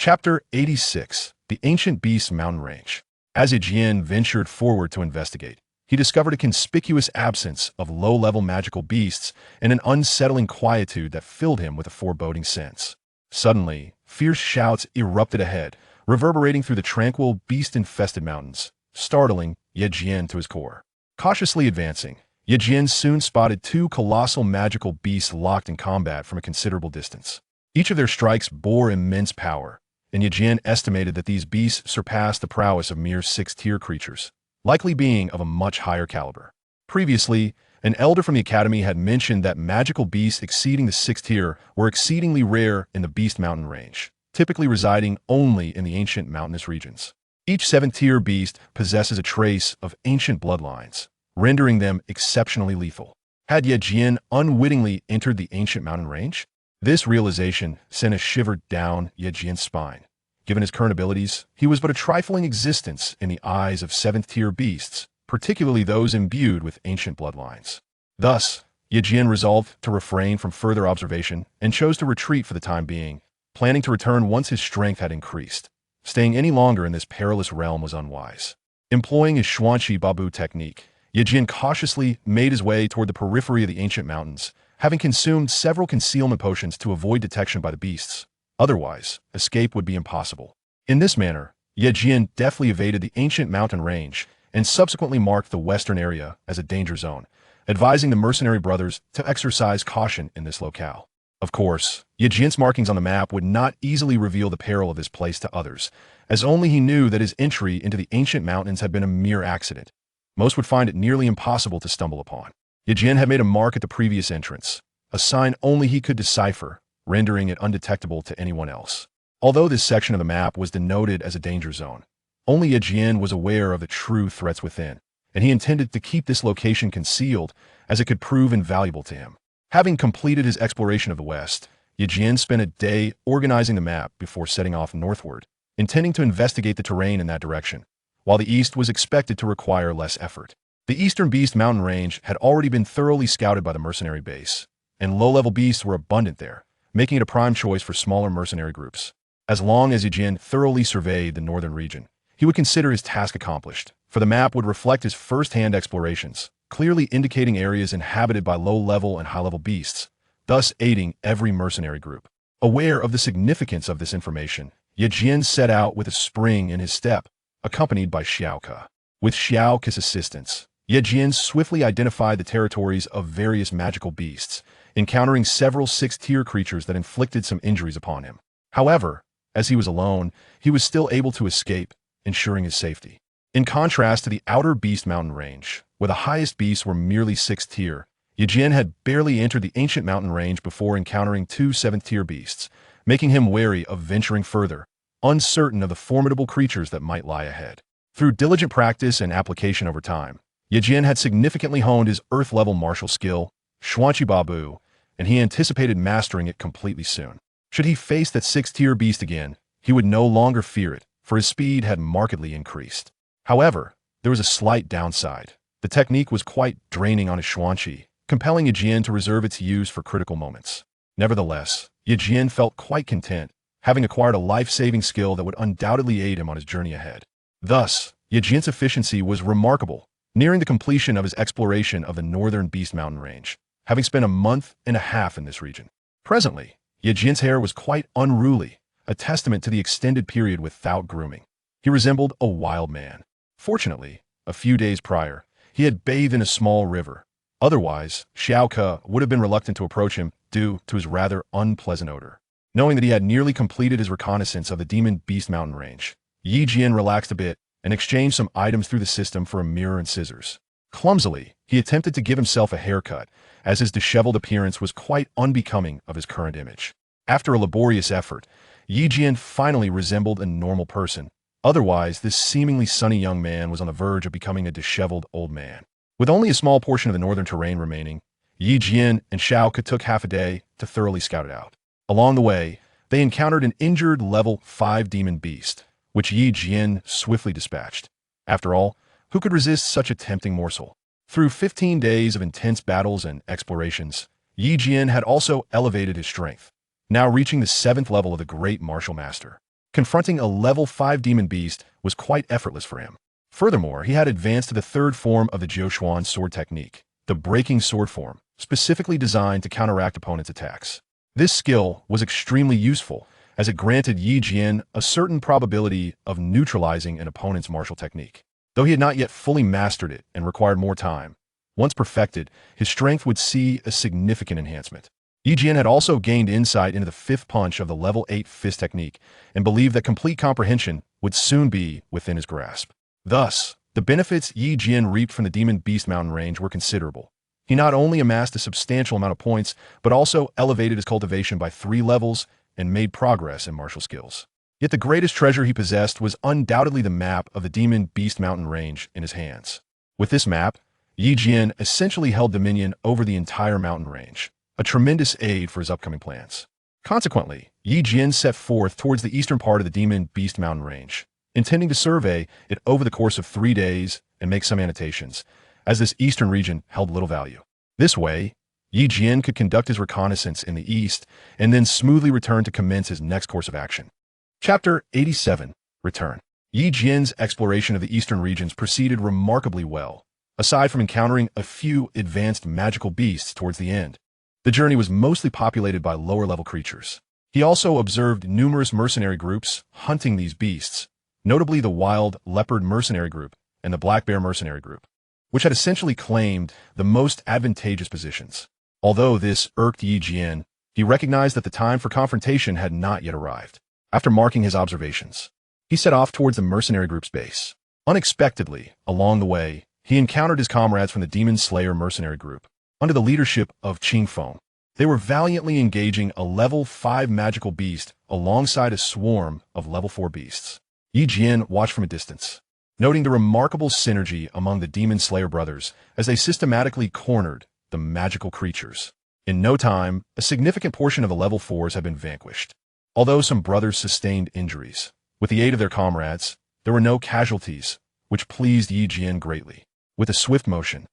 Chapter 86: The Ancient Beast Mountain Range. As Jian ventured forward to investigate, he discovered a conspicuous absence of low-level magical beasts and an unsettling quietude that filled him with a foreboding sense. Suddenly, fierce shouts erupted ahead, reverberating through the tranquil, beast-infested mountains, startling Jian to his core. Cautiously advancing, Jian soon spotted two colossal magical beasts locked in combat from a considerable distance. Each of their strikes bore immense power, and Jian estimated that these beasts surpassed the prowess of mere sixth-tier creatures, likely being of a much higher caliber. Previously, an elder from the academy had mentioned that magical beasts exceeding the sixth tier were exceedingly rare in the Beast Mountain range, typically residing only in the ancient mountainous regions. Each seventh-tier beast possesses a trace of ancient bloodlines, rendering them exceptionally lethal. Had Jian unwittingly entered the ancient mountain range? This realization sent a shiver down Jian's spine. Given his current abilities, he was but a trifling existence in the eyes of seventh-tier beasts, particularly those imbued with ancient bloodlines. Thus, Jian resolved to refrain from further observation and chose to retreat for the time being, planning to return once his strength had increased. Staying any longer in this perilous realm was unwise. Employing his Xianxia Babu technique, Jian cautiously made his way toward the periphery of the ancient mountains, having consumed several concealment potions to avoid detection by the beasts. Otherwise, escape would be impossible. In this manner, Jian deftly evaded the ancient mountain range and subsequently marked the western area as a danger zone, advising the mercenary brothers to exercise caution in this locale. Of course, Jian's markings on the map would not easily reveal the peril of this place to others, as only he knew that his entry into the ancient mountains had been a mere accident. Most would find it nearly impossible to stumble upon. Jian had made a mark at the previous entrance, a sign only he could decipher, rendering it undetectable to anyone else. Although this section of the map was denoted as a danger zone, only Jian was aware of the true threats within, and he intended to keep this location concealed as it could prove invaluable to him. Having completed his exploration of the west, Jian spent a day organizing the map before setting off northward, intending to investigate the terrain in that direction, while the east was expected to require less effort. The eastern Beast Mountain range had already been thoroughly scouted by the mercenary base, and low-level beasts were abundant there, making it a prime choice for smaller mercenary groups. As long as Jian thoroughly surveyed the northern region, he would consider his task accomplished, for the map would reflect his first-hand explorations, clearly indicating areas inhabited by low-level and high-level beasts, thus aiding every mercenary group. Aware of the significance of this information, Jian set out with a spring in his step, accompanied by Xianxia. With Xianxia's assistance, Jian swiftly identified the territories of various magical beasts, encountering several sixth-tier creatures that inflicted some injuries upon him. However, as he was alone, he was still able to escape, ensuring his safety. In contrast to the outer Beast Mountain range, where the highest beasts were merely sixth-tier, Jian had barely entered the ancient mountain range before encountering two seventh-tier beasts, making him wary of venturing further, uncertain of the formidable creatures that might lie ahead. Through diligent practice and application over time, Jian had significantly honed his earth-level martial skill, Xianxia Babu, and he anticipated mastering it completely soon. Should he face that sixth-tier beast again, he would no longer fear it, for his speed had markedly increased. However, there was a slight downside. The technique was quite draining on his Xianxia, compelling Jian to reserve its use for critical moments. Nevertheless, Jian felt quite content, having acquired a life-saving skill that would undoubtedly aid him on his journey ahead. Thus, Jian's efficiency was remarkable, nearing the completion of his exploration of the northern Beast Mountain range, having spent a month and a half in this region. Presently, Jian's hair was quite unruly, a testament to the extended period without grooming. He resembled a wild man. Fortunately, a few days prior, he had bathed in a small river. Otherwise, Xianxia would have been reluctant to approach him due to his rather unpleasant odor. Knowing that he had nearly completed his reconnaissance of the Demon Beast Mountain range, Jian relaxed a bit and exchanged some items through the system for a mirror and scissors. Clumsily, he attempted to give himself a haircut, as his disheveled appearance was quite unbecoming of his current image. After a laborious effort, Jian finally resembled a normal person. Otherwise, this seemingly sunny young man was on the verge of becoming a disheveled old man. With only a small portion of the northern terrain remaining, Jian and Xianxia took half a day to thoroughly scout it out. Along the way, they encountered an injured level 5 demon beast, which Jian swiftly dispatched. After all, who could resist such a tempting morsel? Through 15 days of intense battles and explorations, Jian had also elevated his strength, now reaching the 7th level of the Great Martial Master. Confronting a level 5 demon beast was quite effortless for him. Furthermore, he had advanced to the third form of the Jian sword technique, the breaking sword form, specifically designed to counteract opponents' attacks. This skill was extremely useful, as it granted Jian a certain probability of neutralizing an opponent's martial technique. Though he had not yet fully mastered it and required more time, once perfected, his strength would see a significant enhancement. Jian had also gained insight into the fifth punch of the level 8 fist technique and believed that complete comprehension would soon be within his grasp. Thus, the benefits Jian reaped from the Demon Beast Mountain range were considerable. He not only amassed a substantial amount of points, but also elevated his cultivation by 3 levels and made progress in martial skills. Yet the greatest treasure he possessed was undoubtedly the map of the Demon Beast Mountain range in his hands. With this map, Jian essentially held dominion over the entire mountain range, a tremendous aid for his upcoming plans. Consequently, Jian set forth towards the eastern part of the Demon Beast Mountain range, intending to survey it over the course of 3 days and make some annotations, as this eastern region held little value. This way, Jian could conduct his reconnaissance in the east and then smoothly return to commence his next course of action. Chapter 87. Return. Jian's exploration of the eastern regions proceeded remarkably well, aside from encountering a few advanced magical beasts towards the end. The journey was mostly populated by lower-level creatures. He also observed numerous mercenary groups hunting these beasts, notably the wild leopard mercenary group and the black bear mercenary group, which had essentially claimed the most advantageous positions. Although this irked Jian, he recognized that the time for confrontation had not yet arrived. After marking his observations, he set off towards the mercenary group's base. Unexpectedly, along the way, he encountered his comrades from the Demon Slayer mercenary group, under the leadership of Qingfeng. They were valiantly engaging a level 5 magical beast alongside a swarm of level 4 beasts. Jian watched from a distance, noting the remarkable synergy among the Demon Slayer brothers as they systematically cornered the magical creatures. In no time, a significant portion of the level 4s had been vanquished. Although some brothers sustained injuries, with the aid of their comrades, there were no casualties, which pleased Jian greatly. With a swift motion,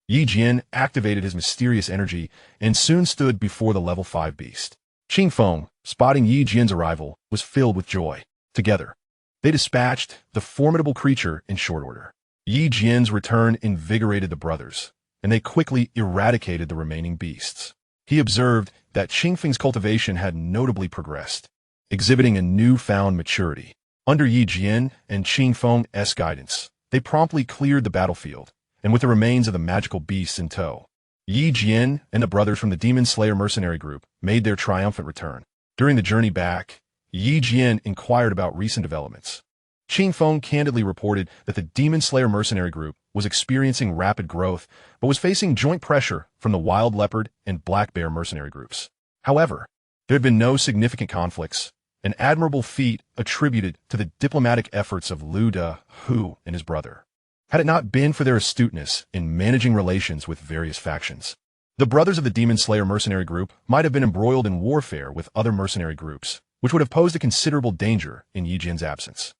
Jian activated his mysterious energy and soon stood before the level 5 beast. Qingfeng, spotting Jian's arrival, was filled with joy. Together, they dispatched the formidable creature in short order. Jian's return invigorated the brothers, and they quickly eradicated the remaining beasts. He observed that Qingfeng's cultivation had notably progressed, exhibiting a newfound maturity. Under Jian and Qingfeng's guidance, they promptly cleared the battlefield, and with the remains of the magical beasts in tow, Jian and the brothers from the Demon Slayer mercenary group made their triumphant return. During the journey back, Jian inquired about recent developments. Qingfeng candidly reported that the Demon Slayer mercenary group was experiencing rapid growth, but was facing joint pressure from the wild leopard and black bear mercenary groups. However, there had been no significant conflicts, an admirable feat attributed to the diplomatic efforts of Liu De Hu and his brother. Had it not been for their astuteness in managing relations with various factions, the brothers of the Demon Slayer mercenary group might have been embroiled in warfare with other mercenary groups, which would have posed a considerable danger in Jian's absence.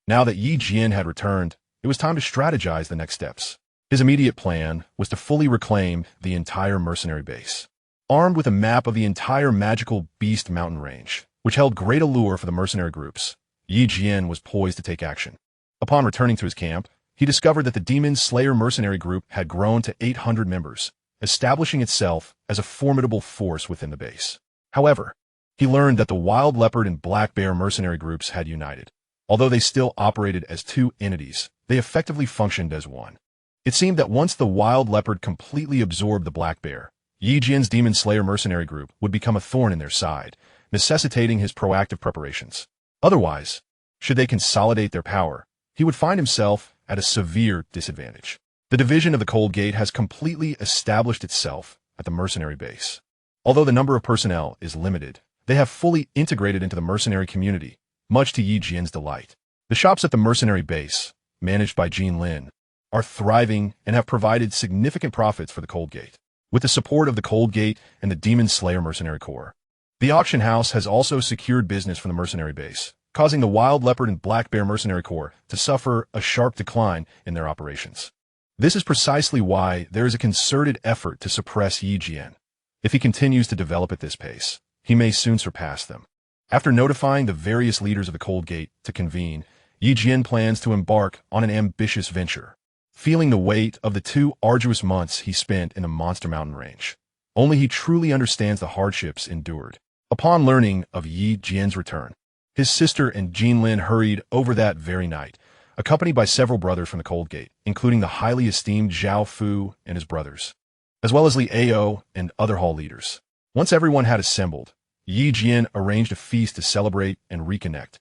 Now that Jian had returned, it was time to strategize the next steps. His immediate plan was to fully reclaim the entire mercenary base. Armed with a map of the entire magical beast mountain range, which held great allure for the mercenary groups, Jian was poised to take action. Upon returning to his camp, he discovered that the Demon Slayer mercenary group had grown to 800 members, establishing itself as a formidable force within the base. However, he learned that the wild leopard and black bear mercenary groups had united. Although they still operated as 2 entities, they effectively functioned as one. It seemed that once the wild leopard completely absorbed the black bear, Jian's Demon Slayer mercenary group would become a thorn in their side, necessitating his proactive preparations. Otherwise, should they consolidate their power, he would find himself at a severe disadvantage. The division of the Cold Gate has completely established itself at the mercenary base. Although the number of personnel is limited, they have fully integrated into the mercenary community, much to Jian's delight. The shops at the mercenary base, managed by Jean Lin, are thriving and have provided significant profits for the Cold Gate. With the support of the Cold Gate and the Demon Slayer mercenary corps, the auction house has also secured business from the mercenary base, causing the wild leopard and black bear mercenary corps to suffer a sharp decline in their operations. This is precisely why there is a concerted effort to suppress Jian. If he continues to develop at this pace, he may soon surpass them. After notifying the various leaders of the Cold Gate to convene, Jian plans to embark on an ambitious venture. Feeling the weight of the 2 arduous months he spent in the Monster Mountain Range, only he truly understands the hardships endured. Upon learning of Jian's return, his sister and Jinlin hurried over that very night, accompanied by several brothers from the Cold Gate, including the highly esteemed Zhao Fu and his brothers, as well as Li Ao and other hall leaders. Once everyone had assembled, Jian arranged a feast to celebrate and reconnect,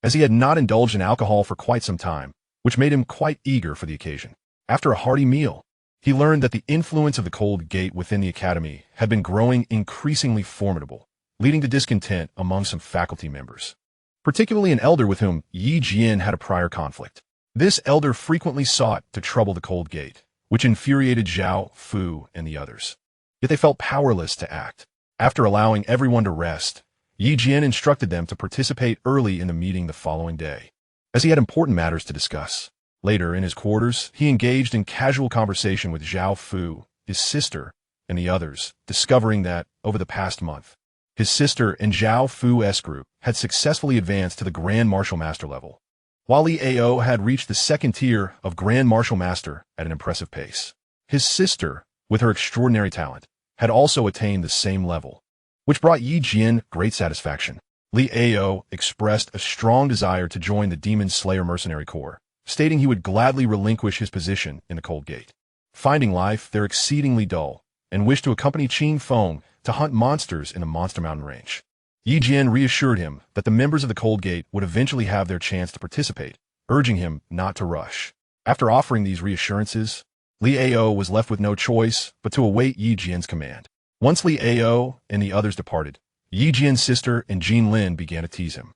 as he had not indulged in alcohol for quite some time, which made him quite eager for the occasion. After a hearty meal, he learned that the influence of the Cold Gate within the academy had been growing increasingly formidable, leading to discontent among some faculty members, particularly an elder with whom Jian had a prior conflict. This elder frequently sought to trouble the Cold Gate, which infuriated Zhao Fu and the others. Yet they felt powerless to act. After allowing everyone to rest, Jian instructed them to participate early in the meeting the following day, as he had important matters to discuss. Later, in his quarters, he engaged in casual conversation with Zhao Fu, his sister, and the others, discovering that, over the past month, his sister and Zhao Fu's group had successfully advanced to the Grand Martial Master level, while Li Ao had reached the 2nd tier of Grand Martial Master at an impressive pace. His sister, with her extraordinary talent, had also attained the same level, which brought Jian great satisfaction. Li Ao expressed a strong desire to join the Demon Slayer Mercenary Corps, stating he would gladly relinquish his position in the Cold Gate, finding life there exceedingly dull, and wished to accompany Qing Feng to hunt monsters in the Monster Mountain Range. Jian reassured him that the members of the Cold Gate would eventually have their chance to participate, urging him not to rush. After offering these reassurances, Li Ao was left with no choice but to await Jian's command. Once Li Ao and the others departed, Jian's sister and Jinlin began to tease him,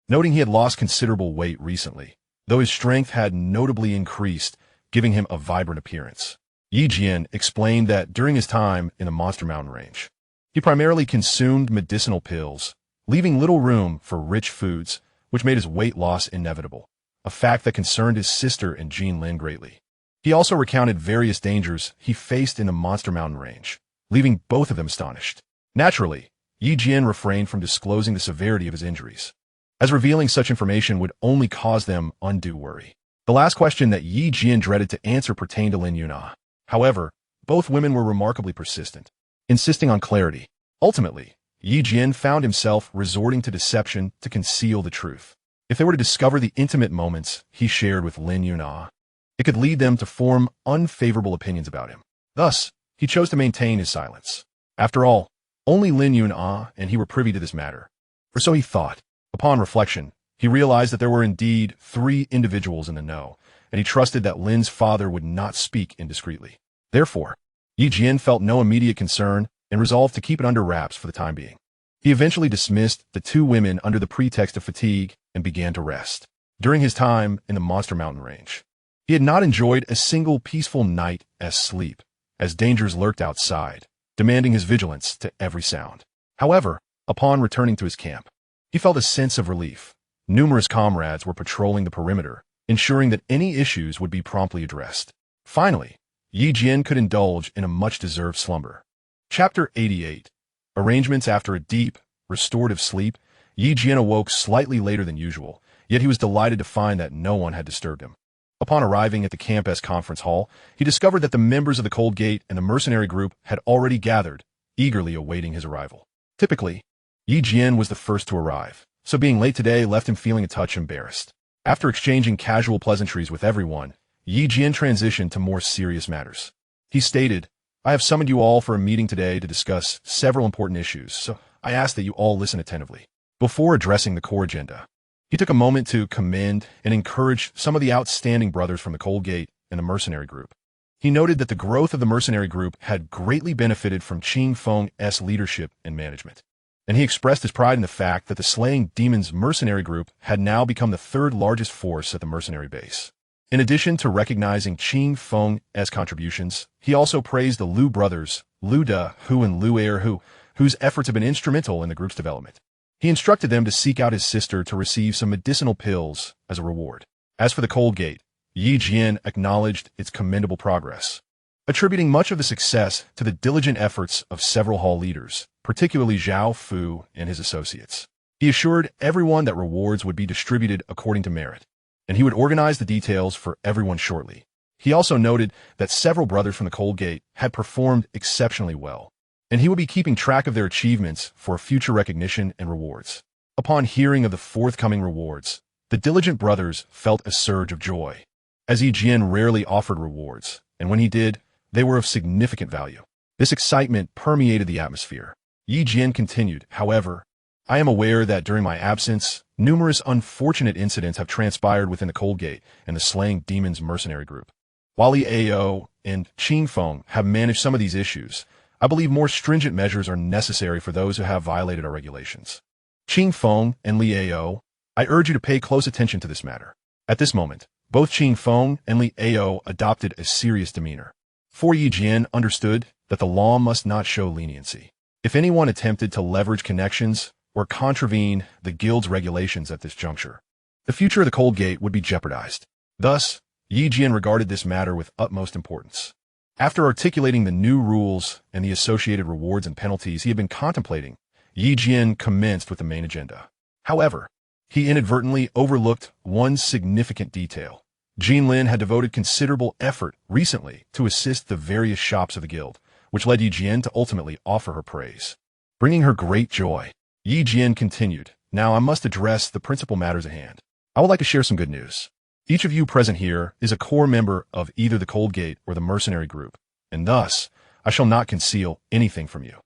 noting he had lost considerable weight recently, though his strength had notably increased, giving him a vibrant appearance. Jian explained that during his time in the Monster Mountain Range, he primarily consumed medicinal pills, leaving little room for rich foods, which made his weight loss inevitable, a fact that concerned his sister and Jinlin greatly. He also recounted various dangers he faced in the Monster Mountain Range, leaving both of them astonished. Naturally, Jian refrained from disclosing the severity of his injuries, as revealing such information would only cause them undue worry. The last question that Jian dreaded to answer pertained to Lin Yuna. However, both women were remarkably persistent, insisting on clarity. Ultimately, Jian found himself resorting to deception to conceal the truth. If they were to discover the intimate moments he shared with Lin Yuna, it could lead them to form unfavorable opinions about him. Thus, he chose to maintain his silence. After all, only Lin Yuna and he were privy to this matter, or so he thought. Upon reflection, he realized that there were indeed 3 individuals in the know, and he trusted that Lin's father would not speak indiscreetly. Therefore, Jian felt no immediate concern and resolved to keep it under wraps for the time being. He eventually dismissed the 2 women under the pretext of fatigue and began to rest. During his time in the Monster Mountain Range, he had not enjoyed a single peaceful night as sleep, as dangers lurked outside, demanding his vigilance to every sound. However, upon returning to his camp, he felt a sense of relief. Numerous comrades were patrolling the perimeter, ensuring that any issues would be promptly addressed. Finally, Jian could indulge in a much-deserved slumber. Chapter 88. Arrangements after a deep, restorative sleep, Jian awoke slightly later than usual, yet he was delighted to find that no one had disturbed him. Upon arriving at the campus conference hall, he discovered that the members of the Cold Gate and the mercenary group had already gathered, eagerly awaiting his arrival. Typically, Jian was the first to arrive, so being late today left him feeling a touch embarrassed. After exchanging casual pleasantries with everyone, Jian transitioned to more serious matters. He stated, "I have summoned you all for a meeting today to discuss several important issues, so I ask that you all listen attentively." Before addressing the core agenda, he took a moment to commend and encourage some of the outstanding brothers from the Cold Gate and the mercenary group. He noted that the growth of the mercenary group had greatly benefited from Qing Feng's leadership and management, and he expressed his pride in the fact that the Slaying Demons mercenary group had now become the 3rd largest force at the mercenary base. In addition to recognizing Qing Feng's contributions, he also praised the Liu brothers, Liu De Hu and Liu Erhu, whose efforts have been instrumental in the group's development. He instructed them to seek out his sister to receive some medicinal pills as a reward. As for the Cold Gate, Jian acknowledged its commendable progress, attributing much of the success to the diligent efforts of several hall leaders, particularly Zhao Fu and his associates. He assured everyone that rewards would be distributed according to merit, and he would organize the details for everyone shortly. He also noted that several brothers from the Cold Gate had performed exceptionally well, and he would be keeping track of their achievements for future recognition and rewards. Upon hearing of the forthcoming rewards, the diligent brothers felt a surge of joy, as Jian rarely offered rewards, and when he did, they were of significant value. This excitement permeated the atmosphere. Jian continued, however, I am aware that during my absence, numerous unfortunate incidents have transpired within the Cold Gate and the Slaying Demons mercenary group. While Li Ao and Qing Feng have managed some of these issues, I believe more stringent measures are necessary for those who have violated our regulations. Qing Feng and Li Ao, I urge you to pay close attention to this matter. At this moment, both Qing Feng and Li Ao adopted a serious demeanor. For Jian understood that the law must not show leniency. If anyone attempted to leverage connections or contravene the guild's regulations at this juncture, the future of the Cold Gate would be jeopardized. Thus, Jian regarded this matter with utmost importance. After articulating the new rules and the associated rewards and penalties he had been contemplating, Jian commenced with the main agenda. However, he inadvertently overlooked one significant detail. Jinlin had devoted considerable effort recently to assist the various shops of the guild, which led Jian to ultimately offer her praise, bringing her great joy. Jian continued, now I must address the principal matters at hand. I would like to share some good news. Each of you present here is a core member of either the Cold Gate or the mercenary group, and thus, I shall not conceal anything from you.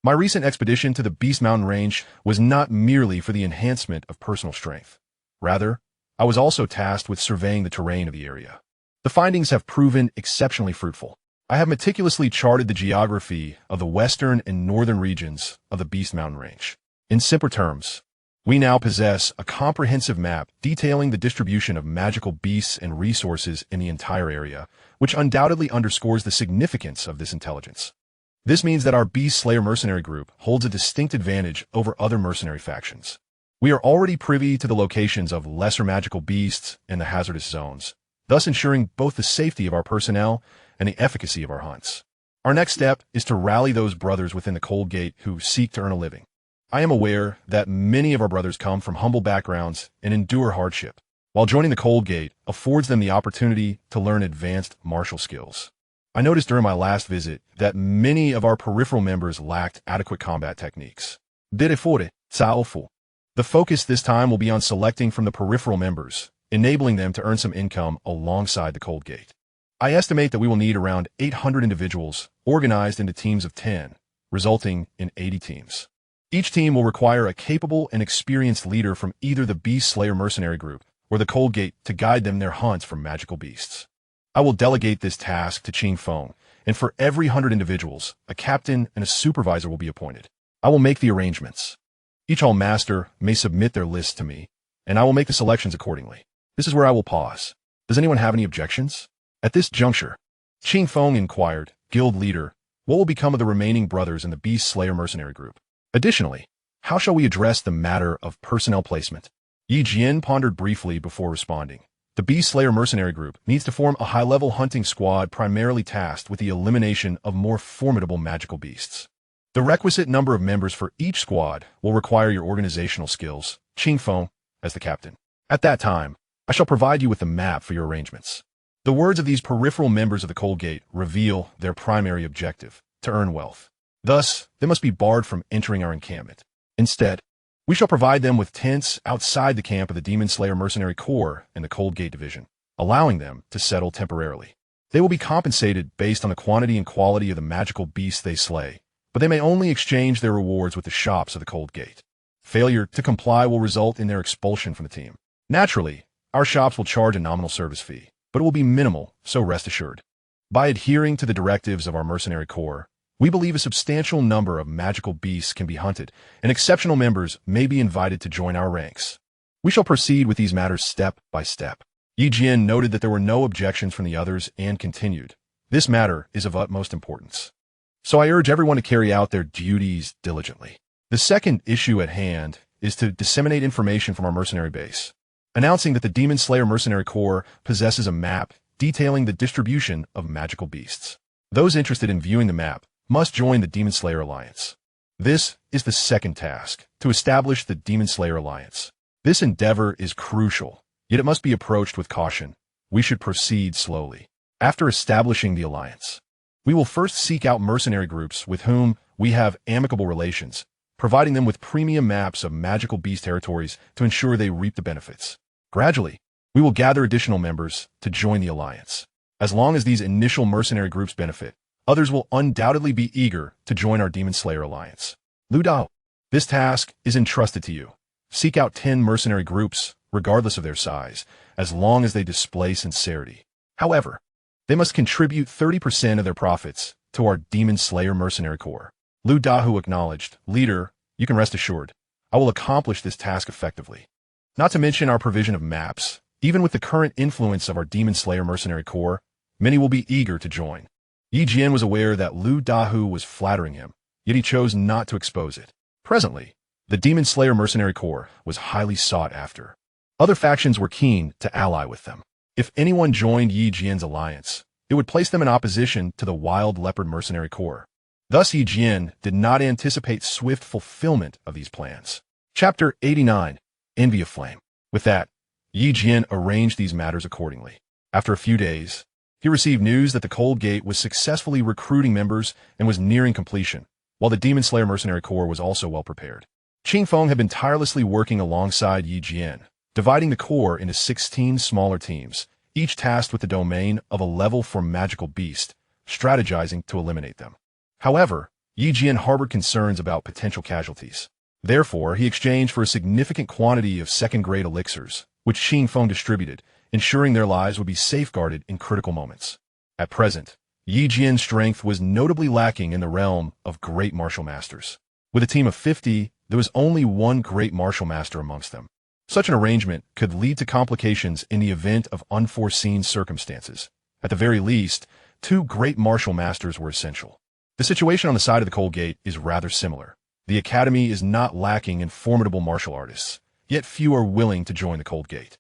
My recent expedition to the Beast Mountain Range was not merely for the enhancement of personal strength. Rather, I was also tasked with surveying the terrain of the area. The findings have proven exceptionally fruitful. I have meticulously charted the geography of the western and northern regions of the Beast Mountain Range. In simpler terms, we now possess a comprehensive map detailing the distribution of magical beasts and resources in the entire area, which undoubtedly underscores the significance of this intelligence. This means that our Beast Slayer mercenary group holds a distinct advantage over other mercenary factions. We are already privy to the locations of lesser magical beasts and the hazardous zones, thus ensuring both the safety of our personnel and the efficacy of our hunts. Our next step is to rally those brothers within the Cold Gate who seek to earn a living. I am aware that many of our brothers come from humble backgrounds and endure hardship, while joining the Cold Gate affords them the opportunity to learn advanced martial skills. I noticed during my last visit that many of our peripheral members lacked adequate combat techniques. The focus this time will be on selecting from the peripheral members, enabling them to earn some income alongside the Cold Gate. I estimate that we will need around 800 individuals organized into teams of 10, resulting in 80 teams. Each team will require a capable and experienced leader from either the Beast Slayer mercenary group or the Cold Gate to guide them in their hunts for magical beasts. I will delegate this task to Qing Feng, and for every 100 individuals, a captain and a supervisor will be appointed. I will make the arrangements. Each Hall Master may submit their lists to me, and I will make the selections accordingly. This is where I will pause. Does anyone have any objections? At this juncture, Qing Feng inquired, Guild Leader, what will become of the remaining brothers in the Beast Slayer mercenary group? Additionally, how shall we address the matter of personnel placement? Jian pondered briefly before responding. The Beast Slayer mercenary group needs to form a high-level hunting squad primarily tasked with the elimination of more formidable magical beasts. The requisite number of members for each squad will require your organizational skills, Qing Feng, as the captain. At that time, I shall provide you with the map for your arrangements. The words of these peripheral members of the Cold Gate reveal their primary objective, to earn wealth. Thus, they must be barred from entering our encampment. Instead, we shall provide them with tents outside the camp of the Demon Slayer Mercenary Corps in the Cold Gate Division, allowing them to settle temporarily. They will be compensated based on the quantity and quality of the magical beasts they slay, but they may only exchange their rewards with the shops of the Cold Gate. Failure to comply will result in their expulsion from the team. Naturally, our shops will charge a nominal service fee, but it will be minimal, so rest assured. By adhering to the directives of our Mercenary Corps, we believe a substantial number of magical beasts can be hunted, and exceptional members may be invited to join our ranks. We shall proceed with these matters step by step. Jian noted that there were no objections from the others and continued. This matter is of utmost importance, so I urge everyone to carry out their duties diligently. The second issue at hand is to disseminate information from our mercenary base, announcing that the Demon Slayer Mercenary Corps possesses a map detailing the distribution of magical beasts. Those interested in viewing the map must join the Demon Slayer Alliance. This is the second task, to establish the Demon Slayer Alliance. This endeavor is crucial, yet it must be approached with caution. We should proceed slowly. After establishing the alliance, we will first seek out mercenary groups with whom we have amicable relations, providing them with premium maps of magical beast territories to ensure they reap the benefits. Gradually, we will gather additional members to join the alliance. As long as these initial mercenary groups benefit, others will undoubtedly be eager to join our Demon Slayer Alliance. Lu Dao, this task is entrusted to you. Seek out 10 mercenary groups, regardless of their size, as long as they display sincerity. However, they must contribute 30% of their profits to our Demon Slayer Mercenary Corps. Lu Dahu acknowledged, Leader, you can rest assured, I will accomplish this task effectively. Not to mention our provision of maps. Even with the current influence of our Demon Slayer Mercenary Corps, many will be eager to join. Jian was aware that Lu Dahu was flattering him, yet he chose not to expose it. Presently, the Demon Slayer Mercenary Corps was highly sought after. Other factions were keen to ally with them. If anyone joined Jian's alliance, it would place them in opposition to the Wild Leopard Mercenary Corps. Thus Jian did not anticipate swift fulfillment of these plans. Chapter 89, Envy of Flame. With that, Jian arranged these matters accordingly. After a few days, he received news that the Cold Gate was successfully recruiting members and was nearing completion, while the Demon Slayer Mercenary Corps was also well prepared. Qingfeng had been tirelessly working alongside Jian, dividing the Corps into 16 smaller teams, each tasked with the domain of a level 4 magical beast, strategizing to eliminate them. However, Jian harbored concerns about potential casualties. Therefore, he exchanged for a significant quantity of second-grade elixirs, which Qingfeng distributed, ensuring their lives would be safeguarded in critical moments. At present, Jian's strength was notably lacking in the realm of great martial masters. With a team of 50, there was only one great martial master amongst them. Such an arrangement could lead to complications in the event of unforeseen circumstances. At the very least, 2 great martial masters were essential. The situation on the side of the Cold Gate is rather similar. The Academy is not lacking in formidable martial artists, yet few are willing to join the Cold Gate.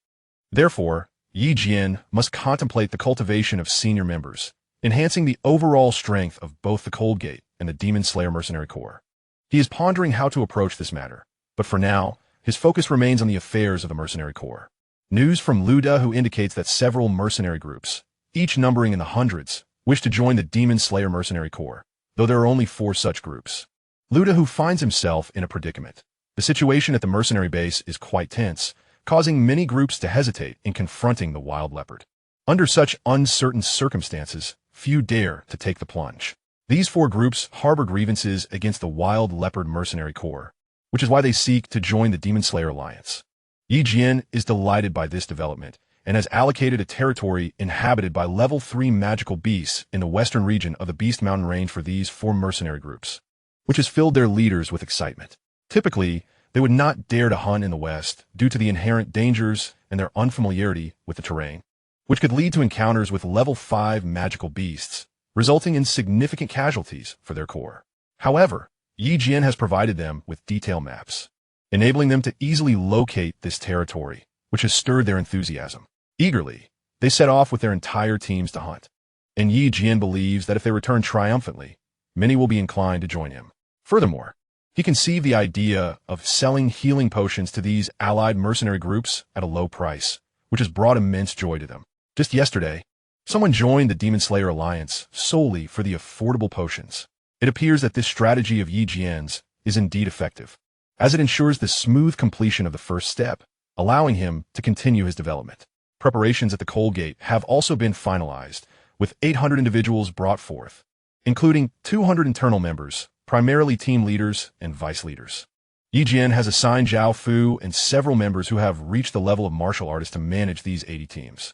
Therefore, Jian must contemplate the cultivation of senior members, enhancing the overall strength of both the Cold Gate and the Demon Slayer Mercenary Corps. He is pondering how to approach this matter, but for now, his focus remains on the affairs of the Mercenary Corps. News from Luda who indicates that several mercenary groups, each numbering in the hundreds, wish to join the Demon Slayer Mercenary Corps, though there are only 4 such groups. Luda who finds himself in a predicament. The situation at the mercenary base is quite tense, causing many groups to hesitate in confronting the Wild Leopard. Under such uncertain circumstances, few dare to take the plunge. These 4 groups harbor grievances against the Wild Leopard Mercenary Corps, which is why they seek to join the Demon Slayer Alliance. Jian is delighted by this development and has allocated a territory inhabited by level 3 magical beasts in the western region of the Beast Mountain Range for these 4 mercenary groups, which has filled their leaders with excitement. Typically, they would not dare to hunt in the west due to the inherent dangers and their unfamiliarity with the terrain, which could lead to encounters with level 5 magical beasts, resulting in significant casualties for their corps. However, Jian has provided them with detail maps, enabling them to easily locate this territory, which has stirred their enthusiasm. Eagerly, they set off with their entire teams to hunt, and Jian believes that if they return triumphantly, many will be inclined to join him. Furthermore, he conceived the idea of selling healing potions to these allied mercenary groups at a low price, which has brought immense joy to them. Just yesterday, someone joined the Demon Slayer Alliance solely for the affordable potions. It appears that this strategy of Jian's is indeed effective, as it ensures the smooth completion of the first step, allowing him to continue his development. Preparations at the Cold Gate have also been finalized, with 800 individuals brought forth, including 200 internal members, primarily team leaders and vice leaders. Jian has assigned Zhao Fu and several members who have reached the level of martial artist to manage these 80 teams,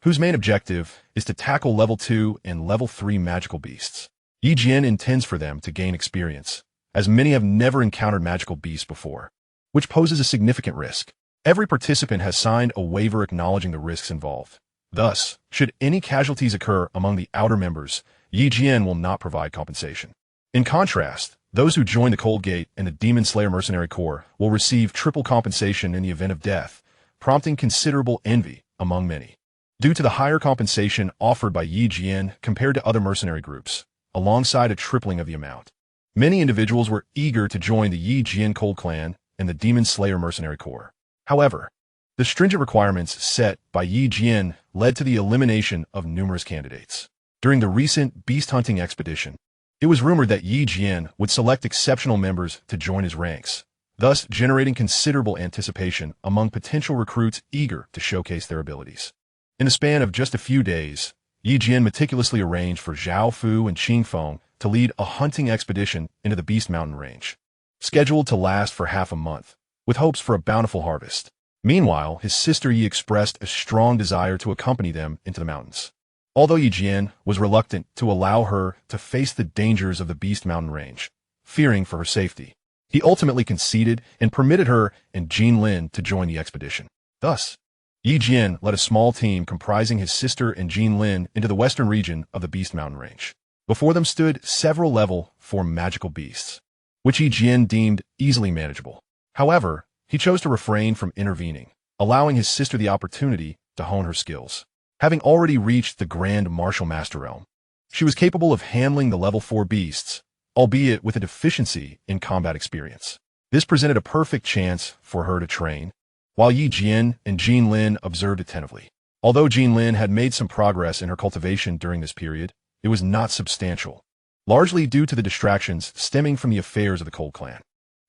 whose main objective is to tackle level 2 and level 3 magical beasts. Jian intends for them to gain experience, as many have never encountered magical beasts before, which poses a significant risk. Every participant has signed a waiver acknowledging the risks involved. Thus, should any casualties occur among the outer members, Jian will not provide compensation. In contrast, those who join the Cold Gate and the Demon Slayer Mercenary Corps will receive triple compensation in the event of death, prompting considerable envy among many. Due to the higher compensation offered by Jian compared to other mercenary groups, alongside a tripling of the amount, Many individuals were eager to join the Yi Jian Cold Clan and the Demon Slayer Mercenary Corps. However, the stringent requirements set by Yi Jian led to the elimination of numerous candidates. During the recent beast hunting expedition, it was rumored that Yi Jian would select exceptional members to join his ranks, thus generating considerable anticipation among potential recruits eager to showcase their abilities. In the span of just a few days, Yi Jian meticulously arranged for Zhao Fu and Qing Feng to lead a hunting expedition into the Beast Mountain range, scheduled to last for half a month, with hopes for a bountiful harvest. Meanwhile, his sister Yi expressed a strong desire to accompany them into the mountains. Although Yi Jian was reluctant to allow her to face the dangers of the Beast Mountain range, fearing for her safety, he ultimately conceded and permitted her and Jin Lin to join the expedition. Thus, Yi Jian led a small team comprising his sister and Jin Lin into the western region of the Beast Mountain range. Before them stood several level 4 magical beasts, which Yi Jian deemed easily manageable. However, he chose to refrain from intervening, allowing his sister the opportunity to hone her skills. Having already reached the Grand Martial Master realm, she was capable of handling the level 4 beasts, albeit with a deficiency in combat experience. This presented a perfect chance for her to train, while Yi Jian and Jin Lin observed attentively. Although Jin Lin had made some progress in her cultivation during this period, it was not substantial, largely due to the distractions stemming from the affairs of the Cold Clan.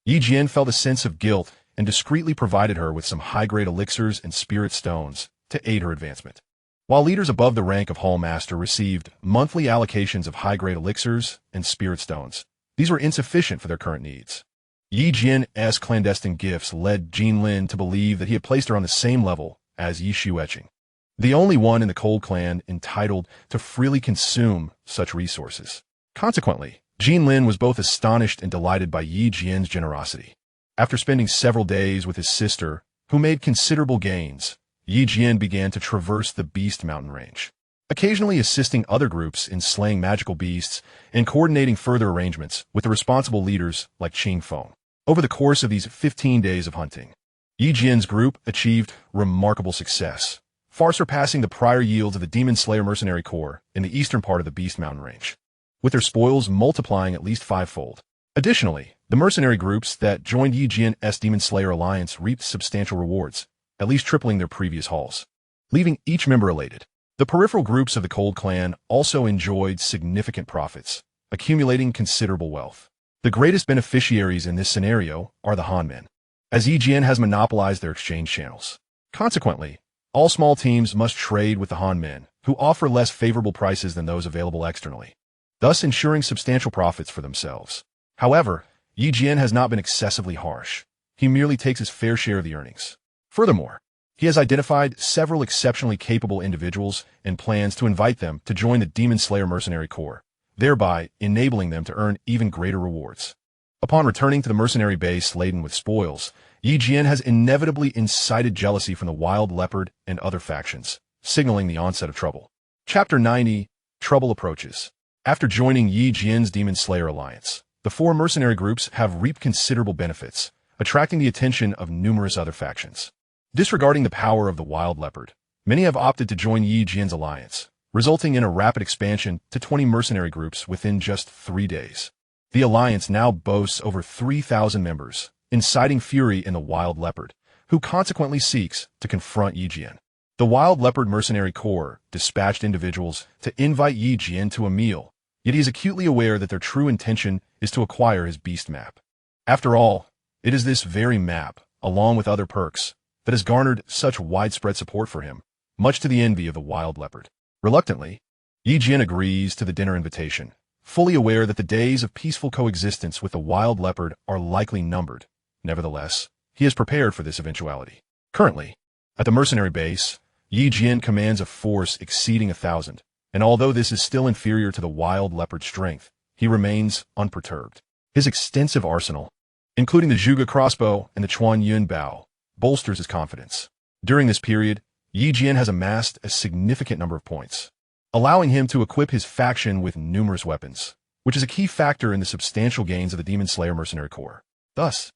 Yi Jian felt a sense of guilt and discreetly provided her with some high-grade elixirs and spirit stones to aid her advancement. While leaders above the rank of Hall Master received monthly allocations of high-grade elixirs and spirit stones, these were insufficient for their current needs. Yi Jian's clandestine gifts led Jin Lin to believe that he had placed her on the same level as Yi Shueqing, the only one in the Cold Clan entitled to freely consume such resources. Consequently, Jin Lin was both astonished and delighted by Yi Jian's generosity. After spending several days with his sister, who made considerable gains, Yi Jian began to traverse the Beast Mountain range, occasionally assisting other groups in slaying magical beasts and coordinating further arrangements with the responsible leaders like Qing Feng. Over the course of these 15 days of hunting, Yi Jian's group achieved remarkable success, far surpassing the prior yields of the Demon Slayer Mercenary Corps in the eastern part of the Beast Mountain range, with their spoils multiplying at least 5-fold. Additionally, the mercenary groups that joined Yi Jian's Demon Slayer Alliance reaped substantial rewards, at least tripling their previous hauls, leaving each member elated. The peripheral groups of the Cold Clan also enjoyed significant profits, accumulating considerable wealth. The greatest beneficiaries in this scenario are the Han men, as Yi Jian has monopolized their exchange channels. Consequently, all small teams must trade with the Han men, who offer less favorable prices than those available externally, thus ensuring substantial profits for themselves. However, Yi Jian has not been excessively harsh. He merely takes his fair share of the earnings. Furthermore, he has identified several exceptionally capable individuals and plans to invite them to join the Demon Slayer Mercenary Corps, thereby enabling them to earn even greater rewards. Upon returning to the mercenary base laden with spoils, Yi Jian has inevitably incited jealousy from the Wild Leopard and other factions, signaling the onset of trouble. Chapter 90, Trouble Approaches. After joining Yi Jian's Demon Slayer Alliance, the 4 mercenary groups have reaped considerable benefits, attracting the attention of numerous other factions. Disregarding the power of the Wild Leopard, many have opted to join Yi Jian's alliance, resulting in a rapid expansion to 20 mercenary groups within just 3 days. The alliance now boasts over 3,000 members, inciting fury in the Wild Leopard, who consequently seeks to confront Yi Jian. The Wild Leopard Mercenary Corps dispatched individuals to invite Yi Jian to a meal, yet he is acutely aware that their true intention is to acquire his beast map. After all, it is this very map, along with other perks, that has garnered such widespread support for him, much to the envy of the Wild Leopard. Reluctantly, Yi Jian agrees to the dinner invitation, fully aware that the days of peaceful coexistence with the Wild Leopard are likely numbered. Nevertheless, he is prepared for this eventuality. Currently, at the mercenary base, Yi Jian commands a force exceeding 1,000, and although this is still inferior to the Wild Leopard's strength, he remains unperturbed. His extensive arsenal, including the Zhuge crossbow and the Chuan Yun bow, bolsters his confidence. During this period, Yi Jian has amassed a significant number of points, allowing him to equip his faction with numerous weapons, which is a key factor in the substantial gains of the Demon Slayer Mercenary Corps. Thus,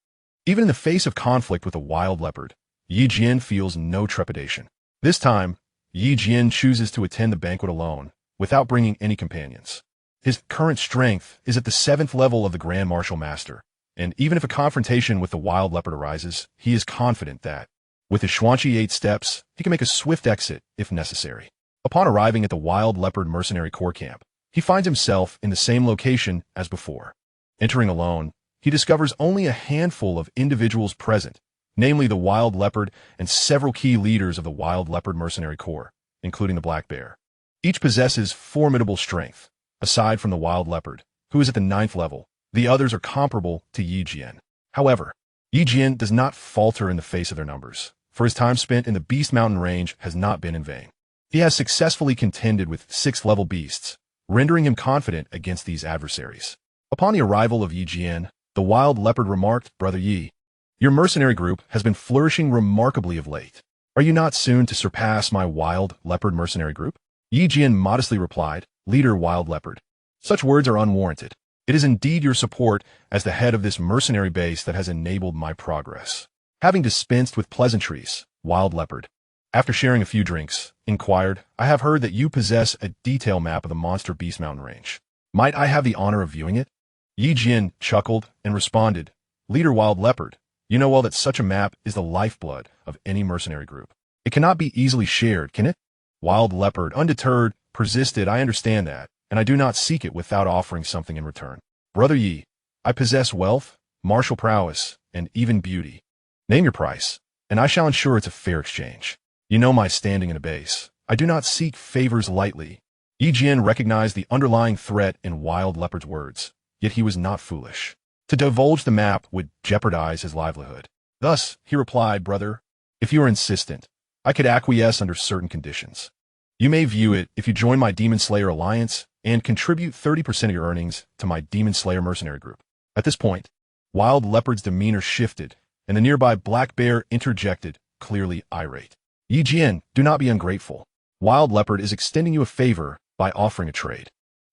even in the face of conflict with the Wild Leopard, Yi Jian feels no trepidation. This time, Yi Jian chooses to attend the banquet alone, without bringing any companions. His current strength is at the 7th level of the Grand Martial Master, and even if a confrontation with the wild leopard arises, he is confident that, with his Xianxia 8 steps, he can make a swift exit if necessary. Upon arriving at the wild leopard mercenary core camp, he finds himself in the same location as before. Entering alone, he discovers only a handful of individuals present, namely the wild leopard and several key leaders of the wild leopard mercenary corps, including the black bear. Each possesses formidable strength. Aside from the wild leopard, who is at the 9th level, the others are comparable to Jian. However, Jian does not falter in the face of their numbers, for his time spent in the Beast Mountain range has not been in vain. He has successfully contended with 6th-level beasts, rendering him confident against these adversaries. Upon the arrival of Jian, the wild leopard remarked, "Brother Yi, your mercenary group has been flourishing remarkably of late. Are you not soon to surpass my wild leopard mercenary group?" Jian modestly replied, "Leader Wild Leopard, such words are unwarranted. It is indeed your support as the head of this mercenary base that has enabled my progress." Having dispensed with pleasantries, Wild Leopard, after sharing a few drinks, inquired, "I have heard that you possess a detail map of the monster Beast Mountain range. Might I have the honor of viewing it?" Jian chuckled and responded, "Leader Wild Leopard, you know well that such a map is the lifeblood of any mercenary group. It cannot be easily shared, can it?" Wild Leopard, undeterred, persisted, "I understand that, and I do not seek it without offering something in return. Brother Yi, I possess wealth, martial prowess, and even beauty. Name your price, and I shall ensure it's a fair exchange. You know my standing in a base. I do not seek favors lightly." Jian recognized the underlying threat in Wild Leopard's words, yet he was not foolish. To divulge the map would jeopardize his livelihood. Thus, he replied, "Brother, if you are insistent, I could acquiesce under certain conditions. You may view it if you join my Demon Slayer alliance and contribute 30% of your earnings to my Demon Slayer mercenary group." At this point, Wild Leopard's demeanor shifted, and the nearby black bear interjected, clearly irate. "Jian, do not be ungrateful. Wild Leopard is extending you a favor by offering a trade.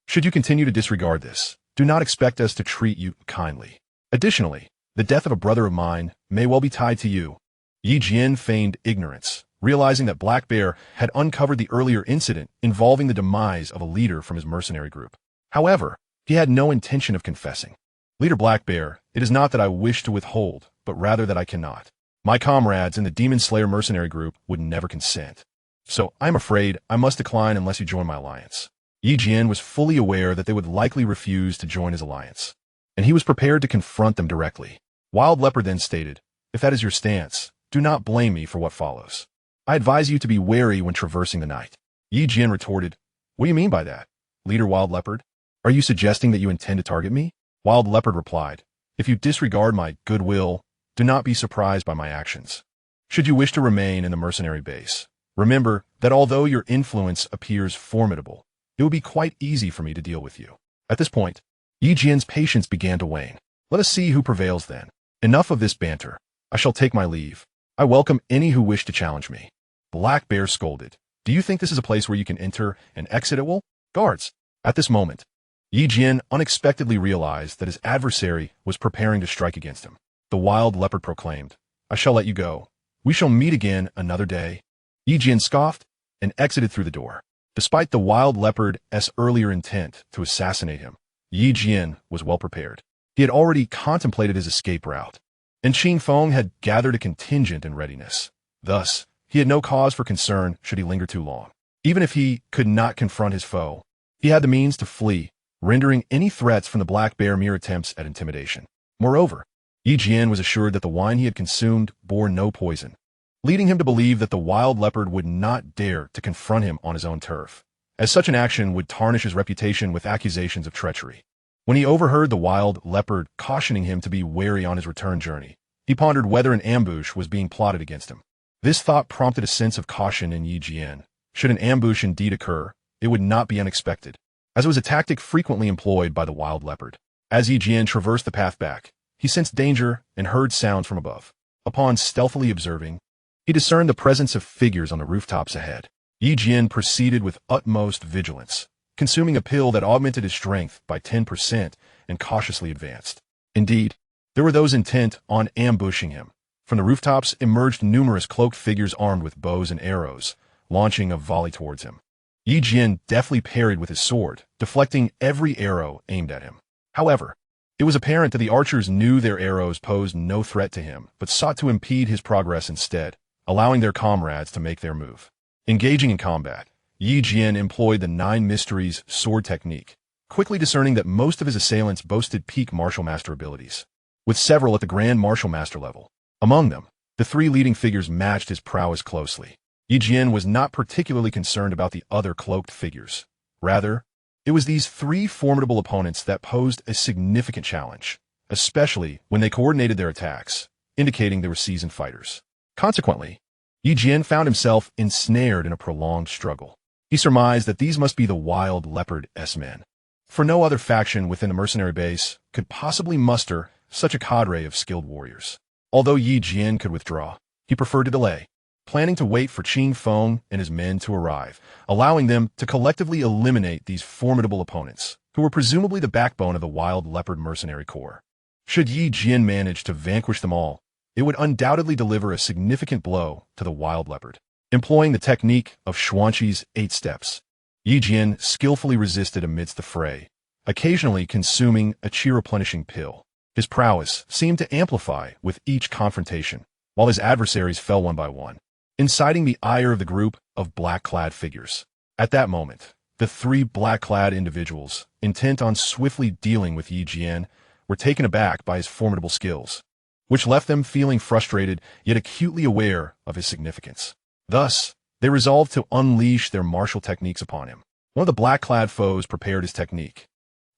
Should you continue to disregard this, do not expect us to treat you kindly. Additionally, the death of a brother of mine may well be tied to you." Jian feigned ignorance, realizing that Black Bear had uncovered the earlier incident involving the demise of a leader from his mercenary group. However, he had no intention of confessing. "Leader Black Bear, it is not that I wish to withhold, but rather that I cannot. My comrades in the Demon Slayer mercenary group would never consent. So I'm afraid I must decline unless you join my alliance." Jian was fully aware that they would likely refuse to join his alliance, and he was prepared to confront them directly. Wild Leopard then stated, "If that is your stance, do not blame me for what follows. I advise you to be wary when traversing the night." Jian retorted, "What do you mean by that, Leader Wild Leopard? Are you suggesting that you intend to target me?" Wild Leopard replied, "If you disregard my goodwill, do not be surprised by my actions. Should you wish to remain in the mercenary base, remember that although your influence appears formidable, it would be quite easy for me to deal with you." At this point, Jian's patience began to wane. "Let us see who prevails then. Enough of this banter. I shall take my leave. I welcome any who wish to challenge me." Black Bear scolded, "Do you think this is a place where you can enter and exit at will? Guards!" At this moment, Jian unexpectedly realized that his adversary was preparing to strike against him. The Wild Leopard proclaimed, "I shall let you go. We shall meet again another day." Jian scoffed and exited through the door. Despite the Wild Leopard's earlier intent to assassinate him, Jian was well prepared. He had already contemplated his escape route, and Qin Feng had gathered a contingent in readiness. Thus, he had no cause for concern should he linger too long. Even if he could not confront his foe, he had the means to flee, rendering any threats from the Black Bear mere attempts at intimidation. Moreover, Jian was assured that the wine he had consumed bore no poison, leading him to believe that the Wild Leopard would not dare to confront him on his own turf, as such an action would tarnish his reputation with accusations of treachery. When he overheard the Wild Leopard cautioning him to be wary on his return journey, he pondered whether an ambush was being plotted against him. This thought prompted a sense of caution in Jian. Should an ambush indeed occur, it would not be unexpected, as it was a tactic frequently employed by the Wild Leopard. As Jian traversed the path back, he sensed danger and heard sounds from above. Upon stealthily observing, he discerned the presence of figures on the rooftops ahead. Jian proceeded with utmost vigilance, consuming a pill that augmented his strength by 10% and cautiously advanced. Indeed, there were those intent on ambushing him. From the rooftops emerged numerous cloaked figures armed with bows and arrows, launching a volley towards him. Yi Jian deftly parried with his sword, deflecting every arrow aimed at him. However, it was apparent that the archers knew their arrows posed no threat to him, but sought to impede his progress instead, allowing their comrades to make their move. Engaging in combat, Yi Jian employed the Nine Mysteries sword technique, quickly discerning that most of his assailants boasted peak martial master abilities, with several at the Grand Martial Master level. Among them, the three leading figures matched his prowess closely. Yi Jian was not particularly concerned about the other cloaked figures. Rather, it was these three formidable opponents that posed a significant challenge, especially when they coordinated their attacks, indicating they were seasoned fighters. Consequently, Yi Jian found himself ensnared in a prolonged struggle. He surmised that these must be the Wild Leopard S-men, for no other faction within the mercenary base could possibly muster such a cadre of skilled warriors. Although Yi Jian could withdraw, he preferred to delay, planning to wait for Qing Feng and his men to arrive, allowing them to collectively eliminate these formidable opponents, who were presumably the backbone of the Wild Leopard Mercenary Corps. Should Yi Jian manage to vanquish them all, it would undoubtedly deliver a significant blow to the Wild Leopard. Employing the technique of Xianxia's 8 steps, Yi Jian skillfully resisted amidst the fray, occasionally consuming a chi-replenishing pill. His prowess seemed to amplify with each confrontation, while his adversaries fell one by one, inciting the ire of the group of black-clad figures. At that moment, the three black-clad individuals, intent on swiftly dealing with Yi Jian, were taken aback by his formidable skills, which left them feeling frustrated yet acutely aware of his significance. Thus, they resolved to unleash their martial techniques upon him. One of the black-clad foes prepared his technique,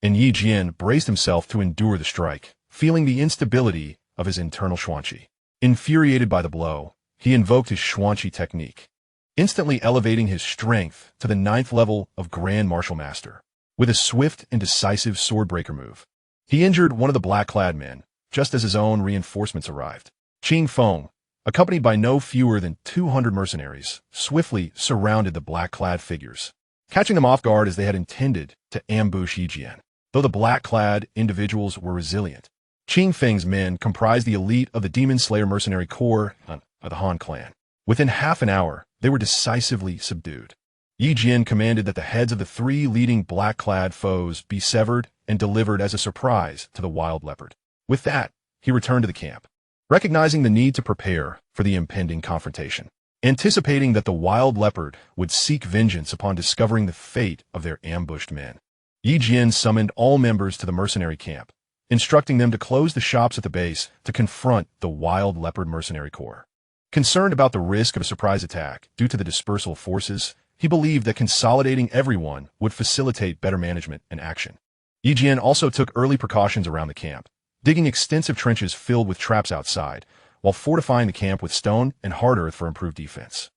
and Yi Jian braced himself to endure the strike, feeling the instability of his internal Xianxia. Infuriated by the blow, he invoked his Xianxia technique, instantly elevating his strength to the 9th level of Grand Martial Master. With a swift and decisive swordbreaker move, he injured one of the black-clad men, just as his own reinforcements arrived. Qing Feng, accompanied by no fewer than 200 mercenaries, swiftly surrounded the black-clad figures, catching them off guard as they had intended to ambush Yi Jian. Though the black-clad individuals were resilient, Qing Feng's men comprised the elite of the Demon Slayer Mercenary Corps of the Han clan. Within half an hour, they were decisively subdued. Yi Jian commanded that the heads of the three leading black-clad foes be severed and delivered as a surprise to the Wild Leopard. With that, he returned to the camp, recognizing the need to prepare for the impending confrontation. Anticipating that the Wild Leopard would seek vengeance upon discovering the fate of their ambushed men, Yi Jian summoned all members to the mercenary camp, instructing them to close the shops at the base to confront the Wild Leopard Mercenary Corps. Concerned about the risk of a surprise attack due to the dispersal of forces, he believed that consolidating everyone would facilitate better management and action. Yi Jian also took early precautions around the camp, digging extensive trenches filled with traps outside, while fortifying the camp with stone and hard earth for improved defense.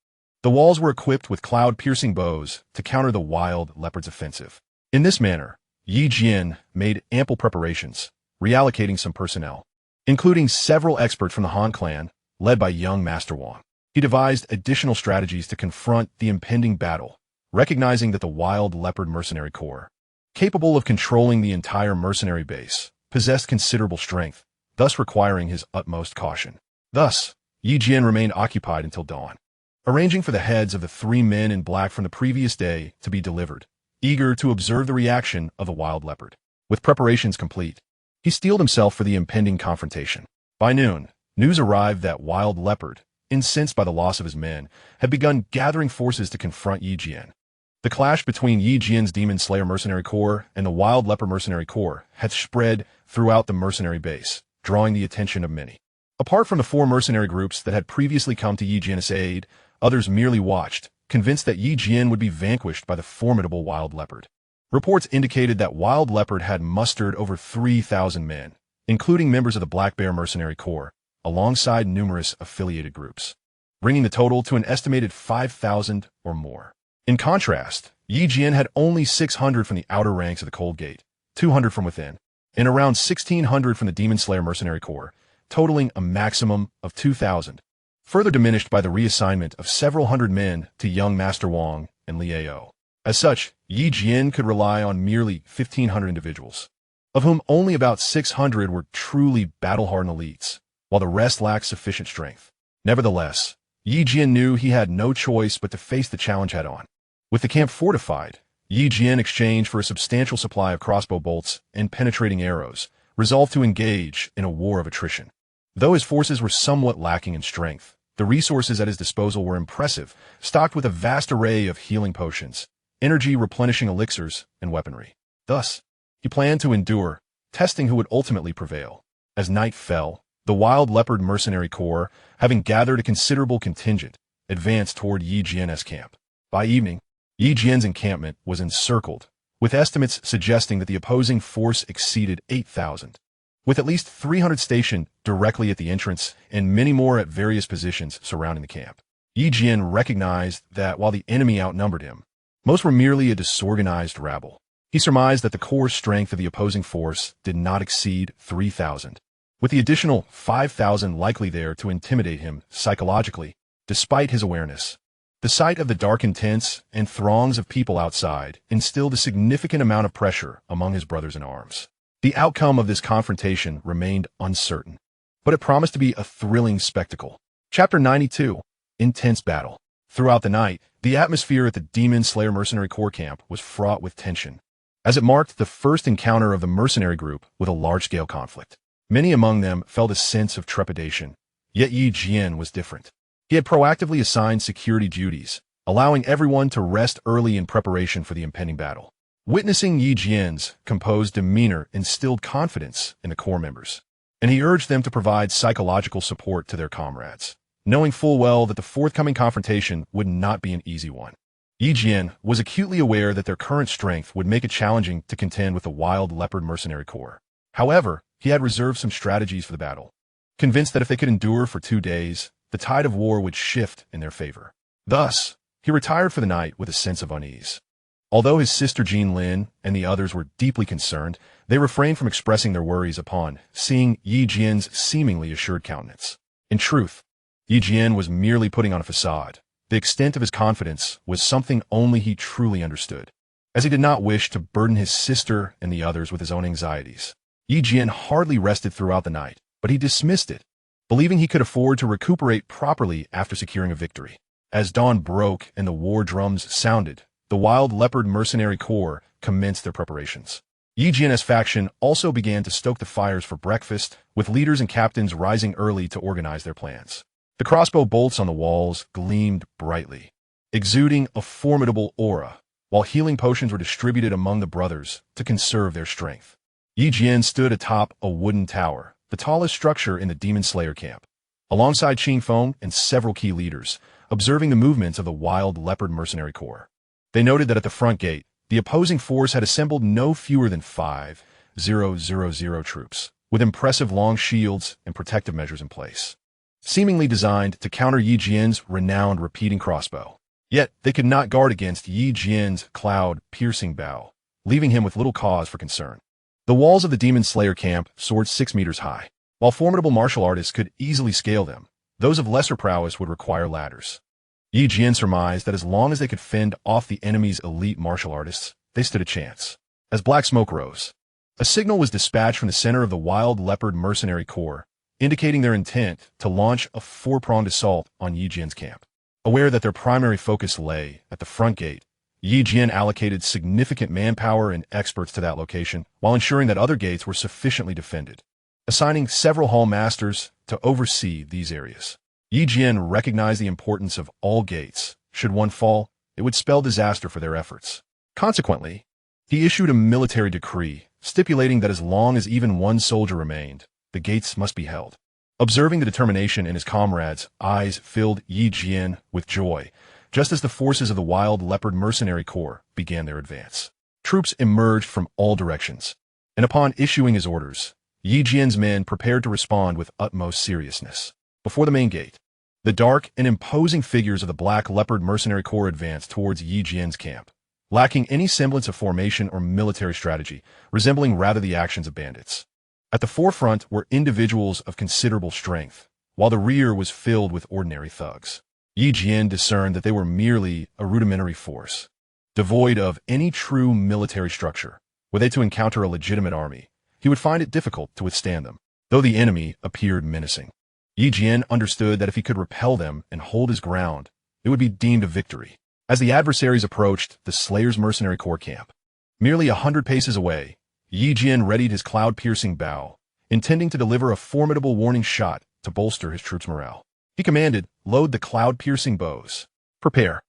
The walls were equipped with cloud-piercing bows to counter the Wild Leopard's offensive. In this manner, Yi Jian made ample preparations, reallocating some personnel, including several experts from the Han clan, led by young Master Wang. He devised additional strategies to confront the impending battle, recognizing that the Wild Leopard Mercenary Corps, capable of controlling the entire mercenary base, possessed considerable strength, thus requiring his utmost caution. Thus, Yi Jian remained occupied until dawn, arranging for the heads of the three men in black from the previous day to be delivered, eager to observe the reaction of the Wild Leopard. With preparations complete, he steeled himself for the impending confrontation. By noon, news arrived that Wild Leopard, incensed by the loss of his men, had begun gathering forces to confront Yi Jian. The clash between Yi Jian's Demon Slayer Mercenary Corps and the Wild Leopard Mercenary Corps had spread throughout the mercenary base, drawing the attention of many. Apart from the 4 mercenary groups that had previously come to Yi Jian's aid, others merely watched, convinced that Yi Jian would be vanquished by the formidable Wild Leopard. Reports indicated that Wild Leopard had mustered over 3,000 men, including members of the Black Bear Mercenary Corps, alongside numerous affiliated groups, bringing the total to an estimated 5,000 or more. In contrast, Yi Jian had only 600 from the outer ranks of the Cold Gate, 200 from within, and around 1,600 from the Demon Slayer Mercenary Corps, totaling a maximum of 2,000, further diminished by the reassignment of several hundred men to young Master Wang and Liao. As such, Yi Jian could rely on merely 1,500 individuals, of whom only about 600 were truly battle-hardened elites, while the rest lacked sufficient strength. Nevertheless, Yi Jian knew he had no choice but to face the challenge head-on. With the camp fortified, Yi Jian exchanged for a substantial supply of crossbow bolts and penetrating arrows, resolved to engage in a war of attrition. Though his forces were somewhat lacking in strength, the resources at his disposal were impressive, stocked with a vast array of healing potions, energy-replenishing elixirs, and weaponry. Thus, he planned to endure, testing who would ultimately prevail. As night fell, the Wild Leopard Mercenary Corps, having gathered a considerable contingent, advanced toward Yi Jian's camp. By evening, Yi Jian's encampment was encircled, with estimates suggesting that the opposing force exceeded 8,000. With at least 300 stationed directly at the entrance and many more at various positions surrounding the camp, Yi Jian recognized that while the enemy outnumbered him, most were merely a disorganized rabble. He surmised that the core strength of the opposing force did not exceed 3,000, with the additional 5,000 likely there to intimidate him psychologically, despite his awareness. The sight of the darkened tents and throngs of people outside instilled a significant amount of pressure among his brothers in arms. The outcome of this confrontation remained uncertain, but it promised to be a thrilling spectacle. Chapter 92. Intense Battle. Throughout the night, the atmosphere at the Demon Slayer Mercenary Corps camp was fraught with tension, as it marked the first encounter of the mercenary group with a large-scale conflict. Many among them felt a sense of trepidation, yet Yi Jian was different. He had proactively assigned security duties, allowing everyone to rest early in preparation for the impending battle. Witnessing Yi Jian's composed demeanor instilled confidence in the Corps members, and he urged them to provide psychological support to their comrades, knowing full well that the forthcoming confrontation would not be an easy one. Yi Jian was acutely aware that their current strength would make it challenging to contend with the Wild Leopard Mercenary Corps. However, he had reserved some strategies for the battle, convinced that if they could endure for 2 days, the tide of war would shift in their favor. Thus, he retired for the night with a sense of unease. Although his sister Jian and the others were deeply concerned, they refrained from expressing their worries upon seeing Yi Jian's seemingly assured countenance. In truth, Yi Jian was merely putting on a facade. The extent of his confidence was something only he truly understood, as he did not wish to burden his sister and the others with his own anxieties. Yi Jian hardly rested throughout the night, but he dismissed it, believing he could afford to recuperate properly after securing a victory. As dawn broke and the war drums sounded, the Wild Leopard Mercenary Corps commenced their preparations. Yi Jian's faction also began to stoke the fires for breakfast, with leaders and captains rising early to organize their plans. The crossbow bolts on the walls gleamed brightly, exuding a formidable aura, while healing potions were distributed among the brothers to conserve their strength. Yi Jian stood atop a wooden tower, the tallest structure in the Demon Slayer camp, alongside Qingfeng and several key leaders, observing the movements of the Wild Leopard Mercenary Corps. They noted that at the front gate, the opposing force had assembled no fewer than 5,000 troops, with impressive long shields and protective measures in place, seemingly designed to counter Yi Jian's renowned repeating crossbow. Yet, they could not guard against Yi Jian's cloud-piercing bow, leaving him with little cause for concern. The walls of the Demon Slayer camp soared 6 meters high. While formidable martial artists could easily scale them, those of lesser prowess would require ladders. Yi Jian surmised that as long as they could fend off the enemy's elite martial artists, they stood a chance. As black smoke rose, a signal was dispatched from the center of the Wild Leopard Mercenary Corps, indicating their intent to launch a 4-pronged assault on Yi Jian's camp. Aware that their primary focus lay at the front gate, Yi Jian allocated significant manpower and experts to that location, while ensuring that other gates were sufficiently defended, assigning several hall masters to oversee these areas. Yi Jian recognized the importance of all gates. Should one fall, it would spell disaster for their efforts. Consequently, he issued a military decree stipulating that as long as even one soldier remained, the gates must be held. Observing the determination in his comrades' eyes filled Yi Jian with joy, just as the forces of the Wild Leopard Mercenary Corps began their advance. Troops emerged from all directions, and upon issuing his orders, Yi Jian's men prepared to respond with utmost seriousness. Before the main gate, the dark and imposing figures of the Black Leopard Mercenary Corps advanced towards Yi Jian's camp, lacking any semblance of formation or military strategy, resembling rather the actions of bandits. At the forefront were individuals of considerable strength, while the rear was filled with ordinary thugs. Yi Jian discerned that they were merely a rudimentary force, devoid of any true military structure. Were they to encounter a legitimate army, he would find it difficult to withstand them, though the enemy appeared menacing. Yi Jian understood that if he could repel them and hold his ground, it would be deemed a victory. As the adversaries approached the Slayer's mercenary corps camp, merely 100 paces away, Jian readied his cloud-piercing bow, intending to deliver a formidable warning shot to bolster his troops' morale. He commanded, "Load the cloud-piercing bows. Prepare.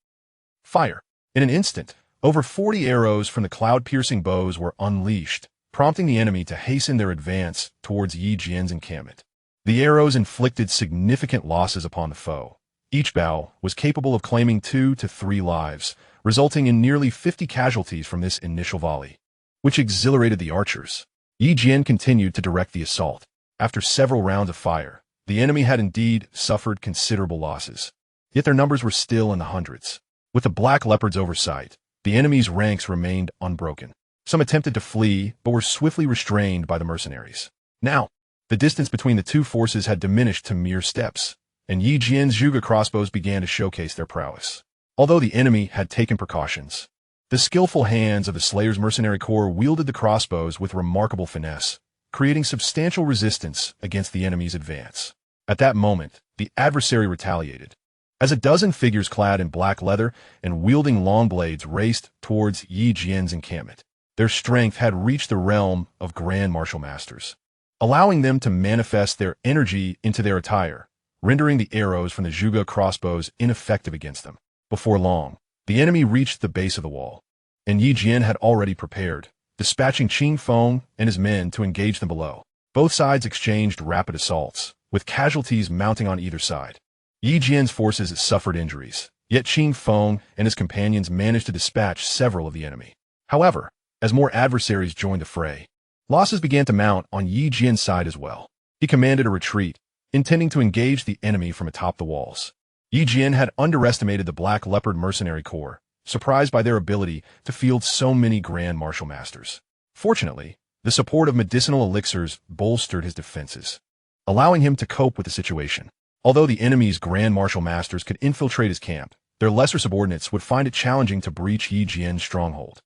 Fire." In an instant, over 40 arrows from the cloud-piercing bows were unleashed, prompting the enemy to hasten their advance towards Jian's encampment. The arrows inflicted significant losses upon the foe. Each bow was capable of claiming 2 to 3 lives, resulting in nearly 50 casualties from this initial volley, which exhilarated the archers. Jian continued to direct the assault. After several rounds of fire, the enemy had indeed suffered considerable losses, yet their numbers were still in the hundreds. With the Black Leopard's oversight, the enemy's ranks remained unbroken. Some attempted to flee, but were swiftly restrained by the mercenaries. Now, the distance between the two forces had diminished to mere steps, and Jian's Zhuge crossbows began to showcase their prowess. Although the enemy had taken precautions, the skillful hands of the Slayer's mercenary corps wielded the crossbows with remarkable finesse, creating substantial resistance against the enemy's advance. At that moment, the adversary retaliated, as a dozen figures clad in black leather and wielding long blades raced towards Jian's encampment. Their strength had reached the realm of Grand Martial Masters, allowing them to manifest their energy into their attire, rendering the arrows from the Zhuge crossbows ineffective against them. Before long, the enemy reached the base of the wall, and Jian had already prepared, dispatching Qin Feng and his men to engage them below. Both sides exchanged rapid assaults, with casualties mounting on either side. Jian's forces suffered injuries, yet Qin Feng and his companions managed to dispatch several of the enemy. However, as more adversaries joined the fray, losses began to mount on Jian's side as well. He commanded a retreat, intending to engage the enemy from atop the walls. Jian had underestimated the Black Leopard mercenary corps, surprised by their ability to field so many Grand Martial Masters. Fortunately, the support of medicinal elixirs bolstered his defenses, allowing him to cope with the situation. Although the enemy's Grand Martial Masters could infiltrate his camp, their lesser subordinates would find it challenging to breach Jian's stronghold.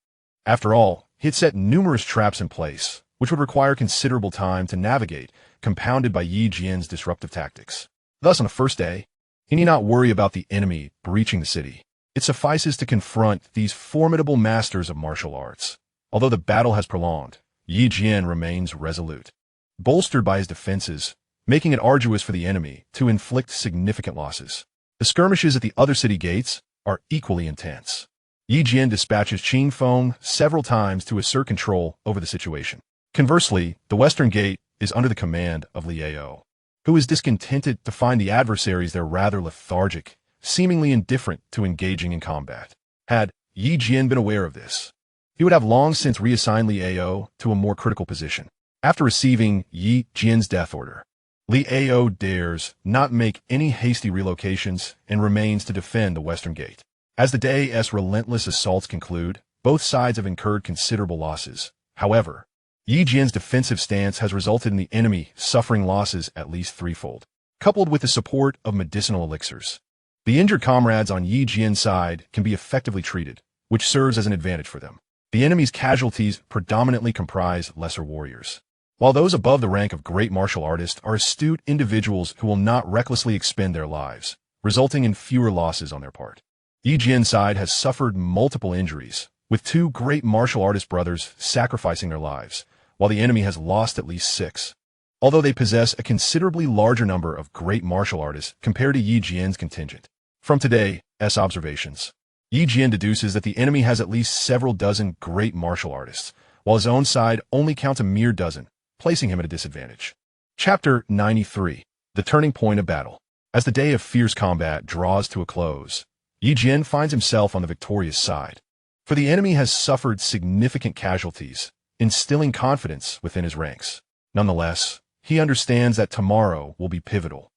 After all, he had set numerous traps in place, which would require considerable time to navigate, compounded by Jian's disruptive tactics. Thus, on the first day, he need not worry about the enemy breaching the city. It suffices to confront these formidable masters of martial arts. Although the battle has prolonged, Jian remains resolute, bolstered by his defenses, making it arduous for the enemy to inflict significant losses. The skirmishes at the other city gates are equally intense. Jian dispatches Qin Feng several times to assert control over the situation. Conversely, the western gate is under the command of Liao, who is discontented to find the adversaries there rather lethargic, seemingly indifferent to engaging in combat. Had Jian been aware of this, he would have long since reassigned Liao to a more critical position. After receiving Jian's death order, Liao dares not make any hasty relocations and remains to defend the western gate. As the day's relentless assaults conclude, both sides have incurred considerable losses. However, Jian's defensive stance has resulted in the enemy suffering losses at least threefold. Coupled with the support of medicinal elixirs, the injured comrades on Jian's side can be effectively treated, which serves as an advantage for them. The enemy's casualties predominantly comprise lesser warriors, while those above the rank of great martial artists are astute individuals who will not recklessly expend their lives, resulting in fewer losses on their part. Jian's side has suffered multiple injuries, with 2 great martial artist brothers sacrificing their lives, while the enemy has lost at least 6. Although they possess a considerably larger number of great martial artists compared to Jian's contingent. From today's observations, Jian deduces that the enemy has at least several dozen great martial artists, while his own side only counts a mere dozen, placing him at a disadvantage. Chapter 93. The Turning Point of Battle. As the day of fierce combat draws to a close, Jian finds himself on the victorious side, for the enemy has suffered significant casualties, instilling confidence within his ranks. Nonetheless, he understands that tomorrow will be pivotal,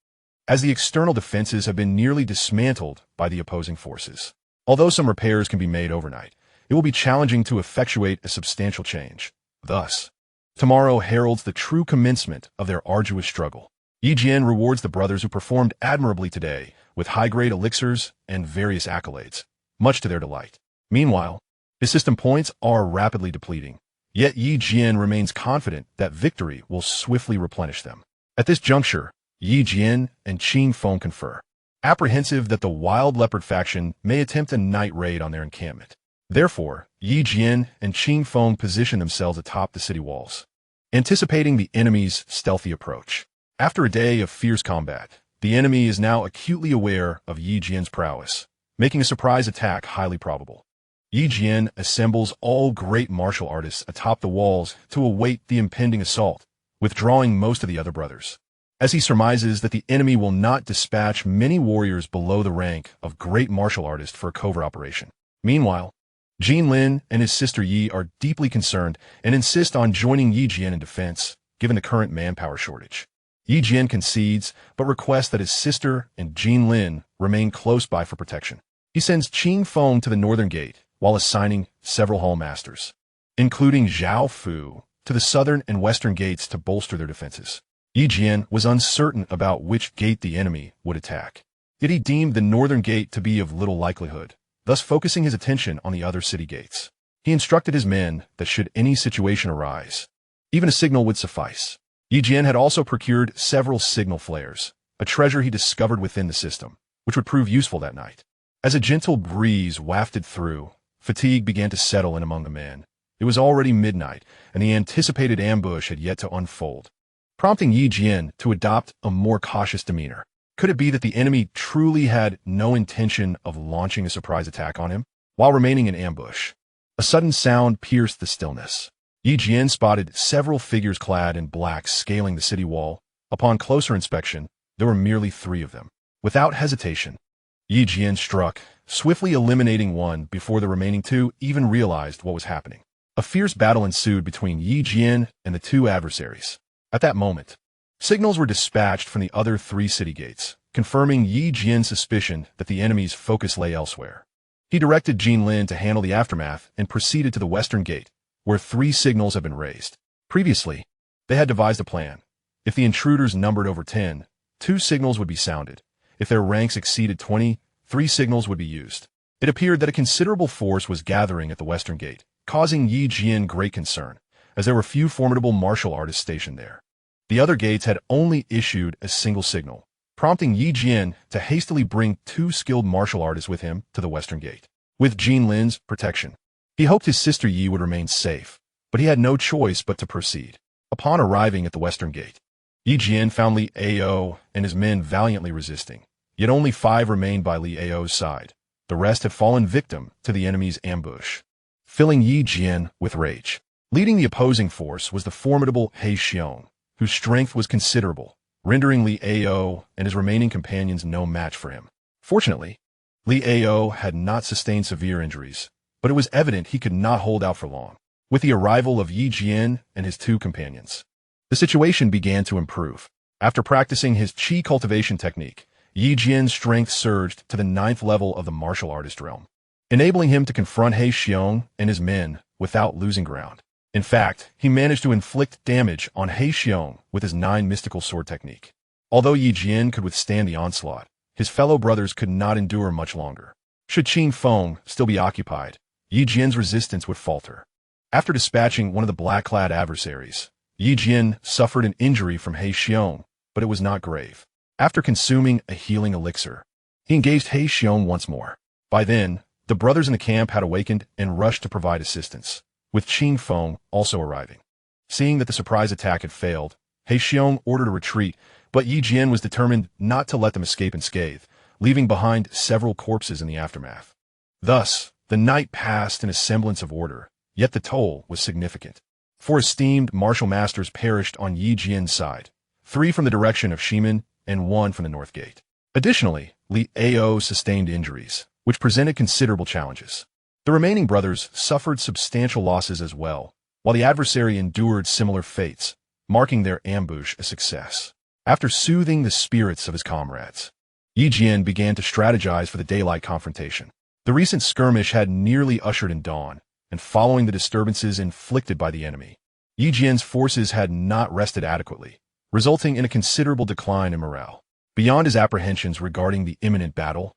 as the external defenses have been nearly dismantled by the opposing forces. Although some repairs can be made overnight, it will be challenging to effectuate a substantial change. Thus, tomorrow heralds the true commencement of their arduous struggle. Jian rewards the brothers who performed admirably today with high-grade elixirs and various accolades, much to their delight. Meanwhile, his system points are rapidly depleting, yet Jian remains confident that victory will swiftly replenish them. At this juncture, Jian and Qin Feng confer. apprehensive that the Wild Leopard faction may attempt a night raid on their encampment. Therefore, Yi Jian and Qing Feng positioned themselves atop the city walls, anticipating the enemy's stealthy approach. After a day of fierce combat, the enemy is now acutely aware of Yi Jian's prowess, making a surprise attack highly probable. Yi Jian assembles all great martial artists atop the walls to await the impending assault, withdrawing most of the other brothers, as he surmises that the enemy will not dispatch many warriors below the rank of great martial artist for a covert operation. Meanwhile, Jin Lin and his sister Yi are deeply concerned and insist on joining Yi Jian in defense, given the current manpower shortage. Yi Jian concedes, but requests that his sister and Jin Lin remain close by for protection. He sends Qing Feng to the northern gate, while assigning several hall masters, including Zhao Fu, to the southern and western gates to bolster their defenses. Yi Jian was uncertain about which gate the enemy would attack, yet he deemed the northern gate to be of little likelihood, thus focusing his attention on the other city gates. He instructed his men that should any situation arise, even a signal would suffice. Yi Jian had also procured several signal flares, a treasure he discovered within the system, which would prove useful that night. As a gentle breeze wafted through, fatigue began to settle in among the men. It was already midnight, and the anticipated ambush had yet to unfold, prompting Yi Jian to adopt a more cautious demeanor. Could it be that the enemy truly had no intention of launching a surprise attack on him? While remaining in ambush, a sudden sound pierced the stillness. Yi Jian spotted several figures clad in black scaling the city wall. Upon closer inspection, there were merely 3 of them. Without hesitation, Yi Jian struck, swiftly eliminating one before the remaining 2 even realized what was happening. A fierce battle ensued between Yi Jian and the 2 adversaries. At that moment, signals were dispatched from the other 3 city gates, confirming Yi Jian's suspicion that the enemy's focus lay elsewhere. He directed Jin Lin to handle the aftermath and proceeded to the western gate, where 3 signals had been raised. Previously, they had devised a plan. If the intruders numbered over 10, 2 signals would be sounded. If their ranks exceeded 20, 3 signals would be used. It appeared that a considerable force was gathering at the western gate, causing Yi Jian great concern, as there were few formidable martial artists stationed there. The other gates had only issued a single signal, prompting Yi Jian to hastily bring 2 skilled martial artists with him to the western gate. With Jin Lin's protection, he hoped his sister Yi would remain safe, but he had no choice but to proceed. Upon arriving at the western gate, Yi Jian found Li Ao and his men valiantly resisting, yet only 5 remained by Li Ao's side. The rest had fallen victim to the enemy's ambush, filling Yi Jian with rage. Leading the opposing force was the formidable He Xiong, whose strength was considerable, rendering Li Ao and his remaining companions no match for him. Fortunately, Li Ao had not sustained severe injuries, but it was evident he could not hold out for long. With the arrival of Yi Jian and his 2 companions, the situation began to improve. After practicing his Qi cultivation technique, Yi Jian's strength surged to the 9th level of the martial artist realm, enabling him to confront He Xiong and his men without losing ground. In fact, he managed to inflict damage on He Xiong with his 9 mystical sword technique. Although Yi Jian could withstand the onslaught, his fellow brothers could not endure much longer. Should Qing Feng still be occupied, Yi Jian's resistance would falter. After dispatching one of the black-clad adversaries, Yi Jian suffered an injury from He Xiong, but it was not grave. After consuming a healing elixir, he engaged He Xiong once more. By then, the brothers in the camp had awakened and rushed to provide assistance, with Qing Feng also arriving. Seeing that the surprise attack had failed, He Xiong ordered a retreat, but Yi Jian was determined not to let them escape unscathed, leaving behind several corpses in the aftermath. Thus, the night passed in a semblance of order, yet the toll was significant. 4 esteemed martial masters perished on Yi Jian's side, 3 from the direction of Shimen and 1 from the north gate. Additionally, Li Ao sustained injuries, which presented considerable challenges. The remaining brothers suffered substantial losses as well, while the adversary endured similar fates, marking their ambush a success. After soothing the spirits of his comrades, Yi Jian began to strategize for the daylight confrontation. The recent skirmish had nearly ushered in dawn, and following the disturbances inflicted by the enemy, Yi Jian's forces had not rested adequately, resulting in a considerable decline in morale. Beyond his apprehensions regarding the imminent battle,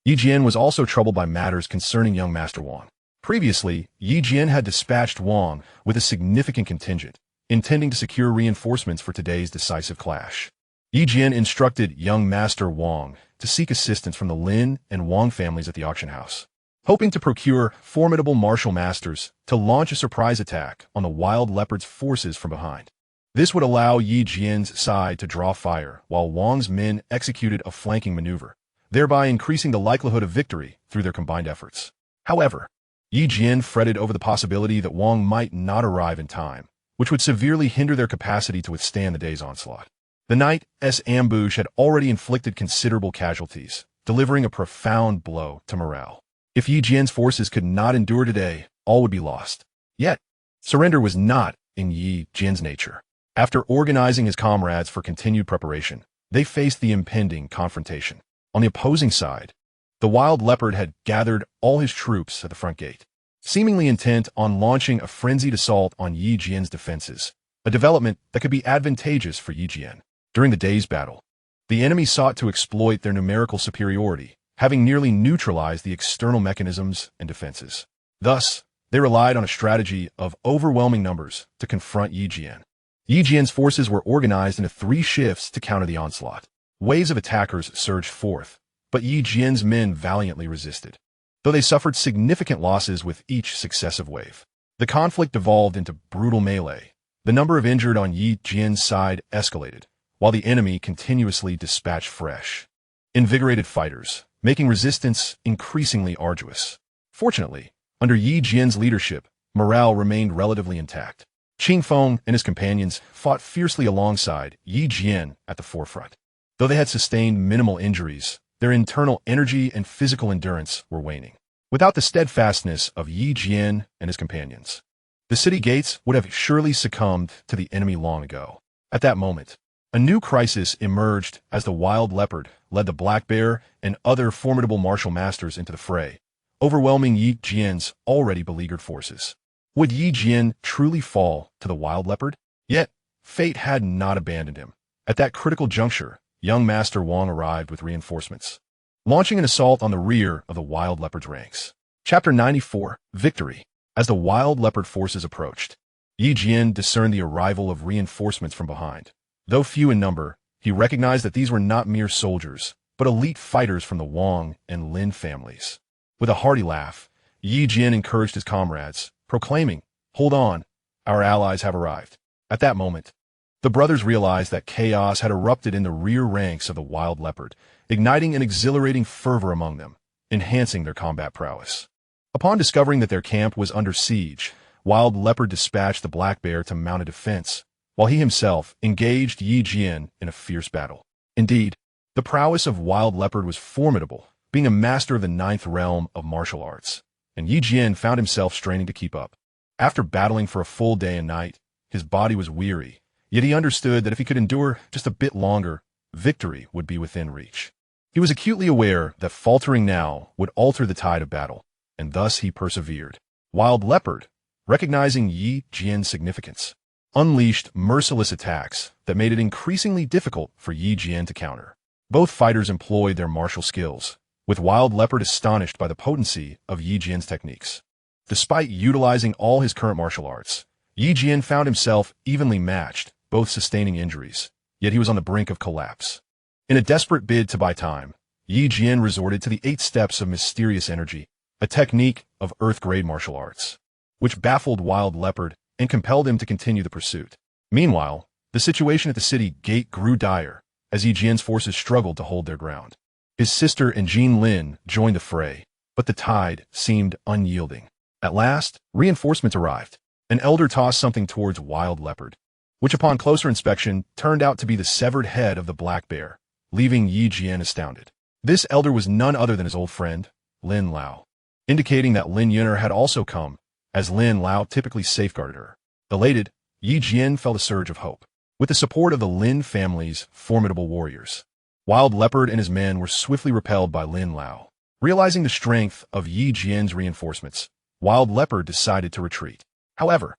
Yi Jian was also troubled by matters concerning young Master Wang. Previously, Yi Jian had dispatched Wang with a significant contingent, intending to secure reinforcements for today's decisive clash. Yi Jian instructed young Master Wang to seek assistance from the Lin and Wang families at the auction house, hoping to procure formidable martial masters to launch a surprise attack on the wild leopard's forces from behind. This would allow Yi Jian's side to draw fire while Wang's men executed a flanking maneuver, thereby increasing the likelihood of victory through their combined efforts. However, Yi Jian fretted over the possibility that Wang might not arrive in time, which would severely hinder their capacity to withstand the day's onslaught. The night's ambush had already inflicted considerable casualties, delivering a profound blow to morale. If Yi Jian's forces could not endure today, all would be lost. Yet, surrender was not in Yi Jian's nature. After organizing his comrades for continued preparation, they faced the impending confrontation. On the opposing side, the wild leopard had gathered all his troops at the front gate, seemingly intent on launching a frenzied assault on Yi Jian's defenses, a development that could be advantageous for Yi Jian. During the day's battle, the enemy sought to exploit their numerical superiority, having nearly neutralized the external mechanisms and defenses. Thus, they relied on a strategy of overwhelming numbers to confront Yi Jian. Yi Jian's forces were organized into 3 shifts to counter the onslaught. Waves of attackers surged forth, but Yi Jian's men valiantly resisted, though they suffered significant losses with each successive wave. The conflict devolved into brutal melee. The number of injured on Yi Jian's side escalated, while the enemy continuously dispatched fresh, invigorated fighters, making resistance increasingly arduous. Fortunately, under Yi Jian's leadership, morale remained relatively intact. Qing Feng and his companions fought fiercely alongside Yi Jian at the forefront. Though they had sustained minimal injuries, their internal energy and physical endurance were waning. Without the steadfastness of Yi Jian and his companions, the city gates would have surely succumbed to the enemy long ago. At that moment, a new crisis emerged as the wild leopard led the black bear and other formidable martial masters into the fray, overwhelming Yi Jian's already beleaguered forces. Would Yi Jian truly fall to the wild leopard? Yet, fate had not abandoned him. At that critical juncture, young Master Wang arrived with reinforcements, launching an assault on the rear of the wild leopard's ranks. Chapter 94, Victory. As the wild leopard forces approached, Yi Jian discerned the arrival of reinforcements from behind. Though few in number, he recognized that these were not mere soldiers, but elite fighters from the Wang and Lin families. With a hearty laugh, Yi Jian encouraged his comrades, proclaiming, "Hold on, our allies have arrived." At that moment, the brothers realized that chaos had erupted in the rear ranks of the wild leopard, igniting an exhilarating fervor among them, enhancing their combat prowess. Upon discovering that their camp was under siege, wild leopard dispatched the black bear to mount a defense, while he himself engaged Yi Jian in a fierce battle. Indeed, the prowess of wild leopard was formidable, being a master of the 9th realm of martial arts, and Yi Jian found himself straining to keep up. After battling for a full day and night, his body was weary, yet he understood that if he could endure just a bit longer, victory would be within reach. He was acutely aware that faltering now would alter the tide of battle, and thus he persevered. Wild leopard, recognizing Yi Jian's significance, unleashed merciless attacks that made it increasingly difficult for Yi Jian to counter. Both fighters employed their martial skills, with wild leopard astonished by the potency of Yi Jian's techniques. Despite utilizing all his current martial arts, Yi Jian found himself evenly matched, both sustaining injuries, yet he was on the brink of collapse. In a desperate bid to buy time, Yi Jian resorted to the 8 steps of mysterious energy, a technique of earth-grade martial arts, which baffled wild leopard and compelled him to continue the pursuit. Meanwhile, the situation at the city gate grew dire as Yi Jian's forces struggled to hold their ground. His sister and Jean Lin joined the fray, but the tide seemed unyielding. At last, reinforcements arrived. An elder tossed something towards wild leopard, which upon closer inspection turned out to be the severed head of the black bear, leaving Yi Jian astounded. This elder was none other than his old friend, Lin Lao, indicating that Lin Yuner had also come, as Lin Lao typically safeguarded her. Elated, Yi Jian felt a surge of hope. With the support of the Lin family's formidable warriors, Wild Leopard and his men were swiftly repelled by Lin Lao. Realizing the strength of Yi Jian's reinforcements, Wild Leopard decided to retreat. However,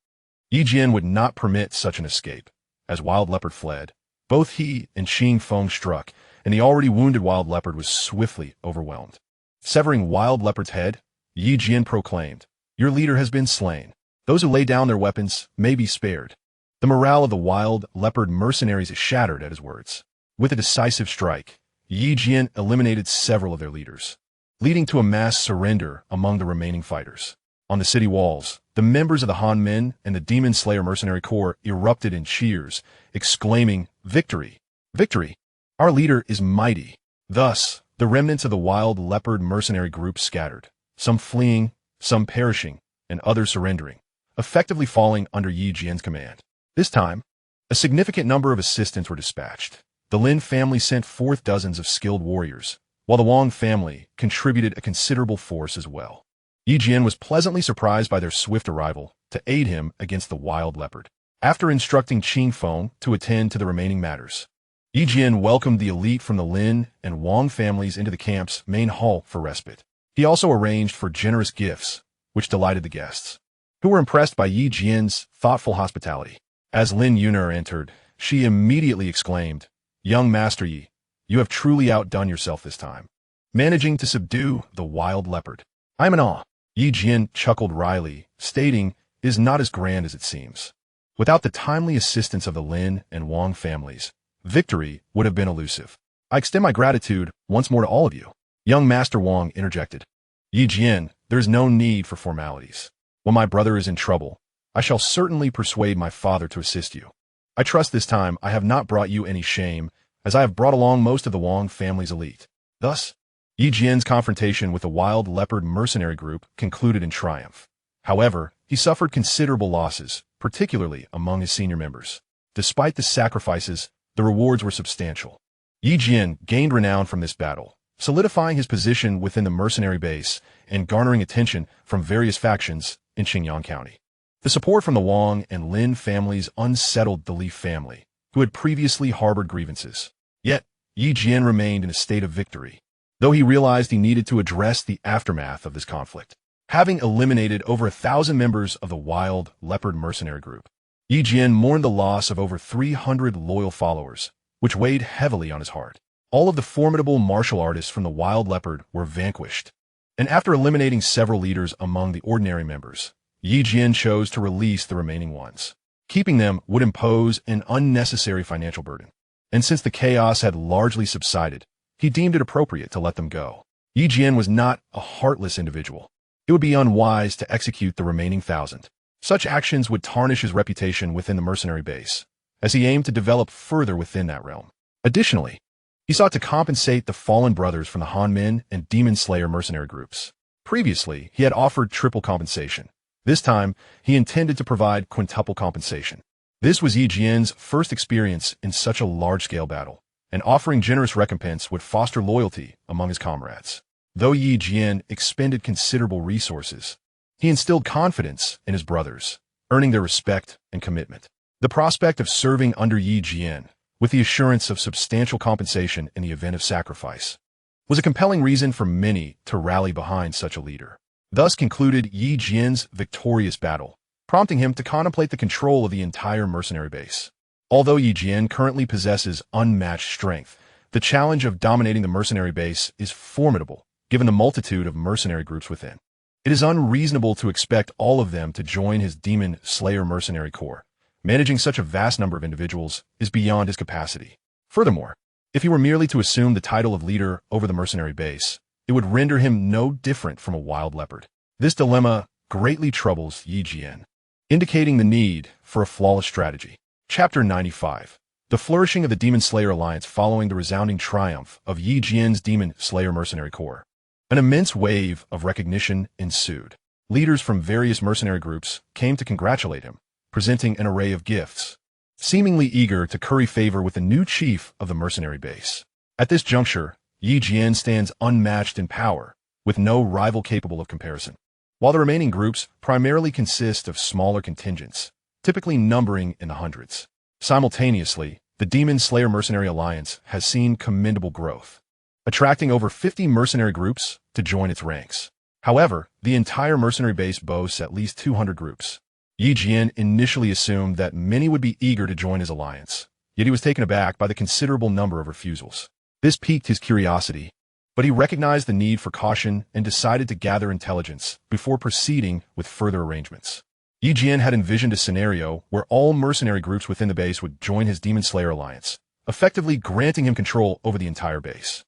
Yi Jian would not permit such an escape. As Wild Leopard fled, both he and Qing Feng struck, and the already wounded Wild Leopard was swiftly overwhelmed. Severing Wild Leopard's head, Yi Jian proclaimed, "Your leader has been slain. Those who lay down their weapons may be spared." The morale of the Wild Leopard mercenaries is shattered at his words. With a decisive strike, Jian eliminated several of their leaders, leading to a mass surrender among the remaining fighters. On the city walls, the members of the Han Men and the Demon Slayer Mercenary Corps erupted in cheers, exclaiming, "Victory! Victory! Our leader is mighty!" Thus, the remnants of the Wild Leopard mercenary group scattered, some fleeing, some perishing, and others surrendering, effectively falling under Yi Jian's command. This time, a significant number of assistants were dispatched. The Lin family sent forth dozens of skilled warriors, while the Wang family contributed a considerable force as well. Yi Jian was pleasantly surprised by their swift arrival to aid him against the Wild Leopard. After instructing Qin Feng to attend to the remaining matters, Yi Jian welcomed the elite from the Lin and Wang families into the camp's main hall for respite. He also arranged for generous gifts, which delighted the guests, who were impressed by Yi Jian's thoughtful hospitality. As Lin Yuner entered, she immediately exclaimed, "Young Master Yi, you have truly outdone yourself this time, managing to subdue the Wild Leopard. I am in awe." Yi Jian chuckled wryly, stating, "It is not as grand as it seems. Without the timely assistance of the Lin and Wang families, victory would have been elusive. I extend my gratitude once more to all of you." Young Master Wang interjected, "Yi Jian, there is no need for formalities. When my brother is in trouble, I shall certainly persuade my father to assist you. I trust this time I have not brought you any shame, as I have brought along most of the Wang family's elite." Thus, Yi Jian's confrontation with the Wild Leopard mercenary group concluded in triumph. However, he suffered considerable losses, particularly among his senior members. Despite the sacrifices, the rewards were substantial. Yi Jian gained renown from this battle, solidifying his position within the mercenary base and garnering attention from various factions in Xingyang County. The support from the Wang and Lin families unsettled the Li family, who had previously harbored grievances. Yet, Yi Jian remained in a state of victory, though he realized he needed to address the aftermath of this conflict. Having eliminated over 1,000 members of the Wild Leopard mercenary group, Yi Jian mourned the loss of over 300 loyal followers, which weighed heavily on his heart. All of the formidable martial artists from the Wild Leopard were vanquished, and after eliminating several leaders among the ordinary members, Yi Jian chose to release the remaining ones. Keeping them would impose an unnecessary financial burden, and since the chaos had largely subsided, he deemed it appropriate to let them go. Yi Jian was not a heartless individual. It would be unwise to execute the remaining 1,000. Such actions would tarnish his reputation within the mercenary base, as he aimed to develop further within that realm. Additionally, he sought to compensate the fallen brothers from the Han Men and Demon Slayer mercenary groups. Previously, he had offered triple compensation. This time, he intended to provide quintuple compensation. This was Yi Jian's first experience in such a large-scale battle, and offering generous recompense would foster loyalty among his comrades. Though Yi Jian expended considerable resources, he instilled confidence in his brothers, earning their respect and commitment. The prospect of serving under Yi Jian, with the assurance of substantial compensation in the event of sacrifice, was a compelling reason for many to rally behind such a leader. Thus concluded Yi Jian's victorious battle, prompting him to contemplate the control of the entire mercenary base. Although Yi Jian currently possesses unmatched strength, the challenge of dominating the mercenary base is formidable, given the multitude of mercenary groups within. It is unreasonable to expect all of them to join his Demon Slayer mercenary corps. Managing such a vast number of individuals is beyond his capacity. Furthermore, if he were merely to assume the title of leader over the mercenary base, it would render him no different from a wild leopard. This dilemma greatly troubles Yi Jian, indicating the need for a flawless strategy. Chapter 95. The flourishing of the Demon Slayer Alliance following the resounding triumph of Yi Jian's Demon Slayer Mercenary Corps. An immense wave of recognition ensued. Leaders from various mercenary groups came to congratulate him, presenting an array of gifts, seemingly eager to curry favor with the new chief of the mercenary base. At this juncture, Yi Jian stands unmatched in power, with no rival capable of comparison. While the remaining groups primarily consist of smaller contingents, typically numbering in the hundreds. Simultaneously, the Demon Slayer Mercenary Alliance has seen commendable growth, attracting over 50 mercenary groups to join its ranks. However, the entire mercenary base boasts at least 200 groups. Yi Jian initially assumed that many would be eager to join his alliance, yet he was taken aback by the considerable number of refusals. This piqued his curiosity, but he recognized the need for caution and decided to gather intelligence before proceeding with further arrangements. Yi Jian had envisioned a scenario where all mercenary groups within the base would join his Demon Slayer Alliance, effectively granting him control over the entire base.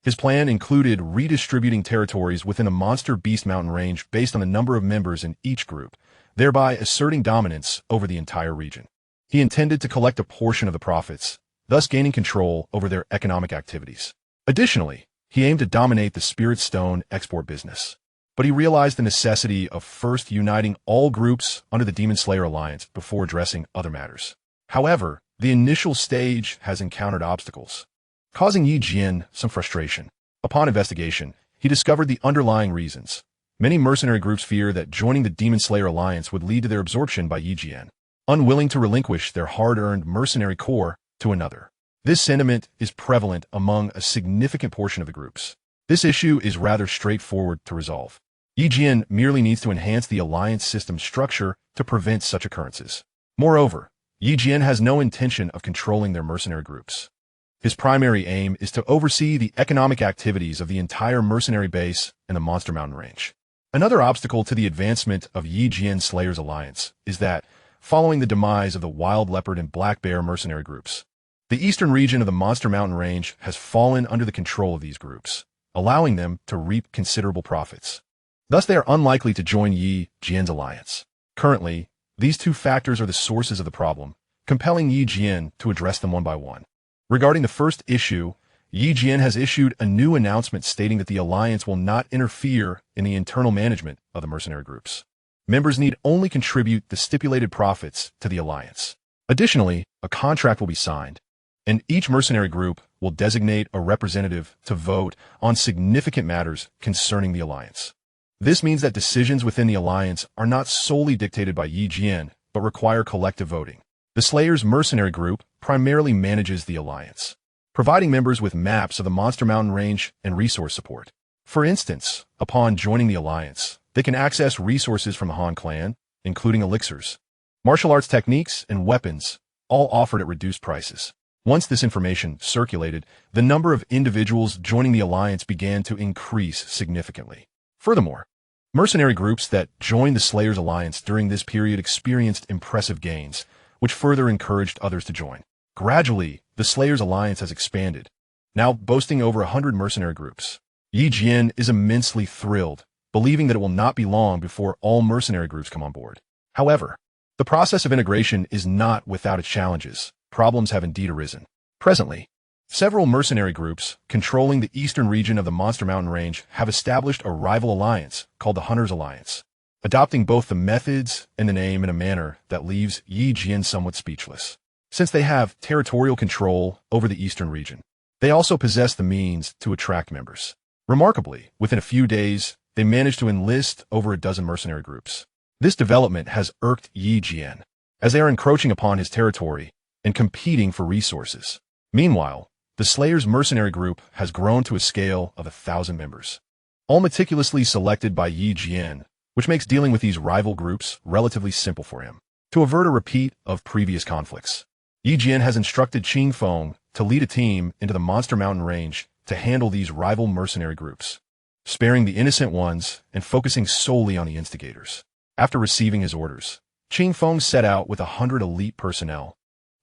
His plan included redistributing territories within the Monster Beast mountain range based on the number of members in each group, thereby asserting dominance over the entire region. He intended to collect a portion of the profits, thus gaining control over their economic activities. Additionally, he aimed to dominate the Spirit Stone export business. But he realized the necessity of first uniting all groups under the Demon Slayer Alliance before addressing other matters. However, the initial stage has encountered obstacles, causing Jian some frustration. Upon investigation, he discovered the underlying reasons. Many mercenary groups fear that joining the Demon Slayer Alliance would lead to their absorption by Jian, unwilling to relinquish their hard-earned mercenary core to another. This sentiment is prevalent among a significant portion of the groups. This issue is rather straightforward to resolve. Jian merely needs to enhance the alliance system structure to prevent such occurrences. Moreover, Jian has no intention of controlling their mercenary groups. His primary aim is to oversee the economic activities of the entire mercenary base in the Monster Mountain range. Another obstacle to the advancement of Jian Slayer's alliance is that, following the demise of the Wild Leopard and Black Bear mercenary groups, the eastern region of the Monster Mountain range has fallen under the control of these groups, allowing them to reap considerable profits. Thus, they are unlikely to join Jian's alliance. Currently, these two factors are the sources of the problem, compelling Jian to address them one by one. Regarding the first issue, Jian has issued a new announcement stating that the alliance will not interfere in the internal management of the mercenary groups. Members need only contribute the stipulated profits to the alliance. Additionally, a contract will be signed, and each mercenary group will designate a representative to vote on significant matters concerning the alliance. This means that decisions within the alliance are not solely dictated by Jian, but require collective voting. The Slayer's mercenary group primarily manages the alliance, providing members with maps of the Monster Mountain range and resource support. For instance, upon joining the alliance, they can access resources from the Han clan, including elixirs, martial arts techniques, and weapons, all offered at reduced prices. Once this information circulated, the number of individuals joining the alliance began to increase significantly. Furthermore, mercenary groups that joined the Slayer's alliance during this period experienced impressive gains, which further encouraged others to join. Gradually, the Slayer's alliance has expanded, now boasting over 100 mercenary groups. Jian is immensely thrilled, believing that it will not be long before all mercenary groups come on board. However, the process of integration is not without its challenges. Problems have indeed arisen. Presently, several mercenary groups controlling the eastern region of the Monster Mountain range have established a rival alliance called the Hunters Alliance, adopting both the methods and the name in a manner that leaves Jian somewhat speechless. Since they have territorial control over the eastern region, they also possess the means to attract members. Remarkably, within a few days, they managed to enlist over a dozen mercenary groups. This development has irked Jian, as they are encroaching upon his territory and competing for resources. Meanwhile, the Slayer's mercenary group has grown to a scale of 1,000 members, all meticulously selected by Jian, which makes dealing with these rival groups relatively simple for him. To avert a repeat of previous conflicts, Jian has instructed Qingfeng to lead a team into the Monster Mountain range to handle these rival mercenary groups, sparing the innocent ones and focusing solely on the instigators. After receiving his orders, Qingfeng set out with 100 elite personnel,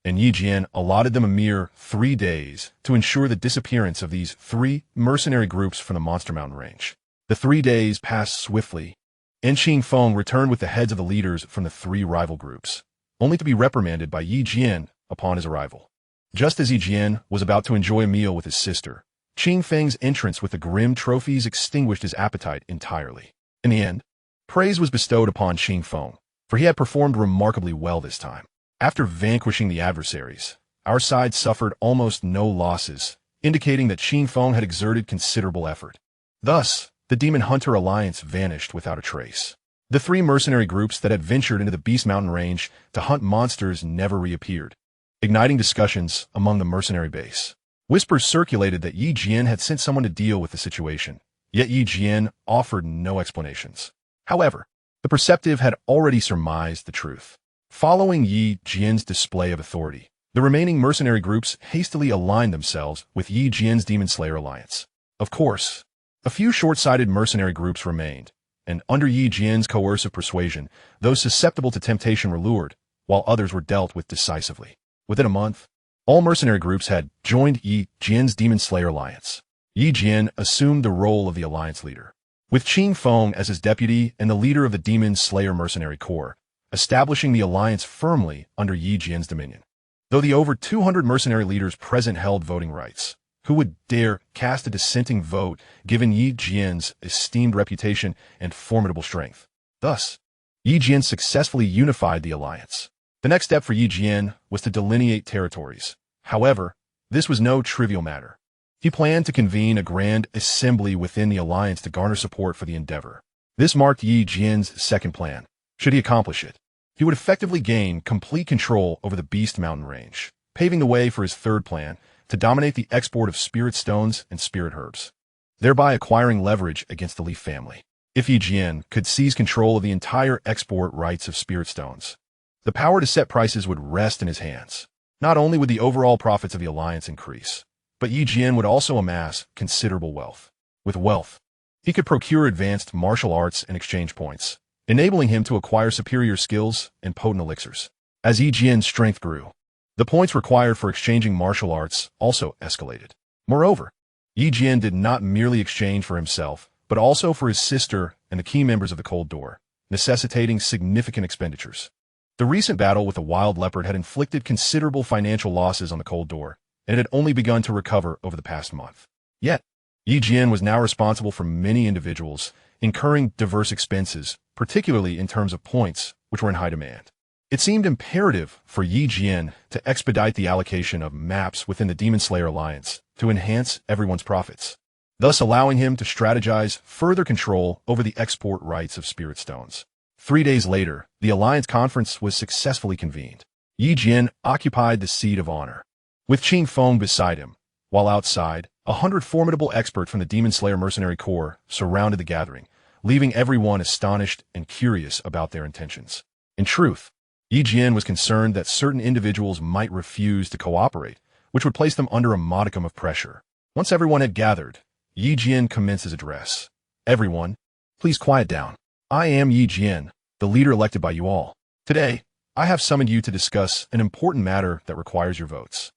and Jian allotted them a mere 3 days to ensure the disappearance of these 3 mercenary groups from the Monster Mountain range. The 3 days passed swiftly, and Qingfeng returned with the heads of the leaders from the 3 rival groups, only to be reprimanded by Jian upon his arrival. Just as Jian was about to enjoy a meal with his sister, Qingfeng's entrance with the grim trophies extinguished his appetite entirely. In the end, praise was bestowed upon Qingfeng, for he had performed remarkably well this time. After vanquishing the adversaries, our side suffered almost no losses, indicating that Qingfeng had exerted considerable effort. Thus, the Demon Hunter Alliance vanished without a trace. The 3 mercenary groups that had ventured into the Beast Mountain range to hunt monsters never reappeared, igniting discussions among the mercenary base. Whispers circulated that Jian had sent someone to deal with the situation, yet Jian offered no explanations. However, the perceptive had already surmised the truth. Following Jian's display of authority, the remaining mercenary groups hastily aligned themselves with Jian's Demon Slayer Alliance. Of course, a few short-sighted mercenary groups remained, and under Jian's coercive persuasion, those susceptible to temptation were lured, while others were dealt with decisively. Within a month, All mercenary groups had joined Yi Jian's Demon Slayer Alliance. Yi Jian assumed the role of the alliance leader, with Qing Feng as his deputy and the leader of the Demon Slayer Mercenary Corps, establishing the alliance firmly under Yi Jian's dominion. Though the over 200 mercenary leaders present held voting rights, who would dare cast a dissenting vote given Yi Jian's esteemed reputation and formidable strength? Thus, Yi Jian successfully unified the alliance. The next step for Yi Jian was to delineate territories. However, this was no trivial matter. He planned to convene a grand assembly within the alliance to garner support for the endeavor. This marked Yi Jian's second plan. Should he accomplish it, he would effectively gain complete control over the Beast Mountain range, paving the way for his third plan to dominate the export of spirit stones and spirit herbs, thereby acquiring leverage against the Leaf family. If Yi Jian could seize control of the entire export rights of spirit stones, the power to set prices would rest in his hands. Not only would the overall profits of the alliance increase, but Yi Jian would also amass considerable wealth. With wealth, he could procure advanced martial arts and exchange points, enabling him to acquire superior skills and potent elixirs. As Yi Jian's strength grew, the points required for exchanging martial arts also escalated. Moreover, Yi Jian did not merely exchange for himself, but also for his sister and the key members of the Cold Door, necessitating significant expenditures. The recent battle with the Wild Leopard had inflicted considerable financial losses on the Cold Door, and it had only begun to recover over the past month. Yet, Yi Jian was now responsible for many individuals, incurring diverse expenses, particularly in terms of points, which were in high demand. It seemed imperative for Yi Jian to expedite the allocation of maps within the Demon Slayer Alliance to enhance everyone's profits, thus allowing him to strategize further control over the export rights of spirit stones. 3 days later, the Alliance Conference was successfully convened. Yi Jian occupied the seat of honor, with Qing Feng beside him, while outside, 100 formidable experts from the Demon Slayer Mercenary Corps surrounded the gathering, leaving everyone astonished and curious about their intentions. In truth, Yi Jian was concerned that certain individuals might refuse to cooperate, which would place them under a modicum of pressure. Once everyone had gathered, Yi Jian commenced his address. Everyone, please quiet down. I am Yi Jian, the leader elected by you all. Today, I have summoned you to discuss an important matter that requires your votes.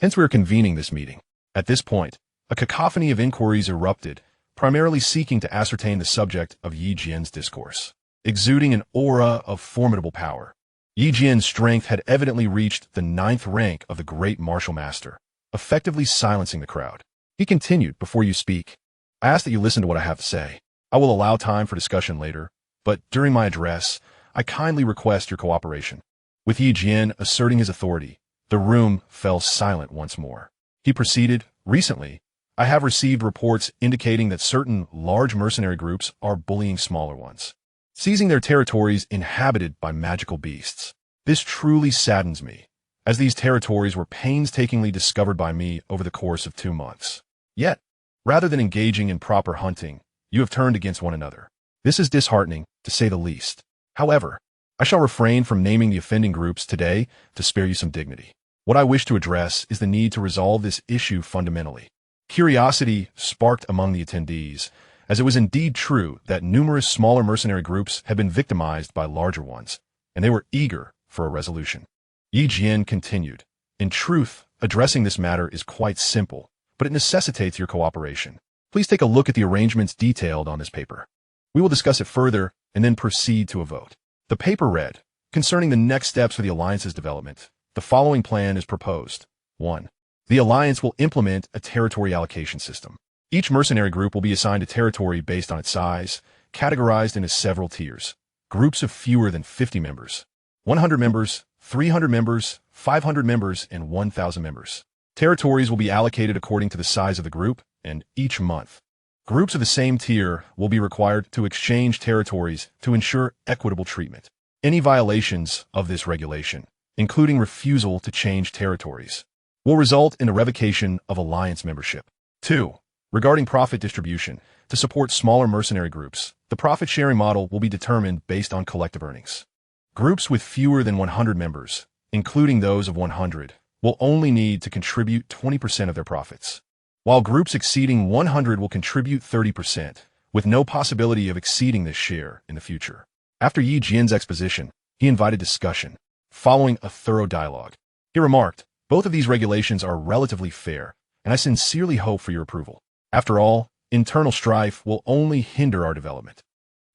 Hence we are convening this meeting. At this point, a cacophony of inquiries erupted, primarily seeking to ascertain the subject of Yi Jian's discourse. Exuding an aura of formidable power, Yi Jian's strength had evidently reached the 9th rank of the great martial master, effectively silencing the crowd. He continued, before you speak, I ask that you listen to what I have to say. I will allow time for discussion later, but during my address, I kindly request your cooperation. With Yi Jian asserting his authority, the room fell silent once more. He proceeded, recently, I have received reports indicating that certain large mercenary groups are bullying smaller ones, seizing their territories inhabited by magical beasts. This truly saddens me, as these territories were painstakingly discovered by me over the course of 2 months. Yet, rather than engaging in proper hunting, you have turned against one another. This is disheartening, to say the least. However, I shall refrain from naming the offending groups today to spare you some dignity. What I wish to address is the need to resolve this issue fundamentally. Curiosity sparked among the attendees, as it was indeed true that numerous smaller mercenary groups had been victimized by larger ones, and they were eager for a resolution. Yi Jian continued, in truth, addressing this matter is quite simple, but it necessitates your cooperation. Please take a look at the arrangements detailed on this paper. We will discuss it further and then proceed to a vote. The paper read, concerning the next steps for the Alliance's development, the following plan is proposed. 1. The Alliance will implement a territory allocation system. Each mercenary group will be assigned a territory based on its size, categorized into several tiers. Groups of fewer than 50 members, 100 members, 300 members, 500 members, and 1,000 members. Territories will be allocated according to the size of the group, and each month, groups of the same tier will be required to exchange territories to ensure equitable treatment. Any violations of this regulation, including refusal to change territories, will result in a revocation of alliance membership. 2. Regarding profit distribution, to support smaller mercenary groups, the profit-sharing model will be determined based on collective earnings. Groups with fewer than 100 members, including those of 100, will only need to contribute 20% of their profits, while groups exceeding 100 will contribute 30%, with no possibility of exceeding this share in the future. After Yi Jian's exposition, he invited discussion. Following a thorough dialogue, he remarked, Both of these regulations are relatively fair, and I sincerely hope for your approval. After all, internal strife will only hinder our development.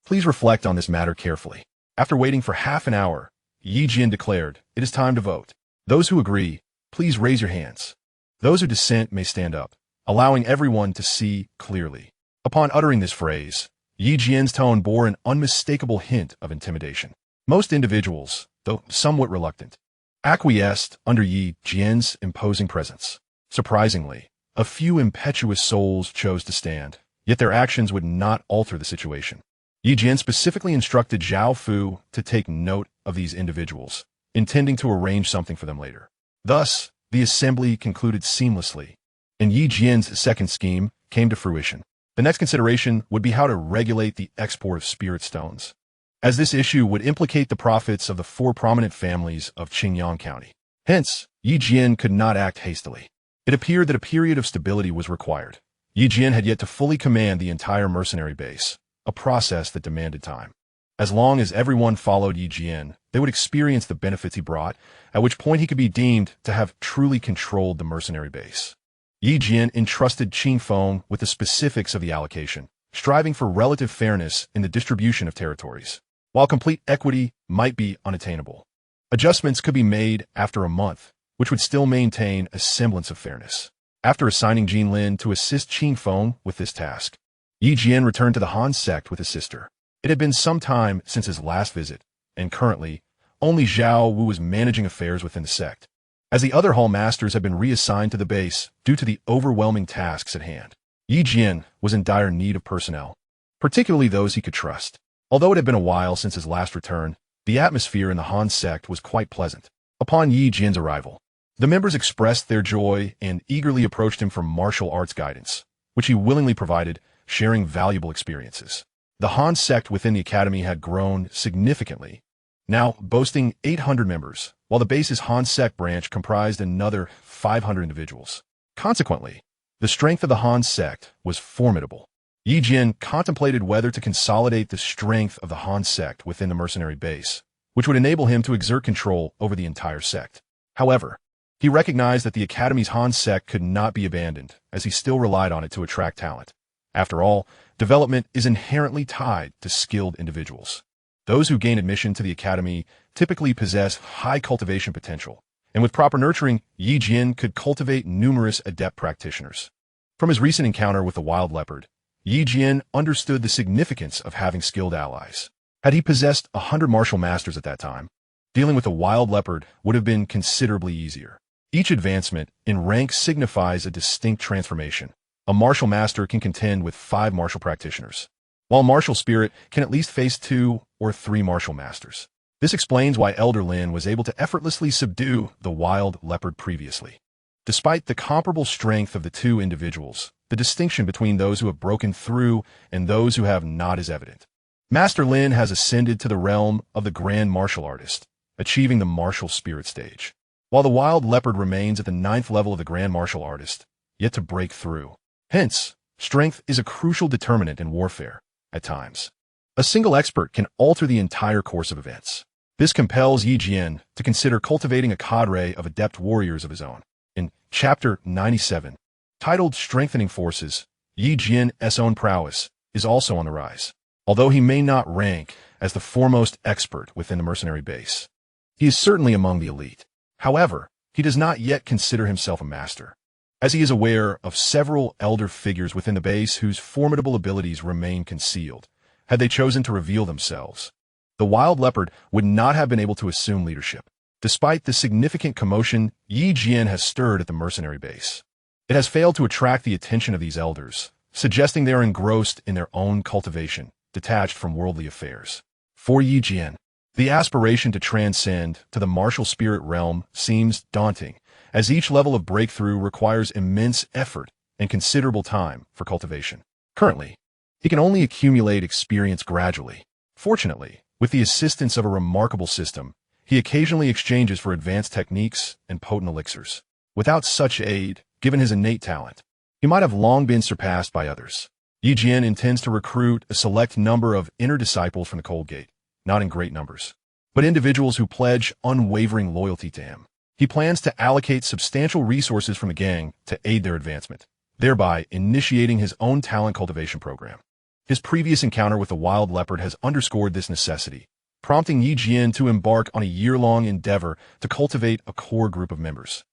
Please reflect on this matter carefully. After waiting for half an hour, Jian declared, "It is time to vote. Those who agree, please raise your hands. Those who dissent may stand up, allowing everyone to see clearly." Upon uttering this phrase, Jian's tone bore an unmistakable hint of intimidation. Most individuals, though somewhat reluctant, acquiesced under Jian's imposing presence. Surprisingly, a few impetuous souls chose to stand, yet their actions would not alter the situation. Jian specifically instructed Zhao Fu to take note of these individuals, intending to arrange something for them later. Thus, the assembly concluded seamlessly, and Jian's second scheme came to fruition. The next consideration would be how to regulate the export of spirit stones, as this issue would implicate the profits of the four prominent families of Qingyang County. Hence, Jian could not act hastily. It appeared that a period of stability was required. Jian had yet to fully command the entire mercenary base, a process that demanded time. As long as everyone followed Jian, they would experience the benefits he brought, at which point he could be deemed to have truly controlled the mercenary base. Jian entrusted Qin Feng with the specifics of the allocation, striving for relative fairness in the distribution of territories. While complete equity might be unattainable, adjustments could be made after a month, which would still maintain a semblance of fairness. After assigning Jin Lin to assist Qin Feng with this task, Jian returned to the Han sect with his sister. It had been some time since his last visit, and currently, only Zhao Wu was managing affairs within the sect, as the other hall masters had been reassigned to the base due to the overwhelming tasks at hand. Jian was in dire need of personnel, particularly those he could trust. Although it had been a while since his last return, the atmosphere in the Han sect was quite pleasant. Upon Jian's arrival, the members expressed their joy and eagerly approached him for martial arts guidance, which he willingly provided, sharing valuable experiences. The Han sect within the academy had grown significantly, now boasting 800 members, while the base's Han sect branch comprised another 500 individuals. Consequently, the strength of the Han sect was formidable. Jian contemplated whether to consolidate the strength of the Han sect within the mercenary base, which would enable him to exert control over the entire sect. However, he recognized that the academy's Han sect could not be abandoned, as he still relied on it to attract talent. After all, development is inherently tied to skilled individuals. Those who gain admission to the academy typically possess high cultivation potential, and with proper nurturing, Jian could cultivate numerous adept practitioners. From his recent encounter with the wild leopard, Jian understood the significance of having skilled allies. Had he possessed 100 martial masters at that time, dealing with the wild leopard would have been considerably easier. Each advancement in rank signifies a distinct transformation. A martial master can contend with 5 martial practitioners, while martial spirit can at least face 2 or 3 martial masters. This explains why Elder Lin was able to effortlessly subdue the wild leopard previously. Despite the comparable strength of the two individuals, the distinction between those who have broken through and those who have not is evident. Master Lin has ascended to the realm of the grand martial artist, achieving the martial spirit stage, while the wild leopard remains at the 9th level of the grand martial artist, yet to break through. Hence, strength is a crucial determinant in warfare, at times. A single expert can alter the entire course of events. This compels Jian to consider cultivating a cadre of adept warriors of his own. In Chapter 97, titled Strengthening Forces, Jian's own prowess is also on the rise. Although he may not rank as the foremost expert within the mercenary base, he is certainly among the elite. However, he does not yet consider himself a master, as he is aware of several elder figures within the base whose formidable abilities remain concealed. Had they chosen to reveal themselves, the wild leopard would not have been able to assume leadership. Despite the significant commotion Jian has stirred at the mercenary base, it has failed to attract the attention of these elders, suggesting they are engrossed in their own cultivation, detached from worldly affairs. For Jian, the aspiration to transcend to the martial spirit realm seems daunting, as each level of breakthrough requires immense effort and considerable time for cultivation. Currently, he can only accumulate experience gradually. Fortunately, with the assistance of a remarkable system, he occasionally exchanges for advanced techniques and potent elixirs. Without such aid, given his innate talent, he might have long been surpassed by others. Jian intends to recruit a select number of inner disciples from the Cold Gate, not in great numbers, but individuals who pledge unwavering loyalty to him. he plans to allocate substantial resources from the gang to aid their advancement, thereby initiating his own talent cultivation program. His previous encounter with the wild leopard has underscored this necessity, prompting Jian to embark on a year-long endeavor to cultivate a core group of members,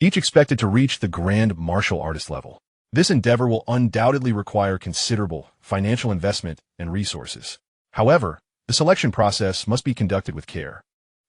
each expected to reach the grand martial artist level. This endeavor will undoubtedly require considerable financial investment and resources. However, the selection process must be conducted with care.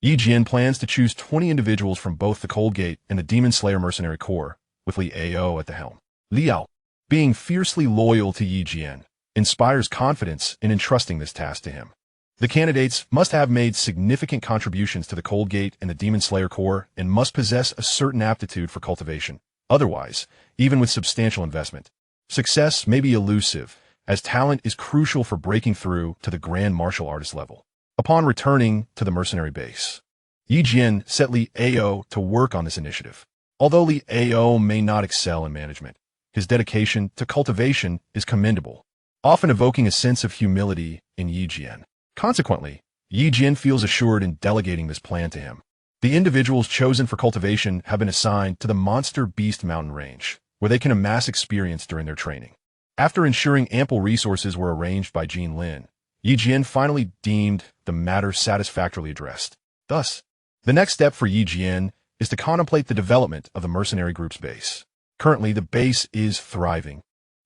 Jian plans to choose 20 individuals from both the Cold Gate and the Demon Slayer Mercenary Corps, with Li Ao at the helm. Liao, being fiercely loyal to Jian, inspires confidence in entrusting this task to him. The candidates must have made significant contributions to the Cold Gate and the Demon Slayer Corps and must possess a certain aptitude for cultivation. Otherwise, even with substantial investment, success may be elusive, as talent is crucial for breaking through to the grand martial artist level. Upon returning to the mercenary base, Jian set Li Ao to work on this initiative. Although Li Ao may not excel in management, his dedication to cultivation is commendable, often evoking a sense of humility in Jian. Consequently, Jian feels assured in delegating this plan to him. The individuals chosen for cultivation have been assigned to the Monster Beast Mountain Range, where they can amass experience during their training. After ensuring ample resources were arranged by Jean Lin, Jian finally deemed the matter satisfactorily addressed. Thus, the next step for Jian is to contemplate the development of the mercenary group's base. Currently, the base is thriving,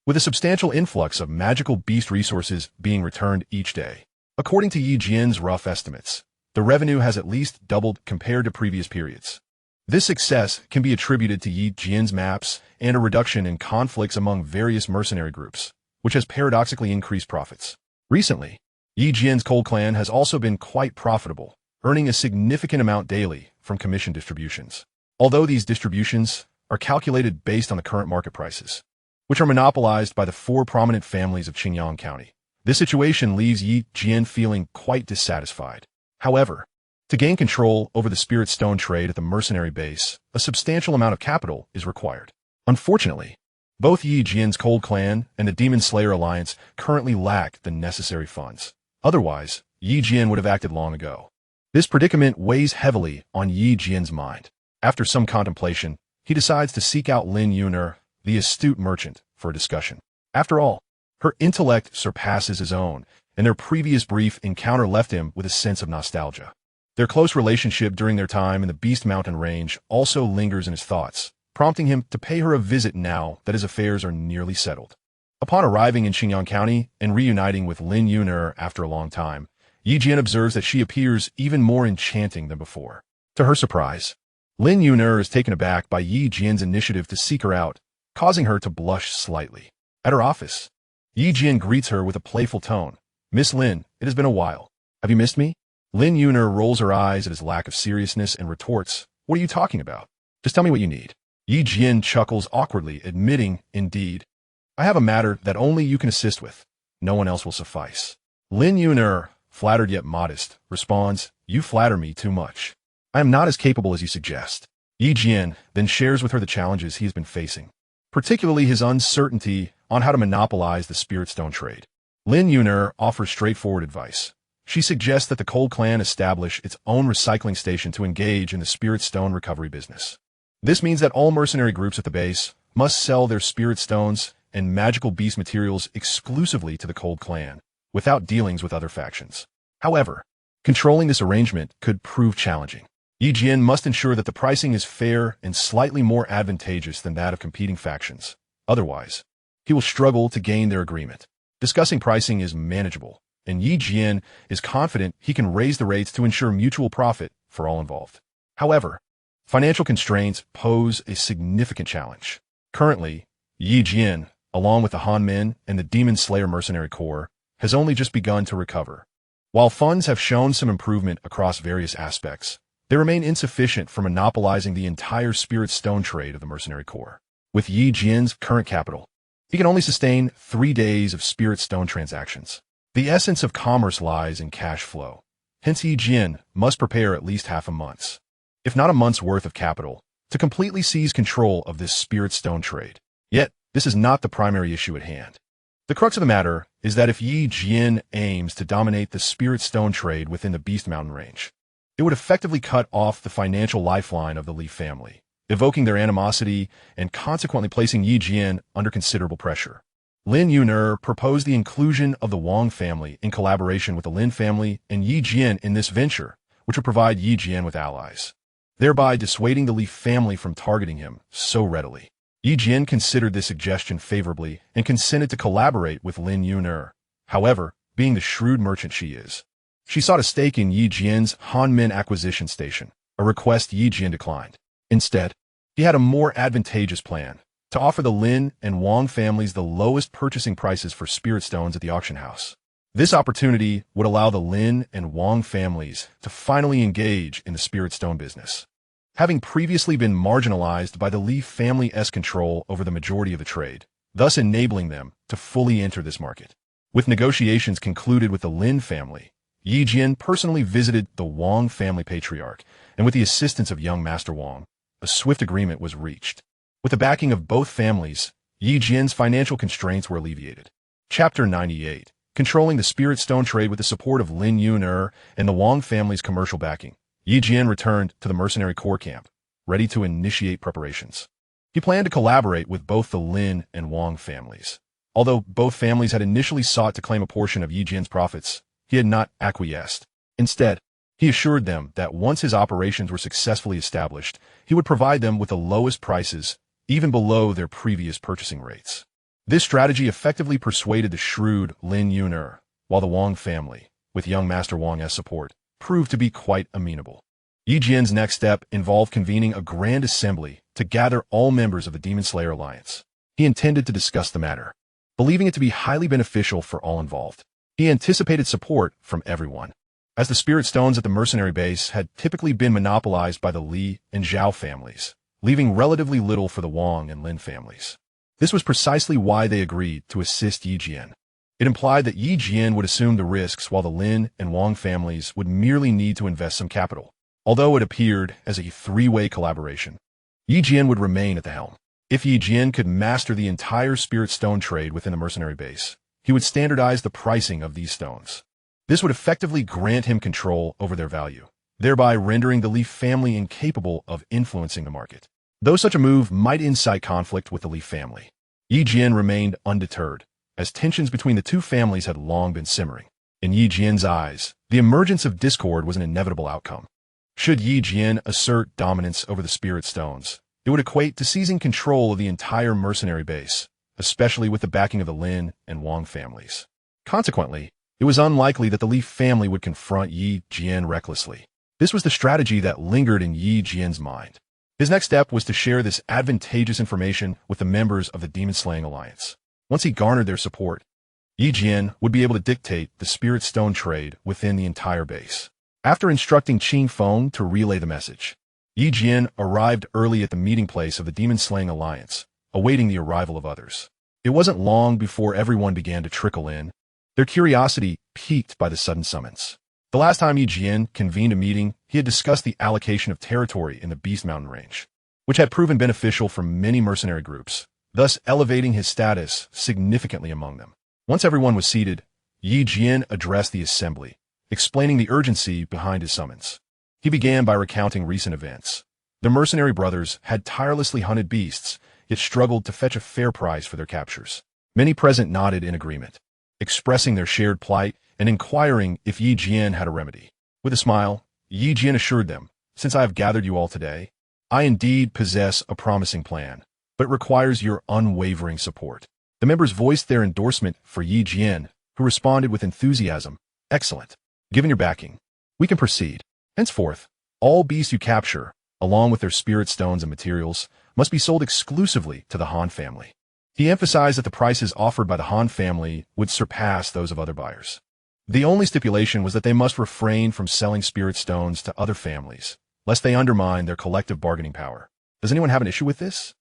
with a substantial influx of magical beast resources being returned each day. According to Jian's rough estimates, the revenue has at least doubled compared to previous periods. This success can be attributed to Jian's maps and a reduction in conflicts among various mercenary groups, which has paradoxically increased profits. Recently, Jian's Cold Clan has also been quite profitable, earning a significant amount daily from commission distributions. Although these distributions are calculated based on the current market prices, which are monopolized by the 4 prominent families of Qingyang County, this situation leaves Jian feeling quite dissatisfied. However, to gain control over the spirit stone trade at the mercenary base, a substantial amount of capital is required. Unfortunately, both Jian's Cold Clan and the Demon Slayer Alliance currently lack the necessary funds. Otherwise, Jian would have acted long ago. This predicament weighs heavily on Jian's mind. After some contemplation, he decides to seek out Lin Yuner, the astute merchant, for a discussion. After all, her intellect surpasses his own, and their previous brief encounter left him with a sense of nostalgia. Their close relationship during their time in the Beast Mountain Range also lingers in his thoughts, prompting him to pay her a visit now that his affairs are nearly settled. Upon arriving in Xingyang County and reuniting with Lin Yuner after a long time, Jian observes that she appears even more enchanting than before. To her surprise, Lin Yuner is taken aback by Jian's initiative to seek her out, causing her to blush slightly. At her office, Jian greets her with a playful tone. "Miss Lin, it has been a while. Have you missed me?" Lin Yuner rolls her eyes at his lack of seriousness and retorts, "What are you talking about? Just tell me what you need." Jian chuckles awkwardly, admitting, "Indeed, I have a matter that only you can assist with. No one else will suffice." Lin Yuner, flattered yet modest, responds, "You flatter me too much. I am not as capable as you suggest." Jian then shares with her the challenges he has been facing, particularly his uncertainty on how to monopolize the spirit stone trade. Lin Yuner offers straightforward advice. She suggests that the Cold Clan establish its own recycling station to engage in the spirit stone recovery business. This means that all mercenary groups at the base must sell their spirit stones and magical beast materials exclusively to the Cold Clan, without dealings with other factions. However, controlling this arrangement could prove challenging. Jian must ensure that the pricing is fair and slightly more advantageous than that of competing factions. Otherwise, he will struggle to gain their agreement. Discussing pricing is manageable, and Jian is confident he can raise the rates to ensure mutual profit for all involved. However, financial constraints pose a significant challenge. Currently, Jian, along with the Han Men and the Demon Slayer Mercenary Corps, has only just begun to recover. While funds have shown some improvement across various aspects, they remain insufficient for monopolizing the entire spirit stone trade of the Mercenary Corps. With Jian's current capital, he can only sustain 3 days of spirit stone transactions. The essence of commerce lies in cash flow. Hence, Jian must prepare at least half a month's, if not a month's worth of capital, to completely seize control of this spirit stone trade. Yet, this is not the primary issue at hand. The crux of the matter is that if Jian aims to dominate the spirit stone trade within the Beast Mountain Range, It would effectively cut off the financial lifeline of the Li family, evoking their animosity and consequently placing Yi Jian under considerable pressure. Lin Yuner proposed the inclusion of the Wang family in collaboration with the Lin family and Yi Jian in this venture, which would provide Yi Jian with allies, thereby dissuading the Li family from targeting him so readily. Yi Jian considered this suggestion favorably and consented to collaborate with Lin Yuner. However, being the shrewd merchant she is, she sought a stake in Yi Jian's Hanmin acquisition station, a request Yi Jian declined. Instead, he had a more advantageous plan: to offer the Lin and Wang families the lowest purchasing prices for spirit stones at the auction house. This opportunity would allow the Lin and Wang families to finally engage in the spirit stone business, having previously been marginalized by the Li family's control over the majority of the trade, thus enabling them to fully enter this market. With negotiations concluded with the Lin family, Yi Jian personally visited the Wang family patriarch, and with the assistance of young Master Wang, a swift agreement was reached. With the backing of both families, Yi Jian's financial constraints were alleviated. Chapter 98. Controlling the spirit stone trade with the support of Lin Yuner and the Wang family's commercial backing, Yi Jian returned to the mercenary core camp, ready to initiate preparations. He planned to collaborate with both the Lin and Wang families. Although both families had initially sought to claim a portion of Yi Jian's profits, he had not acquiesced. Instead, he assured them that once his operations were successfully established, he would provide them with the lowest prices, even below their previous purchasing rates. This strategy effectively persuaded the shrewd Lin Yuner, while the Wang family, with young Master Wang's support, proved to be quite amenable. Yi Jian's next step involved convening a grand assembly to gather all members of the Demon Slayer Alliance. He intended to discuss the matter, believing it to be highly beneficial for all involved. He anticipated support from everyone, as the spirit stones at the mercenary base had typically been monopolized by the Li and Zhao families, leaving relatively little for the Wang and Lin families. This was precisely why they agreed to assist Yi Jian. It implied that Yi Jian would assume the risks while the Lin and Wang families would merely need to invest some capital. Although it appeared as a three-way collaboration, Yi Jian would remain at the helm. If Yi Jian could master the entire spirit stone trade within the mercenary base, he would standardize the pricing of these stones. This would effectively grant him control over their value, thereby rendering the Li family incapable of influencing the market. Though such a move might incite conflict with the Li family, Yi Jian remained undeterred, as tensions between the two families had long been simmering. In Yi Jian's eyes, the emergence of discord was an inevitable outcome. Should Yi Jian assert dominance over the spirit stones, it would equate to seizing control of the entire mercenary base, especially with the backing of the Lin and Wang families. Consequently, it was unlikely that the Li family would confront Yi Jian recklessly. This was the strategy that lingered in Yi Jian's mind. His next step was to share this advantageous information with the members of the demon-slaying alliance. Once he garnered their support, Yi Jian would be able to dictate the spirit stone trade within the entire base. After instructing Qing Feng to relay the message, Yi Jian arrived early at the meeting place of the demon-slaying alliance, awaiting the arrival of others. It wasn't long before everyone began to trickle in, their curiosity piqued by the sudden summons. The last time Yi Jian convened a meeting, he had discussed the allocation of territory in the Beast Mountain range, which had proven beneficial for many mercenary groups, thus elevating his status significantly among them. Once everyone was seated, Yi Jian addressed the assembly, explaining the urgency behind his summons. He began by recounting recent events. The mercenary brothers had tirelessly hunted beasts, yet struggled to fetch a fair price for their captures. Many present nodded in agreement, expressing their shared plight and inquiring if Yi Jian had a remedy. With a smile, Yi Jian assured them, "Since I have gathered you all today, I indeed possess a promising plan, but it requires your unwavering support." The members voiced their endorsement for Yi Jian, who responded with enthusiasm, "Excellent. Given your backing, we can proceed. Henceforth, all beasts you capture, along with their spirit stones and materials, must be sold exclusively to the Han family." He emphasized that the prices offered by the Han family would surpass those of other buyers. The only stipulation was that they must refrain from selling spirit stones to other families, lest they undermine their collective bargaining power. "Does anyone have an issue with this?"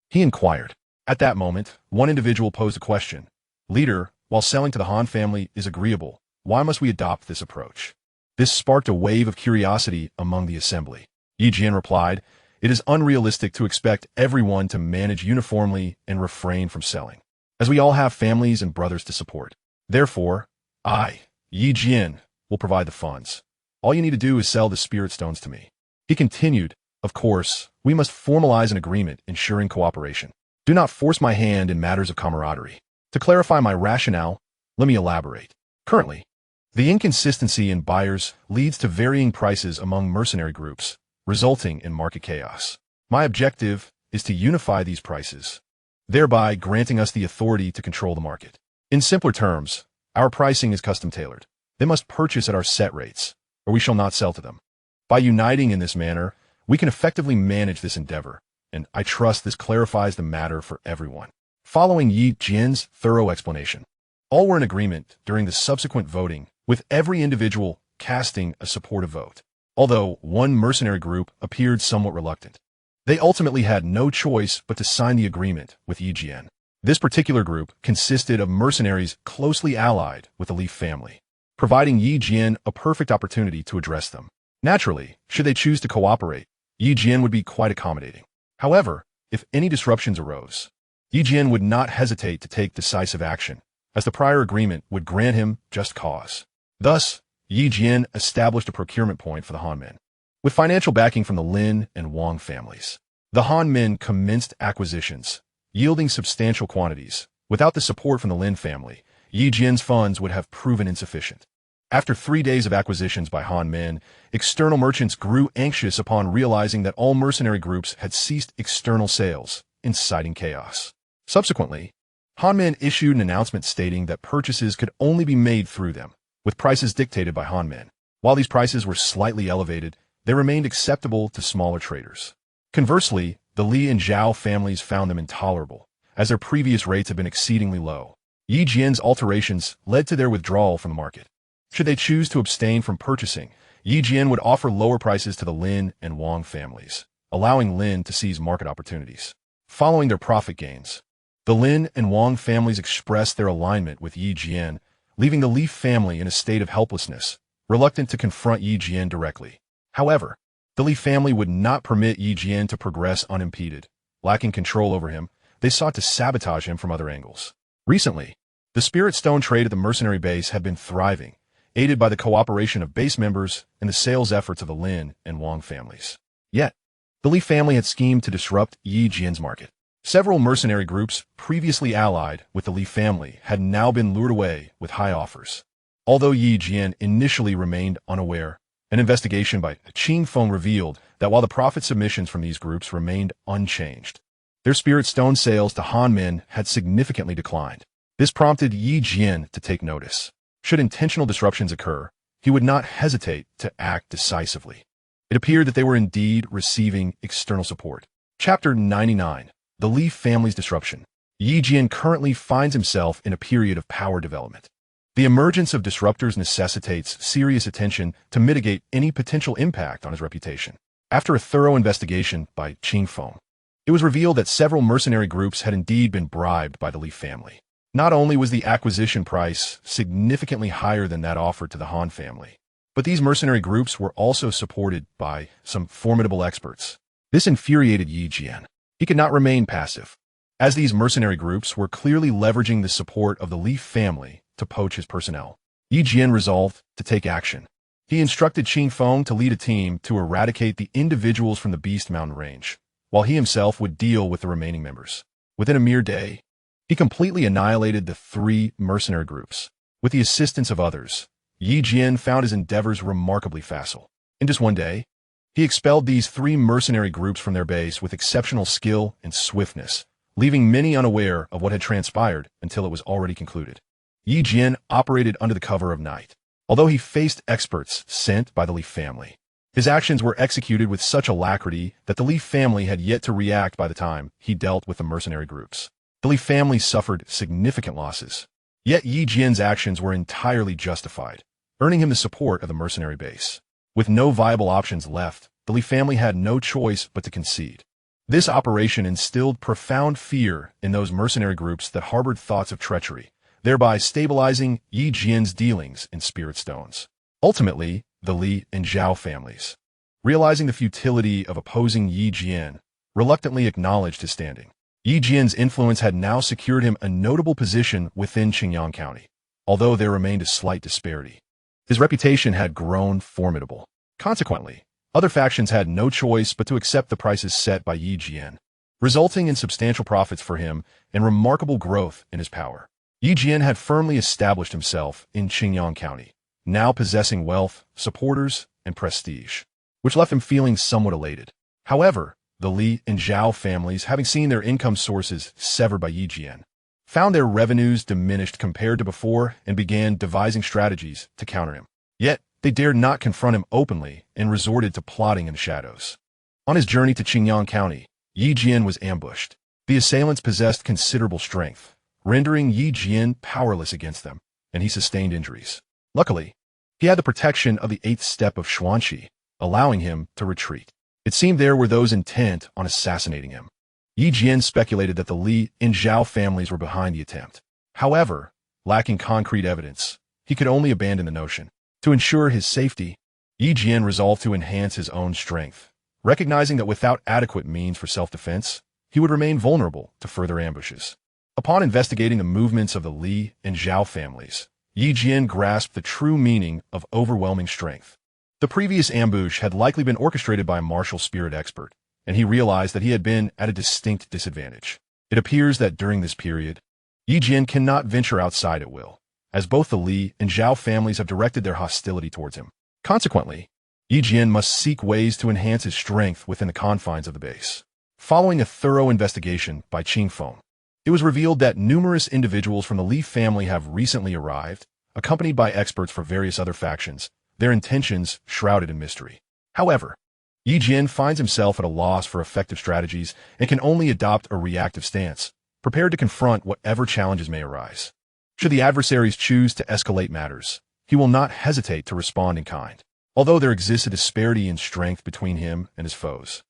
he inquired. At that moment, one individual posed a question. "Leader, while selling to the Han family is agreeable, why must we adopt this approach?" This sparked a wave of curiosity among the assembly. Yi Jian replied, "It is unrealistic to expect everyone to manage uniformly and refrain from selling, as we all have families and brothers to support. Therefore, I, Yi Jian, will provide the funds. All you need to do is sell the spirit stones to me. He continued, of course, we must formalize an agreement ensuring cooperation. Do not force my hand in matters of camaraderie. To clarify my rationale, let me elaborate. Currently, the inconsistency in buyers leads to varying prices among mercenary groups, resulting in market chaos. My objective is to unify these prices, thereby granting us the authority to control the market. In simpler terms, our pricing is custom-tailored. They must purchase at our set rates, or we shall not sell to them. By uniting in this manner, we can effectively manage this endeavor, and I trust this clarifies the matter for everyone. Following Jian's thorough explanation, all were in agreement during the subsequent voting, with every individual casting a supportive vote. Although one mercenary group appeared somewhat reluctant, they ultimately had no choice but to sign the agreement with Jian. This particular group consisted of mercenaries closely allied with the Leaf family, providing Jian a perfect opportunity to address them. Naturally, should they choose to cooperate, Jian would be quite accommodating. However, if any disruptions arose, Jian would not hesitate to take decisive action, as the prior agreement would grant him just cause. Thus, Jian established a procurement point for the Han men. With financial backing from the Lin and Wang families, the Han men commenced acquisitions, yielding substantial quantities. Without the support from the Lin family, Jian's funds would have proven insufficient. After 3 days of acquisitions by Han men, external merchants grew anxious upon realizing that all mercenary groups had ceased external sales, inciting chaos. Subsequently, Han men issued an announcement stating that purchases could only be made through them, with prices dictated by Han men. While these prices were slightly elevated, they remained acceptable to smaller traders. Conversely, the Li and Zhao families found them intolerable, as their previous rates had been exceedingly low. Jian's alterations led to their withdrawal from the market. Should they choose to abstain from purchasing, Jian would offer lower prices to the Lin and Wang families, allowing Lin to seize market opportunities. Following their profit gains, the Lin and Wang families expressed their alignment with Jian, leaving the Leaf family in a state of helplessness, reluctant to confront Jian directly. However, the Li family would not permit Jian to progress unimpeded. Lacking control over him, they sought to sabotage him from other angles. Recently, the spirit stone trade at the mercenary base had been thriving, aided by the cooperation of base members and the sales efforts of the Lin and Wang families. Yet, the Li family had schemed to disrupt Jian's market. Several mercenary groups previously allied with the Li family had now been lured away with high offers. Although Jian initially remained unaware, an investigation by Qingfeng revealed that while the profit submissions from these groups remained unchanged, their spirit stone sales to Han men had significantly declined. This prompted Jian to take notice. Should intentional disruptions occur, he would not hesitate to act decisively. It appeared that they were indeed receiving external support. Chapter 99. The Leaf Family's Disruption. Jian currently finds himself in a period of power development. The emergence of disruptors necessitates serious attention to mitigate any potential impact on his reputation. After a thorough investigation by Qingfeng, it was revealed that several mercenary groups had indeed been bribed by the Leaf family. Not only was the acquisition price significantly higher than that offered to the Han family, but these mercenary groups were also supported by some formidable experts. This infuriated Jian. He could not remain passive, as these mercenary groups were clearly leveraging the support of the Leaf family to poach his personnel. Jian resolved to take action. He instructed Qingfeng to lead a team to eradicate the individuals from the Beast Mountain range, while he himself would deal with the remaining members. Within a mere day, he completely annihilated the 3 mercenary groups. With the assistance of others, Jian found his endeavors remarkably facile. In just one day, he expelled these 3 mercenary groups from their base with exceptional skill and swiftness, leaving many unaware of what had transpired until it was already concluded. Jian operated under the cover of night. Although he faced experts sent by the Leaf family, his actions were executed with such alacrity that the Leaf family had yet to react by the time he dealt with the mercenary groups. The Leaf family suffered significant losses, yet Jian's actions were entirely justified, earning him the support of the mercenary base. With no viable options left, the Leaf family had no choice but to concede. This operation instilled profound fear in those mercenary groups that harbored thoughts of treachery, thereby stabilizing Jian's dealings in spirit stones. Ultimately, the Li and Zhao families, realizing the futility of opposing Jian, reluctantly acknowledged his standing. Jian's influence had now secured him a notable position within Qingyang County, although there remained a slight disparity. His reputation had grown formidable. Consequently, other factions had no choice but to accept the prices set by Yi Jian, resulting in substantial profits for him and remarkable growth in his power. Yi Jian had firmly established himself in Qingyang County, now possessing wealth, supporters, and prestige, which left him feeling somewhat elated. However, the Li and Zhao families, having seen their income sources severed by Yi Jian, found their revenues diminished compared to before and began devising strategies to counter him. Yet, they dared not confront him openly and resorted to plotting in the shadows. On his journey to Qingyang County, Yi Jian was ambushed. The assailants possessed considerable strength, rendering Yi Jian powerless against them, and he sustained injuries. Luckily, he had the protection of the 8th step of Xianxia, allowing him to retreat. It seemed there were those intent on assassinating him. Yi Jian speculated that the Li and Zhao families were behind the attempt. However, lacking concrete evidence, he could only abandon the notion. To ensure his safety, Yi Jian resolved to enhance his own strength, recognizing that without adequate means for self-defense, he would remain vulnerable to further ambushes. Upon investigating the movements of the Li and Zhao families, Yi Jian grasped the true meaning of overwhelming strength. The previous ambush had likely been orchestrated by a martial spirit expert, and he realized that he had been at a distinct disadvantage. It appears that during this period, Yi Jian cannot venture outside at will, as both the Li and Zhao families have directed their hostility towards him. Consequently, Yi Jian must seek ways to enhance his strength within the confines of the base. Following a thorough investigation by Qing Feng, it was revealed that numerous individuals from the Li family have recently arrived, accompanied by experts for various other factions, their intentions shrouded in mystery. However, Yi Jian finds himself at a loss for effective strategies and can only adopt a reactive stance, prepared to confront whatever challenges may arise. Should the adversaries choose to escalate matters, he will not hesitate to respond in kind, although there exists a disparity in strength between him and his foes.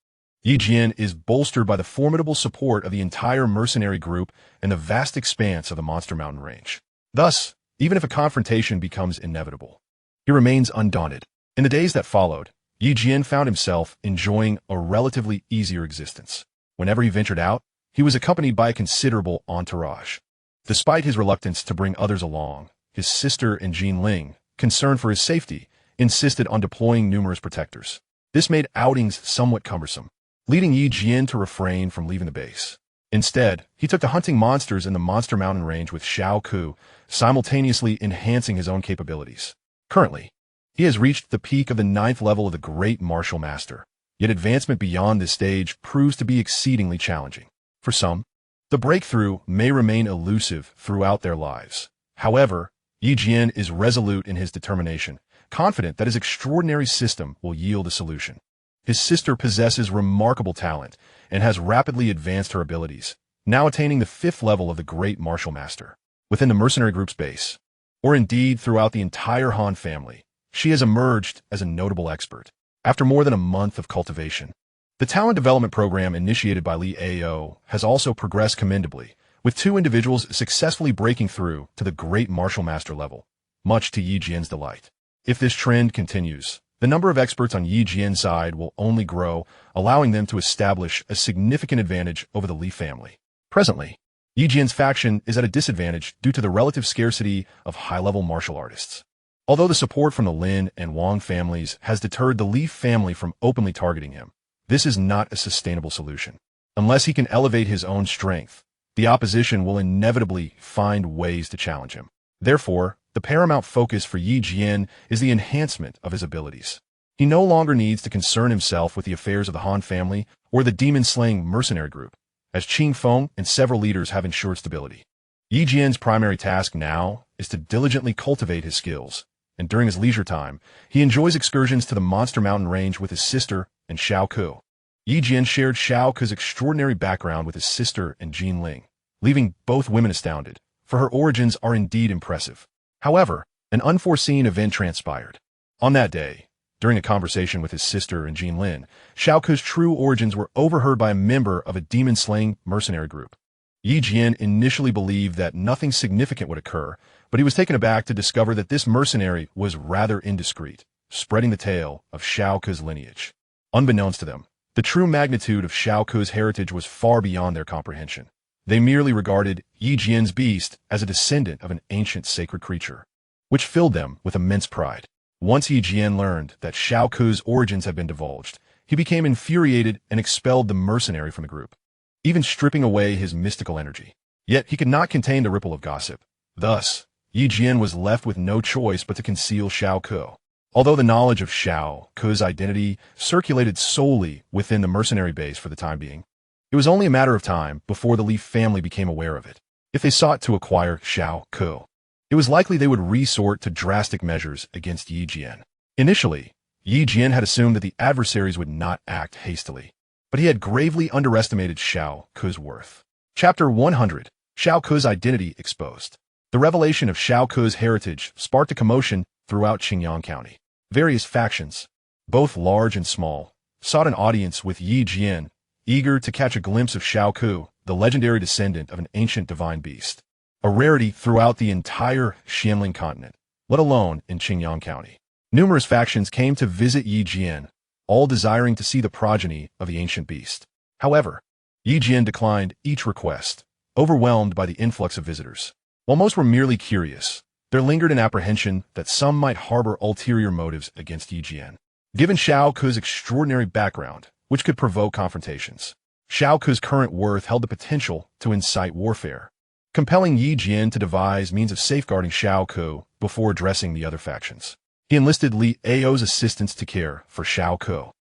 Yi Jian is bolstered by the formidable support of the entire mercenary group and the vast expanse of the Monster Mountain range. Thus, even if a confrontation becomes inevitable, he remains undaunted. In the days that followed, Yi Jian found himself enjoying a relatively easier existence. Whenever he ventured out, he was accompanied by a considerable entourage. Despite his reluctance to bring others along, his sister and Jian, concerned for his safety, insisted on deploying numerous protectors. This made outings somewhat cumbersome, leading Yi Jian to refrain from leaving the base. Instead, he took to hunting monsters in the Monster Mountain range with Xiao, simultaneously enhancing his own capabilities. Currently, he has reached the peak of the 9th level of the Great Martial Master, yet advancement beyond this stage proves to be exceedingly challenging. For some, the breakthrough may remain elusive throughout their lives. However, Yi Jian is resolute in his determination, confident that his extraordinary system will yield a solution. His sister possesses remarkable talent and has rapidly advanced her abilities, now attaining the 5th level of the Great Martial Master. Within the mercenary group's base, or indeed throughout the entire Han family, she has emerged as a notable expert. After more than a month of cultivation, the talent development program initiated by Li Ao has also progressed commendably, with 2 individuals successfully breaking through to the Great Martial Master level, much to Yi Jian's delight. If this trend continues, the number of experts on Yi Jian's side will only grow, allowing them to establish a significant advantage over the Li family. Presently, Yi Jian's faction is at a disadvantage due to the relative scarcity of high-level martial artists. Although the support from the Lin and Wang families has deterred the Li family from openly targeting him, this is not a sustainable solution. Unless he can elevate his own strength, the opposition will inevitably find ways to challenge him. Therefore, the paramount focus for Yi Jian is the enhancement of his abilities. He no longer needs to concern himself with the affairs of the Han family or the demon-slaying mercenary group, as Qing Feng and several leaders have ensured stability. Yi Jian's primary task now is to diligently cultivate his skills, and during his leisure time, he enjoys excursions to the Monster Mountain range with his sister and Xiao. Yi Jian shared Xiao's extraordinary background with his sister and Jian, leaving both women astounded, for her origins are indeed impressive. However, an unforeseen event transpired. On that day, during a conversation with his sister and Jian, Xiao's true origins were overheard by a member of a demon-slaying mercenary group. Yi Jian initially believed that nothing significant would occur, but he was taken aback to discover that this mercenary was rather indiscreet, spreading the tale of Xiao's lineage. Unbeknownst to them, the true magnitude of Xiao's heritage was far beyond their comprehension. They merely regarded Yi Jian's beast as a descendant of an ancient sacred creature. which filled them with immense pride. Once Jian learned that Xiaoku's origins had been divulged, he became infuriated and expelled the mercenary from the group, even stripping away his mystical energy. Yet he could not contain the ripple of gossip. Thus, Jian was left with no choice but to conceal Xiaoku. Although the knowledge of Xiaoku's identity circulated solely within the mercenary base for the time being, it was only a matter of time before the Li family became aware of it. If they sought to acquire Xiaoku, it was likely they would resort to drastic measures against Jian. Initially, Jian had assumed that the adversaries would not act hastily, but he had gravely underestimated Xiaoku's worth. Chapter 100. Xiaoku's identity exposed. The revelation of Xiaoku's heritage sparked a commotion throughout Xinjiang County. Various factions, both large and small, sought an audience with Jian, eager to catch a glimpse of Xiaoku, the legendary descendant of an ancient divine beast, a rarity throughout the entire Xianling continent, let alone in Xinjiang County. Numerous factions came to visit Jian, all desiring to see the progeny of the ancient beast. However, Jian declined each request, overwhelmed by the influx of visitors. While most were merely curious, there lingered an apprehension that some might harbor ulterior motives against Jian. Given Xiaoku's extraordinary background, which could provoke confrontations, Xiaoku's current worth held the potential to incite warfare, compelling Jian to devise means of safeguarding Xiaoku before addressing the other factions. He enlisted Li Ao's assistance to care for Xiaoku,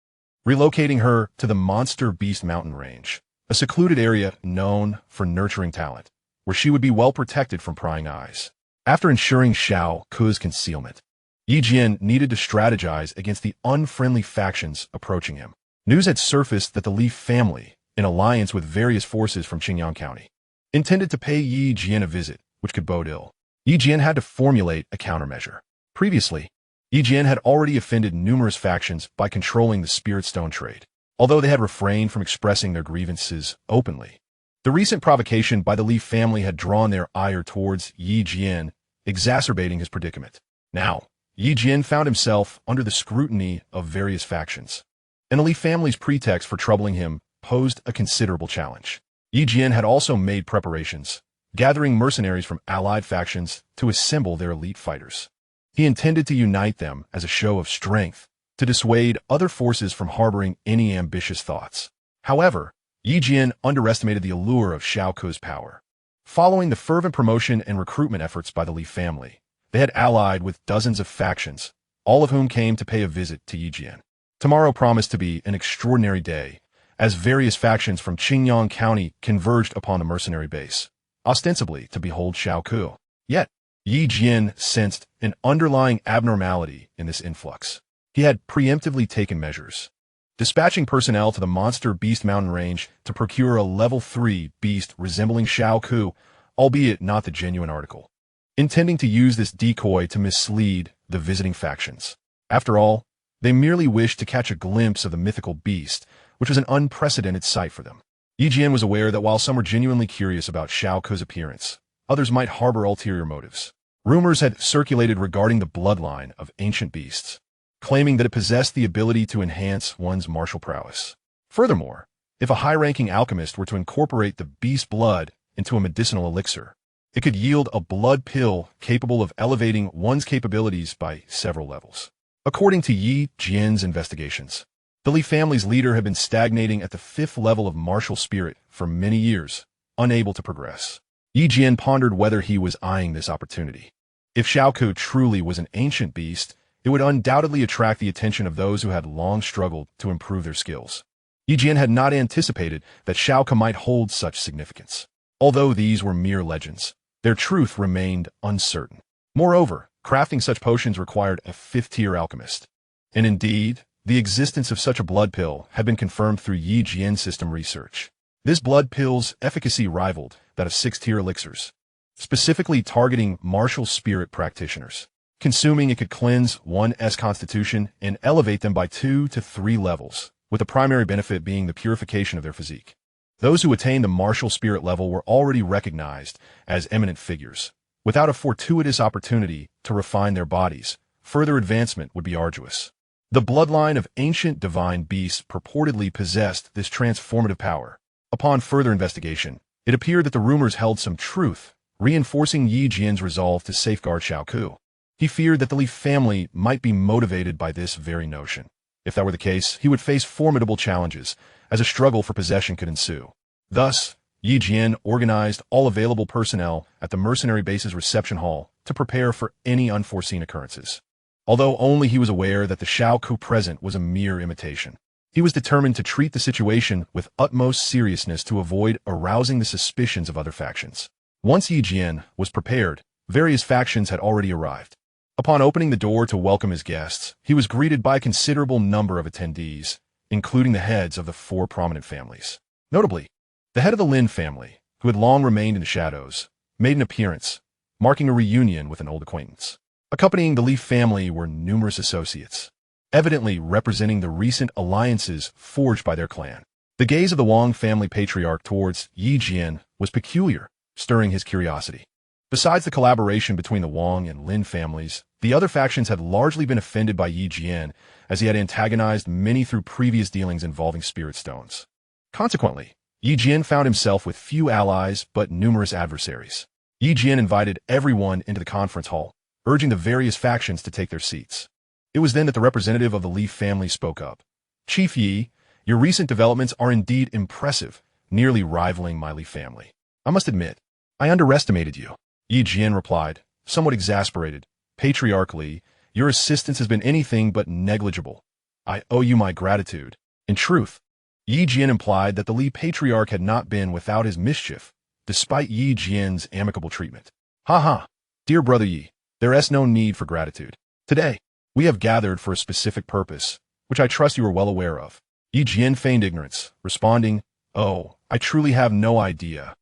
relocating her to the Monster Beast mountain range, a secluded area known for nurturing talent, where she would be well protected from prying eyes. After ensuring Xiaoku's concealment, Jian needed to strategize against the unfriendly factions approaching him. News had surfaced that the Li family, in alliance with various forces from Xinjiang County, intended to pay Jian a visit, which could bode ill. Jian had to formulate a countermeasure. Previously, Jian had already offended numerous factions by controlling the spirit stone trade, although they had refrained from expressing their grievances openly. The recent provocation by the Li family had drawn their ire towards Jian, exacerbating his predicament. Now, Jian found himself under the scrutiny of various factions, and the Li family's pretext for troubling him posed a considerable challenge. Jian had also made preparations, gathering mercenaries from allied factions to assemble their elite fighters. He intended to unite them as a show of strength to dissuade other forces from harboring any ambitious thoughts. However, Jian underestimated the allure of Xiaoku's power. Following the fervent promotion and recruitment efforts by the Li family, they had allied with dozens of factions, all of whom came to pay a visit to Jian. Tomorrow promised to be an extraordinary day, as various factions from Xinjiang County converged upon the mercenary base, ostensibly to behold Xiaoku. Yet, Jian sensed an underlying abnormality in this influx. He had preemptively taken measures, dispatching personnel to the Monster Beast mountain range to procure a level 3 beast resembling Xiaoku, albeit not the genuine article, intending to use this decoy to mislead the visiting factions. After all, they merely wished to catch a glimpse of the mythical beast, which was an unprecedented sight for them. Jian was aware that while some were genuinely curious about Xiaoku's appearance, others might harbor ulterior motives. Rumors had circulated regarding the bloodline of ancient beasts, claiming that it possessed the ability to enhance one's martial prowess. Furthermore, if a high-ranking alchemist were to incorporate the beast blood into a medicinal elixir, it could yield a blood pill capable of elevating one's capabilities by several levels. According to Jian's investigations, the Li family's leader had been stagnating at the 5th level of martial spirit for many years, unable to progress. Jian pondered whether he was eyeing this opportunity. If Xiaoku truly was an ancient beast, it would undoubtedly attract the attention of those who had long struggled to improve their skills. Jian had not anticipated that Xiaoku might hold such significance. Although these were mere legends, their truth remained uncertain. Moreover, crafting such potions required a 5th-tier alchemist. And indeed, the existence of such a blood pill had been confirmed through Jian's system research. This blood pill's efficacy rivaled that of 6th-tier elixirs, specifically targeting martial spirit practitioners. Consuming it could cleanse one's constitution and elevate them by 2 to 3 levels, with the primary benefit being the purification of their physique. Those who attained the martial spirit level were already recognized as eminent figures. Without a fortuitous opportunity to refine their bodies, further advancement would be arduous. The bloodline of ancient divine beasts purportedly possessed this transformative power. Upon further investigation, it appeared that the rumors held some truth, reinforcing Jian's resolve to safeguard Xiaoku. He feared that the Li family might be motivated by this very notion. If that were the case, he would face formidable challenges, as a struggle for possession could ensue. Thus, Jian organized all available personnel at the mercenary base's reception hall to prepare for any unforeseen occurrences. Although only he was aware that the Xiaoku present was a mere imitation. He was determined to treat the situation with utmost seriousness to avoid arousing the suspicions of other factions. Once Jian was prepared, various factions had already arrived. Upon opening the door to welcome his guests, he was greeted by a considerable number of attendees, including the heads of the 4 prominent families. Notably, the head of the Lin family, who had long remained in the shadows, made an appearance, marking a reunion with an old acquaintance. Accompanying the Li family were numerous associates, evidently representing the recent alliances forged by their clan. The gaze of the Wang family patriarch towards Jian was peculiar, stirring his curiosity. Besides the collaboration between the Wang and Lin families, the other factions had largely been offended by Jian, as he had antagonized many through previous dealings involving spirit stones. Consequently, Jian found himself with few allies but numerous adversaries. Jian invited everyone into the conference hall, urging the various factions to take their seats. It was then that the representative of the Li family spoke up. "Chief Yi, your recent developments are indeed impressive, nearly rivaling my Li family. I must admit, I underestimated you." Jian replied, somewhat exasperated. "Patriarch Li, your assistance has been anything but negligible. I owe you my gratitude." In truth, Jian implied that the Li patriarch had not been without his mischief, despite Jian's amicable treatment. "Ha ha, dear brother Yi, there is no need for gratitude. Today, we have gathered for a specific purpose, which I trust you are well aware of." Jian feigned ignorance, responding, "Oh, I truly have no idea.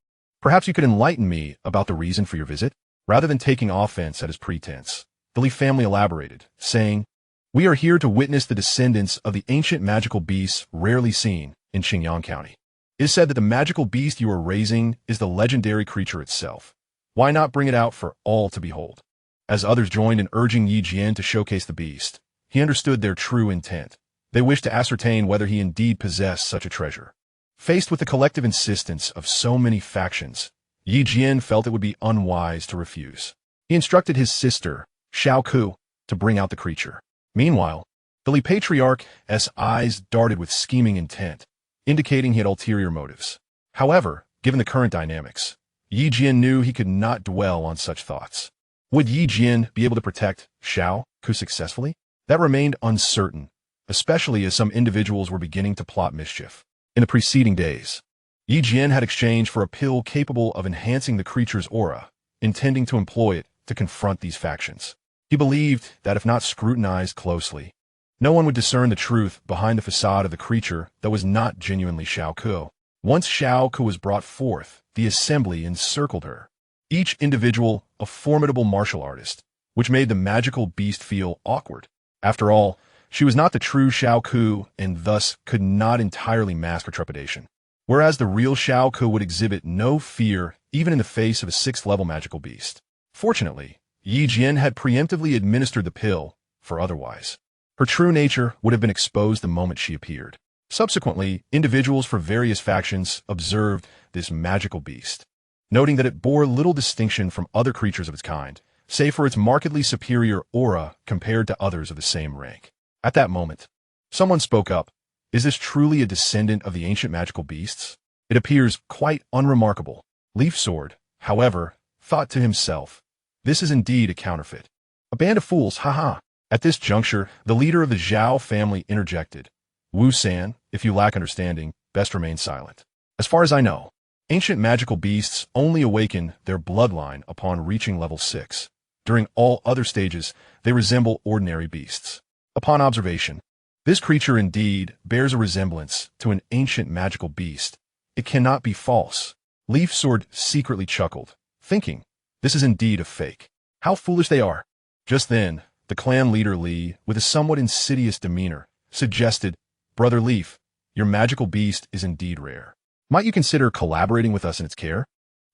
Perhaps you could enlighten me about the reason for your visit?" Rather than taking offense at his pretense, the Li family elaborated, saying, "We are here to witness the descendants of the ancient magical beasts rarely seen in Xingyang County. It is said that the magical beast you are raising is the legendary creature itself. Why not bring it out for all to behold?" As others joined in urging Jian to showcase the beast, he understood their true intent. They wished to ascertain whether he indeed possessed such a treasure. Faced with the collective insistence of so many factions, Jian felt it would be unwise to refuse. He instructed his sister, Xiaoku, to bring out the creature. Meanwhile, the Li patriarch's eyes darted with scheming intent, indicating he had ulterior motives. However, given the current dynamics, Jian knew he could not dwell on such thoughts. Would Jian be able to protect Xiaoku successfully? That remained uncertain, especially as some individuals were beginning to plot mischief. In the preceding days, Jian had exchanged for a pill capable of enhancing the creature's aura, intending to employ it to confront these factions. He believed that if not scrutinized closely, no one would discern the truth behind the facade of the creature that was not genuinely Xiaoku. Once Xiaoku was brought forth, the assembly encircled her, each individual a formidable martial artist, which made the magical beast feel awkward. After all, she was not the true Xiaoku and thus could not entirely mask her trepidation. Whereas the real Xiaoku would exhibit no fear even in the face of a 6th-level magical beast. Fortunately, Jian had preemptively administered the pill, for otherwise, her true nature would have been exposed the moment she appeared. Subsequently, individuals for various factions observed this magical beast, noting that it bore little distinction from other creatures of its kind, save for its markedly superior aura compared to others of the same rank. At that moment, someone spoke up. "Is this truly a descendant of the ancient magical beasts? It appears quite unremarkable." Leaf Sword, however, thought to himself, "This is indeed a counterfeit. A band of fools, haha." At this juncture, the leader of the Zhao family interjected, "Wu San, if you lack understanding, best remain silent. As far as I know, ancient magical beasts only awaken their bloodline upon reaching level 6. During all other stages, they resemble ordinary beasts. Upon observation, this creature indeed bears a resemblance to an ancient magical beast. It cannot be false." Leaf Sword secretly chuckled, thinking, "This is indeed a fake. How foolish they are." Just then, the clan leader Li, with a somewhat insidious demeanor, suggested, "Brother Leaf, your magical beast is indeed rare. Might you consider collaborating with us in its care?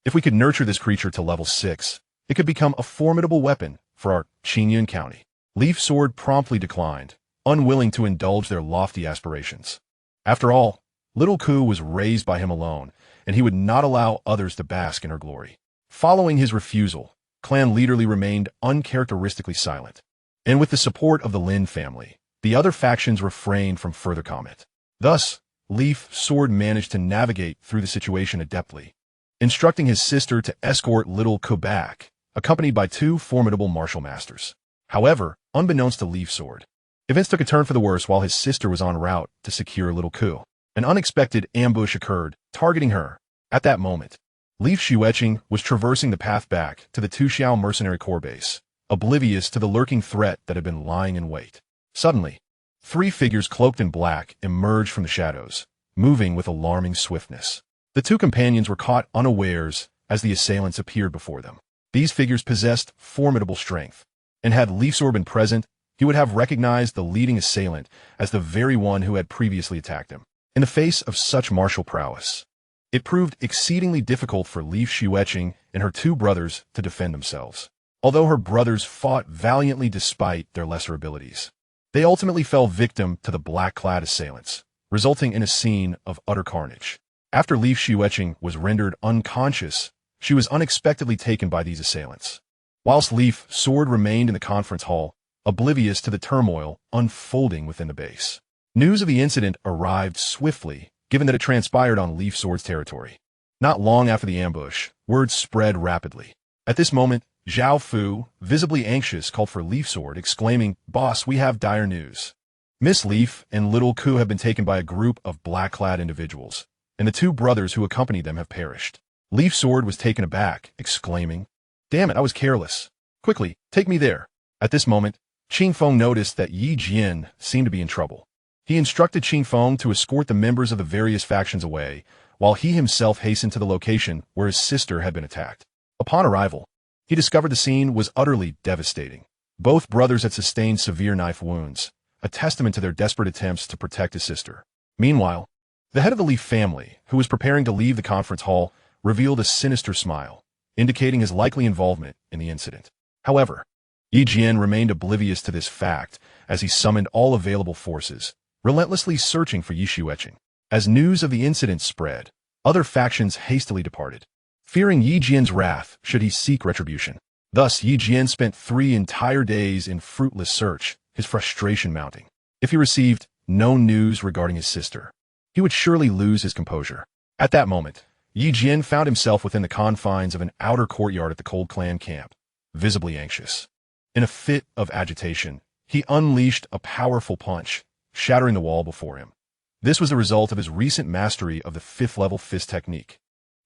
If we could nurture this creature to level 6, it could become a formidable weapon for our Xingyang County." Leaf Sword promptly declined, unwilling to indulge their lofty aspirations. After all, little Ku was raised by him alone, and he would not allow others to bask in her glory. Following his refusal, clan leader Li remained uncharacteristically silent. And with the support of the Lin family, the other factions refrained from further comment. Thus, Leaf Sword managed to navigate through the situation adeptly, instructing his sister to escort little Ku back, accompanied by two formidable martial masters. However, unbeknownst to Leaf Sword, events took a turn for the worse while his sister was en route to secure little Ku. An unexpected ambush occurred, targeting her. At that moment, Leaf Xianxia was traversing the path back to the Tuxiao mercenary core base, oblivious to the lurking threat that had been lying in wait. Suddenly, three figures cloaked in black emerged from the shadows, moving with alarming swiftness. The two companions were caught unawares as the assailants appeared before them. These figures possessed formidable strength, and had Leaf Sword been present, he would have recognized the leading assailant as the very one who had previously attacked him. In the face of such martial prowess, it proved exceedingly difficult for Leaf Xianxia and her two brothers to defend themselves. Although her brothers fought valiantly despite their lesser abilities, they ultimately fell victim to the black-clad assailants, resulting in a scene of utter carnage. After Leaf Xianxia was rendered unconscious, she was unexpectedly taken by these assailants. Whilst Leaf Sword remained in the conference hall, oblivious to the turmoil unfolding within the base. News of the incident arrived swiftly, given that it transpired on Leaf Sword's territory. Not long after the ambush, word spread rapidly. At this moment, Zhao Fu, visibly anxious, called for Leaf Sword, exclaiming, "Boss, we have dire news. Miss Leaf and little Ku have been taken by a group of black-clad individuals, and the two brothers who accompanied them have perished." Leaf Sword was taken aback, exclaiming, "Damn it, I was careless. Quickly, take me there." At this moment, Qing Feng noticed that Yi Jian seemed to be in trouble. He instructed Qing Feng to escort the members of the various factions away, while he himself hastened to the location where his sister had been attacked. Upon arrival, he discovered the scene was utterly devastating. Both brothers had sustained severe knife wounds, a testament to their desperate attempts to protect his sister. Meanwhile, the head of the Leaf family, who was preparing to leave the conference hall, revealed a sinister smile, indicating his likely involvement in the incident. However, Yi Jian remained oblivious to this fact as he summoned all available forces, relentlessly searching for Yi Xianxia. As news of the incident spread, other factions hastily departed, fearing Yi Jian's wrath should he seek retribution. Thus, Yi Jian spent 3 entire days in fruitless search, his frustration mounting. If he received no news regarding his sister, he would surely lose his composure. At that moment, Yi Jian found himself within the confines of an outer courtyard at the Cold Clan camp, visibly anxious. In a fit of agitation, he unleashed a powerful punch, shattering the wall before him. This was the result of his recent mastery of the 5th-level fist technique,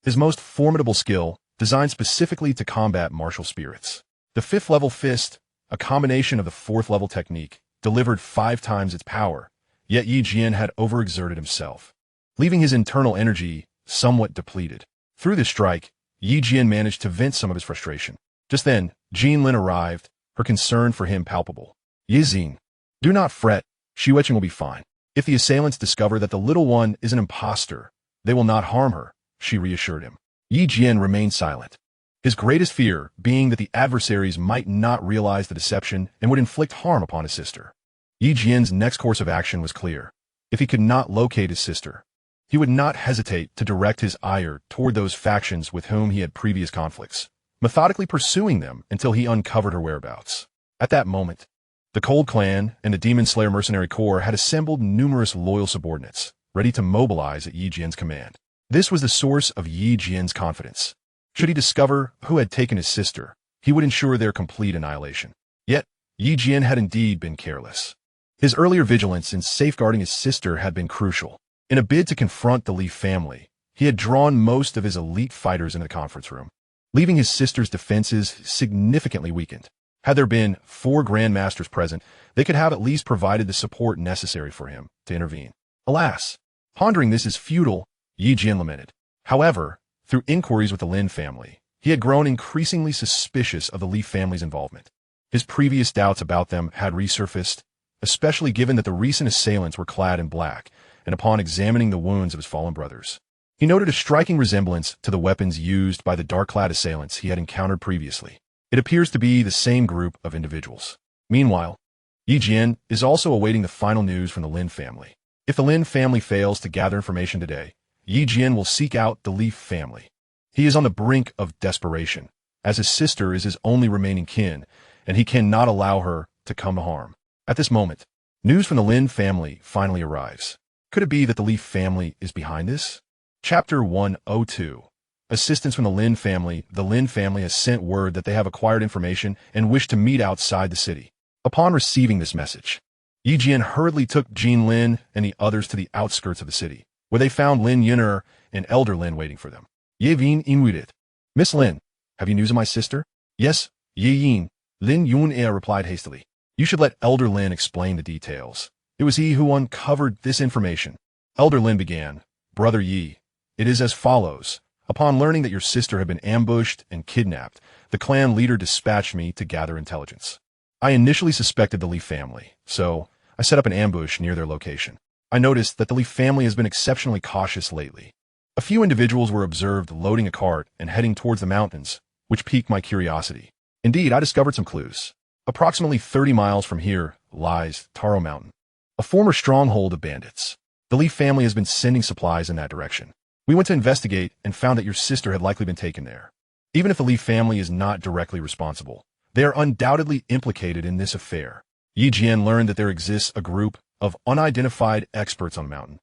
his most formidable skill, designed specifically to combat martial spirits. The 5th-level fist, a combination of the 4th-level technique, delivered 5 times its power, yet Yi Jian had overexerted himself, leaving his internal energy somewhat depleted. Through this strike, Yi Jian managed to vent some of his frustration. Just then, Jean Lin arrived, her concern for him palpable. "Yi Xin, do not fret. Xianxia will be fine. If the assailants discover that the little one is an impostor, they will not harm her," she reassured him. Yi Jian remained silent, his greatest fear being that the adversaries might not realize the deception and would inflict harm upon his sister. Yi Jian's next course of action was clear. If he could not locate his sister, he would not hesitate to direct his ire toward those factions with whom he had previous conflicts, methodically pursuing them until he uncovered her whereabouts. At that moment, the Cold Clan and the Demon Slayer Mercenary Corps had assembled numerous loyal subordinates, ready to mobilize at Yi Jian's command. This was the source of Yi Jian's confidence. Should he discover who had taken his sister, he would ensure their complete annihilation. Yet, Yi Jian had indeed been careless. His earlier vigilance in safeguarding his sister had been crucial. In a bid to confront the Leaf family, he had drawn most of his elite fighters into the conference room, leaving his sister's defenses significantly weakened. Had there been 4 grandmasters present, they could have at least provided the support necessary for him to intervene. Alas, pondering this as futile, Yi Jian lamented. However, through inquiries with the Lin family, he had grown increasingly suspicious of the Leaf family's involvement. His previous doubts about them had resurfaced, especially given that the recent assailants were clad in black, and upon examining the wounds of his fallen brothers, he noted a striking resemblance to the weapons used by the dark-clad assailants he had encountered previously. It appears to be the same group of individuals. Meanwhile, Yi Jian is also awaiting the final news from the Lin family. If the Lin family fails to gather information today, Yi Jian will seek out the Leaf family. He is on the brink of desperation, as his sister is his only remaining kin, and he cannot allow her to come to harm. At this moment, news from the Lin family finally arrives. Could it be that the Li family is behind this? Chapter 102. Assistance from the Lin family. The Lin family has sent word that they have acquired information and wish to meet outside the city. Upon receiving this message, Yi Jian hurriedly took Jean Lin and the others to the outskirts of the city, where they found Lin Yun'er and Elder Lin waiting for them. Ye Vin Inuited. Miss Lin, have you news of my sister? Yes, Ye Yin. Lin Yun'er replied hastily. You should let Elder Lin explain the details. It was he who uncovered this information. Elder Lin began. Brother Yi, it is as follows. Upon learning that your sister had been ambushed and kidnapped, the clan leader dispatched me to gather intelligence. I initially suspected the Li family, so I set up an ambush near their location. I noticed that the Li family has been exceptionally cautious lately. A few individuals were observed loading a cart and heading towards the mountains, which piqued my curiosity. Indeed, I discovered some clues. Approximately 30 miles from here lies Taro Mountain, a former stronghold of bandits. The Li family has been sending supplies in that direction. We went to investigate and found that your sister had likely been taken there. Even if the Li family is not directly responsible, they are undoubtedly implicated in this affair. Yi Jian learned that there exists a group of unidentified experts on the mountain,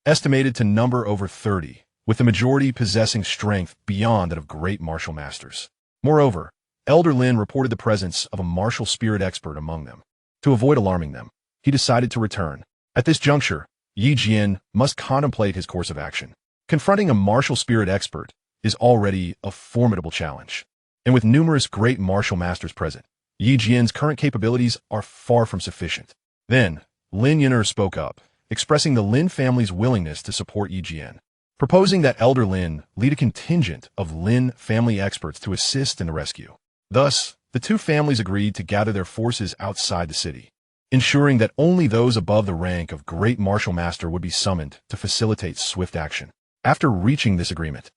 estimated to number over 30, with the majority possessing strength beyond that of great martial masters. Moreover, Elder Lin reported the presence of a martial spirit expert among them. To avoid alarming them, he decided to return. At this juncture, Yi Jian must contemplate his course of action. Confronting a martial spirit expert is already a formidable challenge. And with numerous great martial masters present, Yi Jian's current capabilities are far from sufficient. Then, Lin Yun'er spoke up, expressing the Lin family's willingness to support Yi Jian, proposing that Elder Lin lead a contingent of Lin family experts to assist in the rescue. Thus, the two families agreed to gather their forces outside the city, ensuring that only those above the rank of Great Martial Master would be summoned to facilitate swift action. After reaching this agreement,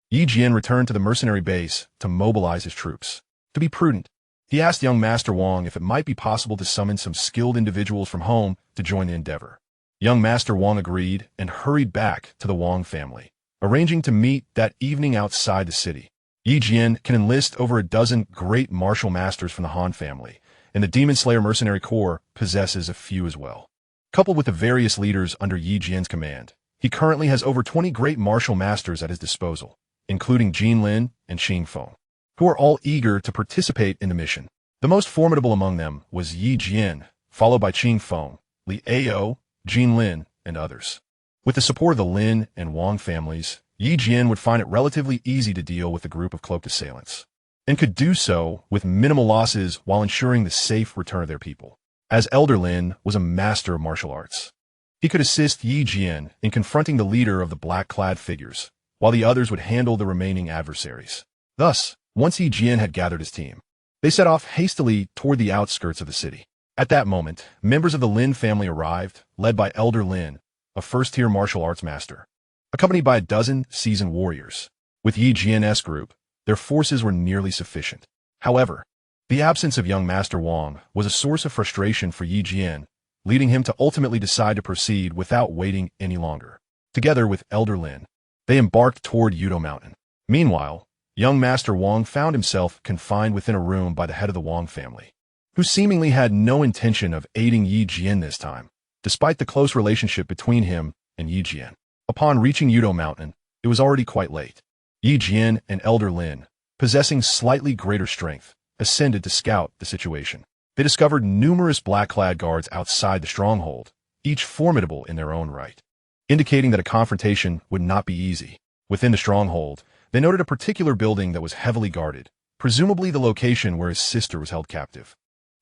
Yi Jian returned to the mercenary base to mobilize his troops. To be prudent, he asked young Master Wang if it might be possible to summon some skilled individuals from home to join the endeavor. Young Master Wang agreed and hurried back to the Wang family, arranging to meet that evening outside the city. Yi Jian can enlist over a dozen great martial masters from the Han family, and the Demon Slayer Mercenary Corps possesses a few as well. Coupled with the various leaders under Yi Jian's command, he currently has over 20 great martial masters at his disposal, including Jean Lin and Xing Feng, who are all eager to participate in the mission. The most formidable among them was Yi Jian, followed by Xing Feng, Li Ao, Jean Lin, and others. With the support of the Lin and Wang families, Yi Jian would find it relatively easy to deal with a group of cloaked assailants, and could do so with minimal losses while ensuring the safe return of their people. As Elder Lin was a master of martial arts, he could assist Yi Jian in confronting the leader of the black-clad figures, while the others would handle the remaining adversaries. Thus, once Yi Jian had gathered his team, they set off hastily toward the outskirts of the city. At that moment, members of the Lin family arrived, led by Elder Lin, a first-tier martial arts master, accompanied by a dozen seasoned warriors. With Yi Jian's group, their forces were nearly sufficient. However, the absence of young Master Wang was a source of frustration for Yi Jian, leading him to ultimately decide to proceed without waiting any longer. Together with Elder Lin, they embarked toward Yudo Mountain. Meanwhile, young Master Wang found himself confined within a room by the head of the Wang family, who seemingly had no intention of aiding Yi Jian this time, despite the close relationship between him and Yi Jian. Upon reaching Yudo Mountain, it was already quite late. Yi Jian and Elder Lin, possessing slightly greater strength, ascended to scout the situation. They discovered numerous black-clad guards outside the stronghold, each formidable in their own right, indicating that a confrontation would not be easy. Within the stronghold, they noted a particular building that was heavily guarded, presumably the location where his sister was held captive.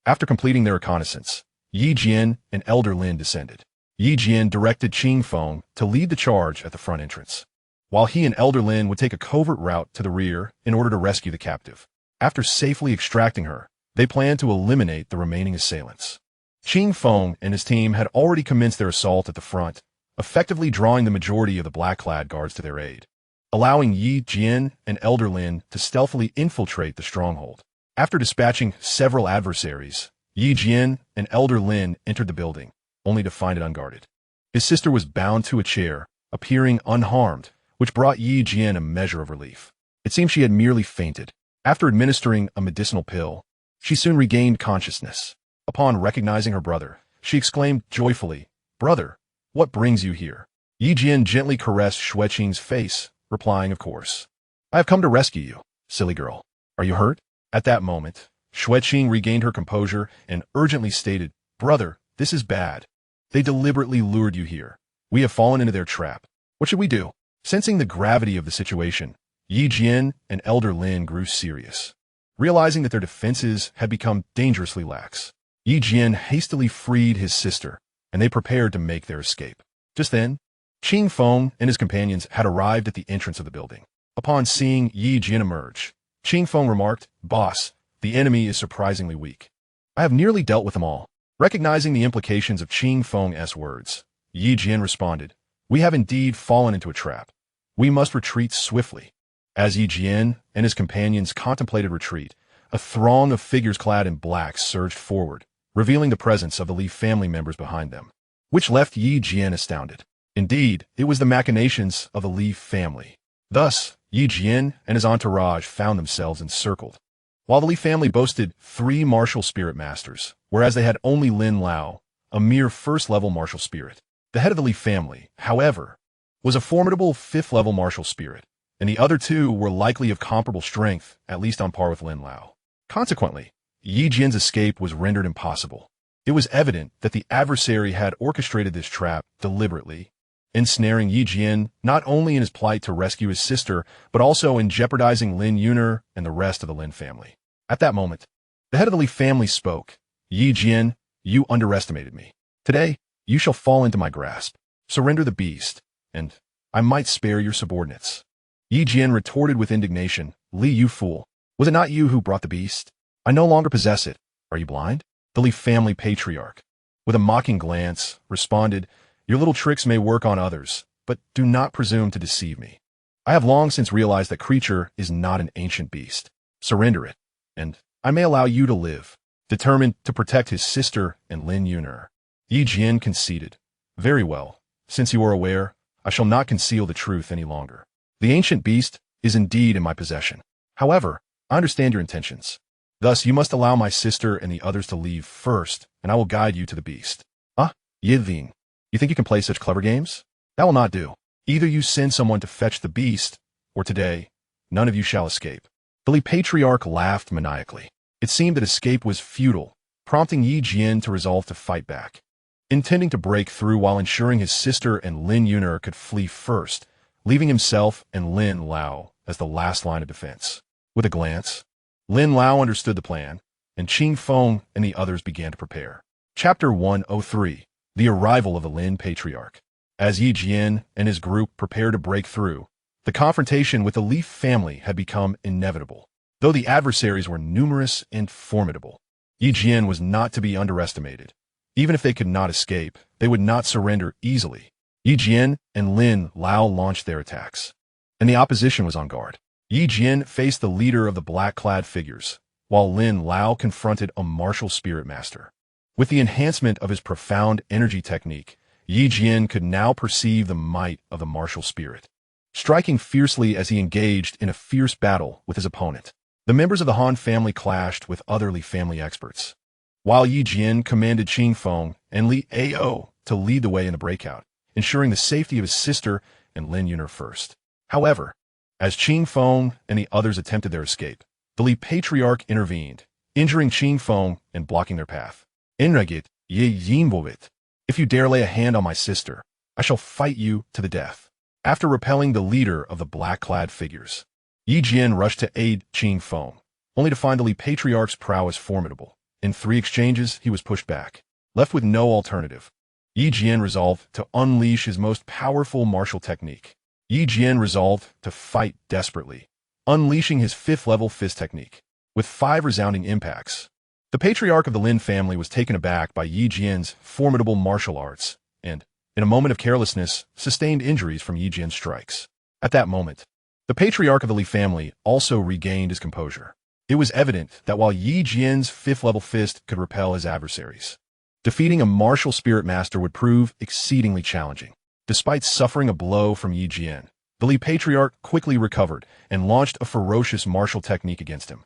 After completing their reconnaissance, Yi Jian and Elder Lin descended. Yi Jian directed Xing Feng to lead the charge at the front entrance, while he and Elder Lin would take a covert route to the rear in order to rescue the captive. After safely extracting her, they planned to eliminate the remaining assailants. Xing Feng and his team had already commenced their assault at the front, effectively drawing the majority of the black-clad guards to their aid, allowing Yi Jian and Elder Lin to stealthily infiltrate the stronghold. After dispatching several adversaries, Yi Jian and Elder Lin entered the building, only to find it unguarded. His sister was bound to a chair, appearing unharmed, which brought Yi Jian a measure of relief. It seemed she had merely fainted. After administering a medicinal pill, she soon regained consciousness. Upon recognizing her brother, she exclaimed joyfully, "Brother, what brings you here?" Jian gently caressed Xueqing's face, replying, "Of course. I have come to rescue you, silly girl. Are you hurt?" At that moment, Xueqing regained her composure and urgently stated, "Brother, this is bad. They deliberately lured you here. We have fallen into their trap. What should we do?" Sensing the gravity of the situation, Jian and Elder Lin grew serious. Realizing that their defenses had become dangerously lax, Jian hastily freed his sister, and they prepared to make their escape. Just then, Qing Feng and his companions had arrived at the entrance of the building. Upon seeing Jian emerge, Qing Feng remarked, "Boss, the enemy is surprisingly weak. I have nearly dealt with them all." Recognizing the implications of Qing Feng's words, Jian responded, "We have indeed fallen into a trap. We must retreat swiftly." As Jian and his companions contemplated retreat, a throng of figures clad in black surged forward, revealing the presence of the Li family members behind them, which left Jian astounded. Indeed, it was the machinations of the Li family. Thus, Jian and his entourage found themselves encircled. While the Li family boasted 3 martial spirit masters, whereas they had only Lin Lao, a mere first-level martial spirit. The head of the Li family, however, was a formidable 5th-level martial spirit, and the other 2 were likely of comparable strength, at least on par with Lin Lao. Consequently, Jian's escape was rendered impossible. It was evident that the adversary had orchestrated this trap deliberately, ensnaring Jian not only in his plight to rescue his sister, but also in jeopardizing Lin Yuner and the rest of the Lin family. At that moment, the head of the Li family spoke. "Jian, you underestimated me. Today, you shall fall into my grasp. Surrender the beast, and I might spare your subordinates." Jian retorted with indignation, "Li, you fool. Was it not you who brought the beast? I no longer possess it. Are you blind?" The Li family patriarch, with a mocking glance, responded, "Your little tricks may work on others, but do not presume to deceive me. I have long since realized that creature is not an ancient beast. Surrender it, and I may allow you to live." Determined to protect his sister and Lin Yuner, Jian conceded, "Very well. Since you are aware, I shall not conceal the truth any longer. The ancient beast is indeed in my possession. However, I understand your intentions. Thus, you must allow my sister and the others to leave first, and I will guide you to the beast." "Ah, Yidlin, you think you can play such clever games? That will not do. Either you send someone to fetch the beast, or today, none of you shall escape." The Li patriarch laughed maniacally. It seemed that escape was futile, prompting Jian to resolve to fight back. Intending to break through while ensuring his sister and Lin Yuner could flee first, leaving himself and Lin Lao as the last line of defense. With a glance, Lin Lao understood the plan, and Qing Feng and the others began to prepare. Chapter 103: The Arrival of the Lin Patriarch. As Jian and his group prepared to break through, the confrontation with the Li family had become inevitable. Though the adversaries were numerous and formidable, Jian was not to be underestimated. Even if they could not escape, they would not surrender easily. Jian and Lin Lao launched their attacks, and the opposition was on guard. Jian faced the leader of the black-clad figures, while Lin Lao confronted a martial spirit master. With the enhancement of his profound energy technique, Jian could now perceive the might of the martial spirit, striking fiercely as he engaged in a fierce battle with his opponent. The members of the Han family clashed with other Li family experts, while Jian commanded Qing Feng and Li Ao to lead the way in the breakout, ensuring the safety of his sister and Lin Yuner first. However, as Qing Feng and the others attempted their escape, the Li patriarch intervened, injuring Qing Feng and blocking their path. "Enragit, ye yinbovit. If you dare lay a hand on my sister, I shall fight you to the death." After repelling the leader of the black-clad figures, Jian rushed to aid Qing Feng, only to find the Li patriarch's prowess formidable. In 3 exchanges, he was pushed back. Left with no alternative, Jian resolved to unleash his most powerful martial technique. Jian resolved to fight desperately, unleashing his 5th-level fist technique. With 5 resounding impacts, the patriarch of the Lin family was taken aback by Jian's formidable martial arts, and, in a moment of carelessness, sustained injuries from Jian's strikes. At that moment, the patriarch of the Li family also regained his composure. It was evident that while Jian's 5th-level fist could repel his adversaries, defeating a martial spirit master would prove exceedingly challenging. Despite suffering a blow from Jian, The Li Patriarch quickly recovered and launched a ferocious martial technique against him,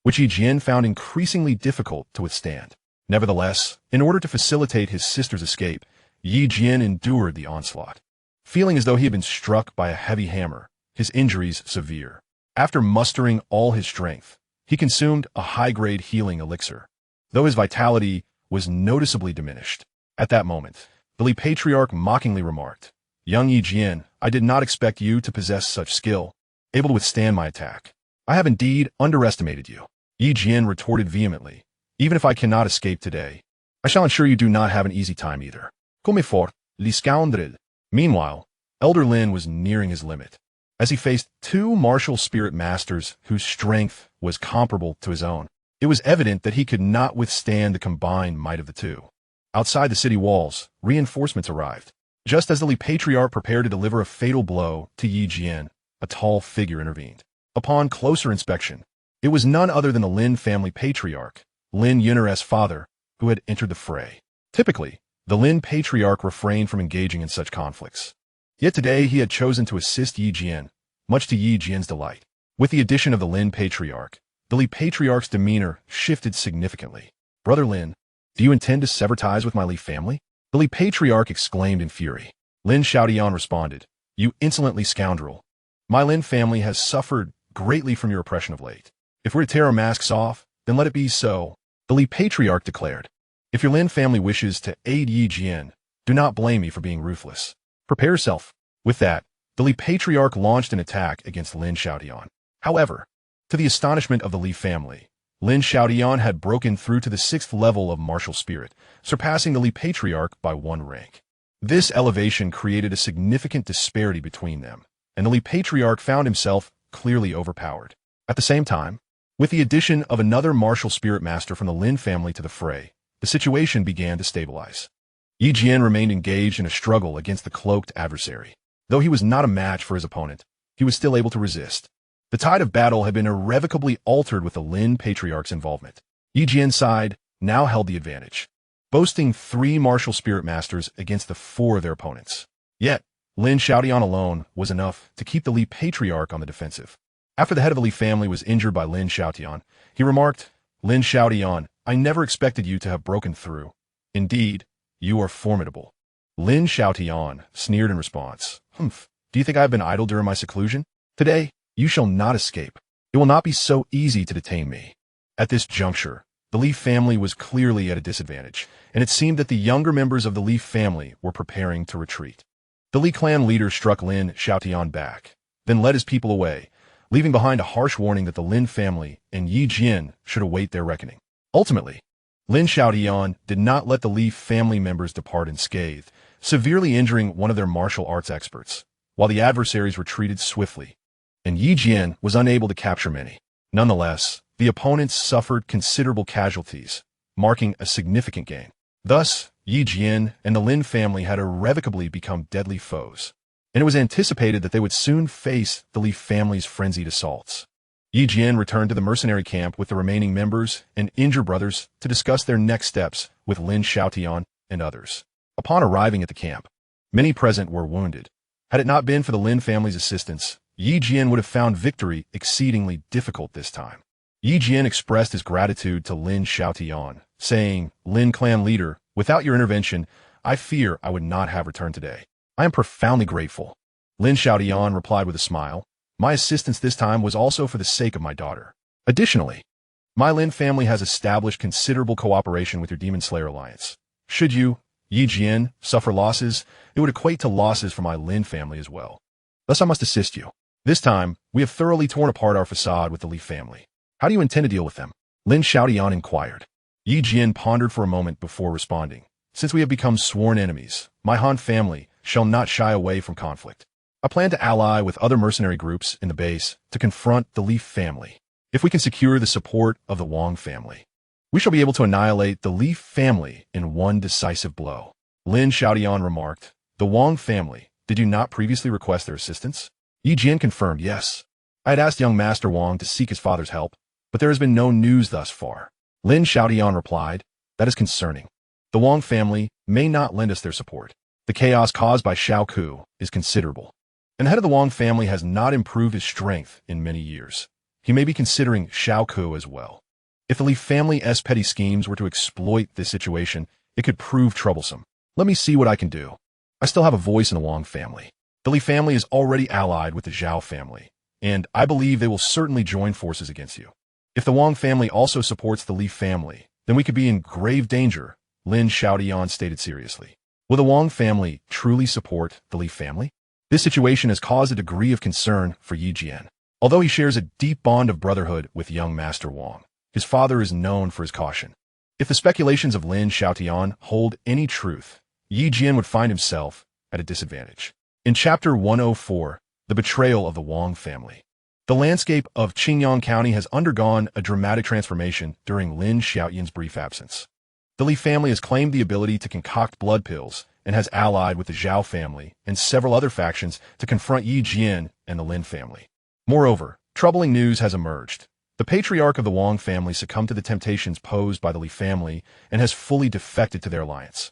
which Jian found increasingly difficult to withstand. Nevertheless, in order to facilitate his sister's escape, Jian endured the onslaught. Feeling as though he had been struck by a heavy hammer, his injuries severe. After mustering all his strength, he consumed a high-grade healing elixir, though his vitality was noticeably diminished. At that moment, the Li Patriarch mockingly remarked, "Young Jian, I did not expect you to possess such skill, able to withstand my attack. I have indeed underestimated you." Jian retorted vehemently, "Even if I cannot escape today, I shall ensure you do not have an easy time either. Comme fort, li scoundrel." Meanwhile, Elder Lin was nearing his limit, as he faced two martial spirit masters whose strength was comparable to his own. It was evident that he could not withstand the combined might of the two. Outside the city walls, reinforcements arrived. Just as the Li Patriarch prepared to deliver a fatal blow to Jian, a tall figure intervened. Upon closer inspection, it was none other than the Lin family patriarch, Lin Yunar's father, who had entered the fray. Typically, the Lin Patriarch refrained from engaging in such conflicts. Yet today he had chosen to assist Jian, much to Jian's delight. With the addition of the Lin Patriarch, the Li Patriarch's demeanor shifted significantly. "Brother Lin, do you intend to sever ties with my Li family?" the Li Patriarch exclaimed in fury. Lin Xiaotian responded, "You insolently scoundrel. My Lin family has suffered greatly from your oppression of late. If we're to tear our masks off, then let it be so." The Li Patriarch declared, "If your Lin family wishes to aid Jian, do not blame me for being ruthless. Prepare yourself." With that, the Li Patriarch launched an attack against Lin Xiaotian. However, to the astonishment of the Li family, Lin Xiaotian had broken through to the 6th level of martial spirit, surpassing the Li Patriarch by 1 rank. This elevation created a significant disparity between them, and the Li Patriarch found himself clearly overpowered. At the same time, with the addition of another martial spirit master from the Lin family to the fray, the situation began to stabilize. Jian remained engaged in a struggle against the cloaked adversary. Though he was not a match for his opponent, he was still able to resist. The tide of battle had been irrevocably altered with the Lin Patriarch's involvement. Jian's side now held the advantage, boasting 3 martial spirit masters against the 4 of their opponents. Yet, Lin Xiaotian alone was enough to keep the Li Patriarch on the defensive. After the head of the Li family was injured by Lin Xiaotian, he remarked, "Lin Xiaotian, I never expected you to have broken through. Indeed, you are formidable." Lin Xiaotian sneered in response, "Humph, do you think I have been idle during my seclusion? Today, you shall not escape. It will not be so easy to detain me." At this juncture, the Li family was clearly at a disadvantage, and it seemed that the younger members of the Li family were preparing to retreat. The Li clan leader struck Lin Xiaotian back, then led his people away, leaving behind a harsh warning that the Lin family and Jian should await their reckoning. Ultimately, Lin Xiaotian did not let the Li family members depart unscathed, severely injuring one of their martial arts experts, while the adversaries retreated swiftly, and Jian was unable to capture many. Nonetheless, the opponents suffered considerable casualties, marking a significant gain. Thus, Jian and the Lin family had irrevocably become deadly foes, and it was anticipated that they would soon face the Li family's frenzied assaults. Jian returned to the mercenary camp with the remaining members and injured brothers to discuss their next steps with Lin Xiaotian and others. Upon arriving at the camp, many present were wounded. Had it not been for the Lin family's assistance, Jian would have found victory exceedingly difficult this time. Jian expressed his gratitude to Lin Xiaotian, saying, "Lin clan leader, without your intervention, I fear I would not have returned today. I am profoundly grateful." Lin Xiaotian replied with a smile, "My assistance this time was also for the sake of my daughter. Additionally, my Lin family has established considerable cooperation with your Demon Slayer alliance. Should you, Jian, suffer losses, it would equate to losses for my Lin family as well. Thus I must assist you. This time, we have thoroughly torn apart our facade with the Li family. How do you intend to deal with them?" Lin Xiaotian inquired. Jian pondered for a moment before responding, "Since we have become sworn enemies, my Han family shall not shy away from conflict. I plan to ally with other mercenary groups in the base to confront the Li family. If we can secure the support of the Wang family, we shall be able to annihilate the Li family in one decisive blow." Lin Xiaotian remarked, "The Wang family, did you not previously request their assistance?" Jian confirmed, "Yes. I had asked young Master Wang to seek his father's help, but there has been no news thus far." Lin Xiaotian replied, "That is concerning. The Wang family may not lend us their support. The chaos caused by Xiao Ku is considerable. and the head of the Wang family has not improved his strength in many years. He may be considering Xiaoku as well. If the Li family's petty schemes were to exploit this situation, it could prove troublesome. Let me see what I can do. I still have a voice in the Wang family. The Li family is already allied with the Zhao family, and I believe they will certainly join forces against you. If the Wang family also supports the Li family, then we could be in grave danger, Lin Xiaotian stated seriously. Will the Wang family truly support the Li family? This situation has caused a degree of concern for Yi Jian. Although he shares a deep bond of brotherhood with young Master Wang, his father is known for his caution. If the speculations of Lin Xiaotian hold any truth, Yi Jian would find himself at a disadvantage. In Chapter 104, The Betrayal of the Wang Family. The landscape of Qingyang County has undergone a dramatic transformation during Lin Xiaotian's brief absence. The Li family has claimed the ability to concoct blood pills and has allied with the Zhao family and several other factions to confront Yi Jian and the Lin family. Moreover, troubling news has emerged. The patriarch of the Wang family succumbed to the temptations posed by the Li family and has fully defected to their alliance.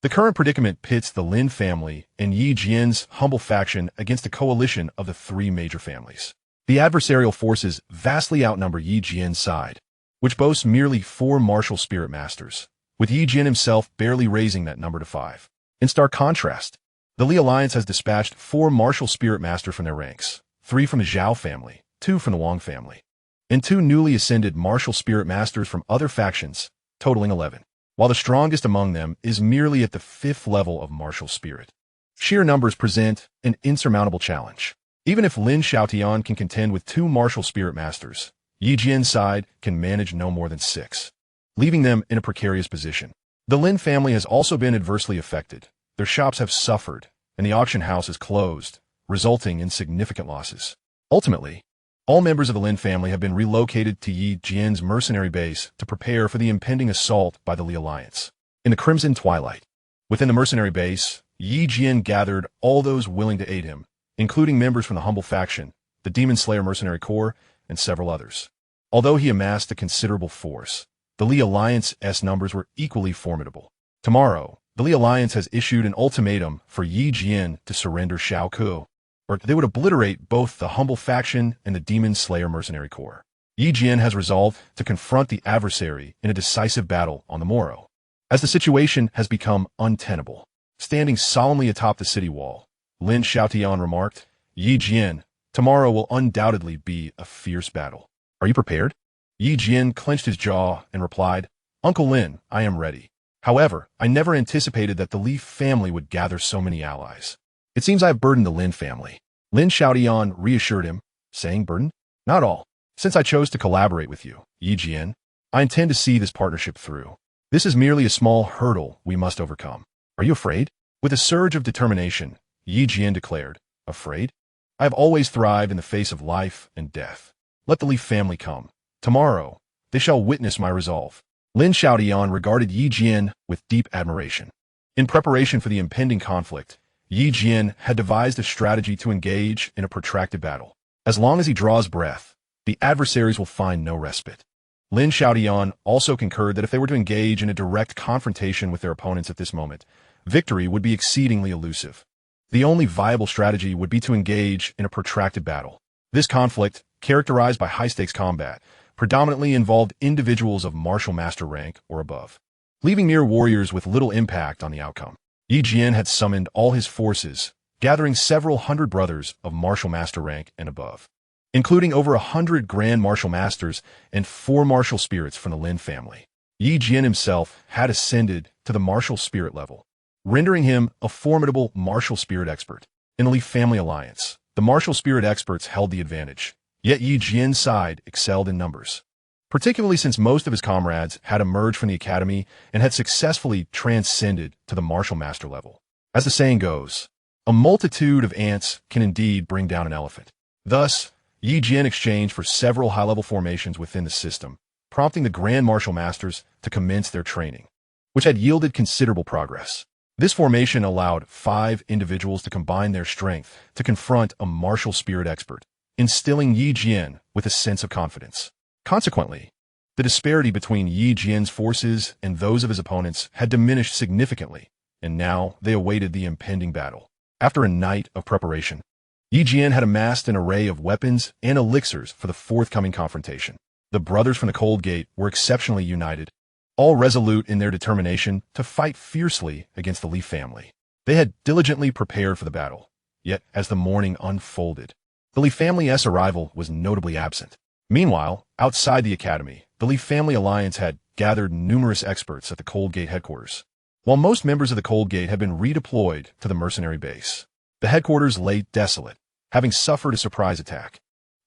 The current predicament pits the Lin family and Yi Jian's humble faction against a coalition of the three major families. The adversarial forces vastly outnumber Yi Jian's side, which boasts merely 4 martial spirit masters, with Yi Jian himself barely raising that number to 5. In stark contrast, the Li alliance has dispatched 4 martial spirit masters from their ranks, 3 from the Zhao family, 2 from the Wang family, and 2 newly ascended martial spirit masters from other factions, totaling 11, while the strongest among them is merely at the 5th level of martial spirit. Sheer numbers present an insurmountable challenge. Even if Lin Xiaotian can contend with 2 martial spirit masters, Yi Jian's side can manage no more than 6, leaving them in a precarious position. The Lin family has also been adversely affected. Their shops have suffered, and the auction house is closed, resulting in significant losses. Ultimately, all members of the Lin family have been relocated to Yi Jian's mercenary base to prepare for the impending assault by the Li alliance. In the Crimson Twilight, within the mercenary base, Yi Jian gathered all those willing to aid him, including members from the humble faction, the Demon Slayer Mercenary Corps, and several others. Although he amassed a considerable force, the Li Alliance's numbers were equally formidable. Tomorrow, the Li Alliance has issued an ultimatum for Yi Jian to surrender Xiaoku, or they would obliterate both the humble faction and the Demon Slayer Mercenary Corps. Yi Jian has resolved to confront the adversary in a decisive battle on the morrow. As the situation has become untenable, standing solemnly atop the city wall, Lin Xiaotian remarked, "Yi Jian, tomorrow will undoubtedly be a fierce battle. Are you prepared?" Yi Jian clenched his jaw and replied, "Uncle Lin, I am ready. However, I never anticipated that the Li family would gather so many allies. It seems I have burdened the Lin family." Lin Xiaotian reassured him, saying, "Burdened? Not all. Since I chose to collaborate with you, Yi Jian, I intend to see this partnership through. This is merely a small hurdle we must overcome. Are you afraid?" With a surge of determination, Yi Jian declared, "Afraid? I have always thrived in the face of life and death. Let the Li family come. Tomorrow, they shall witness my resolve." Lin Xiaotian regarded Yi Jian with deep admiration. In preparation for the impending conflict, Yi Jian had devised a strategy to engage in a protracted battle. As long as he draws breath, the adversaries will find no respite. Lin Xiaotian also concurred that if they were to engage in a direct confrontation with their opponents at this moment, victory would be exceedingly elusive. The only viable strategy would be to engage in a protracted battle. This conflict, characterized by high-stakes combat, predominantly involved individuals of martial master rank or above, leaving mere warriors with little impact on the outcome. Yi Jian had summoned all his forces, gathering several hundred brothers of martial master rank and above, including over 100 grand martial masters and 4 martial spirits from the Lin family. Yi Jian himself had ascended to the martial spirit level, rendering him a formidable martial spirit expert. In the Li family alliance, the martial spirit experts held the advantage, yet Yi Jian's side excelled in numbers, particularly since most of his comrades had emerged from the academy and had successfully transcended to the martial master level. As the saying goes, a multitude of ants can indeed bring down an elephant. Thus, Yi Jian exchanged for several high-level formations within the system, prompting the Grand Martial Masters to commence their training, which had yielded considerable progress. This formation allowed 5 individuals to combine their strength to confront a martial spirit expert, instilling Yi Jian with a sense of confidence. Consequently, the disparity between Yi Jian's forces and those of his opponents had diminished significantly, and now they awaited the impending battle. After a night of preparation, Yi Jian had amassed an array of weapons and elixirs for the forthcoming confrontation. The brothers from the Cold Gate were exceptionally united, all resolute in their determination to fight fiercely against the Li family. They had diligently prepared for the battle, yet as the morning unfolded, the Li family's arrival was notably absent. Meanwhile, outside the academy, the Li family alliance had gathered numerous experts at the Cold Gate headquarters. While most members of the Cold Gate had been redeployed to the mercenary base, the headquarters lay desolate, having suffered a surprise attack.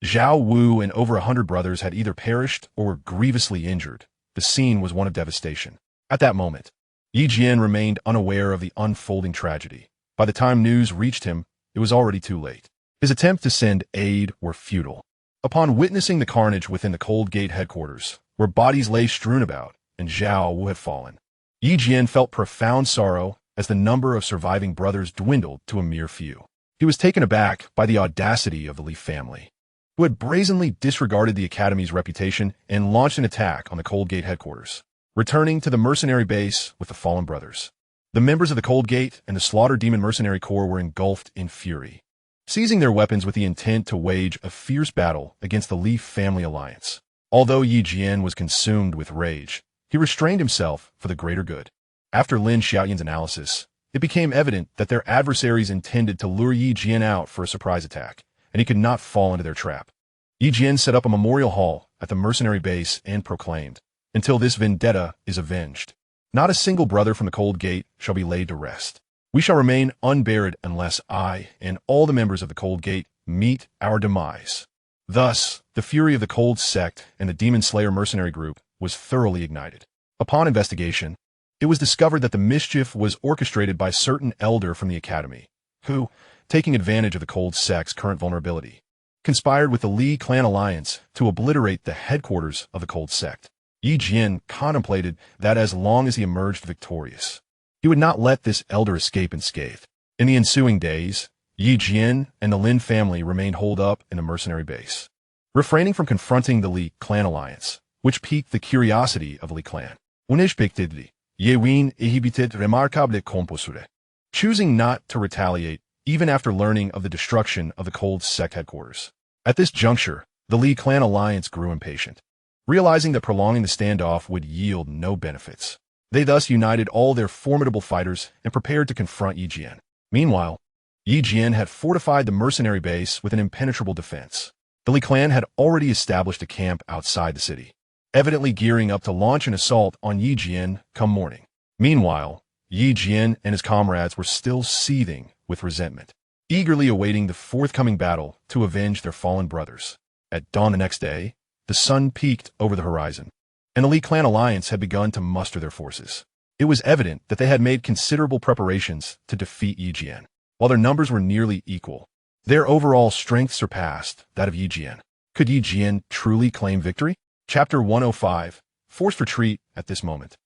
Zhao Wu and over 100 brothers had either perished or were grievously injured. The scene was one of devastation. At that moment, Yi Jian remained unaware of the unfolding tragedy. By the time news reached him, it was already too late. His attempts to send aid were futile. Upon witnessing the carnage within the Cold Gate headquarters, where bodies lay strewn about and Zhao Wu had fallen, Yi Jian felt profound sorrow as the number of surviving brothers dwindled to a mere few. He was taken aback by the audacity of the Li family, who had brazenly disregarded the Academy's reputation and launched an attack on the Cold Gate headquarters, returning to the mercenary base with the fallen brothers. The members of the Cold Gate and the Slaughter Demon Mercenary Corps were engulfed in fury, seizing their weapons with the intent to wage a fierce battle against the Li family alliance. Although Yi Jian was consumed with rage, he restrained himself for the greater good. After Lin Xiaoyan's analysis, it became evident that their adversaries intended to lure Yi Jian out for a surprise attack, and he could not fall into their trap. Yi Jian set up a memorial hall at the mercenary base and proclaimed, "Until this vendetta is avenged, not a single brother from the Cold Gate shall be laid to rest. We shall remain unburied unless I and all the members of the Cold Gate meet our demise." Thus, the fury of the Cold Sect and the Demon Slayer mercenary group was thoroughly ignited. Upon investigation, it was discovered that the mischief was orchestrated by a certain elder from the Academy, who, taking advantage of the Cold Sect's current vulnerability, conspired with the Li clan alliance to obliterate the headquarters of the Cold Sect. Yi Jian contemplated that as long as he emerged victorious, he would not let this elder escape unscathed. In the ensuing days, Yi Jian and the Lin family remained holed up in the mercenary base, refraining from confronting the Li clan alliance, which piqued the curiosity of the Li clan. Unexpectedly, Yewin exhibited remarkable composure, choosing not to retaliate even after learning of the destruction of the Cold Sect headquarters. At this juncture, the Li clan alliance grew impatient, realizing that prolonging the standoff would yield no benefits. They thus united all their formidable fighters and prepared to confront Yi Jian. Meanwhile, Yi Jian had fortified the mercenary base with an impenetrable defense. The Li clan had already established a camp outside the city, evidently gearing up to launch an assault on Yi Jian come morning. Meanwhile, Yi Jian and his comrades were still seething with resentment, eagerly awaiting the forthcoming battle to avenge their fallen brothers. At dawn the next day, the sun peaked over the horizon, and the Li clan alliance had begun to muster their forces. It was evident that they had made considerable preparations to defeat Yi Jian. While their numbers were nearly equal, their overall strength surpassed that of Yi Jian. Could Yi Jian truly claim victory? Chapter 105, Forced Retreat. At this moment,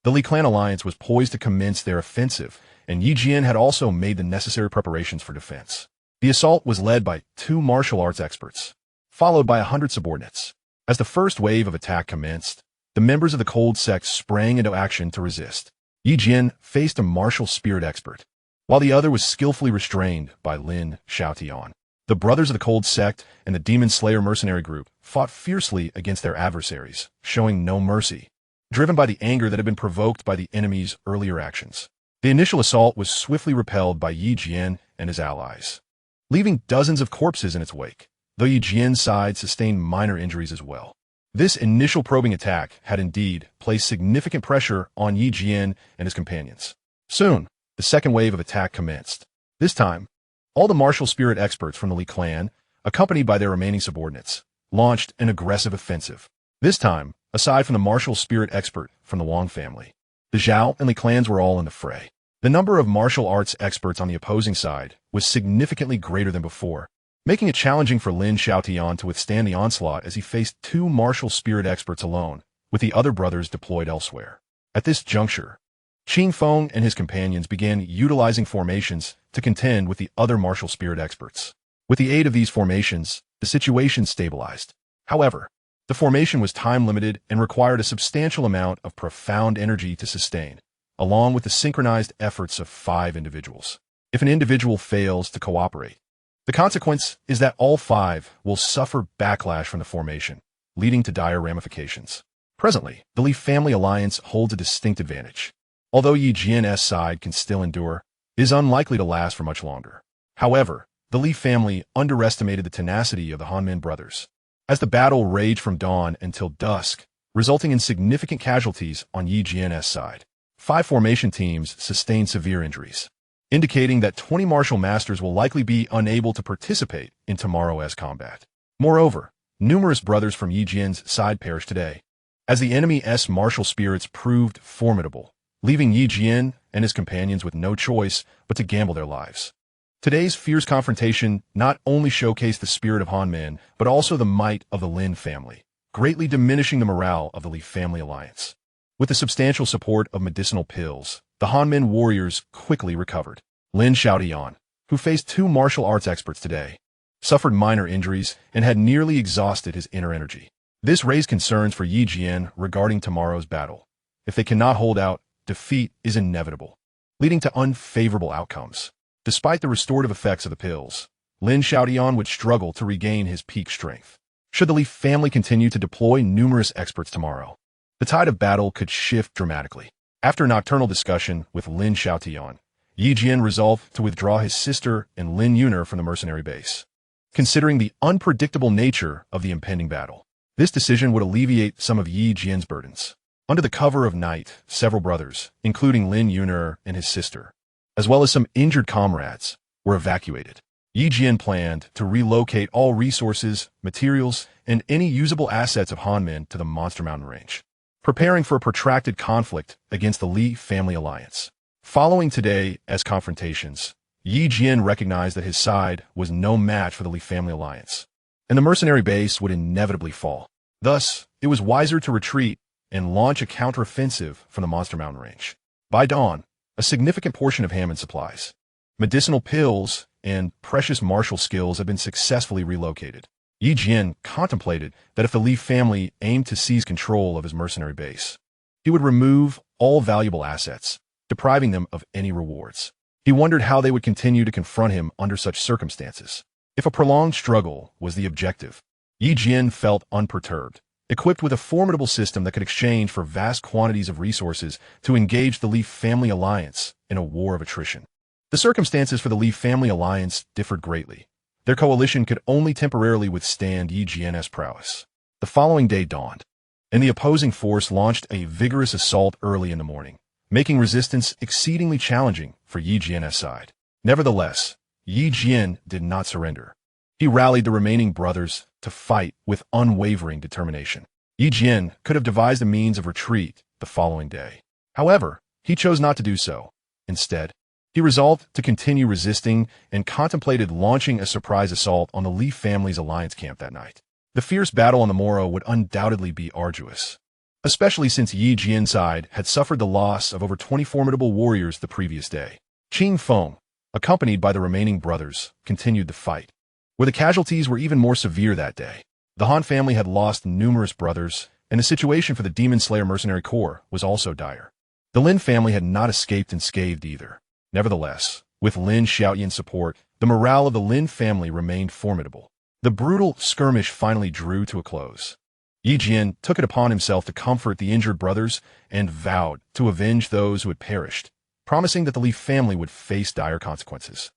the Li clan alliance was poised to commence their offensive, and Yi Jian had also made the necessary preparations for defense. The assault was led by 2 martial arts experts, followed by 100 subordinates. As the first wave of attack commenced, the members of the Cold Sect sprang into action to resist. Yi Jian faced a martial spirit expert, while the other was skillfully restrained by Lin Xiaoyan. The brothers of the Cold Sect and the Demon Slayer mercenary group fought fiercely against their adversaries, showing no mercy, driven by the anger that had been provoked by the enemy's earlier actions. The initial assault was swiftly repelled by Yi Jian and his allies, leaving dozens of corpses in its wake, though Yi Jian's side sustained minor injuries as well. This initial probing attack had indeed placed significant pressure on Yi Jian and his companions. Soon, the second wave of attack commenced. This time, all the martial spirit experts from the Li clan, accompanied by their remaining subordinates, launched an aggressive offensive. This time, aside from the martial spirit expert from the Wang family, the Zhao and Li clans were all in the fray. The number of martial arts experts on the opposing side was significantly greater than before, making it challenging for Lin Xiaoyan to withstand the onslaught as he faced 2 martial spirit experts alone, with the other brothers deployed elsewhere. At this juncture, Qing Feng and his companions began utilizing formations to contend with the other martial spirit experts. With the aid of these formations, the situation stabilized. However, the formation was time-limited and required a substantial amount of profound energy to sustain, along with the synchronized efforts of 5 individuals. If an individual fails to cooperate, The consequence is that all five will suffer backlash from the formation, leading to dire ramifications. Presently, the Li family alliance holds a distinct advantage. Although Yi Jian's side can still endure, it is unlikely to last for much longer. However, the Li family underestimated the tenacity of the Hanmin brothers. As the battle raged from dawn until dusk, resulting in significant casualties on Yi Jian's side, 5 formation teams sustained severe injuries, indicating that 20 martial masters will likely be unable to participate in tomorrow's combat. Moreover, numerous brothers from Yi Jian's side perished today, as the enemy's martial spirits proved formidable, leaving Yi Jian and his companions with no choice but to gamble their lives. Today's fierce confrontation not only showcased the spirit of Hanmin, but also the might of the Lin family, greatly diminishing the morale of the Li family alliance. With the substantial support of medicinal pills, the Hanmin warriors quickly recovered. Lin Xiaotian, who faced 2 martial arts experts today, suffered minor injuries and had nearly exhausted his inner energy. This raised concerns for Yi Jian regarding tomorrow's battle. If they cannot hold out, defeat is inevitable, leading to unfavorable outcomes. Despite the restorative effects of the pills, Lin Xiaotian would struggle to regain his peak strength. Should the Li family continue to deploy numerous experts tomorrow, the tide of battle could shift dramatically. After nocturnal discussion with Lin Xiaotian, Yi Jian resolved to withdraw his sister and Lin Yuner from the mercenary base. Considering the unpredictable nature of the impending battle, this decision would alleviate some of Yi Jian's burdens. Under the cover of night, several brothers, including Lin Yuner and his sister, as well as some injured comrades, were evacuated. Yi Jian planned to relocate all resources, materials, and any usable assets of Hanmin to the Monster Mountain Range, preparing for a protracted conflict against the Li family alliance. Following today's confrontations, Yi Jian recognized that his side was no match for the Li family alliance, and the mercenary base would inevitably fall. Thus, it was wiser to retreat and launch a counteroffensive from the Monster Mountain Range. By dawn, a significant portion of Hammond supplies, medicinal pills, and precious martial skills had been successfully relocated. Yi Jian contemplated that if the Li family aimed to seize control of his mercenary base, he would remove all valuable assets, depriving them of any rewards. He wondered how they would continue to confront him under such circumstances. If a prolonged struggle was the objective, Yi Jian felt unperturbed, equipped with a formidable system that could exchange for vast quantities of resources to engage the Li family alliance in a war of attrition. The circumstances for the Li family alliance differed greatly. Their coalition could only temporarily withstand Yi Jian's prowess. The following day dawned, and the opposing force launched a vigorous assault early in the morning, making resistance exceedingly challenging for Yi Jian's side. Nevertheless, Yi Jian did not surrender. He rallied the remaining brothers to fight with unwavering determination. Yi Jian could have devised a means of retreat the following day. However, he chose not to do so. Instead, he resolved to continue resisting and contemplated launching a surprise assault on the Li family's alliance camp that night. The fierce battle on the morrow would undoubtedly be arduous, especially since Yi Jian's side had suffered the loss of over 20 formidable warriors the previous day. Qing Feng, accompanied by the remaining brothers, continued the fight, where the casualties were even more severe that day. The Han family had lost numerous brothers, and the situation for the Demon Slayer Mercenary Corps was also dire. The Lin family had not escaped unscathed either. Nevertheless, with Lin Xiaotian's support, the morale of the Lin family remained formidable. The brutal skirmish finally drew to a close. Yi Jian took it upon himself to comfort the injured brothers and vowed to avenge those who had perished, promising that the Li family would face dire consequences.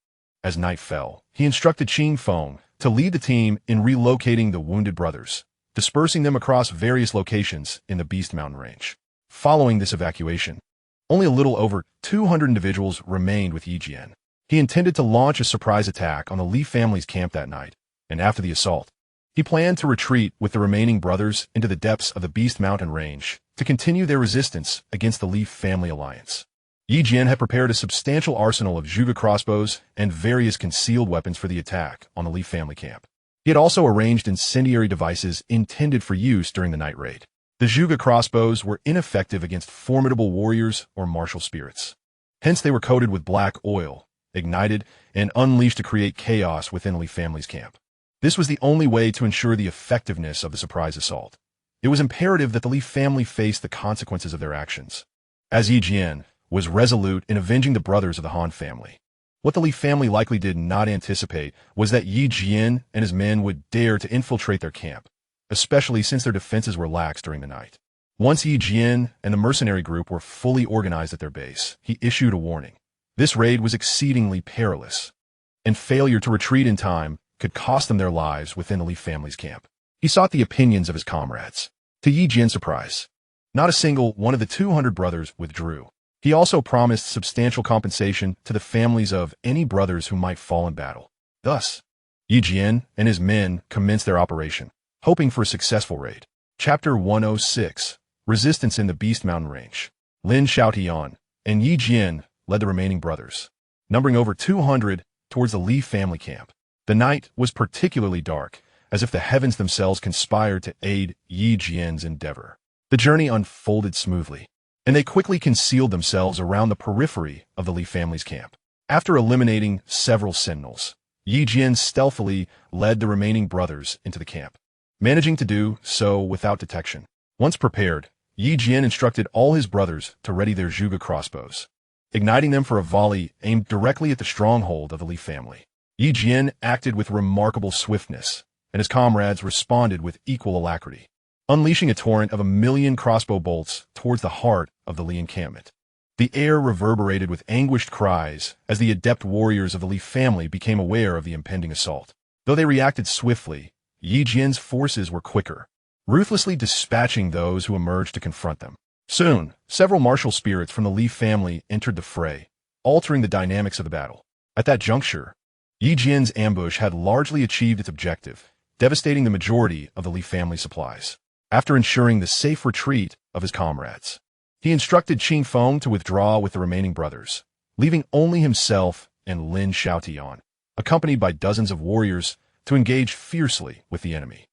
As night fell, he instructed Qing Feng to lead the team in relocating the wounded brothers, dispersing them across various locations in the Beast Mountain Range. Following this evacuation, only a little over 200 individuals remained with Yi Jian. He intended to launch a surprise attack on the Li family's camp that night, and after the assault, he planned to retreat with the remaining brothers into the depths of the Beast Mountain Range to continue their resistance against the Li family alliance. Yi Jian had prepared a substantial arsenal of Zhuge crossbows and various concealed weapons for the attack on the Li family camp. He had also arranged incendiary devices intended for use during the night raid. The Zhuge crossbows were ineffective against formidable warriors or martial spirits. Hence they were coated with black oil, ignited, and unleashed to create chaos within the Li family's camp. This was the only way to ensure the effectiveness of the surprise assault. It was imperative that the Li family face the consequences of their actions. As Yi Jian was resolute in avenging the brothers of the Han family, What the Li family likely did not anticipate was that Yi Jian and his men would dare to infiltrate their camp, especially since their defenses were lax during the night. Once Yi Jian and the mercenary group were fully organized at their base, he issued a warning. This raid was exceedingly perilous, and failure to retreat in time could cost them their lives within the Li family's camp. He sought the opinions of his comrades. To Yi Jian's surprise, not a single one of the 200 brothers withdrew. He also promised substantial compensation to the families of any brothers who might fall in battle. Thus, Yi Jian and his men commenced their operation, hoping for a successful raid. Chapter 106, Resistance in the Beast Mountain Range. Lin Xiaotian and Yi Jian led the remaining brothers, numbering over 200, towards the Li family camp. The night was particularly dark, as if the heavens themselves conspired to aid Yi Jian's endeavor. The journey unfolded smoothly, and they quickly concealed themselves around the periphery of the Li family's camp. After eliminating several sentinels, Yi Jian stealthily led the remaining brothers into the camp, managing to do so without detection. Once prepared, Yi Jian instructed all his brothers to ready their Zhuge crossbows, igniting them for a volley aimed directly at the stronghold of the Li family. Yi Jian acted with remarkable swiftness, and his comrades responded with equal alacrity, unleashing a torrent of 1,000,000 crossbow bolts towards the heart of the Li encampment. The air reverberated with anguished cries as the adept warriors of the Li family became aware of the impending assault. Though they reacted swiftly, Yi Jian's forces were quicker, ruthlessly dispatching those who emerged to confront them. Soon, several martial spirits from the Li family entered the fray, altering the dynamics of the battle. At that juncture, Yi Jian's ambush had largely achieved its objective, devastating the majority of the Li family supplies. After ensuring the safe retreat of his comrades, he instructed Qing Feng to withdraw with the remaining brothers, leaving only himself and Lin Xiaotian, accompanied by dozens of warriors, to engage fiercely with the enemy.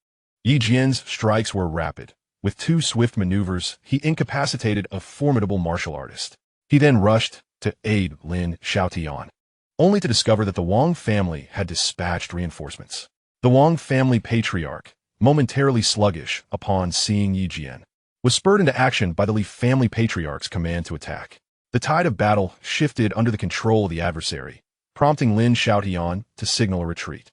Yi Jian's strikes were rapid. With 2 swift maneuvers, he incapacitated a formidable martial artist. He then rushed to aid Lin Xiaotian, only to discover that the Wang family had dispatched reinforcements. The Wang family patriarch, momentarily sluggish upon seeing Yi Jian, was spurred into action by the Li family patriarch's command to attack. The tide of battle shifted under the control of the adversary, prompting Lin Xiaotian to signal a retreat.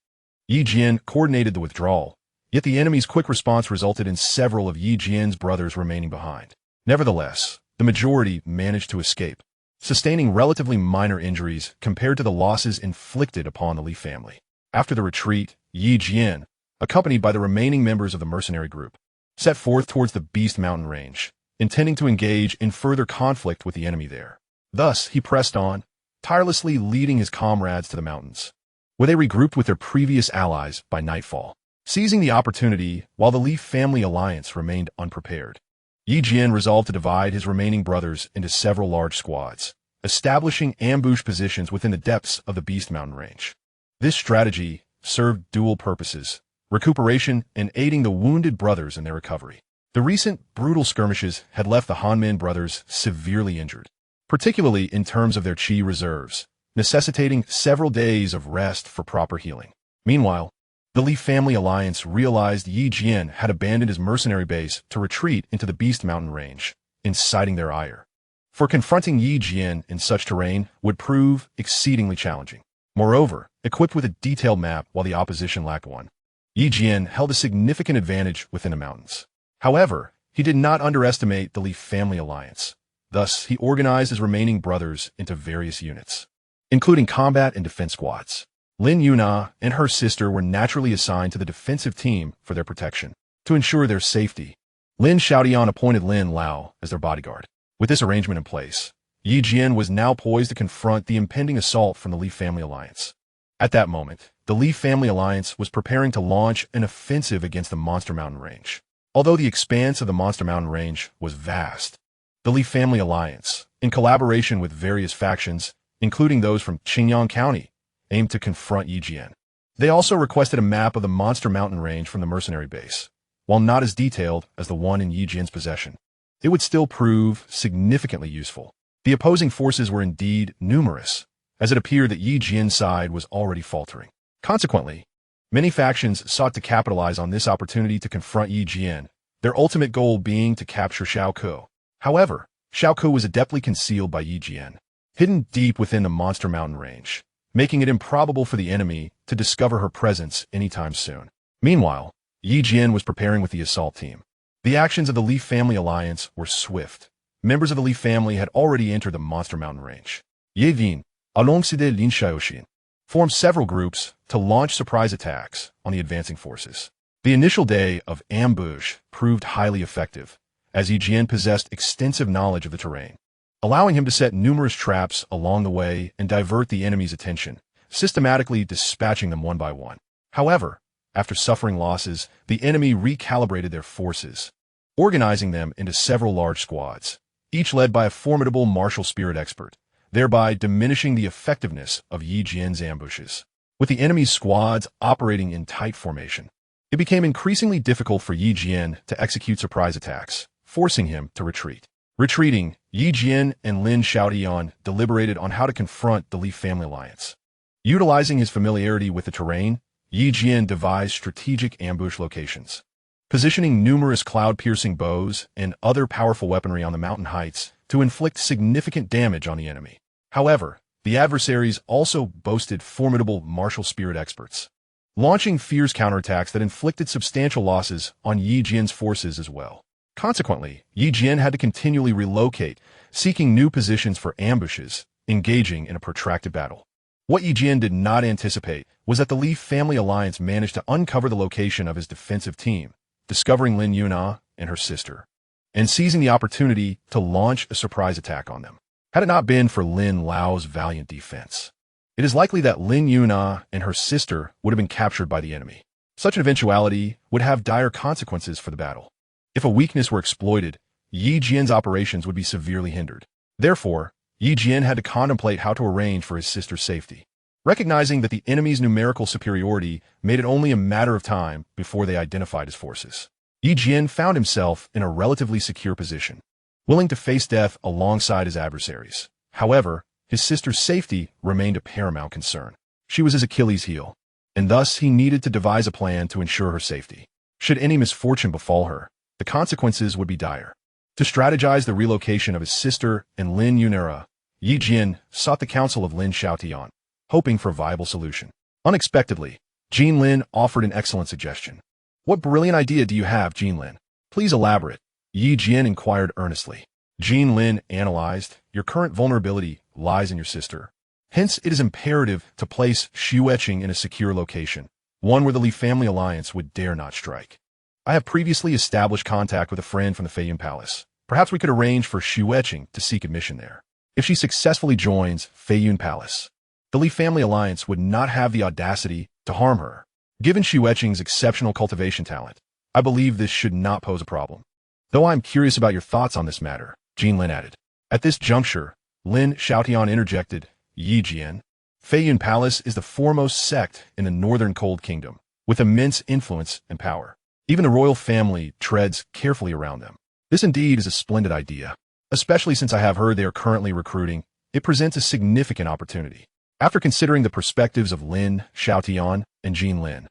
Yi Jian coordinated the withdrawal, yet the enemy's quick response resulted in several of Yi Jian's brothers remaining behind. Nevertheless, the majority managed to escape, sustaining relatively minor injuries compared to the losses inflicted upon the Li family. After the retreat, Yi Jian, accompanied by the remaining members of the mercenary group, set forth towards the Beast Mountain Range, intending to engage in further conflict with the enemy there. Thus, he pressed on, tirelessly leading his comrades to the mountains, where they regrouped with their previous allies by nightfall. Seizing the opportunity while the Li family alliance remained unprepared, Yi Jian resolved to divide his remaining brothers into several large squads, establishing ambush positions within the depths of the Beast Mountain Range. This strategy served dual purposes: recuperation and aiding the wounded brothers in their recovery. The recent brutal skirmishes had left the Hanmin brothers severely injured, particularly in terms of their qi reserves, necessitating several days of rest for proper healing. Meanwhile, the Li family alliance realized Yi Jian had abandoned his mercenary base to retreat into the Beast Mountain Range, inciting their ire. For confronting Yi Jian in such terrain would prove exceedingly challenging. Moreover, equipped with a detailed map while the opposition lacked one, Yi Jian held a significant advantage within the mountains. However, he did not underestimate the Li family alliance. Thus, he organized his remaining brothers into various units, including combat and defense squads. Lin Yuna and her sister were naturally assigned to the defensive team for their protection. To ensure their safety, Lin Xiaotian appointed Lin Lao as their bodyguard. With this arrangement in place, Yi Jian was now poised to confront the impending assault from the Li family alliance. At that moment, the Li family alliance was preparing to launch an offensive against the Monster Mountain Range. Although the expanse of the Monster Mountain Range was vast, the Li family alliance, in collaboration with various factions, including those from Qingyang County, aimed to confront Yi Jian. They also requested a map of the Monster Mountain Range from the mercenary base. While not as detailed as the one in Yi Jian's possession, it would still prove significantly useful. The opposing forces were indeed numerous, as it appeared that Yi Jian's side was already faltering. Consequently, many factions sought to capitalize on this opportunity to confront Yi Jian, their ultimate goal being to capture Xiaoke. However, Xiaoke was adeptly concealed by Yi Jian, hidden deep within the Monster Mountain Range. making it improbable for the enemy to discover her presence anytime soon. Meanwhile, Jian was preparing with the assault team. The actions of the Leaf Family Alliance were swift. Members of the Leaf family had already entered the Monster Mountain range. Yevin, alongside Lin Xiaoxin, formed several groups to launch surprise attacks on the advancing forces. The initial day of ambush proved highly effective, as Jian possessed extensive knowledge of the terrain, allowing him to set numerous traps along the way and divert the enemy's attention, systematically dispatching them one by one. However, after suffering losses, the enemy recalibrated their forces, organizing them into several large squads, each led by a formidable martial spirit expert, thereby diminishing the effectiveness of Jian's ambushes. With the enemy's squads operating in tight formation, it became increasingly difficult for Jian to execute surprise attacks, forcing him to retreat. Retreating, Jian and Lin Xiaotian deliberated on how to confront the Leaf Family Alliance. Utilizing his familiarity with the terrain, Jian devised strategic ambush locations, positioning numerous cloud-piercing bows and other powerful weaponry on the mountain heights to inflict significant damage on the enemy. However, the adversaries also boasted formidable martial spirit experts, launching fierce counterattacks that inflicted substantial losses on Jian's forces as well. Consequently, Jian had to continually relocate, seeking new positions for ambushes, engaging in a protracted battle. What Jian did not anticipate was that the Leaf Family Alliance managed to uncover the location of his defensive team, discovering Lin Yuna and her sister, and seizing the opportunity to launch a surprise attack on them. Had it not been for Lin Lao's valiant defense, it is likely that Lin Yuna and her sister would have been captured by the enemy. Such an eventuality would have dire consequences for the battle. If a weakness were exploited, Jian's operations would be severely hindered. Therefore, Jian had to contemplate how to arrange for his sister's safety, recognizing that the enemy's numerical superiority made it only a matter of time before they identified his forces. Jian found himself in a relatively secure position, willing to face death alongside his adversaries. However, his sister's safety remained a paramount concern. She was his Achilles' heel, and thus he needed to devise a plan to ensure her safety. Should any misfortune befall her, the consequences would be dire. To strategize the relocation of his sister and Lin Yunera, Jian sought the counsel of Lin Xiaotian, hoping for a viable solution. Unexpectedly, Jian Lin offered an excellent suggestion. "What brilliant idea do you have, Jian Lin? Please elaborate," Jian inquired earnestly. Jian Lin analyzed, "Your current vulnerability lies in your sister. Hence, it is imperative to place Xiuqing in a secure location, one where the Li Family Alliance would dare not strike. I have previously established contact with a friend from the Feiyun Palace. Perhaps we could arrange for Xiuqing to seek admission there. If she successfully joins Feiyun Palace, the Li Family Alliance would not have the audacity to harm her. Given Xiuqing's exceptional cultivation talent, I believe this should not pose a problem. Though I am curious about your thoughts on this matter," Jian Lin added. At this juncture, Lin Xiaotian interjected, "Jian, Feiyun Palace is the foremost sect in the Northern Cold Kingdom, with immense influence and power. Even the royal family treads carefully around them. This indeed is a splendid idea. Especially since I have heard they are currently recruiting, it presents a significant opportunity." After considering the perspectives of Lin Xiaotian and Jian Lin,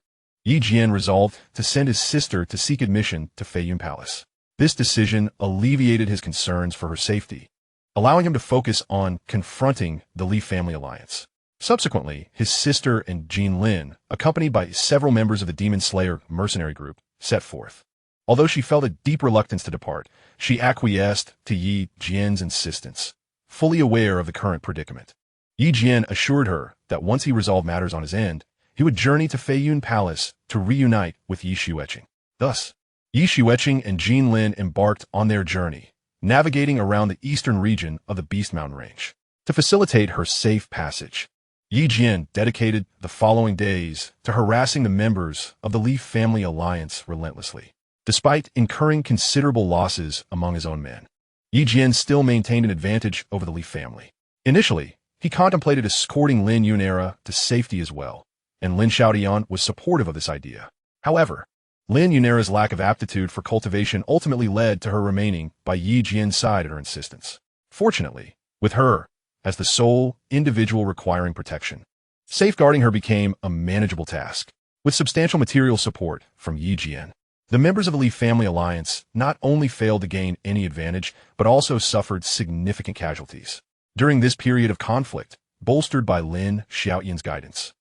Jian resolved to send his sister to seek admission to Feiyun Palace. This decision alleviated his concerns for her safety, allowing him to focus on confronting the Li Family Alliance. Subsequently, his sister and Jian Lin, accompanied by several members of the Demon Slayer mercenary group, set forth. Although she felt a deep reluctance to depart, she acquiesced to Jian's insistence, fully aware of the current predicament. Jian assured her that once he resolved matters on his end, he would journey to Feiyun Palace to reunite with Xiuqing. Thus, Xiuqing and Jian Lin embarked on their journey, navigating around the eastern region of the Beast Mountain Range. To facilitate her safe passage, Jian dedicated the following days to harassing the members of the Leaf Family Alliance relentlessly. Despite incurring considerable losses among his own men, Jian still maintained an advantage over the Leaf family. Initially, he contemplated escorting Lin Yunera to safety as well, and Lin Xiaotian was supportive of this idea. However, Lin Yunera's lack of aptitude for cultivation ultimately led to her remaining by Jian's side at her insistence. Fortunately, with her as the sole individual requiring protection, safeguarding her became a manageable task. With substantial material support from Jian, the members of the Leaf Family Alliance not only failed to gain any advantage, but also suffered significant casualties. During this period of conflict, bolstered by Lin Xiaoyan's guidance.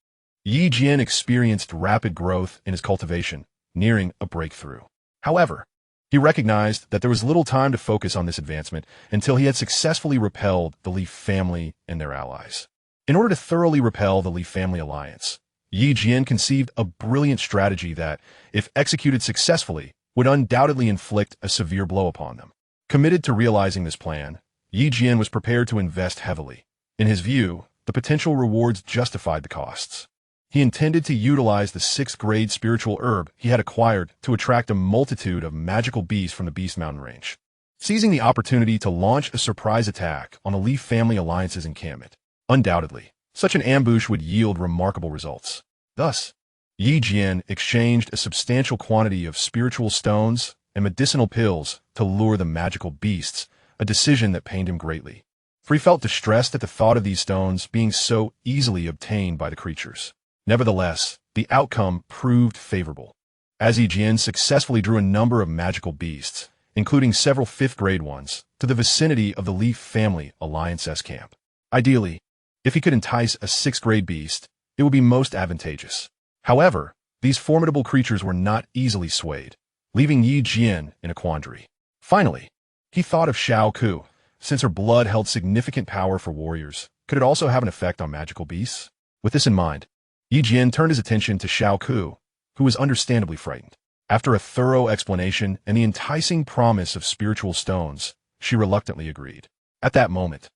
Jian experienced rapid growth in his cultivation, nearing a breakthrough. However, he recognized that there was little time to focus on this advancement until he had successfully repelled the Leaf family and their allies. In order to thoroughly repel the Leaf family alliance, Jian conceived a brilliant strategy that, if executed successfully, would undoubtedly inflict a severe blow upon them. Committed to realizing this plan, Jian was prepared to invest heavily. In his view, the potential rewards justified the costs. He intended to utilize the 6th-grade spiritual herb he had acquired to attract a multitude of magical beasts from the Beast Mountain range, seizing the opportunity to launch a surprise attack on the Leaf Family Alliance's encampment. Undoubtedly, such an ambush would yield remarkable results. Thus, Jian exchanged a substantial quantity of spiritual stones and medicinal pills to lure the magical beasts, a decision that pained him greatly, for he felt distressed at the thought of these stones being so easily obtained by the creatures. Nevertheless, the outcome proved favorable, as Jian successfully drew a number of magical beasts, including several 5th-grade ones, to the vicinity of the Leaf Family Alliance's camp. Ideally, if he could entice a 6th-grade beast, it would be most advantageous. However, these formidable creatures were not easily swayed, leaving Jian in a quandary. Finally, he thought of Xiaoku. Since her blood held significant power for warriors, could it also have an effect on magical beasts? With this in mind, Jian turned his attention to Xiaoku, who was understandably frightened. After a thorough explanation and the enticing promise of spiritual stones, she reluctantly agreed. At that moment,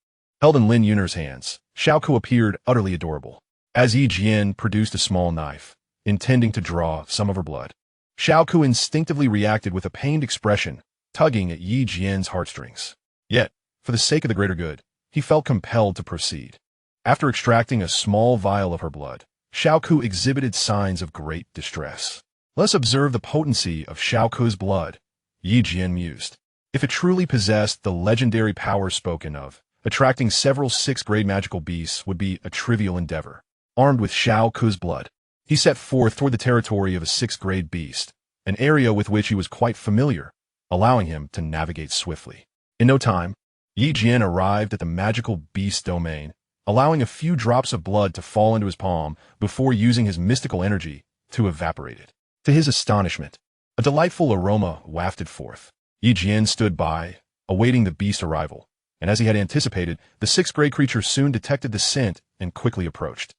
held in Lin Yun'er's hands, Xiaoku appeared utterly adorable, as Jian produced a small knife, intending to draw some of her blood. Xiaoku instinctively reacted with a pained expression, tugging at Jian's heartstrings. Yet, for the sake of the greater good, he felt compelled to proceed. After extracting a small vial of her blood, Xiaoku exhibited signs of great distress. Let's observe the potency of Xiaoku's blood, Jian mused. If it truly possessed the legendary power spoken of, attracting several 6th-grade magical beasts would be a trivial endeavor. Armed with Xiaoku's blood, he set forth toward the territory of a 6th-grade beast, an area with which he was quite familiar, allowing him to navigate swiftly. In no time, Jian arrived at the magical beast domain, allowing a few drops of blood to fall into his palm before using his mystical energy to evaporate it. To his astonishment, a delightful aroma wafted forth. Jian stood by, awaiting the beast's arrival, and as he had anticipated, the 6th-grade creature soon detected the scent and quickly approached.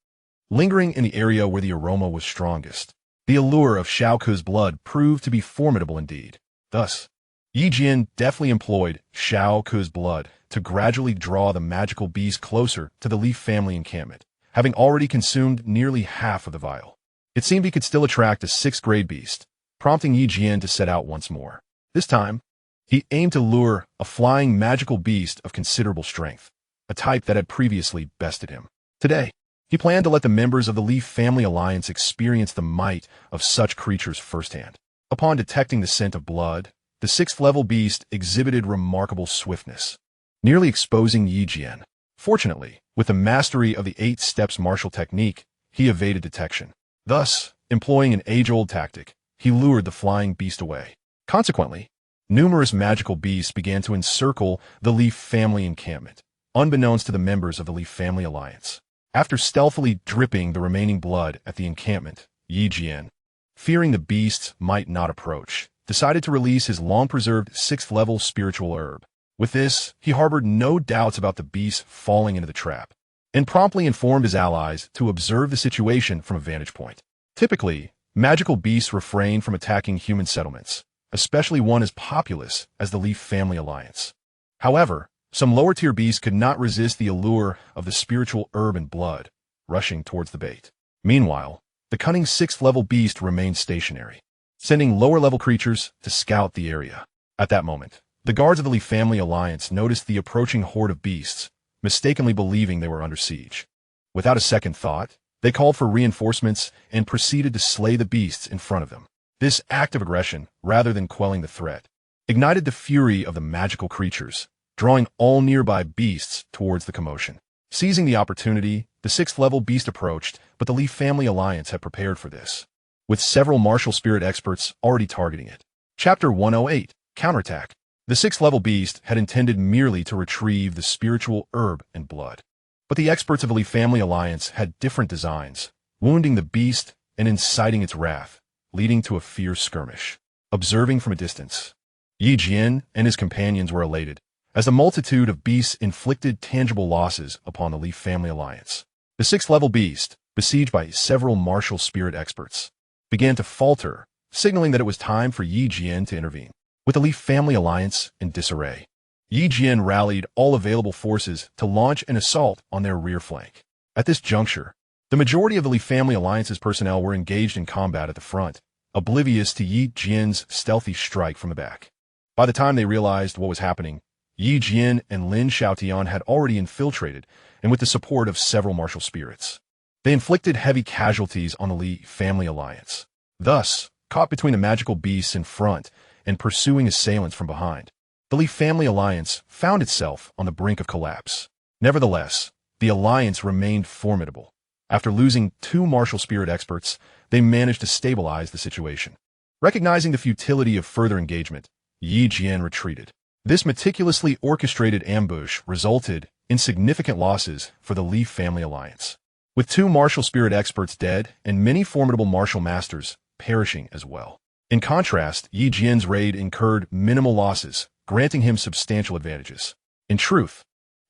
Lingering in the area where the aroma was strongest, the allure of Xiaoku's blood proved to be formidable indeed. Thus, Jian deftly employed Xiaoku's blood to gradually draw the magical beast closer to the Leaf family encampment, having already consumed nearly half of the vial. It seemed he could still attract a 6th-grade beast, prompting Jian to set out once more. This time, he aimed to lure a flying magical beast of considerable strength, a type that had previously bested him. Today, he planned to let the members of the Leaf Family Alliance experience the might of such creatures firsthand. Upon detecting the scent of blood, the 6th-level beast exhibited remarkable swiftness, nearly exposing Jian. Fortunately, with the mastery of the 8 steps martial technique, he evaded detection. Thus, employing an age-old tactic, he lured the flying beast away. Consequently, numerous magical beasts began to encircle the Leaf family encampment, unbeknownst to the members of the Leaf Family Alliance. After stealthily dripping the remaining blood at the encampment, Jian, fearing the beasts might not approach, decided to release his long-preserved 6th-level spiritual herb. With this, he harbored no doubts about the beast falling into the trap, and promptly informed his allies to observe the situation from a vantage point. Typically, magical beasts refrain from attacking human settlements, especially one as populous as the Leaf Family Alliance. However, some lower-tier beasts could not resist the allure of the spiritual herb and blood, rushing towards the bait. Meanwhile, the cunning 6th-level beast remained stationary, sending lower-level creatures to scout the area. At that moment, the guards of the Leaf Family Alliance noticed the approaching horde of beasts, mistakenly believing they were under siege. Without a second thought, they called for reinforcements and proceeded to slay the beasts in front of them. This act of aggression, rather than quelling the threat, ignited the fury of the magical creatures, drawing all nearby beasts towards the commotion. Seizing the opportunity, the 6th-level beast approached, but the Leaf Family Alliance had prepared for this, with several martial spirit experts already targeting it. Chapter 108, Counterattack. The 6th-level beast had intended merely to retrieve the spiritual herb and blood. But But the experts of the Li family alliance had different designs, wounding the beast and inciting its wrath, leading to a fierce skirmish. Observing from a distance, Jian and his companions were elated, as the multitude of beasts inflicted tangible losses upon the Li family alliance. The sixth-level beast, besieged by several martial spirit experts, began to falter, signaling that it was time for Jian to intervene. With the Li family alliance in disarray, Jian rallied all available forces to launch an assault on their rear flank. At this juncture, the majority of the Li family alliance's personnel were engaged in combat at the front, oblivious to Jian's stealthy strike from the back. By the time they realized what was happening, Jian and Lin Xiaotian had already infiltrated, and with the support of several martial spirits, they inflicted heavy casualties on the Li family alliance. Thus, caught between the magical beasts in front and pursuing assailants from behind, the Li family alliance found itself on the brink of collapse. Nevertheless, the alliance remained formidable. After losing 2 martial spirit experts, they managed to stabilize the situation. Recognizing the futility of further engagement, Jian retreated. This meticulously orchestrated ambush resulted in significant losses for the Li family alliance, with 2 martial spirit experts dead and many formidable martial masters perishing as well. In contrast, Jian's raid incurred minimal losses, granting him substantial advantages. In truth,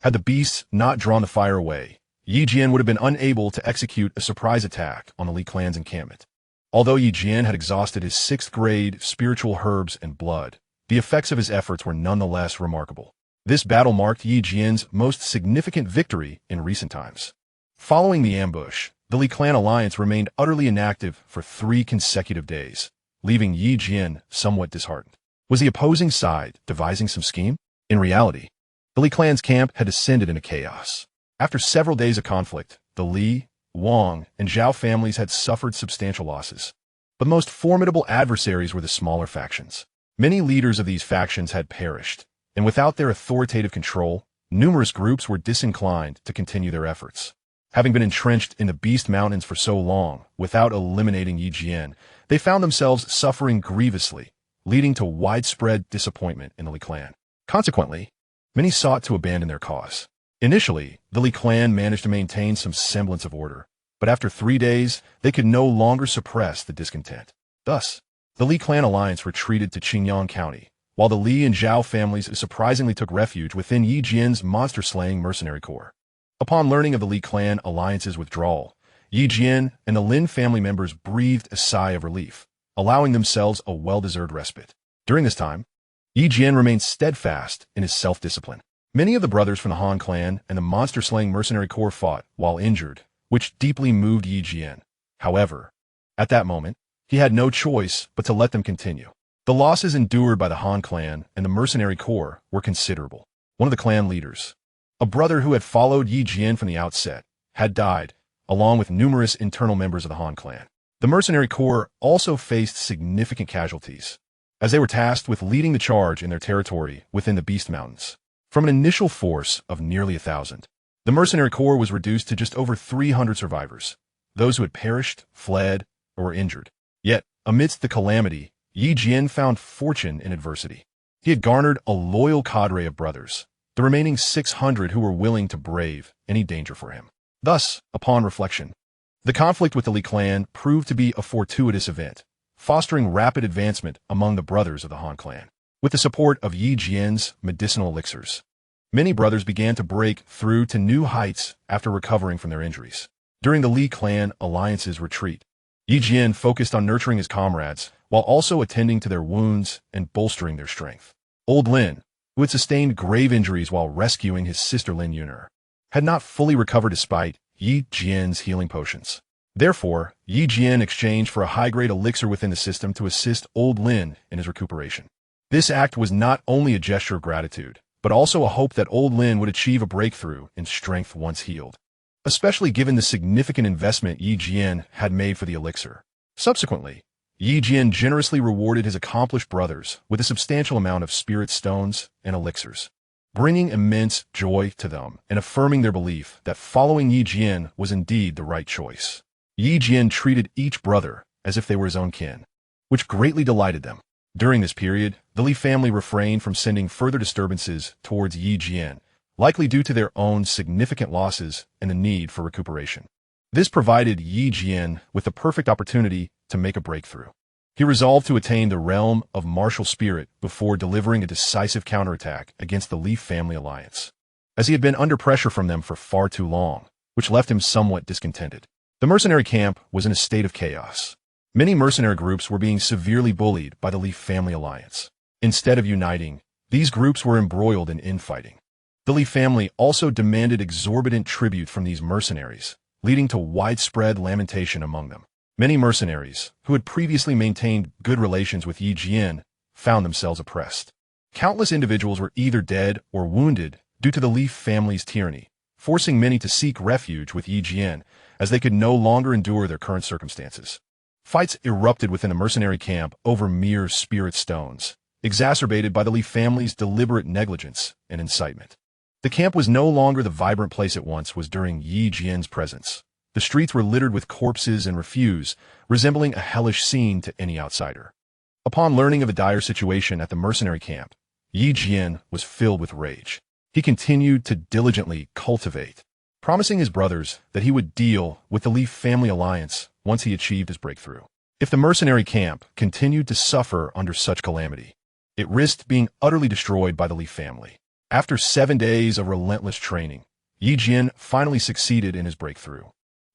had the beasts not drawn the fire away, Jian would have been unable to execute a surprise attack on the Li clan's encampment. Although Jian had exhausted his 6th-grade spiritual herbs and blood, the effects of his efforts were nonetheless remarkable. This battle marked Jian's most significant victory in recent times. Following the ambush, the Li clan alliance remained utterly inactive for 3 consecutive days, leaving Jian somewhat disheartened. Was the opposing side devising some scheme? In reality, the Li clan's camp had descended into chaos. After several days of conflict, the Li, Wang, and Zhao families had suffered substantial losses. But the most formidable adversaries were the smaller factions. Many leaders of these factions had perished, and without their authoritative control, numerous groups were disinclined to continue their efforts. Having been entrenched in the Beast Mountains for so long, without eliminating Jian, they found themselves suffering grievously, leading to widespread disappointment in the Li clan. Consequently, many sought to abandon their cause. Initially, the Li clan managed to maintain some semblance of order, but after 3 days, they could no longer suppress the discontent. Thus, the Li clan alliance retreated to Qingyang County, while the Li and Zhao families surprisingly took refuge within Jian's monster-slaying mercenary corps. Upon learning of the Li clan alliance's withdrawal, Jian and the Lin family members breathed a sigh of relief, allowing themselves a well-deserved respite. During this time, Jian remained steadfast in his self-discipline. Many of the brothers from the Han clan and the monster-slaying mercenary corps fought while injured, which deeply moved Jian. However, at that moment, he had no choice but to let them continue. The losses endured by the Han clan and the mercenary corps were considerable. One of the clan leaders, a brother who had followed Jian from the outset, had died, along with numerous internal members of the Han clan. The mercenary corps also faced significant casualties, as they were tasked with leading the charge in their territory within the Beast Mountains. From an initial force of nearly 1,000, the mercenary corps was reduced to just over 300 survivors, those who had perished, fled, or were injured. Yet, amidst the calamity, Jian found fortune in adversity. He had garnered a loyal cadre of brothers, the remaining 600 who were willing to brave any danger for him. Thus, upon reflection, the conflict with the Li clan proved to be a fortuitous event, fostering rapid advancement among the brothers of the Han clan. With the support of Jian's medicinal elixirs, many brothers began to break through to new heights after recovering from their injuries. During the Li clan alliance's retreat, Jian focused on nurturing his comrades while also attending to their wounds and bolstering their strength. Old Lin, who had sustained grave injuries while rescuing his sister Lin Yuner, had not fully recovered despite Jian's healing potions. Therefore, Jian exchanged for a high-grade elixir within the system to assist Old Lin in his recuperation. This act was not only a gesture of gratitude, but also a hope that Old Lin would achieve a breakthrough in strength once healed, especially given the significant investment Jian had made for the elixir. Subsequently, Jian generously rewarded his accomplished brothers with a substantial amount of spirit stones and elixirs, bringing immense joy to them and affirming their belief that following Jian was indeed the right choice. Jian treated each brother as if they were his own kin, which greatly delighted them. During this period, the Li family refrained from sending further disturbances towards Jian, likely due to their own significant losses and the need for recuperation. This provided Jian with the perfect opportunity to make a breakthrough. He resolved to attain the realm of martial spirit before delivering a decisive counterattack against the Leaf family alliance, as he had been under pressure from them for far too long, which left him somewhat discontented. The mercenary camp was in a state of chaos. Many mercenary groups were being severely bullied by the Leaf family alliance. Instead of uniting, these groups were embroiled in infighting. The Leaf family also demanded exorbitant tribute from these mercenaries, leading to widespread lamentation among them. Many mercenaries, who had previously maintained good relations with Jian, found themselves oppressed. Countless individuals were either dead or wounded due to the Leaf family's tyranny, forcing many to seek refuge with Jian as they could no longer endure their current circumstances. Fights erupted within the mercenary camp over mere spirit stones, exacerbated by the Leaf family's deliberate negligence and incitement. The camp was no longer the vibrant place it once was during Jian's presence. The streets were littered with corpses and refuse, resembling a hellish scene to any outsider. Upon learning of a dire situation at the mercenary camp, Jian was filled with rage. He continued to diligently cultivate, promising his brothers that he would deal with the Leaf family alliance once he achieved his breakthrough. If the mercenary camp continued to suffer under such calamity, it risked being utterly destroyed by the Leaf family. After 7 days of relentless training, Jian finally succeeded in his breakthrough,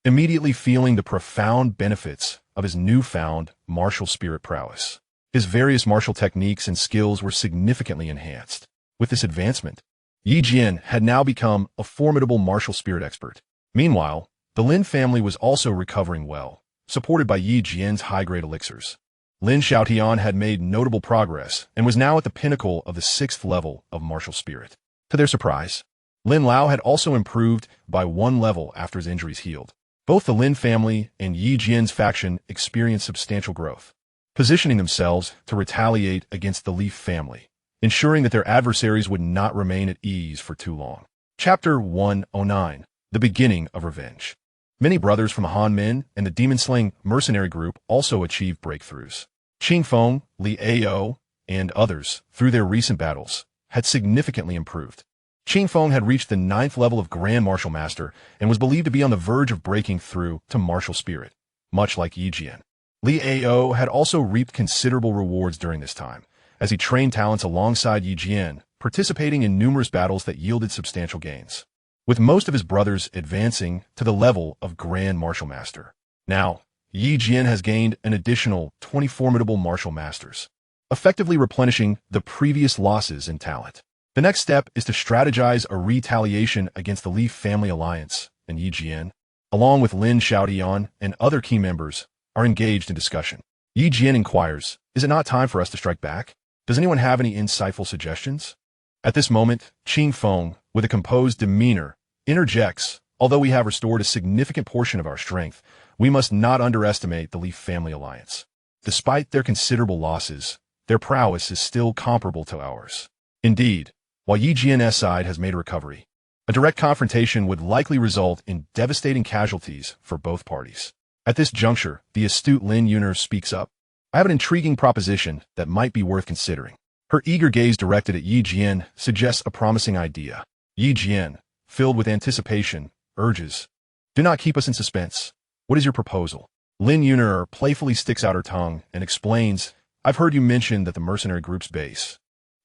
immediately feeling the profound benefits of his newfound martial spirit prowess. His various martial techniques and skills were significantly enhanced. With this advancement, Jian had now become a formidable martial spirit expert. Meanwhile, the Lin family was also recovering well, supported by Jian's high-grade elixirs. Lin Xiaotian had made notable progress and was now at the pinnacle of the 6th level of martial spirit. To their surprise, Lin Lao had also improved by 1 level after his injuries healed. Both the Lin family and Jian's faction experienced substantial growth, positioning themselves to retaliate against the Leaf family, ensuring that their adversaries would not remain at ease for too long. Chapter 109: The Beginning of Revenge. Many brothers from the Han Min and the demon-slaying mercenary group also achieved breakthroughs. Qing Feng, Li Ao, and others, through their recent battles, had significantly improved. Qing Feng had reached the 9th level of Grand Martial Master and was believed to be on the verge of breaking through to martial spirit, much like Jian. Li Ao had also reaped considerable rewards during this time, as he trained talents alongside Jian, participating in numerous battles that yielded substantial gains, with most of his brothers advancing to the level of Grand Martial Master. Now, Jian has gained an additional 20 formidable martial masters, effectively replenishing the previous losses in talent. The next step is to strategize a retaliation against the Leaf family alliance, and Jian, along with Lin Xiaotian and other key members, are engaged in discussion. Jian inquires, "Is it not time for us to strike back? Does anyone have any insightful suggestions?" At this moment, Qing Feng, with a composed demeanor, interjects, "Although we have restored a significant portion of our strength, we must not underestimate the Leaf family alliance. Despite their considerable losses, their prowess is still comparable to ours. Indeed, while Jian's side has made a recovery, a direct confrontation would likely result in devastating casualties for both parties." At this juncture, the astute Lin Yuner speaks up. "I have an intriguing proposition that might be worth considering." Her eager gaze directed at Jian suggests a promising idea. Jian, filled with anticipation, urges, "Do not keep us in suspense. What is your proposal?" Lin Yuner playfully sticks out her tongue and explains, "I've heard you mention that the mercenary group's base,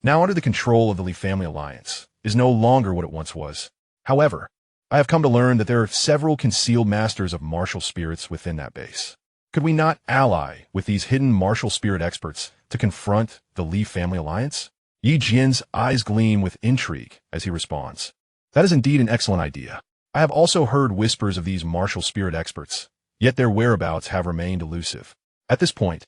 now under the control of the Leaf family alliance, is no longer what it once was. However, I have come to learn that there are several concealed masters of martial spirits within that base. Could we not ally with these hidden martial spirit experts to confront the Leaf family alliance?" Jian's eyes gleam with intrigue as he responds, "That is indeed an excellent idea. I have also heard whispers of these martial spirit experts, yet their whereabouts have remained elusive." At this point,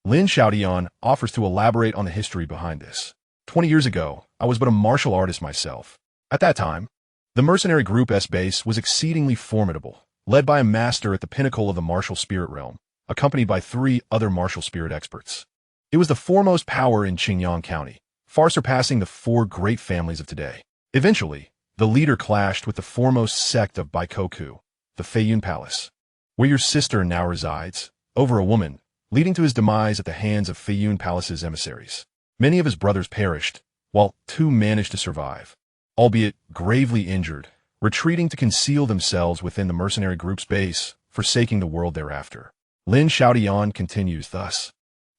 Lin Xiaotian offers to elaborate on the history behind this. 20 years ago, I was but a martial artist myself. At that time, the mercenary group's base was exceedingly formidable, led by a master at the pinnacle of the martial spirit realm, accompanied by 3 other martial spirit experts. It was the foremost power in Qingyang County, far surpassing the 4 great families of today. Eventually, the leader clashed with the foremost sect of Baikoku, the Feiyun Palace, where your sister now resides, over a woman, leading to his demise at the hands of Feiyun Palace's emissaries. Many of his brothers perished, while 2 managed to survive. albeit gravely injured, retreating to conceal themselves within the mercenary group's base, forsaking the world thereafter. Lin Xiaotian continues thus.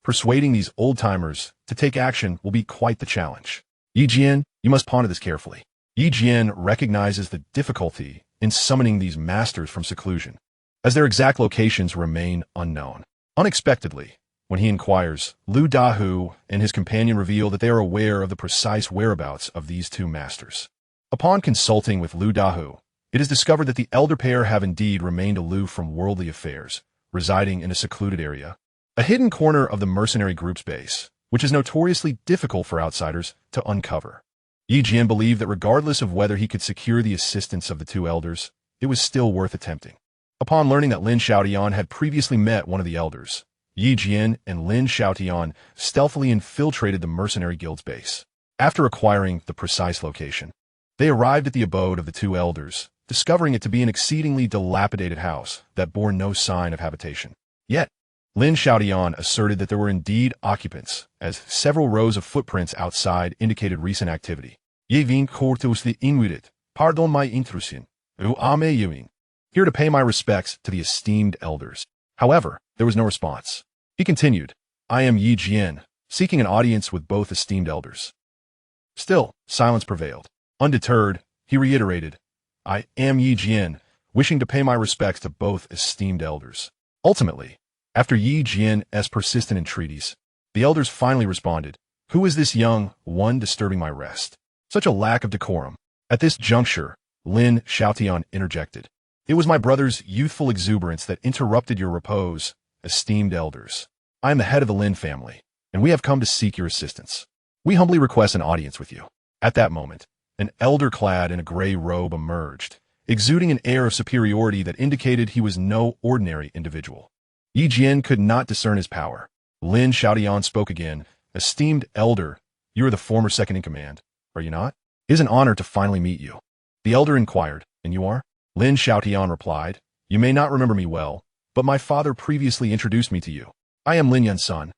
Persuading these old-timers to take action will be quite the challenge. Yi Jian, you must ponder this carefully. Yi Jian recognizes the difficulty in summoning these masters from seclusion, as their exact locations remain unknown. Unexpectedly, when he inquires, Lu Dahu and his companion reveal that they are aware of the precise whereabouts of these two masters. Upon consulting with Lu Dahu, it is discovered that the elder pair have indeed remained aloof from worldly affairs, residing in a secluded area, a hidden corner of the mercenary group's base, which is notoriously difficult for outsiders to uncover. Yi Jian believed that regardless of whether he could secure the assistance of the two elders, it was still worth attempting. Upon learning that Lin Xiaotian had previously met one of the elders, Yi Jian and Lin Xiaotian stealthily infiltrated the mercenary guild's base. After acquiring the precise location, they arrived at the abode of the two elders, discovering it to be an exceedingly dilapidated house that bore no sign of habitation. Yet, Lin Xiaotian asserted that there were indeed occupants, as several rows of footprints outside indicated recent activity. Ye vin cortus the invited, pardon my intrusion, u ame yuing. Here to pay my respects to the esteemed elders. However, there was no response. He continued, I am Yi Jian, seeking an audience with both esteemed elders. Still, silence prevailed. Undeterred, he reiterated, I am Yi Jian, wishing to pay my respects to both esteemed elders. Ultimately, after Yi Jian's persistent entreaties, the elders finally responded, Who is this young one disturbing my rest? Such a lack of decorum. At this juncture, Lin Xiaotian interjected. It was my brother's youthful exuberance that interrupted your repose, esteemed elders. I am the head of the Lin family, and we have come to seek your assistance. We humbly request an audience with you. At that moment, an elder clad in a gray robe emerged, exuding an air of superiority that indicated he was no ordinary individual. Yi Jian could not discern his power. Lin Xiaotian spoke again. Esteemed elder, you are the former second-in-command, are you not? It is an honor to finally meet you. The elder inquired, and you are? Lin Xiaotian replied, You may not remember me well, but my father previously introduced me to you. I am Lin Yan's son,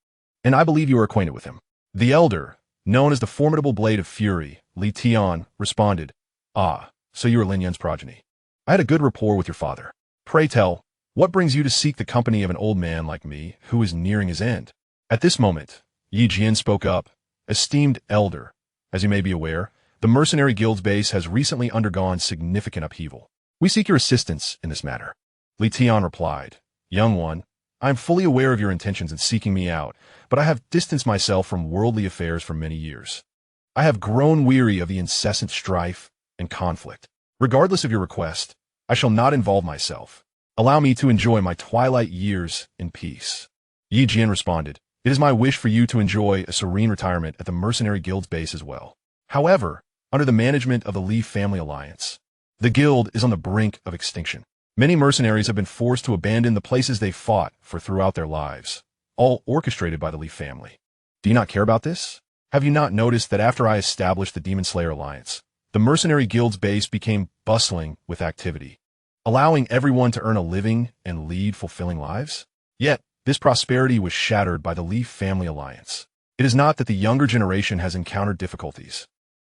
and I believe you are acquainted with him. The elder, known as the formidable blade of fury, Li Tian, responded, Ah, so you are Lin Yan's progeny. I had a good rapport with your father. Pray tell, what brings you to seek the company of an old man like me who is nearing his end? At this moment, Yi Jian spoke up, Esteemed elder, as you may be aware, the mercenary guild's base has recently undergone significant upheaval. We seek your assistance in this matter. Li Tian replied, Young one, I am fully aware of your intentions in seeking me out, but I have distanced myself from worldly affairs for many years. I have grown weary of the incessant strife and conflict. Regardless of your request, I shall not involve myself. Allow me to enjoy my twilight years in peace. Yi Jian responded, It is my wish for you to enjoy a serene retirement at the mercenary guild's base as well. However, under the management of the Li family alliance, the guild is on the brink of extinction. Many mercenaries have been forced to abandon the places they fought for throughout their lives, all orchestrated by the Li family. Do you not care about this? Have you not noticed that after I established the Demon Slayer Alliance, the mercenary guild's base became bustling with activity, allowing everyone to earn a living and lead fulfilling lives? Yet, this prosperity was shattered by the Li family alliance. It is not that the younger generation has encountered difficulties.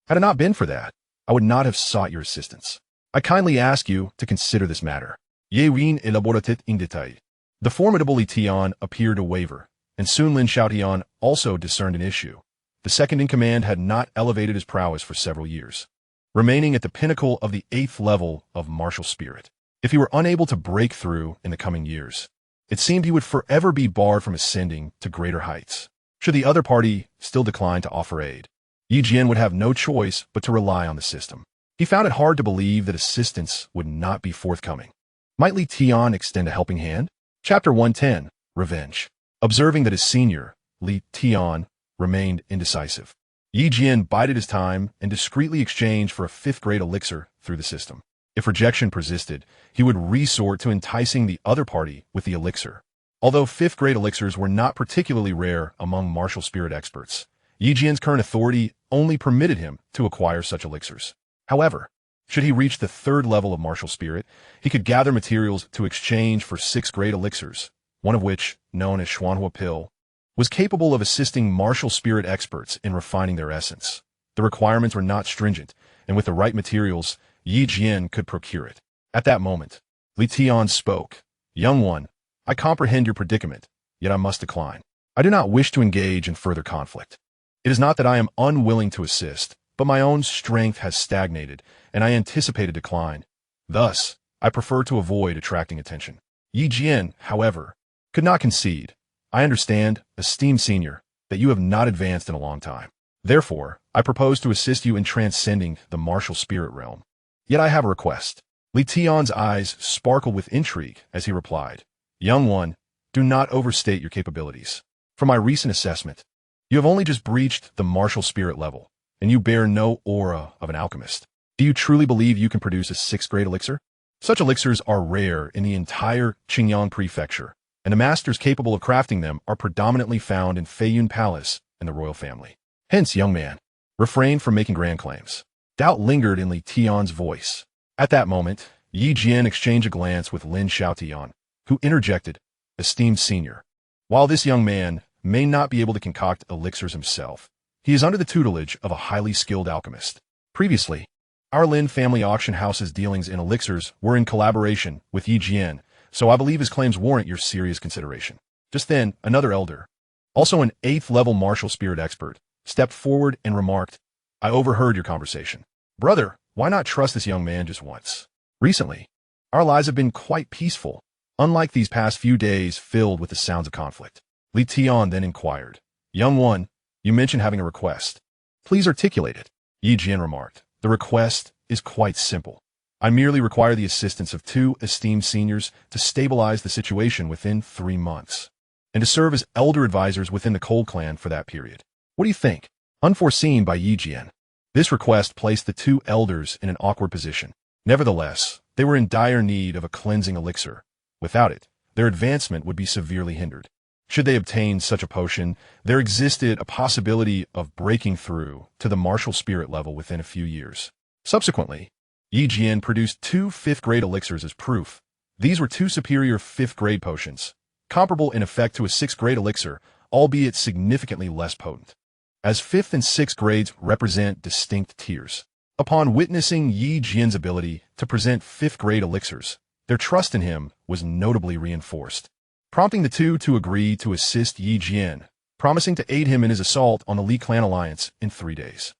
Had it not been for that, I would not have sought your assistance. I kindly ask you to consider this matter. Ye win elaboratet in detail. The formidable Li Tian appeared to waver, and soon Lin Xiaotian also discerned an issue. The second-in-command had not elevated his prowess for several years, remaining at the pinnacle of the 8th level of martial spirit. If he were unable to break through in the coming years, it seemed he would forever be barred from ascending to greater heights. Should the other party still decline to offer aid, Yi Jian would have no choice but to rely on the system. He found it hard to believe that assistance would not be forthcoming. Might Li Tian extend a helping hand? Chapter 110, Revenge. Observing that his senior, Li Tian, remained indecisive, Yi Jian bided his time and discreetly exchanged for a 5th-grade elixir through the system. If rejection persisted, he would resort to enticing the other party with the elixir. Although 5th-grade elixirs were not particularly rare among martial spirit experts, Yi Jian's current authority only permitted him to acquire such elixirs. However, should he reach the 3rd level of martial spirit, he could gather materials to exchange for 6th-grade elixirs, one of which, known as Xuanhua Pill, was capable of assisting martial spirit experts in refining their essence. The requirements were not stringent, and with the right materials, Yi Jian could procure it. At that moment, Li Tian spoke. Young one, I comprehend your predicament, yet I must decline. I do not wish to engage in further conflict. It is not that I am unwilling to assist, but my own strength has stagnated, and I anticipate a decline. Thus, I prefer to avoid attracting attention. Yi Jian, however, could not concede. I understand, esteemed senior, that you have not advanced in a long time. Therefore, I propose to assist you in transcending the martial spirit realm. Yet I have a request. Li Tian's eyes sparkled with intrigue as he replied, Young one, do not overstate your capabilities. From my recent assessment, you have only just breached the martial spirit level, and you bear no aura of an alchemist. Do you truly believe you can produce a 6th grade elixir? Such elixirs are rare in the entire Qingyang prefecture, and the masters capable of crafting them are predominantly found in Feiyun Palace and the royal family. Hence, young man, refrain from making grand claims. Doubt lingered in Li Tian's voice. At that moment, Yi Jian exchanged a glance with Lin Xiaotian, who interjected, Esteemed senior, while this young man may not be able to concoct elixirs himself, he is under the tutelage of a highly skilled alchemist. Previously, our Lin family auction house's dealings in elixirs were in collaboration with Yi Jian, so I believe his claims warrant your serious consideration. Just then, another elder, also an 8th level martial spirit expert, stepped forward and remarked, I overheard your conversation. Brother, why not trust this young man just once? Recently, our lives have been quite peaceful, unlike these past few days filled with the sounds of conflict. Li Tian then inquired, Young one, you mentioned having a request. Please articulate it. Yi Jian remarked, The request is quite simple. I merely require the assistance of 2 esteemed seniors to stabilize the situation within 3 months, and to serve as elder advisors within the Cold Clan for that period. What do you think? Unforeseen by Yi Jian, this request placed the 2 elders in an awkward position. Nevertheless, they were in dire need of a cleansing elixir. Without it, their advancement would be severely hindered. Should they obtain such a potion, there existed a possibility of breaking through to the martial spirit level within a few years. Subsequently, Yi Jian produced 2 5th-grade elixirs as proof. These were 2 superior 5th-grade potions, comparable in effect to a 6th-grade elixir, albeit significantly less potent, as 5th and 6th grades represent distinct tiers. Upon witnessing Yi Jian's ability to present 5th-grade elixirs, their trust in him was notably reinforced, prompting the 2 to agree to assist Yi Jian, promising to aid him in his assault on the Li Clan alliance in 3 days.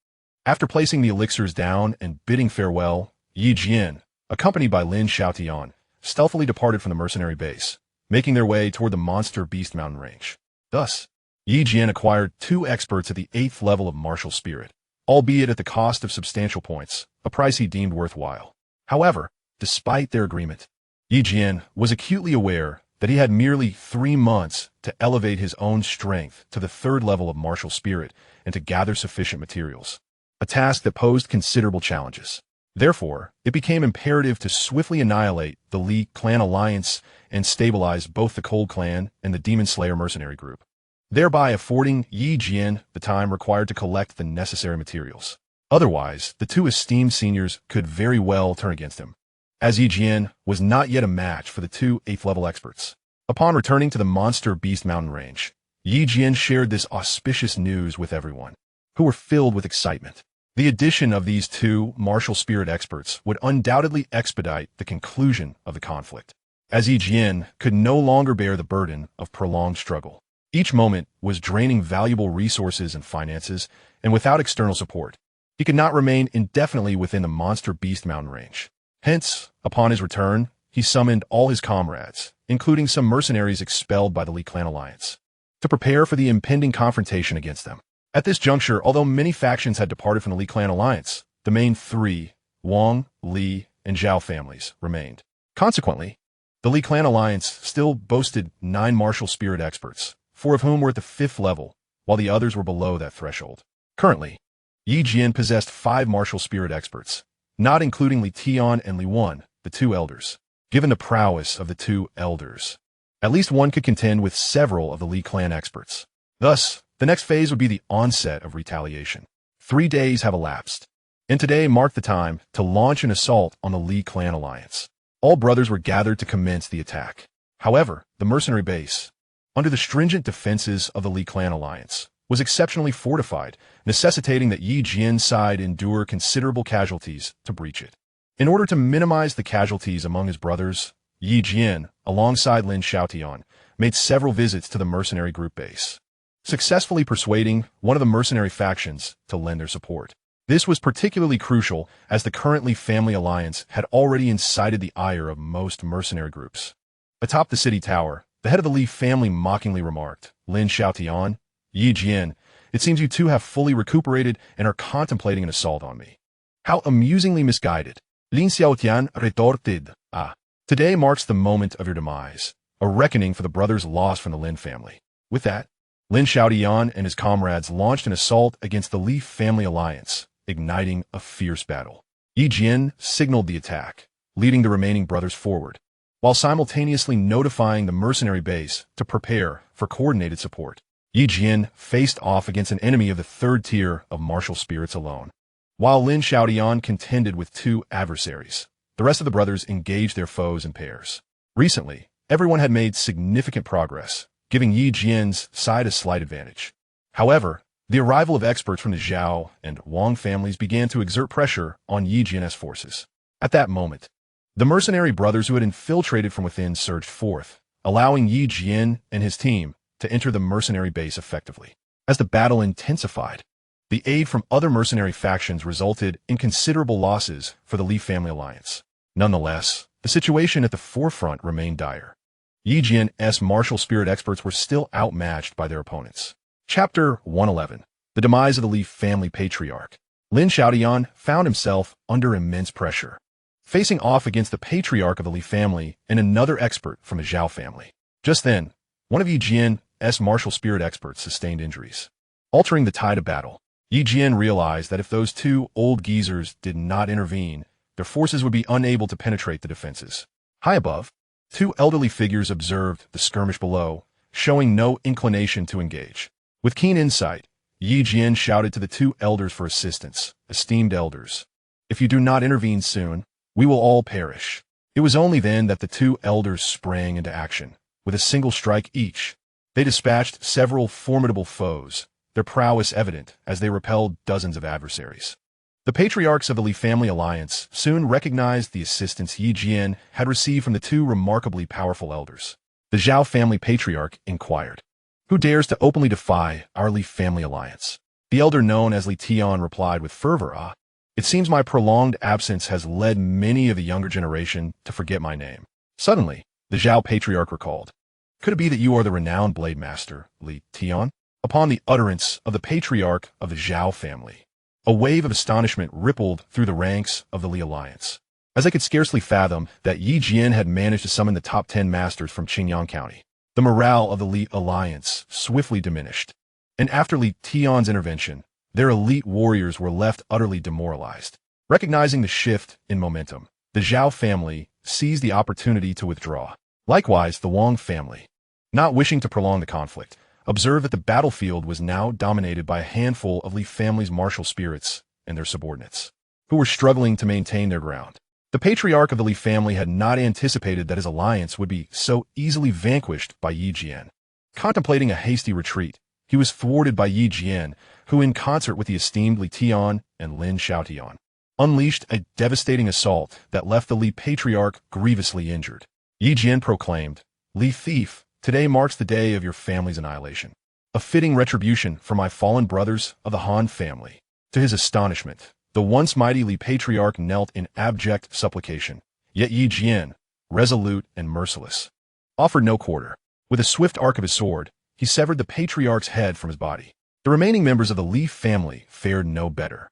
After placing the elixirs down and bidding farewell, Yi Jian, accompanied by Lin Xiaotian, stealthily departed from the mercenary base, making their way toward the monster beast mountain range. Thus, Yi Jian acquired 2 experts at the 8th level of martial spirit, albeit at the cost of substantial points, a price he deemed worthwhile. However, despite their agreement, Yi Jian was acutely aware that he had merely 3 months to elevate his own strength to the 3rd level of martial spirit and to gather sufficient materials, a task that posed considerable challenges. Therefore, it became imperative to swiftly annihilate the Li Clan alliance and stabilize both the Cold Clan and the Demon Slayer mercenary group, thereby affording Yi Jian the time required to collect the necessary materials. Otherwise, the 2 esteemed seniors could very well turn against him, as Yi Jian was not yet a match for the 2 8th-level experts. Upon returning to the monster beast mountain range, Yi Jian shared this auspicious news with everyone, who were filled with excitement. The addition of these 2 martial spirit experts would undoubtedly expedite the conclusion of the conflict, as Yi Jian could no longer bear the burden of prolonged struggle. Each moment was draining valuable resources and finances, and without external support, he could not remain indefinitely within the monster beast mountain range. Hence, upon his return, he summoned all his comrades, including some mercenaries expelled by the Li Clan alliance, to prepare for the impending confrontation against them. At this juncture, although many factions had departed from the Li Clan alliance, the main 3, Wang, Li, and Zhao families, remained. Consequently, the Li Clan alliance still boasted 9 martial spirit experts, 4 of whom were at the 5th level, while the others were below that threshold. Currently, Yi Jian possessed 5 martial spirit experts, not including Li Tian and Li Wan, the 2 elders. Given the prowess of the 2 elders, at least one could contend with several of the Li Clan experts. Thus, the next phase would be the onset of retaliation. 3 days have elapsed, and today marked the time to launch an assault on the Li Clan alliance. All brothers were gathered to commence the attack. However, the mercenary base, under the stringent defenses of the Li Clan alliance, was exceptionally fortified, necessitating that Yi Jian's side endure considerable casualties to breach it. In order to minimize the casualties among his brothers, Yi Jian, alongside Lin Xiaotian, made several visits to the mercenary group base, successfully persuading one of the mercenary factions to lend their support. This was particularly crucial as the current Li family alliance had already incited the ire of most mercenary groups. Atop the city tower, the head of the Li family mockingly remarked, "Lin Xiaotian, Yi Jian, it seems you two have fully recuperated and are contemplating an assault on me." How amusingly misguided. Lin Xiaotian retorted, "Ah, today marks the moment of your demise, a reckoning for the brothers lost from the Lin family." With that, Lin Xiaotian and his comrades launched an assault against the Li family alliance, igniting a fierce battle. Yi Jian signaled the attack, leading the remaining brothers forward, while simultaneously notifying the mercenary base to prepare for coordinated support. Yi Jian faced off against an enemy of the third tier of martial spirits alone, while Lin Xiaotian contended with two adversaries. The rest of the brothers engaged their foes in pairs. Recently, everyone had made significant progress, giving Yi Jian's side a slight advantage. However, the arrival of experts from the Zhao and Wang families began to exert pressure on Yi Jian's forces. At that moment, the mercenary brothers who had infiltrated from within surged forth, allowing Yi Jian and his team to enter the mercenary base effectively. As the battle intensified, the aid from other mercenary factions resulted in considerable losses for the Li family alliance. Nonetheless, the situation at the forefront remained dire. Yi Jian's martial spirit experts were still outmatched by their opponents. Chapter 111. The Demise of the Li Family Patriarch. Lin Xiaotian found himself under immense pressure, facing off against the patriarch of the Li family and another expert from the Zhao family. Just then, one of Yi Jian's martial spirit experts sustained injuries, altering the tide of battle. Yi Jian realized that if those two old geezers did not intervene, their forces would be unable to penetrate the defenses. High above, two elderly figures observed the skirmish below, showing no inclination to engage. With keen insight, Yi Jian shouted to the two elders for assistance. "Esteemed elders, if you do not intervene soon, we will all perish." It was only then that the two elders sprang into action. With a single strike each, they dispatched several formidable foes, their prowess evident as they repelled dozens of adversaries. The patriarchs of the Li family alliance soon recognized the assistance Yi Jian had received from the two remarkably powerful elders. The Zhao family patriarch inquired, "Who dares to openly defy our Li family alliance?" The elder known as Li Tian replied with fervor, "Ah, it seems my prolonged absence has led many of the younger generation to forget my name." Suddenly, the Zhao patriarch recalled, "Could it be that you are the renowned blade master, Li Tian?" Upon the utterance of the patriarch of the Zhao family, a wave of astonishment rippled through the ranks of the Li alliance, as they could scarcely fathom that Yi Jian had managed to summon the top 10 masters from Qingyang County. The morale of the Li alliance swiftly diminished, and after Li Tian's intervention, their elite warriors were left utterly demoralized. Recognizing the shift in momentum, the Zhao family seized the opportunity to withdraw. Likewise, the Wang family, not wishing to prolong the conflict, observed that the battlefield was now dominated by a handful of Li family's martial spirits and their subordinates, who were struggling to maintain their ground. The patriarch of the Li family had not anticipated that his alliance would be so easily vanquished by Yi Jian. Contemplating a hasty retreat, he was thwarted by Yi Jian, who in concert with the esteemed Li Tian and Lin Xiaotian, unleashed a devastating assault that left the Li patriarch grievously injured. Yi Jian proclaimed, "Li thief, today marks the day of your family's annihilation. A fitting retribution for my fallen brothers of the Han family." To his astonishment, the once mighty Li patriarch knelt in abject supplication, yet Yi Jian, resolute and merciless, offered no quarter. With a swift arc of his sword, he severed the patriarch's head from his body. The remaining members of the Li family fared no better,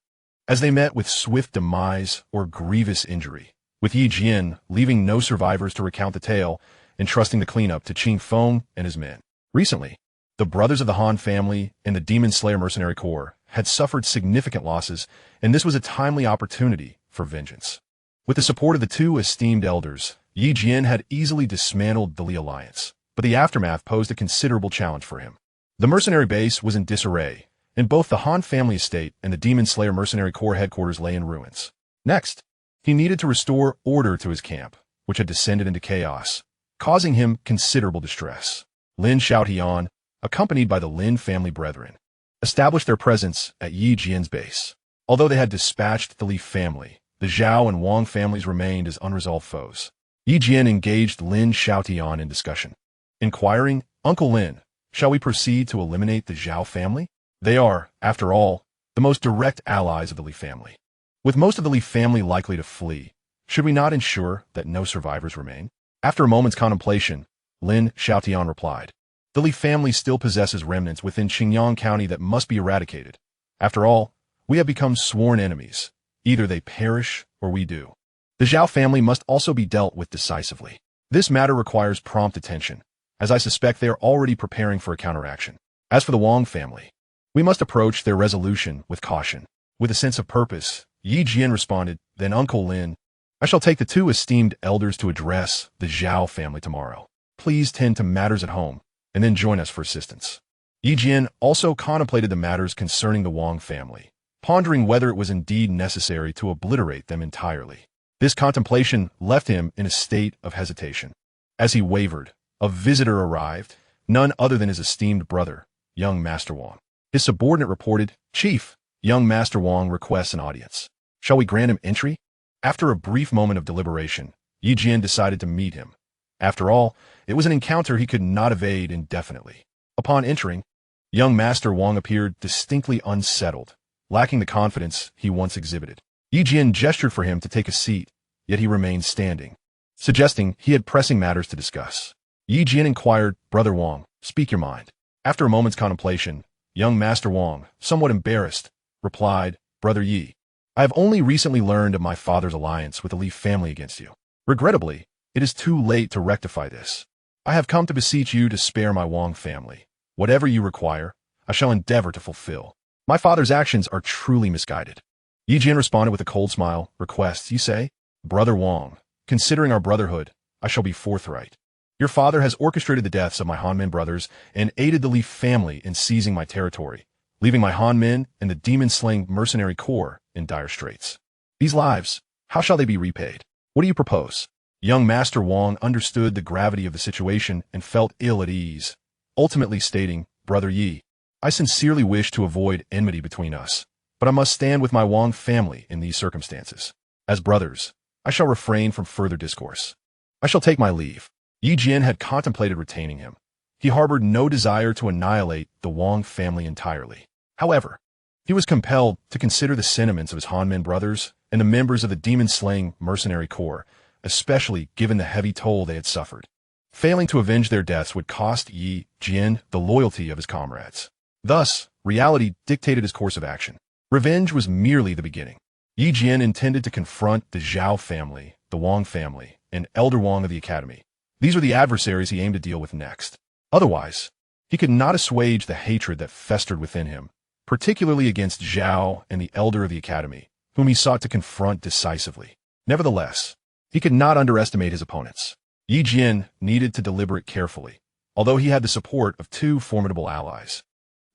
as they met with swift demise or grievous injury, with Yi Jian leaving no survivors to recount the tale, entrusting the cleanup to Qing Feng and his men. Recently, the brothers of the Han family and the Demon Slayer Mercenary Corps had suffered significant losses, and this was a timely opportunity for vengeance. With the support of the two esteemed elders, Yi Jian had easily dismantled the Li alliance, but the aftermath posed a considerable challenge for him. The mercenary base was in disarray, and both the Han family estate and the Demon Slayer Mercenary Corps headquarters lay in ruins. Next, he needed to restore order to his camp, which had descended into chaos, causing him considerable distress. Lin Xiaotian, accompanied by the Lin family brethren, established their presence at Yi Jian's base. Although they had dispatched the Li family, the Zhao and Wang families remained as unresolved foes. Yi Jian engaged Lin Xiaotian in discussion, inquiring, "Uncle Lin, shall we proceed to eliminate the Zhao family? They are, after all, the most direct allies of the Li family. With most of the Li family likely to flee, should we not ensure that no survivors remain?" After a moment's contemplation, Lin Xiaotian replied, "The Li family still possesses remnants within Qingyang County that must be eradicated. After all, we have become sworn enemies. Either they perish or we do. The Zhao family must also be dealt with decisively. This matter requires prompt attention, as I suspect they are already preparing for a counteraction. As for the Wang family, we must approach their resolution with caution." With a sense of purpose, Yi Jian responded, "Then Uncle Lin, I shall take the two esteemed elders to address the Zhao family tomorrow. Please tend to matters at home, and then join us for assistance." Yi Jian also contemplated the matters concerning the Wang family, pondering whether it was indeed necessary to obliterate them entirely. This contemplation left him in a state of hesitation. As he wavered, a visitor arrived, none other than his esteemed brother, young Master Wang. His subordinate reported, "Chief, young Master Wang requests an audience. Shall we grant him entry?" After a brief moment of deliberation, Yi Jian decided to meet him. After all, it was an encounter he could not evade indefinitely. Upon entering, young Master Wang appeared distinctly unsettled, lacking the confidence he once exhibited. Yi Jian gestured for him to take a seat, yet he remained standing, suggesting he had pressing matters to discuss. Yi Jian inquired, "Brother Wang, speak your mind." After a moment's contemplation, young Master Wang, somewhat embarrassed, replied, "Brother Yi, I have only recently learned of my father's alliance with the Li family against you. Regrettably, it is too late to rectify this. I have come to beseech you to spare my Wang family. Whatever you require, I shall endeavor to fulfill. My father's actions are truly misguided." Yi Jian responded with a cold smile. "Requests, you say? Brother Wang, considering our brotherhood, I shall be forthright. Your father has orchestrated the deaths of my Han brothers and aided the Li family in seizing my territory, leaving my Han and the demon-slaying mercenary corps in dire straits. These lives, how shall they be repaid? What do you propose?" Young Master Wang understood the gravity of the situation and felt ill at ease, ultimately stating, "Brother Yi, I sincerely wish to avoid enmity between us, but I must stand with my Wang family in these circumstances. As brothers, I shall refrain from further discourse. I shall take my leave." Yi Jian had contemplated retaining him. He harbored no desire to annihilate the Wang family entirely. However, he was compelled to consider the sentiments of his Han brothers and the members of the demon-slaying mercenary corps, especially given the heavy toll they had suffered. Failing to avenge their deaths would cost Yi Jian the loyalty of his comrades. Thus, reality dictated his course of action. Revenge was merely the beginning. Yi Jian intended to confront the Zhao family, the Wang family, and Elder Wang of the Academy. These were the adversaries he aimed to deal with next. Otherwise, he could not assuage the hatred that festered within him, particularly against Zhao and the Elder of the Academy, whom he sought to confront decisively. Nevertheless, he could not underestimate his opponents. Yi Jian needed to deliberate carefully, although he had the support of two formidable allies.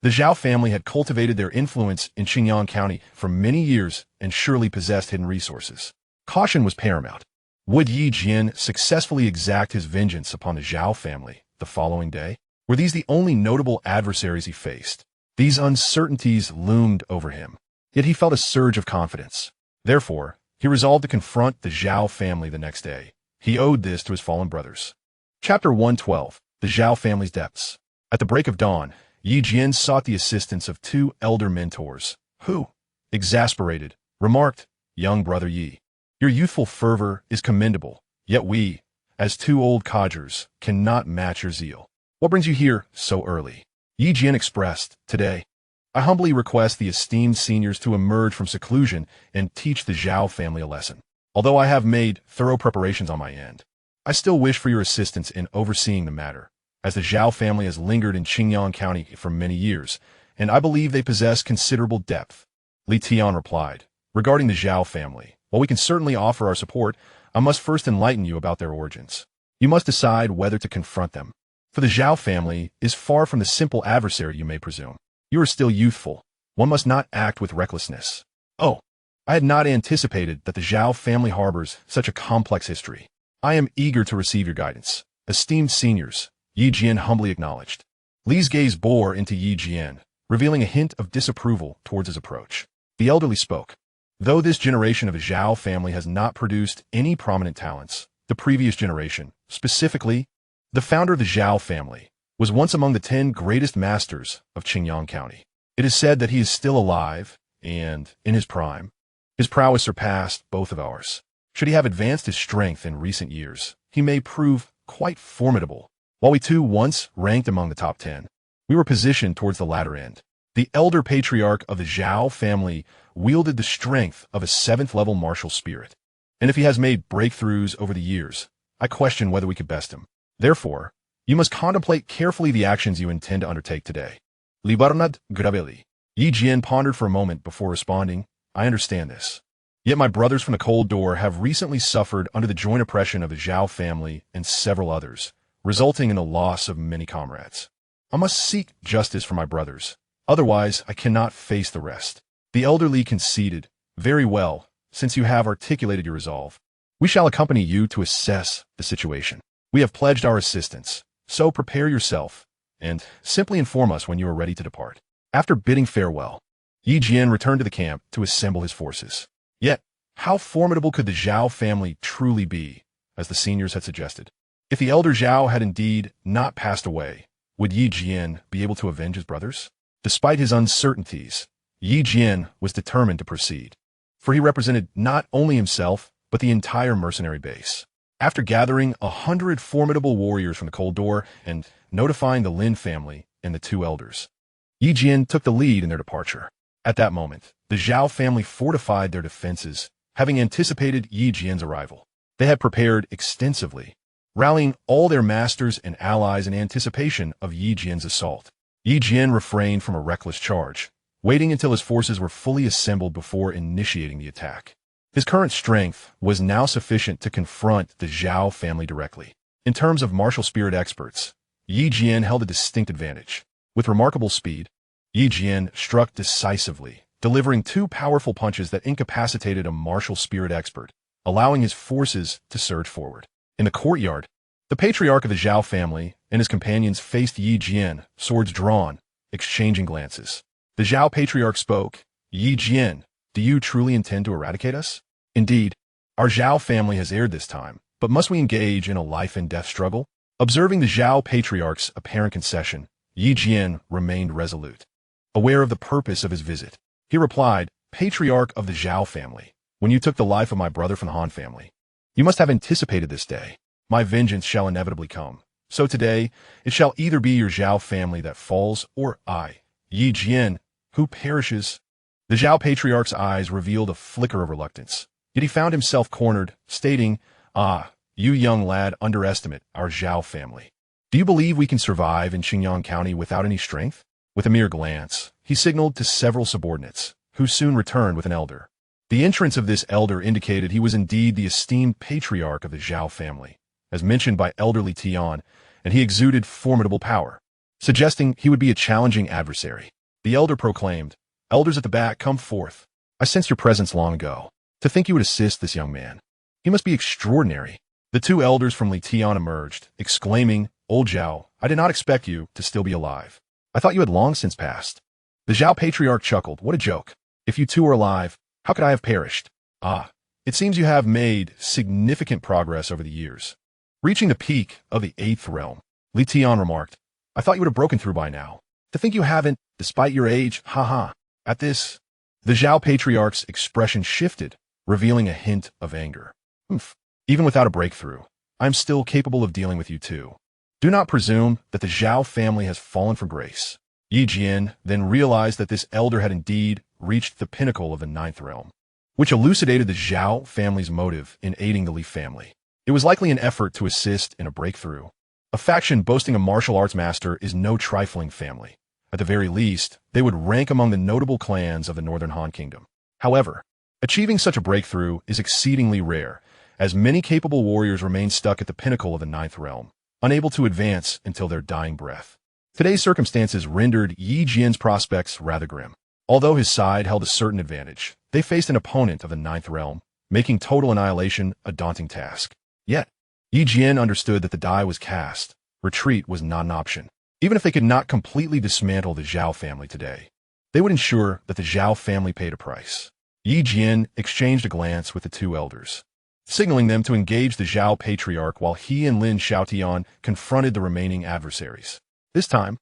The Zhao family had cultivated their influence in Qingyang County for many years and surely possessed hidden resources. Caution was paramount. Would Yi Jian successfully exact his vengeance upon the Zhao family the following day? Were these the only notable adversaries he faced? These uncertainties loomed over him, yet he felt a surge of confidence. Therefore, he resolved to confront the Zhao family the next day. He owed this to his fallen brothers. Chapter 112. The Zhao family's depths. At the break of dawn, Yi Jian sought the assistance of two elder mentors, who, exasperated, remarked, "Young brother Yi, your youthful fervor is commendable, yet we, as two old codgers, cannot match your zeal. What brings you here so early?" Yi Jian expressed, "Today, I humbly request the esteemed seniors to emerge from seclusion and teach the Zhao family a lesson. Although I have made thorough preparations on my end, I still wish for your assistance in overseeing the matter, as the Zhao family has lingered in Qingyang County for many years, and I believe they possess considerable depth." Li Tian replied, "Regarding the Zhao family, while we can certainly offer our support, I must first enlighten you about their origins. You must decide whether to confront them. For the Zhao family is far from the simple adversary you may presume. You are still youthful. One must not act with recklessness. Oh, I had not anticipated that the Zhao family harbors such a complex history. I am eager to receive your guidance. Esteemed seniors," Yi Jian humbly acknowledged. Li's gaze bore into Yi Jian, revealing a hint of disapproval towards his approach. The elderly spoke. Though this generation of the Zhao family has not produced any prominent talents, the previous generation, specifically, the founder of the Zhao family, was once among the 10 greatest masters of Qingyang County. It is said that he is still alive, and, in his prime, his prowess surpassed both of ours. Should he have advanced his strength in recent years, he may prove quite formidable. While we too once ranked among the top 10, we were positioned towards the latter end. The elder patriarch of the Zhao family wielded the strength of a 7th-level martial spirit. And if he has made breakthroughs over the years, I question whether we could best him. Therefore, you must contemplate carefully the actions you intend to undertake today. Libarnad Graveli. Yi Jian pondered for a moment before responding, I understand this. Yet my brothers from the cold door have recently suffered under the joint oppression of the Zhao family and several others, resulting in the loss of many comrades. I must seek justice for my brothers. Otherwise, I cannot face the rest. The elderly conceded, Very well, since you have articulated your resolve. We shall accompany you to assess the situation. We have pledged our assistance, so prepare yourself, and simply inform us when you are ready to depart. After bidding farewell, Yi Jian returned to the camp to assemble his forces. Yet, how formidable could the Zhao family truly be, as the seniors had suggested? If the elder Zhao had indeed not passed away, would Yi Jian be able to avenge his brothers? Despite his uncertainties, Yi Jian was determined to proceed, for he represented not only himself, but the entire mercenary base. After gathering 100 formidable warriors from the Cold Door and notifying the Lin family and the 2 elders, Yi Jian took the lead in their departure. At that moment, the Zhao family fortified their defenses, having anticipated Yi Jian's arrival. They had prepared extensively, rallying all their masters and allies in anticipation of Yi Jian's assault. Yi Jian refrained from a reckless charge, waiting until his forces were fully assembled before initiating the attack. His current strength was now sufficient to confront the Zhao family directly. In terms of martial spirit experts, Yi Jian held a distinct advantage. With remarkable speed, Yi Jian struck decisively, delivering 2 powerful punches that incapacitated a martial spirit expert, allowing his forces to surge forward. In the courtyard, the patriarch of the Zhao family and his companions faced Yi Jian, swords drawn, exchanging glances. The Zhao patriarch spoke, Yi Jian, do you truly intend to eradicate us? Indeed, our Zhao family has erred this time, but must we engage in a life-and-death struggle? Observing the Zhao patriarch's apparent concession, Yi Jian remained resolute. Aware of the purpose of his visit, he replied, Patriarch of the Zhao family, when you took the life of my brother from the Han family, you must have anticipated this day. My vengeance shall inevitably come. So today, it shall either be your Zhao family that falls, or I, Yi Jian, who perishes. The Zhao patriarch's eyes revealed a flicker of reluctance, yet he found himself cornered, stating, you young lad underestimate our Zhao family. Do you believe we can survive in Qingyang County without any strength? With a mere glance, he signaled to several subordinates, who soon returned with an elder. The entrance of this elder indicated he was indeed the esteemed patriarch of the Zhao family, as mentioned by elderly Tian, and he exuded formidable power, suggesting he would be a challenging adversary. The elder proclaimed, Elders at the back, come forth. I sensed your presence long ago. To think you would assist this young man. He must be extraordinary. The 2 elders from Li Tian emerged, exclaiming, Old Zhao, I did not expect you to still be alive. I thought you had long since passed. The Zhao patriarch chuckled, What a joke. If you 2 are alive, how could I have perished? It seems you have made significant progress over the years. Reaching the peak of the 8th realm, Li Tian remarked, I thought you would have broken through by now. To think you haven't, despite your age, haha. At this, the Zhao patriarch's expression shifted, revealing a hint of anger. Even without a breakthrough, I am still capable of dealing with you too. Do not presume that the Zhao family has fallen from grace. Yi Jian then realized that this elder had indeed reached the pinnacle of the 9th realm, which elucidated the Zhao family's motive in aiding the Li family. It was likely an effort to assist in a breakthrough. A faction boasting a martial arts master is no trifling family. At the very least, they would rank among the notable clans of the Northern Han Kingdom. However, achieving such a breakthrough is exceedingly rare, as many capable warriors remain stuck at the pinnacle of the 9th realm, unable to advance until their dying breath. Today's circumstances rendered Yi Jian's prospects rather grim. Although his side held a certain advantage, they faced an opponent of the 9th realm, making total annihilation a daunting task. Yet, Yi Jian understood that the die was cast. Retreat was not an option. Even if they could not completely dismantle the Zhao family today, they would ensure that the Zhao family paid a price. Jian exchanged a glance with the two elders, signaling them to engage the Zhao patriarch while he and Lin Xiaotian confronted the remaining adversaries. This time,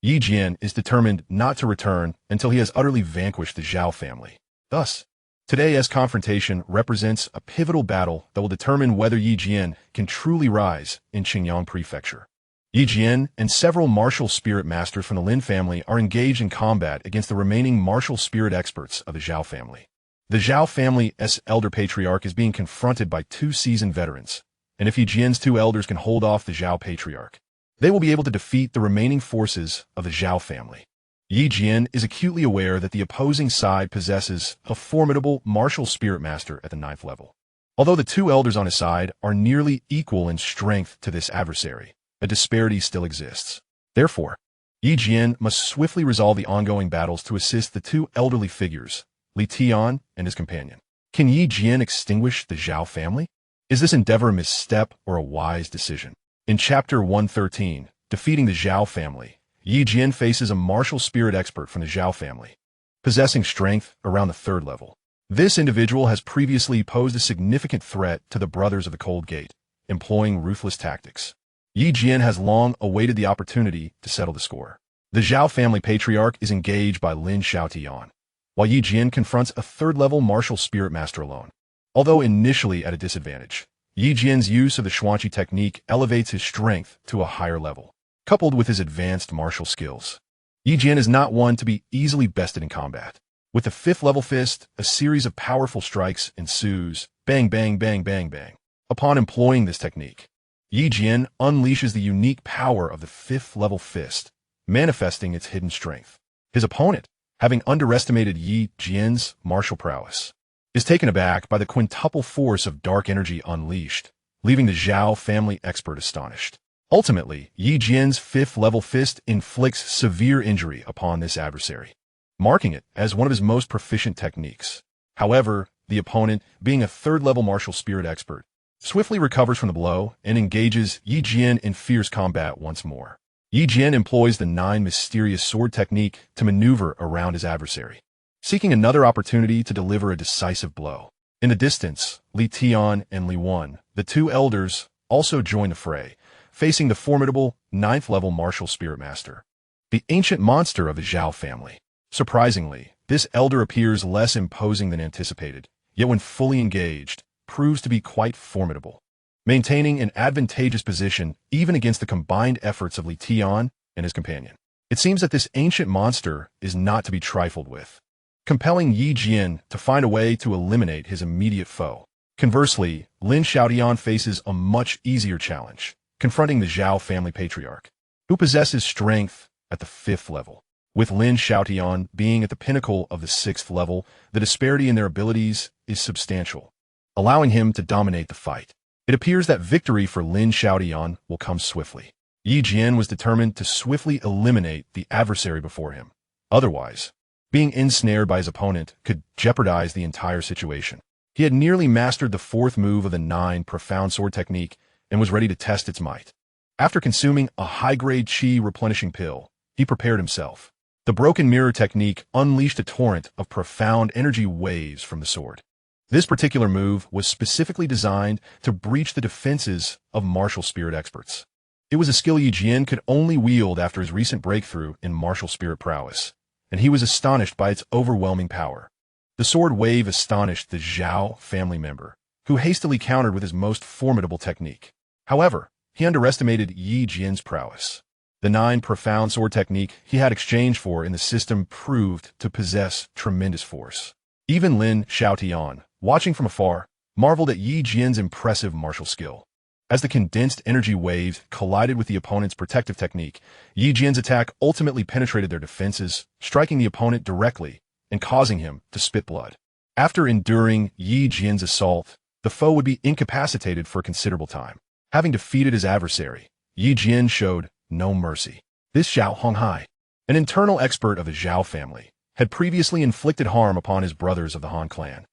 Jian is determined not to return until he has utterly vanquished the Zhao family. Thus, today's confrontation represents a pivotal battle that will determine whether Jian can truly rise in Qingyang Prefecture. Jian and several martial spirit masters from the Lin family are engaged in combat against the remaining martial spirit experts of the Zhao family. The Zhao family's elder patriarch is being confronted by two seasoned veterans, and if Jian's two elders can hold off the Zhao patriarch, they will be able to defeat the remaining forces of the Zhao family. Jian is acutely aware that the opposing side possesses a formidable martial spirit master at the 9th level. Although the two elders on his side are nearly equal in strength to this adversary, a disparity still exists. Therefore, Jian must swiftly resolve the ongoing battles to assist the two elderly figures, Li Tian and his companion. Can Jian extinguish the Zhao family? Is this endeavor a misstep or a wise decision? In Chapter 113, Defeating the Zhao Family, Jian faces a martial spirit expert from the Zhao family, possessing strength around the 3rd level. This individual has previously posed a significant threat to the Brothers of the Cold Gate, employing ruthless tactics. Jian has long awaited the opportunity to settle the score. The Zhao family patriarch is engaged by Lin Xiaotian, while Jian confronts a 3rd-level martial spirit master alone. Although initially at a disadvantage, Jian's use of the Xianxia technique elevates his strength to a higher level. Coupled with his advanced martial skills, Jian is not one to be easily bested in combat. With the 5th-level fist, a series of powerful strikes ensues, bang, bang, bang, bang, bang. Upon employing this technique, Jian unleashes the unique power of the 5th-level fist, manifesting its hidden strength. His opponent, having underestimated Jian's martial prowess, is taken aback by the quintuple force of dark energy unleashed, leaving the Zhao family expert astonished. Ultimately, Jian's 5th-level fist inflicts severe injury upon this adversary, marking it as one of his most proficient techniques. However, the opponent, being a 3rd-level martial spirit expert, swiftly recovers from the blow and engages Jian in fierce combat once more. Jian employs the 9 mysterious sword technique to maneuver around his adversary, seeking another opportunity to deliver a decisive blow. In the distance, Li Tian and Li Wan, the two elders, also join the fray, facing the formidable 9th-level martial spirit master, the ancient monster of the Zhao family. Surprisingly, this elder appears less imposing than anticipated, yet when fully engaged, proves to be quite formidable, maintaining an advantageous position even against the combined efforts of Li Tian and his companion. It seems that this ancient monster is not to be trifled with, compelling Jian to find a way to eliminate his immediate foe. Conversely, Lin Xiaotian faces a much easier challenge, confronting the Zhao family patriarch, who possesses strength at the 5th level. With Lin Xiaotian being at the pinnacle of the 6th level, the disparity in their abilities is substantial, allowing him to dominate the fight. It appears that victory for Lin Xiaotian will come swiftly. Jian was determined to swiftly eliminate the adversary before him. Otherwise, being ensnared by his opponent could jeopardize the entire situation. He had nearly mastered the 4th move of the 9 profound sword technique and was ready to test its might. After consuming a high-grade chi replenishing pill, he prepared himself. The broken mirror technique unleashed a torrent of profound energy waves from the sword. This particular move was specifically designed to breach the defenses of martial spirit experts. It was a skill Jian could only wield after his recent breakthrough in martial spirit prowess, and he was astonished by its overwhelming power. The sword wave astonished the Zhao family member, who hastily countered with his most formidable technique. However, he underestimated Jian's prowess. The 9 profound sword technique he had exchanged for in the system proved to possess tremendous force. Even Lin Xiaotian, watching from afar, marveled at Jian's impressive martial skill. As the condensed energy waves collided with the opponent's protective technique, Jian's attack ultimately penetrated their defenses, striking the opponent directly and causing him to spit blood. After enduring Jian's assault, the foe would be incapacitated for a considerable time. Having defeated his adversary, Jian showed no mercy. This Xiao Honghai, an internal expert of the Zhao family, had previously inflicted harm upon his brothers of the Han clan,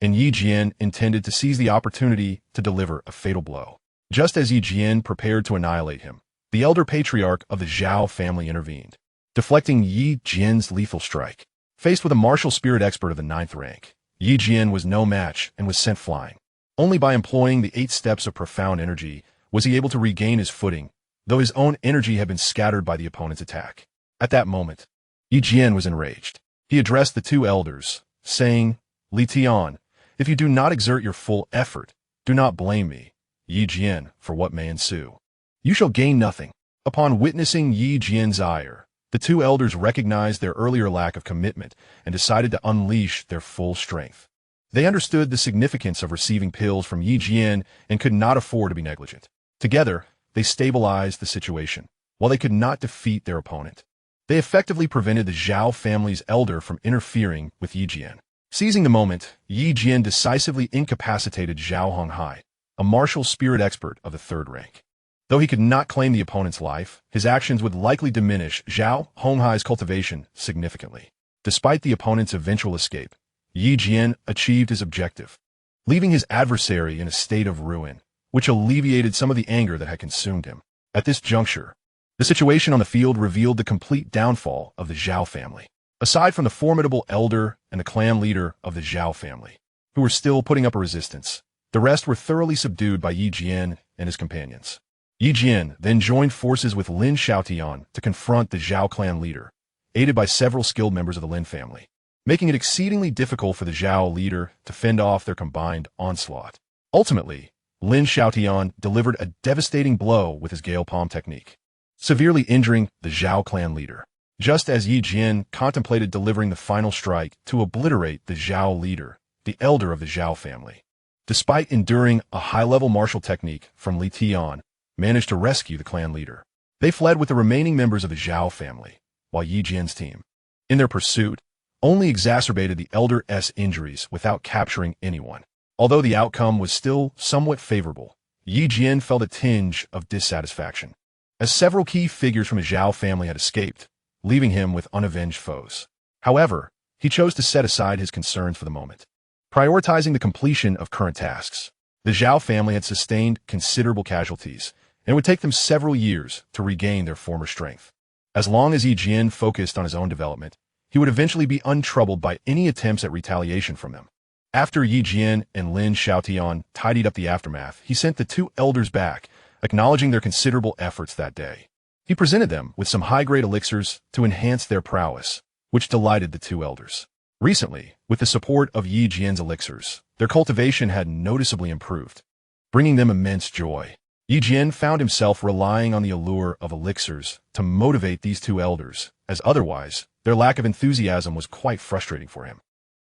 and Jian intended to seize the opportunity to deliver a fatal blow. Just as Jian prepared to annihilate him, the elder patriarch of the Zhao family intervened, deflecting Yi Jian's lethal strike. Faced with a martial spirit expert of the 9th rank, Yi Jian was no match and was sent flying. Only by employing the 8 steps of profound energy was he able to regain his footing, though his own energy had been scattered by the opponent's attack. At that moment, Yi Jian was enraged. He addressed the 2 elders, saying, "Li Tian, if you do not exert your full effort, do not blame me, Yi Jian, for what may ensue. You shall gain nothing." Upon witnessing Yi Jian's ire, the 2 elders recognized their earlier lack of commitment and decided to unleash their full strength. They understood the significance of receiving pills from Yi Jian and could not afford to be negligent. Together, they stabilized the situation. While they could not defeat their opponent, they effectively prevented the Zhao family's elder from interfering with Yi Jian. Seizing the moment, Yi Jian decisively incapacitated Zhao Honghai, a martial spirit expert of the 3rd rank. Though he could not claim the opponent's life, his actions would likely diminish Zhao Honghai's cultivation significantly. Despite the opponent's eventual escape, Yi Jian achieved his objective, leaving his adversary in a state of ruin, which alleviated some of the anger that had consumed him. At this juncture, the situation on the field revealed the complete downfall of the Zhao family. Aside from the formidable elder and the clan leader of the Zhao family, who were still putting up a resistance, the rest were thoroughly subdued by Yi Jian and his companions. Yi Jian then joined forces with Lin Xiaotian to confront the Zhao clan leader, aided by several skilled members of the Lin family, making it exceedingly difficult for the Zhao leader to fend off their combined onslaught. Ultimately, Lin Xiaotian delivered a devastating blow with his Gale Palm technique, severely injuring the Zhao clan leader. Just as Yi Jian contemplated delivering the final strike to obliterate the Zhao leader, the elder of the Zhao family, despite enduring a high-level martial technique from Li Tian, managed to rescue the clan leader. They fled with the remaining members of the Zhao family, while Yi Jian's team, in their pursuit, only exacerbated the elder's injuries without capturing anyone. Although the outcome was still somewhat favorable, Yi Jian felt a tinge of dissatisfaction, as several key figures from the Zhao family had escaped, leaving him with unavenged foes. However, he chose to set aside his concerns for the moment, prioritizing the completion of current tasks. The Zhao family had sustained considerable casualties, and it would take them several years to regain their former strength. As long as Yi Jian focused on his own development, he would eventually be untroubled by any attempts at retaliation from them. After Yi Jian and Lin Xiaotian tidied up the aftermath, he sent the 2 elders back, acknowledging their considerable efforts that day. He presented them with some high-grade elixirs to enhance their prowess, which delighted the 2 elders. Recently, with the support of Yi Jian's elixirs, their cultivation had noticeably improved, bringing them immense joy. Yi Jian found himself relying on the allure of elixirs to motivate these 2 elders, as otherwise, their lack of enthusiasm was quite frustrating for him.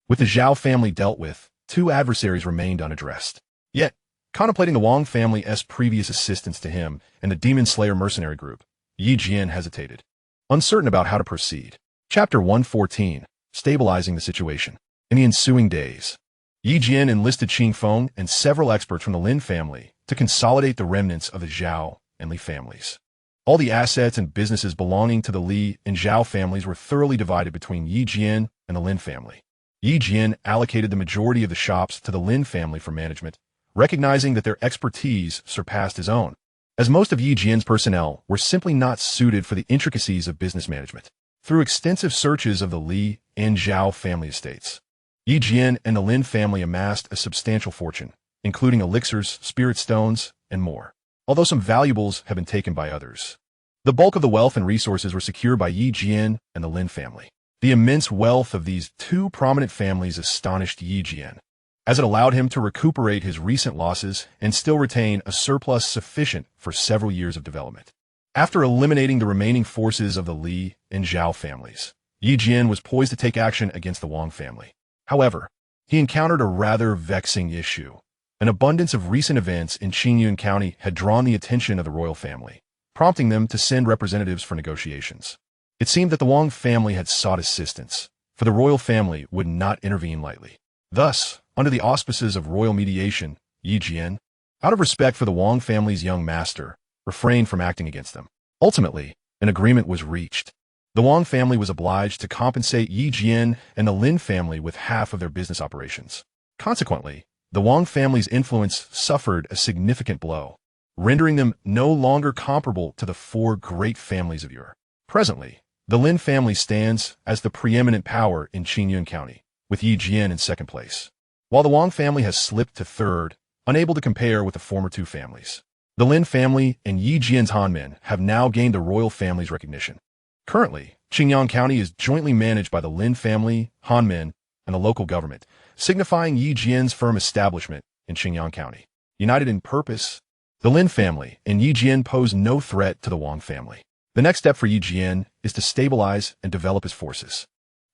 With the Zhao family dealt with, 2 adversaries remained unaddressed. Yet, contemplating the Wang family's previous assistance to him and the Demon Slayer mercenary group, Yi Jian hesitated, uncertain about how to proceed. Chapter 114, Stabilizing the Situation. In the ensuing days, Yi Jian enlisted Qing Feng and several experts from the Lin family to consolidate the remnants of the Zhao and Li families. All the assets and businesses belonging to the Li and Zhao families were thoroughly divided between Yi Jian and the Lin family. Yi Jian allocated the majority of the shops to the Lin family for management, recognizing that their expertise surpassed his own, as most of Yi Jian's personnel were simply not suited for the intricacies of business management. Through extensive searches of the Li and Zhao family estates, Yi Jian and the Lin family amassed a substantial fortune, including elixirs, spirit stones, and more. Although some valuables have been taken by others, the bulk of the wealth and resources were secured by Yi Jian and the Lin family. The immense wealth of these 2 prominent families astonished Yi Jian, as it allowed him to recuperate his recent losses and still retain a surplus sufficient for several years of development. After eliminating the remaining forces of the Li and Zhao families, Yi Jian was poised to take action against the Wang family. However, he encountered a rather vexing issue. An abundance of recent events in Qingyun County had drawn the attention of the royal family, prompting them to send representatives for negotiations. It seemed that the Wang family had sought assistance, for the royal family would not intervene lightly. Thus, under the auspices of royal mediation, Yi Jian, out of respect for the Wang family's young master, refrained from acting against them. Ultimately, an agreement was reached. The Wang family was obliged to compensate Yi Jian and the Lin family with half of their business operations. Consequently, the Wang family's influence suffered a significant blow. rendering them no longer comparable to the four great families of Ur. Presently, the Lin family stands as the preeminent power in Qingyun County, with Yi Jian in second place, while the Wang family has slipped to third, unable to compare with the former two families. The Lin family and Yi Jian's Hanmen have now gained the royal family's recognition. Currently, Qingyun County is jointly managed by the Lin family, Hanmen, and the local government, signifying Yi Jian's firm establishment in Qingyun County. United in purpose, the Lin family and Yi Jian pose no threat to the Wang family. The next step for Yi Jian is to stabilize and develop his forces.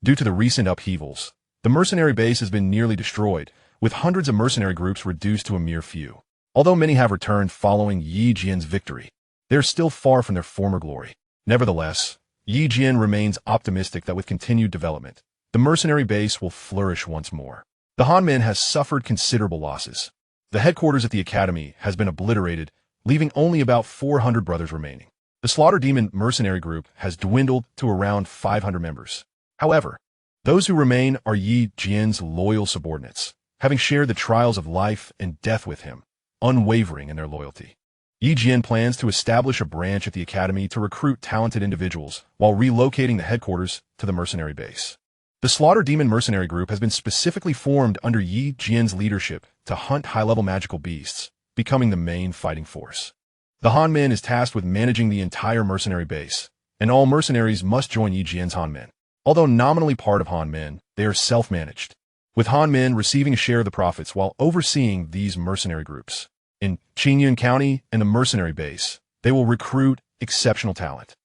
Due to the recent upheavals, the mercenary base has been nearly destroyed, with hundreds of mercenary groups reduced to a mere few. Although many have returned following Yi Jian's victory, they are still far from their former glory. Nevertheless, Yi Jian remains optimistic that with continued development, the mercenary base will flourish once more. The Hanmen has suffered considerable losses. The headquarters at the academy has been obliterated, leaving only about 400 brothers remaining. The Slaughter Demon mercenary group has dwindled to around 500 members. However, those who remain are Yi Jian's loyal subordinates, having shared the trials of life and death with him, unwavering in their loyalty. Yi Jian plans to establish a branch at the academy to recruit talented individuals while relocating the headquarters to the mercenary base. The Slaughter Demon mercenary group has been specifically formed under Yi Jian's leadership to hunt high-level magical beasts, becoming the main fighting force. The Hanmen is tasked with managing the entire mercenary base, and all mercenaries must join Yi Jian's Hanmen. Although nominally part of Hanmen, they are self-managed, with Hanmen receiving a share of the profits while overseeing these mercenary groups. In Qingyun County and the mercenary base, they will recruit exceptional talent,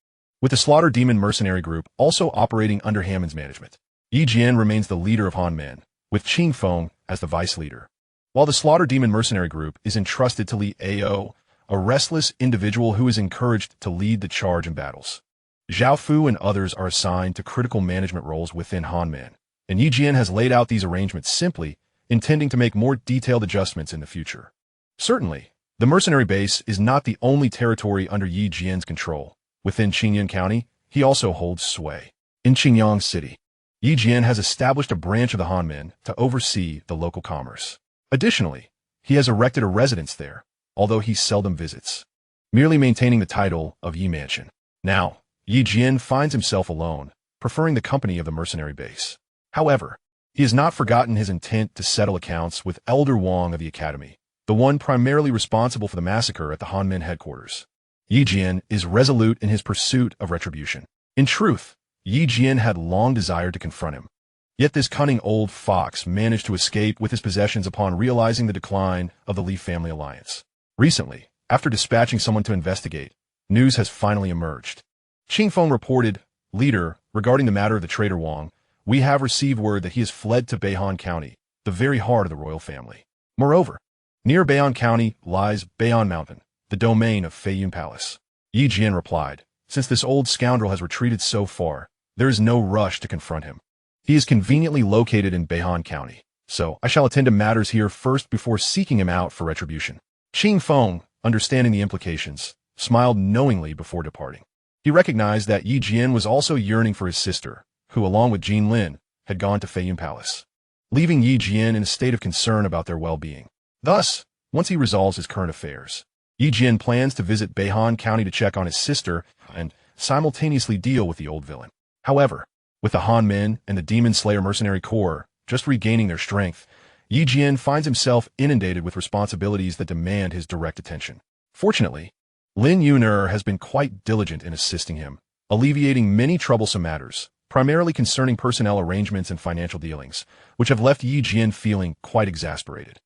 with the Slaughter Demon mercenary group also operating under Hanmen's management. Yi Jian remains the leader of Hanmen, with Qing Feng as the vice leader, while the Slaughter Demon mercenary group is entrusted to Li Ao, a restless individual who is encouraged to lead the charge in battles. Zhao Fu and others are assigned to critical management roles within Hanmen, and Yi Jian has laid out these arrangements simply, intending to make more detailed adjustments in the future. Certainly, the mercenary base is not the only territory under Yi Jian's control. Within Qingyun County, he also holds sway. In Qingyang City, Yi Jian has established a branch of the Hanmen to oversee the local commerce. Additionally, he has erected a residence there, although he seldom visits, merely maintaining the title of Yi Mansion. Now, Yi Jian finds himself alone, preferring the company of the mercenary base. However, he has not forgotten his intent to settle accounts with Elder Wang of the academy, the one primarily responsible for the massacre at the Hanmen headquarters. Yi Jian is resolute in his pursuit of retribution. In truth, Yi Jian had long desired to confront him. Yet this cunning old fox managed to escape with his possessions upon realizing the decline of the Li family alliance. Recently, after dispatching someone to investigate, news has finally emerged. Qing Feng reported, "Leader, regarding the matter of the traitor Wang, we have received word that he has fled to Beihan County, the very heart of the royal family. Moreover, near Beihan County lies Beihan Mountain, the domain of Feiyun Palace." Yi Jian replied, "Since this old scoundrel has retreated so far, there is no rush to confront him. He is conveniently located in Beihan County, so I shall attend to matters here first before seeking him out for retribution." Qing Feng, understanding the implications, smiled knowingly before departing. He recognized that Yi Jian was also yearning for his sister, who, along with Jin Lin, had gone to Feiyun Palace, leaving Yi Jian in a state of concern about their well-being. Thus, once he resolves his current affairs, Yi Jian plans to visit Beihan County to check on his sister and simultaneously deal with the old villain. However, with the Hanmen and the Demon Slayer mercenary corps just regaining their strength, Yi Jian finds himself inundated with responsibilities that demand his direct attention. Fortunately, Lin Yuner has been quite diligent in assisting him, alleviating many troublesome matters, primarily concerning personnel arrangements and financial dealings, which have left Yi Jian feeling quite exasperated.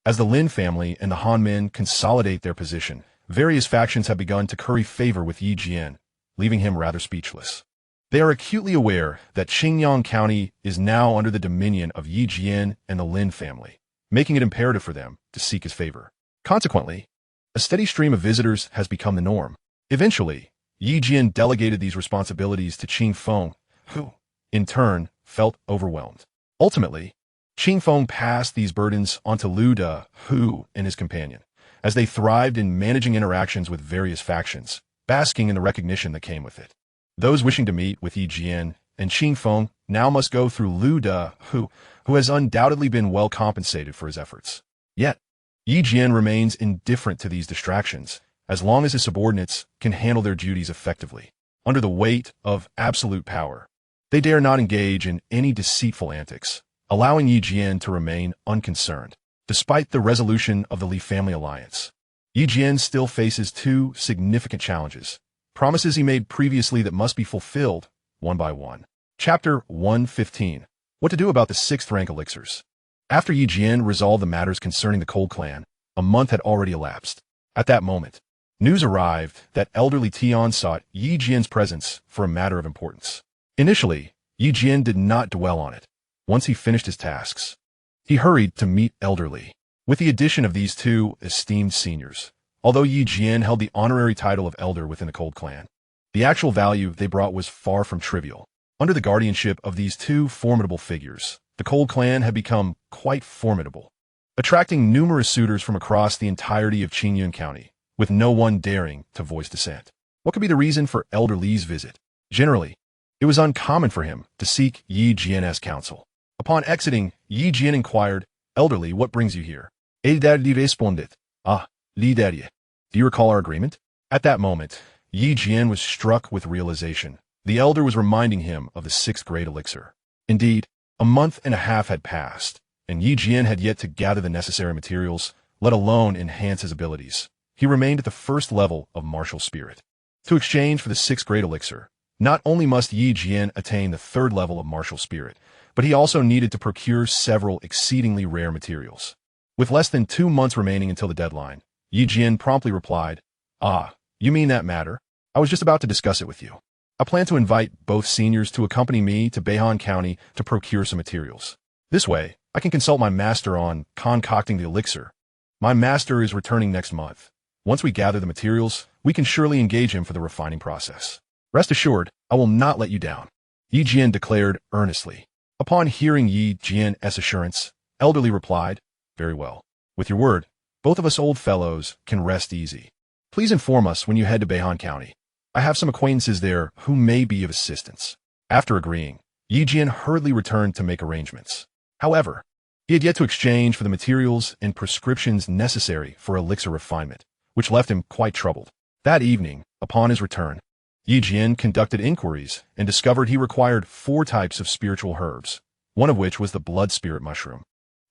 As the Lin family and the Hanmen consolidate their position, various factions have begun to curry favor with Yi Jian, leaving him rather speechless. They are acutely aware that Qingyang County is now under the dominion of Yi Jian and the Lin family, making it imperative for them to seek his favor. Consequently, a steady stream of visitors has become the norm. Eventually, Yi Jian delegated these responsibilities to Qing Feng, who, in turn, felt overwhelmed. Ultimately, Qing Feng passed these burdens onto Lu De, Hu, and his companion, as they thrived in managing interactions with various factions, basking in the recognition that came with it. Those wishing to meet with Yi Jian and Qing Feng now must go through Lu De, who has undoubtedly been well compensated for his efforts. Yet, Yi Jian remains indifferent to these distractions, as long as his subordinates can handle their duties effectively. Under the weight of absolute power, they dare not engage in any deceitful antics, allowing Yi Jian to remain unconcerned. Despite the resolution of the Li family alliance, Yi Jian still faces two significant challenges, promises he made previously that must be fulfilled one by one. Chapter 115. What to do about the 6th rank elixirs. After Yi Jian resolved the matters concerning the Cold Clan, a month had already elapsed. At that moment, news arrived that elderly Tian sought Yi Jian's presence for a matter of importance. Initially, Yi Jian did not dwell on it. Once he finished his tasks, he hurried to meet elderly. With the addition of these two esteemed seniors, although Yi Jian held the honorary title of elder within the Cold Clan, the actual value they brought was far from trivial. Under the guardianship of these two formidable figures, the Cold Clan had become quite formidable, attracting numerous suitors from across the entirety of Xianxia County, with no one daring to voice dissent. What could be the reason for Elder Li's visit? Generally, it was uncommon for him to seek Yi Jian's counsel. Upon exiting, Yi Jian inquired, "Elder Li, what brings you here?" "Elder Li responded, "Ah, Leader, do you recall our agreement?" At that moment, Yi Jian was struck with realization. The elder was reminding him of the 6th grade elixir. Indeed, a month and a half had passed, and Yi Jian had yet to gather the necessary materials, let alone enhance his abilities. He remained at the 1st level of martial spirit. To exchange for the 6th grade elixir, not only must Yi Jian attain the 3rd level of martial spirit, but he also needed to procure several exceedingly rare materials. With less than 2 months remaining until the deadline, Yi Jian promptly replied, "Ah, you mean that matter? I was just about to discuss it with you. I plan to invite both seniors to accompany me to Beihan County to procure some materials. This way, I can consult my master on concocting the elixir. My master is returning next month. Once we gather the materials, we can surely engage him for the refining process. Rest assured, I will not let you down," Yi Jian declared earnestly. Upon hearing Yi Jian's assurance, Elder Li replied, "Very well. With your word, both of us old fellows can rest easy. Please inform us when you head to Beihan County. I have some acquaintances there who may be of assistance." After agreeing, Yi Jian hurriedly returned to make arrangements. However, he had yet to exchange for the materials and prescriptions necessary for elixir refinement, which left him quite troubled. That evening, upon his return, Yi Jian conducted inquiries and discovered he required 4 types of spiritual herbs, one of which was the blood spirit mushroom,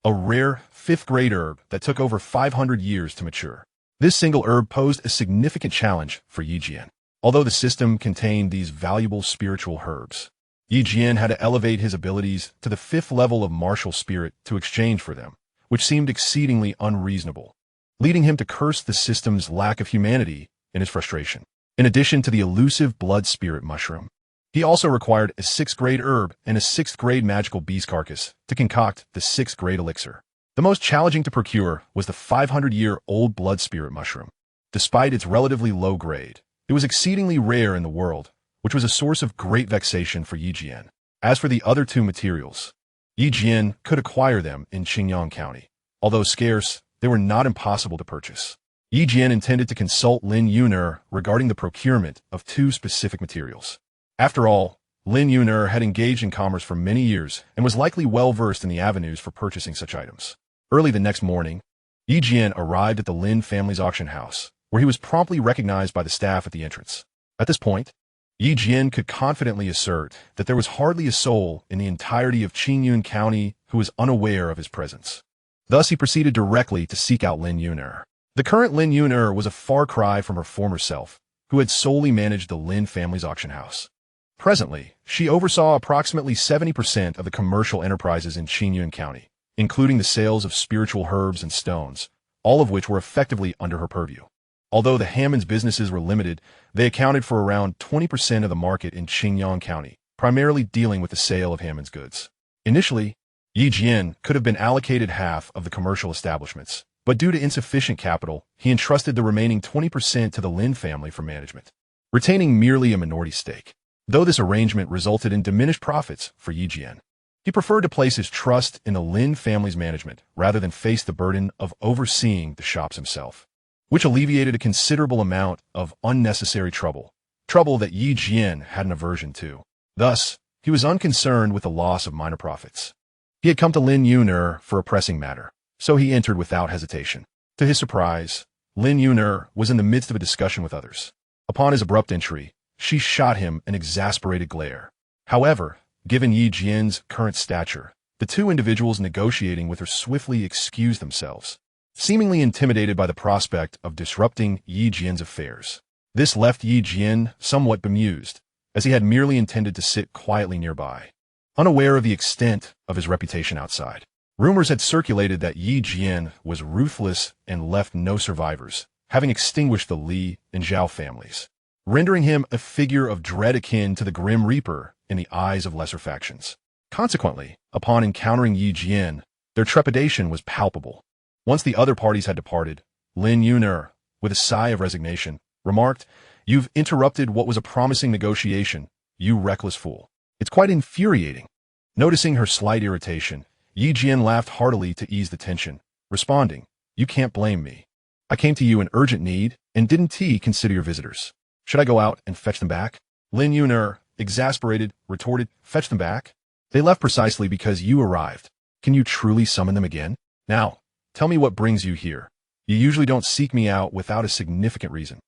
a rare 5th grade herb that took over 500 years to mature. This single herb posed a significant challenge for Yi Jian. Although the system contained these valuable spiritual herbs, Yi Jian had to elevate his abilities to the 5th level of martial spirit to exchange for them, which seemed exceedingly unreasonable, leading him to curse the system's lack of humanity in his frustration. In addition to the elusive blood spirit mushroom, he also required a 6th grade herb and a 6th grade magical beast carcass to concoct the 6th grade elixir. The most challenging to procure was the 500-year-old blood spirit mushroom. Despite its relatively low grade, it was exceedingly rare in the world, which was a source of great vexation for Yi Jian. As for the other 2 materials, Yi Jian could acquire them in Xianxia County. Although scarce, they were not impossible to purchase. Yi Jian intended to consult Lin Yuner regarding the procurement of 2 specific materials. After all, Lin Yuner had engaged in commerce for many years and was likely well versed in the avenues for purchasing such items. Early the next morning, Yi Jian arrived at the Lin family's auction house, where he was promptly recognized by the staff at the entrance. At this point, Yi Jian could confidently assert that there was hardly a soul in the entirety of Xianxia County who was unaware of his presence. Thus he proceeded directly to seek out Lin Yuner. The current Lin Yuner was a far cry from her former self, who had solely managed the Lin family's auction house. Presently, she oversaw approximately 70% of the commercial enterprises in Xianxia County, including the sales of spiritual herbs and stones, all of which were effectively under her purview. Although the Hammond's businesses were limited, they accounted for around 20% of the market in Xianxia County, primarily dealing with the sale of Hammond's goods. Initially, Yi Jian could have been allocated half of the commercial establishments, but due to insufficient capital, he entrusted the remaining 20% to the Lin family for management, retaining merely a minority stake. Though this arrangement resulted in diminished profits for Yi Jian, he preferred to place his trust in the Lin family's management rather than face the burden of overseeing the shops himself, which alleviated a considerable amount of unnecessary trouble that Yi Jian had an aversion to. Thus, he was unconcerned with the loss of minor profits. He had come to Lin Yuner for a pressing matter, so he entered without hesitation. To his surprise, Lin Yuner was in the midst of a discussion with others. Upon his abrupt entry, she shot him an exasperated glare. However, given Yi Jian's current stature, the two individuals negotiating with her swiftly excused themselves, seemingly intimidated by the prospect of disrupting Yi Jian's affairs. This left Yi Jian somewhat bemused, as he had merely intended to sit quietly nearby, unaware of the extent of his reputation outside. Rumors had circulated that Yi Jian was ruthless and left no survivors, having extinguished the Li and Zhao families, rendering him a figure of dread akin to the Grim Reaper in the eyes of lesser factions. Consequently, upon encountering Yi Jian, their trepidation was palpable. Once the other parties had departed, Lin Yuner, with a sigh of resignation, remarked, "You've interrupted what was a promising negotiation, you reckless fool. It's quite infuriating." Noticing her slight irritation, Yi Jian laughed heartily to ease the tension, responding, "You can't blame me. I came to you in urgent need, and didn't consider your visitors. Should I go out and fetch them back?" Lin Yuner, exasperated, retorted, "Fetch them back? They left precisely because you arrived. Can you truly summon them again? Now, tell me what brings you here. You usually don't seek me out without a significant reason."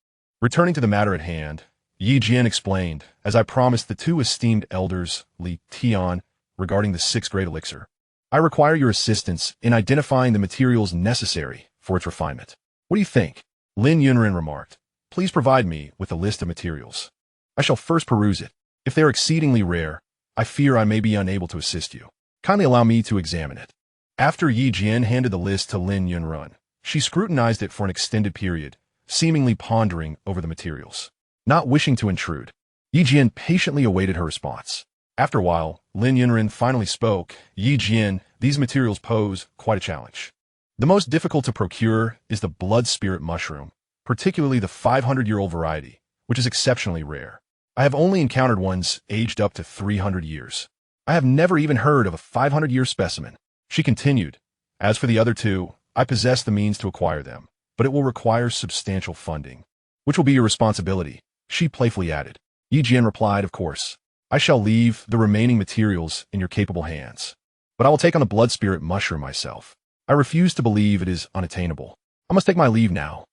Returning to the matter at hand, Yi Jian explained, "As I promised the two esteemed elders, Li Tian, regarding the sixth great elixir, I require your assistance in identifying the materials necessary for its refinement." "What do you think?" Lin Yunren remarked. "Please provide me with a list of materials. I shall first peruse it. If they are exceedingly rare, I fear I may be unable to assist you. Kindly allow me to examine it." After Yi Jian handed the list to Lin Yunren, she scrutinized it for an extended period, seemingly pondering over the materials. Not wishing to intrude, Yi Jian patiently awaited her response. After a while, Lin Yunren finally spoke. "Yi Jian, these materials pose quite a challenge. The most difficult to procure is the blood spirit mushroom, particularly the 500-year-old variety, which is exceptionally rare. I have only encountered ones aged up to 300 years. I have never even heard of a 500-year specimen." She continued, "As for the other two, I possess the means to acquire them, but it will require substantial funding." "Which will be your responsibility?" she playfully added. Yi Jian replied, "Of course. I shall leave the remaining materials in your capable hands, but I will take on the blood spirit mushroom myself. I refuse to believe it is unattainable. I must take my leave now.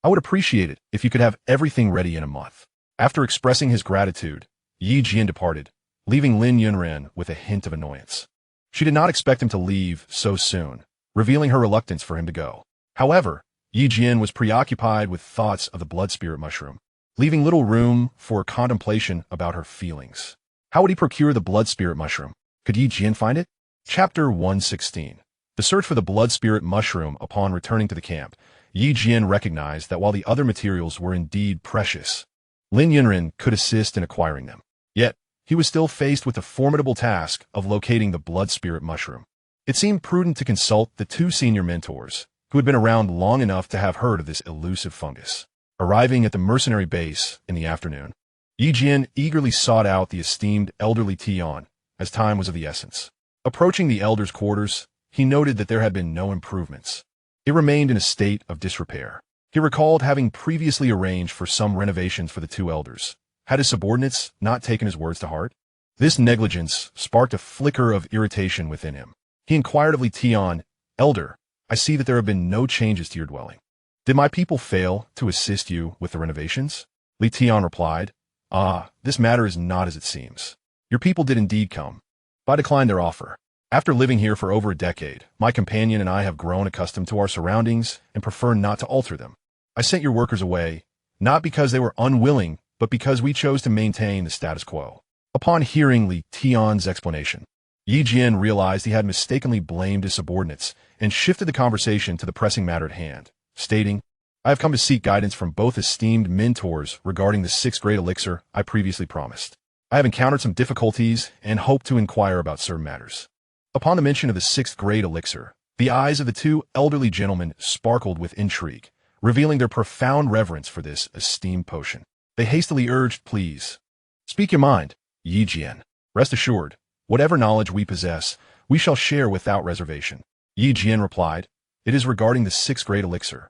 I would appreciate it if you could have everything ready in a month." After expressing his gratitude, Yi Jian departed, leaving Lin Yunren with a hint of annoyance. She did not expect him to leave so soon, revealing her reluctance for him to go. However, Yi Jian was preoccupied with thoughts of the blood spirit mushroom, leaving little room for contemplation about her feelings. How would he procure the blood spirit mushroom? Could Yi Jian find it? Chapter 116. The search for the blood spirit mushroom. Upon returning to the camp, Yi Jian recognized that while the other materials were indeed precious, Lin Yunren could assist in acquiring them. Yet, he was still faced with the formidable task of locating the blood spirit mushroom. It seemed prudent to consult the two senior mentors, who had been around long enough to have heard of this elusive fungus. Arriving at the mercenary base in the afternoon, Yi Jian eagerly sought out the esteemed elderly Tian, as time was of the essence. Approaching the elder's quarters, he noted that there had been no improvements. It remained in a state of disrepair. He recalled having previously arranged for some renovations for the two elders. Had his subordinates not taken his words to heart? This negligence sparked a flicker of irritation within him. He inquired of Li Tian, "Elder, I see that there have been no changes to your dwelling. Did my people fail to assist you with the renovations?" Li Tian replied, "Ah, this matter is not as it seems. Your people did indeed come, but I declined their offer. After living here for over a decade, my companion and I have grown accustomed to our surroundings and prefer not to alter them. I sent your workers away, not because they were unwilling, but because we chose to maintain the status quo." Upon hearing Li Tian's explanation, Yi Jian realized he had mistakenly blamed his subordinates and shifted the conversation to the pressing matter at hand, stating, "I have come to seek guidance from both esteemed mentors regarding the sixth great elixir I previously promised. I have encountered some difficulties and hope to inquire about certain matters." Upon the mention of the sixth great elixir, the eyes of the two elderly gentlemen sparkled with intrigue, revealing their profound reverence for this esteemed potion. They hastily urged, "Please, speak your mind, Yi Jian. Rest assured, whatever knowledge we possess, we shall share without reservation." Yi Jian replied, "It is regarding the sixth great elixir.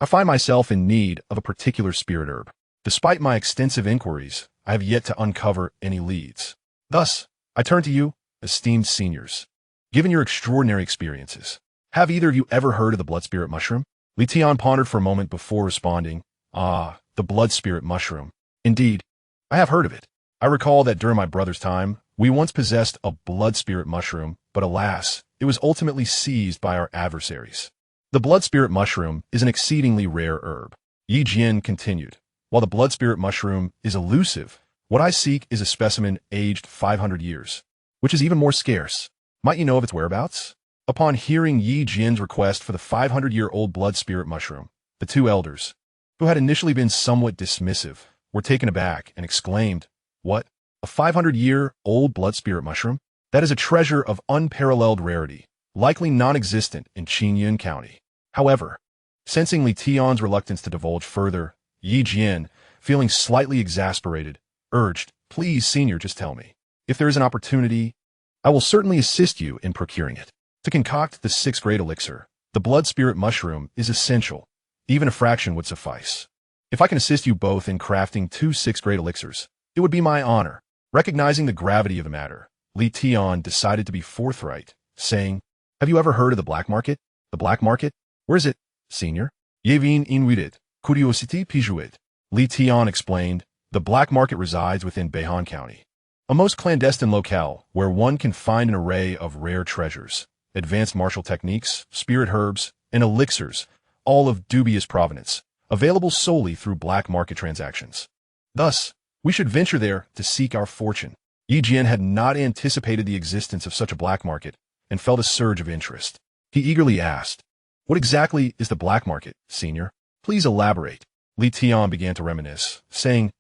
I find myself in need of a particular spirit herb. Despite my extensive inquiries, I have yet to uncover any leads. Thus, I turn to you, esteemed seniors. Given your extraordinary experiences, have either of you ever heard of the blood spirit mushroom?" Li Tian pondered for a moment before responding, "Ah, the blood spirit mushroom. Indeed, I have heard of it. I recall that during my brother's time, we once possessed a blood spirit mushroom, but alas, it was ultimately seized by our adversaries." The blood spirit mushroom is an exceedingly rare herb. Yi Jian continued. While the blood spirit mushroom is elusive, what I seek is a specimen aged 500 years, which is even more scarce. Might you know of its whereabouts? Upon hearing Yi Jian's request for the 500-year-old blood spirit mushroom, the two elders, who had initially been somewhat dismissive, were taken aback and exclaimed, "What? A 500-year-old blood spirit mushroom? That is a treasure of unparalleled rarity, likely non-existent in Xianxia County." However, sensing Li Tian's reluctance to divulge further, Yi Jian, feeling slightly exasperated, urged, "Please, senior, just tell me. If there is an opportunity, I will certainly assist you in procuring it." To concoct the 6th-grade elixir, the blood spirit mushroom is essential. Even a fraction would suffice. If I can assist you both in crafting 2 6th-grade elixirs, it would be my honor. Recognizing the gravity of the matter, Li Tian decided to be forthright, saying, "Have you ever heard of the black market? The black market? Where is it, senior?" "Yevin inuit, curiosity pijuit." Li Tian explained, "The black market resides within Beihan County, a most clandestine locale where one can find an array of rare treasures, advanced martial techniques, spirit herbs, and elixirs, all of dubious provenance, available solely through black market transactions. Thus, we should venture there to seek our fortune." Yi Jian had not anticipated the existence of such a black market and felt a surge of interest. He eagerly asked, "What exactly is the black market, senior? Please elaborate." Li Tian began to reminisce, saying,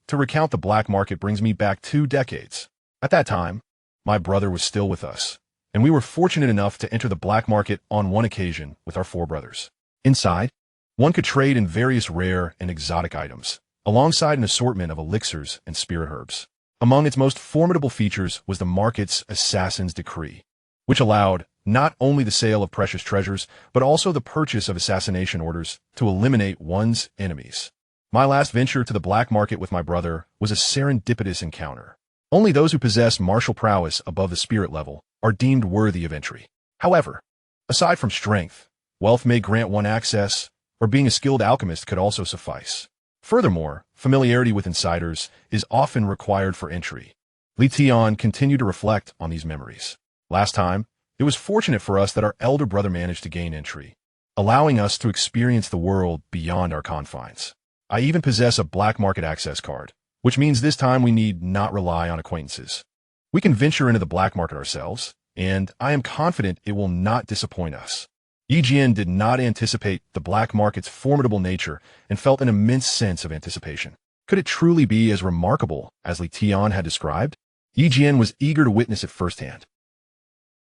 To recount the black market brings me back 2 decades. At that time, my brother was still with us, and we were fortunate enough to enter the black market on one occasion with our 4 brothers. Inside, one could trade in various rare and exotic items, alongside an assortment of elixirs and spirit herbs. Among its most formidable features was the market's assassin's decree, which allowed not only the sale of precious treasures, but also the purchase of assassination orders to eliminate one's enemies. My last venture to the black market with my brother was a serendipitous encounter. Only those who possess martial prowess above the spirit level are deemed worthy of entry. However, aside from strength, wealth may grant one access, or being a skilled alchemist could also suffice. Furthermore, familiarity with insiders is often required for entry. Li Tian continued to reflect on these memories. Last time, it was fortunate for us that our elder brother managed to gain entry, allowing us to experience the world beyond our confines. I even possess a black market access card, which means this time we need not rely on acquaintances. We can venture into the black market ourselves, and I am confident it will not disappoint us. Yi Jian did not anticipate the black market's formidable nature and felt an immense sense of anticipation. Could it truly be as remarkable as Li Tian had described? Yi Jian was eager to witness it firsthand.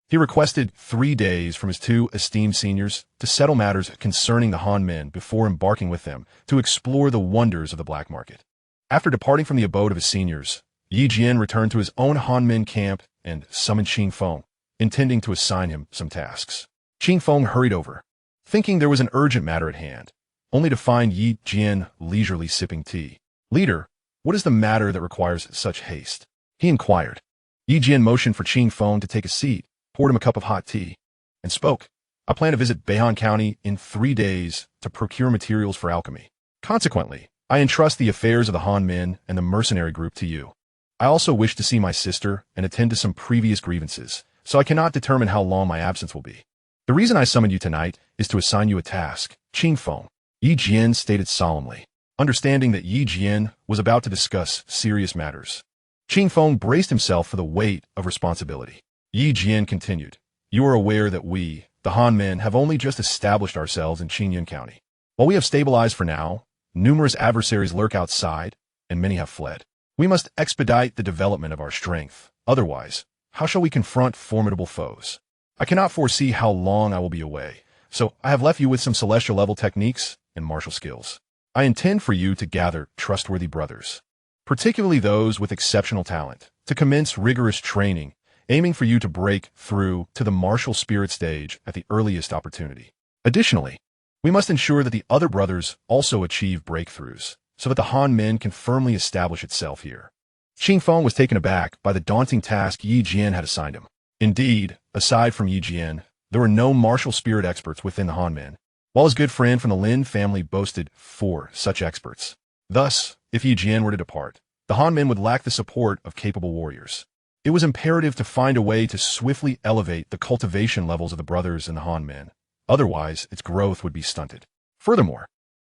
He requested 3 days from his 2 esteemed seniors to settle matters concerning the Han men before embarking with them to explore the wonders of the black market. After departing from the abode of his seniors, Yi Jian returned to his own Han men camp and summoned Qing Feng, intending to assign him some tasks. Qing Feng hurried over, thinking there was an urgent matter at hand, only to find Yi Jian leisurely sipping tea. "Leader, what is the matter that requires such haste?" he inquired. Yi Jian motioned for Qing Feng to take a seat, poured him a cup of hot tea, and spoke. "I plan to visit Beihan County in 3 days to procure materials for alchemy. Consequently, I entrust the affairs of the Han men and the mercenary group to you. I also wish to see my sister and attend to some previous grievances, so I cannot determine how long my absence will be. The reason I summoned you tonight is to assign you a task, Qing Feng," Yi Jian stated solemnly, understanding that Yi Jian was about to discuss serious matters. Qing Feng braced himself for the weight of responsibility. Yi Jian continued, "You are aware that we, the Han men, have only just established ourselves in Xianxia County. While we have stabilized for now, numerous adversaries lurk outside, and many have fled. We must expedite the development of our strength. Otherwise, how shall we confront formidable foes? I cannot foresee how long I will be away, so I have left you with some celestial-level techniques and martial skills. I intend for you to gather trustworthy brothers, particularly those with exceptional talent, to commence rigorous training, aiming for you to break through to the martial spirit stage at the earliest opportunity. Additionally, we must ensure that the other brothers also achieve breakthroughs, so that the Han men can firmly establish itself here." Qing Feng was taken aback by the daunting task Yi Jian had assigned him. Indeed, aside from Yi Jian, there were no martial spirit experts within the Han men, while his good friend from the Lin family boasted 4 such experts. Thus, if Yi Jian were to depart, the Han men would lack the support of capable warriors. It was imperative to find a way to swiftly elevate the cultivation levels of the brothers and the Han men. Otherwise, its growth would be stunted. Furthermore,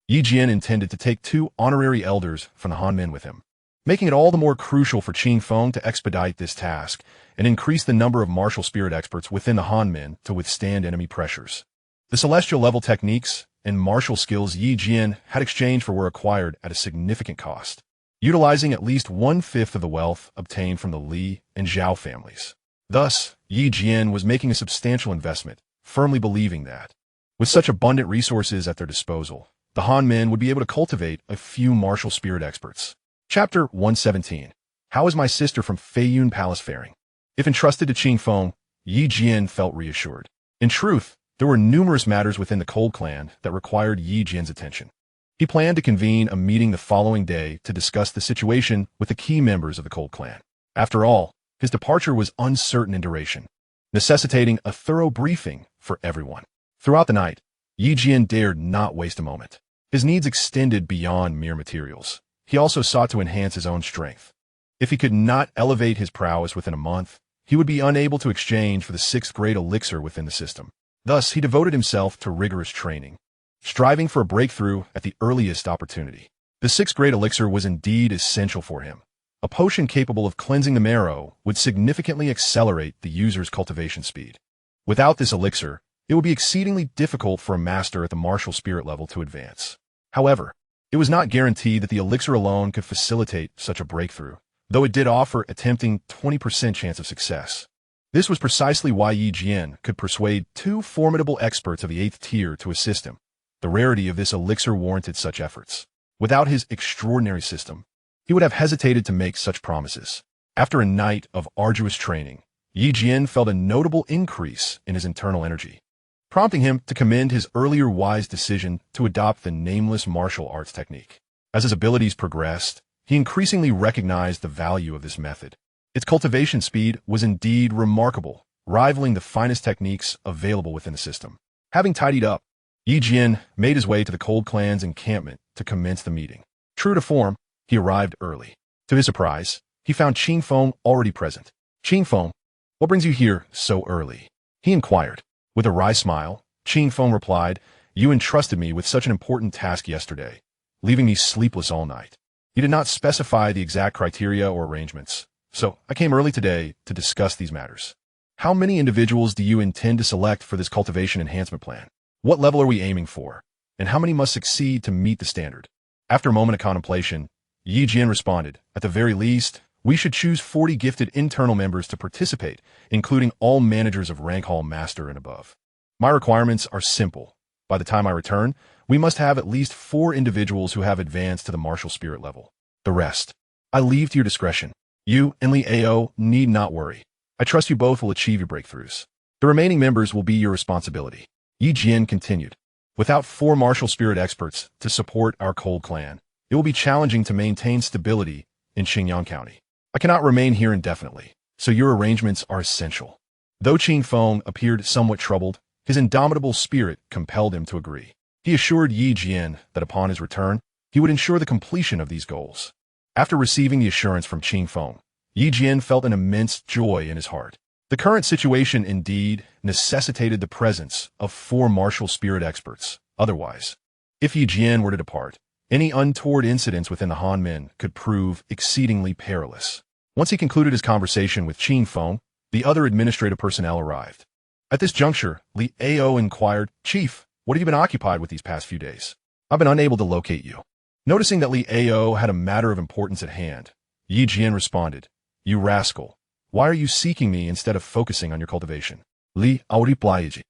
Yi Jian intended to take 2 honorary elders from the Han men with him, making it all the more crucial for Qing Feng to expedite this task and increase the number of martial spirit experts within the Han men to withstand enemy pressures. The celestial level techniques and martial skills Yi Jian had exchanged for were acquired at a significant cost, utilizing at least 1/5 of the wealth obtained from the Li and Zhao families. Thus, Yi Jian was making a substantial investment, firmly believing that, with such abundant resources at their disposal, the Han men would be able to cultivate a few martial spirit experts. Chapter 117. How is my sister from Feiyun Palace faring? If entrusted to Qing Feng, Yi Jian felt reassured. In truth, there were numerous matters within the Cold Clan that required Yi Jian's attention. He planned to convene a meeting the following day to discuss the situation with the key members of the Cold Clan. After all, his departure was uncertain in duration, necessitating a thorough briefing for everyone. Throughout the night, Yi Jian dared not waste a moment. His needs extended beyond mere materials. He also sought to enhance his own strength. If he could not elevate his prowess within a month, he would be unable to exchange for the 6th grade elixir within the system. Thus, he devoted himself to rigorous training, striving for a breakthrough at the earliest opportunity. The 6th grade elixir was indeed essential for him. A potion capable of cleansing the marrow would significantly accelerate the user's cultivation speed. Without this elixir, it would be exceedingly difficult for a master at the martial spirit level to advance. However, it was not guaranteed that the elixir alone could facilitate such a breakthrough, though it did offer a tempting 20% chance of success. This was precisely why Yi Jian could persuade 2 formidable experts of the 8th tier to assist him. The rarity of this elixir warranted such efforts. Without his extraordinary system, he would have hesitated to make such promises. After a night of arduous training, Yi Jian felt a notable increase in his internal energy, prompting him to commend his earlier wise decision to adopt the nameless martial arts technique. As his abilities progressed, he increasingly recognized the value of this method. Its cultivation speed was indeed remarkable, rivaling the finest techniques available within the system. Having tidied up, Yi Jian made his way to the Cold Clan's encampment to commence the meeting. True to form, he arrived early. To his surprise, he found Qing Feng already present. Qing Feng, what brings you here so early? He inquired. With a wry smile, Qing Feng replied, You entrusted me with such an important task yesterday, leaving me sleepless all night. You did not specify the exact criteria or arrangements, so I came early today to discuss these matters. How many individuals do you intend to select for this cultivation enhancement plan? What level are we aiming for? And how many must succeed to meet the standard? After a moment of contemplation, Yi Jian responded, At the very least, we should choose 40 gifted internal members to participate, including all managers of rank hall master and above. My requirements are simple. By the time I return, we must have at least 4 individuals who have advanced to the martial spirit level. The rest, I leave to your discretion. You and Li Ao need not worry. I trust you both will achieve your breakthroughs. The remaining members will be your responsibility. Yi Jian continued. Without 4 martial spirit experts to support our Cold Clan, it will be challenging to maintain stability in Xingyang County. I cannot remain here indefinitely, so your arrangements are essential. Though Qing Feng appeared somewhat troubled, his indomitable spirit compelled him to agree. He assured Yi Jian that upon his return, he would ensure the completion of these goals. After receiving the assurance from Qing Feng, Yi Jian felt an immense joy in his heart. The current situation indeed necessitated the presence of 4 martial spirit experts. Otherwise, if Yi Jian were to depart, any untoward incidents within the Han men could prove exceedingly perilous. Once he concluded his conversation with Qing Feng, the other administrative personnel arrived. At this juncture, Li Ao inquired, Chief, what have you been occupied with these past few days? I've been unable to locate you. Noticing that Li Ao had a matter of importance at hand, Yi Jian responded, You rascal, why are you seeking me instead of focusing on your cultivation? Li Ao replied,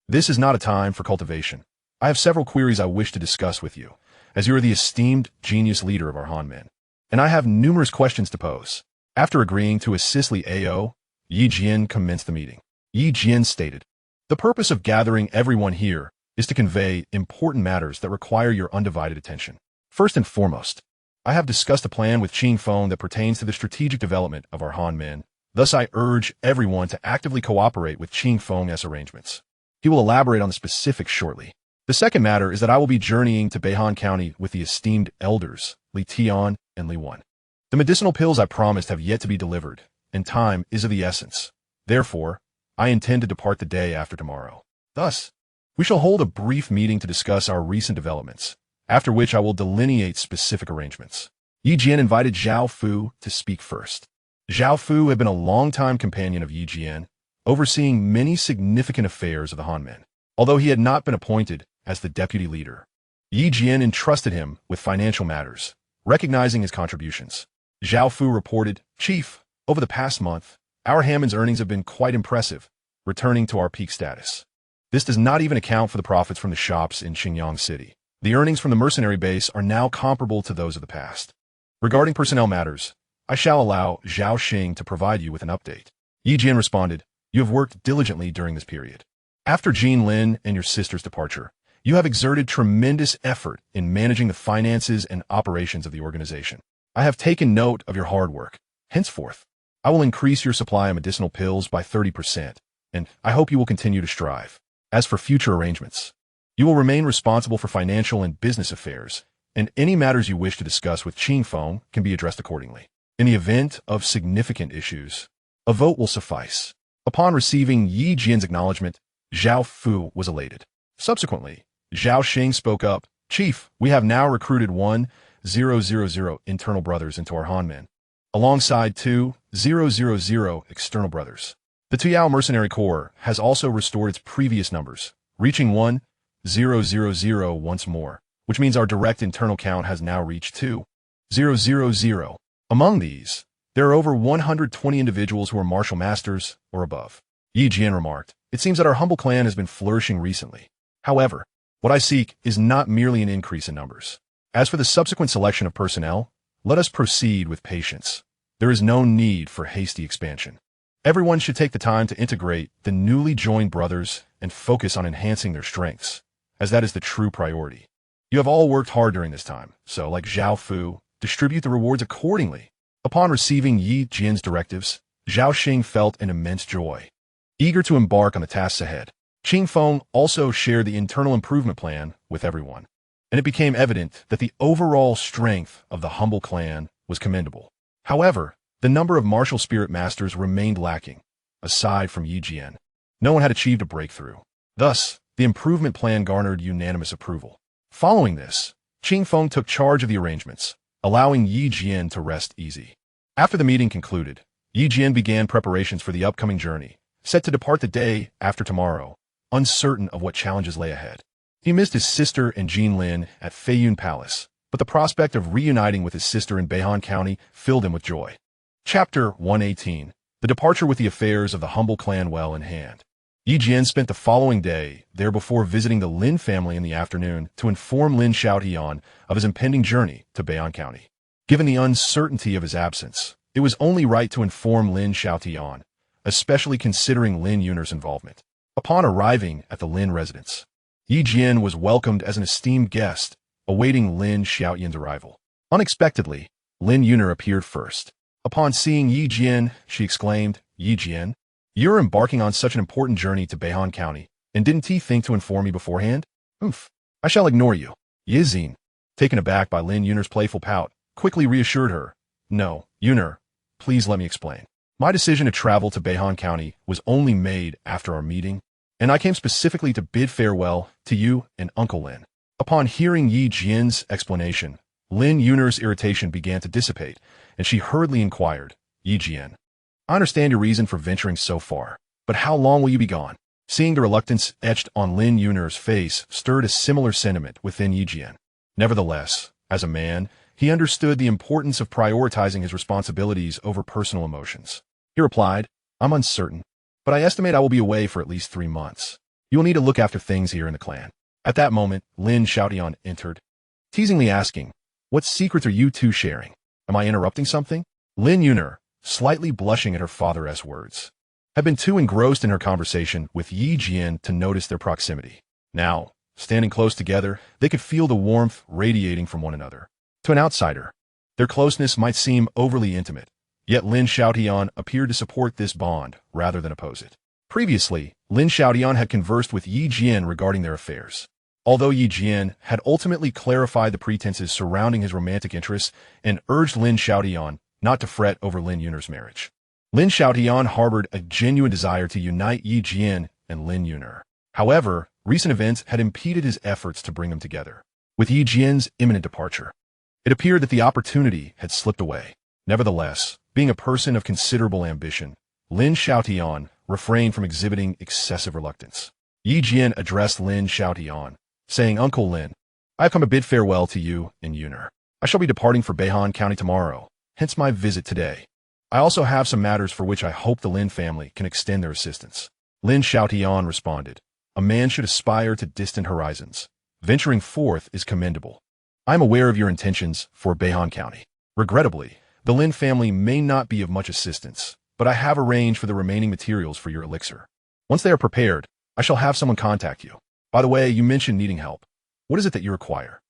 This is not a time for cultivation. I have several queries I wish to discuss with you, as you are the esteemed genius leader of our Han men, and I have numerous questions to pose. After agreeing to assist Li Ao, Yi Jian commenced the meeting. Yi Jian stated, The purpose of gathering everyone here is to convey important matters that require your undivided attention. First and foremost, I have discussed a plan with Qing Feng that pertains to the strategic development of our Han men. Thus, I urge everyone to actively cooperate with Qing Feng's arrangements. He will elaborate on the specifics shortly. The second matter is that I will be journeying to Beihan County with the esteemed elders, Li Tian and Li Wan. The medicinal pills I promised have yet to be delivered, and time is of the essence. Therefore, I intend to depart the day after tomorrow. Thus, we shall hold a brief meeting to discuss our recent developments, after which I will delineate specific arrangements. Yi Jian invited Zhao Fu to speak first. Zhao Fu had been a longtime companion of Yi Jian, overseeing many significant affairs of the Han men. Although he had not been appointed as the deputy leader, Yi Jian entrusted him with financial matters, recognizing his contributions. Zhao Fu reported, "Chief, over the past month, our Hammond's earnings have been quite impressive, returning to our peak status. This does not even account for the profits from the shops in Xinjiang City. The earnings from the mercenary base are now comparable to those of the past. Regarding personnel matters, I shall allow Zhao Xing to provide you with an update." Yi Jian responded, "You have worked diligently during this period. After Jean Lin and your sister's departure, you have exerted tremendous effort in managing the finances and operations of the organization. I have taken note of your hard work. Henceforth, I will increase your supply of medicinal pills by 30%, and I hope you will continue to strive. As for future arrangements, you will remain responsible for financial and business affairs, and any matters you wish to discuss with Qingfeng can be addressed accordingly. In the event of significant issues, a vote will suffice." Upon receiving Yi Jian's acknowledgement, Zhao Fu was elated. Subsequently, Zhao Xing spoke up, "Chief, we have now recruited 1,000 internal brothers into our Han men, alongside 2,000 external brothers. The Tuyao Mercenary Corps has also restored its previous numbers, reaching 1,000 once more, which means our direct internal count has now reached 2,000. Among these, there are over 120 individuals who are martial masters or above." Yi Jian remarked, "It seems that our humble clan has been flourishing recently. However, what I seek is not merely an increase in numbers. As for the subsequent selection of personnel, let us proceed with patience. There is no need for hasty expansion. Everyone should take the time to integrate the newly joined brothers and focus on enhancing their strengths, as that is the true priority. You have all worked hard during this time, so like Zhao Fu, distribute the rewards accordingly." Upon receiving Yi Jian's directives, Zhao Xing felt an immense joy, eager to embark on the tasks ahead. Qingfeng also shared the internal improvement plan with everyone, and it became evident that the overall strength of the humble clan was commendable. However, the number of martial spirit masters remained lacking. Aside from Yi Jian, no one had achieved a breakthrough. Thus, the improvement plan garnered unanimous approval. Following this, Qingfeng took charge of the arrangements, allowing Yi Jian to rest easy. After the meeting concluded, Yi Jian began preparations for the upcoming journey, set to depart the day after tomorrow, uncertain of what challenges lay ahead. He missed his sister and Jean Lin at Feiyun Palace, but the prospect of reuniting with his sister in Beihan County filled him with joy. Chapter 118. The departure with the affairs of the humble clan well in hand. Yi Jian spent the following day there before visiting the Lin family in the afternoon to inform Lin Xiaotian of his impending journey to Beihan County. Given the uncertainty of his absence, it was only right to inform Lin Xiaotian, especially considering Lin Yun'er's involvement. Upon arriving at the Lin residence, Yi Jian was welcomed as an esteemed guest, awaiting Lin Xiaotian's arrival. Unexpectedly, Lin Yun'er appeared first. Upon seeing Yi Jian, she exclaimed, "Yi Jian, you're embarking on such an important journey to Beihan County, and didn't he think to inform me beforehand? Oof, I shall ignore you." Yi Xin, taken aback by Lin Yun'er's playful pout, quickly reassured her, "No, Yun'er, please let me explain. My decision to travel to Beihan County was only made after our meeting, and I came specifically to bid farewell to you and Uncle Lin." Upon hearing Yi Jian's explanation, Lin Yun'er's irritation began to dissipate, and she hurriedly inquired, "Yi Jian, I understand your reason for venturing so far, but how long will you be gone?" Seeing the reluctance etched on Lin Yun'er's face stirred a similar sentiment within Yi Jian. Nevertheless, as a man, he understood the importance of prioritizing his responsibilities over personal emotions. He replied, "I'm uncertain, but I estimate I will be away for at least 3 months. You will need to look after things here in the clan." At that moment, Lin Xiaotian entered, teasingly asking, "What secrets are you two sharing? Am I interrupting something?" Lin Yun'er, slightly blushing at her father's words, had been too engrossed in her conversation with Yi Jian to notice their proximity. Now, standing close together, they could feel the warmth radiating from one another. To an outsider, their closeness might seem overly intimate, yet Lin Xiaotian appeared to support this bond rather than oppose it. Previously, Lin Xiaotian had conversed with Yi Jian regarding their affairs. Although Yi Jian had ultimately clarified the pretenses surrounding his romantic interests and urged Lin Xiaotian not to fret over Lin Yun'er's marriage. Lin Xiaotian harbored a genuine desire to unite Yi Jian and Lin Yun'er. However, recent events had impeded his efforts to bring them together. With Yi Jian's imminent departure, it appeared that the opportunity had slipped away. Nevertheless, being a person of considerable ambition, Lin Xiaotian refrained from exhibiting excessive reluctance. Yi Jian addressed Lin Xiaotian, saying, "Uncle Lin, I have come to bid farewell to you and Yun'er. I shall be departing for Beihan County tomorrow, hence my visit today. I also have some matters for which I hope the Lin family can extend their assistance." Lin Xiaotian responded, "A man should aspire to distant horizons. Venturing forth is commendable. I am aware of your intentions for Beihan County. Regrettably, the Lin family may not be of much assistance, but I have arranged for the remaining materials for your elixir. Once they are prepared, I shall have someone contact you. By the way, you mentioned needing help. What is it that you require?"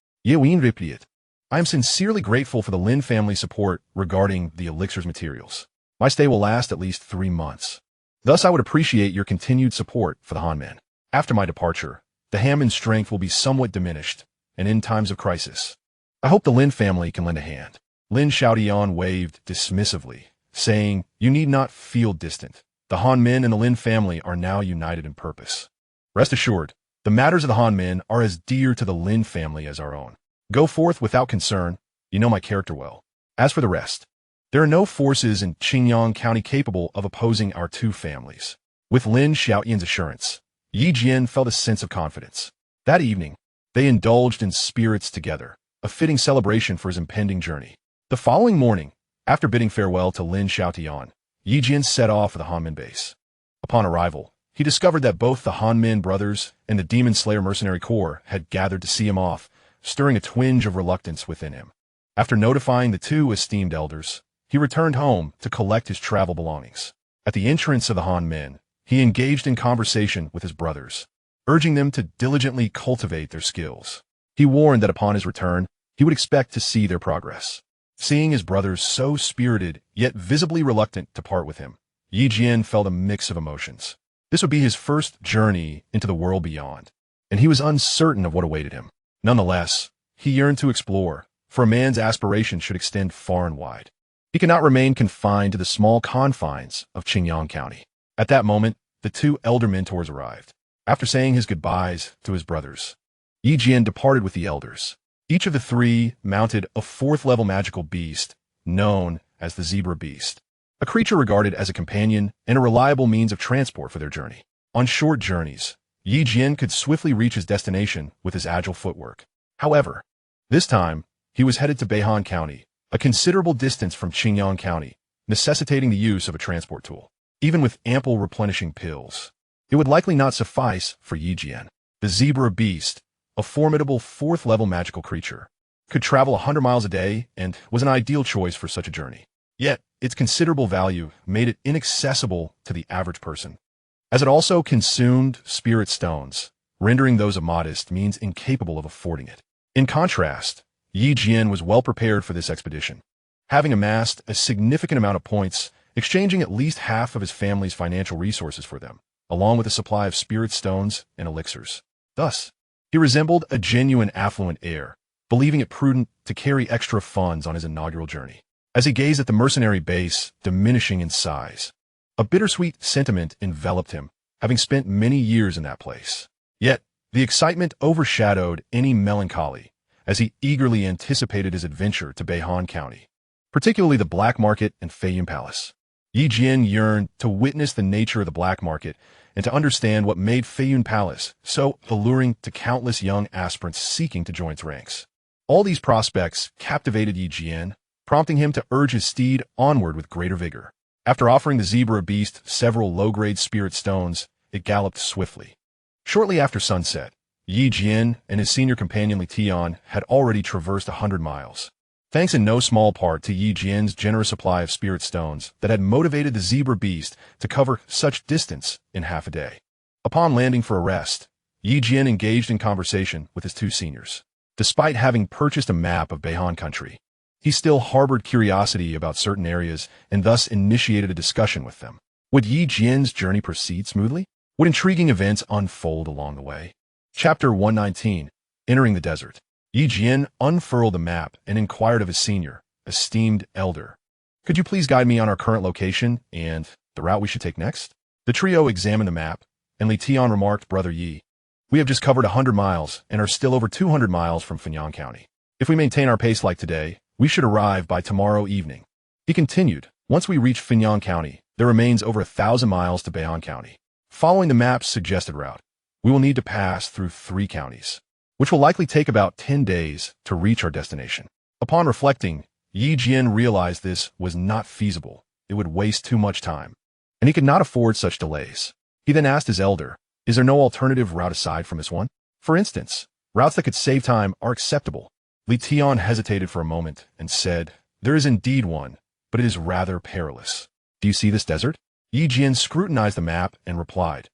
I am sincerely grateful for the Lin family's support regarding the elixir's materials. My stay will last at least 3 months. Thus, I would appreciate your continued support for the Han men. After my departure, the Han men's strength will be somewhat diminished, and in times of crisis, I hope the Lin family can lend a hand. Lin Xiaotian waved dismissively, saying, "You need not feel distant. The Han men and the Lin family are now united in purpose. Rest assured, the matters of the Han men are as dear to the Lin family as our own. Go forth without concern. You know my character well. As for the rest, there are no forces in Qingyang County capable of opposing our two families." With Lin Xiaotian's assurance, Yi Jian felt a sense of confidence. That evening, they indulged in spirits together, a fitting celebration for his impending journey. The following morning, after bidding farewell to Lin Xiaotian, Yi Jian set off for the Han men base. Upon arrival, he discovered that both the Han men brothers and the Demon Slayer Mercenary Corps had gathered to see him off, stirring a twinge of reluctance within him. After notifying the two esteemed elders, he returned home to collect his travel belongings. At the entrance of the Han men, he engaged in conversation with his brothers, urging them to diligently cultivate their skills. He warned that upon his return, he would expect to see their progress. Seeing his brothers so spirited, yet visibly reluctant to part with him, Yi Jian felt a mix of emotions. This would be his first journey into the world beyond, and he was uncertain of what awaited him. Nonetheless, he yearned to explore, for a man's aspirations should extend far and wide. He could not remain confined to the small confines of Qingyang County. At that moment, the two elder mentors arrived. After saying his goodbyes to his brothers, Yi Jian departed with the elders. Each of the three mounted a 4th-level magical beast, known as the Zebra Beast, a creature regarded as a companion and a reliable means of transport for their journey. On short journeys, Yi Jian could swiftly reach his destination with his agile footwork. However, this time, he was headed to Beihan County, a considerable distance from Qingyang County, necessitating the use of a transport tool. Even with ample replenishing pills, it would likely not suffice for Yi Jian. The Zebra Beast, a formidable 4th-level magical creature, could travel 100 miles a day and was an ideal choice for such a journey. Yet, its considerable value made it inaccessible to the average person, as it also consumed spirit stones, rendering those of modest means incapable of affording it. In contrast, Yi Jian was well prepared for this expedition, having amassed a significant amount of points, exchanging at least half of his family's financial resources for them, along with a supply of spirit stones and elixirs. Thus, he resembled a genuine affluent heir, believing it prudent to carry extra funds on his inaugural journey. As he gazed at the mercenary base diminishing in size, a bittersweet sentiment enveloped him, having spent many years in that place. Yet, the excitement overshadowed any melancholy as he eagerly anticipated his adventure to Beihan County, particularly the Black Market and Feiyun Palace. Yi Jian yearned to witness the nature of the Black Market and to understand what made Feiyun Palace so alluring to countless young aspirants seeking to join its ranks. All these prospects captivated Yi Jian, prompting him to urge his steed onward with greater vigor. After offering the Zebra Beast several low-grade spirit stones, it galloped swiftly. Shortly after sunset, Yi Jian and his senior companion Li Tian had already traversed 100 miles. Thanks in no small part to Yi Jian's generous supply of spirit stones that had motivated the Zebra Beast to cover such distance in half a day. Upon landing for a rest, Yi Jian engaged in conversation with his two seniors. Despite having purchased a map of Beihan country, he still harbored curiosity about certain areas and thus initiated a discussion with them. Would Yi Jian's journey proceed smoothly? Would intriguing events unfold along the way? Chapter 119. Entering the Desert. Jian unfurled the map and inquired of his senior, esteemed elder. Could you please guide me on our current location and the route we should take next? The trio examined the map, and Li Tian remarked, Brother Yi, we have just covered 100 miles and are still over 200 miles from Fenyang County. If we maintain our pace like today, we should arrive by tomorrow evening. He continued, once we reach Fenyang County, there remains over 1,000 miles to Beihan County. Following the map's suggested route, we will need to pass through 3 counties, which will likely take about 10 days to reach our destination. Upon reflecting, Jian realized this was not feasible. It would waste too much time, and he could not afford such delays. He then asked his elder, is there no alternative route aside from this one? For instance, routes that could save time are acceptable. Li Tian hesitated for a moment and said, there is indeed one, but it is rather perilous. Do you see this desert? Jian scrutinized the map and replied,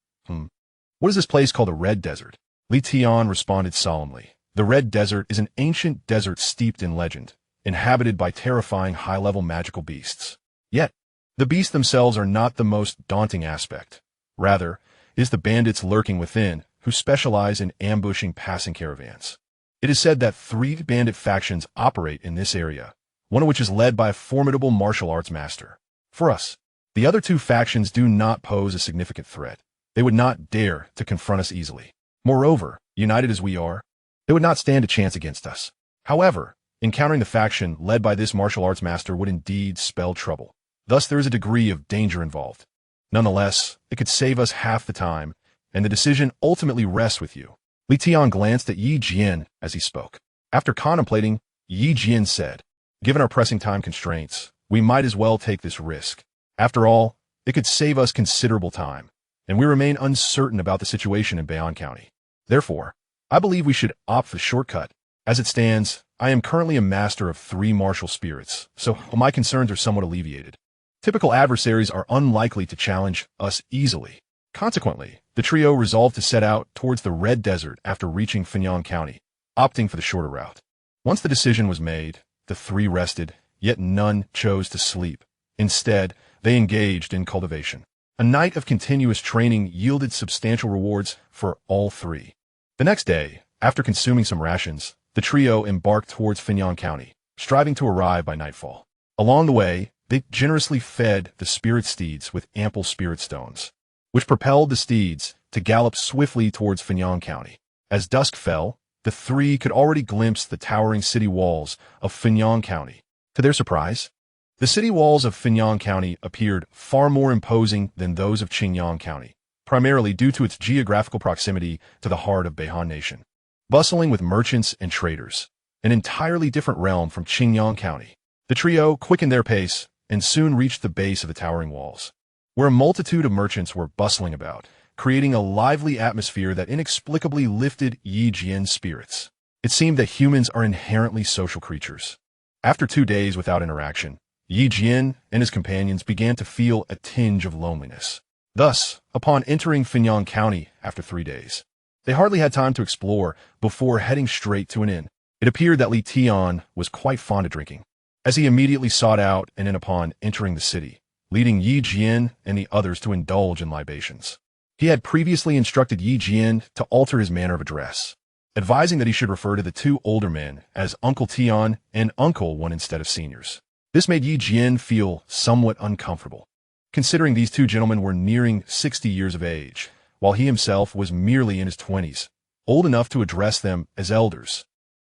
What is this place called the Red Desert? Li Tian responded solemnly, the Red Desert is an ancient desert steeped in legend, inhabited by terrifying high-level magical beasts. Yet, the beasts themselves are not the most daunting aspect. Rather, it is the bandits lurking within who specialize in ambushing passing caravans. It is said that 3 bandit factions operate in this area, one of which is led by a formidable martial arts master. For us, the other 2 factions do not pose a significant threat. They would not dare to confront us easily. Moreover, united as we are, they would not stand a chance against us. However, encountering the faction led by this martial arts master would indeed spell trouble. Thus, there is a degree of danger involved. Nonetheless, it could save us half the time, and the decision ultimately rests with you. Li Tian glanced at Jian as he spoke. After contemplating, Jian said, given our pressing time constraints, we might as well take this risk. After all, it could save us considerable time, and we remain uncertain about the situation in Beihan County. Therefore, I believe we should opt for the shortcut. As it stands, I am currently a master of 3 martial spirits, so my concerns are somewhat alleviated. Typical adversaries are unlikely to challenge us easily. Consequently, the trio resolved to set out towards the Red Desert after reaching Fenyang County, opting for the shorter route. Once the decision was made, the 3 rested, yet none chose to sleep. Instead, they engaged in cultivation. A night of continuous training yielded substantial rewards for all 3. The next day, after consuming some rations, the trio embarked towards Fenyang County, striving to arrive by nightfall. Along the way, they generously fed the spirit steeds with ample spirit stones, which propelled the steeds to gallop swiftly towards Fenyang County. As dusk fell, the 3 could already glimpse the towering city walls of Fenyang County. To their surprise, the city walls of Fenyang County appeared far more imposing than those of Qingyang County, primarily due to its geographical proximity to the heart of Beihan Nation. Bustling with merchants and traders, an entirely different realm from Qingyang County, the trio quickened their pace and soon reached the base of the towering walls, where a multitude of merchants were bustling about, creating a lively atmosphere that inexplicably lifted Jian's spirits. It seemed that humans are inherently social creatures. After 2 days without interaction, Jian and his companions began to feel a tinge of loneliness. Thus, upon entering Fenyang County after 3 days, they hardly had time to explore before heading straight to an inn. It appeared that Li Tian was quite fond of drinking, as he immediately sought out an inn upon entering the city, leading Jian and the others to indulge in libations. He had previously instructed Jian to alter his manner of address, advising that he should refer to the 2 older men as Uncle Tian and Uncle One instead of seniors. This made Jian feel somewhat uncomfortable, considering these 2 gentlemen were nearing 60 years of age, while he himself was merely in his 20s, old enough to address them as elders.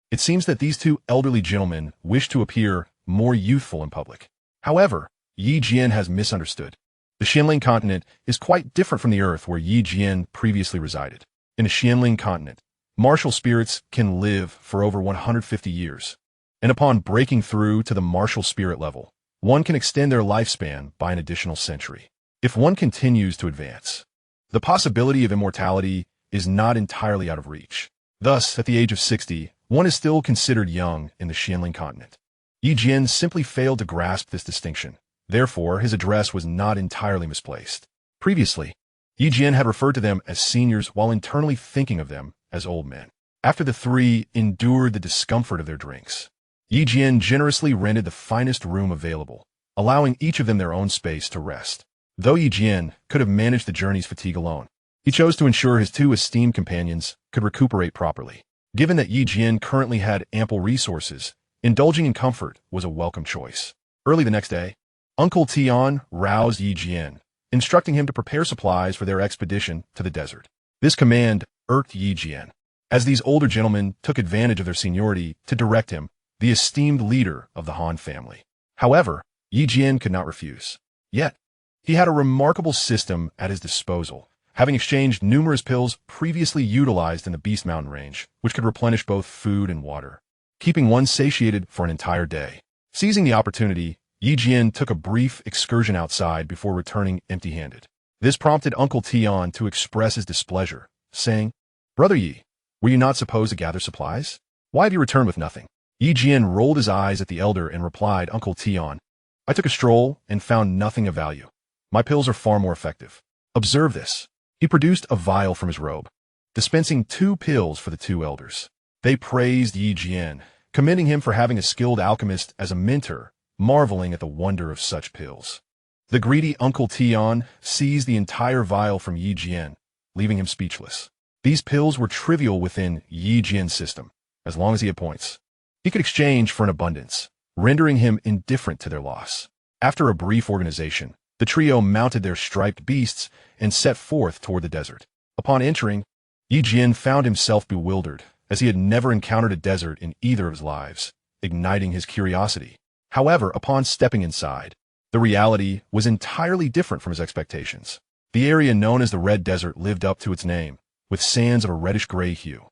It seems that these 2 elderly gentlemen wished to appear more youthful in public. However, Jian has misunderstood. The Xianling continent is quite different from the Earth where Jian previously resided. In the Xianling continent, martial spirits can live for over 150 years, and upon breaking through to the martial spirit level, one can extend their lifespan by an additional century. If one continues to advance, the possibility of immortality is not entirely out of reach. Thus, at the age of 60, one is still considered young in the Xianling continent. Jian simply failed to grasp this distinction. Therefore, his address was not entirely misplaced. Previously, Jian had referred to them as seniors while internally thinking of them as old men. After the 3 endured the discomfort of their drinks, Jian generously rented the finest room available, allowing each of them their own space to rest. Though Jian could have managed the journey's fatigue alone, He chose to ensure his two esteemed companions could recuperate properly. Given that Jian currently had ample resources, indulging in comfort was a welcome choice. Early the next day, Uncle Tian roused Jian, instructing him to prepare supplies for their expedition to the desert. This command irked Jian, as these older gentlemen took advantage of their seniority to direct him, the esteemed leader of the Han family. However, Jian could not refuse. Yet, he had a remarkable system at his disposal, having exchanged numerous pills previously utilized in the Beast Mountain range, which could replenish both food and water, keeping one satiated for an entire day. Seizing the opportunity, Jian took a brief excursion outside before returning empty-handed. This prompted Uncle Tian to express his displeasure, saying, "Brother Yi, were you not supposed to gather supplies? Why have you returned with nothing?" Jian rolled his eyes at the elder and replied, "Uncle Tian, I took a stroll and found nothing of value. My pills are far more effective. Observe this." He produced a vial from his robe, dispensing 2 pills for the 2 elders. They praised Jian, commending him for having a skilled alchemist as a mentor, marveling at the wonder of such pills. The greedy Uncle Tian seized the entire vial from Jian, leaving him speechless. These pills were trivial within Jian's system, as long as he had points. He could exchange for an abundance, rendering him indifferent to their loss. After a brief organization, the trio mounted their striped beasts and set forth toward the desert. Upon entering, Jian found himself bewildered, as he had never encountered a desert in either of his lives, igniting his curiosity. However, upon stepping inside, the reality was entirely different from his expectations. The area known as the Red Desert lived up to its name, with sands of a reddish-gray hue.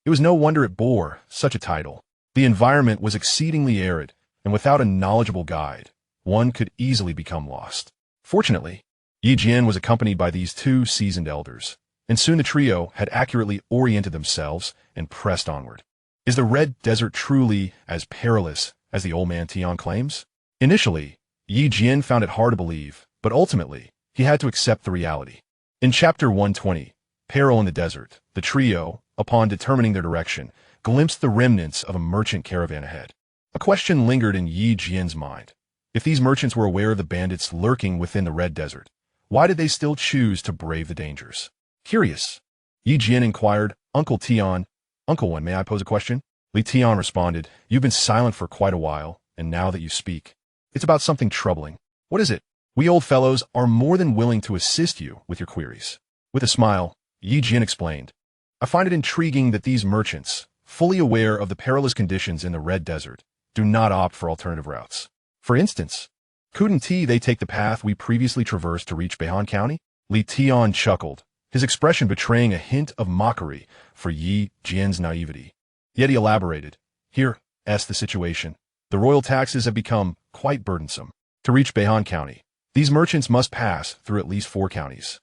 It was no wonder it bore such a title. The environment was exceedingly arid, and without a knowledgeable guide, one could easily become lost. Fortunately, Jian was accompanied by these 2 seasoned elders, and soon the trio had accurately oriented themselves and pressed onward. Is the Red Desert truly as perilous as the old man Tian claims? Initially, Jian found it hard to believe, but ultimately, he had to accept the reality. In Chapter 120, Peril in the Desert, the trio, upon determining their direction, glimpsed the remnants of a merchant caravan ahead. A question lingered in Jian's mind. If these merchants were aware of the bandits lurking within the Red Desert, why did they still choose to brave the dangers? Curious, Jian inquired, "Uncle Tian, Uncle One, may I pose a question?" Li Tian responded, "You've been silent for quite a while, and now that you speak, it's about something troubling. What is it? We old fellows are more than willing to assist you with your queries." With a smile, Jian explained, "I find it intriguing that these merchants, fully aware of the perilous conditions in the Red Desert, do not opt for alternative routes. For instance, couldn't they take the path we previously traversed to reach Beihan County?" Li Tian chuckled, his expression betraying a hint of mockery for Jian's naivety. Yet he elaborated, "Here's the situation. The royal taxes have become quite burdensome. To reach Beihan County, these merchants must pass through at least 4 counties,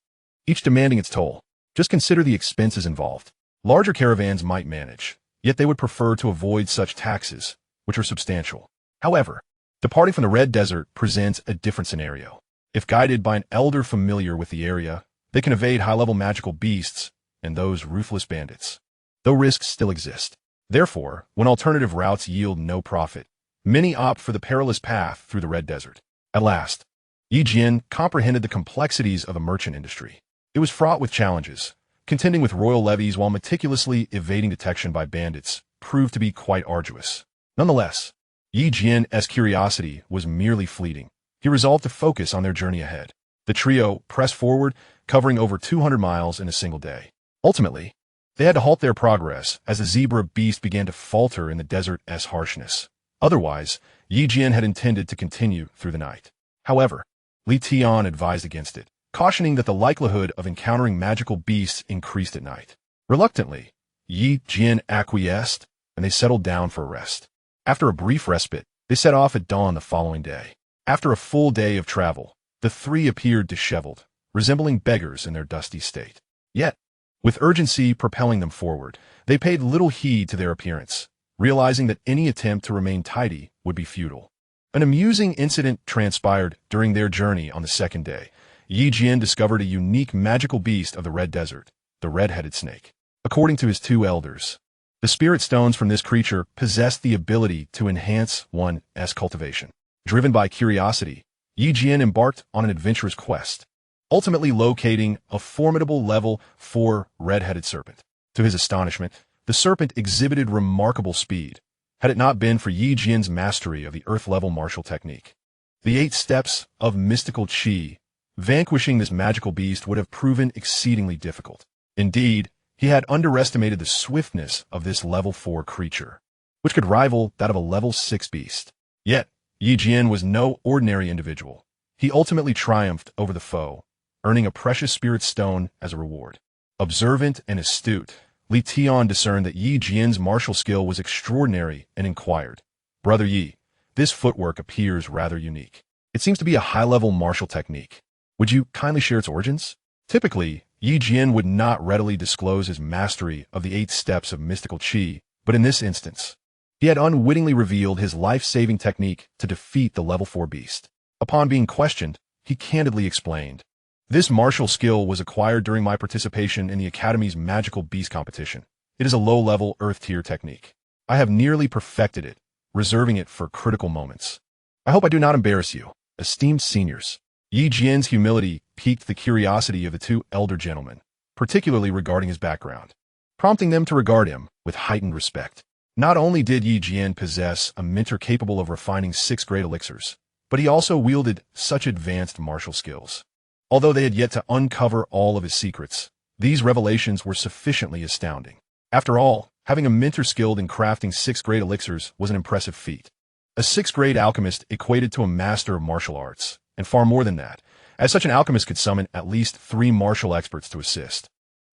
each demanding its toll. Just consider the expenses involved. Larger caravans might manage, yet they would prefer to avoid such taxes, which are substantial. However, departing from the Red Desert presents a different scenario. If guided by an elder familiar with the area, they can evade high-level magical beasts and those ruthless bandits, though risks still exist. Therefore, when alternative routes yield no profit, many opt for the perilous path through the Red Desert. At last, Jian comprehended the complexities of the merchant industry. It was fraught with challenges. Contending with royal levies while meticulously evading detection by bandits proved to be quite arduous. Nonetheless, Jian's curiosity was merely fleeting. He resolved to focus on their journey ahead. The trio pressed forward, covering over 200 miles in a single day. Ultimately, they had to halt their progress as the zebra beast began to falter in the desert's harshness. Otherwise, Jian had intended to continue through the night. However, Li Tian advised against it, cautioning that the likelihood of encountering magical beasts increased at night. Reluctantly, Jian acquiesced, and they settled down for a rest. After a brief respite, they set off at dawn the following day. After a full day of travel, the 3 appeared disheveled, resembling beggars in their dusty state. Yet, with urgency propelling them forward, they paid little heed to their appearance, realizing that any attempt to remain tidy would be futile. An amusing incident transpired during their journey on the second day. Jian discovered a unique magical beast of the Red Desert, the red-headed snake. According to his 2 elders, the spirit stones from this creature possessed the ability to enhance one's cultivation. Driven by curiosity, Jian embarked on an adventurous quest. ultimately locating a formidable level 4 red-headed serpent. To his astonishment, the serpent exhibited remarkable speed, had it not been for Yi Jian's mastery of the earth-level martial technique. The 8 steps of mystical qi. Vanquishing this magical beast would have proven exceedingly difficult. Indeed, he had underestimated the swiftness of this level 4 creature, which could rival that of a level 6 beast. Yet, Yi Jian was no ordinary individual. He ultimately triumphed over the foe, earning a precious spirit stone as a reward. Observant and astute, Li Tian discerned that Yi Jian's martial skill was extraordinary and inquired, "Brother Yi, this footwork appears rather unique. It seems to be a high-level martial technique. Would you kindly share its origins?" Typically, Yi Jian would not readily disclose his mastery of the 8 steps of mystical qi, but in this instance, he had unwittingly revealed his life-saving technique to defeat the level 4 beast. Upon being questioned, he candidly explained, "This martial skill was acquired during my participation in the Academy's magical beast competition. It is a low-level earth-tier technique. I have nearly perfected it, reserving it for critical moments. I hope I do not embarrass you, esteemed seniors." Yi Jian's humility piqued the curiosity of the 2 elder gentlemen, particularly regarding his background, prompting them to regard him with heightened respect. Not only did Yi Jian possess a mentor capable of refining 6 great elixirs, but he also wielded such advanced martial skills. Although they had yet to uncover all of his secrets, these revelations were sufficiently astounding. After all, having a mentor skilled in crafting 6 great elixirs was an impressive feat. A 6th-grade alchemist equated to a master of martial arts, and far more than that, as such an alchemist could summon at least 3 martial experts to assist.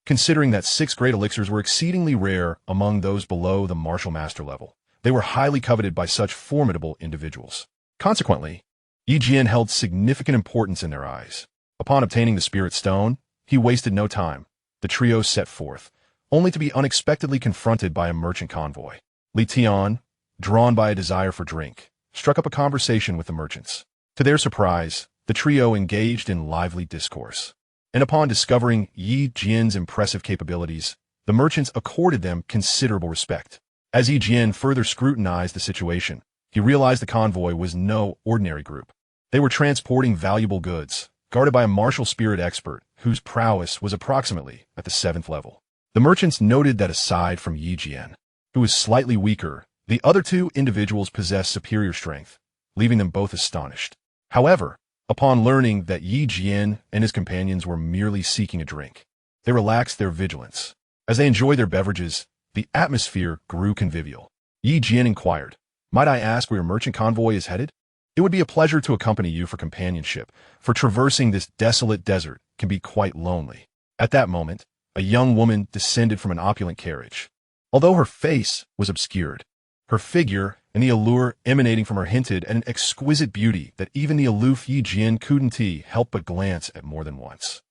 Considering that 6 great elixirs were exceedingly rare among those below the martial master level, they were highly coveted by such formidable individuals. Consequently, Yi Jian held significant importance in their eyes. Upon obtaining the spirit stone, he wasted no time. The trio set forth, only to be unexpectedly confronted by a merchant convoy. Li Tian, drawn by a desire for drink, struck up a conversation with the merchants. To their surprise, the trio engaged in lively discourse, and upon discovering Yi Jian's impressive capabilities, the merchants accorded them considerable respect. As Yi Jian further scrutinized the situation, he realized the convoy was no ordinary group. They were transporting valuable goods, guarded by a martial spirit expert whose prowess was approximately at the 7th level. The merchants noted that aside from Yi Jian, who was slightly weaker, the other 2 individuals possessed superior strength, leaving them both astonished. However, upon learning that Yi Jian and his companions were merely seeking a drink, they relaxed their vigilance. As they enjoyed their beverages, the atmosphere grew convivial. Yi Jian inquired, "Might I ask where your merchant convoy is headed? It would be a pleasure to accompany you for companionship, for traversing this desolate desert can be quite lonely." At that moment, a young woman descended from an opulent carriage. Although her face was obscured, her figure and the allure emanating from her hinted at an exquisite beauty that even the aloof Yi Jian couldn't help but glance at more than once.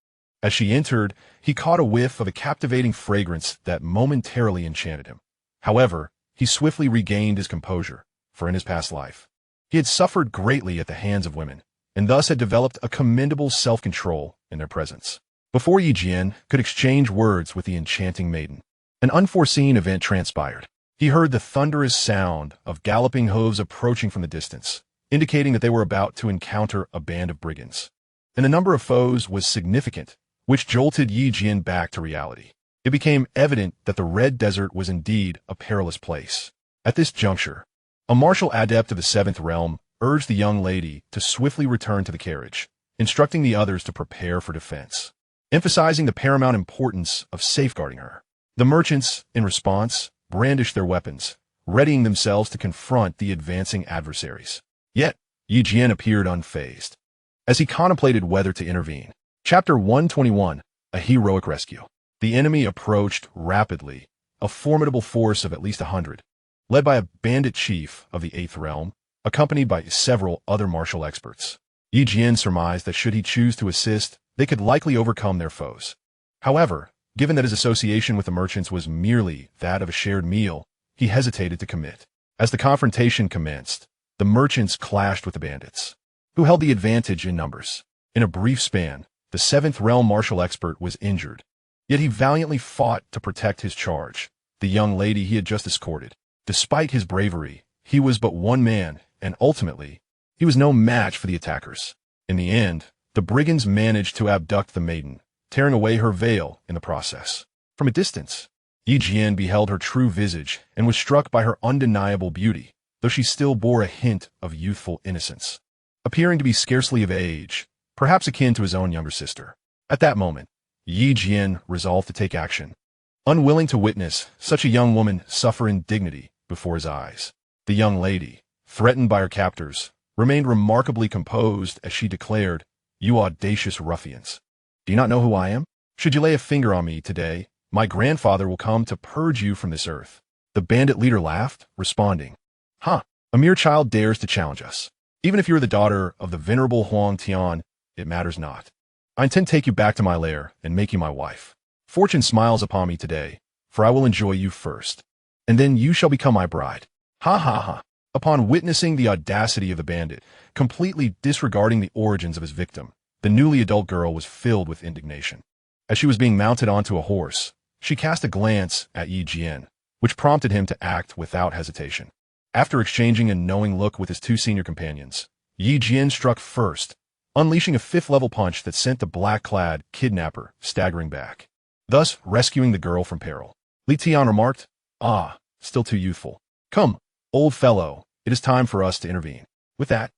As she entered, he caught a whiff of a captivating fragrance that momentarily enchanted him. However, he swiftly regained his composure, for in his past life, he had suffered greatly at the hands of women, and thus had developed a commendable self-control in their presence. Before Yi Jian could exchange words with the enchanting maiden, an unforeseen event transpired. He heard the thunderous sound of galloping hooves approaching from the distance, indicating that they were about to encounter a band of brigands. And the number of foes was significant, which jolted Yi Jian back to reality. It became evident that the Red Desert was indeed a perilous place. At this juncture, a martial adept of the 7th realm urged the young lady to swiftly return to the carriage, instructing the others to prepare for defense, emphasizing the paramount importance of safeguarding her. The merchants, in response, brandished their weapons, readying themselves to confront the advancing adversaries. Yet, Yi Jian appeared unfazed, as he contemplated whether to intervene. Chapter 121, A Heroic Rescue. The enemy approached rapidly, a formidable force of at least 100, led by a bandit chief of the 8th realm, accompanied by several other martial experts. Yi Jian surmised that should he choose to assist, they could likely overcome their foes. However, given that his association with the merchants was merely that of a shared meal, he hesitated to commit. As the confrontation commenced, the merchants clashed with the bandits, who held the advantage in numbers. In a brief span, the 7th realm martial expert was injured, yet he valiantly fought to protect his charge, the young lady he had just escorted. Despite his bravery, he was but one man, and ultimately, he was no match for the attackers. In the end, the brigands managed to abduct the maiden, tearing away her veil in the process. From a distance, Jian beheld her true visage and was struck by her undeniable beauty, though she still bore a hint of youthful innocence, appearing to be scarcely of age, perhaps akin to his own younger sister. At that moment, Jian resolved to take action, unwilling to witness such a young woman suffer indignity before his eyes. The young lady, threatened by her captors, remained remarkably composed as she declared, "You audacious ruffians! Do you not know who I am? Should you lay a finger on me today, my grandfather will come to purge you from this earth." The bandit leader laughed, responding, "Huh, a mere child dares to challenge us. Even if you are the daughter of the venerable Huang Tian, it matters not. I intend to take you back to my lair and make you my wife. Fortune smiles upon me today, for I will enjoy you first, and then you shall become my bride." Ha ha ha. Upon witnessing the audacity of the bandit, completely disregarding the origins of his victim, the newly adult girl was filled with indignation. As she was being mounted onto a horse, she cast a glance at Jian, which prompted him to act without hesitation. After exchanging a knowing look with his two senior companions, Jian struck first, unleashing a fifth-level punch that sent the black-clad kidnapper staggering back, thus rescuing the girl from peril. Li Tian remarked, "Ah, still too youthful. Come, old fellow, it is time for us to intervene." With that,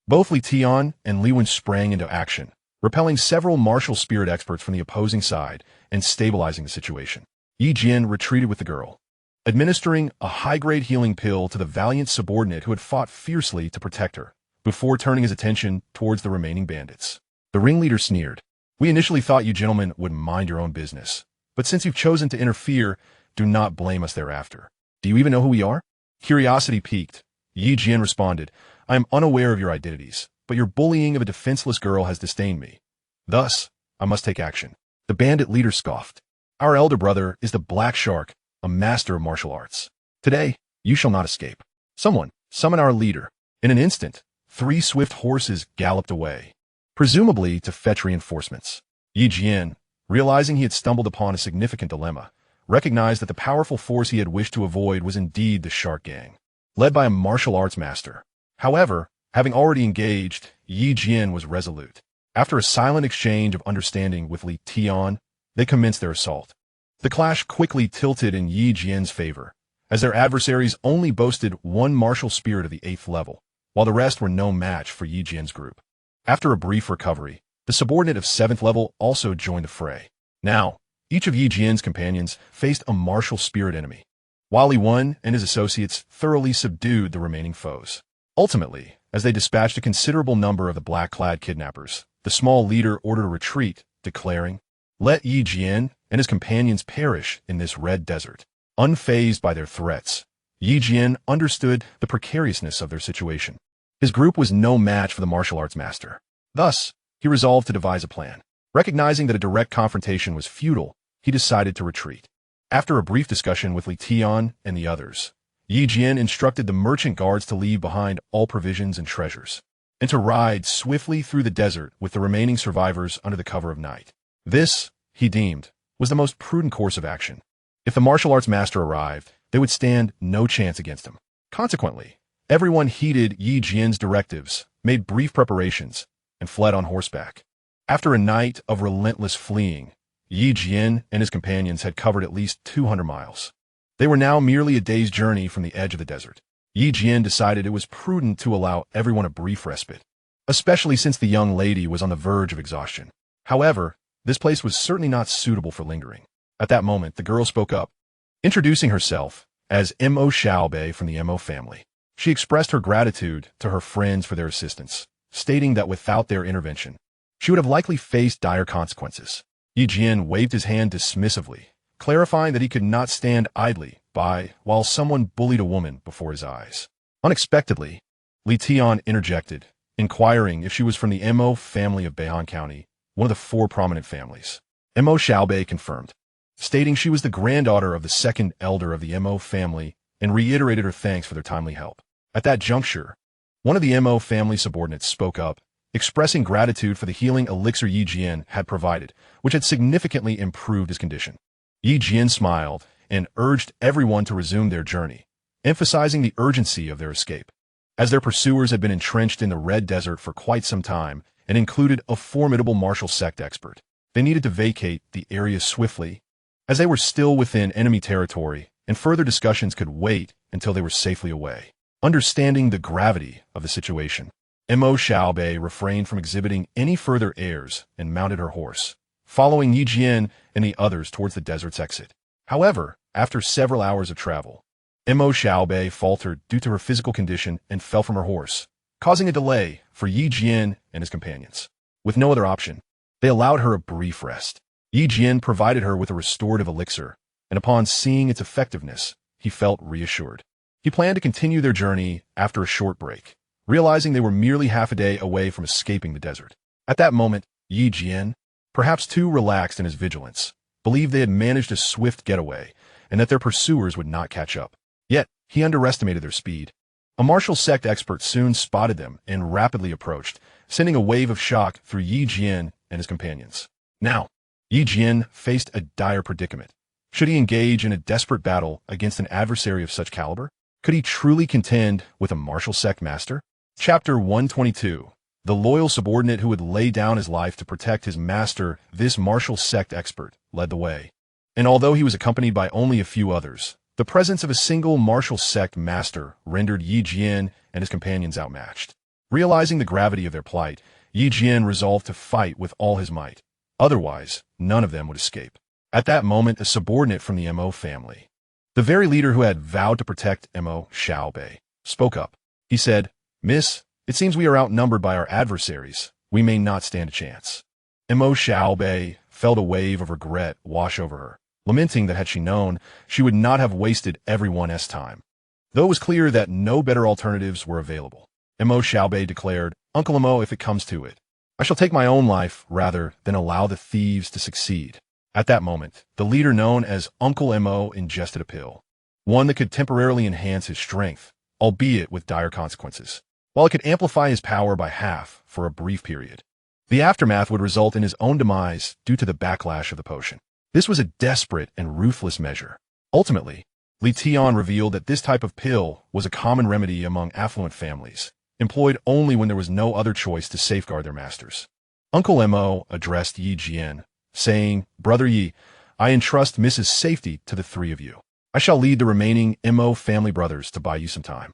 both Li Tian and Li Wen sprang into action, repelling several martial spirit experts from the opposing side and stabilizing the situation. Jian retreated with the girl, administering a high-grade healing pill to the valiant subordinate who had fought fiercely to protect her, before turning his attention towards the remaining bandits. The ringleader sneered, "We initially thought you gentlemen would mind your own business, but since you've chosen to interfere, do not blame us thereafter. Do you even know who we are?" Curiosity piqued, Jian responded, "I am unaware of your identities, but your bullying of a defenseless girl has disdained me. Thus, I must take action." The bandit leader scoffed, "Our elder brother is the Black Shark, a master of martial arts. Today, you shall not escape. Someone, summon our leader." In an instant, 3 swift horses galloped away, presumably to fetch reinforcements. Jian, realizing he had stumbled upon a significant dilemma, recognized that the powerful force he had wished to avoid was indeed the Shark Gang, led by a martial arts master. However, having already engaged, Jian was resolute. After a silent exchange of understanding with Li Tian, they commenced their assault. The clash quickly tilted in Jian's favor, as their adversaries only boasted one martial spirit of the 8th level, while the rest were no match for Jian's group. After a brief recovery, the subordinate of 7th level also joined the fray. Now, each of Jian's companions faced a martial spirit enemy, while Li Wen and his associates thoroughly subdued the remaining foes. Ultimately, as they dispatched a considerable number of the black-clad kidnappers, the small leader ordered a retreat, declaring, "Let Jian and his companions perish in this red desert." Unfazed by their threats, Jian understood the precariousness of their situation. His group was no match for the martial arts master. Thus, he resolved to devise a plan. Recognizing that a direct confrontation was futile, he decided to retreat. After a brief discussion with Li Tian and the others, Jian instructed the merchant guards to leave behind all provisions and treasures, and to ride swiftly through the desert with the remaining survivors under the cover of night. This, he deemed, was the most prudent course of action. If the martial arts master arrived, they would stand no chance against him. Consequently, everyone heeded Jian's directives, made brief preparations, and fled on horseback. After a night of relentless fleeing, Jian and his companions had covered at least 200 miles. They were now merely a day's journey from the edge of the desert. Jian decided it was prudent to allow everyone a brief respite, especially since the young lady was on the verge of exhaustion. However, this place was certainly not suitable for lingering. At that moment, the girl spoke up, introducing herself as Mo Xiaobei from the Mo family. She expressed her gratitude to her friends for their assistance, stating that without their intervention, she would have likely faced dire consequences. Jian waved his hand dismissively, clarifying that he could not stand idly by while someone bullied a woman before his eyes. Unexpectedly, Li Tian interjected, inquiring if she was from the Mo family of Beihan County, one of the 4 prominent families. Mo Xiaobei confirmed, stating she was the granddaughter of the 2nd elder of the Mo family and reiterated her thanks for their timely help. At that juncture, one of the Mo family subordinates spoke up, expressing gratitude for the healing elixir Jian had provided, which had significantly improved his condition. Jian smiled and urged everyone to resume their journey, emphasizing the urgency of their escape. As their pursuers had been entrenched in the Red Desert for quite some time, and included a formidable martial sect expert. They needed to vacate the area swiftly, as they were still within enemy territory, and further discussions could wait until they were safely away. Understanding the gravity of the situation, Mo Xiaobei refrained from exhibiting any further airs and mounted her horse, following Yi Jian and the others towards the desert's exit. However, after several hours of travel, Mo Xiaobei faltered due to her physical condition and fell from her horse, causing a delay for Yi Jian and his companions. With no other option, they allowed her a brief rest. Yi Jian provided her with a restorative elixir, and upon seeing its effectiveness, he felt reassured. He planned to continue their journey after a short break, realizing they were merely half a day away from escaping the desert. At that moment, Yi Jian, perhaps too relaxed in his vigilance, believed they had managed a swift getaway and that their pursuers would not catch up. Yet, he underestimated their speed. A martial sect expert soon spotted them and rapidly approached, sending a wave of shock through Yi Jian and his companions. Now, Yi Jian faced a dire predicament. Should he engage in a desperate battle against an adversary of such caliber? Could he truly contend with a martial sect master? Chapter 122. The loyal subordinate who would lay down his life to protect his master, this martial sect expert, led the way. And although he was accompanied by only a few others, the presence of a single martial sect master rendered Yi Jian and his companions outmatched. Realizing the gravity of their plight, Yi Jian resolved to fight with all his might. Otherwise, none of them would escape. At that moment, a subordinate from the Mo family, the very leader who had vowed to protect Mo Xiaobei, spoke up. He said, "Miss, it seems we are outnumbered by our adversaries. We may not stand a chance." Mo Xiaobei felt a wave of regret wash over her, lamenting that had she known, she would not have wasted everyone's time. Though it was clear that no better alternatives were available, Mo Xiaobei declared, "Uncle Mo, if it comes to it, I shall take my own life rather than allow the thieves to succeed." At that moment, the leader known as Uncle Mo ingested a pill, one that could temporarily enhance his strength, albeit with dire consequences, while it could amplify his power by half for a brief period. The aftermath would result in his own demise due to the backlash of the potion. This was a desperate and ruthless measure. Ultimately, Li Tian revealed that this type of pill was a common remedy among affluent families, employed only when there was no other choice to safeguard their masters. Uncle Mo addressed Yi Jian, saying, "Brother Yi, I entrust Mrs. Safety to the three of you. I shall lead the remaining Mo family brothers to buy you some time.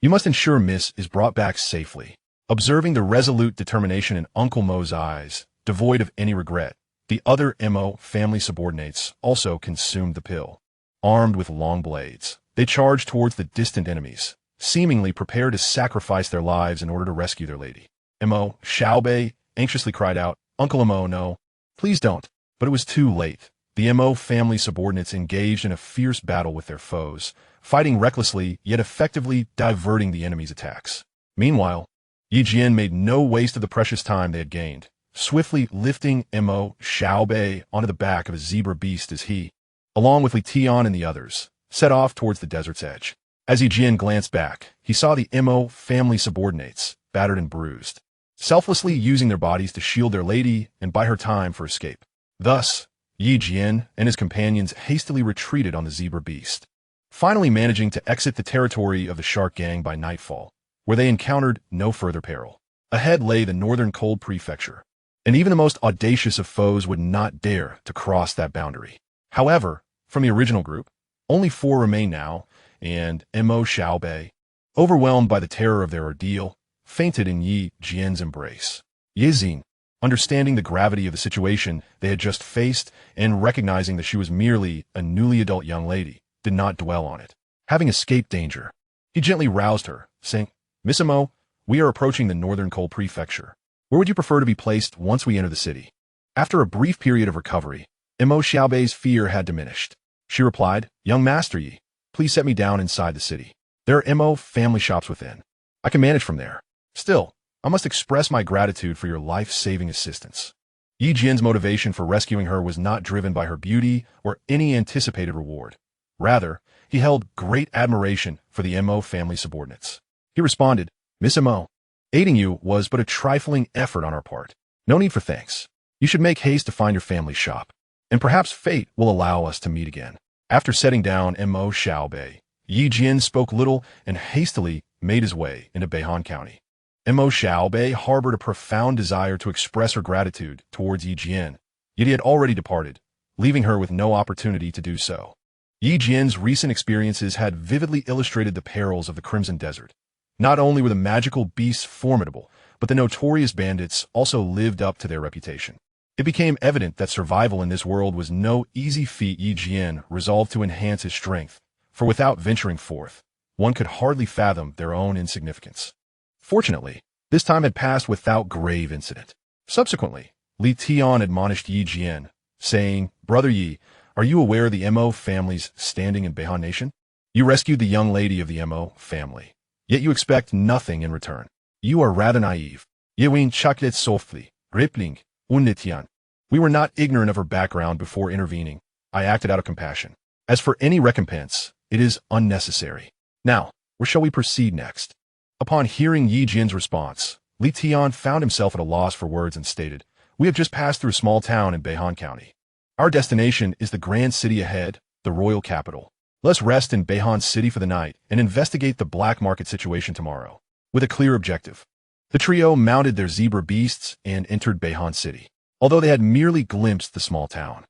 You must ensure Miss is brought back safely." Observing the resolute determination in Uncle Mo's eyes, devoid of any regret, the other Mo family subordinates also consumed the pill. Armed with long blades, they charged towards the distant enemies, seemingly prepared to sacrifice their lives in order to rescue their lady. Mo Xiaobei anxiously cried out, "Uncle Mo, no. Please don't." But it was too late. The Mo family subordinates engaged in a fierce battle with their foes, fighting recklessly yet effectively diverting the enemy's attacks. Meanwhile, Yi Jian made no waste of the precious time they had gained, swiftly lifting Mo Xiaobei onto the back of a zebra beast as he, along with Li Tian and the others, set off towards the desert's edge. As Yi Jian glanced back, he saw the Mo family subordinates, battered and bruised, selflessly using their bodies to shield their lady and buy her time for escape. Thus, Yi Jian and his companions hastily retreated on the zebra beast, finally managing to exit the territory of the shark gang by nightfall, where they encountered no further peril. Ahead lay the northern cold prefecture, and even the most audacious of foes would not dare to cross that boundary. However, from the original group, only 4 remain now, and Mo Xiaobei, overwhelmed by the terror of their ordeal, fainted in Yi Jian's embrace. Ye Xin, understanding the gravity of the situation they had just faced and recognizing that she was merely a newly adult young lady, did not dwell on it. Having escaped danger, he gently roused her, saying, "Miss Mo, we are approaching the northern cold prefecture. Where would you prefer to be placed once we enter the city?" After a brief period of recovery, Mo Xiaobei's fear had diminished. She replied, "Young Master Yi, please set me down inside the city. There are Mo family shops within. I can manage from there. Still, I must express my gratitude for your life-saving assistance." Yi Jian's motivation for rescuing her was not driven by her beauty or any anticipated reward. Rather, he held great admiration for the Mo family subordinates. He responded, "Miss Mo, aiding you was but a trifling effort on our part. No need for thanks. You should make haste to find your family shop, and perhaps fate will allow us to meet again." After setting down Mo Xiaobei, Yi Jian spoke little and hastily made his way into Beihan County. Mo Xiaobei harbored a profound desire to express her gratitude towards Yi Jian, yet he had already departed, leaving her with no opportunity to do so. Yi Jian's recent experiences had vividly illustrated the perils of the Crimson Desert. Not only were the magical beasts formidable, but the notorious bandits also lived up to their reputation. It became evident that survival in this world was no easy feat. Yi Jian resolved to enhance his strength, for without venturing forth, one could hardly fathom their own insignificance. Fortunately, this time had passed without grave incident. Subsequently, Li Tian admonished Yi Jian, saying, "Brother Yi, are you aware of the Mo family's standing in Beihan Nation? You rescued the young lady of the Mo family, yet you expect nothing in return. You are rather naive." Yewin chuckled softly, rippling, "Unitian. We were not ignorant of her background before intervening. I acted out of compassion. As for any recompense, it is unnecessary. Now, where shall we proceed next?" Upon hearing Yi Jian's response, Li Tian found himself at a loss for words and stated, "We have just passed through a small town in Beihan County. Our destination is the grand city ahead, the royal capital. Let's rest in Beihan City for the night and investigate the black market situation tomorrow." With a clear objective, the trio mounted their zebra beasts and entered Beihan City. Although they had merely glimpsed the small town,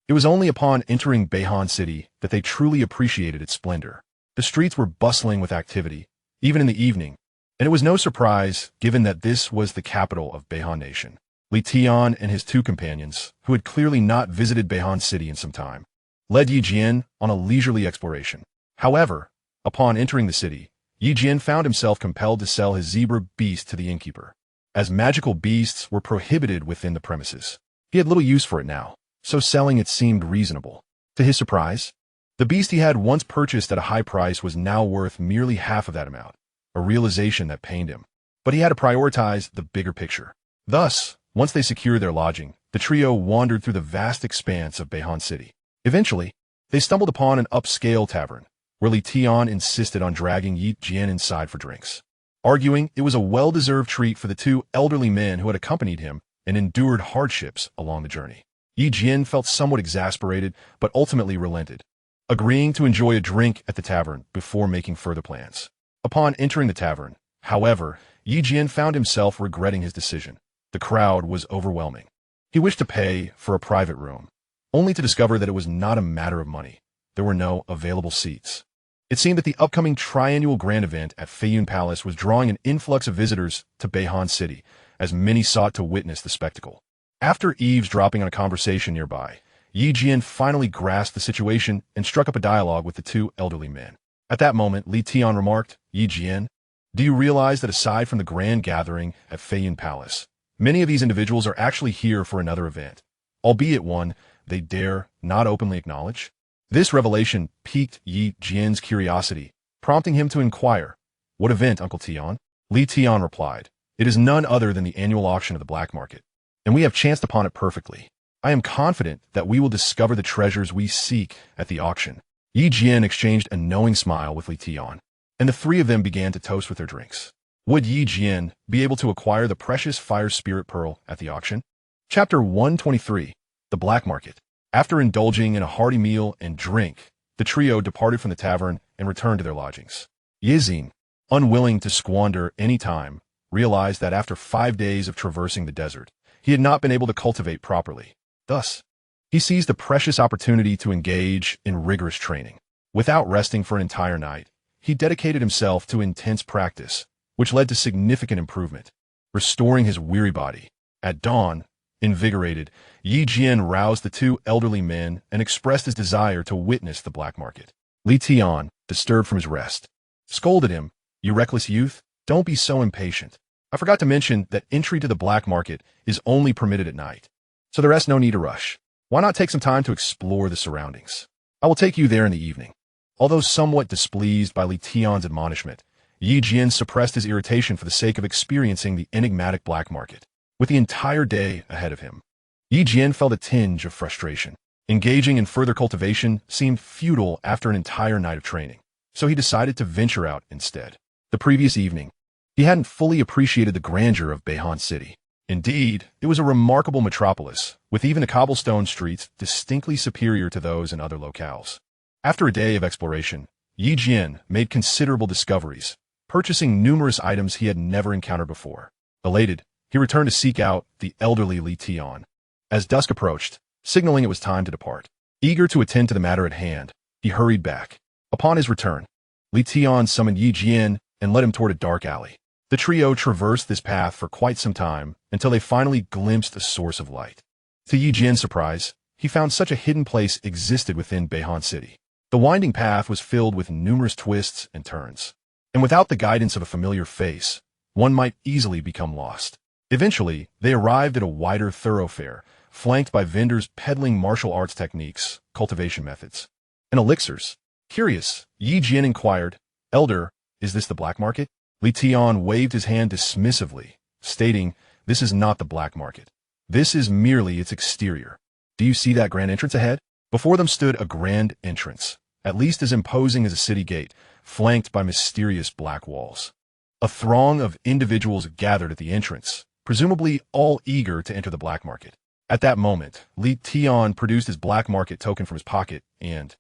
it was only upon entering Beihan City that they truly appreciated its splendor. The streets were bustling with activity, even in the evening, and it was no surprise given that this was the capital of Beihan Nation. Li Tian and his two companions, who had clearly not visited Beihan City in some time, led Yi Jian on a leisurely exploration. However, upon entering the city, Yi Jian found himself compelled to sell his zebra beast to the innkeeper, as magical beasts were prohibited within the premises. He had little use for it now, so selling it seemed reasonable. To his surprise, the beast he had once purchased at a high price was now worth merely half of that amount, a realization that pained him. But he had to prioritize the bigger picture. Thus, once they secured their lodging, the trio wandered through the vast expanse of Beihan City. Eventually, they stumbled upon an upscale tavern, where Li Tian insisted on dragging Yi Jian inside for drinks, arguing it was a well-deserved treat for the two elderly men who had accompanied him and endured hardships along the journey. Yi Jian felt somewhat exasperated, but ultimately relented, agreeing to enjoy a drink at the tavern before making further plans. Upon entering the tavern, however, Yi Jian found himself regretting his decision. The crowd was overwhelming. He wished to pay for a private room, only to discover that it was not a matter of money. There were no available seats. It seemed that the upcoming triannual grand event at Feiyun Palace was drawing an influx of visitors to Beihan City, as many sought to witness the spectacle. After eavesdropping on a conversation nearby, Yi Jian finally grasped the situation and struck up a dialogue with the two elderly men. At that moment, Li Tian remarked, "Yi Jian, do you realize that aside from the grand gathering at Feiyun Palace, many of these individuals are actually here for another event, albeit one they dare not openly acknowledge?" This revelation piqued Yi Jian's curiosity, prompting him to inquire, "What event, Uncle Tian?" Li Tian replied, "It is none other than the annual auction of the black market, and we have chanced upon it perfectly. I am confident that we will discover the treasures we seek at the auction." Yi Jian exchanged a knowing smile with Li Tian, and the three of them began to toast with their drinks. Would Yi Jian be able to acquire the precious fire spirit pearl at the auction? Chapter 123, The Black Market. After indulging in a hearty meal and drink, the trio departed from the tavern and returned to their lodgings. Yizin, unwilling to squander any time, realized that after 5 days of traversing the desert, he had not been able to cultivate properly. Thus, he seized the precious opportunity to engage in rigorous training. Without resting for an entire night, he dedicated himself to intense practice, which led to significant improvement, restoring his weary body. At dawn, invigorated, Yi Jian roused the two elderly men and expressed his desire to witness the black market. Li Tian, disturbed from his rest, scolded him, "You reckless youth, don't be so impatient. I forgot to mention that entry to the black market is only permitted at night, so there is no need to rush. Why not take some time to explore the surroundings? I will take you there in the evening." Although somewhat displeased by Li Tian's admonishment, Yi Jian suppressed his irritation for the sake of experiencing the enigmatic black market. With the entire day ahead of him, Yi Jian felt a tinge of frustration. Engaging in further cultivation seemed futile after an entire night of training, so he decided to venture out instead. The previous evening, he hadn't fully appreciated the grandeur of Beihan City. Indeed, it was a remarkable metropolis, with even the cobblestone streets distinctly superior to those in other locales. After a day of exploration, Yi Jian made considerable discoveries, purchasing numerous items he had never encountered before. Elated, he returned to seek out the elderly Li Tian. As dusk approached, signaling it was time to depart. Eager to attend to the matter at hand, he hurried back. Upon his return, Li Tian summoned Yi Jian and led him toward a dark alley. The trio traversed this path for quite some time until they finally glimpsed a source of light. To Yi Jian's surprise, he found such a hidden place existed within Beihan City. The winding path was filled with numerous twists and turns, and without the guidance of a familiar face, one might easily become lost. Eventually, they arrived at a wider thoroughfare, flanked by vendors peddling martial arts techniques, cultivation methods, and elixirs. Curious, Yi Jian inquired, "Elder, is this the black market?" Li Tian waved his hand dismissively, stating, "This is not the black market. This is merely its exterior. Do you see that grand entrance ahead?" Before them stood a grand entrance, at least as imposing as a city gate, flanked by mysterious black walls. A throng of individuals gathered at the entrance, presumably all eager to enter the black market. At that moment, Li Tian produced his black market token from his pocket and,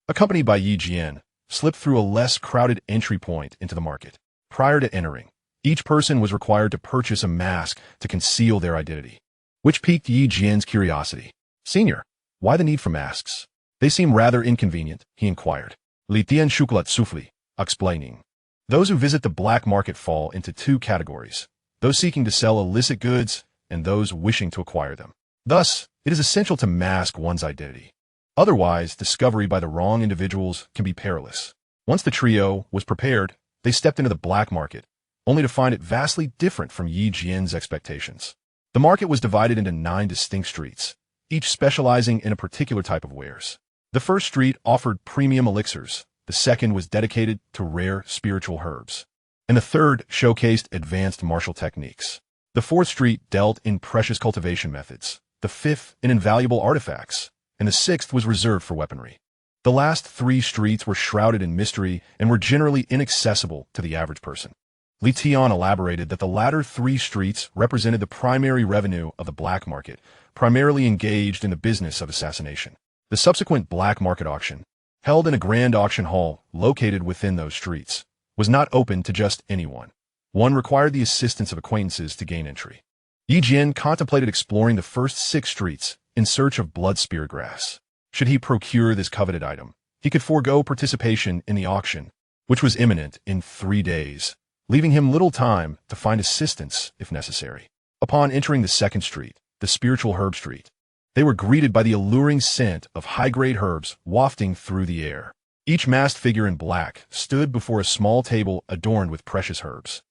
accompanied by Yi Jian, slipped through a less crowded entry point into the market. Prior to entering, each person was required to purchase a mask to conceal their identity, which piqued Yi Jian's curiosity. "Senior, why the need for masks? They seem rather inconvenient," he inquired. Li Tian Shuklat Sufli, explaining. Those who visit the black market fall into two categories, those seeking to sell illicit goods and those wishing to acquire them. Thus, it is essential to mask one's identity. Otherwise, discovery by the wrong individuals can be perilous. Once the trio was prepared, they stepped into the black market, only to find it vastly different from Yi Jian's expectations. The market was divided into 9 distinct streets, each specializing in a particular type of wares. The first street offered premium elixirs, the second was dedicated to rare spiritual herbs, and the third showcased advanced martial techniques. The fourth street dealt in precious cultivation methods, the fifth in invaluable artifacts, and the sixth was reserved for weaponry. The last 3 streets were shrouded in mystery and were generally inaccessible to the average person. Li Tian elaborated that the latter 3 streets represented the primary revenue of the black market, primarily engaged in the business of assassination. The subsequent black market auction, held in a grand auction hall located within those streets, was not open to just anyone. One required the assistance of acquaintances to gain entry. Yi Jian contemplated exploring the first 6 streets in search of blood spirit grass. Should he procure this coveted item, he could forego participation in the auction, which was imminent in 3 days, leaving him little time to find assistance if necessary. Upon entering the second street, the spiritual herb street, they were greeted by the alluring scent of high-grade herbs wafting through the air. Each masked figure in black stood before a small table adorned with precious herbs,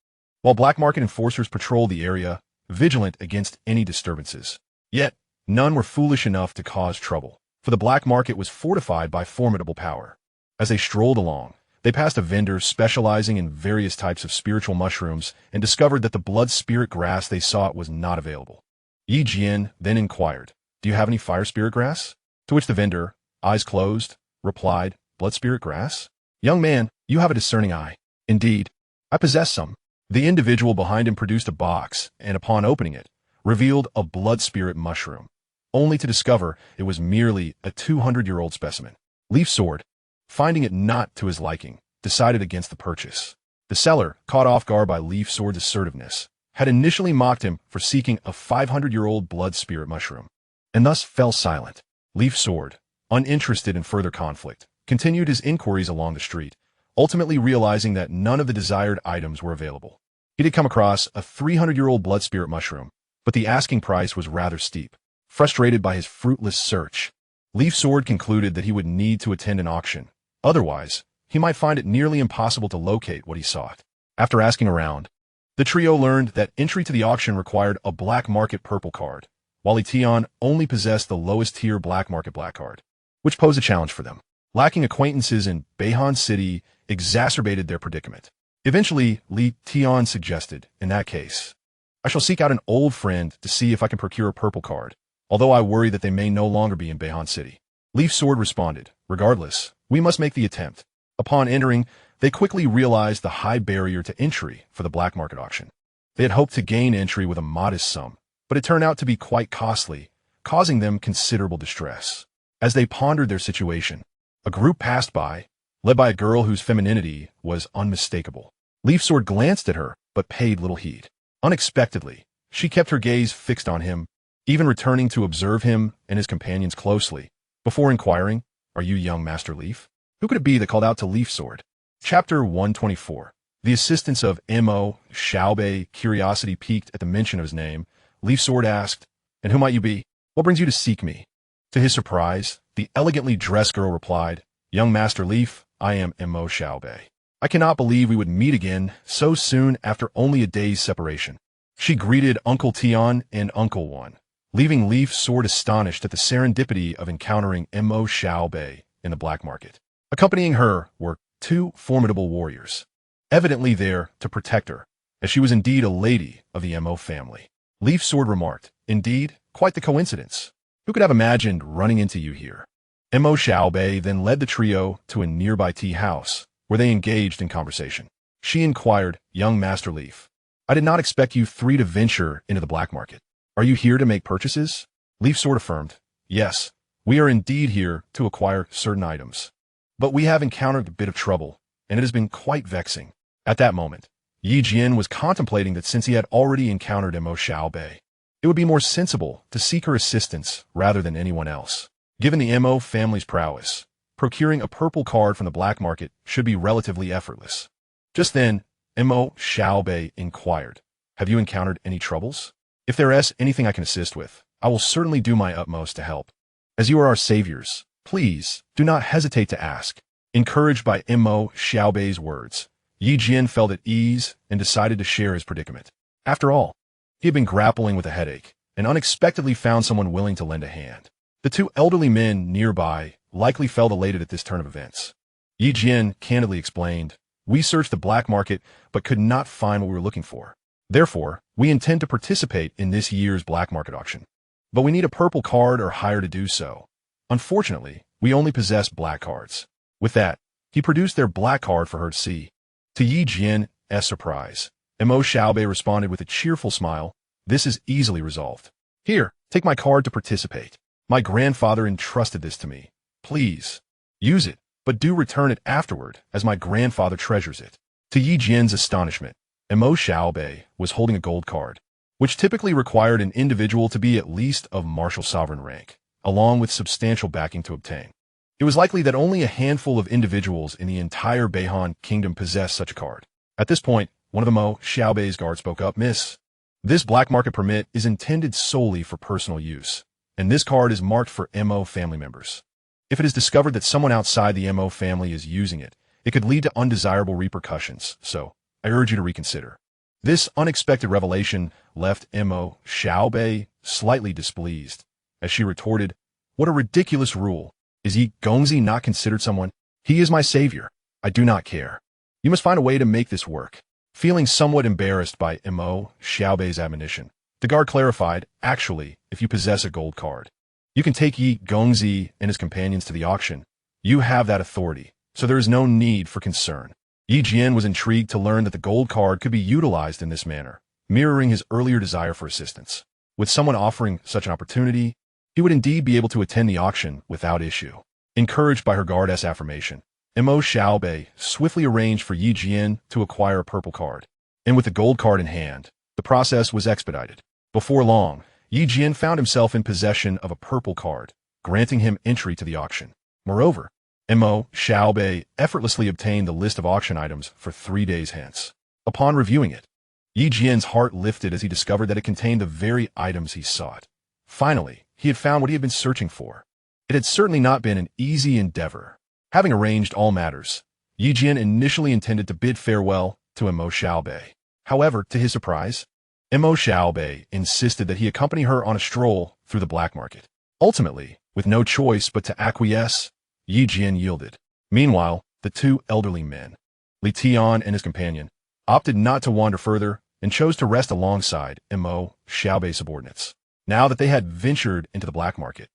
while black market enforcers patrolled the area, vigilant against any disturbances. Yet, none were foolish enough to cause trouble, for the black market was fortified by formidable power. As they strolled along, they passed a vendor specializing in various types of spiritual mushrooms and discovered that the blood spirit grass they sought was not available. Yi Jian then inquired, "Do you have any fire spirit grass?" To which the vendor, eyes closed, replied, "Blood spirit grass? Young man, you have a discerning eye. Indeed, I possess some." The individual behind him produced a box and, upon opening it, revealed a blood spirit mushroom, only to discover it was merely a 200-year-old specimen. Leaf Sword, finding it not to his liking, decided against the purchase. The seller, caught off guard by Leaf Sword's assertiveness, had initially mocked him for seeking a 500-year-old blood spirit mushroom, and thus fell silent. Leaf Sword, uninterested in further conflict, continued his inquiries along the street, ultimately realizing that none of the desired items were available. He did come across a 300-year-old blood spirit mushroom, but the asking price was rather steep. Frustrated by his fruitless search, Leaf Sword concluded that he would need to attend an auction. Otherwise, he might find it nearly impossible to locate what he sought. After asking around, the trio learned that entry to the auction required a black market purple card, while Li Tian only possessed the lowest tier black market black card, which posed a challenge for them. Lacking acquaintances in Beihan City exacerbated their predicament. Eventually, Li Tian suggested, in that case, "I shall seek out an old friend to see if I can procure a purple card, although I worry that they may no longer be in Beihan City." Leaf Sword responded, "Regardless, we must make the attempt." Upon entering, they quickly realized the high barrier to entry for the black market auction. They had hoped to gain entry with a modest sum, but it turned out to be quite costly, causing them considerable distress. As they pondered their situation, a group passed by, led by a girl whose femininity was unmistakable. Leaf Sword glanced at her, but paid little heed. Unexpectedly, she kept her gaze fixed on him, even returning to observe him and his companions closely, before inquiring, "Are you young Master Leaf?" Who could it be that called out to Leaf Sword? Chapter 124. The assistance of M.O. Xiaobei. Curiosity piqued at the mention of his name. Leaf Sword asked, "And who might you be? What brings you to seek me?" To his surprise, the elegantly dressed girl replied, "Young Master Leaf, I am M.O. Xiaobei. I cannot believe we would meet again so soon after only a day's separation." She greeted Uncle Tian and Uncle One, leaving Leaf Sword astonished at the serendipity of encountering M.O. Xiaobei in the black market. Accompanying her were two formidable warriors, evidently there to protect her, as she was indeed a lady of the M.O. family. Leaf Sword remarked, "Indeed, quite the coincidence. Who could have imagined running into you here?" M.O. Xiaobei then led the trio to a nearby tea house, where they engaged in conversation. She inquired, "Young Master Leaf, I did not expect you three to venture into the black market. Are you here to make purchases?" Leaf Sword affirmed, "Yes, we are indeed here to acquire certain items. But we have encountered a bit of trouble, and it has been quite vexing." At that moment, Jian was contemplating that since he had already encountered M.O. Xiaobei, it would be more sensible to seek her assistance rather than anyone else. Given the M.O. family's prowess, procuring a purple card from the black market should be relatively effortless. Just then, M.O. Xiaobei inquired, "Have you encountered any troubles? If there is anything I can assist with, I will certainly do my utmost to help. As you are our saviors, please do not hesitate to ask." Encouraged by M.O. Xiaobei's words, Jian felt at ease and decided to share his predicament. After all, he had been grappling with a headache and unexpectedly found someone willing to lend a hand. The two elderly men nearby likely felt elated at this turn of events. Jian candidly explained, "We searched the black market but could not find what we were looking for. Therefore, we intend to participate in this year's black market auction. But we need a purple card or higher to do so. Unfortunately, we only possess black cards." With that, he produced their black card for her to see. To Jian's surprise, M.O. Xiaobei responded with a cheerful smile, "This is easily resolved. Here, take my card to participate. My grandfather entrusted this to me. Please, use it, but do return it afterward, as my grandfather treasures it." To Jian's astonishment, M.O. Xiaobei was holding a gold card, which typically required an individual to be at least of martial sovereign rank, along with substantial backing to obtain. It was likely that only a handful of individuals in the entire Beihan kingdom possessed such a card. At this point, one of the M.O. Xiaobei's guards spoke up, "Miss, this black market permit is intended solely for personal use, and this card is marked for M.O. family members. If it is discovered that someone outside the M.O. family is using it, it could lead to undesirable repercussions, so I urge you to reconsider." This unexpected revelation left M.O. Xiaobei slightly displeased, as she retorted, "What a ridiculous rule. Is Yi Gongzi not considered someone? He is my savior. I do not care. You must find a way to make this work." Feeling somewhat embarrassed by M.O. Xiaobei's admonition, the guard clarified, "Actually, if you possess a gold card, you can take Yi Gongzi and his companions to the auction. You have that authority, so there is no need for concern." Jian was intrigued to learn that the gold card could be utilized in this manner, mirroring his earlier desire for assistance. With someone offering such an opportunity, he would indeed be able to attend the auction without issue. Encouraged by her guardess affirmation, M.O. Xiaobei swiftly arranged for Jian to acquire a purple card, and with the gold card in hand, the process was expedited. Before long, Jian found himself in possession of a purple card, granting him entry to the auction. Moreover, M.O. Xiaobei effortlessly obtained the list of auction items for 3 days hence. Upon reviewing it, Jian's heart lifted as he discovered that it contained the very items he sought. Finally, he had found what he had been searching for. It had certainly not been an easy endeavor. Having arranged all matters, Jian initially intended to bid farewell to M.O. Xiaobei. However, to his surprise, M.O. Xiaobei insisted that he accompany her on a stroll through the black market. Ultimately, with no choice but to acquiesce, Jian yielded. Meanwhile, the two elderly men, Li Tian and his companion, opted not to wander further and chose to rest alongside M.O. Xiaobei's subordinates. Now that they had ventured into the black market,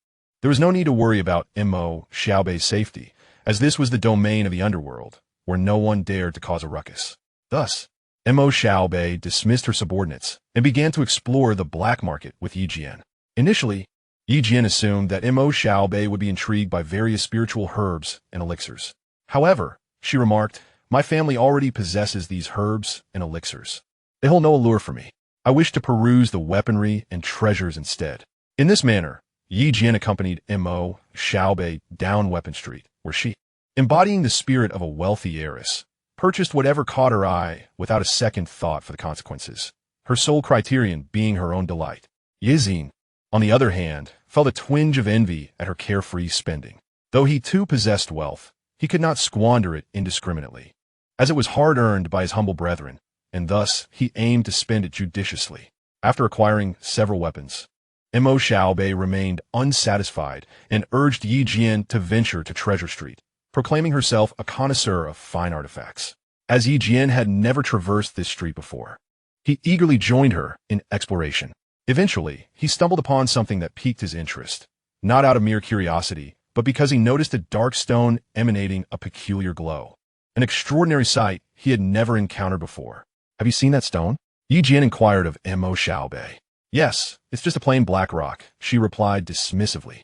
there was no need to worry about M.O. Xiaobei's safety, as this was the domain of the underworld, where no one dared to cause a ruckus. Thus, M.O. Xiaobei dismissed her subordinates and began to explore the black market with Jian. Initially, Jian assumed that M.O. Xiaobei would be intrigued by various spiritual herbs and elixirs. However, she remarked, My family already possesses these herbs and elixirs. They hold no allure for me. I wish to peruse the weaponry and treasures instead. In this manner, Yi Jian accompanied Mo Xiaobei down Weapon Street, where she, embodying the spirit of a wealthy heiress, purchased whatever caught her eye without a second thought for the consequences, her sole criterion being her own delight. Yizin, on the other hand, felt a twinge of envy at her carefree spending. Though he too possessed wealth, he could not squander it indiscriminately, as it was hard-earned by his humble brethren, and thus he aimed to spend it judiciously. After acquiring several weapons, Mo Xiaobei remained unsatisfied and urged Yi Jian to venture to Treasure Street, proclaiming herself a connoisseur of fine artifacts. As Yi Jian had never traversed this street before, he eagerly joined her in exploration. Eventually, he stumbled upon something that piqued his interest, not out of mere curiosity, but because he noticed a dark stone emanating a peculiar glow. An extraordinary sight he had never encountered before. "Have you seen that stone?" Yi Jian inquired of Mo Xiaobei. "Yes, it's just a plain black rock," she replied dismissively.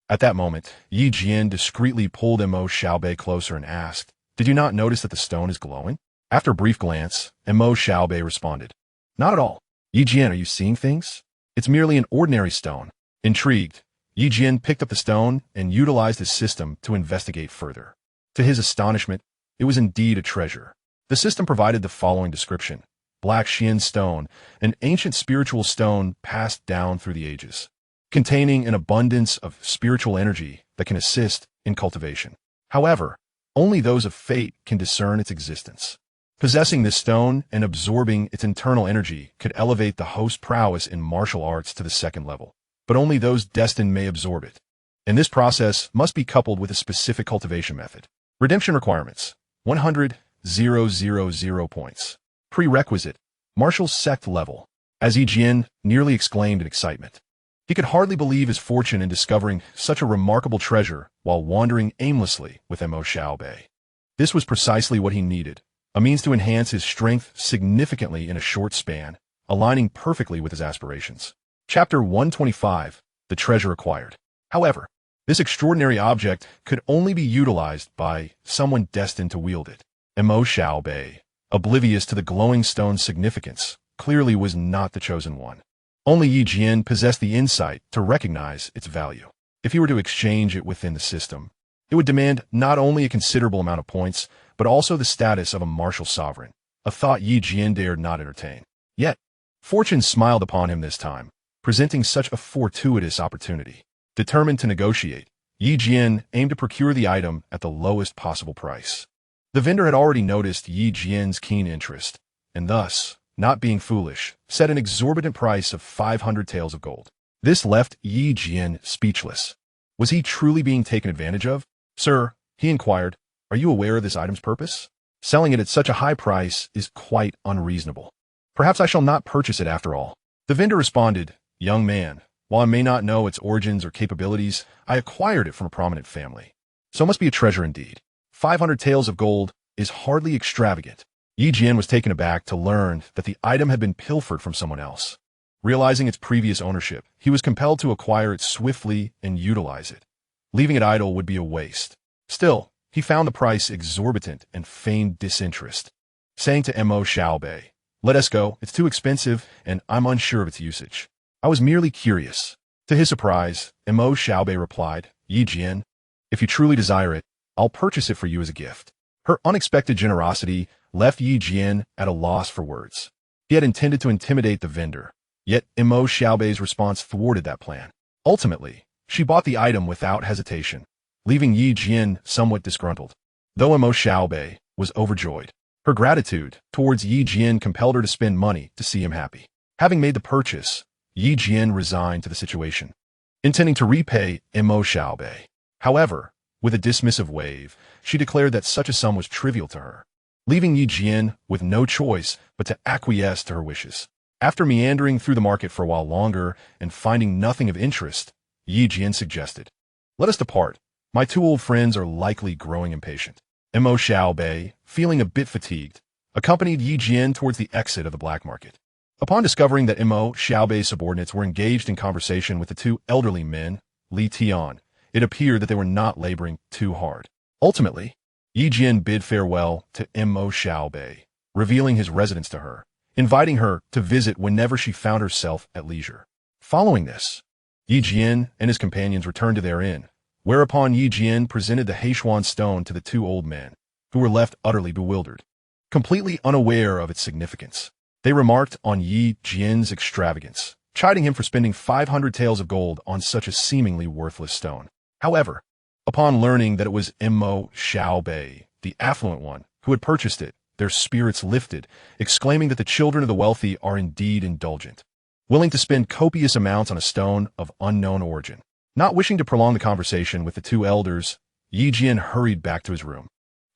At that moment, Yi Jian discreetly pulled Mo Xiaobei closer and asked, "Did you not notice that the stone is glowing?" After a brief glance, Mo Xiaobei responded, "Not at all. Yi Jian, are you seeing things? It's merely an ordinary stone." Intrigued, Yi Jian picked up the stone and utilized his system to investigate further. To his astonishment, it was indeed a treasure. The system provided the following description: Black Xian stone, an ancient spiritual stone passed down through the ages, containing an abundance of spiritual energy that can assist in cultivation. However, only those of fate can discern its existence. Possessing this stone and absorbing its internal energy could elevate the host's prowess in martial arts to the second level, but only those destined may absorb it. And this process must be coupled with a specific cultivation method. Redemption requirements: 100,000 points. Prerequisite: martial sect level. As Yi Jian nearly exclaimed in excitement. He could hardly believe his fortune in discovering such a remarkable treasure while wandering aimlessly with Mo Xiaobei. This was precisely what he needed, a means to enhance his strength significantly in a short span, aligning perfectly with his aspirations. Chapter 125, The Treasure Acquired. However, this extraordinary object could only be utilized by someone destined to wield it. Mo Xiaobei, oblivious to the glowing stone's significance, clearly was not the chosen one. Only Yi Jian possessed the insight to recognize its value. If he were to exchange it within the system, it would demand not only a considerable amount of points, but also the status of a martial sovereign, a thought Yi Jian dared not entertain. Yet, fortune smiled upon him this time, presenting such a fortuitous opportunity. Determined to negotiate, Yi Jian aimed to procure the item at the lowest possible price. The vendor had already noticed Yi Jian's keen interest, and thus, not being foolish, set an exorbitant price of 500 taels of gold. This left Yi Jian speechless. Was he truly being taken advantage of? "Sir," he inquired, "are you aware of this item's purpose? Selling it at such a high price is quite unreasonable. Perhaps I shall not purchase it after all." The vendor responded, "Young man, while I may not know its origins or capabilities, I acquired it from a prominent family. So it must be a treasure indeed. 500 taels of gold is hardly extravagant." Yi Jian was taken aback to learn that the item had been pilfered from someone else. Realizing its previous ownership, he was compelled to acquire it swiftly and utilize it. Leaving it idle would be a waste. Still, he found the price exorbitant and feigned disinterest, saying to Mo Xiaobei, "Let us go, it's too expensive and I'm unsure of its usage. I was merely curious." To his surprise, Mo Xiaobei replied, "Yi Jian, if you truly desire it, I'll purchase it for you as a gift." Her unexpected generosity left Yi Jian at a loss for words. He had intended to intimidate the vendor, yet Mo Xiaobei's response thwarted that plan. Ultimately, she bought the item without hesitation, leaving Yi Jian somewhat disgruntled. Though Mo Xiaobei was overjoyed, her gratitude towards Yi Jian compelled her to spend money to see him happy. Having made the purchase, Yi Jian resigned to the situation, intending to repay Mo Xiaobei. However, with a dismissive wave, she declared that such a sum was trivial to her, leaving Yi Jian with no choice but to acquiesce to her wishes. After meandering through the market for a while longer and finding nothing of interest, Yi Jian suggested, "Let us depart. My two old friends are likely growing impatient." Mo Xiaobei, feeling a bit fatigued, accompanied Yi Jian towards the exit of the black market. Upon discovering that Mo Xiaobei's subordinates were engaged in conversation with the two elderly men, Li Tian, it appeared that they were not laboring too hard. Ultimately, Yi Jian bid farewell to Mo Xiaobei, revealing his residence to her, inviting her to visit whenever she found herself at leisure. Following this, Yi Jian and his companions returned to their inn, whereupon Yi Jian presented the Heishuan stone to the two old men, who were left utterly bewildered, completely unaware of its significance. They remarked on Yi Jian's extravagance, chiding him for spending 500 taels of gold on such a seemingly worthless stone. However, upon learning that it was Mo Xiaobei, the affluent one, who had purchased it, their spirits lifted, exclaiming that the children of the wealthy are indeed indulgent, willing to spend copious amounts on a stone of unknown origin. Not wishing to prolong the conversation with the two elders, Yi Jian hurried back to his room,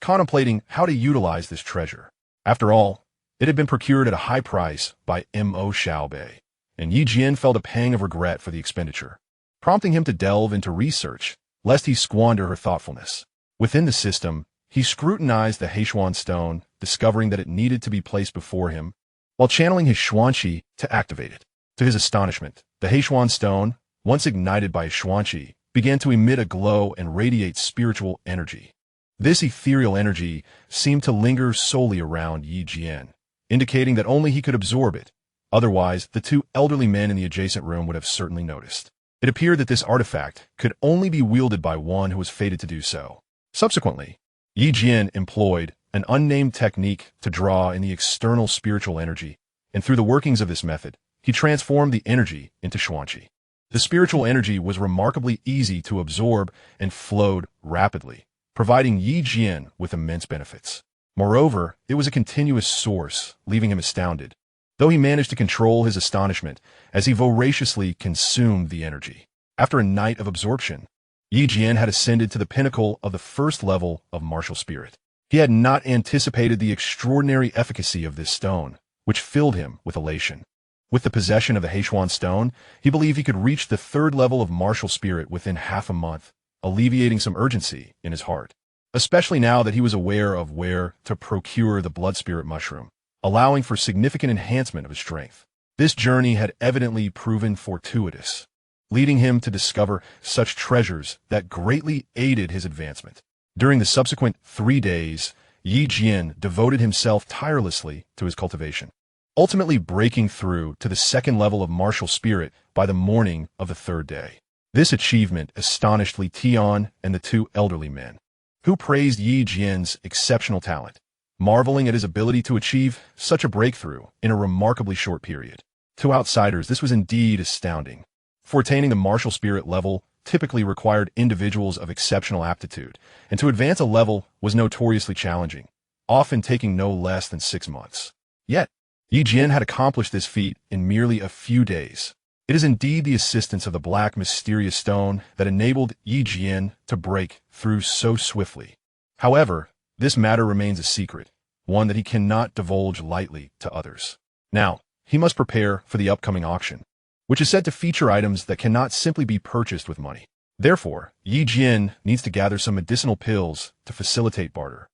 contemplating how to utilize this treasure. After all, it had been procured at a high price by Mo Xiaobei, and Yi Jian felt a pang of regret for the expenditure, prompting him to delve into research, lest he squander her thoughtfulness. Within the system, he scrutinized the Heishuan stone, discovering that it needed to be placed before him, while channeling his Xianxia to activate it. To his astonishment, the Heishuan stone, once ignited by his Xianxia, began to emit a glow and radiate spiritual energy. This ethereal energy seemed to linger solely around Yi Jian, indicating that only he could absorb it. Otherwise, the two elderly men in the adjacent room would have certainly noticed. It appeared that this artifact could only be wielded by one who was fated to do so. Subsequently, Yi Jian employed an unnamed technique to draw in the external spiritual energy, and through the workings of this method, he transformed the energy into Xianxia. The spiritual energy was remarkably easy to absorb and flowed rapidly, providing Yi Jian with immense benefits. Moreover, it was a continuous source, leaving him astounded, though he managed to control his astonishment as he voraciously consumed the energy. After a night of absorption, Yi Jian had ascended to the pinnacle of the first level of martial spirit. He had not anticipated the extraordinary efficacy of this stone, which filled him with elation. With the possession of the Heishuan stone, he believed he could reach the third level of martial spirit within half a month, alleviating some urgency in his heart, especially now that he was aware of where to procure the blood spirit mushroom, allowing for significant enhancement of his strength. This journey had evidently proven fortuitous, leading him to discover such treasures that greatly aided his advancement. During the subsequent 3 days, Yi Jian devoted himself tirelessly to his cultivation, ultimately breaking through to the second level of martial spirit by the morning of the third day. This achievement astonished Li Tian and the two elderly men, who praised Yi Jian's exceptional talent, marveling at his ability to achieve such a breakthrough in a remarkably short period. To outsiders, this was indeed astounding, for attaining the martial spirit level typically required individuals of exceptional aptitude, and to advance a level was notoriously challenging, often taking no less than 6 months. Yet, Yi Jian had accomplished this feat in merely a few days. It is indeed the assistance of the black mysterious stone that enabled Yi Jian to break through so swiftly. However, this matter remains a secret, one that he cannot divulge lightly to others. Now, he must prepare for the upcoming auction, which is said to feature items that cannot simply be purchased with money. Therefore, Yi Jian needs to gather some medicinal pills to facilitate barter,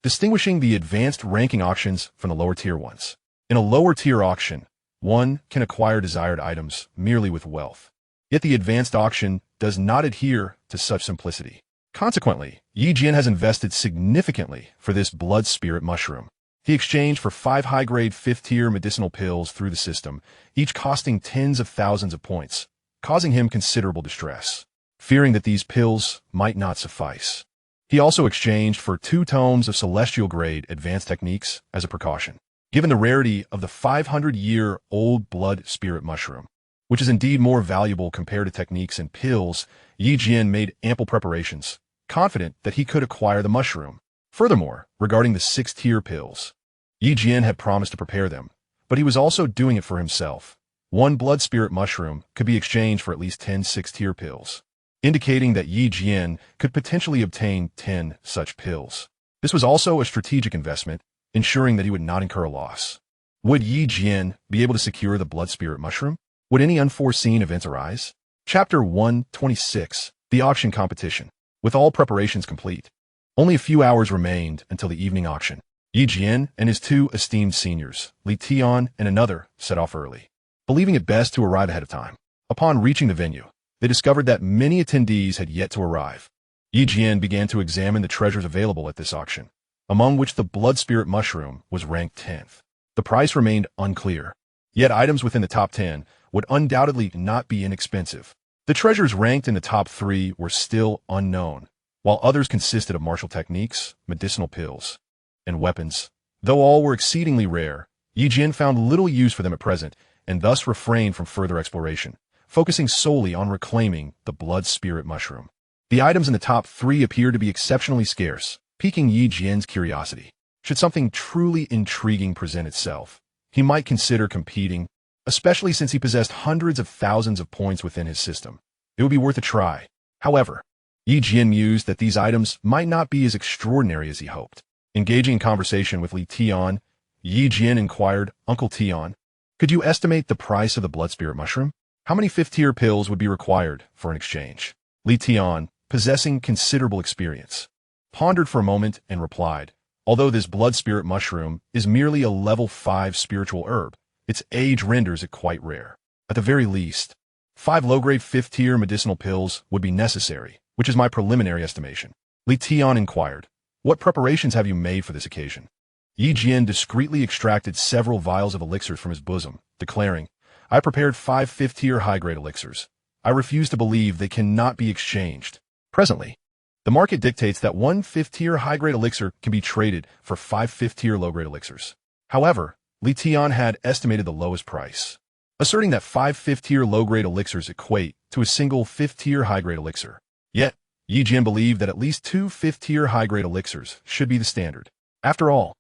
distinguishing the advanced ranking auctions from the lower tier ones. In a lower tier auction, one can acquire desired items merely with wealth. Yet the advanced auction does not adhere to such simplicity. Consequently, Yi Jian has invested significantly for this blood spirit mushroom. He exchanged for 5 high-grade 5th-tier medicinal pills through the system, each costing tens of thousands of points, causing him considerable distress, fearing that these pills might not suffice. He also exchanged for 2 tomes of celestial-grade advanced techniques as a precaution. Given the rarity of the 500-year-old blood spirit mushroom, which is indeed more valuable compared to techniques and pills, Yi Jian made ample preparations, confident that he could acquire the mushroom. Furthermore, regarding the 6th-tier pills, Yi Jian had promised to prepare them, but he was also doing it for himself. 1 blood spirit mushroom could be exchanged for at least 10 6th-tier pills, indicating that Yi Jian could potentially obtain 10 such pills. This was also a strategic investment, ensuring that he would not incur a loss. Would Yi Jian be able to secure the blood spirit mushroom? Would any unforeseen events arise? Chapter 126, The Auction Competition. With all preparations complete, only a few hours remained until the evening auction. Yi Jian and his 2 esteemed seniors, Li Tian and another, set off early, believing it best to arrive ahead of time. Upon reaching the venue, they discovered that many attendees had yet to arrive. Yi Jian began to examine the treasures available at this auction, among which the blood spirit mushroom was ranked 10th. The price remained unclear, yet items within the top 10 would undoubtedly not be inexpensive. The treasures ranked in the top 3 were still unknown, while others consisted of martial techniques, medicinal pills, and weapons. Though all were exceedingly rare, Yi Jian found little use for them at present and thus refrained from further exploration, focusing solely on reclaiming the blood spirit mushroom. The items in the top 3 appeared to be exceptionally scarce, piquing Yi Jian's curiosity. Should something truly intriguing present itself, he might consider competing, especially since he possessed hundreds of thousands of points within his system. It would be worth a try. However, Yi Jian mused that these items might not be as extraordinary as he hoped. Engaging in conversation with Li Tian, Yi Jian inquired, "Uncle Tian, could you estimate the price of the blood spirit mushroom? How many 5th-tier pills would be required for an exchange?" Li Tian, possessing considerable experience, pondered for a moment and replied, "Although this blood spirit mushroom is merely a level 5 spiritual herb, its age renders it quite rare. At the very least, 5 low-grade 5th-tier medicinal pills would be necessary, which is my preliminary estimation." Li Tian inquired, "What preparations have you made for this occasion?" Yi Jian discreetly extracted several vials of elixirs from his bosom, declaring, "I prepared 5 5th-tier high-grade elixirs. I refuse to believe they cannot be exchanged. Presently, the market dictates that 1 5th-tier high-grade elixir can be traded for 5 5th-tier low-grade elixirs. However, Li Tian had estimated the lowest price, asserting that 5 5th-tier low-grade elixirs equate to a single 5th-tier high-grade elixir. Yet, Yi Jian believed that at least 2 5th-tier high-grade elixirs should be the standard. After all,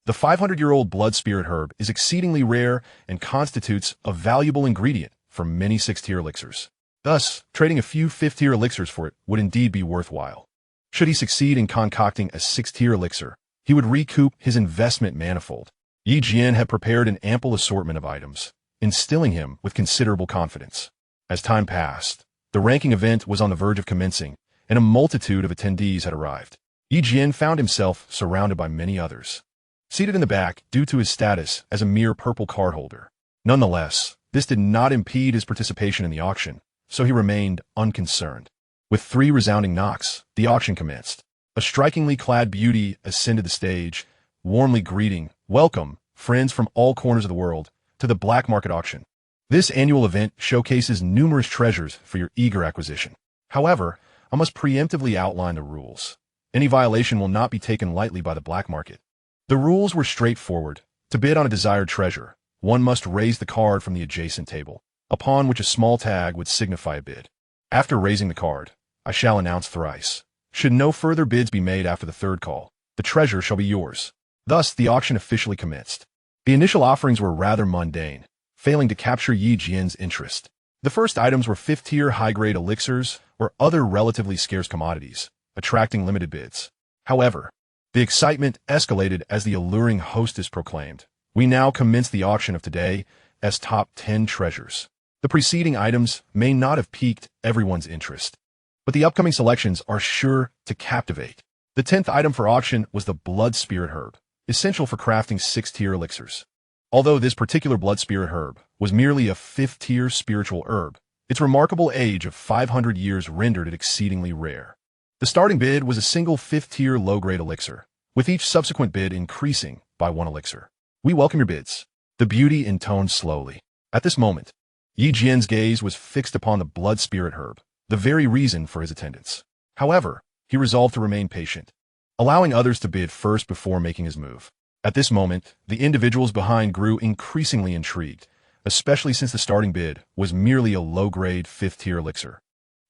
the 500-year-old blood spirit herb is exceedingly rare and constitutes a valuable ingredient for many 6th-tier elixirs. Thus, trading a few 5th-tier elixirs for it would indeed be worthwhile. Should he succeed in concocting a 6th-tier elixir, he would recoup his investment manifold. Yi Jian had prepared an ample assortment of items, instilling him with considerable confidence. As time passed, the ranking event was on the verge of commencing, and a multitude of attendees had arrived. Yi Jian found himself surrounded by many others, seated in the back due to his status as a mere purple card holder. Nonetheless, this did not impede his participation in the auction, so he remained unconcerned. With 3 resounding knocks, the auction commenced. A strikingly clad beauty ascended the stage, warmly greeting, "Welcome, friends from all corners of the world, to the black market auction. This annual event showcases numerous treasures for your eager acquisition. However, I must preemptively outline the rules. Any violation will not be taken lightly by the black market." The rules were straightforward. To bid on a desired treasure, one must raise the card from the adjacent table, upon which a small tag would signify a bid. After raising the card, I shall announce thrice. Should no further bids be made after the 3rd call, the treasure shall be yours. Thus, the auction officially commenced. The initial offerings were rather mundane, failing to capture Yi Jian's interest. The first items were 5th-tier high-grade elixirs or other relatively scarce commodities, attracting limited bids. However, the excitement escalated as the alluring hostess proclaimed, "We now commence the auction of today as top 10 treasures." The preceding items may not have piqued everyone's interest, but the upcoming selections are sure to captivate. The 10th item for auction was the blood spirit herb, essential for crafting 6th-tier elixirs. Although this particular blood spirit herb was merely a 5th-tier spiritual herb, its remarkable age of 500 years rendered it exceedingly rare. The starting bid was a single 5th-tier low-grade elixir, with each subsequent bid increasing by 1 elixir. "We welcome your bids." The beauty intoned slowly. At this moment, Yi Jian's gaze was fixed upon the blood spirit herb, the very reason for his attendance. However, he resolved to remain patient, allowing others to bid first before making his move. At this moment, the individuals behind grew increasingly intrigued, especially since the starting bid was merely a low-grade 5th-tier elixir.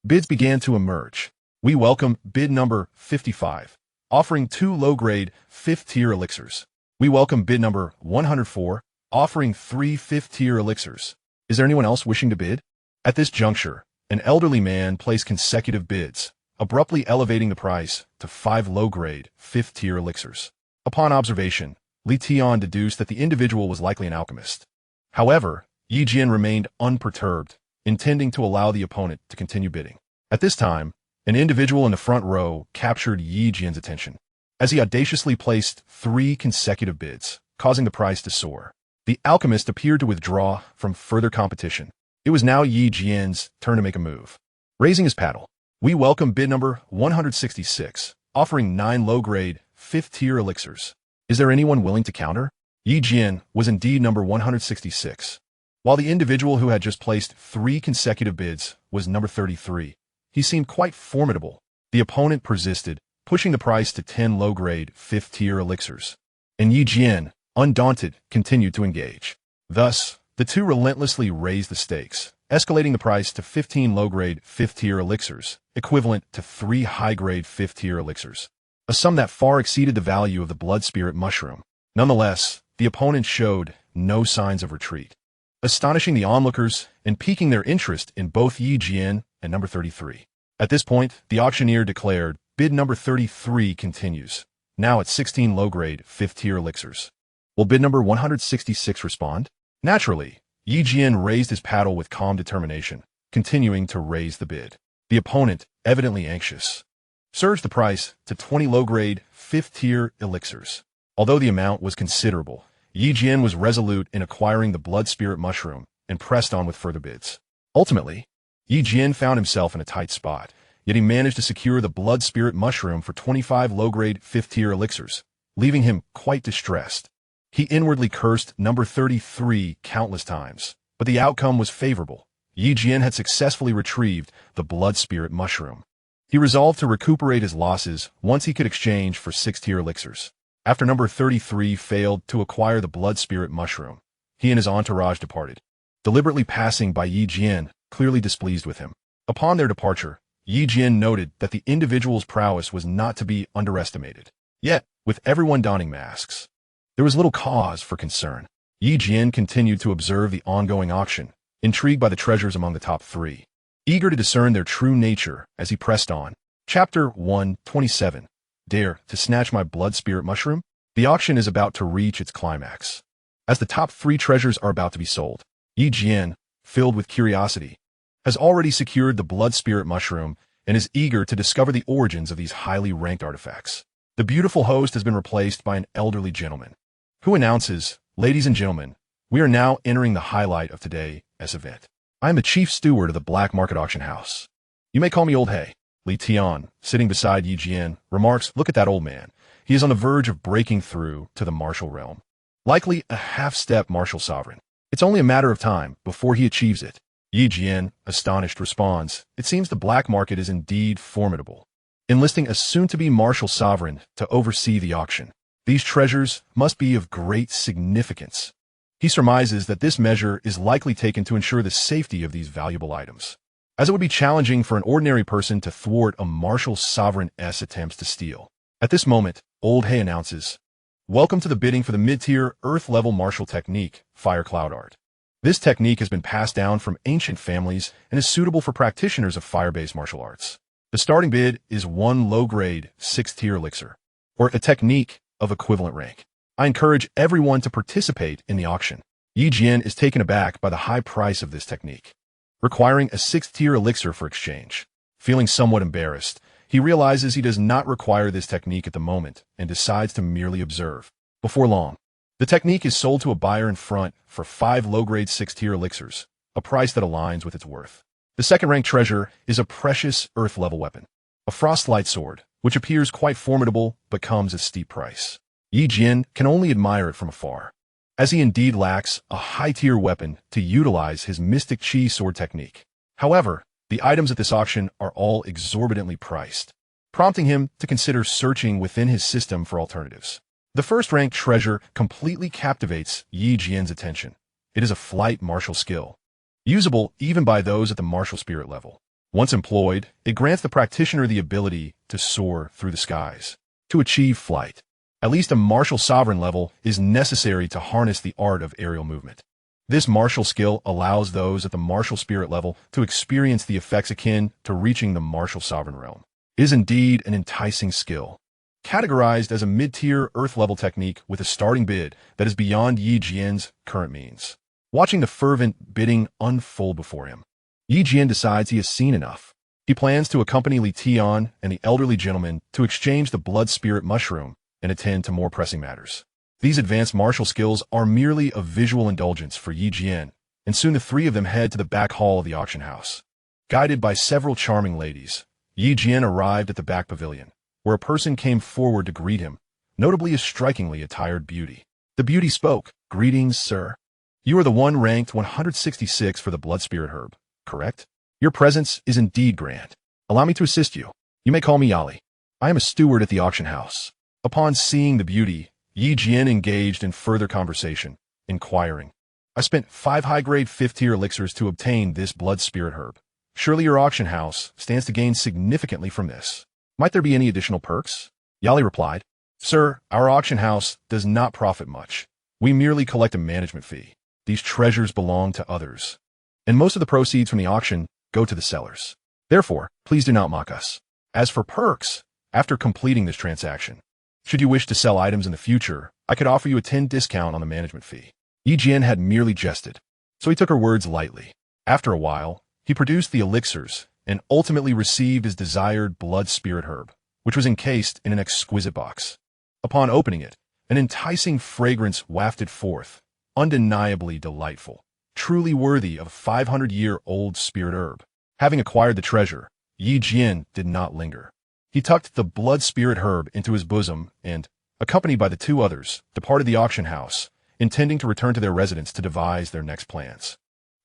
Bids began to emerge. "We welcome bid number 55, offering 2 low-grade 5th-tier elixirs. We welcome bid number 104, offering 3 5th-tier elixirs. Is there anyone else wishing to bid?" At this juncture, an elderly man placed consecutive bids, abruptly elevating the price to 5 low-grade 5th-tier elixirs. Upon observation, Li Tian deduced that the individual was likely an alchemist. However, Yi Jian remained unperturbed, intending to allow the opponent to continue bidding. At this time, an individual in the front row captured Yi Jian's attention, as he audaciously placed 3 consecutive bids, causing the price to soar. The alchemist appeared to withdraw from further competition. It was now Yi Jian's turn to make a move. Raising his paddle, We welcome bid number 166, offering 9 low-grade, 5th-tier elixirs. Is there anyone willing to counter? Jian was indeed number 166. While the individual who had just placed 3 consecutive bids was number 33, he seemed quite formidable. The opponent persisted, pushing the price to 10 low-grade, 5th-tier elixirs. And Jian, undaunted, continued to engage. Thus, the two relentlessly raised the stakes, escalating the price to 15 low-grade, 5th-tier elixirs, equivalent to 3 high-grade 5th-tier elixirs, a sum that far exceeded the value of the blood spirit mushroom. Nonetheless, the opponent showed no signs of retreat, astonishing the onlookers and piquing their interest in both Jian and number 33. At this point, the auctioneer declared, bid number 33 continues, now at 16 low-grade, 5th-tier elixirs. Will bid number 166 respond? Naturally, Jian raised his paddle with calm determination, continuing to raise the bid. The opponent, evidently anxious, surged the price to 20 low-grade, 5th-tier elixirs. Although the amount was considerable, Jian was resolute in acquiring the blood spirit mushroom and pressed on with further bids. Ultimately, Jian found himself in a tight spot, yet he managed to secure the blood spirit mushroom for 25 low-grade, 5th-tier elixirs, leaving him quite distressed. He inwardly cursed number 33 countless times, but the outcome was favorable. Jian had successfully retrieved the blood spirit mushroom. He resolved to recuperate his losses once he could exchange for 6th-tier elixirs. After number 33 failed to acquire the blood spirit mushroom, he and his entourage departed, deliberately passing by Jian, clearly displeased with him. Upon their departure, Jian noted that the individual's prowess was not to be underestimated. Yet, with everyone donning masks, there was little cause for concern. Jian continued to observe the ongoing auction, intrigued by the treasures among the top 3, eager to discern their true nature as he pressed on. Chapter 127. Dare to snatch my blood spirit mushroom? The auction is about to reach its climax. As the top 3 treasures are about to be sold, Jian, filled with curiosity, has already secured the blood spirit mushroom and is eager to discover the origins of these highly ranked artifacts. The beautiful host has been replaced by an elderly gentleman, who announces, ladies and gentlemen, we are now entering the highlight of today's event. I am the chief steward of the black market auction house. You may call me Old Hay. Li Tian, sitting beside Jian, remarks, look at that old man. He is on the verge of breaking through to the martial realm. Likely a half-step martial sovereign. It's only a matter of time before he achieves it. Jian, astonished, responds, it seems the black market is indeed formidable, enlisting a soon-to-be martial sovereign to oversee the auction. These treasures must be of great significance. He surmises that this measure is likely taken to ensure the safety of these valuable items, as it would be challenging for an ordinary person to thwart a martial sovereign's attempts to steal. At this moment, Old Hay announces, welcome to the bidding for the mid-tier Earth-level martial technique, Fire Cloud Art. This technique has been passed down from ancient families and is suitable for practitioners of fire-based martial arts. The starting bid is 1 low-grade, 6th-tier elixir, or a technique of equivalent rank. I encourage everyone to participate in the auction. Jian is taken aback by the high price of this technique, requiring a 6th-tier elixir for exchange. Feeling somewhat embarrassed, he realizes he does not require this technique at the moment and decides to merely observe. Before long, the technique is sold to a buyer in front for 5 low-grade 6th-tier elixirs, a price that aligns with its worth. The second-ranked treasure is a precious Earth-level weapon, a frostlight sword, which appears quite formidable but comes at a steep price. Jian can only admire it from afar, as he indeed lacks a high-tier weapon to utilize his Mystic Chi sword technique. However, the items at this auction are all exorbitantly priced, prompting him to consider searching within his system for alternatives. The first-ranked treasure completely captivates Jian's attention. It is a flight martial skill, usable even by those at the martial spirit level. Once employed, it grants the practitioner the ability to soar through the skies. To achieve flight, at least a martial sovereign level is necessary to harness the art of aerial movement. This martial skill allows those at the martial spirit level to experience the effects akin to reaching the martial sovereign realm. It is indeed an enticing skill, categorized as a mid-tier Earth-level technique with a starting bid that is beyond Jian's current means. Watching the fervent bidding unfold before him, Jian decides he has seen enough. He plans to accompany Li Tian and the elderly gentleman to exchange the blood spirit mushroom and attend to more pressing matters. These advanced martial skills are merely a visual indulgence for Jian, and soon the 3 of them head to the back hall of the auction house. Guided by several charming ladies, Yi Jian arrived at the back pavilion, where a person came forward to greet him, notably a strikingly attired beauty. The beauty spoke. "Greetings, sir. You are the one ranked 166 for the blood spirit herb, correct? Your presence is indeed grand. Allow me to assist you. You may call me Yali. I am a steward at the auction house." Upon seeing the beauty, Yi Jian engaged in further conversation, inquiring, "I spent 5 high-grade 5th-tier elixirs to obtain this blood spirit herb. Surely your auction house stands to gain significantly from this. Might there be any additional perks?" Yali replied, "Sir, our auction house does not profit much. We merely collect a management fee. These treasures belong to others, and most of the proceeds from the auction go to the sellers. Therefore, please do not mock us. As for perks, after completing this transaction, should you wish to sell items in the future, I could offer you a 10 discount on the management fee." Yi Jian had merely jested, so he took her words lightly. After a while, he produced the elixirs and ultimately received his desired blood spirit herb, which was encased in an exquisite box. Upon opening it, an enticing fragrance wafted forth, undeniably delightful, truly worthy of a 500-year-old spirit herb. Having acquired the treasure, Yi Jian did not linger. He tucked the blood spirit herb into his bosom and, accompanied by the 2 others, departed the auction house, intending to return to their residence to devise their next plans.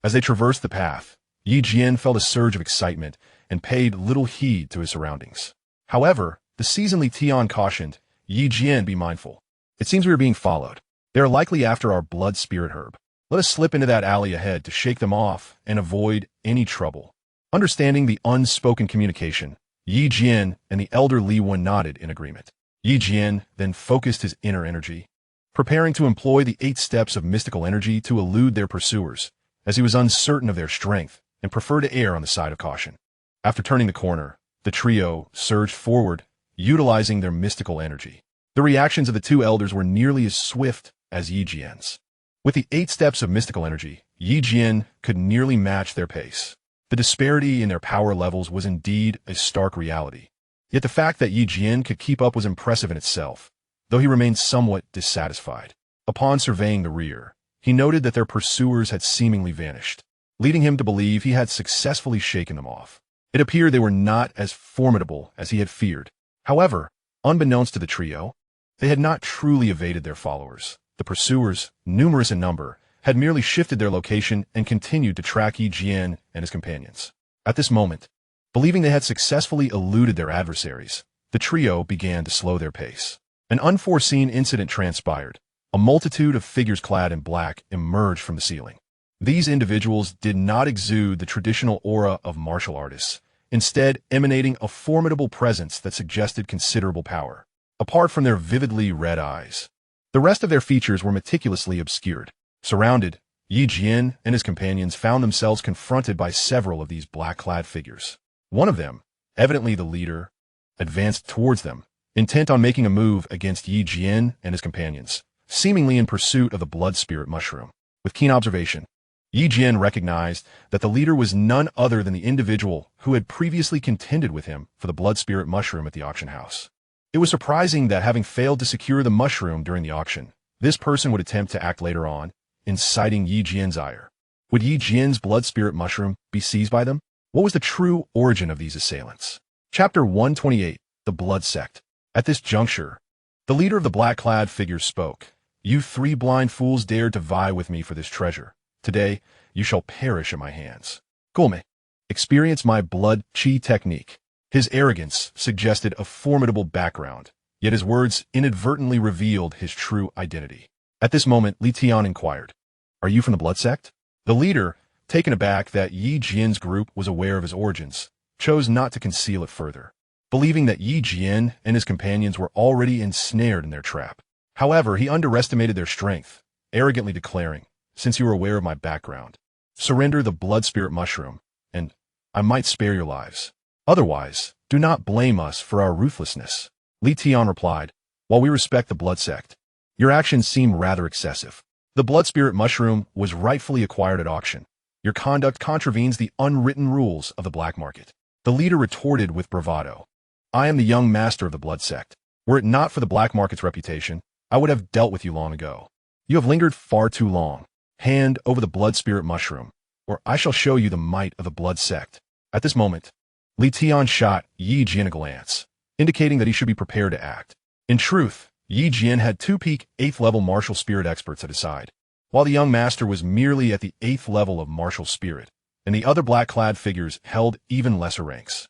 As they traversed the path, Yi Jian felt a surge of excitement and paid little heed to his surroundings. However, the seasoned Tian cautioned, "Yi Jian, be mindful. It seems we are being followed. They are likely after our blood spirit herb. Let us slip into that alley ahead to shake them off and avoid any trouble." Understanding the unspoken communication, Yi Jian and the elder Li Wen nodded in agreement. Yi Jian then focused his inner energy, preparing to employ the 8 steps of mystical energy to elude their pursuers, as he was uncertain of their strength and preferred to err on the side of caution. After turning the corner, the trio surged forward, utilizing their mystical energy. The reactions of the 2 elders were nearly as swift as Yi Jian's. With the 8 steps of mystical energy, Yi Jian could nearly match their pace. The disparity in their power levels was indeed a stark reality. Yet the fact that Yi Jian could keep up was impressive in itself, though he remained somewhat dissatisfied. Upon surveying the rear, he noted that their pursuers had seemingly vanished, leading him to believe he had successfully shaken them off. It appeared they were not as formidable as he had feared. However, unbeknownst to the trio, they had not truly evaded their followers. The pursuers, numerous in number, had merely shifted their location and continued to track Yi Jian and his companions. At this moment, believing they had successfully eluded their adversaries, the trio began to slow their pace. An unforeseen incident transpired. A multitude of figures clad in black emerged from the ceiling. These individuals did not exude the traditional aura of martial artists, instead emanating a formidable presence that suggested considerable power. Apart from their vividly red eyes, the rest of their features were meticulously obscured. Surrounded, Yi Jian and his companions found themselves confronted by several of these black-clad figures. One of them, evidently the leader, advanced towards them, intent on making a move against Yi Jian and his companions, seemingly in pursuit of the blood spirit mushroom. With keen observation, Yi Jian recognized that the leader was none other than the individual who had previously contended with him for the blood spirit mushroom at the auction house. It was surprising that, having failed to secure the mushroom during the auction, this person would attempt to act later on, inciting Yi Jian's ire. Would Yi Jian's blood spirit mushroom be seized by them? What was the true origin of these assailants? Chapter 128, The Blood Sect. At this juncture, the leader of the black-clad figures spoke. "You 3 blind fools dared to vie with me for this treasure. Today, you shall perish at my hands. Come, experience my blood chi technique." His arrogance suggested a formidable background, yet his words inadvertently revealed his true identity. At this moment, Li Tian inquired, "Are you from the blood sect?" The leader, taken aback that Yi Jian's group was aware of his origins, chose not to conceal it further, believing that Yi Jian and his companions were already ensnared in their trap. However, he underestimated their strength, arrogantly declaring, "Since you are aware of my background, surrender the blood spirit mushroom, and I might spare your lives. Otherwise, do not blame us for our ruthlessness." Li Tian replied, "While we respect the blood sect, your actions seem rather excessive. The blood spirit mushroom was rightfully acquired at auction. Your conduct contravenes the unwritten rules of the black market." The leader retorted with bravado, "I am the young master of the blood sect. Were it not for the black market's reputation, I would have dealt with you long ago. You have lingered far too long. Hand over the blood spirit mushroom, or I shall show you the might of the blood sect." At this moment, Li Tian shot Yi Jian a glance, indicating that he should be prepared to act. In truth, Yi Jian had two peak 8th level martial spirit experts at his side, while the young master was merely at the 8th level of martial spirit, and the other black-clad figures held even lesser ranks.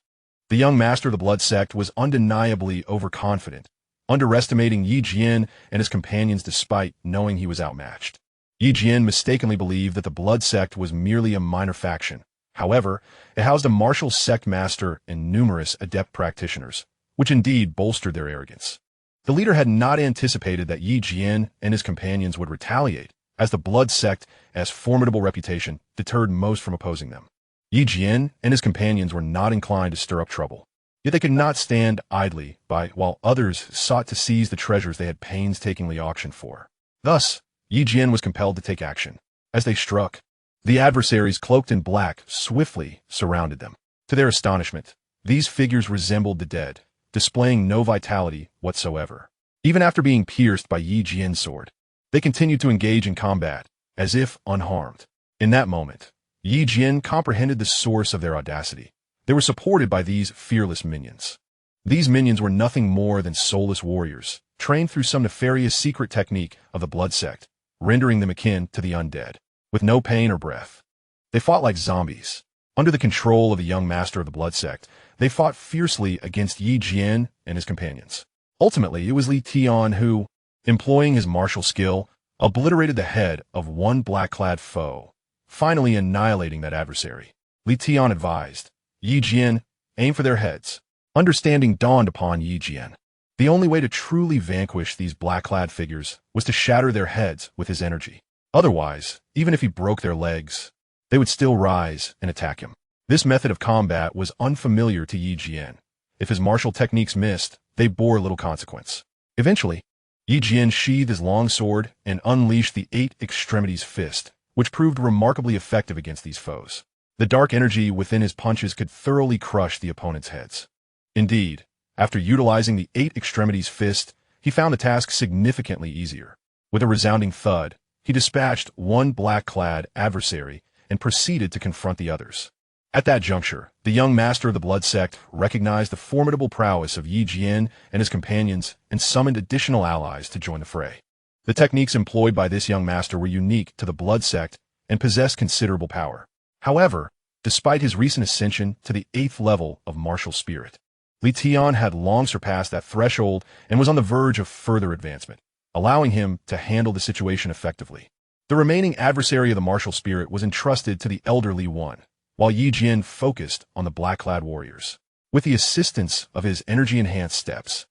The young master of the blood sect was undeniably overconfident, underestimating Yi Jian and his companions despite knowing he was outmatched. Yi Jian mistakenly believed that the blood sect was merely a minor faction. However, it housed a martial sect master and numerous adept practitioners, which indeed bolstered their arrogance. The leader had not anticipated that Yi Jian and his companions would retaliate, as the blood sect's formidable reputation deterred most from opposing them. Yi Jian and his companions were not inclined to stir up trouble, yet they could not stand idly by while others sought to seize the treasures they had painstakingly auctioned for. Thus, Yi Jian was compelled to take action. As they struck, the adversaries cloaked in black swiftly surrounded them. To their astonishment, these figures resembled the dead, displaying no vitality whatsoever. Even after being pierced by Yi Jian's sword, they continued to engage in combat, as if unharmed. In that moment, Yi Jian comprehended the source of their audacity. They were supported by these fearless minions. These minions were nothing more than soulless warriors, trained through some nefarious secret technique of the blood sect, rendering them akin to the undead, with no pain or breath. They fought like zombies. Under the control of the young master of the blood sect, they fought fiercely against Yi Jian and his companions. Ultimately, it was Li Tian who, employing his martial skill, obliterated the head of one black-clad foe, finally annihilating that adversary. Li Tian advised, Yi Jian, aim for their heads. Understanding dawned upon Yi Jian. The only way to truly vanquish these black-clad figures was to shatter their heads with his energy. Otherwise, even if he broke their legs, they would still rise and attack him. This method of combat was unfamiliar to Yi Jian. If his martial techniques missed, they bore little consequence. Eventually, Yi Jian sheathed his long sword and unleashed the 8 Extremities Fist, which proved remarkably effective against these foes. The dark energy within his punches could thoroughly crush the opponent's heads. Indeed, after utilizing the 8 Extremities Fist, he found the task significantly easier. With a resounding thud, he dispatched one black-clad adversary and proceeded to confront the others. At that juncture, the young master of the blood sect recognized the formidable prowess of Yi Jian and his companions and summoned additional allies to join the fray. The techniques employed by this young master were unique to the blood sect and possessed considerable power. However, despite his recent ascension to the 8th level of martial spirit, Li Tian had long surpassed that threshold and was on the verge of further advancement, allowing him to handle the situation effectively. The remaining adversary of the martial spirit was entrusted to the elderly one, while Yi Jian focused on the black-clad warriors. With the assistance of his energy-enhanced steps,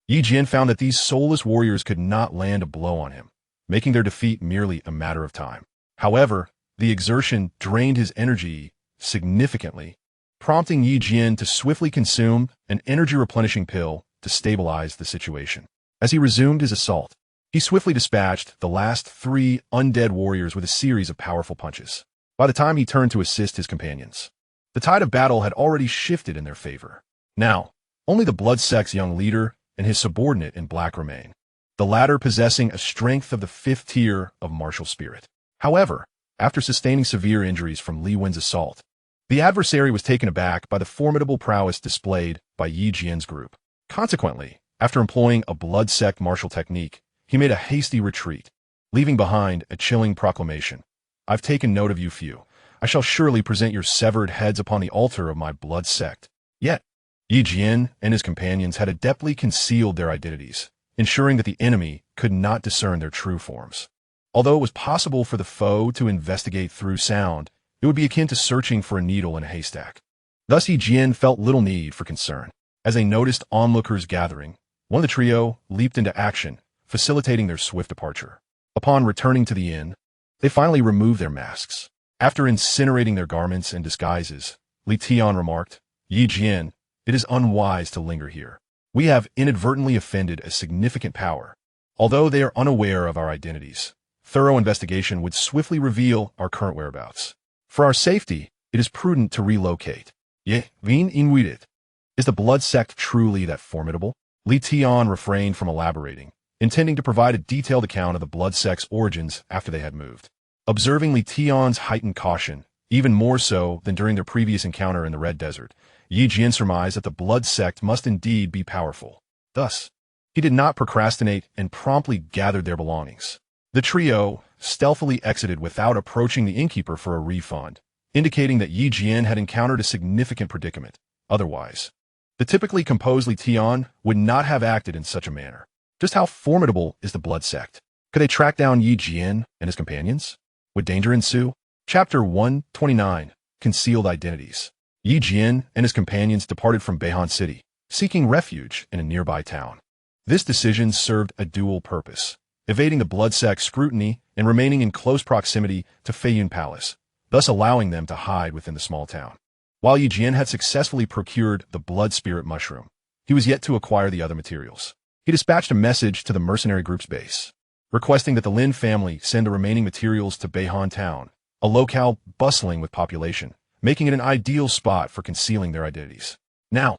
Yi Jian found that these soulless warriors could not land a blow on him, making their defeat merely a matter of time. However, the exertion drained his energy significantly, prompting Yi Jian to swiftly consume an energy-replenishing pill to stabilize the situation. As he resumed his assault, he swiftly dispatched the last 3 undead warriors with a series of powerful punches. By the time he turned to assist his companions, the tide of battle had already shifted in their favor. Now, only the blood sect's young leader and his subordinate in black remain, the latter possessing a strength of the 5th tier of martial spirit. However, after sustaining severe injuries from Li Wen's assault, the adversary was taken aback by the formidable prowess displayed by Yi Jian's group. Consequently, after employing a blood sect martial technique, he made a hasty retreat, leaving behind a chilling proclamation. I've taken note of you few. I shall surely present your severed heads upon the altar of my blood sect. Yet, Yi Jian and his companions had adeptly concealed their identities, ensuring that the enemy could not discern their true forms. Although it was possible for the foe to investigate through sound, it would be akin to searching for a needle in a haystack. Thus Yi Jian felt little need for concern. As they noticed onlookers gathering, one of the trio leaped into action, facilitating their swift departure. Upon returning to the inn, they finally removed their masks. After incinerating their garments and disguises, Li Tian remarked, Yi Jian, it is unwise to linger here. We have inadvertently offended a significant power. Although they are unaware of our identities, thorough investigation would swiftly reveal our current whereabouts. For our safety, it is prudent to relocate. Ye, vin inuited. Is the blood sect truly that formidable? Li Tian refrained from elaborating, intending to provide a detailed account of the blood sect's origins after they had moved. Observing Li Tian's heightened caution, even more so than during their previous encounter in the Red Desert, Yi Jian surmised that the blood sect must indeed be powerful. Thus, he did not procrastinate and promptly gathered their belongings. The trio stealthily exited without approaching the innkeeper for a refund, indicating that Yi Jian had encountered a significant predicament. Otherwise, the typically composed Li Tian would not have acted in such a manner. Just how formidable is the blood sect? Could they track down Yi Jian and his companions? Would danger ensue? Chapter 129, Concealed Identities. Yi Jian and his companions departed from Beihan City, seeking refuge in a nearby town. This decision served a dual purpose, evading the blood sect's scrutiny and remaining in close proximity to Feiyun Palace, thus allowing them to hide within the small town. While Yi Jian had successfully procured the blood spirit mushroom, he was yet to acquire the other materials. He dispatched a message to the mercenary group's base, requesting that the Lin family send the remaining materials to Beihan Town, a locale bustling with population, making it an ideal spot for concealing their identities. Now,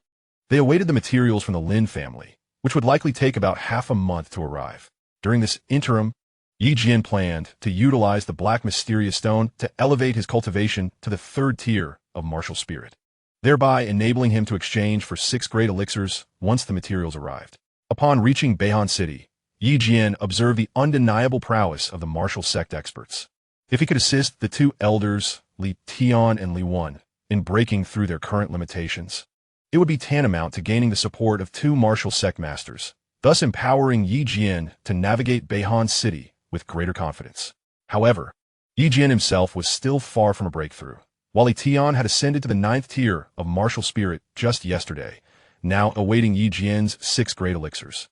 they awaited the materials from the Lin family, which would likely take about half a month to arrive. During this interim, Yi Jian planned to utilize the Black Mysterious Stone to elevate his cultivation to the 3rd tier of martial spirit, thereby enabling him to exchange for 6 great elixirs once the materials arrived. Upon reaching Beihan City, Yi Jian observed the undeniable prowess of the martial sect experts. If he could assist the 2 elders, Li Tian and Li Wan, in breaking through their current limitations, it would be tantamount to gaining the support of 2 martial sect masters, thus empowering Yi Jian to navigate Beihan City with greater confidence. However, Yi Jian himself was still far from a breakthrough. While Li Tian had ascended to the 9th tier of martial spirit just yesterday, now awaiting Yi Jian's 6 great elixirs.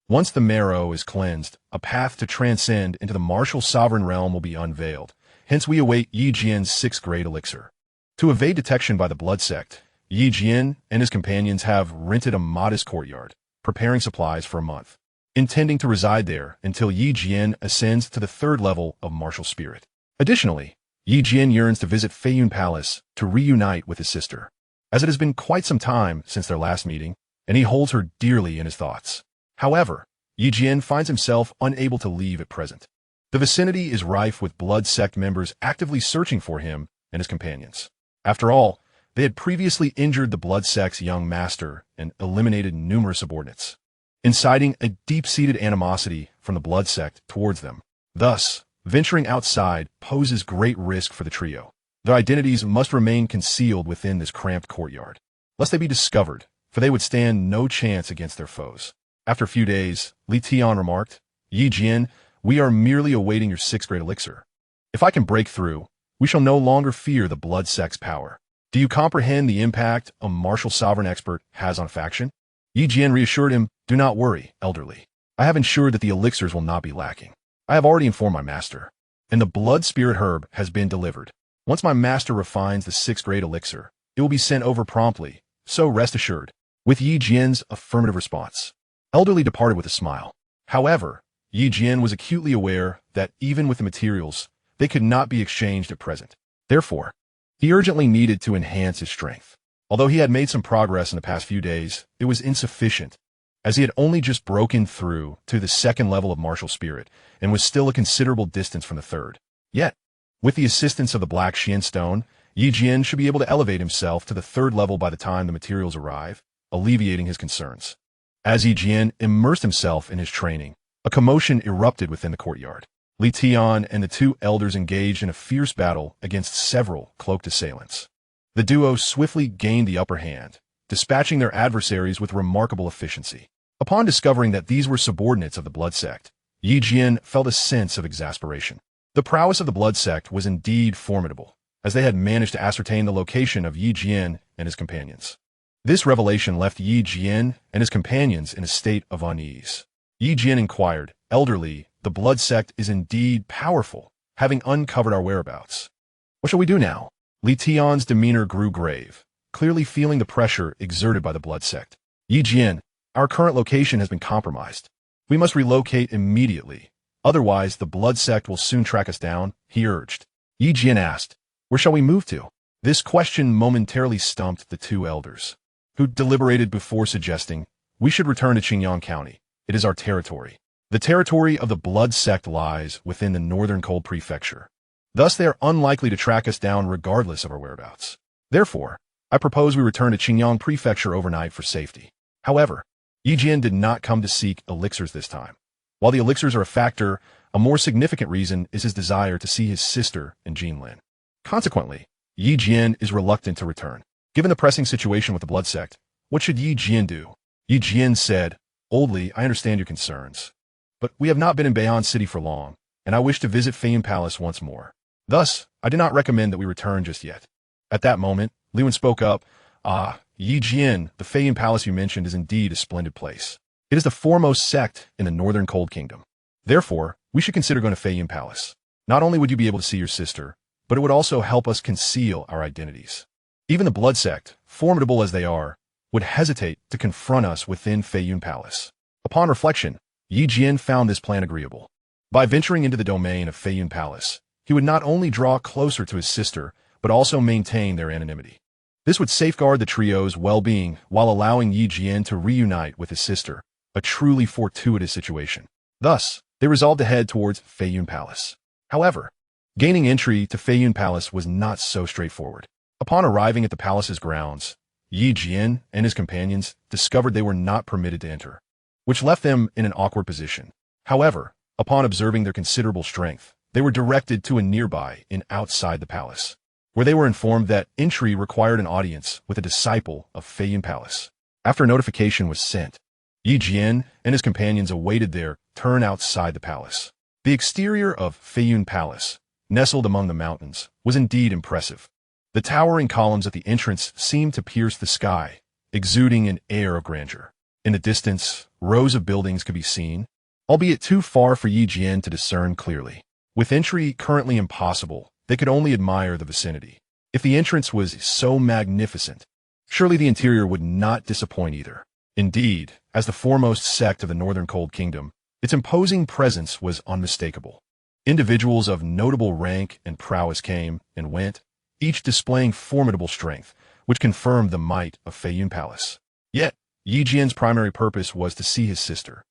Once the marrow is cleansed, a path to transcend into the martial sovereign realm will be unveiled. Hence we await Yi Jian's 6 great elixir. To evade detection by the blood sect, Yi Jian and his companions have rented a modest courtyard, preparing supplies for a month, intending to reside there until Yi Jian ascends to the 3rd level of martial spirit. Additionally, Yi Jian yearns to visit Feiyun Palace to reunite with his sister, as it has been quite some time since their last meeting, and he holds her dearly in his thoughts. However, Yi Jian finds himself unable to leave at present. The vicinity is rife with blood sect members actively searching for him and his companions. After all, they had previously injured the blood sect's young master and eliminated numerous subordinates, inciting a deep-seated animosity from the blood sect towards them. Thus, venturing outside poses great risk for the trio. Their identities must remain concealed within this cramped courtyard, lest they be discovered, for they would stand no chance against their foes. After a few days, Li Tian remarked, "Yi Jian, we are merely awaiting your 6th great elixir. If I can break through, we shall no longer fear the blood sect's power. Do you comprehend the impact a martial sovereign expert has on a faction?" Yi Jian reassured him, "Do not worry, elderly. I have ensured that the elixirs will not be lacking. I have already informed my master, and the blood spirit herb has been delivered. Once my master refines the 6th great elixir, it will be sent over promptly, so rest assured." With Yi Jian's affirmative response, elderly departed with a smile. However, Yi Jian was acutely aware that even with the materials, they could not be exchanged at present. Therefore, he urgently needed to enhance his strength. Although he had made some progress in the past few days, it was insufficient, as he had only just broken through to the 2nd level of martial spirit and was still a considerable distance from the 3rd. Yet, with the assistance of the Black Xian Stone, Yi Jian should be able to elevate himself to the 3rd level by the time the materials arrive, alleviating his concerns. As Yi Jian immersed himself in his training, a commotion erupted within the courtyard. Li Tian and the 2 elders engaged in a fierce battle against several cloaked assailants. The duo swiftly gained the upper hand, dispatching their adversaries with remarkable efficiency. Upon discovering that these were subordinates of the blood sect, Yi Jian felt a sense of exasperation. The prowess of the blood sect was indeed formidable, as they had managed to ascertain the location of Yi Jian and his companions. This revelation left Yi Jian and his companions in a state of unease. Yi Jian inquired, "Elderly, the blood sect is indeed powerful, having uncovered our whereabouts. What shall we do now?" Li Tian's demeanor grew grave, clearly feeling the pressure exerted by the blood sect. "Yi Jian, our current location has been compromised. We must relocate immediately, otherwise the blood sect will soon track us down," he urged. Yi Jian asked, "Where shall we move to?" This question momentarily stumped the 2 elders, who deliberated before suggesting, "We should return to Qingyang County. It is our territory. The territory of the blood sect lies within the northern cold prefecture. Thus they are unlikely to track us down regardless of our whereabouts. Therefore, I propose we return to Qingyang Prefecture overnight for safety. However, Yi Jian did not come to seek elixirs this time. While the elixirs are a factor, a more significant reason is his desire to see his sister and Jinlin. Consequently, Yi Jian is reluctant to return. Given the pressing situation with the blood sect, what should Yi Jian do? Yi Jian said, "Oldly, I understand your concerns. But we have not been in Bei'an City for long, and I wish to visit Feiyun Palace once more. Thus, I do not recommend that we return just yet." At that moment, Liwen spoke up, Yi Jian, the Feiyun Palace you mentioned is indeed a splendid place. It is the foremost sect in the Northern Cold Kingdom. Therefore, we should consider going to Feiyun Palace. Not only would you be able to see your sister, but it would also help us conceal our identities. Even the blood sect, formidable as they are, would hesitate to confront us within Feiyun Palace. Upon reflection, Yi Jian found this plan agreeable. By venturing into the domain of Feiyun Palace, he would not only draw closer to his sister, but also maintain their anonymity. This would safeguard the trio's well-being while allowing Yi Jian to reunite with his sister, a truly fortuitous situation. Thus, they resolved to head towards Feiyun Palace. However, gaining entry to Feiyun Palace was not so straightforward. Upon arriving at the palace's grounds, Yi Jian and his companions discovered they were not permitted to enter, which left them in an awkward position. However, upon observing their considerable strength, they were directed to a nearby inn outside the palace, where they were informed that entry required an audience with a disciple of Feiyun Palace. After a notification was sent, Yi Jian and his companions awaited their turn outside the palace. The exterior of Feiyun Palace, nestled among the mountains, was indeed impressive. The towering columns at the entrance seemed to pierce the sky, exuding an air of grandeur. In the distance, rows of buildings could be seen, albeit too far for Yi Jian to discern clearly. With entry currently impossible, they could only admire the vicinity. If the entrance was so magnificent, surely the interior would not disappoint either. Indeed, as the foremost sect of the Northern Cold Kingdom, its imposing presence was unmistakable. Individuals of notable rank and prowess came and went, each displaying formidable strength, which confirmed the might of Feiyun Palace. Yet, Yi Jian's primary purpose was to see his sister,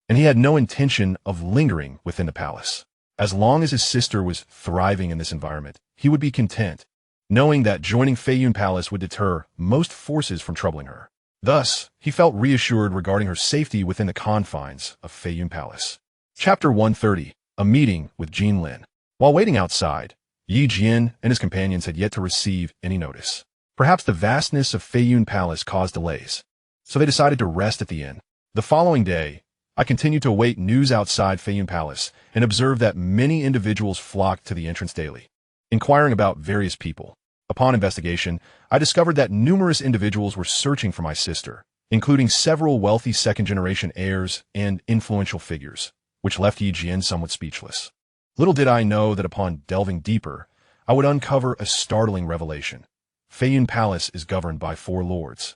and he had no intention of lingering within the palace. As long as his sister was thriving in this environment, he would be content, knowing that joining Feiyun Palace would deter most forces from troubling her. Thus, he felt reassured regarding her safety within the confines of Feiyun Palace. Chapter 130, A Meeting with Jinlin. While waiting outside, Yi Jian and his companions had yet to receive any notice. Perhaps the vastness of Feiyun Palace caused delays, so they decided to rest at the inn. The following day, I continued to await news outside Feiyun Palace and observed that many individuals flocked to the entrance daily, inquiring about various people. Upon investigation, I discovered that numerous individuals were searching for my sister, including several wealthy second-generation heirs and influential figures, which left Yi Jian somewhat speechless. Little did I know that upon delving deeper, I would uncover a startling revelation. Feiyun Palace is governed by 4 lords,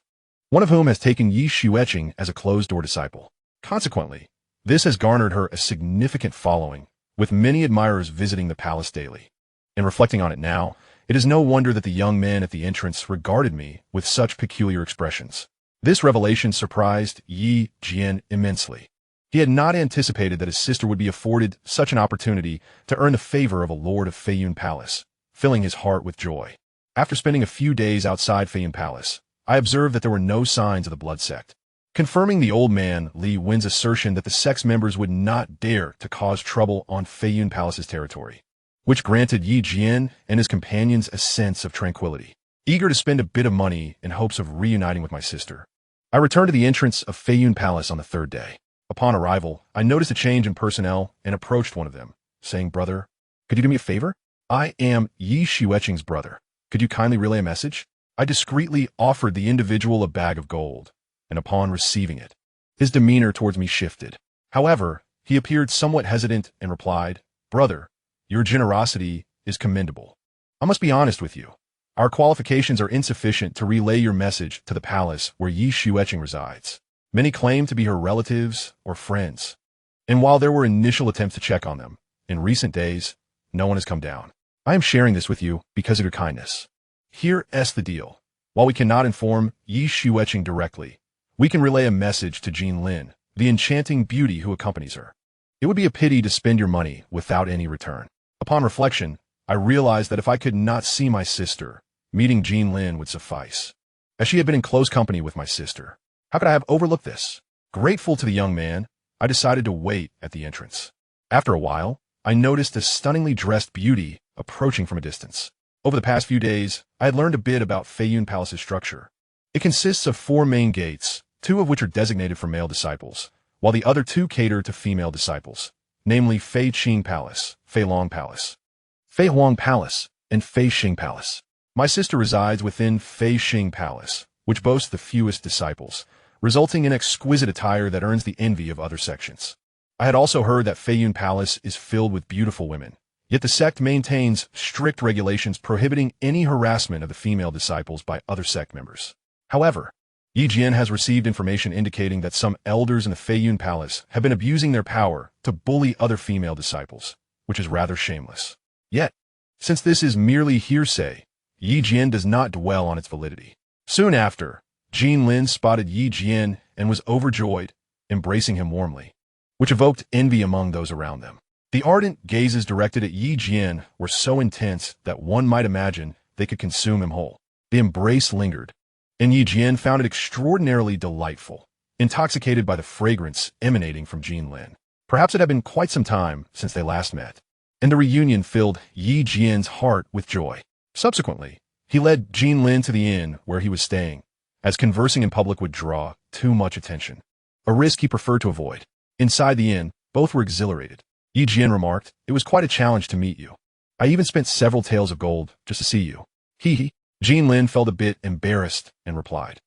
one of whom has taken Yi Xueqing as a closed-door disciple. Consequently, this has garnered her a significant following, with many admirers visiting the palace daily. In reflecting on it now, it is no wonder that the young men at the entrance regarded me with such peculiar expressions. This revelation surprised Yi Jian immensely. He had not anticipated that his sister would be afforded such an opportunity to earn the favor of a lord of Feiyun Palace, filling his heart with joy. After spending a few days outside Feiyun Palace, I observed that there were no signs of the blood sect, confirming the old man Li Wen's assertion that the sect's members would not dare to cause trouble on Feiyun Palace's territory, which granted Yi Jian and his companions a sense of tranquility. Eager to spend a bit of money in hopes of reuniting with my sister, I returned to the entrance of Feiyun Palace on the 3rd day. Upon arrival, I noticed a change in personnel and approached one of them, saying, "Brother, could you do me a favor? I am Yi Xueqing's brother. Could you kindly relay a message?" I discreetly offered the individual a bag of gold, and upon receiving it, his demeanor towards me shifted. However, he appeared somewhat hesitant and replied, "Brother, your generosity is commendable. I must be honest with you. Our qualifications are insufficient to relay your message to the palace where Yi Xueqing resides. Many claim to be her relatives or friends, and while there were initial attempts to check on them, in recent days, no one has come down. I am sharing this with you because of your kindness. Here's the deal. While we cannot inform Yi Xueqing directly, we can relay a message to Jinlin, the enchanting beauty who accompanies her. It would be a pity to spend your money without any return." Upon reflection, I realized that if I could not see my sister, meeting Jinlin would suffice. as she had been in close company with my sister. How could I have overlooked this? Grateful to the young man, I decided to wait at the entrance. After a while, I noticed a stunningly dressed beauty approaching from a distance. Over the past few days, I had learned a bit about Feiyun Palace's structure. It consists of 4 main gates, 2 of which are designated for male disciples, while the other 2 cater to female disciples, namely Fei Qing Palace, Fei Long Palace, Fei Huang Palace, and Fei Xing Palace. My sister resides within Fei Xing Palace, which boasts the fewest disciples, resulting in exquisite attire that earns the envy of other sections. I had also heard that Feiyun Palace is filled with beautiful women, yet the sect maintains strict regulations prohibiting any harassment of the female disciples by other sect members. However, Jian has received information indicating that some elders in the Feiyun Palace have been abusing their power to bully other female disciples, which is rather shameless. Yet, since this is merely hearsay, Jian does not dwell on its validity. Soon after, Jian spotted Jian and was overjoyed, embracing him warmly, which evoked envy among those around them. The ardent gazes directed at Jian were so intense that one might imagine they could consume him whole. The embrace lingered, and Jian found it extraordinarily delightful, intoxicated by the fragrance emanating from Jian. Perhaps it had been quite some time since they last met, and the reunion filled Jian's heart with joy. Subsequently, he led Jian to the inn where he was staying, as conversing in public would draw too much attention, a risk he preferred to avoid. Inside the inn, both were exhilarated. Jian remarked, "It was quite a challenge to meet you. I even spent several taels of gold just to see you." He. Jian felt a bit embarrassed and replied,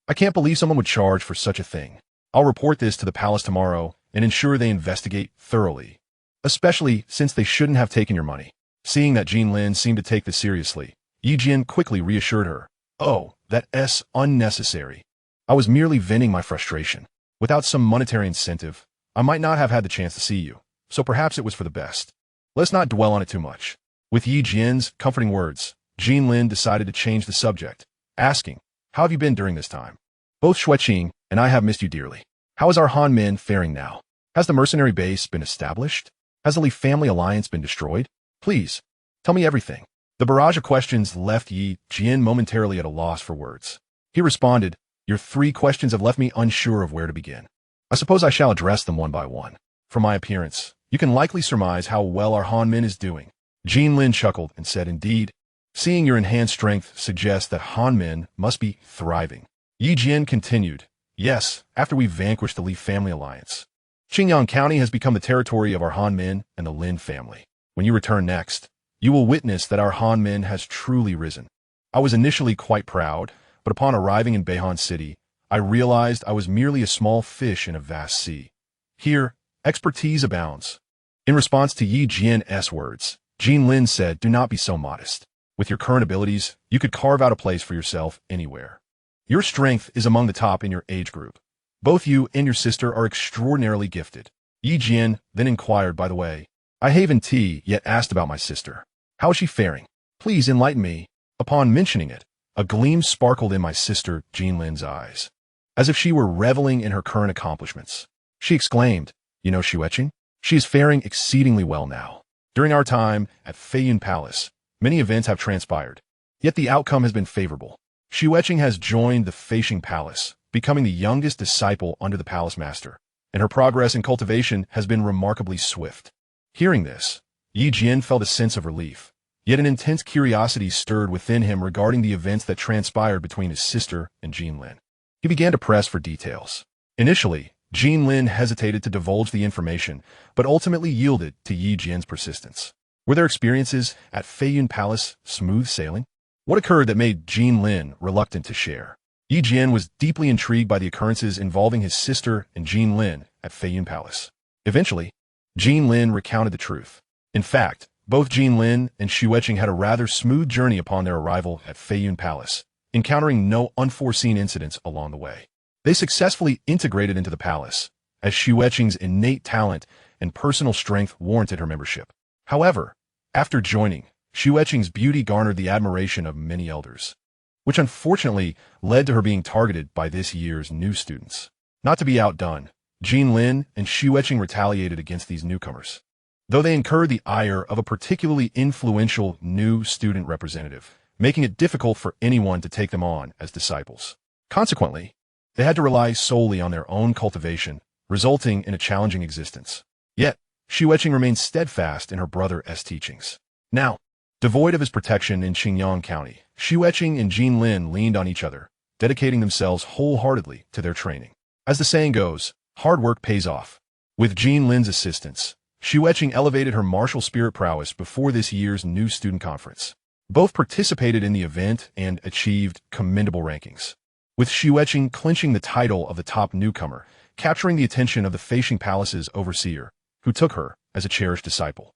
"I can't believe someone would charge for such a thing. I'll report this to the palace tomorrow and ensure they investigate thoroughly, especially since they shouldn't have taken your money." Seeing that Jian seemed to take this seriously, Jian quickly reassured her, "Oh, that's unnecessary. I was merely venting my frustration. Without some monetary incentive, I might not have had the chance to see you, so perhaps it was for the best. Let's not dwell on it too much." With Jian's comforting words, Jian decided to change the subject, asking, "How have you been during this time? Both Xueqing and I have missed you dearly. How is our Han men faring now? Has the mercenary base been established? Has the Li family alliance been destroyed? Please, tell me everything." The barrage of questions left Jian momentarily at a loss for words. He responded, "Your 3 questions have left me unsure of where to begin. I suppose I shall address them one by one. From my appearance, you can likely surmise how well our Han Min is doing." Jian chuckled and said, "Indeed, seeing your enhanced strength suggests that Han Min must be thriving." Jian continued, "Yes, after we vanquished the Li family alliance, Qingyang County has become the territory of our Han Min and the Lin family. When you return next, you will witness that our Han Min has truly risen. I was initially quite proud, but upon arriving in Beihan City, I realized I was merely a small fish in a vast sea. Here, expertise abounds." In response to Jian's words, Jian said, "Do not be so modest. With your current abilities, you could carve out a place for yourself anywhere. Your strength is among the top in your age group. Both you and your sister are extraordinarily gifted." Jian then inquired, "By the way, I haven't yet asked about my sister. How is she faring? Please enlighten me." Upon mentioning it, a gleam sparkled in my sister Jian's eyes, as if she were reveling in her current accomplishments. She exclaimed, "You know Xueqing? She is faring exceedingly well now. During our time at Feiyun Palace, many events have transpired, yet the outcome has been favorable. Xueqing has joined the Feishing Palace, becoming the youngest disciple under the palace master, and her progress in cultivation has been remarkably swift." Hearing this, Jian felt a sense of relief, yet an intense curiosity stirred within him regarding the events that transpired between his sister and Jian. He began to press for details. Initially, Jian hesitated to divulge the information, but ultimately yielded to Jian's persistence. Were their experiences at Feiyun Palace smooth sailing? What occurred that made Jian reluctant to share? Jian was deeply intrigued by the occurrences involving his sister and Jian at Feiyun Palace. Eventually, Jian recounted the truth. In fact, both Jian and Xueqing had a rather smooth journey upon their arrival at Feiyun Palace, encountering no unforeseen incidents along the way. They successfully integrated into the palace, as Xueqing's innate talent and personal strength warranted her membership. However, after joining, Xueqing's beauty garnered the admiration of many elders, which unfortunately led to her being targeted by this year's new students. Not to be outdone, Jian and Xueqing retaliated against these newcomers. Though they incurred the ire of a particularly influential new student representative, making it difficult for anyone to take them on as disciples. Consequently, they had to rely solely on their own cultivation, resulting in a challenging existence. Yet, Xianxia remained steadfast in her brother's teachings. Now, devoid of his protection in Xinjiang County, Xianxia and Jian leaned on each other, dedicating themselves wholeheartedly to their training. As the saying goes, hard work pays off. With Jian's assistance, Xianxia elevated her martial spirit prowess before this year's new student conference. Both participated in the event and achieved commendable rankings, with Xianxia clinching the title of the top newcomer, capturing the attention of the Feixing Palace's overseer, who took her as a cherished disciple.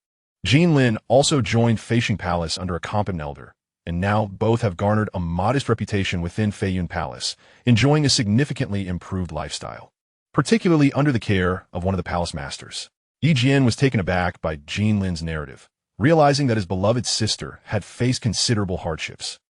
Jian also joined Feixing Palace under a competent elder, and now both have garnered a modest reputation within Feiyun Palace, enjoying a significantly improved lifestyle, particularly under the care of one of the palace masters. Jian was taken aback by Jian's narrative, realizing that his beloved sister had faced considerable hardships.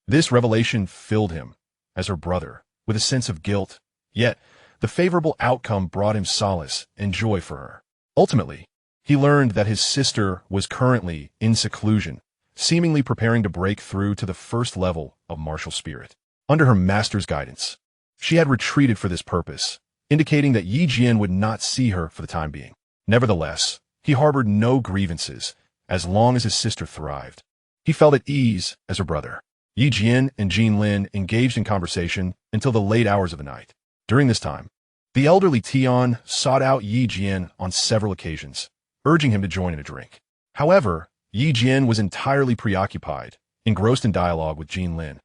This revelation filled him, as her brother, with a sense of guilt, yet the favorable outcome brought him solace and joy for her. Ultimately, he learned that his sister was currently in seclusion, seemingly preparing to break through to the first level of martial spirit. Under her master's guidance, she had retreated for this purpose, indicating that Jian would not see her for the time being. Nevertheless, he harbored no grievances as long as his sister thrived. He felt at ease as her brother. Jian and Jian engaged in conversation until the late hours of the night. During this time, the elderly Tian sought out Jian on several occasions, urging him to join in a drink. However, Jian was entirely preoccupied, engrossed in dialogue with Jian,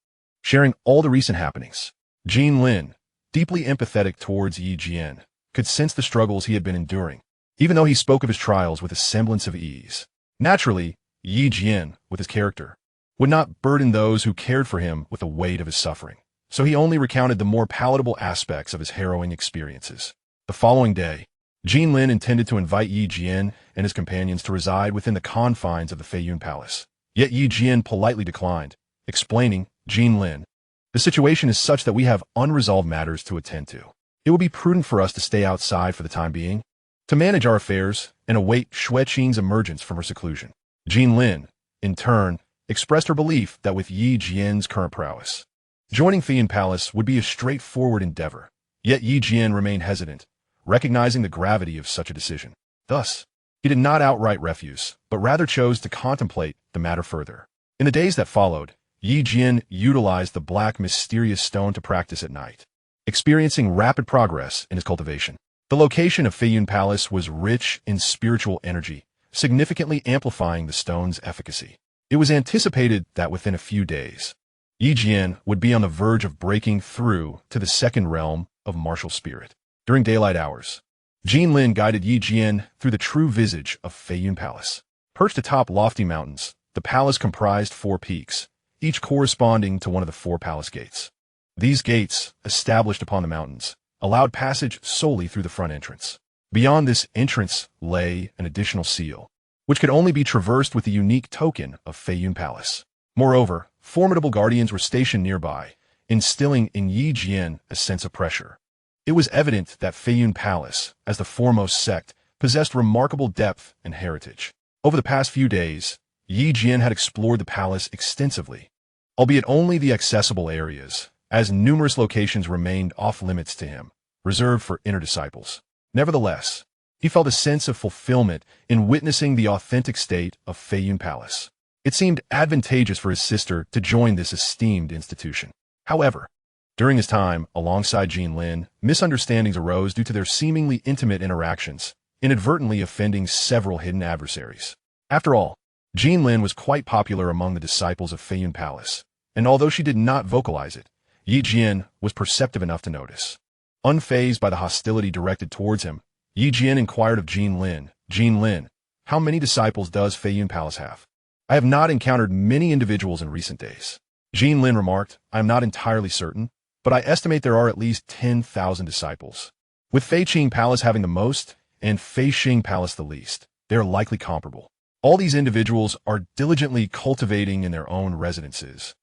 sharing all the recent happenings. Jian, deeply empathetic towards Jian, could sense the struggles he had been enduring, even though he spoke of his trials with a semblance of ease. Naturally, Jian, with his character, would not burden those who cared for him with the weight of his suffering, so he only recounted the more palatable aspects of his harrowing experiences. The following day, Jian intended to invite Jian and his companions to reside within the confines of the Feiyun Palace. Yet Jian politely declined, explaining, Jian, the situation is such that we have unresolved matters to attend to. It will be prudent for us to stay outside for the time being, to manage our affairs and await Xianxia's emergence from her seclusion. Jian, in turn, expressed her belief that with Jian's current prowess, joining Feiyun Palace would be a straightforward endeavor. Yet Jian remained hesitant, recognizing the gravity of such a decision. Thus, he did not outright refuse, but rather chose to contemplate the matter further. In the days that followed, Jian utilized the black mysterious stone to practice at night, experiencing rapid progress in his cultivation. The location of Feiyun Palace was rich in spiritual energy, significantly amplifying the stone's efficacy. It was anticipated that within a few days, Jian would be on the verge of breaking through to the second realm of martial spirit. During daylight hours, Jian guided Jian through the true visage of Feiyun Palace. Perched atop lofty mountains, the palace comprised 4 peaks, each corresponding to one of the 4 palace gates. These gates, established upon the mountains, allowed passage solely through the front entrance. Beyond this entrance lay an additional seal, which could only be traversed with the unique token of Feiyun Palace. Moreover, formidable guardians were stationed nearby, instilling in Jian a sense of pressure. It was evident that Feiyun Palace, as the foremost sect, possessed remarkable depth and heritage. Over the past few days, Jian had explored the palace extensively, albeit only the accessible areas, as numerous locations remained off-limits to him, reserved for inner disciples. Nevertheless, he felt a sense of fulfillment in witnessing the authentic state of Feiyun Palace. It seemed advantageous for his sister to join this esteemed institution. However, during his time alongside Jian, misunderstandings arose due to their seemingly intimate interactions, inadvertently offending several hidden adversaries. After all, Jian was quite popular among the disciples of Feiyun Palace, and although she did not vocalize it, Jian was perceptive enough to notice. Unfazed by the hostility directed towards him, Jian inquired of Jian, how many disciples does Feiyun Palace have? I have not encountered many individuals in recent days. Jian remarked, I am not entirely certain, but I estimate there are at least 10,000 disciples. With Feixing Palace having the most, and Feixing Palace the least, they are likely comparable. All these individuals are diligently cultivating in their own residences,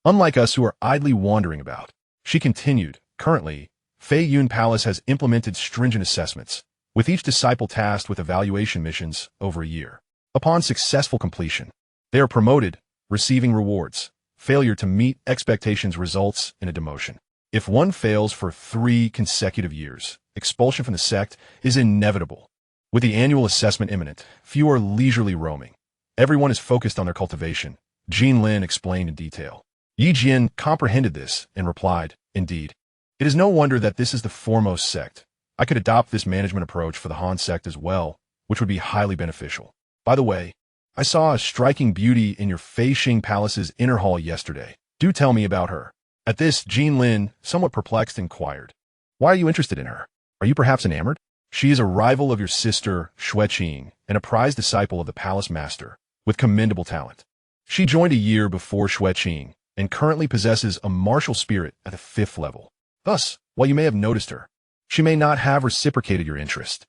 unlike us who are idly wandering about. She continued, currently, Feiyun Palace has implemented stringent assessments, with each disciple tasked with evaluation missions over a year. Upon successful completion, they are promoted, receiving rewards. failure to meet expectations results in a demotion. If one fails for 3 consecutive years, expulsion from the sect is inevitable. With the annual assessment imminent, few are leisurely roaming. Everyone is focused on their cultivation, Jian explained in detail. Jian comprehended this and replied, "Indeed. It is no wonder that this is the foremost sect. I could adopt this management approach for the Han sect as well, which would be highly beneficial. By the way, I saw a striking beauty in your Feixing Palace's inner hall yesterday. Do tell me about her." At this, Jian, somewhat perplexed, inquired, "Why are you interested in her? Are you perhaps enamored? She is a rival of your sister, Xueqing, and a prized disciple of the palace master, with commendable talent. She joined a year before Xueqing, and currently possesses a martial spirit at the 5th level. Thus, while you may have noticed her, she may not have reciprocated your interest."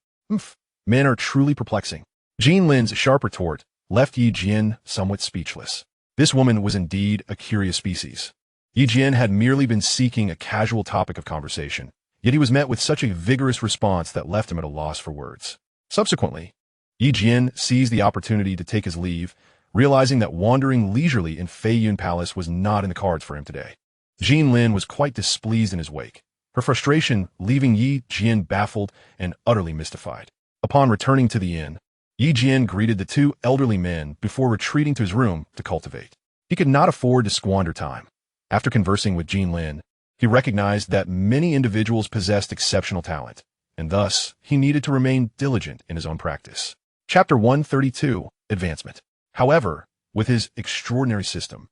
Men are truly perplexing. Jian's sharp retort left Jian somewhat speechless. This woman was indeed a curious species. Jian had merely been seeking a casual topic of conversation, yet he was met with such a vigorous response that left him at a loss for words. Subsequently, Jian seized the opportunity to take his leave, realizing that wandering leisurely in Feiyun Palace was not in the cards for him today. Jian was quite displeased in his wake, her frustration leaving Jian baffled and utterly mystified. Upon returning to the inn, Jian greeted the 2 elderly men before retreating to his room to cultivate. He could not afford to squander time. After conversing with Jian, he recognized that many individuals possessed exceptional talent, and thus he needed to remain diligent in his own practice. Chapter 132, Advancement. However, with his extraordinary system,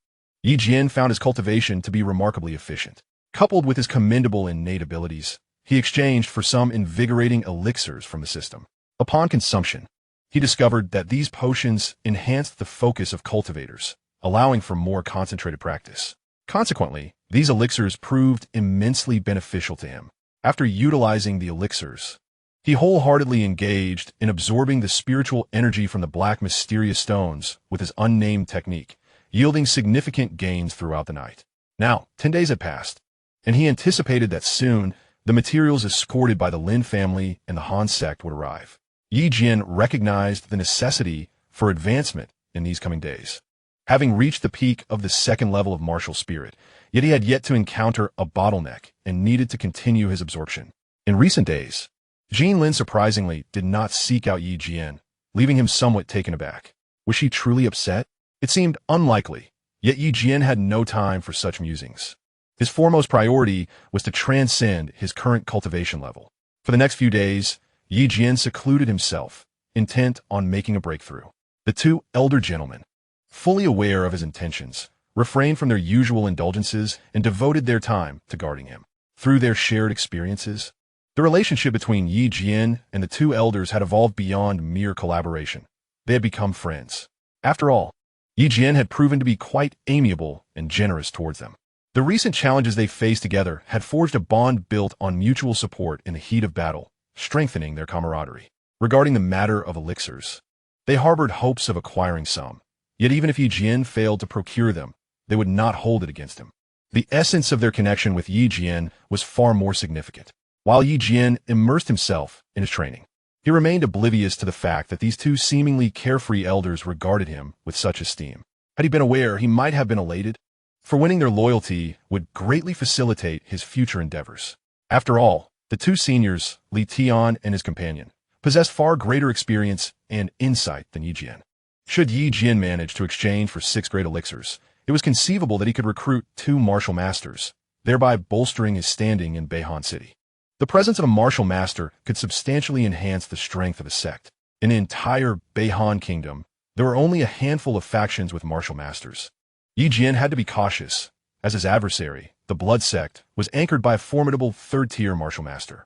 Jian found his cultivation to be remarkably efficient. Coupled with his commendable innate abilities, he exchanged for some invigorating elixirs from the system. Upon consumption, he discovered that these potions enhanced the focus of cultivators, allowing for more concentrated practice. Consequently, these elixirs proved immensely beneficial to him. After utilizing the elixirs, he wholeheartedly engaged in absorbing the spiritual energy from the black mysterious stones with his unnamed technique, yielding significant gains throughout the night. Now, 10 days had passed, and he anticipated that soon the materials escorted by the Lin family and the Han sect would arrive. Jian recognized the necessity for advancement in these coming days. Having reached the peak of the 2nd level of martial spirit, yet he had yet to encounter a bottleneck and needed to continue his absorption. In recent days, Jian surprisingly did not seek out Jian, leaving him somewhat taken aback. Was she truly upset? It seemed unlikely, yet Jian had no time for such musings. His foremost priority was to transcend his current cultivation level. For the next few days, Jian secluded himself, intent on making a breakthrough. The 2 elder gentlemen, fully aware of his intentions, refrained from their usual indulgences and devoted their time to guarding him. Through their shared experiences, the relationship between Jian and the 2 elders had evolved beyond mere collaboration. They had become friends. After all, Jian had proven to be quite amiable and generous towards them. The recent challenges they faced together had forged a bond built on mutual support in the heat of battle, strengthening their camaraderie. Regarding the matter of elixirs, they harbored hopes of acquiring some. Yet even if Jian failed to procure them, they would not hold it against him. The essence of their connection with Jian was far more significant. While Jian immersed himself in his training, he remained oblivious to the fact that these 2 seemingly carefree elders regarded him with such esteem. Had he been aware, he might have been elated, for winning their loyalty would greatly facilitate his future endeavors. After all, the 2 seniors, Li Tian and his companion, possessed far greater experience and insight than Jian. Should Jian manage to exchange for 6 great elixirs, it was conceivable that he could recruit 2 martial masters, thereby bolstering his standing in Beihan City. The presence of a martial master could substantially enhance the strength of a sect. In the entire Beihan kingdom, there were only a handful of factions with martial masters. Jian had to be cautious, as his adversary, the Blood Sect, was anchored by a formidable 3rd-tier martial master.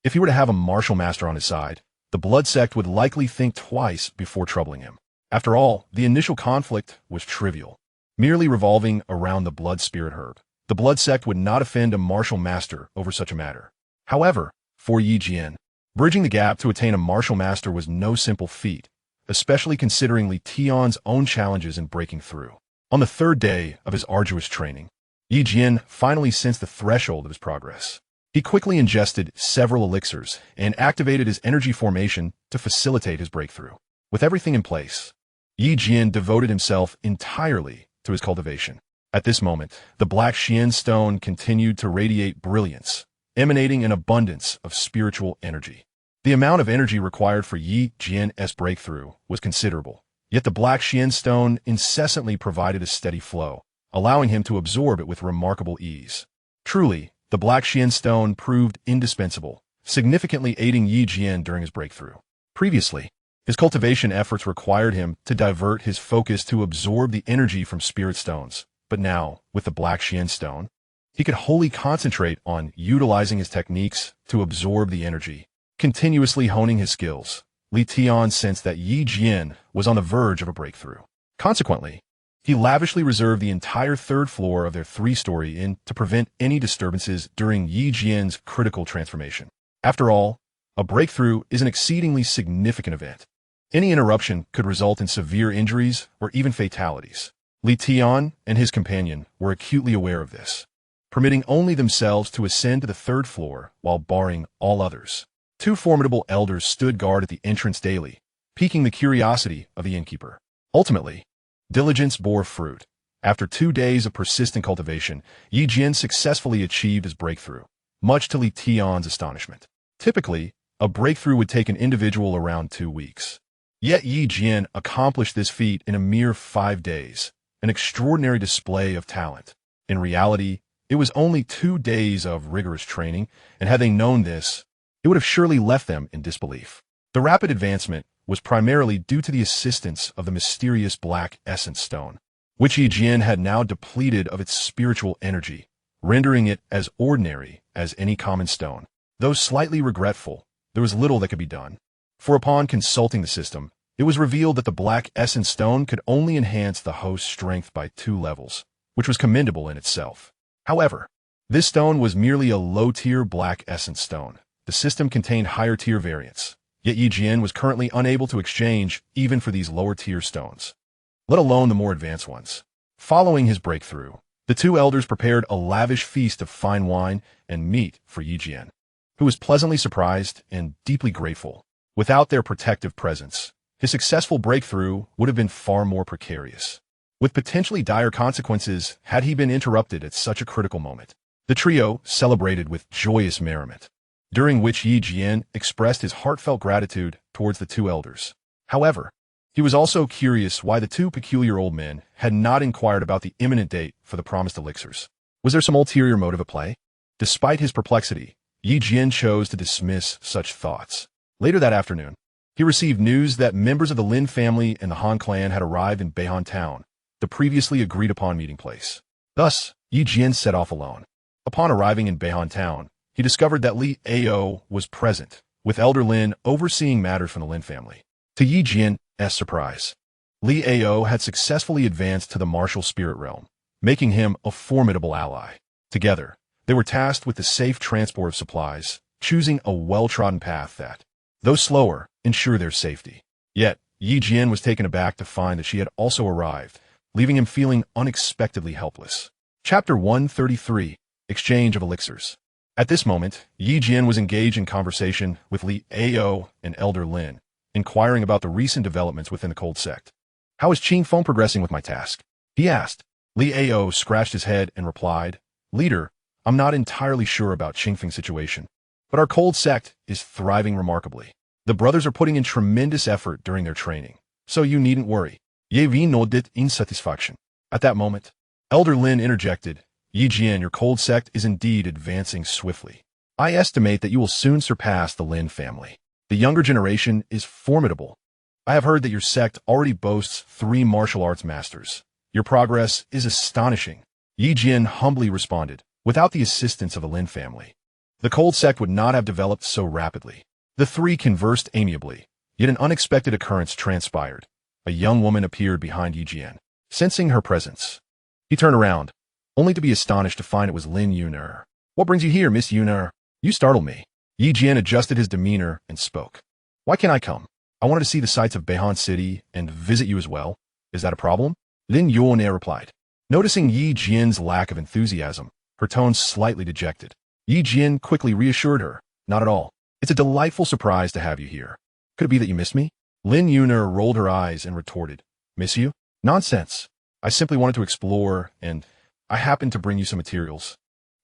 If he were to have a martial master on his side, the Blood Sect would likely think twice before troubling him. After all, the initial conflict was trivial, merely revolving around the Blood Spirit herb. The Blood Sect would not offend a martial master over such a matter. However, for Jian, bridging the gap to attain a martial master was no simple feat, especially considering Li Tian's own challenges in breaking through. On the 3rd day of his arduous training, Jian finally sensed the threshold of his progress. He quickly ingested several elixirs and activated his energy formation to facilitate his breakthrough. With everything in place, Jian devoted himself entirely to his cultivation. At this moment, the black Xian stone continued to radiate brilliance, emanating an abundance of spiritual energy. The amount of energy required for Yi Jian's breakthrough was considerable, yet the black Xian stone incessantly provided a steady flow, allowing him to absorb it with remarkable ease. Truly, the black Xian stone proved indispensable, significantly aiding Yi Jian during his breakthrough. Previously, his cultivation efforts required him to divert his focus to absorb the energy from spirit stones, but now, with the black Xian stone, he could wholly concentrate on utilizing his techniques to absorb the energy. Continuously honing his skills, Li Tian sensed that Yi Jian was on the verge of a breakthrough. Consequently, he lavishly reserved the entire third floor of their three-story inn to prevent any disturbances during Yi Jian's critical transformation. After all, a breakthrough is an exceedingly significant event. Any interruption could result in severe injuries or even fatalities. Li Tian and his companion were acutely aware of this, permitting only themselves to ascend to the third floor while barring all others. Two formidable elders stood guard at the entrance daily, piquing the curiosity of the innkeeper. Ultimately, diligence bore fruit. After 2 days of persistent cultivation, Yi Jian successfully achieved his breakthrough, much to Li Tian's astonishment. Typically, a breakthrough would take an individual around 2 weeks. Yet Yi Jian accomplished this feat in a mere 5 days, an extraordinary display of talent. In reality, it was only 2 days of rigorous training, and had they known this, it would have surely left them in disbelief. The rapid advancement was primarily due to the assistance of the mysterious black essence stone, which Yi Jian had now depleted of its spiritual energy, rendering it as ordinary as any common stone. Though slightly regretful, there was little that could be done. For upon consulting the system, it was revealed that the black essence stone could only enhance the host's strength by 2 levels, which was commendable in itself. However, this stone was merely a low-tier black essence stone. The system contained higher-tier variants, yet Yi Jian was currently unable to exchange even for these lower-tier stones, let alone the more advanced ones. Following his breakthrough, the 2 elders prepared a lavish feast of fine wine and meat for Yi Jian, who was pleasantly surprised and deeply grateful. Without their protective presence, his successful breakthrough would have been far more precarious, with potentially dire consequences had he been interrupted at such a critical moment. The trio celebrated with joyous merriment, during which Yi Jian expressed his heartfelt gratitude towards the 2 elders. However, he was also curious why the 2 peculiar old men had not inquired about the imminent date for the promised elixirs. Was there some ulterior motive at play? Despite his perplexity, Yi Jian chose to dismiss such thoughts. Later that afternoon, he received news that members of the Lin family and the Han clan had arrived in Beihan Town, the previously agreed-upon meeting place. Thus, Yi Jian set off alone. Upon arriving in Beihan Town, he discovered that Li Ao was present, with Elder Lin overseeing matters from the Lin family. To Yi Jian's surprise, Li Ao had successfully advanced to the martial spirit realm, making him a formidable ally. Together, they were tasked with the safe transport of supplies, choosing a well-trodden path that, though slower, ensured their safety. Yet, Yi Jian was taken aback to find that she had also arrived, leaving him feeling unexpectedly helpless. Chapter 133, Exchange of Elixirs. At this moment, Yi Jian was engaged in conversation with Li Ao and Elder Lin, inquiring about the recent developments within the Cold Sect. "How is Qing Feng progressing with my task?" he asked. Li Ao scratched his head and replied, "Leader, I'm not entirely sure about Qing Feng's situation, but our Cold Sect is thriving remarkably. The brothers are putting in tremendous effort during their training, so you needn't worry." Ye Vi nodded in satisfaction. At that moment, Elder Lin interjected, "Yi Jian, your Cold Sect is indeed advancing swiftly. I estimate that you will soon surpass the Lin family. The younger generation is formidable. I have heard that your sect already boasts 3 martial arts masters. Your progress is astonishing." Yi Jian humbly responded, "Without the assistance of the Lin family, the Cold Sect would not have developed so rapidly." The 3 conversed amiably, yet an unexpected occurrence transpired. A young woman appeared behind Yi Jian. Sensing her presence, he turned around, only to be astonished to find it was Lin Yuner. "What brings you here, Miss Yuner? You startle me." Yi Jian adjusted his demeanor and spoke. "Why can't I come? I wanted to see the sights of Beihan City and visit you as well. Is that a problem?" Lin Yuner replied. Noticing Yi Jian's lack of enthusiasm, her tone slightly dejected, Yi Jian quickly reassured her, "Not at all. It's a delightful surprise to have you here. Could it be that you missed me?" Lin Yuner rolled her eyes and retorted, "Miss you? Nonsense. I simply wanted to explore and I happened to bring you some materials.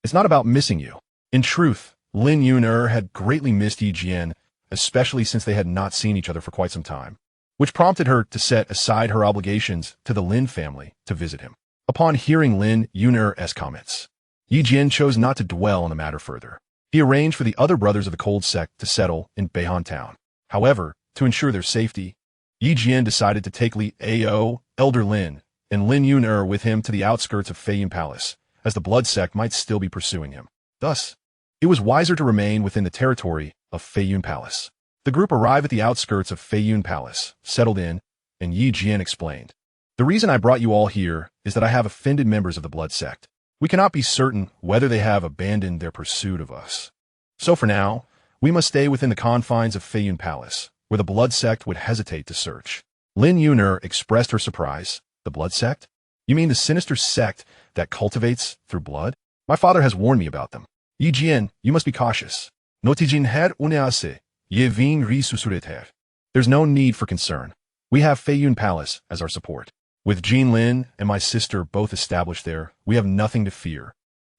It's not about missing you. In truth, Lin Yun had greatly missed Yi Jian, especially since they had not seen each other for quite some time, which prompted her to set aside her obligations to the Lin family to visit him. Upon hearing Lin Yun's comments, Yi Jian chose not to dwell on the matter further. He arranged for the other brothers of the Cold Sect to settle in Beihan town. However, to ensure their safety, Yi Jian decided to take Li Ao, Elder Lin, and Lin Yun with him to the outskirts of Feiyun Palace, as the Blood Sect might still be pursuing him. Thus, it was wiser to remain within the territory of Feiyun Palace. The group arrived at the outskirts of Feiyun Palace, settled in, and Yi Jian explained, "The reason I brought you all here is that I have offended members of the Blood Sect. We cannot be certain whether they have abandoned their pursuit of us. So for now, we must stay within the confines of Feiyun Palace, where the Blood Sect would hesitate to search." Lin Yun expressed her surprise. "The Blood Sect? You mean the sinister sect that cultivates through blood? My father has warned me about them. Yi Jian, you must be cautious. Notijin her unease, ye vin ri susureter. There's no need for concern. We have Feiyun Palace as our support. With Jian Lin and my sister both established there, we have nothing to fear.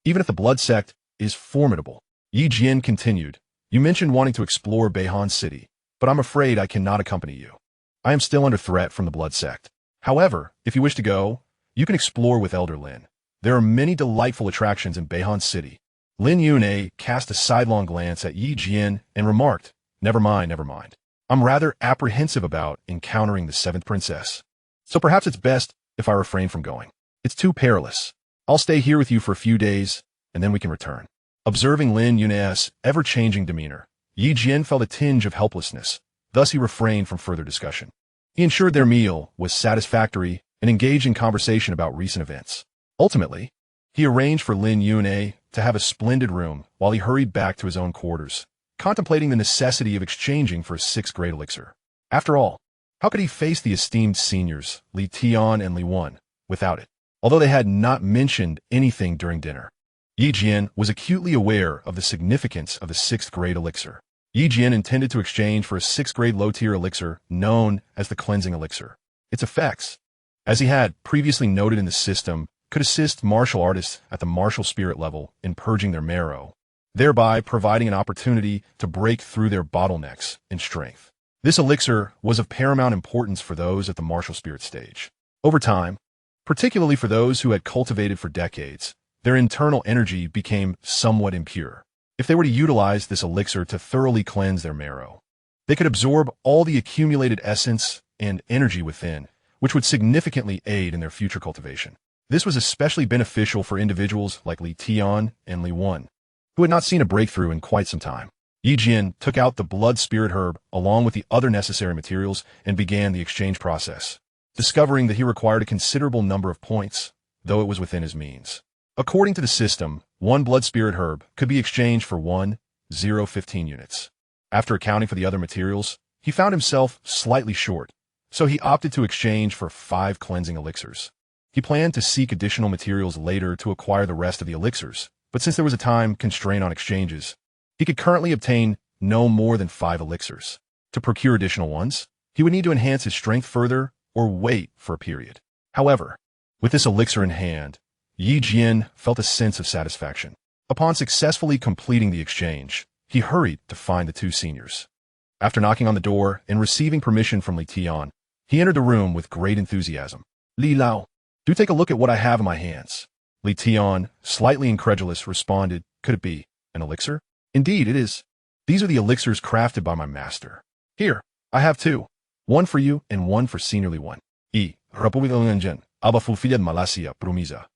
Even if the Blood Sect is formidable." Yi Jian continued, "You mentioned wanting to explore Beihan City, but I'm afraid I cannot accompany you. I am still under threat from the Blood Sect. However, if you wish to go, you can explore with Elder Lin. There are many delightful attractions in Beihan City." Lin Yun cast a sidelong glance at Yi Jian and remarked, never mind. I'm rather apprehensive about encountering the seventh princess. So perhaps it's best if I refrain from going. It's too perilous. I'll stay here with you for a few days, and then we can return." Observing Lin Yun's ever-changing demeanor, Yi Jian felt a tinge of helplessness. Thus he refrained from further discussion. He ensured their meal was satisfactory and engaged in conversation about recent events. Ultimately, he arranged for Lin Yun to have a splendid room while he hurried back to his own quarters, contemplating the necessity of exchanging for a sixth-grade elixir. After all, how could he face the esteemed seniors, Li Tian and Li Wan, without it? Although they had not mentioned anything during dinner, Yi Jian was acutely aware of the significance of the sixth-grade elixir. Yi Jian intended to exchange for a sixth-grade low-tier elixir known as the cleansing elixir. Its effects, as he had previously noted in the system, could assist martial artists at the martial spirit level in purging their marrow, thereby providing an opportunity to break through their bottlenecks in strength. This elixir was of paramount importance for those at the martial spirit stage. Over time, particularly for those who had cultivated for decades, their internal energy became somewhat impure. If they were to utilize this elixir to thoroughly cleanse their marrow, they could absorb all the accumulated essence and energy within, which would significantly aid in their future cultivation. This was especially beneficial for individuals like Li Tian and Li Wan, who had not seen a breakthrough in quite some time. Yi Jian took out the blood spirit herb along with the other necessary materials and began the exchange process, discovering that he required a considerable number of points, though it was within his means. According to the system, one blood spirit herb could be exchanged for 1,015 units. After accounting for the other materials, he found himself slightly short, so he opted to exchange for 5 cleansing elixirs. He planned to seek additional materials later to acquire the rest of the elixirs, but since there was a time constraint on exchanges, he could currently obtain no more than 5 elixirs. To procure additional ones, he would need to enhance his strength further or wait for a period. However, with this elixir in hand, Yi Jian felt a sense of satisfaction. Upon successfully completing the exchange, he hurried to find the 2 seniors. After knocking on the door and receiving permission from Li Tian, he entered the room with great enthusiasm. "Li Lao, do take a look at what I have in my hands." Li Tian, slightly incredulous, responded, "Could it be an elixir?" "Indeed, it is. These are the elixirs crafted by my master. Here, I have 2. One for you and one for Senior Li Wan. Malasia Brumiza."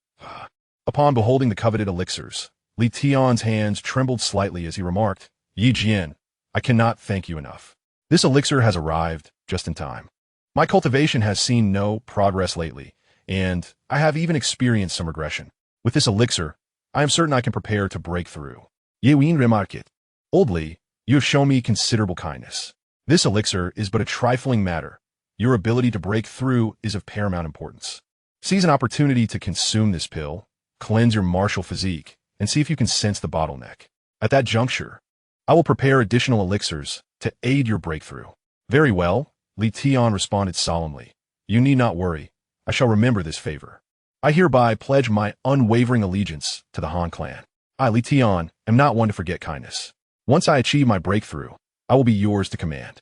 Upon beholding the coveted elixirs, Li Tian's hands trembled slightly as he remarked, "Yi Jian, I cannot thank you enough. This elixir has arrived just in time. My cultivation has seen no progress lately, and I have even experienced some regression. With this elixir, I am certain I can prepare to break through." "Ye Wien remarket. Old Li, you have shown me considerable kindness. This elixir is but a trifling matter. Your ability to break through is of paramount importance. Seize an opportunity to consume this pill, cleanse your martial physique, and see if you can sense the bottleneck. At that juncture, I will prepare additional elixirs to aid your breakthrough." "Very well," Li Tian responded solemnly. "You need not worry. I shall remember this favor. I hereby pledge my unwavering allegiance to the Han clan. I, Li Tian, am not one to forget kindness. Once I achieve my breakthrough, I will be yours to command.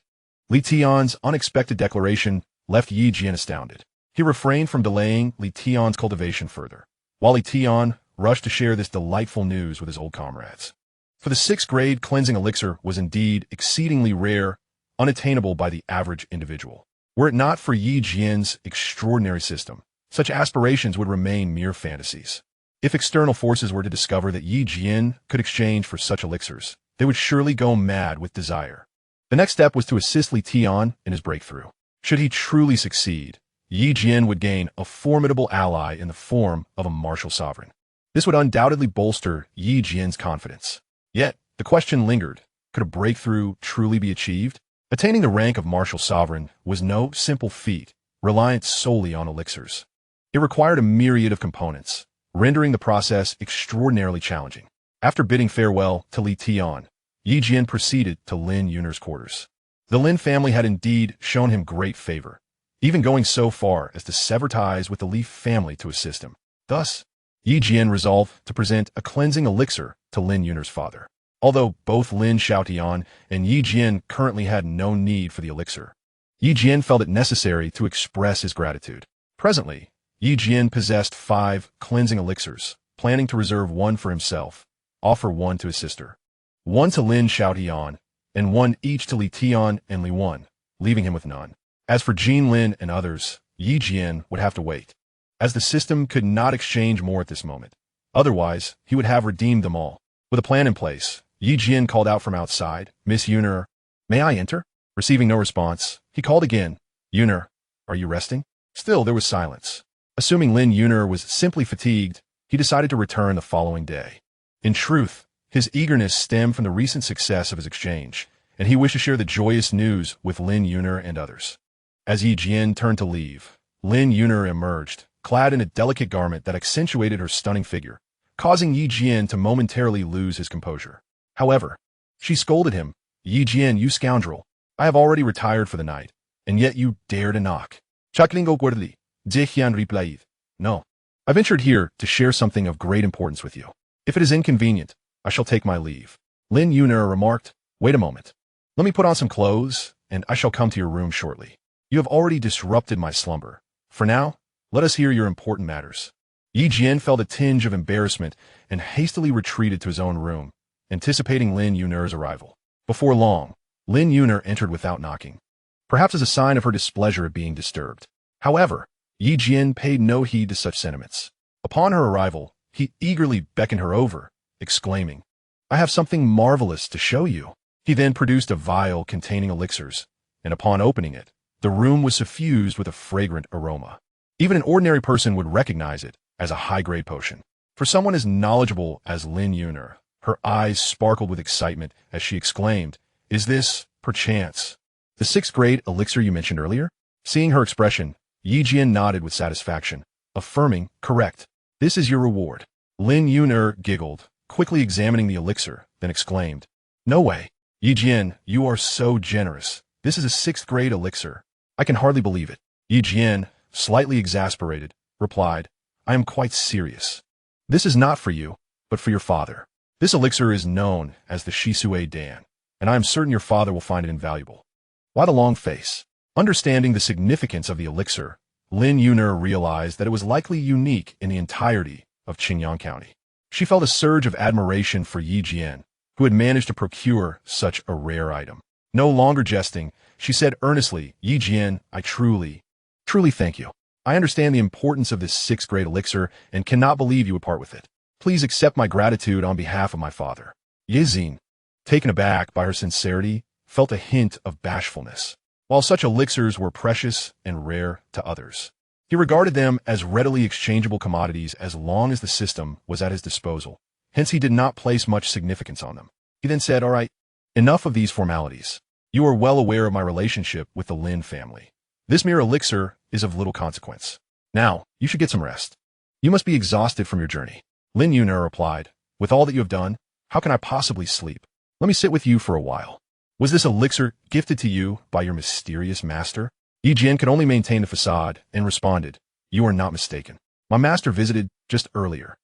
Li Tian's unexpected declaration left Yi Jian astounded. He refrained from delaying Li Tian's cultivation further, while Li Tian rushed to share this delightful news with his old comrades. For the 6th grade cleansing elixir was indeed exceedingly rare, unattainable by the average individual. Were it not for Yi Jian's extraordinary system, such aspirations would remain mere fantasies. If external forces were to discover that Yi Jian could exchange for such elixirs, they would surely go mad with desire. The next step was to assist Li Tian in his breakthrough. Should he truly succeed, Yi Jian would gain a formidable ally in the form of a martial sovereign. This would undoubtedly bolster Yi Jian's confidence. Yet, the question lingered, could a breakthrough truly be achieved? Attaining the rank of martial sovereign was no simple feat, reliant solely on elixirs. It required a myriad of components, rendering the process extraordinarily challenging. After bidding farewell to Li Tian, Yi Jian proceeded to Lin Yun'er's quarters. The Lin family had indeed shown him great favor, even going so far as to sever ties with the Li family to assist him. Thus, Yi Jian resolved to present a cleansing elixir to Lin Yun'er's father. Although both Lin Xiaotian and Yi Jian currently had no need for the elixir, Yi Jian felt it necessary to express his gratitude. Presently, Yi Jian possessed 5 cleansing elixirs, planning to reserve one for himself, offer one to his sister, one to Lin Xiaotian, and one each to Li Tian and Li Wan, leaving him with none. As for Jian Lin and others, Yi Jian would have to wait, as the system could not exchange more at this moment. Otherwise, he would have redeemed them all. With a plan in place, Yi Jian called out from outside, "Miss Yun'er, may I enter?" Receiving no response, he called again, "Yun'er, are you resting?" Still, there was silence. Assuming Lin Yun'er was simply fatigued, he decided to return the following day. In truth, his eagerness stemmed from the recent success of his exchange, and he wished to share the joyous news with Lin Yun'er and others. As Yi Jian turned to leave, Lin Yun'er emerged, clad in a delicate garment that accentuated her stunning figure, causing Yi Jian to momentarily lose his composure. However, she scolded him, "Yi Jian, you scoundrel, I have already retired for the night, and yet you dare to knock. Chaklingo guardli, Jian replied. No. I ventured here to share something of great importance with you. If it is inconvenient, I shall take my leave." Lin Yun'er remarked, "Wait a moment. Let me put on some clothes, and I shall come to your room shortly. You have already disrupted my slumber. For now, let us hear your important matters." Yi Jian felt a tinge of embarrassment and hastily retreated to his own room, anticipating Lin Yun'er's arrival. Before long, Lin Yun'er entered without knocking, perhaps as a sign of her displeasure at being disturbed. However, Yi Jian paid no heed to such sentiments. Upon her arrival, he eagerly beckoned her over, exclaiming, "I have something marvelous to show you." He then produced a vial containing elixirs, and upon opening it, the room was suffused with a fragrant aroma. Even an ordinary person would recognize it as a high-grade potion. For someone as knowledgeable as Lin Yun'er, her eyes sparkled with excitement as she exclaimed, "Is this, perchance, the 6th-grade elixir you mentioned earlier?" Seeing her expression, Yi Jian nodded with satisfaction, affirming, "Correct. This is your reward." Lin Yun'er giggled, quickly examining the elixir, then exclaimed, "No way. Yi Jian, you are so generous. This is a 6th-grade elixir. I can hardly believe it." Yi Jian, slightly exasperated, replied, "I am quite serious. This is not for you, but for your father. This elixir is known as the Shisui Dan, and I am certain your father will find it invaluable." Why the long face? Understanding the significance of the elixir, Lin Yun'er realized that it was likely unique in the entirety of Qingyang County. She felt a surge of admiration for Yi Jian, who had managed to procure such a rare item. No longer jesting, she said earnestly, "Yi Jian, I truly thank you. I understand the importance of this 6th-grade elixir and cannot believe you would part with it. Please accept my gratitude on behalf of my father." Yi Xin, taken aback by her sincerity, felt a hint of bashfulness. While such elixirs were precious and rare to others, he regarded them as readily exchangeable commodities as long as the system was at his disposal. Hence he did not place much significance on them. He then said, "All right, enough of these formalities. You are well aware of my relationship with the Lin family. This mere elixir is of little consequence. Now, you should get some rest. You must be exhausted from your journey." Lin Yun'er replied, "With all that you have done, how can I possibly sleep? Let me sit with you for a while. Was this elixir gifted to you by your mysterious master?" Yi Jian could only maintain the facade and responded, "You are not mistaken. My master visited just earlier.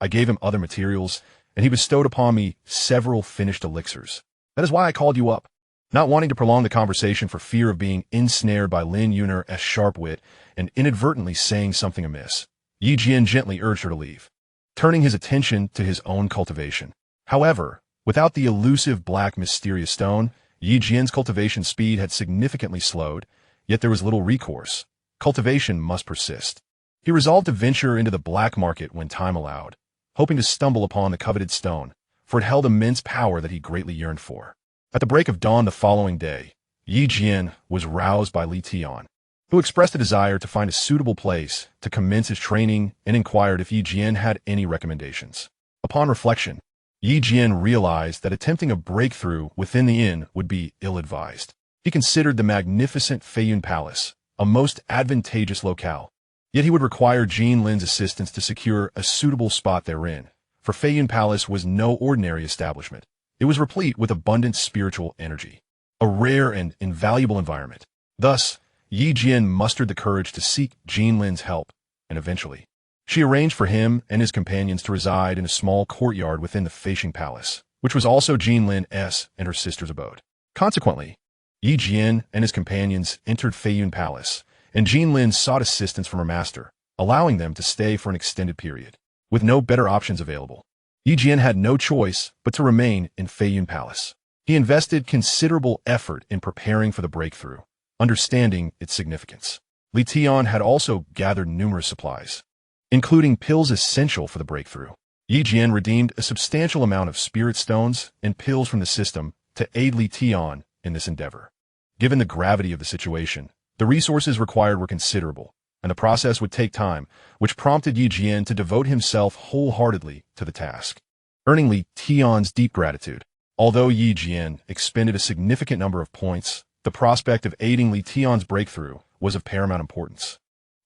I gave him other materials, and he bestowed upon me several finished elixirs. That is why I called you up. Not wanting to prolong the conversation for fear of being ensnared by Lin Yun'er's sharp wit and inadvertently saying something amiss, Yi Jian gently urged her to leave, turning his attention to his own cultivation. However, without the elusive black mysterious stone, Yi Jian's cultivation speed had significantly slowed, yet there was little recourse. Cultivation must persist. He resolved to venture into the black market when time allowed, hoping to stumble upon the coveted stone, for it held immense power that he greatly yearned for. At the break of dawn the following day, Yi Jian was roused by Li Tian, who expressed a desire to find a suitable place to commence his training and inquired if Yi Jian had any recommendations. Upon reflection, Yi Jian realized that attempting a breakthrough within the inn would be ill-advised. He considered the magnificent Feiyun Palace a most advantageous locale, yet he would require Jin Lin's assistance to secure a suitable spot therein, for Feiyun Palace was no ordinary establishment. It was replete with abundant spiritual energy, a rare and invaluable environment. Thus, Yi Jian mustered the courage to seek Jin Lin's help, and eventually, she arranged for him and his companions to reside in a small courtyard within the Feiyun Palace, which was also Jin Lin's and her sister's abode. Consequently, Yi Jian and his companions entered Feiyun Palace, and Jin Lin sought assistance from her master, allowing them to stay for an extended period. With no better options available, Yi Jian had no choice but to remain in Feiyun Palace. He invested considerable effort in preparing for the breakthrough, understanding its significance. Li Tian had also gathered numerous supplies, including pills essential for the breakthrough. Yi Jian redeemed a substantial amount of spirit stones and pills from the system to aid Li Tian in this endeavor. Given the gravity of the situation, the resources required were considerable, and the process would take time, which prompted Yi Jian to devote himself wholeheartedly to the task, earning Li Tian's deep gratitude. Although Yi Jian expended a significant number of points, the prospect of aiding Li Tian's breakthrough was of paramount importance,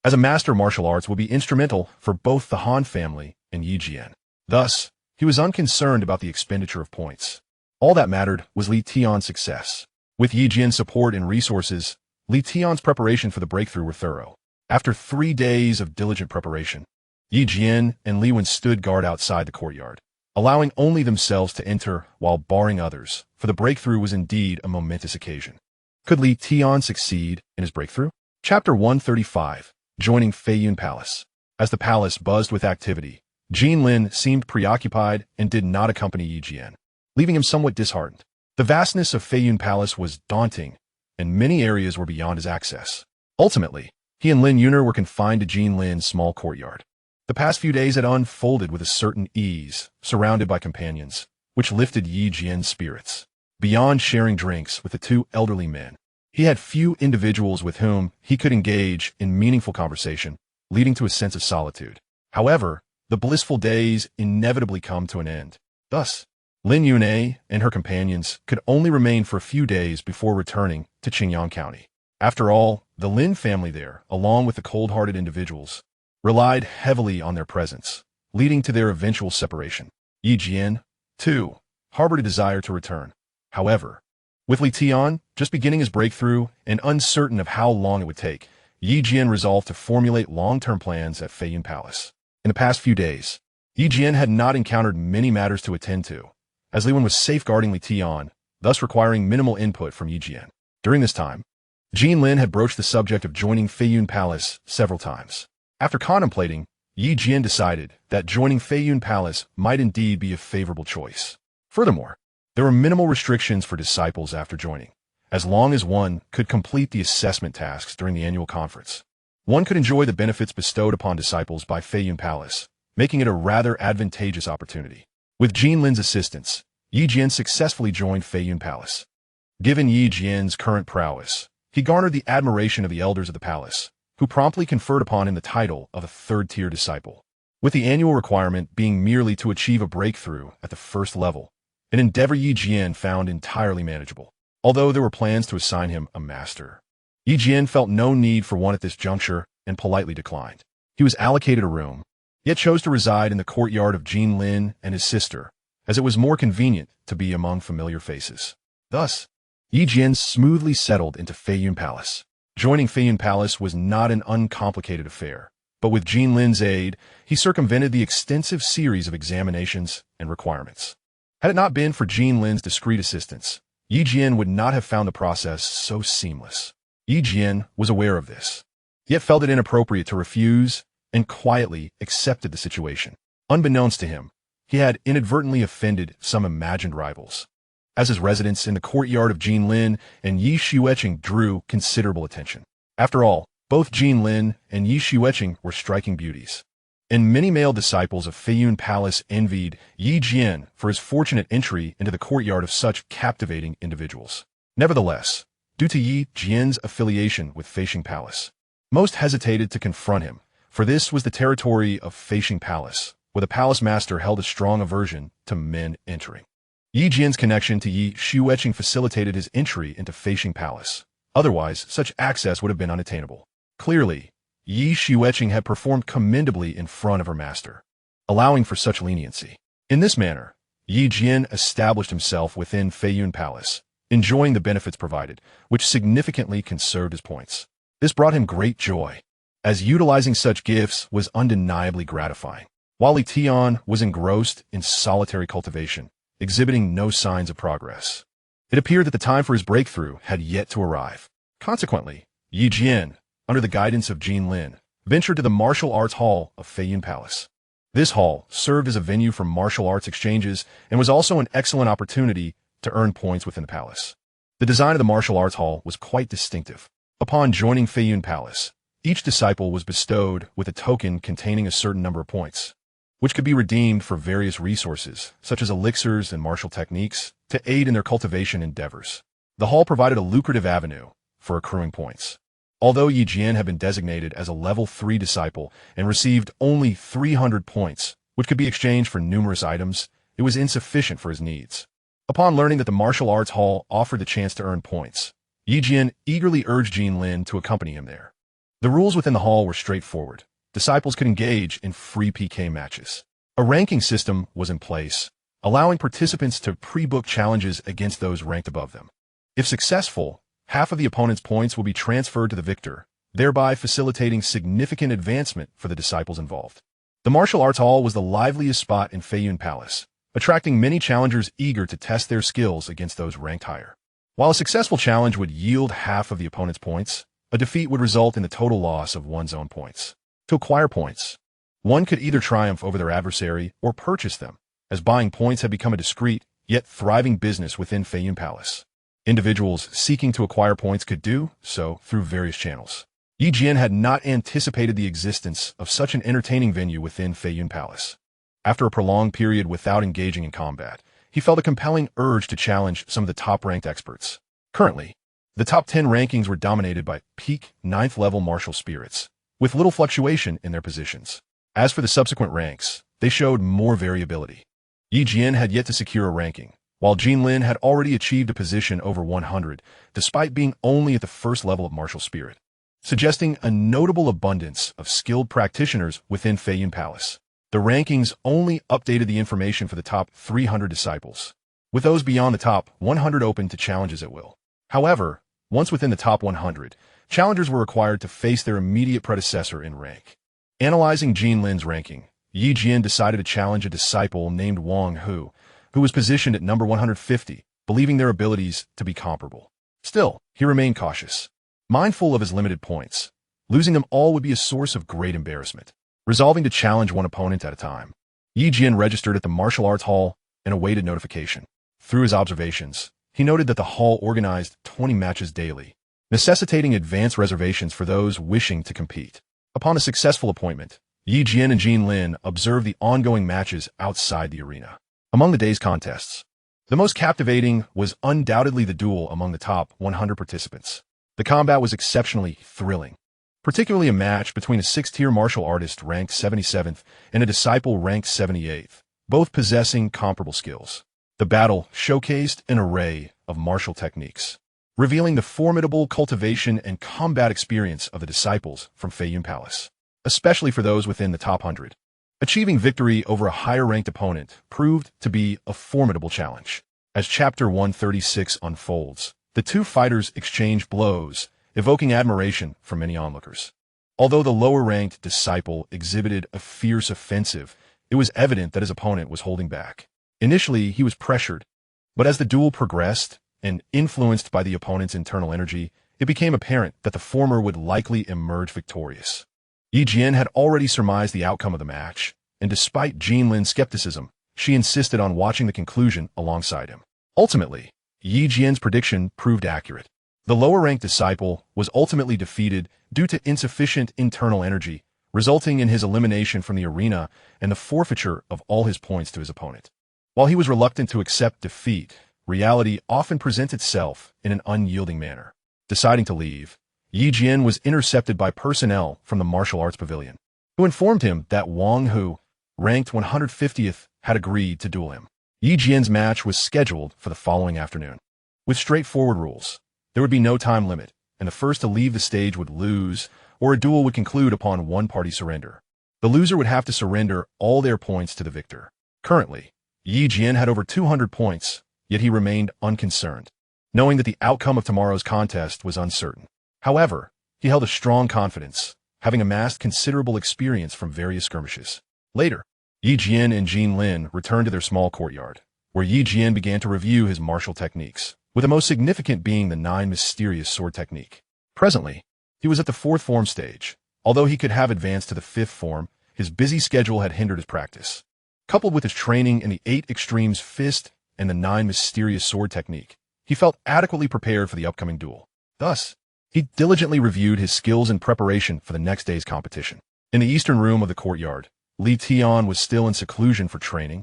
as a master martial arts would be instrumental for both the Han family and Yi Jian. Thus, he was unconcerned about the expenditure of points. All that mattered was Li Tian's success. With Yi Jian's support and resources, Li Tian's preparation for the breakthrough were thorough. After 3 days of diligent preparation, Yi Jian and Li Wen stood guard outside the courtyard, allowing only themselves to enter while barring others, for the breakthrough was indeed a momentous occasion. Could Li Tian succeed in his breakthrough? Chapter 135. Joining Feiyun Palace. As the palace buzzed with activity, Jin Lin seemed preoccupied and did not accompany Yi Jian, leaving him somewhat disheartened. The vastness of Feiyun Palace was daunting, and many areas were beyond his access. Ultimately, he and Lin Yun'er were confined to Jin Lin's small courtyard. The past few days had unfolded with a certain ease, surrounded by companions, which lifted Yi Jian's spirits. Beyond sharing drinks with the 2 elderly men, he had few individuals with whom he could engage in meaningful conversation, leading to a sense of solitude. However, the blissful days inevitably come to an end. Thus, Lin Yun'er and her companions could only remain for a few days before returning to Qingyang County. After all, the Lin family there, along with the cold-hearted individuals, relied heavily on their presence, leading to their eventual separation. Yi Jian, too, harbored a desire to return. However, with Li Tian just beginning his breakthrough and uncertain of how long it would take, Yi Jian resolved to formulate long-term plans at Feiyun Palace. In the past few days, Yi Jian had not encountered many matters to attend to, as Li Wen was safeguarding Li Tian, thus requiring minimal input from Yi Jian. During this time, Jin Lin had broached the subject of joining Feiyun Palace several times. After contemplating, Yi Jian decided that joining Feiyun Palace might indeed be a favorable choice. Furthermore, there were minimal restrictions for disciples after joining, as long as one could complete the assessment tasks during the annual conference. One could enjoy the benefits bestowed upon disciples by Feiyun Palace, making it a rather advantageous opportunity. With Jin Lin's assistance, Yi Jian successfully joined Feiyun Palace. Given Yi Jian's current prowess, he garnered the admiration of the elders of the palace, who promptly conferred upon him the title of a 3rd-tier disciple, with the annual requirement being merely to achieve a breakthrough at the 1st level, an endeavor Yi Jian found entirely manageable. Although there were plans to assign him a master, Yi Jian felt no need for one at this juncture and politely declined. He was allocated a room, yet chose to reside in the courtyard of Jin Lin and his sister, as it was more convenient to be among familiar faces. Thus, Yi Jian smoothly settled into Feiyun Palace. Joining Feiyun Palace was not an uncomplicated affair, but with Jian Lin's aid, he circumvented the extensive series of examinations and requirements. Had it not been for Jian Lin's discreet assistance, Yi Jian would not have found the process so seamless. Yi Jian was aware of this, yet felt it inappropriate to refuse and quietly accepted the situation. Unbeknownst to him, he had inadvertently offended some imagined rivals, as his residence in the courtyard of Jian Lin and Yi Xueqing drew considerable attention. After all, both Jian Lin and Yi Xueqing were striking beauties, and many male disciples of Feiyun Palace envied Yi Jian for his fortunate entry into the courtyard of such captivating individuals. Nevertheless, due to Yi Jian's affiliation with Feiyun Palace, most hesitated to confront him, for this was the territory of Feiyun Palace, where the palace master held a strong aversion to men entering. Yi Jian's connection to Yi Xueqing facilitated his entry into Feiyun Palace. Otherwise, such access would have been unattainable. Clearly, Yi Xueqing had performed commendably in front of her master, allowing for such leniency. In this manner, Yi Jian established himself within Feiyun Palace, enjoying the benefits provided, which significantly conserved his points. This brought him great joy, as utilizing such gifts was undeniably gratifying. While Li Tian was engrossed in solitary cultivation, exhibiting no signs of progress, it appeared that the time for his breakthrough had yet to arrive. Consequently, Yi Jian, under the guidance of Jian Lin, ventured to the martial arts hall of Feiyun Palace. This hall served as a venue for martial arts exchanges and was also an excellent opportunity to earn points within the palace. The design of the martial arts hall was quite distinctive. Upon joining Feiyun Palace, each disciple was bestowed with a token containing a certain number of points, which could be redeemed for various resources, such as elixirs and martial techniques, to aid in their cultivation endeavors. The hall provided a lucrative avenue for accruing points. Although Yi Jian had been designated as a level 3 disciple and received only 300 points, which could be exchanged for numerous items, it was insufficient for his needs. Upon learning that the martial arts hall offered the chance to earn points, Yi Jian eagerly urged Jian Lin to accompany him there. The rules within the hall were straightforward. Disciples could engage in free PK matches. A ranking system was in place, allowing participants to pre-book challenges against those ranked above them. If successful, half of the opponent's points will be transferred to the victor, thereby facilitating significant advancement for the disciples involved. The martial arts hall was the liveliest spot in Feiyun Palace, attracting many challengers eager to test their skills against those ranked higher. While a successful challenge would yield half of the opponent's points, a defeat would result in the total loss of one's own points. To acquire points, one could either triumph over their adversary or purchase them, as buying points had become a discreet, yet thriving business within Feiyun Palace. Individuals seeking to acquire points could do so through various channels. Yi Jian had not anticipated the existence of such an entertaining venue within Feiyun Palace. After a prolonged period without engaging in combat, he felt a compelling urge to challenge some of the top-ranked experts. Currently, the top 10 rankings were dominated by peak 9th level martial spirits, with little fluctuation in their positions. As for the subsequent ranks, they showed more variability. Yi Jian had yet to secure a ranking, while Jian Lin had already achieved a position over 100, despite being only at the first level of martial spirit, suggesting a notable abundance of skilled practitioners within Feiyun Palace. The rankings only updated the information for the top 300 disciples, with those beyond the top 100 open to challenges at will. However, once within the top 100, challengers were required to face their immediate predecessor in rank. Analyzing Jian Lin's ranking, Yi Jian decided to challenge a disciple named Wang Hu, who was positioned at number 150, believing their abilities to be comparable. Still, he remained cautious. Mindful of his limited points, losing them all would be a source of great embarrassment. Resolving to challenge one opponent at a time, Yi Jian registered at the martial arts hall and awaited notification. Through his observations, he noted that the hall organized 20 matches daily, necessitating advance reservations for those wishing to compete. Upon a successful appointment, Yi Jian and Jian Lin observed the ongoing matches outside the arena. Among the day's contests, the most captivating was undoubtedly the duel among the top 100 participants. The combat was exceptionally thrilling, particularly a match between a 6th-tier martial artist ranked 77th and a disciple ranked 78th, both possessing comparable skills. The battle showcased an array of martial techniques, revealing the formidable cultivation and combat experience of the disciples from Feiyun Palace, especially for those within the top 100. Achieving victory over a higher-ranked opponent proved to be a formidable challenge. As Chapter 136 unfolds, the two fighters exchange blows, evoking admiration from many onlookers. Although the lower-ranked disciple exhibited a fierce offensive, it was evident that his opponent was holding back. Initially, he was pressured, but as the duel progressed, and influenced by the opponent's internal energy, it became apparent that the former would likely emerge victorious. Jian had already surmised the outcome of the match, and despite Jian Lin's skepticism, she insisted on watching the conclusion alongside him. Ultimately, Jian's prediction proved accurate. The lower-ranked disciple was ultimately defeated due to insufficient internal energy, resulting in his elimination from the arena and the forfeiture of all his points to his opponent. While he was reluctant to accept defeat, reality often presents itself in an unyielding manner. Deciding to leave, Jian was intercepted by personnel from the martial arts pavilion, who informed him that Wang Hu, ranked 150th, had agreed to duel him. Jian's match was scheduled for the following afternoon. With straightforward rules, there would be no time limit, and the first to leave the stage would lose, or a duel would conclude upon one party surrender. The loser would have to surrender all their points to the victor. Currently, Jian had over 200 points, yet he remained unconcerned, knowing that the outcome of tomorrow's contest was uncertain. However, he held a strong confidence, having amassed considerable experience from various skirmishes. Later, Jian and Jian Lin returned to their small courtyard, where Jian began to review his martial techniques, with the most significant being the 9 mysterious sword technique. Presently, he was at the 4th form stage. Although he could have advanced to the 5th form, his busy schedule had hindered his practice. Coupled with his training in the 8 extremes fist and the 9 mysterious sword technique, he felt adequately prepared for the upcoming duel. Thus, he diligently reviewed his skills in preparation for the next day's competition. In the eastern room of the courtyard, Li Tian was still in seclusion for training,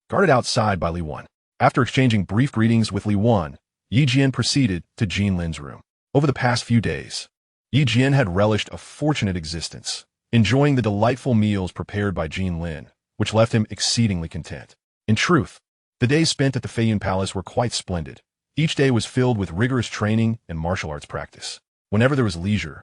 guarded outside by Li Wan. After exchanging brief greetings with Li Wan, Jian proceeded to Jian Lin's room. Over the past few days, Jian had relished a fortunate existence, enjoying the delightful meals prepared by Jian Lin, which left him exceedingly content. In truth, the days spent at the Feiyun Palace were quite splendid. Each day was filled with rigorous training and martial arts practice. Whenever there was leisure,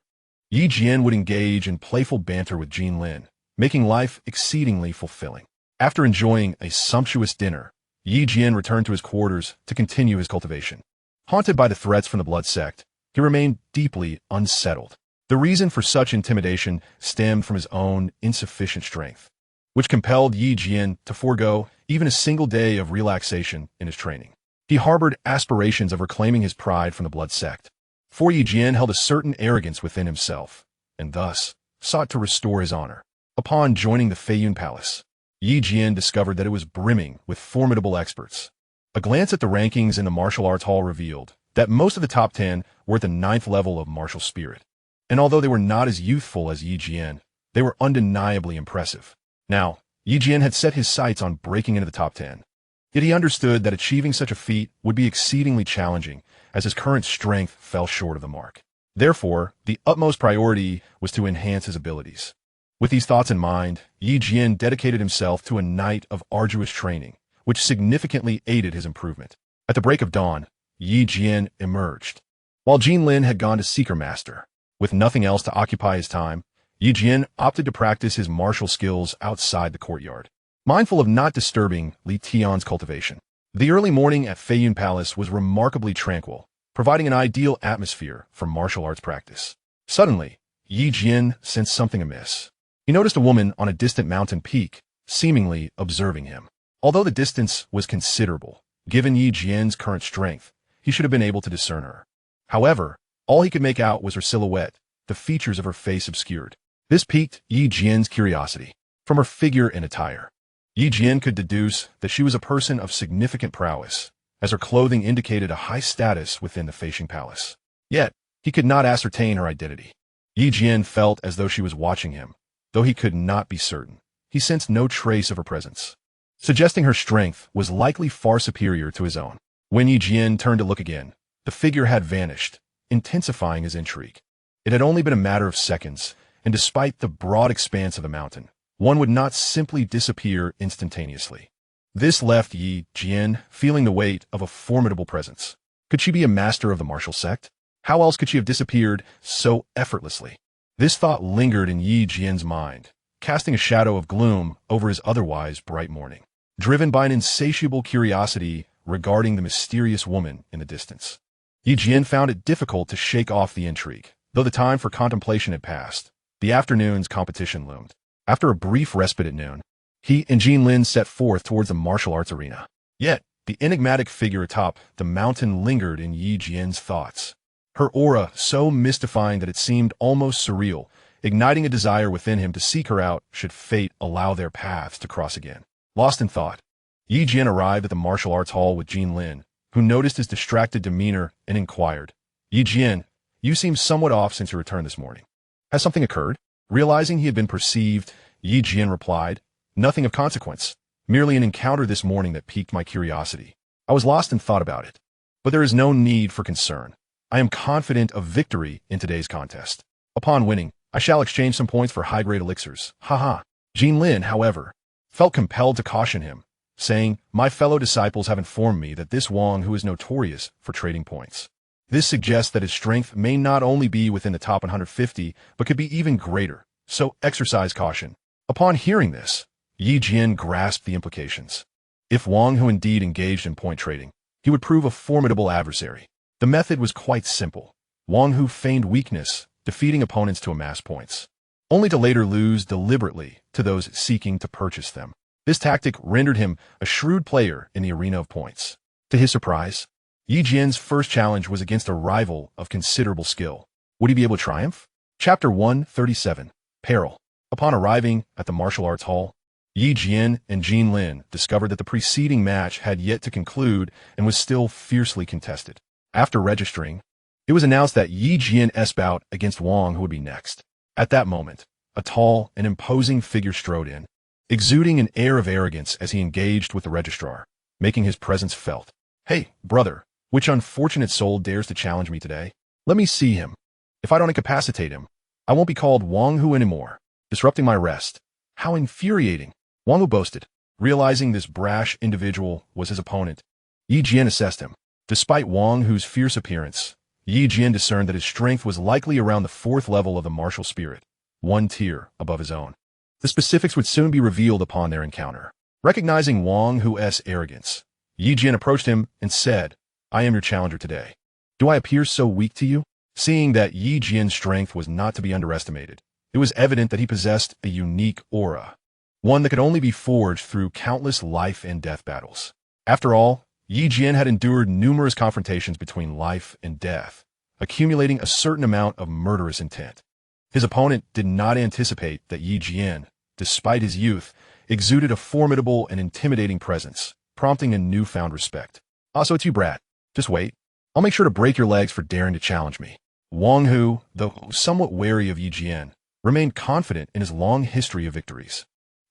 Jian would engage in playful banter with Jian Lin, making life exceedingly fulfilling. After enjoying a sumptuous dinner, Jian returned to his quarters to continue his cultivation. Haunted by the threats from the blood sect, he remained deeply unsettled. The reason for such intimidation stemmed from his own insufficient strength, which compelled Jian to forego even a single day of relaxation in his training. He harbored aspirations of reclaiming his pride from the blood sect, for Jian held a certain arrogance within himself, and thus sought to restore his honor. Upon joining the Feiyun Palace, Jian discovered that it was brimming with formidable experts. A glance at the rankings in the martial arts hall revealed that most of the top 10 were at the 9th level of martial spirit, and although they were not as youthful as Jian, they were undeniably impressive. Now, Jian had set his sights on breaking into the top 10, yet he understood that achieving such a feat would be exceedingly challenging, as his current strength fell short of the mark. Therefore, the utmost priority was to enhance his abilities. With these thoughts in mind, Jian dedicated himself to a night of arduous training, which significantly aided his improvement. At the break of dawn, Jian emerged. While Jian Lin had gone to Seeker Master, with nothing else to occupy his time, Jian opted to practice his martial skills outside the courtyard, mindful of not disturbing Li Tian's cultivation. The early morning at Feiyun Palace was remarkably tranquil, providing an ideal atmosphere for martial arts practice. Suddenly, Jian sensed something amiss. He noticed a woman on a distant mountain peak, seemingly observing him. Although the distance was considerable, given Jian's current strength, he should have been able to discern her. However, all he could make out was her silhouette, the features of her face obscured. This piqued Jian's curiosity. From her figure and attire, Jian could deduce that she was a person of significant prowess, as her clothing indicated a high status within the Feiyun Palace. Yet, he could not ascertain her identity. Jian felt as though she was watching him, though he could not be certain. He sensed no trace of her presence, suggesting her strength was likely far superior to his own. When Jian turned to look again, the figure had vanished, intensifying his intrigue. It had only been a matter of seconds, and despite the broad expanse of the mountain, one would not simply disappear instantaneously. This left Jian feeling the weight of a formidable presence. Could she be a master of the martial sect? How else could she have disappeared so effortlessly? This thought lingered in Jian's mind, casting a shadow of gloom over his otherwise bright morning. Driven by an insatiable curiosity regarding the mysterious woman in the distance, Jian found it difficult to shake off the intrigue. Though the time for contemplation had passed, The afternoon's competition loomed. After a brief respite at noon, he and Jian Lin set forth towards the martial arts arena. Yet, the enigmatic figure atop the mountain lingered in Yi Jian's thoughts. Her aura so mystifying that it seemed almost surreal, igniting a desire within him to seek her out should fate allow their paths to cross again. Lost in thought, Yi Jian arrived at the martial arts hall with Jian Lin, who noticed his distracted demeanor and inquired, "Yi Jian, you seem somewhat off since your return this morning. Has something occurred?" Realizing he had been perceived, Yi Jian replied, "Nothing of consequence. Merely an encounter this morning that piqued my curiosity. I was lost in thought about it. But there is no need for concern. I am confident of victory in today's contest. Upon winning, I shall exchange some points for high-grade elixirs. Haha." Jian Lin, however, felt compelled to caution him, saying, "My fellow disciples have informed me that this Wang Hu is notorious for trading points. This suggests that his strength may not only be within the top 150, but could be even greater, so exercise caution." Upon hearing this, Yi Jian grasped the implications. If Wang Hu indeed engaged in point trading, he would prove a formidable adversary. The method was quite simple. Wang Hu feigned weakness, defeating opponents to amass points, only to later lose deliberately to those seeking to purchase them. This tactic rendered him a shrewd player in the arena of points. To his surprise, Yi Jian's first challenge was against a rival of considerable skill. Would he be able to triumph? Chapter 137, Peril. Upon arriving at the martial arts hall, Yi Jian and Jian Lin discovered that the preceding match had yet to conclude and was still fiercely contested. After registering, it was announced that Yi Jian's bout against Wang Hu would be next. At that moment, a tall and imposing figure strode in, exuding an air of arrogance as he engaged with the registrar, making his presence felt. "Hey, brother, which unfortunate soul dares to challenge me today? Let me see him. If I don't incapacitate him, I won't be called Wang Hu anymore, disrupting my rest." How infuriating! Wang Hu boasted. Realizing this brash individual was his opponent, Yi Jian assessed him. Despite Wang Hu's fierce appearance, Yi Jian discerned that his strength was likely around the 4th level of the martial spirit, one tier above his own. The specifics would soon be revealed upon their encounter. Recognizing Wang Hu's arrogance, Yi Jian approached him and said, "I am your challenger today. Do I appear so weak to you?" Seeing that Yi Jian's strength was not to be underestimated, it was evident that he possessed a unique aura, one that could only be forged through countless life and death battles. After all, Yi Jian had endured numerous confrontations between life and death, accumulating a certain amount of murderous intent. His opponent did not anticipate that Yi Jian, despite his youth, exuded a formidable and intimidating presence, prompting a newfound respect. "So it's you, brat. Just wait. I'll make sure to break your legs for daring to challenge me." Wang Hu, though somewhat wary of Yi Jian, remained confident in his long history of victories.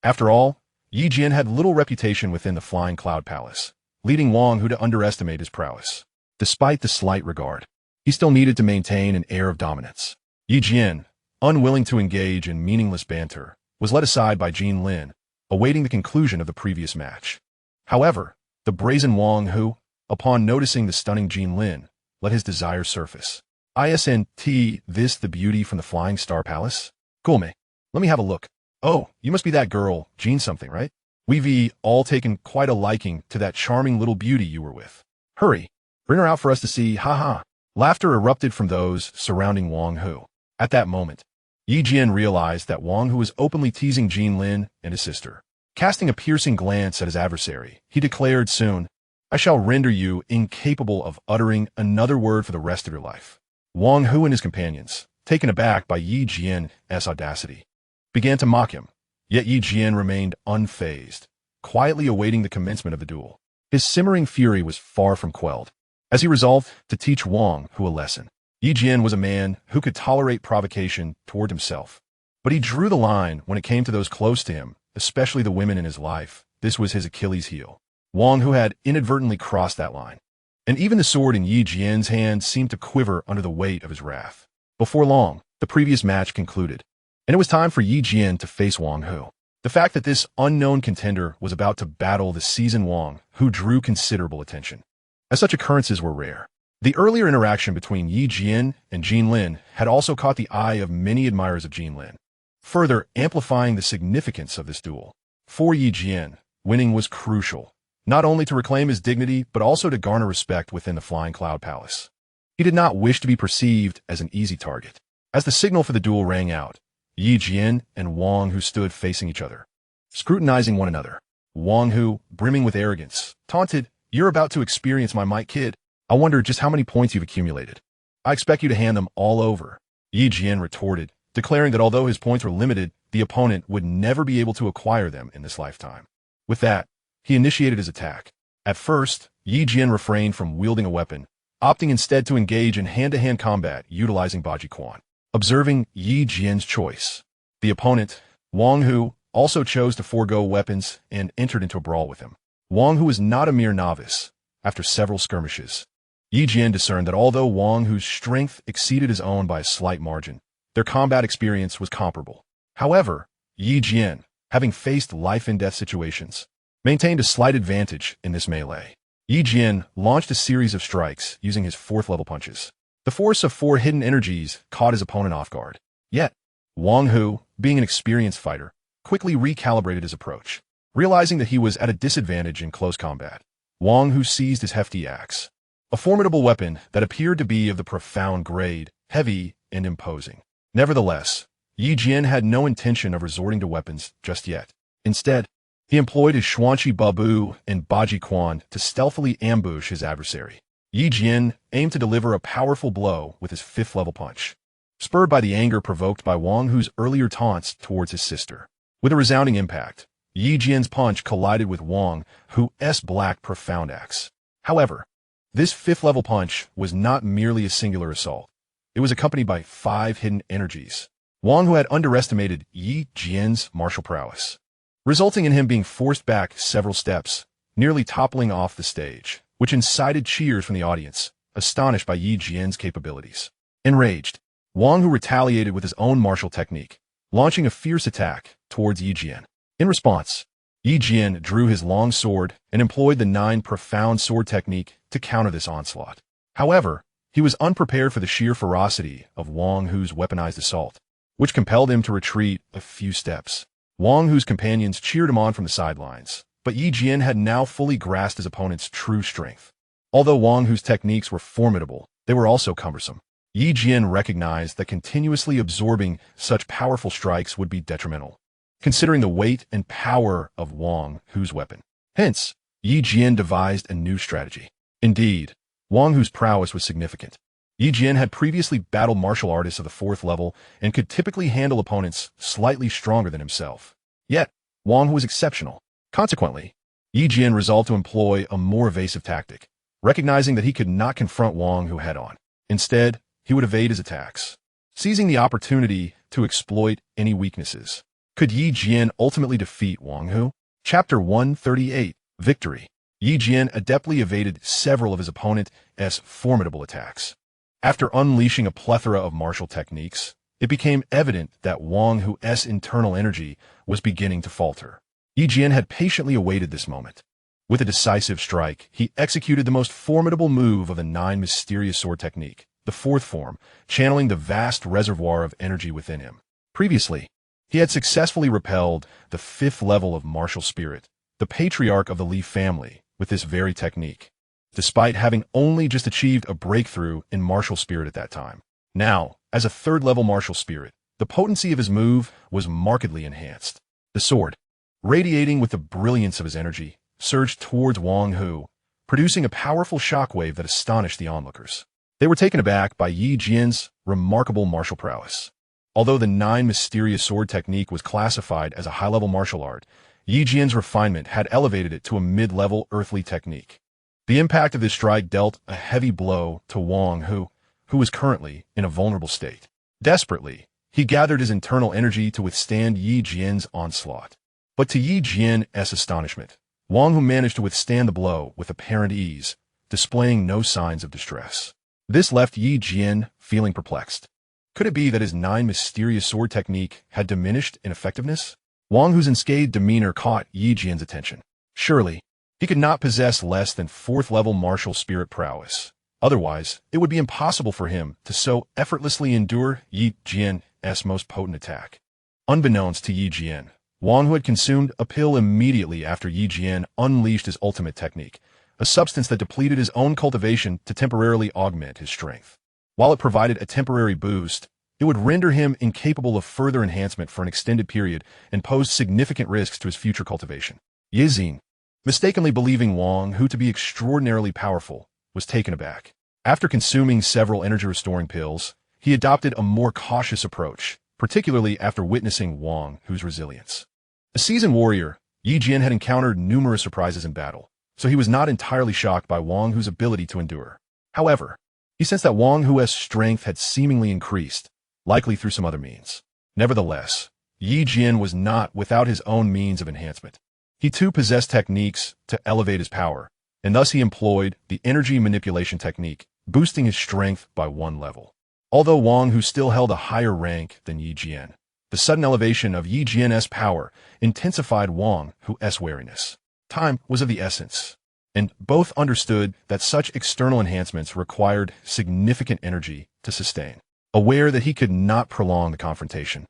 After all, Yi Jian had little reputation within the Flying Cloud Palace, leading Wang Hu to underestimate his prowess. Despite the slight regard, he still needed to maintain an air of dominance. Yi Jian, unwilling to engage in meaningless banter, was led aside by Jian Lin, awaiting the conclusion of the previous match. However, the brazen Wang Hu, upon noticing the stunning Jian Lin, let his desire surface. "Isn't this the beauty from the Flying Star Palace? Cool, let me have a look. Oh, you must be that girl, Jian something, right? We've all taken quite a liking to that charming little beauty you were with. Hurry, bring her out for us to see, haha." Laughter erupted from those surrounding Wang Hu. At that moment, Yi Jian realized that Wang Hu was openly teasing Jian Lin and his sister. Casting a piercing glance at his adversary, he declared soon, "I shall render you incapable of uttering another word for the rest of your life." Wang Hu and his companions, taken aback by Yi Jian's audacity, began to mock him, yet Yi Jian remained unfazed, quietly awaiting the commencement of the duel. His simmering fury was far from quelled, as he resolved to teach Wang Hu a lesson. Yi Jian was a man who could tolerate provocation toward himself, but he drew the line when it came to those close to him, especially the women in his life. This was his Achilles heel. Wang Hu had inadvertently crossed that line, and even the sword in Yi Jian's hand seemed to quiver under the weight of his wrath. Before long, the previous match concluded, and it was time for Yi Jian to face Wang Hu. The fact that this unknown contender was about to battle the seasoned Wang Hu drew considerable attention, as such occurrences were rare. The earlier interaction between Yi Jian and Jian Lin had also caught the eye of many admirers of Jian Lin, further amplifying the significance of this duel. For Yi Jian, winning was crucial, not only to reclaim his dignity, but also to garner respect within the Flying Cloud Palace. He did not wish to be perceived as an easy target. As the signal for the duel rang out, Yi Jian and Wang Hu stood facing each other, scrutinizing one another. Wang Hu, brimming with arrogance, taunted, "You're about to experience my might, kid. I wonder just how many points you've accumulated. I expect you to hand them all over." Yi Jian retorted, declaring that although his points were limited, the opponent would never be able to acquire them in this lifetime. With that, he initiated his attack. At first, Yi Jian refrained from wielding a weapon, opting instead to engage in hand-to-hand combat utilizing Baji Quan. Observing Yi Jian's choice, the opponent, Wang Hu, also chose to forego weapons and entered into a brawl with him. Wang Hu was not a mere novice. After several skirmishes, Yi Jian discerned that although Wang Hu's strength exceeded his own by a slight margin, their combat experience was comparable. However, Yi Jian, having faced life-and-death situations, maintained a slight advantage in this melee. Yi Jian launched a series of strikes using his 4th-level punches. The force of 4 hidden energies caught his opponent off guard. Yet, Wang Hu, being an experienced fighter, quickly recalibrated his approach. Realizing that he was at a disadvantage in close combat, Wang Hu seized his hefty axe, a formidable weapon that appeared to be of the profound grade, heavy and imposing. Nevertheless, Yi Jian had no intention of resorting to weapons just yet. Instead, he employed his Xianxia Babu and Baji Quan to stealthily ambush his adversary. Yi Jian aimed to deliver a powerful blow with his 5th-level punch, spurred by the anger provoked by Wang Hu's earlier taunts towards his sister. With a resounding impact, Yi Jian's punch collided with Wang Hu's black profound axe. However, this 5th-level punch was not merely a singular assault. It was accompanied by 5 hidden energies. Wang Hu had underestimated Yi Jian's martial prowess, resulting in him being forced back several steps, nearly toppling off the stage, which incited cheers from the audience, astonished by Yi Jian's capabilities. Enraged, Wang Hu retaliated with his own martial technique, launching a fierce attack towards Yi Jian. In response, Yi Jian drew his long sword and employed the 9 profound sword technique to counter this onslaught. However, he was unprepared for the sheer ferocity of Wang Hu's weaponized assault, which compelled him to retreat a few steps. Wang Hu's companions cheered him on from the sidelines, but Yi Jian had now fully grasped his opponent's true strength. Although Wang Hu's techniques were formidable, they were also cumbersome. Yi Jian recognized that continuously absorbing such powerful strikes would be detrimental, considering the weight and power of Wang Hu's weapon. Hence, Yi Jian devised a new strategy. Indeed, Wang Hu's prowess was significant. Yi Jian had previously battled martial artists of the 4th level and could typically handle opponents slightly stronger than himself. Yet, Wang Hu was exceptional. Consequently, Yi Jian resolved to employ a more evasive tactic, recognizing that he could not confront Wang Hu head-on. Instead, he would evade his attacks, seizing the opportunity to exploit any weaknesses. Could Yi Jian ultimately defeat Wang Hu? Chapter 138, Victory. Yi Jian adeptly evaded several of his opponent's formidable attacks. After unleashing a plethora of martial techniques, it became evident that Wang Hu's internal energy was beginning to falter. Yi Jian had patiently awaited this moment. With a decisive strike, he executed the most formidable move of the 9 mysterious sword technique, the 4th form, channeling the vast reservoir of energy within him. Previously, he had successfully repelled the 5th level of martial spirit, the patriarch of the Li family, with this very technique, despite having only just achieved a breakthrough in martial spirit at that time. Now, as a 3rd-level martial spirit, the potency of his move was markedly enhanced. The sword, radiating with the brilliance of his energy, surged towards Wang Hu, producing a powerful shockwave that astonished the onlookers. They were taken aback by Yi Jian's remarkable martial prowess. Although the 9 mysterious sword technique was classified as a high-level martial art, Yi Jian's refinement had elevated it to a mid-level earthly technique. The impact of this strike dealt a heavy blow to Wang Hu, who was currently in a vulnerable state. Desperately, he gathered his internal energy to withstand Yi Jian's onslaught. But to Yi Jian's astonishment, Wang Hu managed to withstand the blow with apparent ease, displaying no signs of distress. This left Yi Jian feeling perplexed. Could it be that his 9 mysterious sword technique had diminished in effectiveness? Wang Hu's unscathed demeanor caught Yi Jian's attention. Surely, he could not possess less than 4th-level martial spirit prowess. Otherwise, it would be impossible for him to so effortlessly endure Yi Jian's most potent attack. Unbeknownst to Yi Jian, Wang Hu had consumed a pill immediately after Yi Jian unleashed his ultimate technique, a substance that depleted his own cultivation to temporarily augment his strength. While it provided a temporary boost, It would render him incapable of further enhancement for an extended period and pose significant risks to his future cultivation. Yizin, mistakenly believing Wang Hu to be extraordinarily powerful, was taken aback. After consuming several energy-restoring pills, he adopted a more cautious approach, particularly after witnessing Wang Hu's resilience. A seasoned warrior, Yi Jian had encountered numerous surprises in battle, so he was not entirely shocked by Wang Hu's ability to endure. However, he sensed that Wang Hu's strength had seemingly increased, likely through some other means. Nevertheless, Yi Jian was not without his own means of enhancement. He too possessed techniques to elevate his power, and thus he employed the energy manipulation technique, boosting his strength by 1 level. Although Wang Hu still held a higher rank than Yi Jian, the sudden elevation of Yi Jian's power intensified Wang Hu's wariness. Time was of the essence, and both understood that such external enhancements required significant energy to sustain. Aware that he could not prolong the confrontation,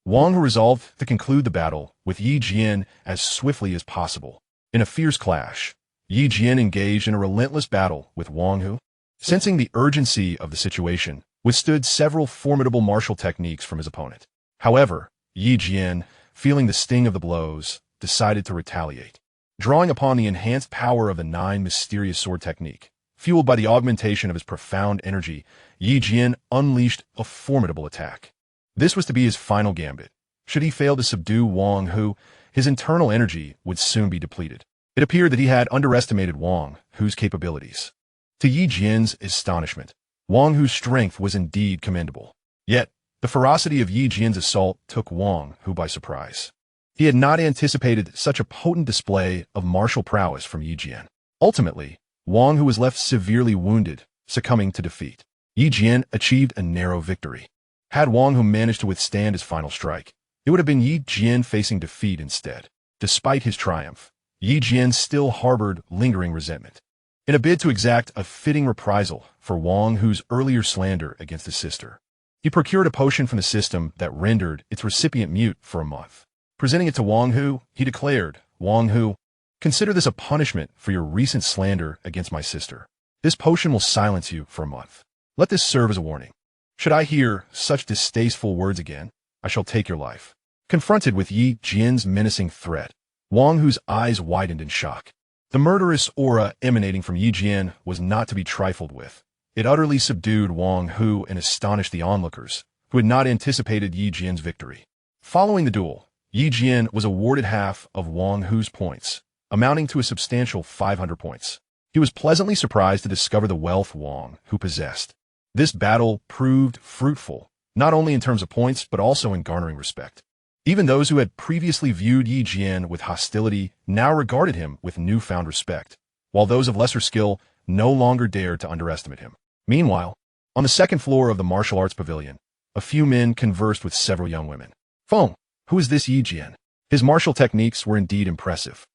Wang Hu resolved to conclude the battle with Yi Jian as swiftly as possible. In a fierce clash, Yi Jian engaged in a relentless battle with Wang Hu. Sensing the urgency of the situation, withstood several formidable martial techniques from his opponent. However, Yi Jian, feeling the sting of the blows, decided to retaliate. Drawing upon the enhanced power of the 9 mysterious sword technique, fueled by the augmentation of his profound energy, Yi Jian unleashed a formidable attack. This was to be his final gambit. Should he fail to subdue Wang Hu, his internal energy would soon be depleted. It appeared that he had underestimated Wang Hu's capabilities. To Yi Jian's astonishment, Wang Hu's strength was indeed commendable. Yet, the ferocity of Yi Jian's assault took Wang Hu by surprise. He had not anticipated such a potent display of martial prowess from Yi Jian. Ultimately, Wang Hu was left severely wounded, succumbing to defeat. Yi Jian achieved a narrow victory. Had Wang Hu managed to withstand his final strike, it would have been Yi Jian facing defeat instead. Despite his triumph, Yi Jian still harbored lingering resentment. In a bid to exact a fitting reprisal for Wang Hu's earlier slander against his sister, he procured a potion from the system that rendered its recipient mute for a month. Presenting it to Wang Hu, he declared, "Wang Hu, consider this a punishment for your recent slander against my sister. This potion will silence you for a month. Let this serve as a warning. Should I hear such distasteful words again, I shall take your life." Confronted with Yi Jian's menacing threat, Wang Hu's eyes widened in shock. The murderous aura emanating from Yi Jian was not to be trifled with. It utterly subdued Wang Hu and astonished the onlookers, who had not anticipated Yi Jian's victory. Following the duel, Yi Jian was awarded half of Wang Hu's points, amounting to a substantial 500 points. He was pleasantly surprised to discover the wealth Wang Hu possessed. This battle proved fruitful, not only in terms of points, but also in garnering respect. Even those who had previously viewed Yi Jian with hostility now regarded him with newfound respect, while those of lesser skill no longer dared to underestimate him. Meanwhile, on the second floor of the martial arts pavilion, a few men conversed with several young women. "Feng, who is this Yi Jian? His martial techniques were indeed impressive.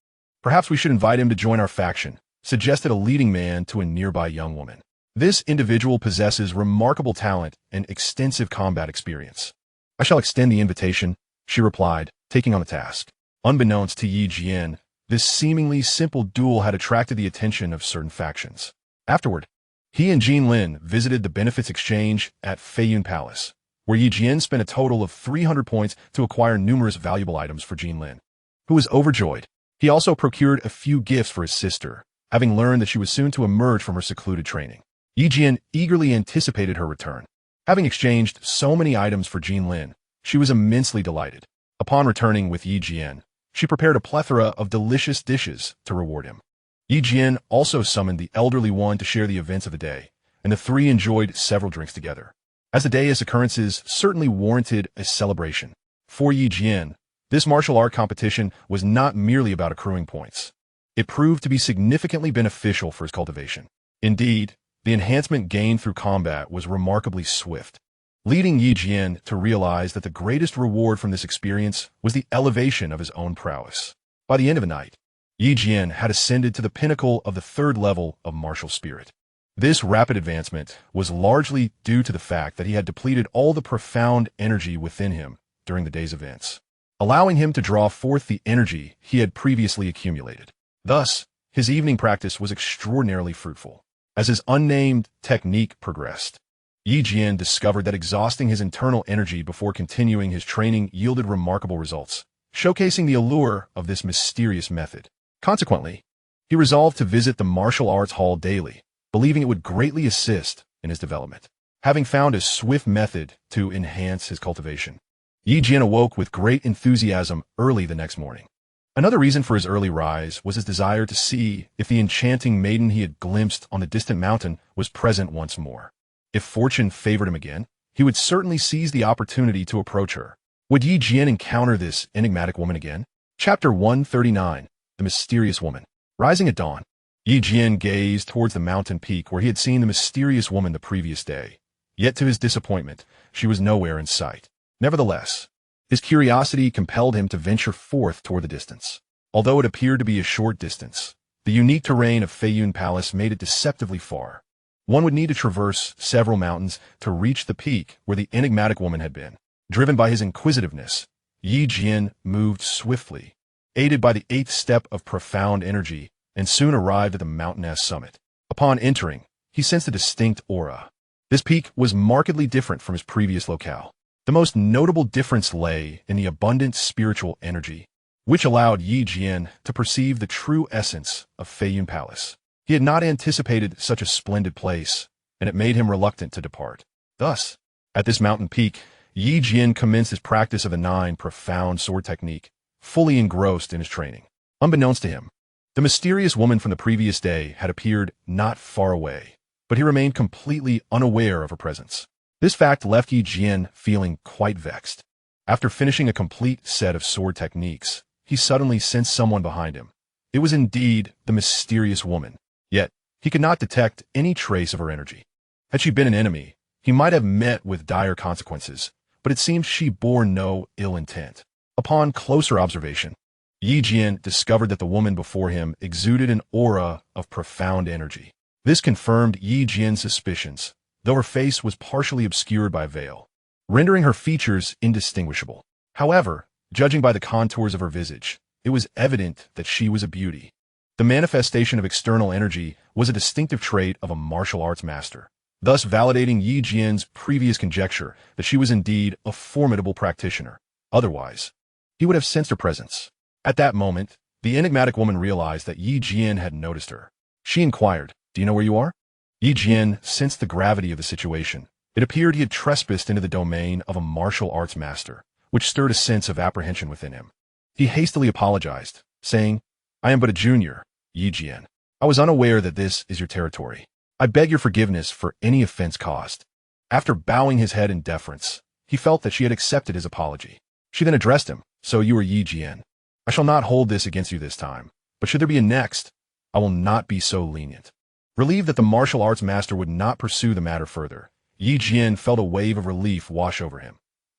Perhaps we should invite him to join our faction," suggested a leading man to a nearby young woman. "This individual possesses remarkable talent and extensive combat experience." "I shall extend the invitation," she replied, taking on the task. Unbeknownst to Yi Jian, this seemingly simple duel had attracted the attention of certain factions. Afterward, he and Jin Lin visited the benefits exchange at Feiyun Palace, where Yi Jian spent a total of 300 points to acquire numerous valuable items for Jin Lin, who was overjoyed. He also procured a few gifts for his sister, having learned that she was soon to emerge from her secluded training. Yi Jian eagerly anticipated her return. Having exchanged so many items for Jin Lin, she was immensely delighted. Upon returning with Yi Jian, she prepared a plethora of delicious dishes to reward him. Yi Jian also summoned the elderly one to share the events of the day, and the three enjoyed several drinks together. As the day's occurrences certainly warranted a celebration, for Yi Jian, this martial art competition was not merely about accruing points. It proved to be significantly beneficial for his cultivation. Indeed, the enhancement gained through combat was remarkably swift, leading Yi Jian to realize that the greatest reward from this experience was the elevation of his own prowess. By the end of the night, Yi Jian had ascended to the pinnacle of the 3rd level of martial spirit. This rapid advancement was largely due to the fact that he had depleted all the profound energy within him during the day's events, allowing him to draw forth the energy he had previously accumulated. Thus, his evening practice was extraordinarily fruitful. As his unnamed technique progressed, Yi Jian discovered that exhausting his internal energy before continuing his training yielded remarkable results, showcasing the allure of this mysterious method. Consequently, he resolved to visit the martial arts hall daily, believing it would greatly assist in his development. Having found a swift method to enhance his cultivation, Yi Jian awoke with great enthusiasm early the next morning. Another reason for his early rise was his desire to see if the enchanting maiden he had glimpsed on the distant mountain was present once more. If fortune favored him again, he would certainly seize the opportunity to approach her. Would Yi Jian encounter this enigmatic woman again? Chapter 139. The Mysterious Woman. Rising at dawn, Yi Jian gazed towards the mountain peak where he had seen the mysterious woman the previous day. Yet to his disappointment, she was nowhere in sight. Nevertheless, his curiosity compelled him to venture forth toward the distance. Although it appeared to be a short distance, the unique terrain of Feiyun Palace made it deceptively far. One would need to traverse several mountains to reach the peak where the enigmatic woman had been. Driven by his inquisitiveness, Yi Jian moved swiftly, aided by the 8th step of profound energy, and soon arrived at the mountainous summit. Upon entering, he sensed a distinct aura. This peak was markedly different from his previous locale. The most notable difference lay in the abundant spiritual energy, which allowed Yi Jian to perceive the true essence of Feiyun Palace. He had not anticipated such a splendid place, and it made him reluctant to depart. Thus, at this mountain peak, Yi Jian commenced his practice of the 9 profound sword technique, fully engrossed in his training. Unbeknownst to him, the mysterious woman from the previous day had appeared not far away, but he remained completely unaware of her presence. This fact left Yi Jian feeling quite vexed. After finishing a complete set of sword techniques, he suddenly sensed someone behind him. It was indeed the mysterious woman, yet he could not detect any trace of her energy. Had she been an enemy, he might have met with dire consequences, but it seemed she bore no ill intent. Upon closer observation, Yi Jian discovered that the woman before him exuded an aura of profound energy. This confirmed Yi Jian's suspicions, though her face was partially obscured by a veil, rendering her features indistinguishable. However, judging by the contours of her visage, it was evident that she was a beauty. The manifestation of external energy was a distinctive trait of a martial arts master, thus validating Yi Jian's previous conjecture that she was indeed a formidable practitioner. Otherwise, he would have sensed her presence. At that moment, the enigmatic woman realized that Yi Jian had noticed her. She inquired, "Do you know where you are?" Yi Jian sensed the gravity of the situation. It appeared he had trespassed into the domain of a martial arts master, which stirred a sense of apprehension within him. He hastily apologized, saying, "I am but a junior, Yi Jian. I was unaware that this is your territory. I beg your forgiveness for any offense caused." After bowing his head in deference, he felt that she had accepted his apology. She then addressed him, "So you are Yi Jian. I shall not hold this against you this time, but should there be a next, I will not be so lenient." Relieved that the martial arts master would not pursue the matter further, Yi Jian felt a wave of relief wash over him.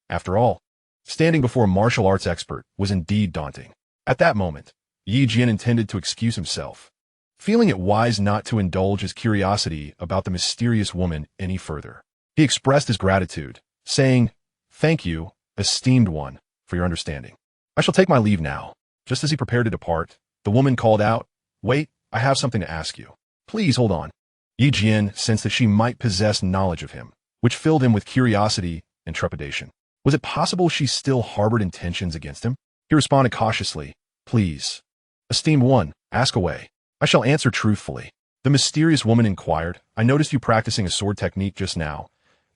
After all, standing before a martial arts expert was indeed daunting. At that moment, Yi Jian intended to excuse himself, feeling it wise not to indulge his curiosity about the mysterious woman any further. He expressed his gratitude, saying, "Thank you, esteemed one, for your understanding. I shall take my leave now." Just as he prepared to depart, the woman called out, "Wait, I have something to ask you. Please hold on." Yi Jian sensed that she might possess knowledge of him, which filled him with curiosity and trepidation. Was it possible she still harbored intentions against him? He responded cautiously, "Please, esteemed one, ask away. I shall answer truthfully." The mysterious woman inquired, "I noticed you practicing a sword technique just now.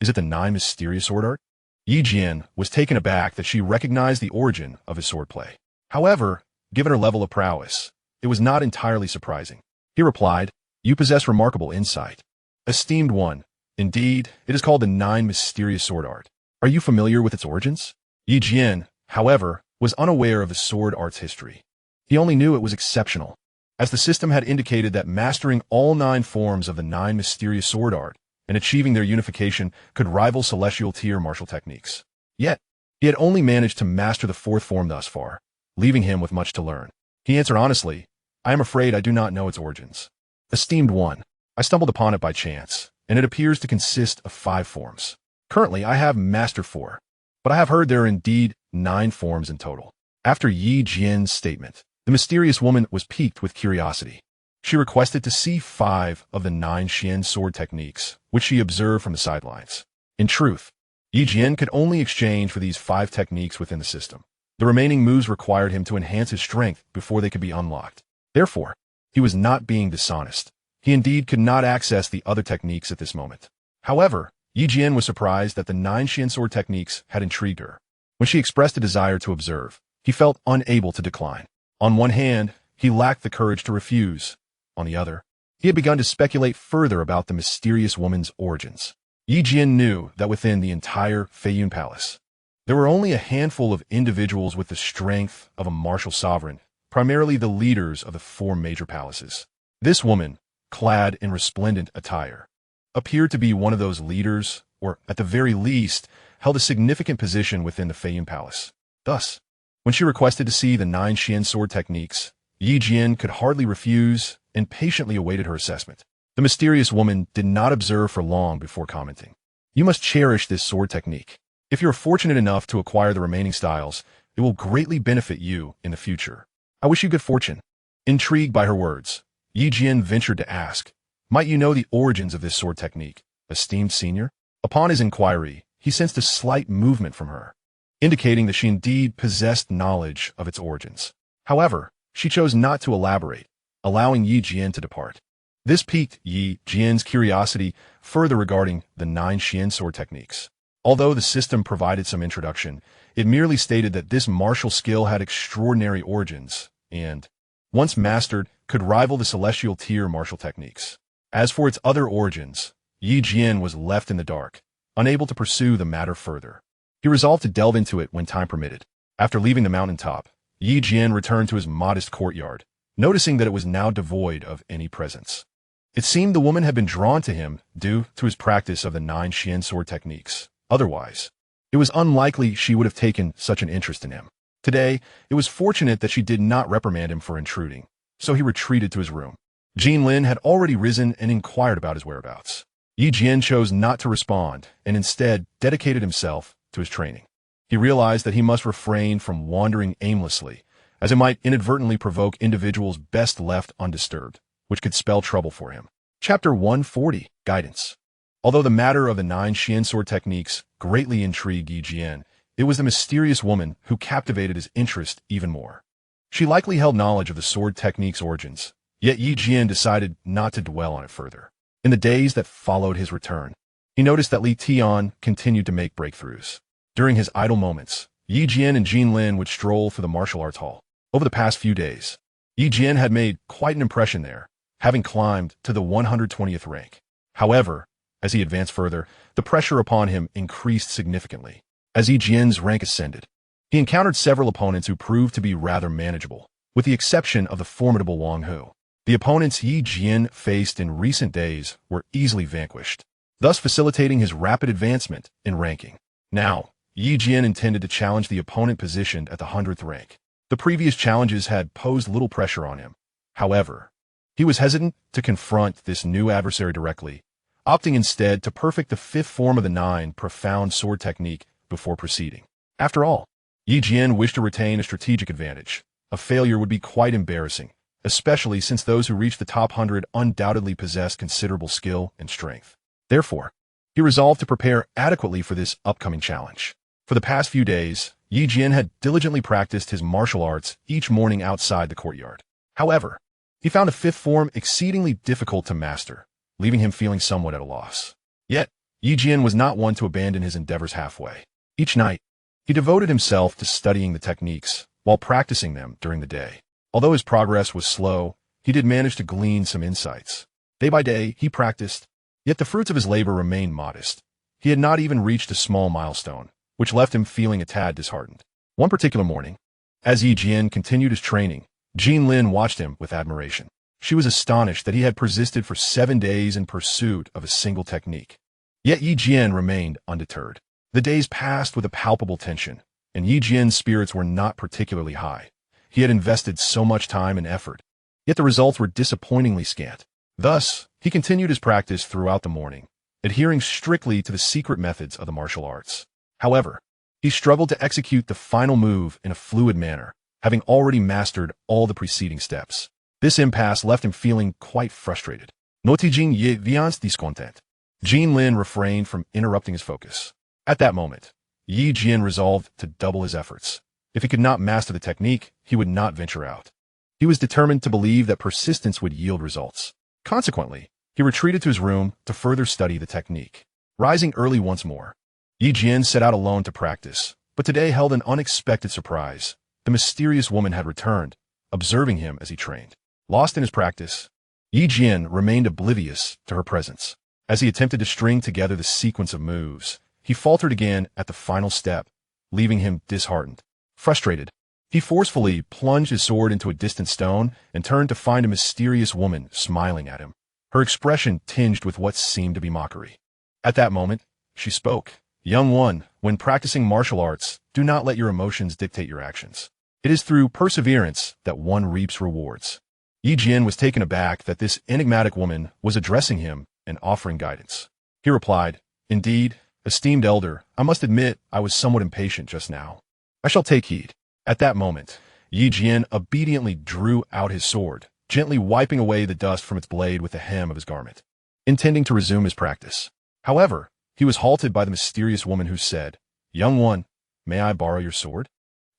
Is it the 9 mysterious sword art?" Yi Jian was taken aback that she recognized the origin of his swordplay. However, given her level of prowess, it was not entirely surprising. He replied, "You possess remarkable insight. Esteemed one, indeed, it is called the 9 mysterious sword art. Are you familiar with its origins?" Yi Jian, however, was unaware of the sword art's history. He only knew it was exceptional, as the system had indicated that mastering all 9 forms of the 9 mysterious sword art and achieving their unification could rival celestial tier martial techniques. Yet, he had only managed to master the 4th form thus far, leaving him with much to learn. He answered honestly, "I am afraid I do not know its origins. Esteemed one, I stumbled upon it by chance, and it appears to consist of 5 forms. Currently, I have mastered 4, but I have heard there are indeed 9 forms in total." After Yi Jian's statement, the mysterious woman was piqued with curiosity. She requested to see 5 of the 9 Xian sword techniques, which she observed from the sidelines. In truth, Jian could only exchange for these 5 techniques within the system. The remaining moves required him to enhance his strength before they could be unlocked. Therefore, he was not being dishonest. He indeed could not access the other techniques at this moment. However, Jian was surprised that the 9 Xian sword techniques had intrigued her. When she expressed a desire to observe, he felt unable to decline. On one hand, he lacked the courage to refuse. On the other, he had begun to speculate further about the mysterious woman's origins. Jian knew that within the entire Feiyun Palace, there were only a handful of individuals with the strength of a martial sovereign, primarily the leaders of the 4 major palaces. This woman, clad in resplendent attire, appeared to be one of those leaders, or at the very least, held a significant position within the Feiyun Palace. Thus, when she requested to see the 9 Xian sword techniques, Jian could hardly refuse and patiently awaited her assessment. The mysterious woman did not observe for long before commenting. "You must cherish this sword technique. If you're fortunate enough to acquire the remaining styles, it will greatly benefit you in the future. I wish you good fortune." Intrigued by her words, Jian ventured to ask, "Might you know the origins of this sword technique, esteemed senior?" Upon his inquiry, he sensed a slight movement from her, indicating that she indeed possessed knowledge of its origins. However, she chose not to elaborate, allowing Jian to depart. This piqued Jian's curiosity further regarding the 9 Xian sword techniques. Although the system provided some introduction, it merely stated that this martial skill had extraordinary origins and, once mastered, could rival the celestial tier martial techniques. As for its other origins, Jian was left in the dark, unable to pursue the matter further. He resolved to delve into it when time permitted. After leaving the mountaintop, Jian returned to his modest courtyard, noticing that it was now devoid of any presence. It seemed the woman had been drawn to him due to his practice of the 9 Xian sword techniques. Otherwise, it was unlikely she would have taken such an interest in him. Today, it was fortunate that she did not reprimand him for intruding, so he retreated to his room. Jian had already risen and inquired about his whereabouts. Jian chose not to respond and instead dedicated himself to his training. He realized that he must refrain from wandering aimlessly, as it might inadvertently provoke individuals best left undisturbed, which could spell trouble for him. Chapter 140, Guidance. Although the matter of the 9 Xian sword techniques greatly intrigued Jian, it was the mysterious woman who captivated his interest even more. She likely held knowledge of the sword technique's origins, yet Jian decided not to dwell on it further. In the days that followed his return, he noticed that Li Tian continued to make breakthroughs. During his idle moments, Jian and Jinlin would stroll through the martial arts hall. Over the past few days, Jian had made quite an impression there, having climbed to the 120th rank. However, as he advanced further, the pressure upon him increased significantly. As Jian's rank ascended, he encountered several opponents who proved to be rather manageable, with the exception of the formidable Wang Hu. The opponents Jian faced in recent days were easily vanquished, thus facilitating his rapid advancement in ranking. Now, Jian intended to challenge the opponent positioned at the 100th rank. The previous challenges had posed little pressure on him. However, he was hesitant to confront this new adversary directly, opting instead to perfect the 5th form of the 9 profound sword technique before proceeding. After all, Jian wished to retain a strategic advantage. A failure would be quite embarrassing, especially since those who reached the top 100 undoubtedly possessed considerable skill and strength. Therefore, he resolved to prepare adequately for this upcoming challenge. For the past few days, Jian had diligently practiced his martial arts each morning outside the courtyard. However, he found a 5th form exceedingly difficult to master, leaving him feeling somewhat at a loss. Yet, Jian was not one to abandon his endeavors halfway. Each night, he devoted himself to studying the techniques while practicing them during the day. Although his progress was slow, he did manage to glean some insights. Day by day, he practiced, yet the fruits of his labor remained modest. He had not even reached a small milestone, which left him feeling a tad disheartened. One particular morning, as Jian continued his training, Jinlin watched him with admiration. She was astonished that he had persisted for 7 days in pursuit of a single technique. Yet Jian remained undeterred. The days passed with a palpable tension, and Jian's spirits were not particularly high. He had invested so much time and effort, yet the results were disappointingly scant. Thus, he continued his practice throughout the morning, adhering strictly to the secret methods of the martial arts. However, he struggled to execute the final move in a fluid manner, having already mastered all the preceding steps. This impasse left him feeling quite frustrated. Notijing ye viance discontent. Jian refrained from interrupting his focus. At that moment, Yi Jian resolved to double his efforts. If he could not master the technique, he would not venture out. He was determined to believe that persistence would yield results. Consequently, he retreated to his room to further study the technique. Rising early once more, Yi Jian set out alone to practice, but today held an unexpected surprise. The mysterious woman had returned, observing him as he trained. Lost in his practice, Yi Jian remained oblivious to her presence. As he attempted to string together the sequence of moves, he faltered again at the final step, leaving him disheartened. Frustrated, he forcefully plunged his sword into a distant stone and turned to find a mysterious woman smiling at him, her expression tinged with what seemed to be mockery. At that moment, she spoke. Young one, when practicing martial arts, do not let your emotions dictate your actions. It is through perseverance that one reaps rewards. Yi Jian was taken aback that this enigmatic woman was addressing him and offering guidance. He replied, Indeed, esteemed elder, I must admit I was somewhat impatient just now. I shall take heed. At that moment, Yi Jian obediently drew out his sword, gently wiping away the dust from its blade with the hem of his garment, intending to resume his practice. However, he was halted by the mysterious woman who said, Young one, may I borrow your sword?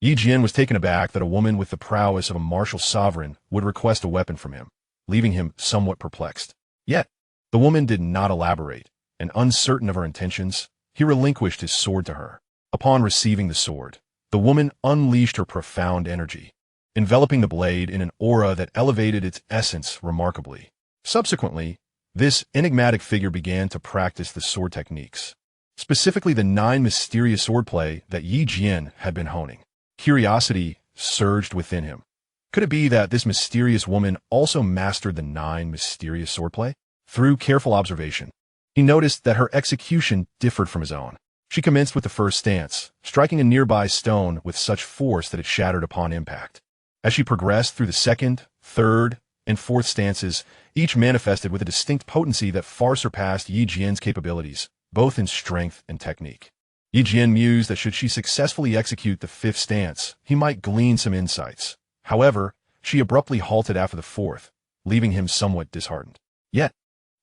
Yi Jian was taken aback that a woman with the prowess of a martial sovereign would request a weapon from him, leaving him somewhat perplexed. Yet, the woman did not elaborate, and uncertain of her intentions, he relinquished his sword to her. Upon receiving the sword, the woman unleashed her profound energy, enveloping the blade in an aura that elevated its essence remarkably. Subsequently, this enigmatic figure began to practice the sword techniques, specifically the 9 mysterious swordplay that Yi Jian had been honing. Curiosity surged within him. Could it be that this mysterious woman also mastered the 9 mysterious swordplay? Through careful observation, he noticed that her execution differed from his own. She commenced with the first stance, striking a nearby stone with such force that it shattered upon impact. As she progressed through the second, third, and fourth stances, each manifested with a distinct potency that far surpassed Yi Jian's capabilities, both in strength and technique. Yi Jian mused that should she successfully execute the 5th stance, he might glean some insights. However, she abruptly halted after the 4th, leaving him somewhat disheartened. Yet,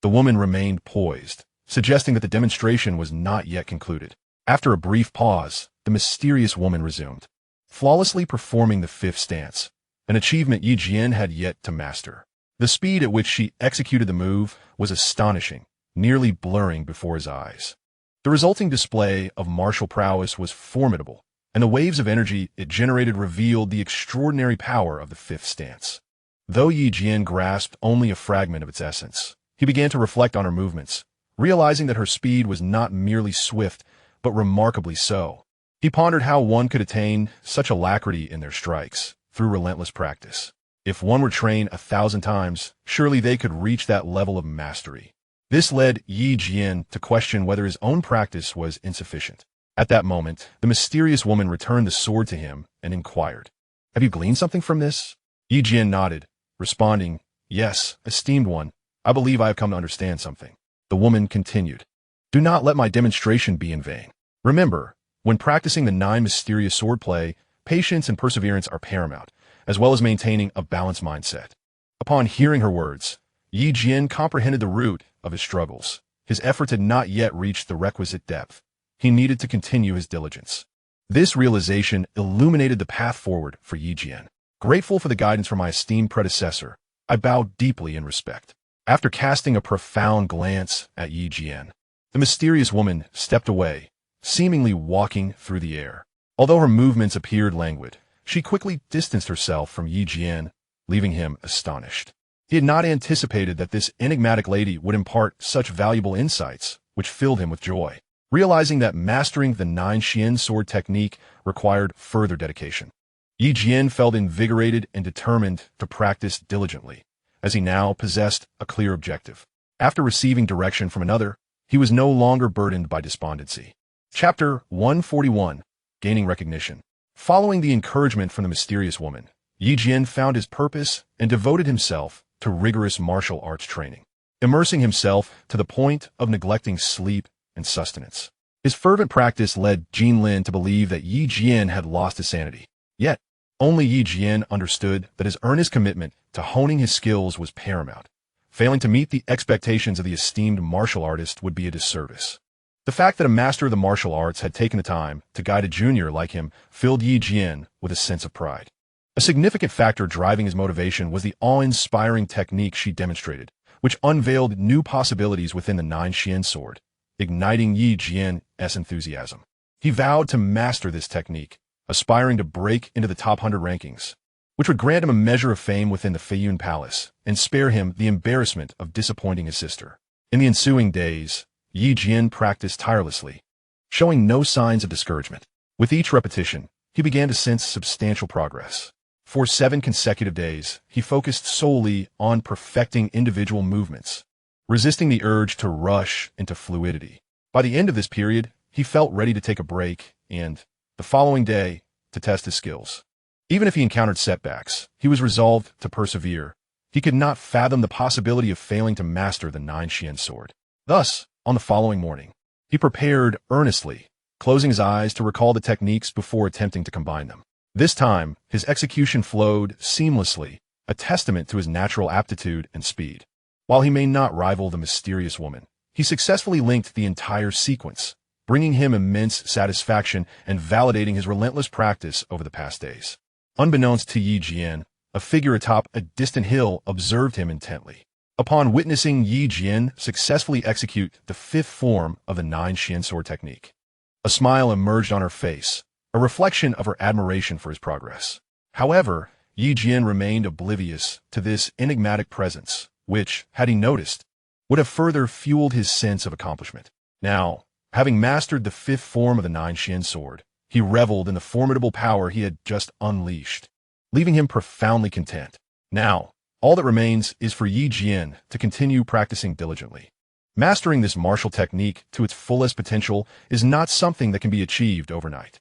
the woman remained poised, suggesting that the demonstration was not yet concluded. After a brief pause, the mysterious woman resumed, flawlessly performing the 5th stance, an achievement Yi Jian had yet to master. The speed at which she executed the move was astonishing, nearly blurring before his eyes. The resulting display of martial prowess was formidable, and the waves of energy it generated revealed the extraordinary power of the 5th stance. Though Yi Jian grasped only a fragment of its essence, he began to reflect on her movements, realizing that her speed was not merely swift, but remarkably so. He pondered how one could attain such alacrity in their strikes through relentless practice. If one were trained 1,000 times, surely they could reach that level of mastery. This led Yi Jian to question whether his own practice was insufficient. At that moment, the mysterious woman returned the sword to him and inquired, Have you gleaned something from this? Yi Jian nodded, responding, Yes, esteemed one, I believe I have come to understand something. The woman continued, Do not let my demonstration be in vain. Remember, when practicing the 9 mysterious swordplay, patience and perseverance are paramount, as well as maintaining a balanced mindset. Upon hearing her words, Yi Jian comprehended the root of his struggles. His efforts had not yet reached the requisite depth. He needed to continue his diligence. This realization illuminated the path forward for Yi Jian. Grateful for the guidance from my esteemed predecessor, I bowed deeply in respect. After casting a profound glance at Yi Jian, the mysterious woman stepped away, seemingly walking through the air. Although her movements appeared languid, she quickly distanced herself from Yi Jian, leaving him astonished. He had not anticipated that this enigmatic lady would impart such valuable insights, which filled him with joy. Realizing that mastering the 9 Xian sword technique required further dedication, Yi Jian felt invigorated and determined to practice diligently, as he now possessed a clear objective. After receiving direction from another, he was no longer burdened by despondency. Chapter 141, Gaining Recognition. Following the encouragement from the mysterious woman, Yi Jian found his purpose and devoted himself to rigorous martial arts training, immersing himself to the point of neglecting sleep and sustenance. His fervent practice led Jian to believe that Yi Jian had lost his sanity. Yet, Only Yi Jian understood that his earnest commitment to honing his skills was paramount. Failing to meet the expectations of the esteemed martial artist would be a disservice. The fact that a master of the martial arts had taken the time to guide a junior like him filled Yi Jian with a sense of pride. A significant factor driving his motivation was the awe-inspiring technique she demonstrated, which unveiled new possibilities within the Nine Xian sword, igniting Yi Jian's enthusiasm. He vowed to master this technique, aspiring to break into the top 100 rankings, which would grant him a measure of fame within the Feiyun Palace and spare him the embarrassment of disappointing his sister. In the ensuing days, Yi Jian practiced tirelessly, showing no signs of discouragement. With each repetition, he began to sense substantial progress. For 7 consecutive days, he focused solely on perfecting individual movements, resisting the urge to rush into fluidity. By the end of this period, he felt ready to take a break and, the following day, to test his skills. Even if he encountered setbacks, he was resolved to persevere. He could not fathom the possibility of failing to master the Nine Xian sword. Thus, on the following morning, he prepared earnestly, closing his eyes to recall the techniques before attempting to combine them. This time, his execution flowed seamlessly, a testament to his natural aptitude and speed. While he may not rival the mysterious woman, he successfully linked the entire sequence, bringing him immense satisfaction and validating his relentless practice over the past days. Unbeknownst to Yi Jian, a figure atop a distant hill observed him intently. Upon witnessing Yi Jian successfully execute the 5th form of the Nine Xian sword technique, a smile emerged on her face, a reflection of her admiration for his progress. However, Yi Jian remained oblivious to this enigmatic presence, which, had he noticed, would have further fueled his sense of accomplishment. Now, having mastered the 5th form of the Nine Xian sword, he reveled in the formidable power he had just unleashed, leaving him profoundly content. Now, all that remains is for Yi Jian to continue practicing diligently. Mastering this martial technique to its fullest potential is not something that can be achieved overnight.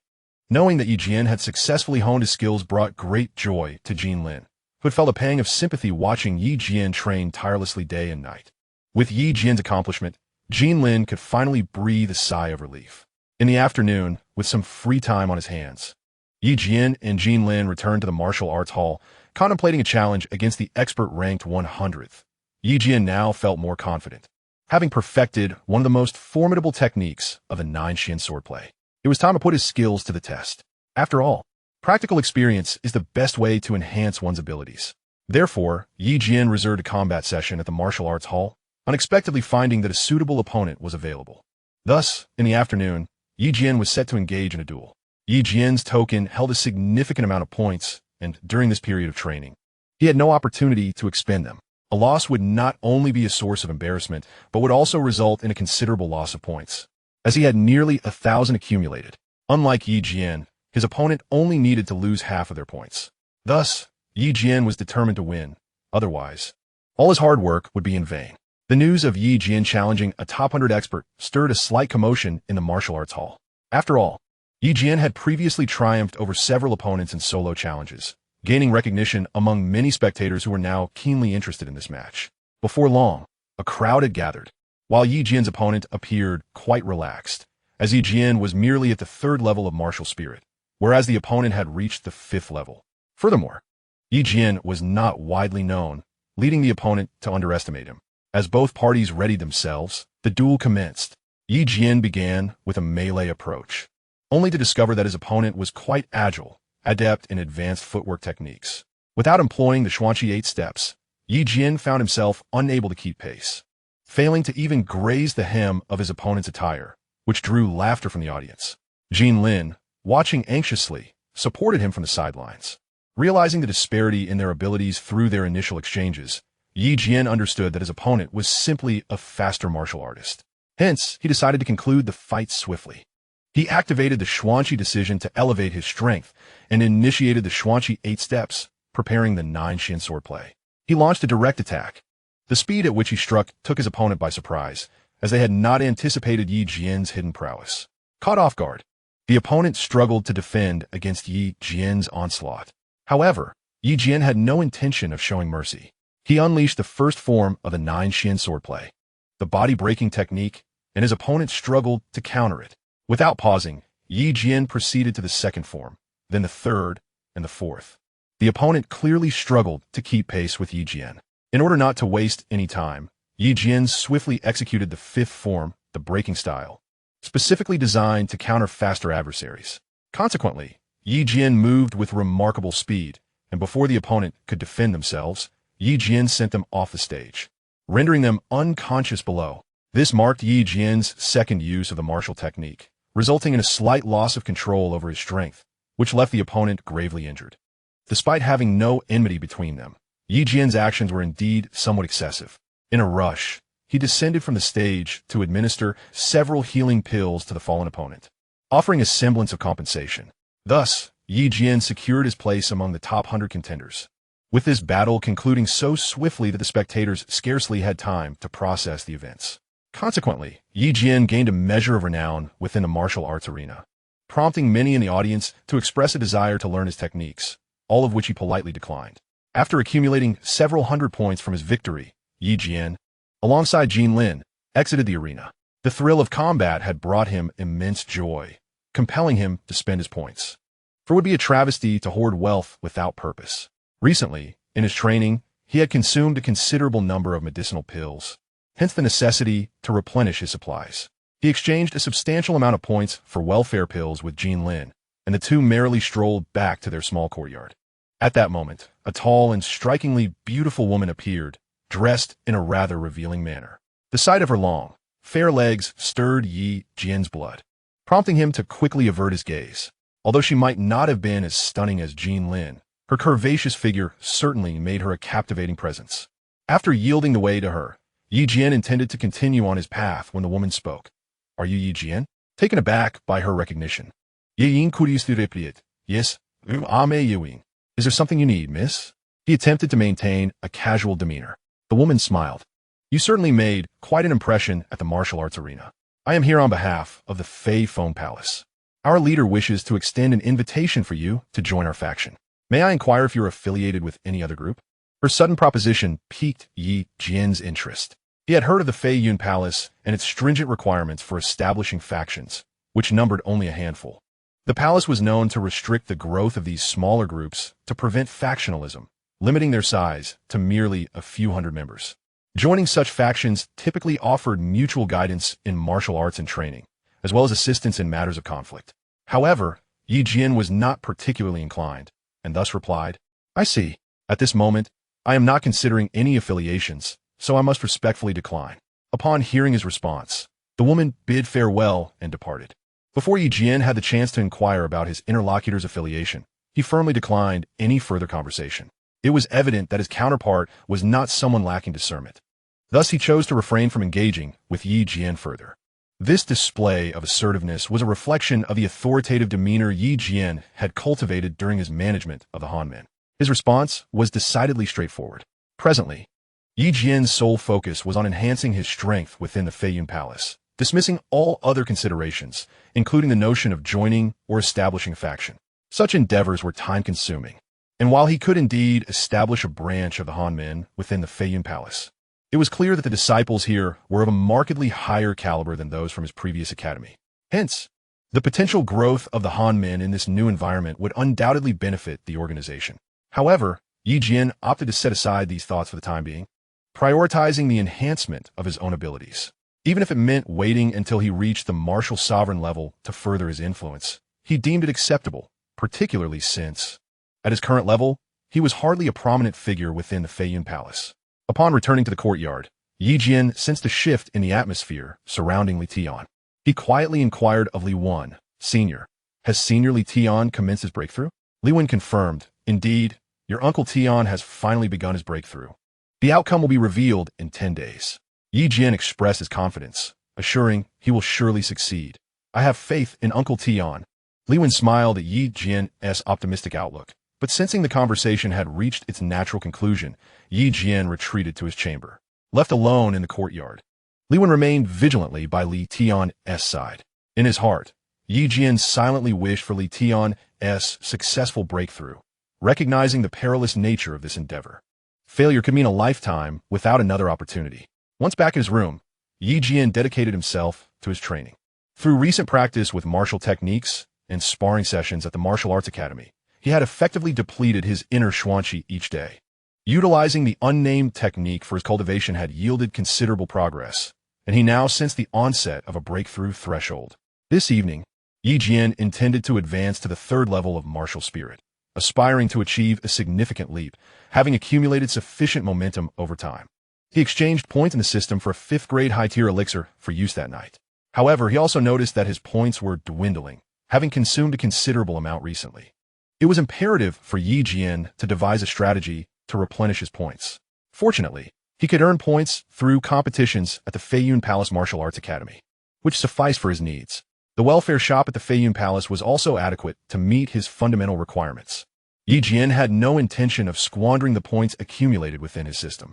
Knowing that Yi Jian had successfully honed his skills brought great joy to Jian, who had felt a pang of sympathy watching Yi Jian train tirelessly day and night. With Yi Jian's accomplishment, Jian could finally breathe a sigh of relief. In the afternoon, with some free time on his hands, Yi Jian and Jian returned to the martial arts hall, contemplating a challenge against the expert-ranked 100th. Yi Jian now felt more confident, having perfected one of the most formidable techniques of the Nine Xian swordplay. It was time to put his skills to the test. After all, practical experience is the best way to enhance one's abilities. Therefore, Yi Jian reserved a combat session at the martial arts hall, unexpectedly finding that a suitable opponent was available. Thus, in the afternoon, Yi Jian was set to engage in a duel. Yi Jian's token held a significant amount of points, and during this period of training, he had no opportunity to expend them. A loss would not only be a source of embarrassment, but would also result in a considerable loss of points, as he had nearly 1,000 accumulated. Unlike Yi Jian, his opponent only needed to lose half of their points. Thus, Yi Jian was determined to win. Otherwise, all his hard work would be in vain. The news of Yi Jian challenging a top 100 expert stirred a slight commotion in the martial arts hall. After all, Yi Jian had previously triumphed over several opponents in solo challenges, gaining recognition among many spectators who were now keenly interested in this match. Before long, a crowd had gathered, while Yi Jian's opponent appeared quite relaxed, as Yi Jian was merely at the 3rd level of martial spirit, whereas the opponent had reached the 5th level. Furthermore, Yi Jian was not widely known, leading the opponent to underestimate him. As both parties readied themselves, the duel commenced. Yi Jian began with a melee approach, only to discover that his opponent was quite agile, adept in advanced footwork techniques. Without employing the Xianxia 8 steps, Yi Jian found himself unable to keep pace, failing to even graze the hem of his opponent's attire, which drew laughter from the audience. Jian, watching anxiously, supported him from the sidelines. Realizing the disparity in their abilities through their initial exchanges, Yi Jian understood that his opponent was simply a faster martial artist. Hence, he decided to conclude the fight swiftly. He activated the Xianxia decision to elevate his strength and initiated the Xianxia 8 steps, preparing the Nine Xian swordplay. He launched a direct attack. The speed at which he struck took his opponent by surprise, as they had not anticipated Yi Jian's hidden prowess. Caught off guard, the opponent struggled to defend against Yi Jian's onslaught. However, Yi Jian had no intention of showing mercy. He unleashed the 1st form of the Nine Xian swordplay, the body-breaking technique, and his opponent struggled to counter it. Without pausing, Yi Jian proceeded to the 2nd form, then the 3rd, and the fourth. The opponent clearly struggled to keep pace with Yi Jian. In order not to waste any time, Yi Jian swiftly executed the fifth form, the breaking style, specifically designed to counter faster adversaries. Consequently, Yi Jian moved with remarkable speed, and before the opponent could defend themselves, Yi Jian sent them off the stage, rendering them unconscious below. This marked Yi Jian's second use of the martial technique, resulting in a slight loss of control over his strength, which left the opponent gravely injured. Despite having no enmity between them, Yi Jian's actions were indeed somewhat excessive. In a rush, he descended from the stage to administer several healing pills to the fallen opponent, offering a semblance of compensation. Thus, Yi Jian secured his place among the top 100 contenders, with this battle concluding so swiftly that the spectators scarcely had time to process the events. Consequently, Yi Jian gained a measure of renown within the martial arts arena, prompting many in the audience to express a desire to learn his techniques, all of which he politely declined. After accumulating several hundred points from his victory, Yi Jian, alongside Jin Lin, exited the arena. The thrill of combat had brought him immense joy, compelling him to spend his points. For it would be a travesty to hoard wealth without purpose. Recently, in his training, he had consumed a considerable number of medicinal pills, hence the necessity to replenish his supplies. He exchanged a substantial amount of points for welfare pills with Jin Lin, and the two merrily strolled back to their small courtyard. At that moment, a tall and strikingly beautiful woman appeared, dressed in a rather revealing manner. The sight of her long, fair legs stirred Yi Jian's blood, prompting him to quickly avert his gaze. Although she might not have been as stunning as Jin Lin, her curvaceous figure certainly made her a captivating presence. After yielding the way to her, Yi Jian intended to continue on his path when the woman spoke. "Are you Yi Jian?" Taken aback by her recognition. "Yin kudis replied, yes, ame yuing. Is there something you need, miss?" He attempted to maintain a casual demeanor. The woman smiled. "You certainly made quite an impression at the martial arts arena. I am here on behalf of the Fei Phone Palace. Our leader wishes to extend an invitation for you to join our faction. May I inquire if you're affiliated with any other group?" Her sudden proposition piqued Yi Jian's interest. He had heard of the Fei Yun Palace and its stringent requirements for establishing factions, which numbered only a handful. The palace was known to restrict the growth of these smaller groups to prevent factionalism, limiting their size to merely a few hundred members. Joining such factions typically offered mutual guidance in martial arts and training, as well as assistance in matters of conflict. However, Yi Jian was not particularly inclined, and thus replied, "I see. At this moment, I am not considering any affiliations, so I must respectfully decline." Upon hearing his response, the woman bid farewell and departed. Before Yi Jian had the chance to inquire about his interlocutor's affiliation, he firmly declined any further conversation. It was evident that his counterpart was not someone lacking discernment. Thus he chose to refrain from engaging with Yi Jian further. This display of assertiveness was a reflection of the authoritative demeanor Yi Jian had cultivated during his management of the Han men. His response was decidedly straightforward. Presently, Yi Jian's sole focus was on enhancing his strength within the Fei Yun Palace, dismissing all other considerations, including the notion of joining or establishing a faction. Such endeavors were time-consuming, and while he could indeed establish a branch of the Han men within the Fei Yun Palace, it was clear that the disciples here were of a markedly higher caliber than those from his previous academy. Hence, the potential growth of the Han men in this new environment would undoubtedly benefit the organization. However, Yi Jian opted to set aside these thoughts for the time being, prioritizing the enhancement of his own abilities. Even if it meant waiting until he reached the martial sovereign level to further his influence, he deemed it acceptable, particularly since, at his current level, he was hardly a prominent figure within the Fei Yun Palace. Upon returning to the courtyard, Yi Jian sensed a shift in the atmosphere surrounding Li Tian. He quietly inquired of Li Wen, "Senior, has Senior Li Tian commenced his breakthrough?" Li Wen confirmed, "Indeed, your Uncle Tian has finally begun his breakthrough. The outcome will be revealed in 10 days. Yi Jian expressed his confidence, assuring he will surely succeed. "I have faith in Uncle Tian." Li Wen smiled at Yi Jian's optimistic outlook, but sensing the conversation had reached its natural conclusion, Yi Jian retreated to his chamber. Left alone in the courtyard, Li Wen remained vigilantly by Li Tian's side. In his heart, Yi Jian silently wished for Li Tian's successful breakthrough, recognizing the perilous nature of this endeavor. Failure could mean a lifetime without another opportunity. Once back in his room, Yi Jian dedicated himself to his training. Through recent practice with martial techniques and sparring sessions at the Martial Arts Academy, he had effectively depleted his inner Xianxia each day. Utilizing the unnamed technique for his cultivation had yielded considerable progress, and he now sensed the onset of a breakthrough threshold. This evening, Jian intended to advance to the third level of martial spirit, aspiring to achieve a significant leap, having accumulated sufficient momentum over time. He exchanged points in the system for a 5th-grade high-tier elixir for use that night. However, he also noticed that his points were dwindling, having consumed a considerable amount recently. It was imperative for Jian to devise a strategy to replenish his points. Fortunately, he could earn points through competitions at the Feiyun Palace Martial Arts Academy, which sufficed for his needs. The welfare shop at the Feiyun Palace was also adequate to meet his fundamental requirements. Jian had no intention of squandering the points accumulated within his system.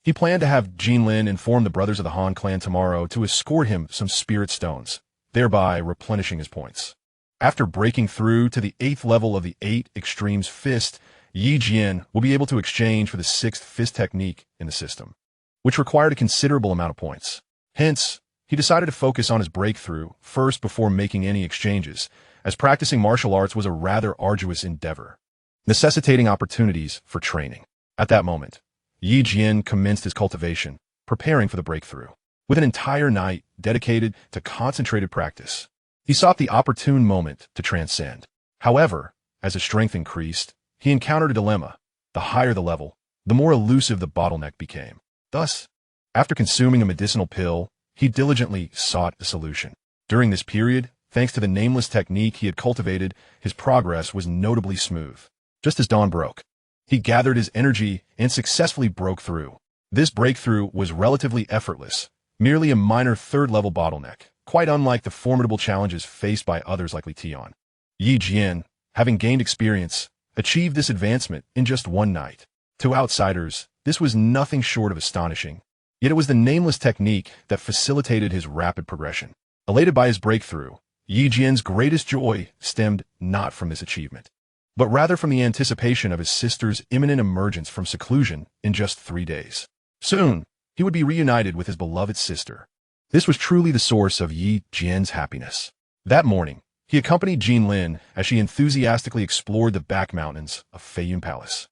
He planned to have Jinlin inform the brothers of the Han clan tomorrow to escort him some spirit stones, thereby replenishing his points. After breaking through to the 8th level of the 8 Extremes Fist, Jian will be able to exchange for the 6th Fist technique in the system, which required a considerable amount of points. Hence, he decided to focus on his breakthrough first before making any exchanges, as practicing martial arts was a rather arduous endeavor, necessitating opportunities for training. At that moment, Jian commenced his cultivation, preparing for the breakthrough. With an entire night dedicated to concentrated practice, he sought the opportune moment to transcend. However, as his strength increased, he encountered a dilemma. The higher the level, the more elusive the bottleneck became. Thus, after consuming a medicinal pill, he diligently sought a solution. During this period, thanks to the nameless technique he had cultivated, his progress was notably smooth. Just as dawn broke, he gathered his energy and successfully broke through. This breakthrough was relatively effortless, merely a minor 3rd-level bottleneck, quite unlike the formidable challenges faced by others like Li Tian. Jian, having gained experience, achieved this advancement in just one night. To outsiders, this was nothing short of astonishing. Yet it was the nameless technique that facilitated his rapid progression. Elated by his breakthrough, Jian's greatest joy stemmed not from this achievement, but rather from the anticipation of his sister's imminent emergence from seclusion in just 3 days. Soon, he would be reunited with his beloved sister. This was truly the source of Jian's happiness. That morning, he accompanied Jinlin as she enthusiastically explored the back mountains of Feiyun Palace.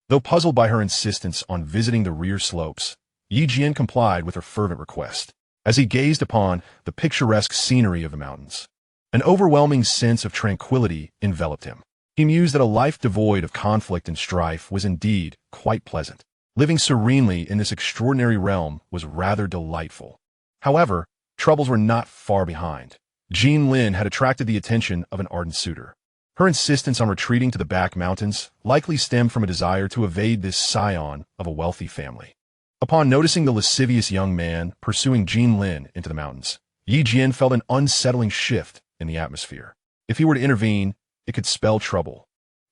Though puzzled by her insistence on visiting the rear slopes, Jian complied with her fervent request. As he gazed upon the picturesque scenery of the mountains, an overwhelming sense of tranquility enveloped him. He mused that a life devoid of conflict and strife was indeed quite pleasant. Living serenely in this extraordinary realm was rather delightful. However, troubles were not far behind. Jinlin had attracted the attention of an ardent suitor. Her insistence on retreating to the back mountains likely stemmed from a desire to evade this scion of a wealthy family. Upon noticing the lascivious young man pursuing Jinlin into the mountains, Jian felt an unsettling shift in the atmosphere. If he were to intervene, it could spell trouble.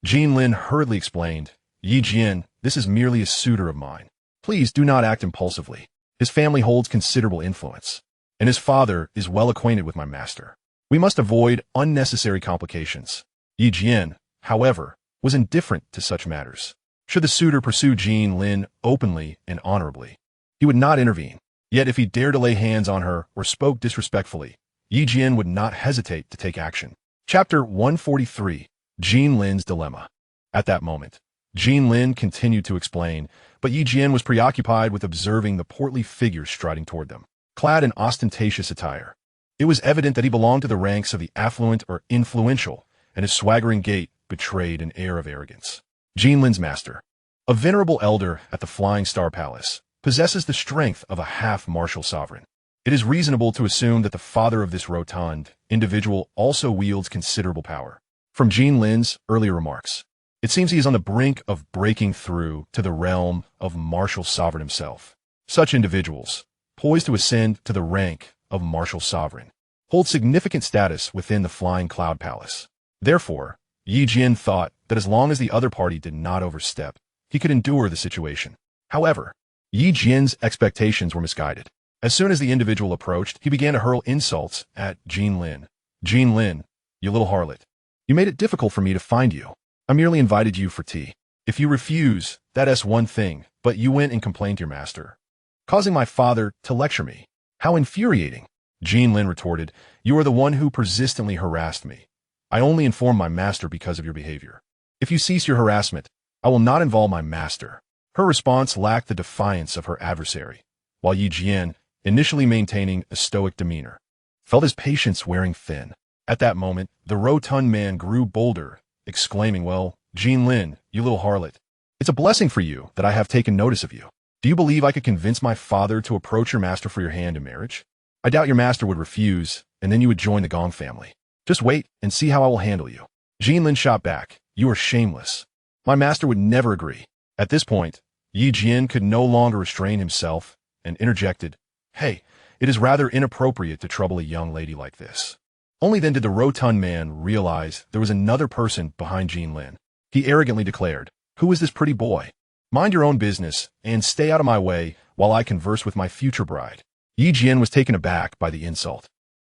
Jinlin hurriedly explained, Jian, this is merely a suitor of mine. Please do not act impulsively. His family holds considerable influence, and his father is well acquainted with my master. We must avoid unnecessary complications. Jian, however, was indifferent to such matters. Should the suitor pursue Jinlin openly and honorably, he would not intervene. Yet if he dared to lay hands on her or spoke disrespectfully, Jian would not hesitate to take action. Chapter 143, Jinlin's Dilemma. At that moment, Jinlin continued to explain, but Jian was preoccupied with observing the portly figure striding toward them, clad in ostentatious attire. It was evident that he belonged to the ranks of the affluent or influential, and his swaggering gait betrayed an air of arrogance. Jinlin's master, a venerable elder at the Flying Star Palace, possesses the strength of a half-martial sovereign. It is reasonable to assume that the father of this rotund individual also wields considerable power. From Jinlin's earlier remarks, it seems he is on the brink of breaking through to the realm of martial sovereign himself. Such individuals, poised to ascend to the rank of martial sovereign, hold significant status within the Flying Cloud Palace. Therefore, Jian thought that as long as the other party did not overstep, he could endure the situation. However, Jian's expectations were misguided. As soon as the individual approached, he began to hurl insults at Jinlin. Jinlin, you little harlot. You made it difficult for me to find you. I merely invited you for tea. If you refuse, that's one thing, but you went and complained to your master, causing my father to lecture me. How infuriating! Jinlin retorted, you are the one who persistently harassed me. I only informed my master because of your behavior. If you cease your harassment, I will not involve my master. Her response lacked the defiance of her adversary, while Yi Jian, initially maintaining a stoic demeanor, felt his patience wearing thin. At that moment, the rotund man grew bolder, exclaiming, "Well, Jean Lin, you little harlot. It's a blessing for you that I have taken notice of you. Do you believe I could convince my father to approach your master for your hand in marriage? I doubt your master would refuse, and then you would join the Gong family. Just wait and see how I will handle you." Jean Lin shot back, "You are shameless. My master would never agree." At this point, Yi Jian could no longer restrain himself and interjected, "Hey, it is rather inappropriate to trouble a young lady like this." Only then did the rotund man realize there was another person behind Jean Lin. He arrogantly declared, "Who is this pretty boy? Mind your own business and stay out of my way while I converse with my future bride." Yi Jian was taken aback by the insult,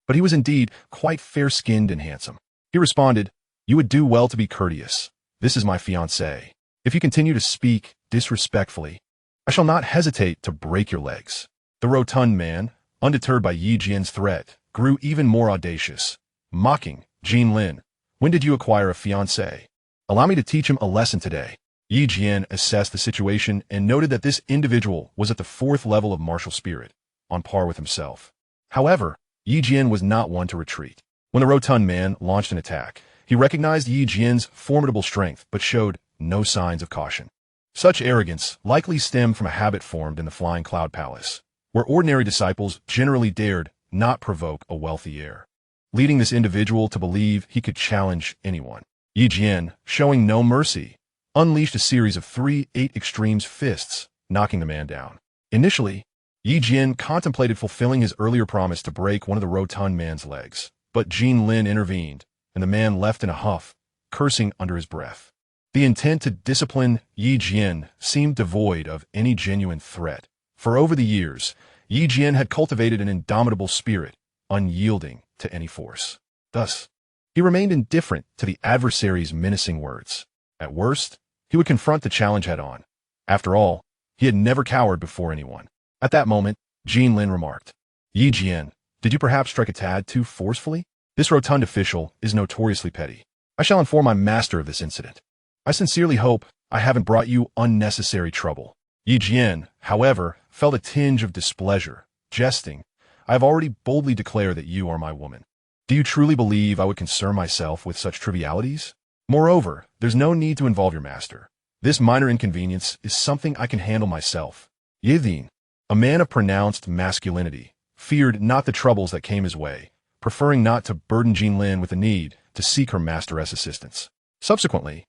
but he was indeed quite fair-skinned and handsome. He responded, "You would do well to be courteous. This is my fiancée. If you continue to speak disrespectfully, I shall not hesitate to break your legs." The rotund man, undeterred by Yi Jian's threat, grew even more audacious, mocking, "Jean Lin, when did you acquire a fiancé? Allow me to teach him a lesson today." Yi Jian assessed the situation and noted that this individual was at the 4th level of martial spirit, on par with himself. However, Yi Jian was not one to retreat. When the rotund man launched an attack, he recognized Yi Jian's formidable strength but showed no signs of caution. Such arrogance likely stemmed from a habit formed in the Flying Cloud Palace, where ordinary disciples generally dared not provoke a wealthy heir, leading this individual to believe he could challenge anyone. Yi Jian, showing no mercy, unleashed a series of 3-8 extremes fists, knocking the man down. Initially, Yi Jian contemplated fulfilling his earlier promise to break one of the rotund man's legs, but Jean Lin intervened, and the man left in a huff, cursing under his breath. The intent to discipline Yi Jian seemed devoid of any genuine threat, for over the years, Yi Jian had cultivated an indomitable spirit, unyielding to any force. Thus, he remained indifferent to the adversary's menacing words. At worst, he would confront the challenge head-on. After all, he had never cowered before anyone. At that moment, Jean Lin remarked, "Yi Jian, did you perhaps strike a tad too forcefully? This rotund official is notoriously petty. I shall inform my master of this incident. I sincerely hope I haven't brought you unnecessary trouble." Yi Jian, however, felt a tinge of displeasure, jesting, "I have already boldly declared that you are my woman. Do you truly believe I would concern myself with such trivialities? Moreover, there's no need to involve your master. This minor inconvenience is something I can handle myself." Yidin, a man of pronounced masculinity, feared not the troubles that came his way, preferring not to burden Jean Lin with the need to seek her master's assistance. Subsequently,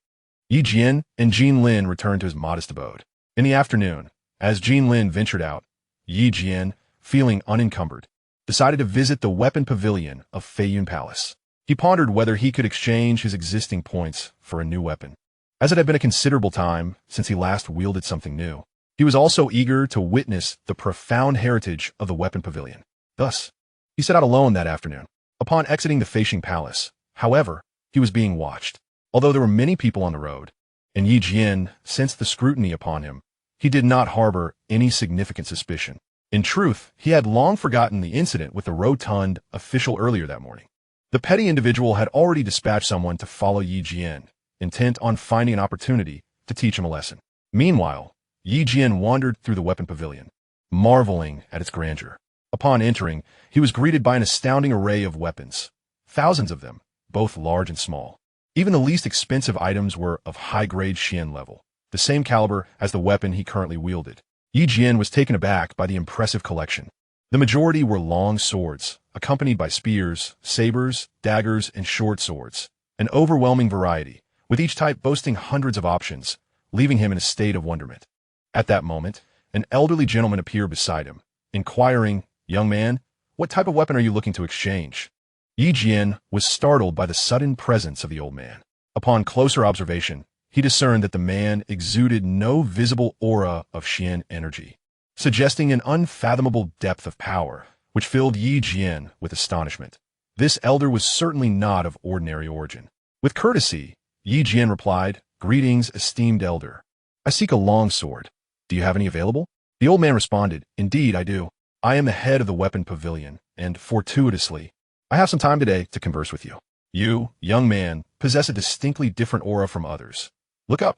Yi Jian and Jean Lin returned to his modest abode. In the afternoon, as Jean Lin ventured out, Yi Jian, feeling unencumbered, decided to visit the weapon pavilion of Feiyun Palace. He pondered whether he could exchange his existing points for a new weapon, as it had been a considerable time since he last wielded something new. He was also eager to witness the profound heritage of the weapon pavilion. Thus, he set out alone that afternoon. Upon exiting the Feiyun Palace, however, he was being watched. Although there were many people on the road, and Yi Jian sensed the scrutiny upon him, he did not harbor any significant suspicion. In truth, he had long forgotten the incident with the rotund official earlier that morning. The petty individual had already dispatched someone to follow Yi Jian, intent on finding an opportunity to teach him a lesson. Meanwhile, Yi Jian wandered through the weapon pavilion, marveling at its grandeur. Upon entering, he was greeted by an astounding array of weapons, thousands of them, both large and small. Even the least expensive items were of high-grade Xian level, the same caliber as the weapon he currently wielded. Yi Jian was taken aback by the impressive collection. The majority were long swords, accompanied by spears, sabers, daggers, and short swords, an overwhelming variety, with each type boasting hundreds of options, leaving him in a state of wonderment. At that moment, an elderly gentleman appeared beside him, inquiring, "Young man, what type of weapon are you looking to exchange?" Yi Jian was startled by the sudden presence of the old man. Upon closer observation, he discerned that the man exuded no visible aura of Xian energy, suggesting an unfathomable depth of power, which filled Yi Jian with astonishment. This elder was certainly not of ordinary origin. With courtesy, Yi Jian replied, "Greetings, esteemed elder. I seek a long sword. Do you have any available?" The old man responded, "Indeed, I do. I am the head of the weapon pavilion, and fortuitously, I have some time today to converse with you." You, young man, possess a distinctly different aura from others. Look up.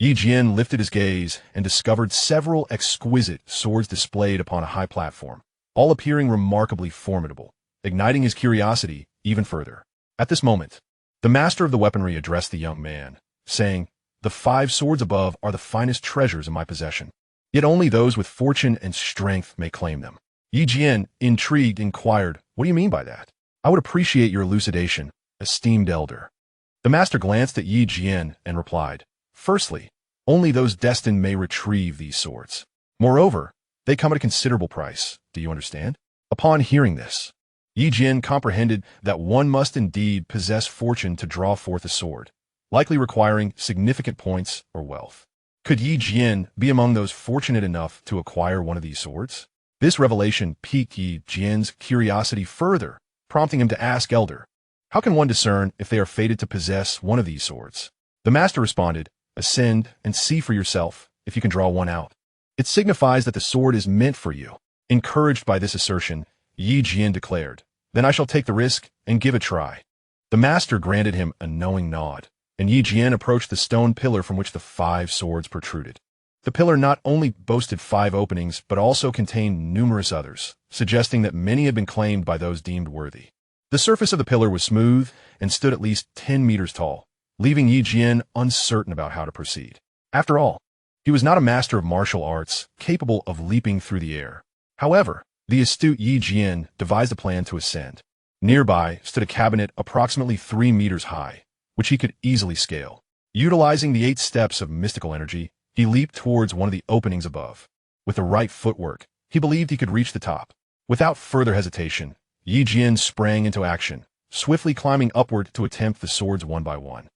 Jian lifted his gaze and discovered several exquisite swords displayed upon a high platform, all appearing remarkably formidable, igniting his curiosity even further. At this moment, the master of the weaponry addressed the young man, saying, "The 5 swords above are the finest treasures in my possession. Yet only those with fortune and strength may claim them." Jian, intrigued, inquired, "What do you mean by that? I would appreciate your elucidation, esteemed elder." The master glanced at Jian and replied, "Firstly, only those destined may retrieve these swords. Moreover, they come at a considerable price. Do you understand?" Upon hearing this, Jian comprehended that one must indeed possess fortune to draw forth a sword, likely requiring significant points or wealth. Could Jian be among those fortunate enough to acquire one of these swords? This revelation piqued Jian's curiosity further, prompting him to ask, "Elder, how can one discern if they are fated to possess one of these swords?" The master responded, "Ascend and see for yourself if you can draw one out. It signifies that the sword is meant for you." Encouraged by this assertion, Jian declared, "Then I shall take the risk and give a try." The master granted him a knowing nod, and Jian approached the stone pillar from which the 5 swords protruded. The pillar not only boasted 5 openings, but also contained numerous others, suggesting that many had been claimed by those deemed worthy. The surface of the pillar was smooth and stood at least 10 meters tall, leaving Jian uncertain about how to proceed. After all, he was not a master of martial arts capable of leaping through the air. However, the astute Jian devised a plan to ascend. Nearby stood a cabinet approximately 3 meters high, which he could easily scale. Utilizing the 8 steps of mystical energy, he leaped towards one of the openings above. With the right footwork, he believed he could reach the top. Without further hesitation, Jian sprang into action, swiftly climbing upward to attempt the swords one by one.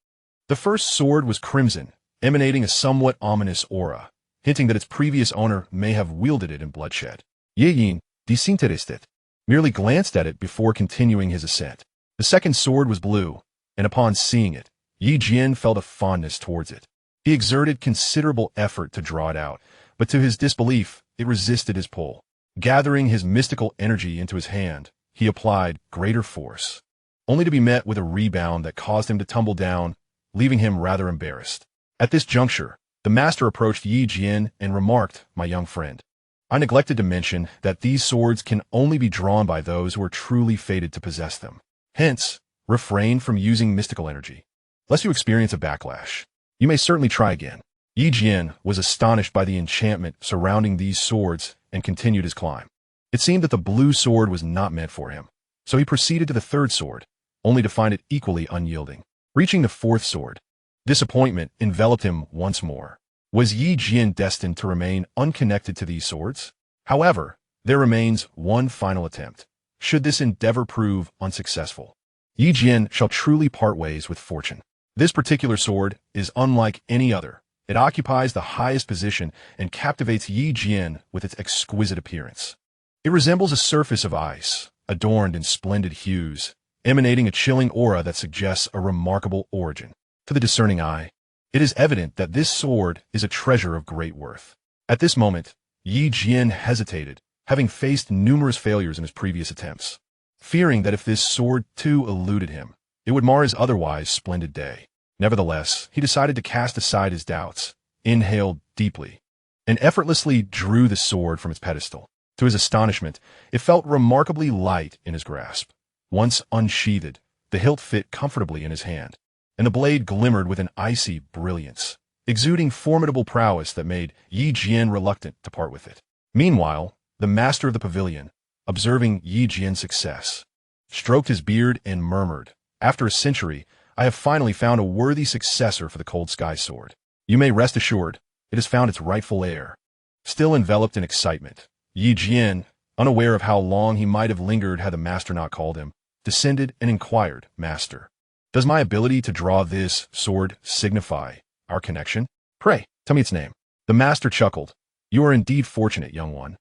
The first sword was crimson, emanating a somewhat ominous aura, hinting that its previous owner may have wielded it in bloodshed. Jian, disinterested, merely glanced at it before continuing his ascent. The second sword was blue, and upon seeing it, Jian felt a fondness towards it. He exerted considerable effort to draw it out, but to his disbelief, it resisted his pull. Gathering his mystical energy into his hand, he applied greater force, only to be met with a rebound that caused him to tumble down, leaving him rather embarrassed. At this juncture, the master approached Jian and remarked, "My young friend, I neglected to mention that these swords can only be drawn by those who are truly fated to possess them. Hence, refrain from using mystical energy, lest you experience a backlash. You may certainly try again." Jian was astonished by the enchantment surrounding these swords and continued his climb. It seemed that the blue sword was not meant for him, so he proceeded to the 3rd sword, only to find it equally unyielding. Reaching the 4th sword, disappointment enveloped him once more. Was Jian destined to remain unconnected to these swords? However, there remains one final attempt. Should this endeavor prove unsuccessful, Jian shall truly part ways with fortune. This particular sword is unlike any other. It occupies the highest position and captivates Jian with its exquisite appearance. It resembles a surface of ice, adorned in splendid hues, emanating a chilling aura that suggests a remarkable origin. To the discerning eye, it is evident that this sword is a treasure of great worth. At this moment, Jian hesitated, having faced numerous failures in his previous attempts. Fearing that if this sword too eluded him, it would mar his otherwise splendid day. Nevertheless, he decided to cast aside his doubts, inhaled deeply, and effortlessly drew the sword from its pedestal. To his astonishment, it felt remarkably light in his grasp. Once unsheathed, the hilt fit comfortably in his hand, and the blade glimmered with an icy brilliance, exuding formidable prowess that made Jian reluctant to part with it. Meanwhile, the master of the pavilion, observing Jian's success, stroked his beard and murmured, "After a century, I have finally found a worthy successor for the Cold Sky Sword. You may rest assured, it has found its rightful heir." Still enveloped in excitement, Jian, unaware of how long he might have lingered had the master not called him, descended and inquired, "Master, does my ability to draw this sword signify our connection? Pray, tell me its name." The master chuckled, "You are indeed fortunate, young one,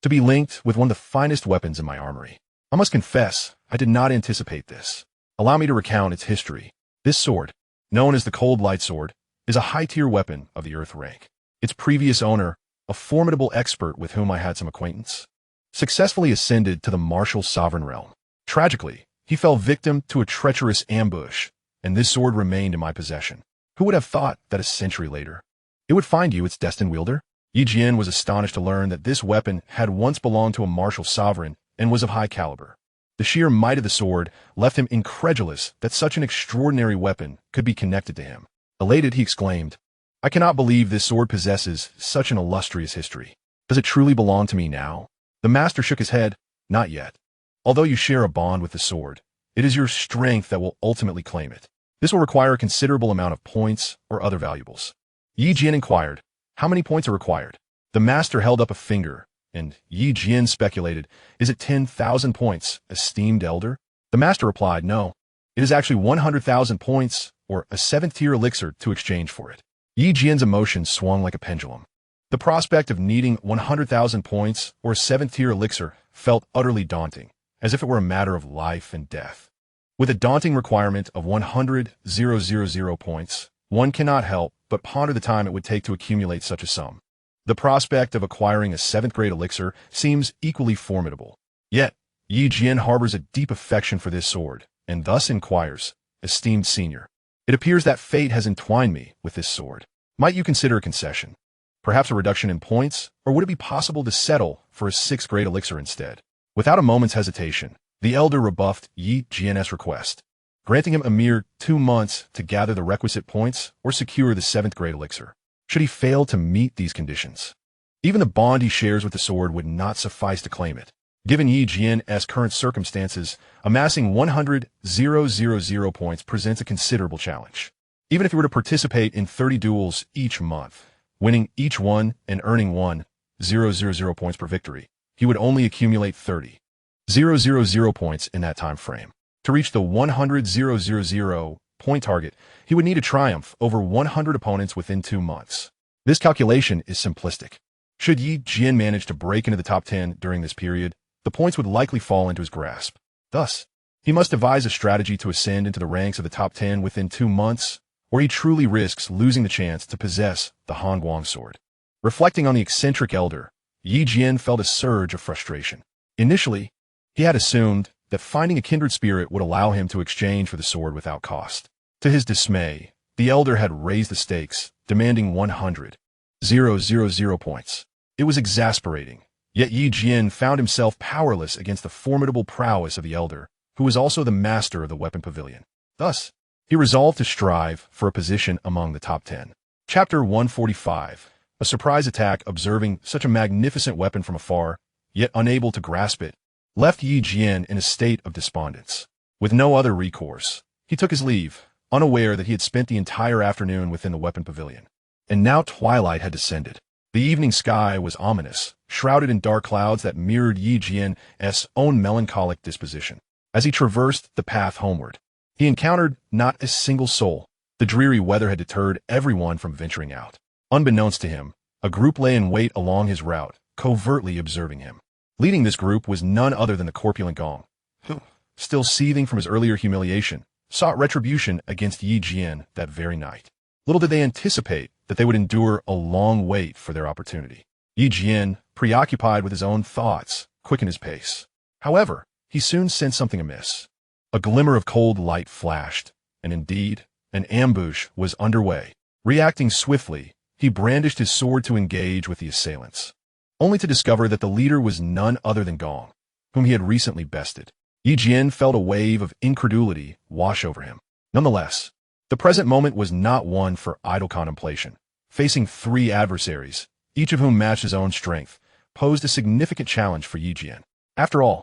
to be linked with one of the finest weapons in my armory. I must confess, I did not anticipate this. Allow me to recount its history. This sword, known as the Cold Light Sword, is a high-tier weapon of the Earth rank. Its previous owner, a formidable expert with whom I had some acquaintance, successfully ascended to the martial sovereign realm. Tragically, He fell victim to a treacherous ambush, and this sword remained in my possession. Who would have thought that a century later it would find you its destined wielder? Jian was astonished to learn that this weapon had once belonged to a martial sovereign and was of high caliber. The sheer might of the sword left him incredulous that such an extraordinary weapon could be connected to him. Elated, he exclaimed, "I cannot believe this sword possesses such an illustrious history. Does it truly belong to me now?" The master shook his head. "Not yet. Although you share a bond with the sword, it is your strength that will ultimately claim it. This will require a considerable amount of points or other valuables." Jian inquired, "How many points are required?" The master held up a finger, and Jian speculated, "Is it 10,000 points, esteemed elder?" The master replied, "No, it is actually 100,000 points, or a 7th-tier elixir to exchange for it." Jian's emotions swung like a pendulum. The prospect of needing 100,000 points or a 7th-tier elixir felt utterly daunting, as if it were a matter of life and death. With a daunting requirement of 100,000 points, one cannot help but ponder the time it would take to accumulate such a sum. The prospect of acquiring a 7th-grade elixir seems equally formidable. Yet, Jian harbors a deep affection for this sword, and thus inquires, "Esteemed senior, it appears that fate has entwined me with this sword. Might you consider a concession? Perhaps a reduction in points, or would it be possible to settle for a 6th-grade elixir instead?" Without a moment's hesitation, the elder rebuffed Jian's request, granting him a mere 2 months to gather the requisite points or secure the 7th-grade elixir. Should he fail to meet these conditions, even the bond he shares with the sword would not suffice to claim it. Given Jian's current circumstances, amassing 100,000 points presents a considerable challenge. Even if he were to participate in 30 duels each month, winning each one and earning 1,000 points per victory, he would only accumulate 30,000 points in that time frame. To reach the 100,000 point target, he would need a triumph over 100 opponents within 2 months. This calculation is simplistic. Should Jian manage to break into the top 10 during this period, the points would likely fall into his grasp. Thus, he must devise a strategy to ascend into the ranks of the top 10 within 2 months, or he truly risks losing the chance to possess the Hongguang sword. Reflecting on the eccentric elder, Jian felt a surge of frustration. Initially, he had assumed that finding a kindred spirit would allow him to exchange for the sword without cost. To his dismay, the elder had raised the stakes, demanding 100,000 points. It was exasperating, yet Jian found himself powerless against the formidable prowess of the elder, who was also the master of the weapon pavilion. Thus, he resolved to strive for a position among the top 10. Chapter 145. A surprise attack. Observing such a magnificent weapon from afar, yet unable to grasp it, left Jian in a state of despondence. With no other recourse, he took his leave, unaware that he had spent the entire afternoon within the weapon pavilion. And now twilight had descended. The evening sky was ominous, shrouded in dark clouds that mirrored Jian's own melancholic disposition. As he traversed the path homeward, he encountered not a single soul. The dreary weather had deterred everyone from venturing out. Unbeknownst to him, a group lay in wait along his route, covertly observing him. Leading this group was none other than the corpulent Gong, who, still seething from his earlier humiliation, sought retribution against Jian that very night. Little did they anticipate that they would endure a long wait for their opportunity. Jian, preoccupied with his own thoughts, quickened his pace. However, he soon sensed something amiss. A glimmer of cold light flashed, and indeed, an ambush was underway. Reacting swiftly, he brandished his sword to engage with the assailants, only to discover that the leader was none other than Gong, whom he had recently bested. Jian felt a wave of incredulity wash over him. Nonetheless, the present moment was not one for idle contemplation. Facing 3 adversaries, each of whom matched his own strength, posed a significant challenge for Jian. After all,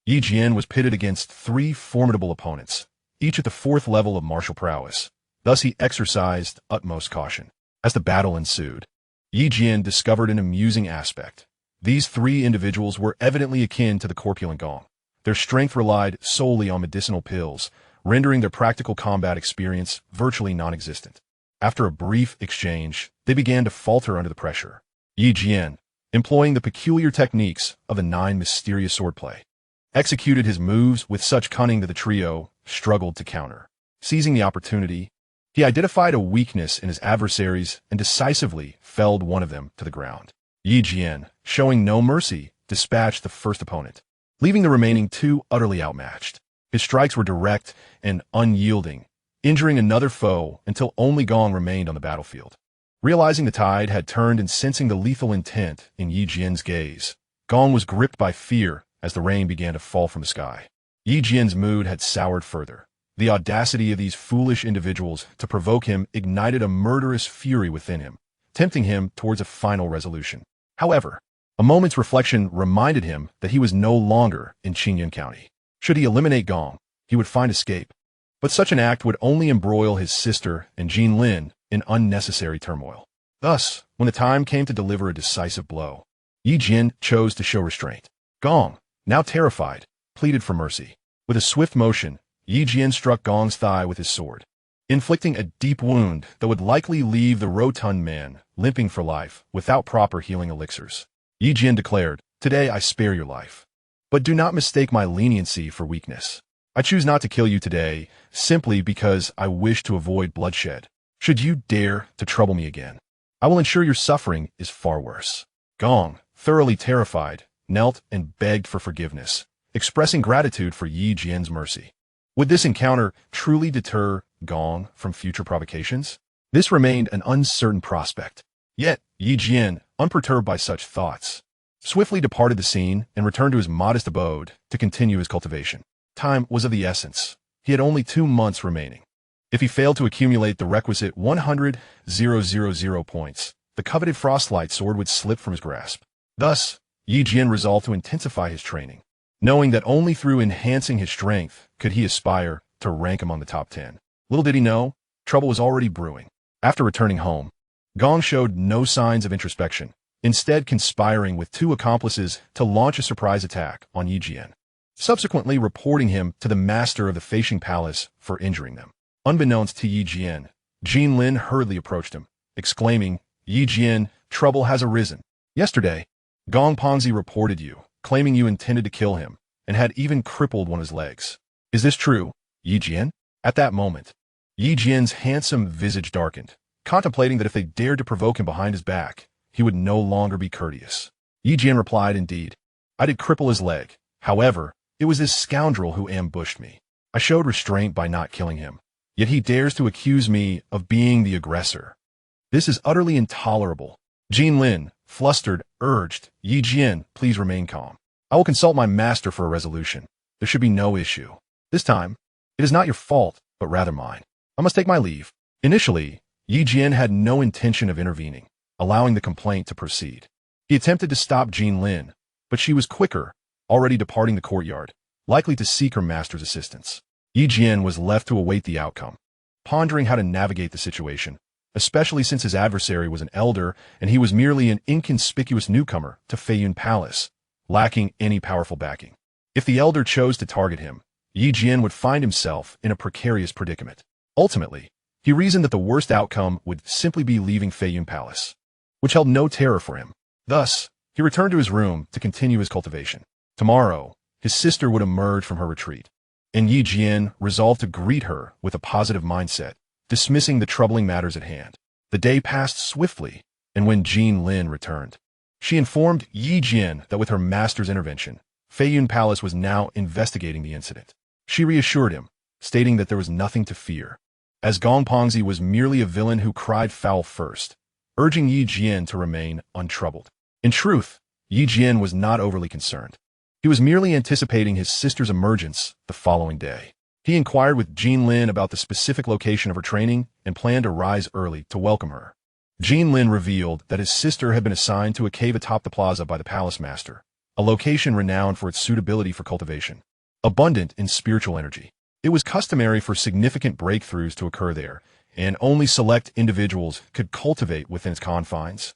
Jian was pitted against 3 formidable opponents, each at the 4th level of martial prowess. Thus he exercised utmost caution. As the battle ensued, Jian discovered an amusing aspect. These 3 individuals were evidently akin to the corpulent Gong. Their strength relied solely on medicinal pills, rendering their practical combat experience virtually non-existent. After a brief exchange, they began to falter under the pressure. Jian, employing the peculiar techniques of the 9 mysterious swordplay, executed his moves with such cunning that the trio struggled to counter. Seizing the opportunity, he identified a weakness in his adversaries and decisively felled one of them to the ground. Jian, showing no mercy, dispatched the first opponent, leaving the remaining 2 utterly outmatched. His strikes were direct and unyielding, injuring another foe until only Gong remained on the battlefield. Realizing the tide had turned and sensing the lethal intent in Yi Jian's gaze, Gong was gripped by fear as the rain began to fall from the sky. Yi Jian's mood had soured further. The audacity of these foolish individuals to provoke him ignited a murderous fury within him, tempting him towards a final resolution. However, a moment's reflection reminded him that he was no longer in Qingyun County. Should he eliminate Gong, he would find escape. But such an act would only embroil his sister and Jian Lin in unnecessary turmoil. Thus, when the time came to deliver a decisive blow, Yi Jian chose to show restraint. Gong, now terrified, pleaded for mercy. With a swift motion, Yi Jian struck Gong's thigh with his sword, inflicting a deep wound that would likely leave the rotund man limping for life without proper healing elixirs. Yi Jian declared, "Today I spare your life. But do not mistake my leniency for weakness. I choose not to kill you today simply because I wish to avoid bloodshed. Should you dare to trouble me again, I will ensure your suffering is far worse." Gong, thoroughly terrified, knelt and begged for forgiveness, expressing gratitude for Yi Jian's mercy. Would this encounter truly deter Gong from future provocations? This remained an uncertain prospect. Yet, Yi Jian, unperturbed by such thoughts, swiftly departed the scene and returned to his modest abode to continue his cultivation. Time was of the essence. He had only 2 months remaining. If he failed to accumulate the requisite 100,000 points, the coveted frostlight sword would slip from his grasp. Thus, Yi Jian resolved to intensify his training, knowing that only through enhancing his strength could he aspire to rank among the top 10. Little did he know, trouble was already brewing. After returning home, Gong showed no signs of introspection, instead conspiring with 2 accomplices to launch a surprise attack on Yi Jian, subsequently reporting him to the master of the Feishing Palace for injuring them. Unbeknownst to Yi Jian, Jian Lin hurriedly approached him, exclaiming, "Yi Jian, trouble has arisen. Yesterday, Gong Pongzi reported you, claiming you intended to kill him, and had even crippled one of his legs. Is this true, Yi Jian?" At that moment, Yi Jian's handsome visage darkened, contemplating that if they dared to provoke him behind his back, he would no longer be courteous. Yi Jian replied, "Indeed, I did cripple his leg. However, it was this scoundrel who ambushed me. I showed restraint by not killing him, yet he dares to accuse me of being the aggressor. This is utterly intolerable." Jian Lin, flustered, urged, "Yi Jian, please remain calm. I will consult my master for a resolution. There should be no issue. This time, it is not your fault, but rather mine. I must take my leave." Initially, Yi Jian had no intention of intervening, allowing the complaint to proceed. He attempted to stop Jian Lin, but she was quicker, already departing the courtyard, likely to seek her master's assistance. Yi Jian was left to await the outcome, pondering how to navigate the situation, especially since his adversary was an elder and he was merely an inconspicuous newcomer to Feiyun Palace, lacking any powerful backing. If the elder chose to target him, Yi Jian would find himself in a precarious predicament. Ultimately, he reasoned that the worst outcome would simply be leaving Feiyun Palace, which held no terror for him. Thus, he returned to his room to continue his cultivation. Tomorrow, his sister would emerge from her retreat, and Yi Jian resolved to greet her with a positive mindset, dismissing the troubling matters at hand. The day passed swiftly, and when Jian Lin returned, she informed Yi Jian that with her master's intervention, Feiyun Palace was now investigating the incident. She reassured him, stating that there was nothing to fear, as Gong Pongzi was merely a villain who cried foul first, urging Yi Jian to remain untroubled. In truth, Yi Jian was not overly concerned. He was merely anticipating his sister's emergence the following day. He inquired with Jian Lin about the specific location of her training and planned to rise early to welcome her. Jian Lin revealed that his sister had been assigned to a cave atop the plaza by the palace master, a location renowned for its suitability for cultivation, abundant in spiritual energy. It was customary for significant breakthroughs to occur there, and only select individuals could cultivate within its confines,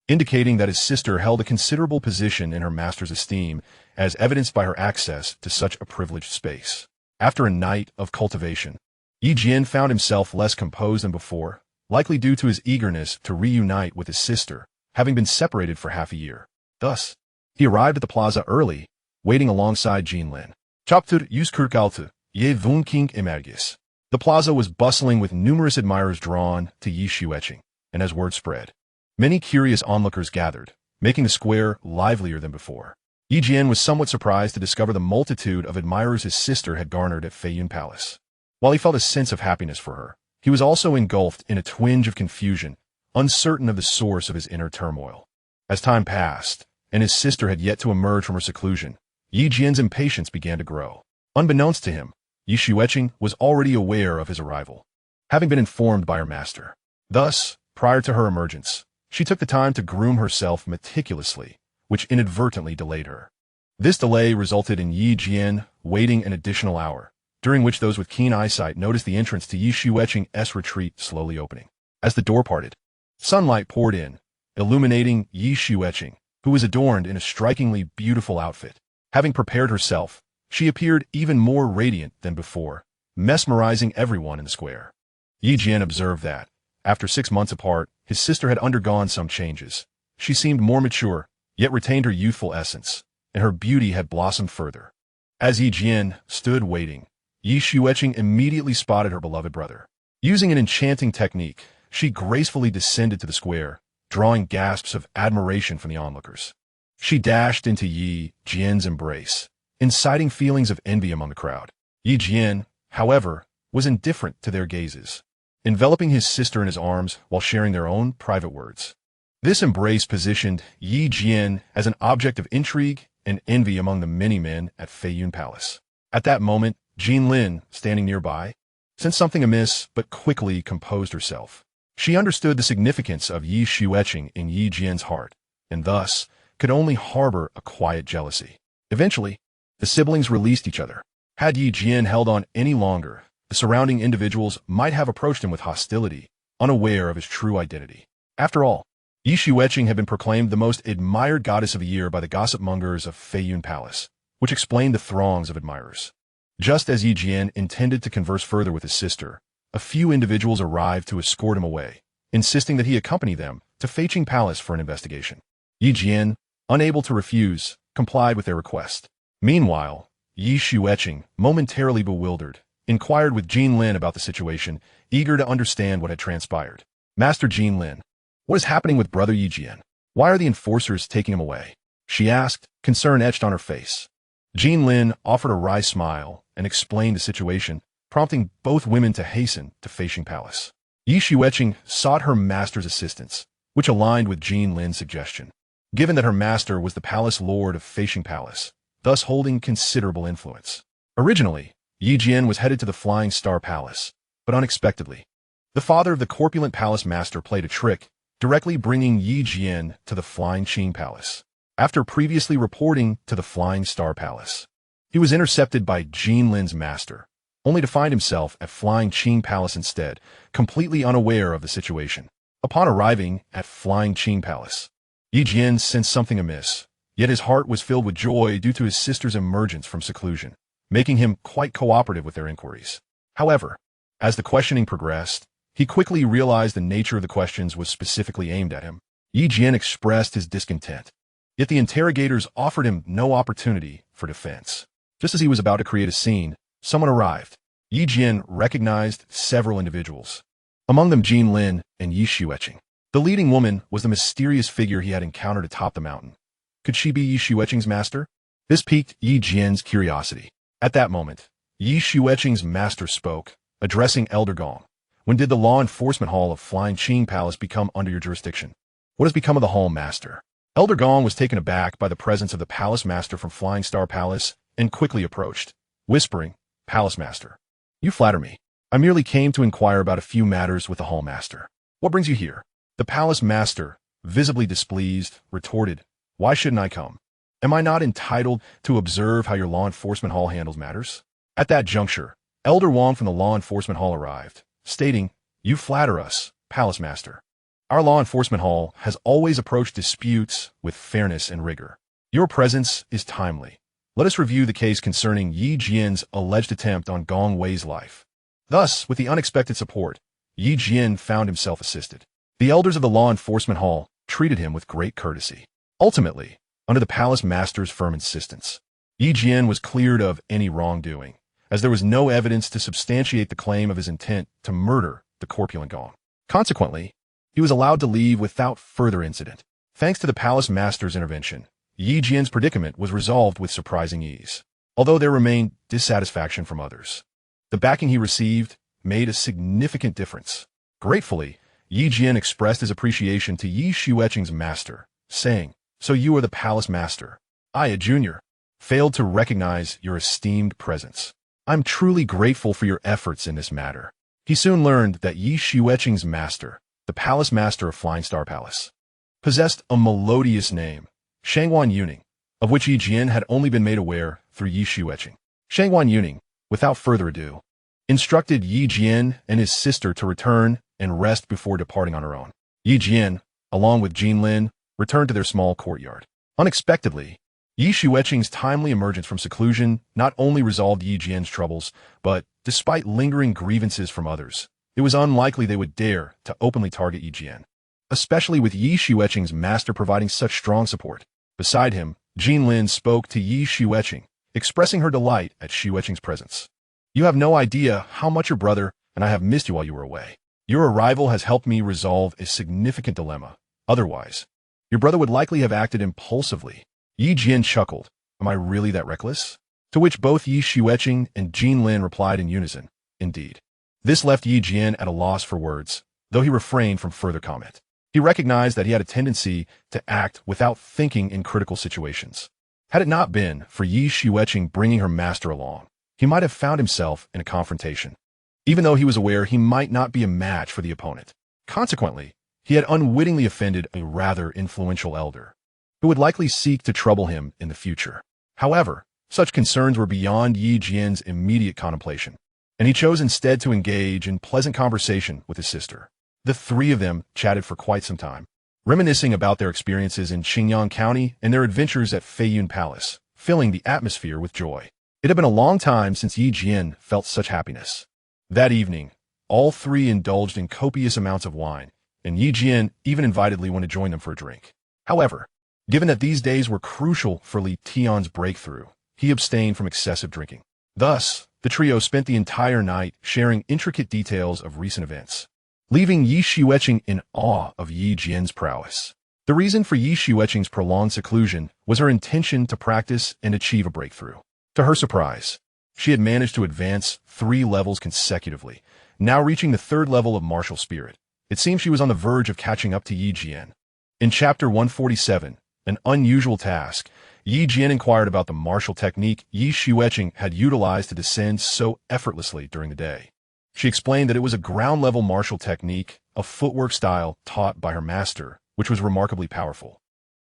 indicating that his sister held a considerable position in her master's esteem, as evidenced by her access to such a privileged space. After a night of cultivation, Yi Jian found himself less composed than before, likely due to his eagerness to reunite with his sister, having been separated for half a year. Thus, he arrived at the plaza early, waiting alongside Jian Lin. Chapter Yuskurkaltu, Ye Vunking Emergis. The plaza was bustling with numerous admirers drawn to Yi Xueqing, and as word spread, many curious onlookers gathered, making the square livelier than before. Yi Jian was somewhat surprised to discover the multitude of admirers his sister had garnered at Feiyun Palace. While he felt a sense of happiness for her, he was also engulfed in a twinge of confusion, uncertain of the source of his inner turmoil. As time passed, and his sister had yet to emerge from her seclusion, Yi Jian's impatience began to grow. Unbeknownst to him, Yi Xueqing was already aware of his arrival, having been informed by her master. Thus, prior to her emergence, she took the time to groom herself meticulously, which inadvertently delayed her. This delay resulted in Yi Jian waiting an additional hour, during which those with keen eyesight noticed the entrance to Yi Xueqing's retreat slowly opening. As the door parted, sunlight poured in, illuminating Yi Xueqing, who was adorned in a strikingly beautiful outfit. Having prepared herself, she appeared even more radiant than before, mesmerizing everyone in the square. Yi Jian observed that, after 6 months apart, his sister had undergone some changes. She seemed more mature, yet retained her youthful essence, and her beauty had blossomed further. As Yi Jian stood waiting, Yi Xueqing immediately spotted her beloved brother. Using an enchanting technique, she gracefully descended to the square, drawing gasps of admiration from the onlookers. She dashed into Yi Jian's embrace, inciting feelings of envy among the crowd. Yi Jian, however, was indifferent to their gazes, enveloping his sister in his arms while sharing their own private words. This embrace positioned Yi Jian as an object of intrigue and envy among the many men at Feiyun Palace. At that moment, Jin Lin, standing nearby, sensed something amiss but quickly composed herself. She understood the significance of Yi Xueqing in Yi Jian's heart, and thus could only harbor a quiet jealousy. Eventually, the siblings released each other. Had Yi Jian held on any longer, the surrounding individuals might have approached him with hostility, unaware of his true identity. After all, Yi Xueqing had been proclaimed the most admired goddess of the year by the gossip mongers of Feiyun Palace, which explained the throngs of admirers. Just as Yi Jian intended to converse further with his sister, a few individuals arrived to escort him away, insisting that he accompany them to Feiyun Palace for an investigation. Yi Jian, unable to refuse, complied with their request. Meanwhile, Yi Xueqing, momentarily bewildered, inquired with Jin Lin about the situation, eager to understand what had transpired. Master Jin Lin, what is happening with brother Yi Jian? Why are the enforcers taking him away? She asked, concern etched on her face. Jin Lin offered a wry smile and explained the situation, prompting both women to hasten to Feiyun Palace. Yi Xueqing sought her master's assistance, which aligned with Jin Lin's suggestion, given that her master was the palace lord of Feiyun Palace, thus holding considerable influence. Originally, Yi Jian was headed to the Flying Star Palace, but unexpectedly, the father of the corpulent palace master played a trick, directly bringing Yi Jian to the Flying Qing Palace. After previously reporting to the Flying Star Palace, he was intercepted by Jin Lin's master, only to find himself at Flying Qing Palace instead, completely unaware of the situation. Upon arriving at Flying Qing Palace, Yi Jian sensed something amiss, yet his heart was filled with joy due to his sister's emergence from seclusion, making him quite cooperative with their inquiries. However, as the questioning progressed, he quickly realized the nature of the questions was specifically aimed at him. Yi Jian expressed his discontent, yet the interrogators offered him no opportunity for defense. Just as he was about to create a scene, someone arrived. Yi Jian recognized several individuals, among them Jin Lin and Yi Xueqing. The leading woman was the mysterious figure he had encountered atop the mountain. Could she be Yi Xueqing's master? This piqued Yi Jian's curiosity. At that moment, Yi Xueqing's master spoke, addressing Elder Gong. When did the law enforcement hall of Flying Qing Palace become under your jurisdiction? What has become of the hall master? Elder Gong was taken aback by the presence of the palace master from Flying Star Palace and quickly approached, whispering, Palace master, you flatter me. I merely came to inquire about a few matters with the hall master. What brings you here? The palace master, visibly displeased, retorted, why shouldn't I come? Am I not entitled to observe how your law enforcement hall handles matters? At that juncture, Elder Wong from the law enforcement hall arrived, stating, you flatter us, palace master. Our law enforcement hall has always approached disputes with fairness and rigor. Your presence is timely. Let us review the case concerning Yi Jian's alleged attempt on Gong Wei's life. Thus, with the unexpected support, Yi Jian found himself assisted. The elders of the law enforcement hall treated him with great courtesy. Ultimately, under the palace master's firm insistence, Yi Jian was cleared of any wrongdoing, as there was no evidence to substantiate the claim of his intent to murder the corpulent Gong. Consequently, he was allowed to leave without further incident. Thanks to the palace master's intervention, Yi Jian's predicament was resolved with surprising ease, although there remained dissatisfaction from others. The backing he received made a significant difference. Gratefully, Yi Jian expressed his appreciation to Yi Xueqing's master, saying, "So you are the palace master. I, a junior, failed to recognize your esteemed presence. I'm truly grateful for your efforts in this matter." He soon learned that Yi Xueqing's master, the palace master of Flying Star Palace, possessed a melodious name, Shangwan Yuning, of which Yi Jian had only been made aware through Yi Xueqing. Shangwan Yuning, without further ado, instructed Yi Jian and his sister to return and rest before departing on her own. Yi Jian, along with Jin Lin, returned to their small courtyard. Unexpectedly, Yi Xueqing's timely emergence from seclusion not only resolved Yi Jian's troubles, but, despite lingering grievances from others, it was unlikely they would dare to openly target Yi Jian, especially with Yi Xueqing's master providing such strong support. Beside him, Jin Lin spoke to Yi Xueqing, expressing her delight at Xueqing's presence. "You have no idea how much your brother and I have missed you while you were away. Your arrival has helped me resolve a significant dilemma. Otherwise, your brother would likely have acted impulsively." Yi Jian chuckled. "Am I really that reckless?" To which both Yi Xueqing and Jin Lin replied in unison, "Indeed." This left Yi Jian at a loss for words, though he refrained from further comment. He recognized that he had a tendency to act without thinking in critical situations. Had it not been for Yi Xueqing bringing her master along, he might have found himself in a confrontation, even though he was aware he might not be a match for the opponent. Consequently, he had unwittingly offended a rather influential elder, who would likely seek to trouble him in the future. However, such concerns were beyond Yi Jian's immediate contemplation, and he chose instead to engage in pleasant conversation with his sister. The three of them chatted for quite some time, reminiscing about their experiences in Qingyang County and their adventures at Feiyun Palace, filling the atmosphere with joy. It had been a long time since Yi Jian felt such happiness. That evening, all three indulged in copious amounts of wine, and Yi Jian even invited Li Wen to join them for a drink. However, given that these days were crucial for Li Tian's breakthrough, he abstained from excessive drinking. Thus, the trio spent the entire night sharing intricate details of recent events, leaving Yi Xueqing in awe of Yi Jian's prowess. The reason for Yi Xueqing's prolonged seclusion was her intention to practice and achieve a breakthrough. To her surprise, she had managed to advance 3 levels consecutively, now reaching the 3rd level of martial spirit. It seemed she was on the verge of catching up to Yi Jian. In Chapter 147, an unusual task, Yi Jian inquired about the martial technique Yi Xueqing had utilized to descend so effortlessly during the day. She explained that it was a ground-level martial technique, a footwork style taught by her master, which was remarkably powerful.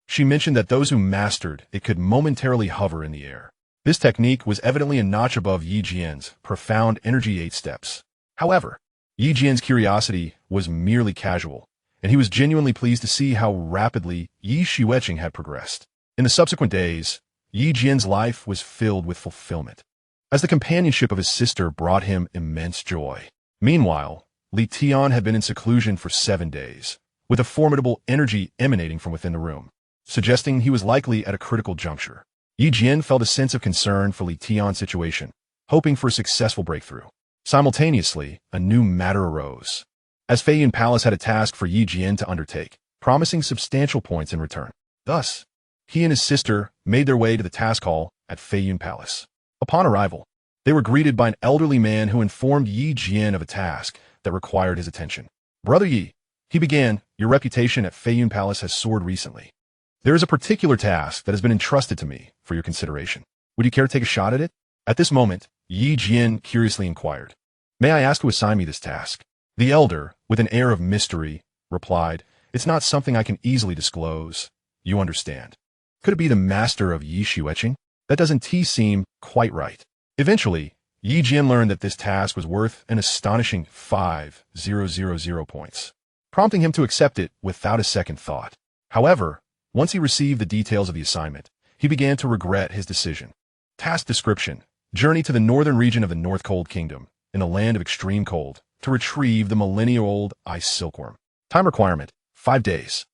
She mentioned that those who mastered it could momentarily hover in the air. This technique was evidently a notch above Yi Jian's profound energy 8 steps. However, Yi Jian's curiosity was merely casual, and he was genuinely pleased to see how rapidly Yi Xueqing had progressed. In the subsequent days, Yi Jian's life was filled with fulfillment, as the companionship of his sister brought him immense joy. Meanwhile, Li Tian had been in seclusion for 7 days, with a formidable energy emanating from within the room, suggesting he was likely at a critical juncture. Yi Jian felt a sense of concern for Li Tian's situation, hoping for a successful breakthrough. Simultaneously, a new matter arose, as Feiyun Palace had a task for Yi Jian to undertake, promising substantial points in return. Thus, he and his sister made their way to the task hall at Feiyun Palace. Upon arrival, they were greeted by an elderly man who informed Yi Jian of a task that required his attention. "Brother Yi," he began, "your reputation at Feiyun Palace has soared recently. There is a particular task that has been entrusted to me for your consideration. Would you care to take a shot at it?" At this moment, Yi Jian curiously inquired, "May I ask who assigned me this task?" The elder, with an air of mystery, replied, "It's not something I can easily disclose. You understand. Could it be the master of Yi Xueqing? That doesn't seem quite right." Eventually, Yi Jian learned that this task was worth an astonishing 5,000 points, prompting him to accept it without a second thought. However, once he received the details of the assignment, he began to regret his decision. Task description: journey to the northern region of the North Cold Kingdom, in the land of extreme cold, to retrieve the millennia-old ice silkworm. Time requirement: 5 days.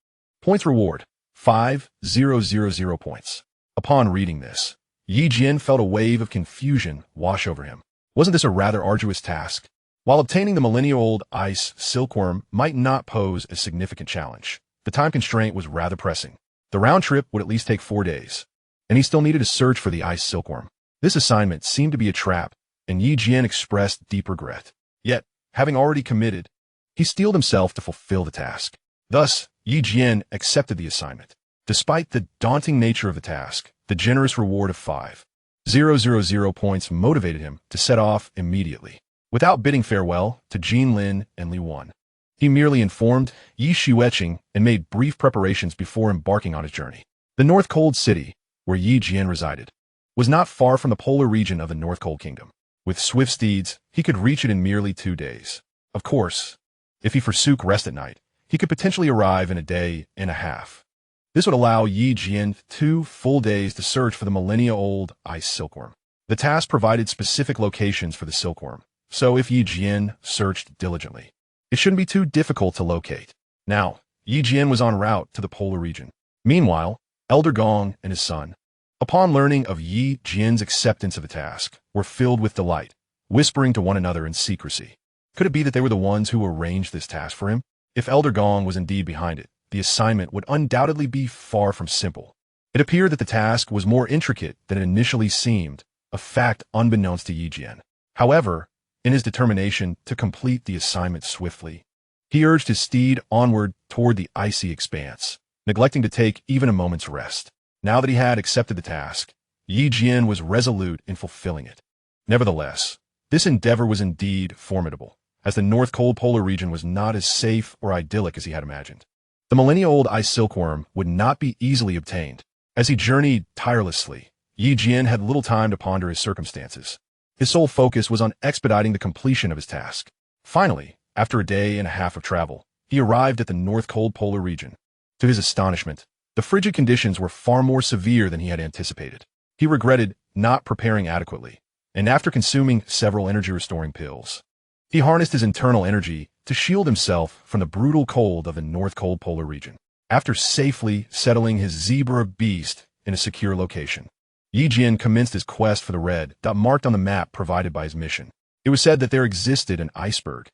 Points reward: 5,000 points. Upon reading this, Yi Jian felt a wave of confusion wash over him. Wasn't this a rather arduous task? While obtaining the millennia-old ice silkworm might not pose a significant challenge, the time constraint was rather pressing. The round trip would at least take 4 days, and he still needed to search for the ice silkworm. This assignment seemed to be a trap, and Yi Jian expressed deep regret. Yet, having already committed, he steeled himself to fulfill the task. Thus, Yi Jian accepted the assignment. Despite the daunting nature of the task, the generous reward of 5,000 points motivated him to set off immediately. Without bidding farewell to Jin Lin and Li Wan, he merely informed Yi Xueqing and made brief preparations before embarking on his journey. The North Cold City, where Yi Jian resided, was not far from the polar region of the North Cold Kingdom. With swift steeds, he could reach it in merely 2 days. Of course, if he forsook rest at night, he could potentially arrive in a day and a half. This would allow Yi Jian 2 full days to search for the millennia-old ice silkworm. The task provided specific locations for the silkworm, so if Yi Jian searched diligently, it shouldn't be too difficult to locate. Now, Yi Jian was en route to the polar region. Meanwhile, Elder Gong and his son, upon learning of Yi Jian's acceptance of the task, were filled with delight, whispering to one another in secrecy. Could it be that they were the ones who arranged this task for him? If Elder Gong was indeed behind it, the assignment would undoubtedly be far from simple. It appeared that the task was more intricate than it initially seemed, a fact unbeknownst to Yi Jian. However, in his determination to complete the assignment swiftly, he urged his steed onward toward the icy expanse, neglecting to take even a moment's rest. Now that he had accepted the task, Yi Jian was resolute in fulfilling it. Nevertheless, this endeavor was indeed formidable, as the North Cold Polar region was not as safe or idyllic as he had imagined. The millennia-old ice silkworm would not be easily obtained. As he journeyed tirelessly, Yi Jian had little time to ponder his circumstances. His sole focus was on expediting the completion of his task. Finally, after a day and a half of travel, he arrived at the North Cold Polar region. To his astonishment, the frigid conditions were far more severe than he had anticipated. He regretted not preparing adequately, and after consuming several energy-restoring pills, he harnessed his internal energy to shield himself from the brutal cold of the North Cold Polar region. After safely settling his zebra beast in a secure location, Yi Jian commenced his quest for the red dot marked on the map provided by his mission. It was said that there existed an iceberg,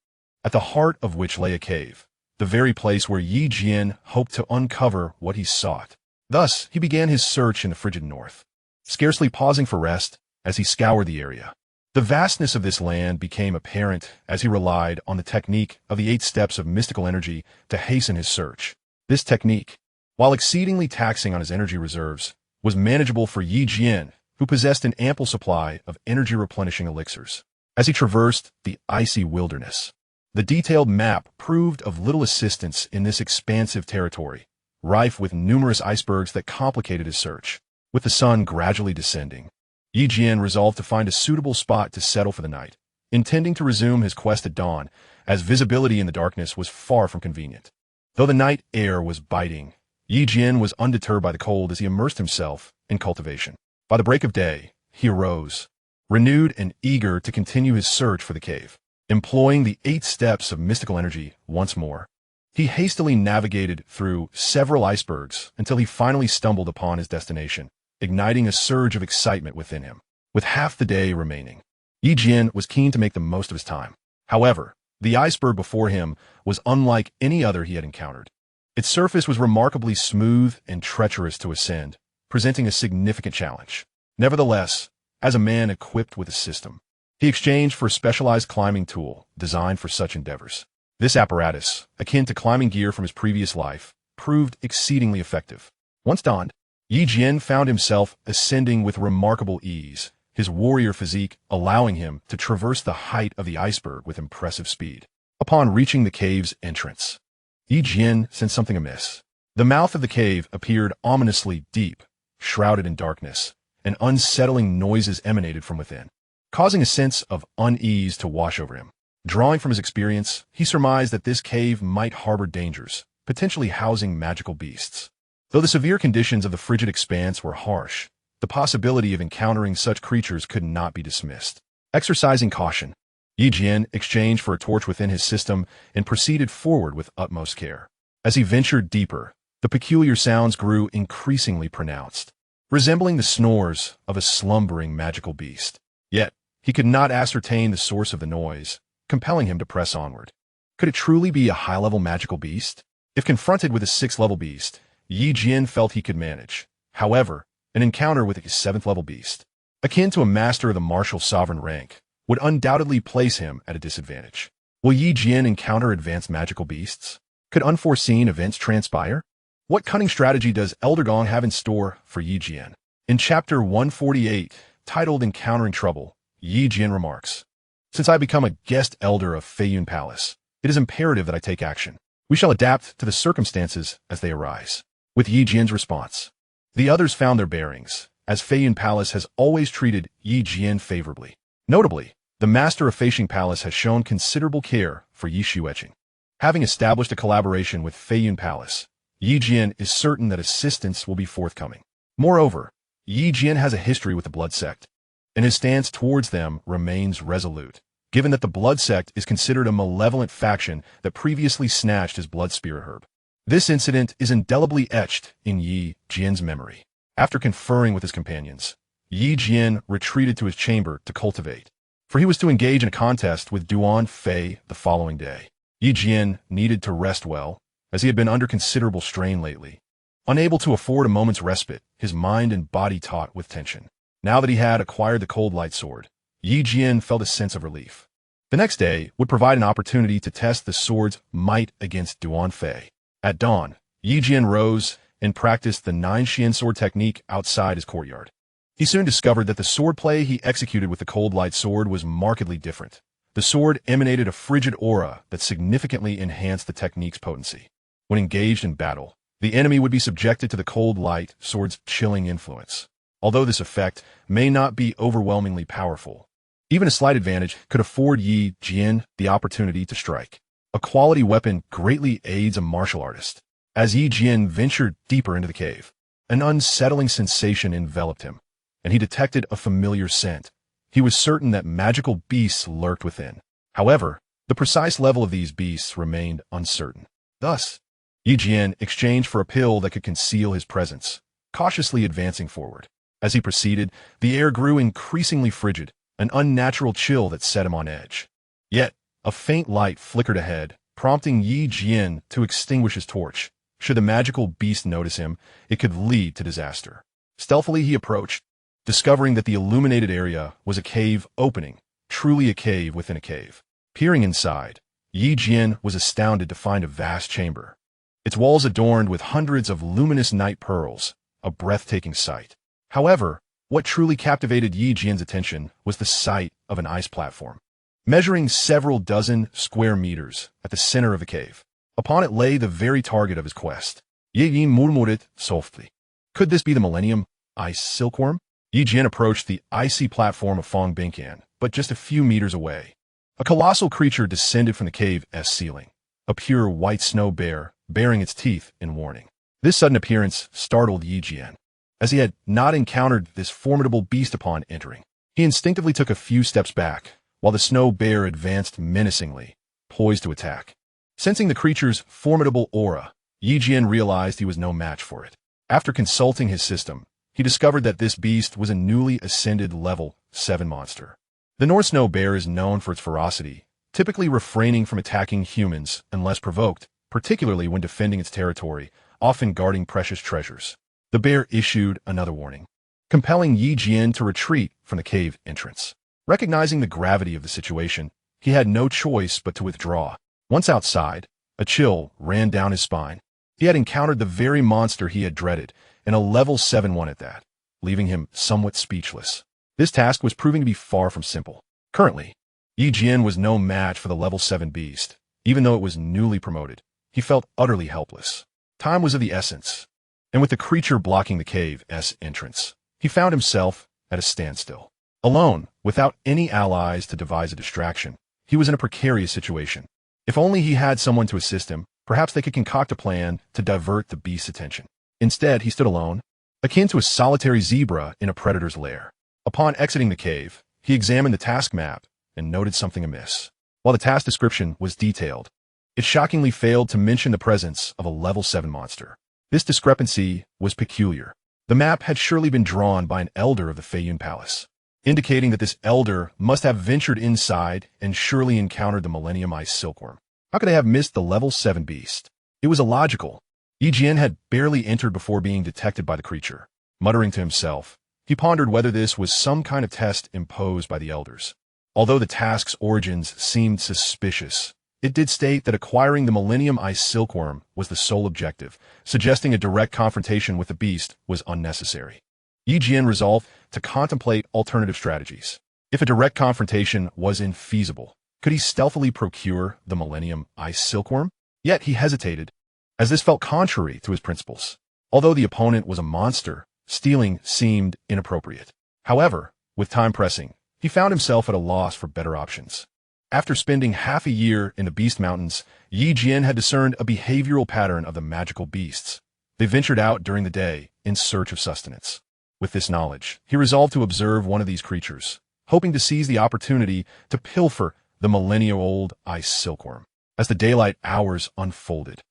at the heart of which lay a cave, the very place where Yi Jian hoped to uncover what he sought. Thus, he began his search in the frigid north, scarcely pausing for rest as he scoured the area. The vastness of this land became apparent as he relied on the technique of the 8 steps of mystical energy to hasten his search. This technique, while exceedingly taxing on his energy reserves, was manageable for Yi Jian, who possessed an ample supply of energy-replenishing elixirs. As he traversed the icy wilderness, the detailed map proved of little assistance in this expansive territory, rife with numerous icebergs that complicated his search. With the sun gradually descending, Yi Jian resolved to find a suitable spot to settle for the night, intending to resume his quest at dawn, as visibility in the darkness was far from convenient. Though the night air was biting, Yi Jian was undeterred by the cold as he immersed himself in cultivation. By the break of day, he arose, renewed and eager to continue his search for the cave. Employing the 8 steps of mystical energy once more, he hastily navigated through several icebergs until he finally stumbled upon his destination, igniting a surge of excitement within him. With half the day remaining, Yi Jian was keen to make the most of his time. However, the iceberg before him was unlike any other he had encountered. Its surface was remarkably smooth and treacherous to ascend, presenting a significant challenge. Nevertheless, as a man equipped with a system, he exchanged for a specialized climbing tool designed for such endeavors. This apparatus, akin to climbing gear from his previous life, proved exceedingly effective. Once donned, Yi Jian found himself ascending with remarkable ease, his warrior physique allowing him to traverse the height of the iceberg with impressive speed. Upon reaching the cave's entrance, Yi Jian sensed something amiss. The mouth of the cave appeared ominously deep, shrouded in darkness, and unsettling noises emanated from within, causing a sense of unease to wash over him. Drawing from his experience, he surmised that this cave might harbor dangers, potentially housing magical beasts. Though the severe conditions of the frigid expanse were harsh, the possibility of encountering such creatures could not be dismissed. Exercising caution, Yi Jian exchanged for a torch within his system and proceeded forward with utmost care. As he ventured deeper, the peculiar sounds grew increasingly pronounced, resembling the snores of a slumbering magical beast. Yet, he could not ascertain the source of the noise, compelling him to press onward. Could it truly be a high-level magical beast? If confronted with a 6th-level beast, Yi Jian felt he could manage. However, an encounter with a 7th level beast, akin to a master of the martial sovereign rank, would undoubtedly place him at a disadvantage. Will Yi Jian encounter advanced magical beasts? Could unforeseen events transpire? What cunning strategy does Elder Gong have in store for Yi Jian? In Chapter 148, titled Encountering Trouble, Yi Jian remarks, "Since I become a guest elder of Feiyun Palace, it is imperative that I take action. We shall adapt to the circumstances as they arise." With Yi Jian's response, the others found their bearings, as Feiyun Palace has always treated Yi Jian favorably. Notably, the master of Feishing Palace has shown considerable care for Yi Xueqing. Having established a collaboration with Feiyun Palace, Yi Jian is certain that assistance will be forthcoming. Moreover, Yi Jian has a history with the Blood Sect, and his stance towards them remains resolute, given that the Blood Sect is considered a malevolent faction that previously snatched his blood spirit herb. This incident is indelibly etched in Yi Jian's memory. After conferring with his companions, Yi Jian retreated to his chamber to cultivate, for he was to engage in a contest with Duan Fei the following day. Yi Jian needed to rest well, as he had been under considerable strain lately. Unable to afford a moment's respite, his mind and body taut with tension. Now that he had acquired the cold light sword, Yi Jian felt a sense of relief. The next day would provide an opportunity to test the sword's might against Duan Fei. At dawn, Yi Jian rose and practiced the 9 Xian sword technique outside his courtyard. He soon discovered that the swordplay he executed with the cold light sword was markedly different. The sword emanated a frigid aura that significantly enhanced the technique's potency. When engaged in battle, the enemy would be subjected to the cold light sword's chilling influence. Although this effect may not be overwhelmingly powerful, even a slight advantage could afford Yi Jian the opportunity to strike. A quality weapon greatly aids a martial artist. As Yi Jian ventured deeper into the cave, an unsettling sensation enveloped him, and he detected a familiar scent. He was certain that magical beasts lurked within. However, the precise level of these beasts remained uncertain. Thus, Yi Jian exchanged for a pill that could conceal his presence, cautiously advancing forward. As he proceeded, the air grew increasingly frigid, an unnatural chill that set him on edge. Yet, a faint light flickered ahead, prompting Yi Jian to extinguish his torch. Should the magical beast notice him, it could lead to disaster. Stealthily he approached, discovering that the illuminated area was a cave opening, truly a cave within a cave. Peering inside, Yi Jian was astounded to find a vast chamber. Its walls adorned with hundreds of luminous night pearls, a breathtaking sight. However, what truly captivated Yi Jian's attention was the sight of an ice platform, measuring several dozen square meters at the center of the cave. Upon it lay the very target of his quest. Yi Jian murmured softly. Could this be the Millennium Ice Silkworm? Yi Jian approached the icy platform of Fong Bingkan, but just a few meters away. A colossal creature descended from the cave's ceiling, a pure white snow bear, baring its teeth in warning. This sudden appearance startled Yi Jian, as he had not encountered this formidable beast upon entering. He instinctively took a few steps back, while the snow bear advanced menacingly, poised to attack. Sensing the creature's formidable aura, Yi Jian realized he was no match for it. After consulting his system, he discovered that this beast was a newly ascended level 7 monster. The North Snow Bear is known for its ferocity, typically refraining from attacking humans unless provoked, particularly when defending its territory, often guarding precious treasures. The bear issued another warning, compelling Yi Jian to retreat from the cave entrance. Recognizing the gravity of the situation, he had no choice but to withdraw. Once outside, a chill ran down his spine. He had encountered the very monster he had dreaded, and a level 7 one at that, leaving him somewhat speechless. This task was proving to be far from simple. Currently, Yi Jian was no match for the level 7 beast. Even though it was newly promoted, he felt utterly helpless. Time was of the essence, and with the creature blocking the cave's entrance, he found himself at a standstill. Alone, without any allies to devise a distraction, he was in a precarious situation. If only he had someone to assist him, perhaps they could concoct a plan to divert the beast's attention. Instead, he stood alone, akin to a solitary zebra in a predator's lair. Upon exiting the cave, he examined the task map and noted something amiss. While the task description was detailed, it shockingly failed to mention the presence of a level 7 monster. This discrepancy was peculiar. The map had surely been drawn by an elder of the Feiyun Palace, indicating that this elder must have ventured inside and surely encountered the Millennium Ice Silkworm. How could they have missed the level 7 beast? It was illogical, Jian had barely entered before being detected by the creature. Muttering to himself, he pondered whether this was some kind of test imposed by the elders. Although the task's origins seemed suspicious, it did state that acquiring the Millennium Ice Silkworm was the sole objective, suggesting a direct confrontation with the beast was unnecessary. Jian resolved to contemplate alternative strategies. If a direct confrontation was infeasible, could he stealthily procure the Millennium Ice Silkworm? Yet he hesitated, as this felt contrary to his principles. Although the opponent was a monster, stealing seemed inappropriate. However, with time pressing, he found himself at a loss for better options. After spending half a year in the Beast Mountains, Jian had discerned a behavioral pattern of the magical beasts. They ventured out during the day in search of sustenance. With this knowledge, he resolved to observe one of these creatures, hoping to seize the opportunity to pilfer the millennia-old ice silkworm. As the daylight hours unfolded,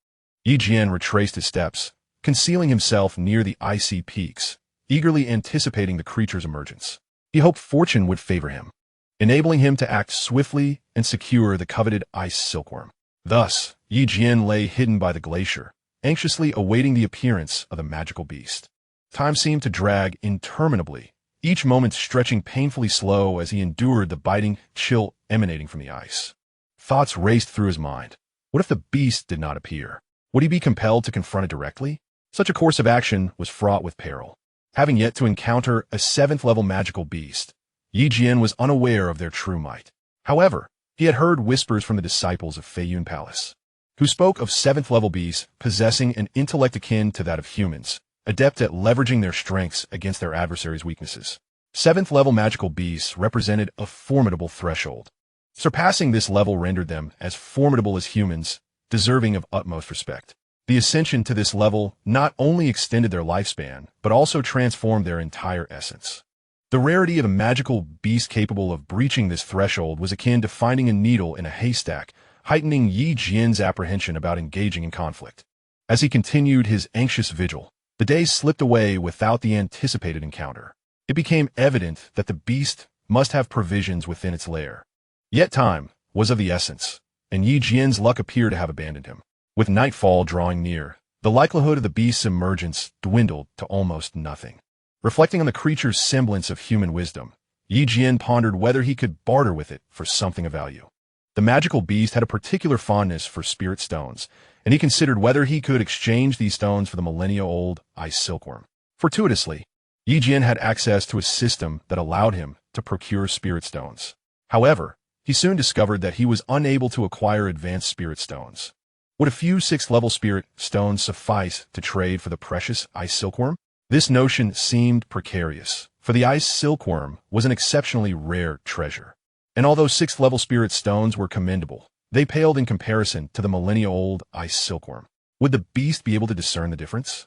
Jian retraced his steps, concealing himself near the icy peaks, eagerly anticipating the creature's emergence. He hoped fortune would favor him, enabling him to act swiftly and secure the coveted ice silkworm. Thus, Jian lay hidden by the glacier, anxiously awaiting the appearance of the magical beast. Time seemed to drag interminably, each moment stretching painfully slow as he endured the biting chill emanating from the ice. Thoughts raced through his mind. What if the beast did not appear? Would he be compelled to confront it directly? Such a course of action was fraught with peril. Having yet to encounter a 7th-level magical beast, Jian was unaware of their true might. However, he had heard whispers from the disciples of Feiyun Palace, who spoke of 7th-level beasts possessing an intellect akin to that of humans, adept at leveraging their strengths against their adversaries' weaknesses. 7th-level magical beasts represented a formidable threshold. Surpassing this level rendered them as formidable as humans, deserving of utmost respect. The ascension to this level not only extended their lifespan, but also transformed their entire essence. The rarity of a magical beast capable of breaching this threshold was akin to finding a needle in a haystack, heightening Jian's apprehension about engaging in conflict. As he continued his anxious vigil, the days slipped away without the anticipated encounter. It became evident that the beast must have provisions within its lair. Yet time was of the essence, and Jian's luck appeared to have abandoned him. With nightfall drawing near, the likelihood of the beast's emergence dwindled to almost nothing. Reflecting on the creature's semblance of human wisdom, Jian pondered whether he could barter with it for something of value. The magical beast had a particular fondness for spirit stones, and he considered whether he could exchange these stones for the millennia-old ice silkworm. Fortuitously, Jian had access to a system that allowed him to procure spirit stones. However, he soon discovered that he was unable to acquire advanced spirit stones. Would a few 6th-level spirit stones suffice to trade for the precious ice silkworm? This notion seemed precarious, for the ice silkworm was an exceptionally rare treasure. And although 6th-level spirit stones were commendable, they paled in comparison to the millennia-old ice silkworm. Would the beast be able to discern the difference?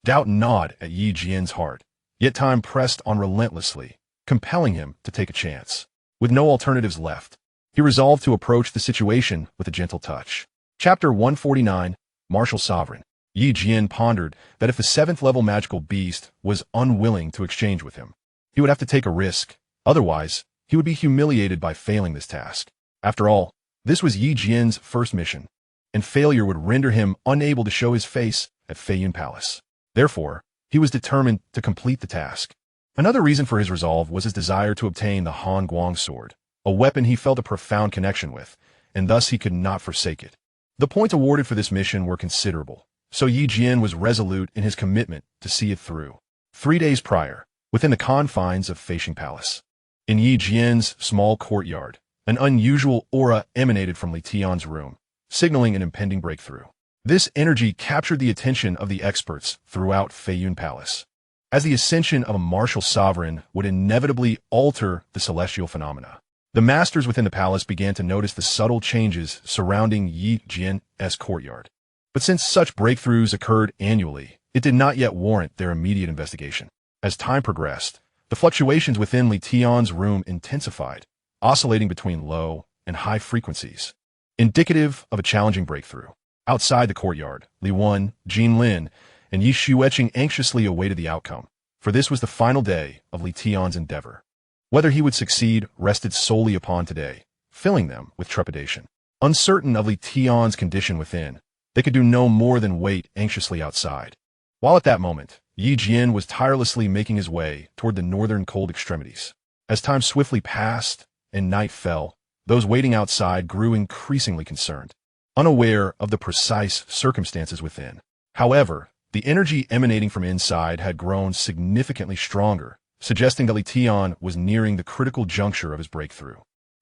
Doubt gnawed at Jian's heart, yet time pressed on relentlessly, compelling him to take a chance. With no alternatives left, he resolved to approach the situation with a gentle touch. Chapter 149, Martial Sovereign. Jian pondered that if the 7th-level magical beast was unwilling to exchange with him, he would have to take a risk. Otherwise, he would be humiliated by failing this task. After all, this was Jian's first mission, and failure would render him unable to show his face at Feiyun Palace. Therefore, he was determined to complete the task. Another reason for his resolve was his desire to obtain the Han Guang sword, a weapon he felt a profound connection with, and thus he could not forsake it. The points awarded for this mission were considerable, so Jian was resolute in his commitment to see it through. 3 days prior, within the confines of Feiyun Palace, in Jian's small courtyard, an unusual aura emanated from Li Tian's room, signaling an impending breakthrough. This energy captured the attention of the experts throughout Feiyun Palace, as the ascension of a martial sovereign would inevitably alter the celestial phenomena. The masters within the palace began to notice the subtle changes surrounding Jian's courtyard. But since such breakthroughs occurred annually, it did not yet warrant their immediate investigation. As time progressed, the fluctuations within Li Tian's room intensified, oscillating between low and high frequencies, indicative of a challenging breakthrough. Outside the courtyard, Li Wen, Jin Lin, and Yi Xueqing anxiously awaited the outcome, for this was the final day of Li Tian's endeavor. Whether he would succeed rested solely upon today, filling them with trepidation. Uncertain of Li Tian's condition within, They could do no more than wait anxiously outside. While at that moment, Jian was tirelessly making his way toward the northern cold extremities. As time swiftly passed and night fell, those waiting outside grew increasingly concerned, unaware of the precise circumstances within. However, the energy emanating from inside had grown significantly stronger, suggesting that Li Tian was nearing the critical juncture of his breakthrough.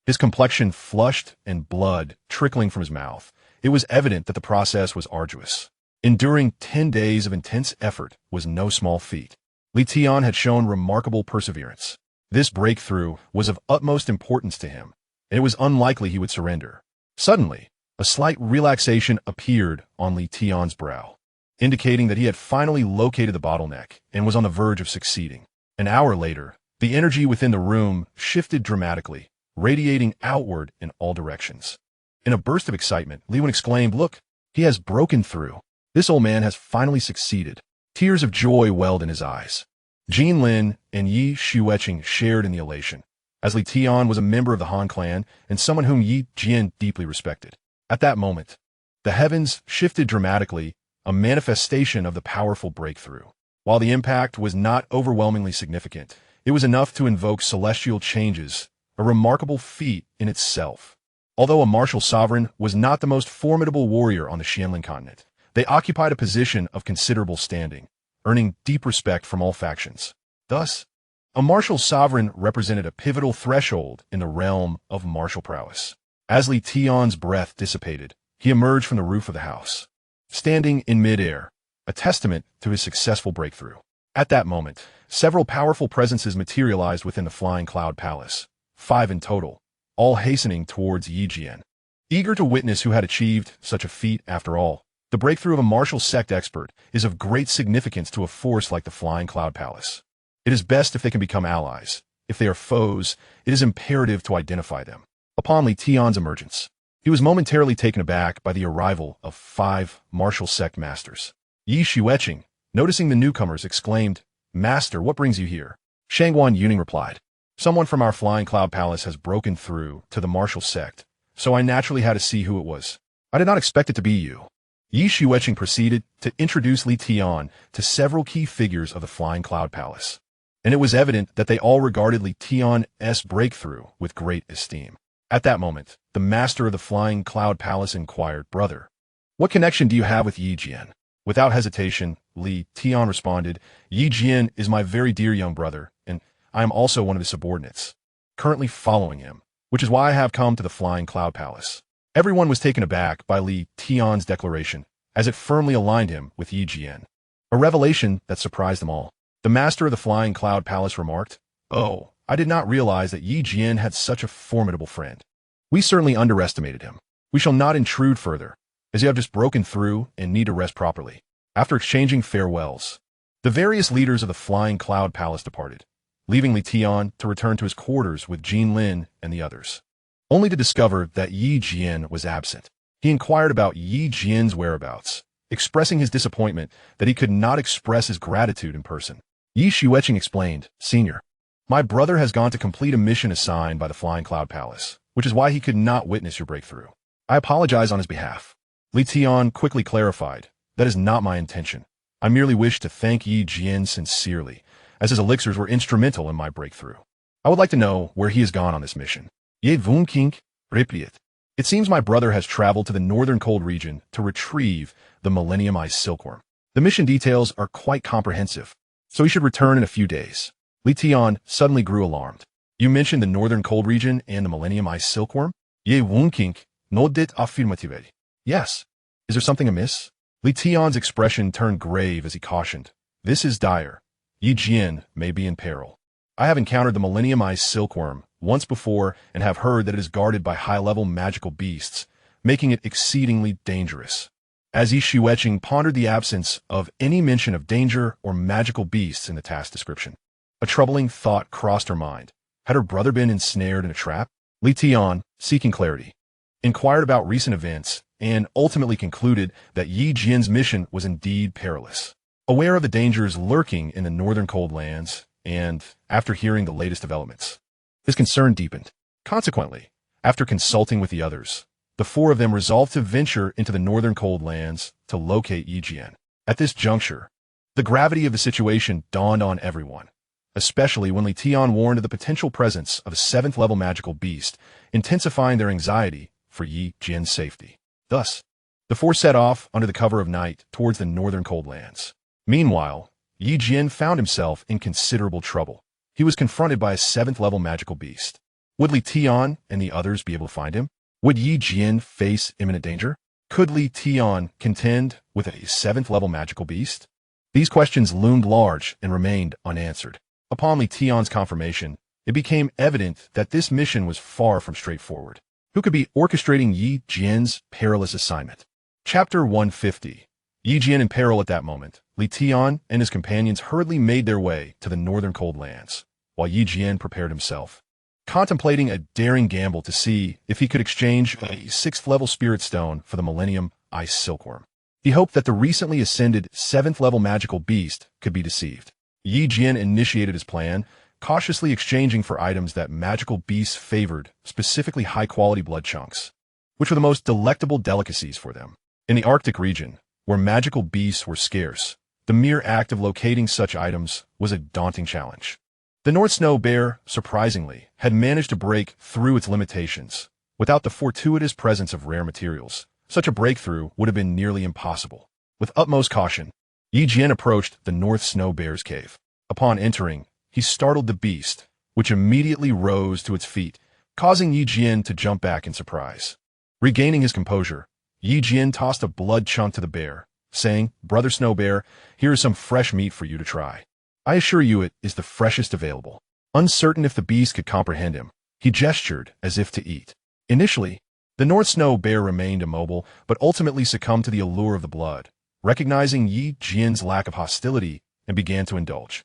His complexion flushed and blood trickling from his mouth. It was evident that the process was arduous. Enduring 10 days of intense effort was no small feat. Li Tian had shown remarkable perseverance. This breakthrough was of utmost importance to him, and it was unlikely he would surrender. Suddenly, a slight relaxation appeared on Li Tian's brow, indicating that he had finally located the bottleneck and was on the verge of succeeding. An hour later, the energy within the room shifted dramatically, radiating outward in all directions. In a burst of excitement, Li Wen exclaimed, "Look, he has broken through. This old man has finally succeeded." Tears of joy welled in his eyes. Jin Lin and Yi Xueqing shared in the elation, as Li Tian was a member of the Han clan and someone whom Yi Jian deeply respected. At that moment, the heavens shifted dramatically, a manifestation of the powerful breakthrough. While the impact was not overwhelmingly significant, it was enough to invoke celestial changes, a remarkable feat in itself. Although a martial sovereign was not the most formidable warrior on the Xianlin continent, they occupied a position of considerable standing, earning deep respect from all factions. Thus, a martial sovereign represented a pivotal threshold in the realm of martial prowess. As Li Tian's breath dissipated, he emerged from the roof of the house, standing in midair, a testament to his successful breakthrough. At that moment, several powerful presences materialized within the Flying Cloud Palace, 5 in total, all hastening towards Yi Jian. Eager to witness who had achieved such a feat after all, the breakthrough of a martial sect expert is of great significance to a force like the Flying Cloud Palace. It is best if they can become allies. If they are foes, it is imperative to identify them. Upon Li Tian's emergence, he was momentarily taken aback by the arrival of 5 martial sect masters. Yi Xueqing, noticing the newcomers, exclaimed, "Master, what brings you here?" Shangguan Yuning replied, "Someone from our Flying Cloud Palace has broken through to the martial sect, so I naturally had to see who it was. I did not expect it to be you." Yi Xueqing proceeded to introduce Li Tian to several key figures of the Flying Cloud Palace, and it was evident that they all regarded Li Tian's breakthrough with great esteem. At that moment, the master of the Flying Cloud Palace inquired, "Brother, what connection do you have with Yi Jian?" Without hesitation, Li Tian responded, "Yi Jian is my very dear young brother, and I am also one of his subordinates, currently following him, which is why I have come to the Flying Cloud Palace." Everyone was taken aback by Li Tian's declaration, as it firmly aligned him with Yi Jian, a revelation that surprised them all. The master of the Flying Cloud Palace remarked, "Oh, I did not realize that Yi Jian had such a formidable friend. We certainly underestimated him. We shall not intrude further, as you have just broken through and need to rest properly." After exchanging farewells, the various leaders of the Flying Cloud Palace departed, leaving Li Tian to return to his quarters with Jin Lin and the others, only to discover that Yi Jian was absent. He inquired about Yi Jian's whereabouts, expressing his disappointment that he could not express his gratitude in person. Yi Xueqing explained, "Senior, my brother has gone to complete a mission assigned by the Flying Cloud Palace, which is why he could not witness your breakthrough. I apologize on his behalf." Li Tian quickly clarified, "That is not my intention. I merely wish to thank Yi Jian sincerely, as his elixirs were instrumental in my breakthrough. I would like to know where he has gone on this mission." Ye Vun King replied, "It seems my brother has traveled to the northern cold region to retrieve the millenniumized silkworm. The mission details are quite comprehensive, so he should return in a few days." Li Tian suddenly grew alarmed. "You mentioned the northern cold region and the millenniumized silkworm?" Ye Vun King nodded affirmatively. "Yes. Is there something amiss?" Li Tian's expression turned grave as he cautioned, "This is dire. Yi Jian may be in peril. I have encountered the millenniumized silkworm once before and have heard that it is guarded by high-level magical beasts, making it exceedingly dangerous." As Yi Xueqing pondered the absence of any mention of danger or magical beasts in the task description, a troubling thought crossed her mind. Had her brother been ensnared in a trap? Li Tian, seeking clarity, inquired about recent events and ultimately concluded that Yi Jian's mission was indeed perilous. Aware of the dangers lurking in the northern cold lands, and after hearing the latest developments, his concern deepened. Consequently, after consulting with the others, the The four of them resolved to venture into the northern cold lands to locate Yi Jian. At this juncture, the gravity of the situation dawned on everyone, especially when Li Tian warned of the potential presence of a 7th-level magical beast, intensifying their anxiety for Yi Jian's safety. Thus, the four set off under the cover of night towards the northern cold lands. Meanwhile, Yi Jian found himself in considerable trouble. He was confronted by a 7th-level magical beast. Would Li Tian and the others be able to find him? Would Yi Jian face imminent danger? Could Li Tian contend with a 7th-level magical beast? These questions loomed large and remained unanswered. Upon Li Tian's confirmation, it became evident that this mission was far from straightforward. Who could be orchestrating Yi Jian's perilous assignment? Chapter 150. Yi Jian in peril at that moment. Li Tian and his companions hurriedly made their way to the northern cold lands, while Yi Jian prepared himself, contemplating a daring gamble to see if he could exchange a 6th-level spirit stone for the Millennium Ice Silkworm. He hoped that the recently ascended 7th-level magical beast could be deceived. Yi Jian initiated his plan, cautiously exchanging for items that magical beasts favored, specifically high-quality blood chunks, which were the most delectable delicacies for them. In the Arctic region, where magical beasts were scarce, the mere act of locating such items was a daunting challenge. The North Snow Bear, surprisingly, had managed to break through its limitations. Without the fortuitous presence of rare materials, such a breakthrough would have been nearly impossible. With utmost caution, Yi Jian approached the North Snow Bear's cave. Upon entering, he startled the beast, which immediately rose to its feet, causing Yi Jian to jump back in surprise. Regaining his composure, Yi Jian tossed a blood chunk to the bear, saying, "Brother Snow Bear, here is some fresh meat for you to try. I assure you it is the freshest available." Uncertain if the beast could comprehend him, he gestured as if to eat. Initially, the North Snow Bear remained immobile, but ultimately succumbed to the allure of the blood, recognizing Yi Jian's lack of hostility, and began to indulge.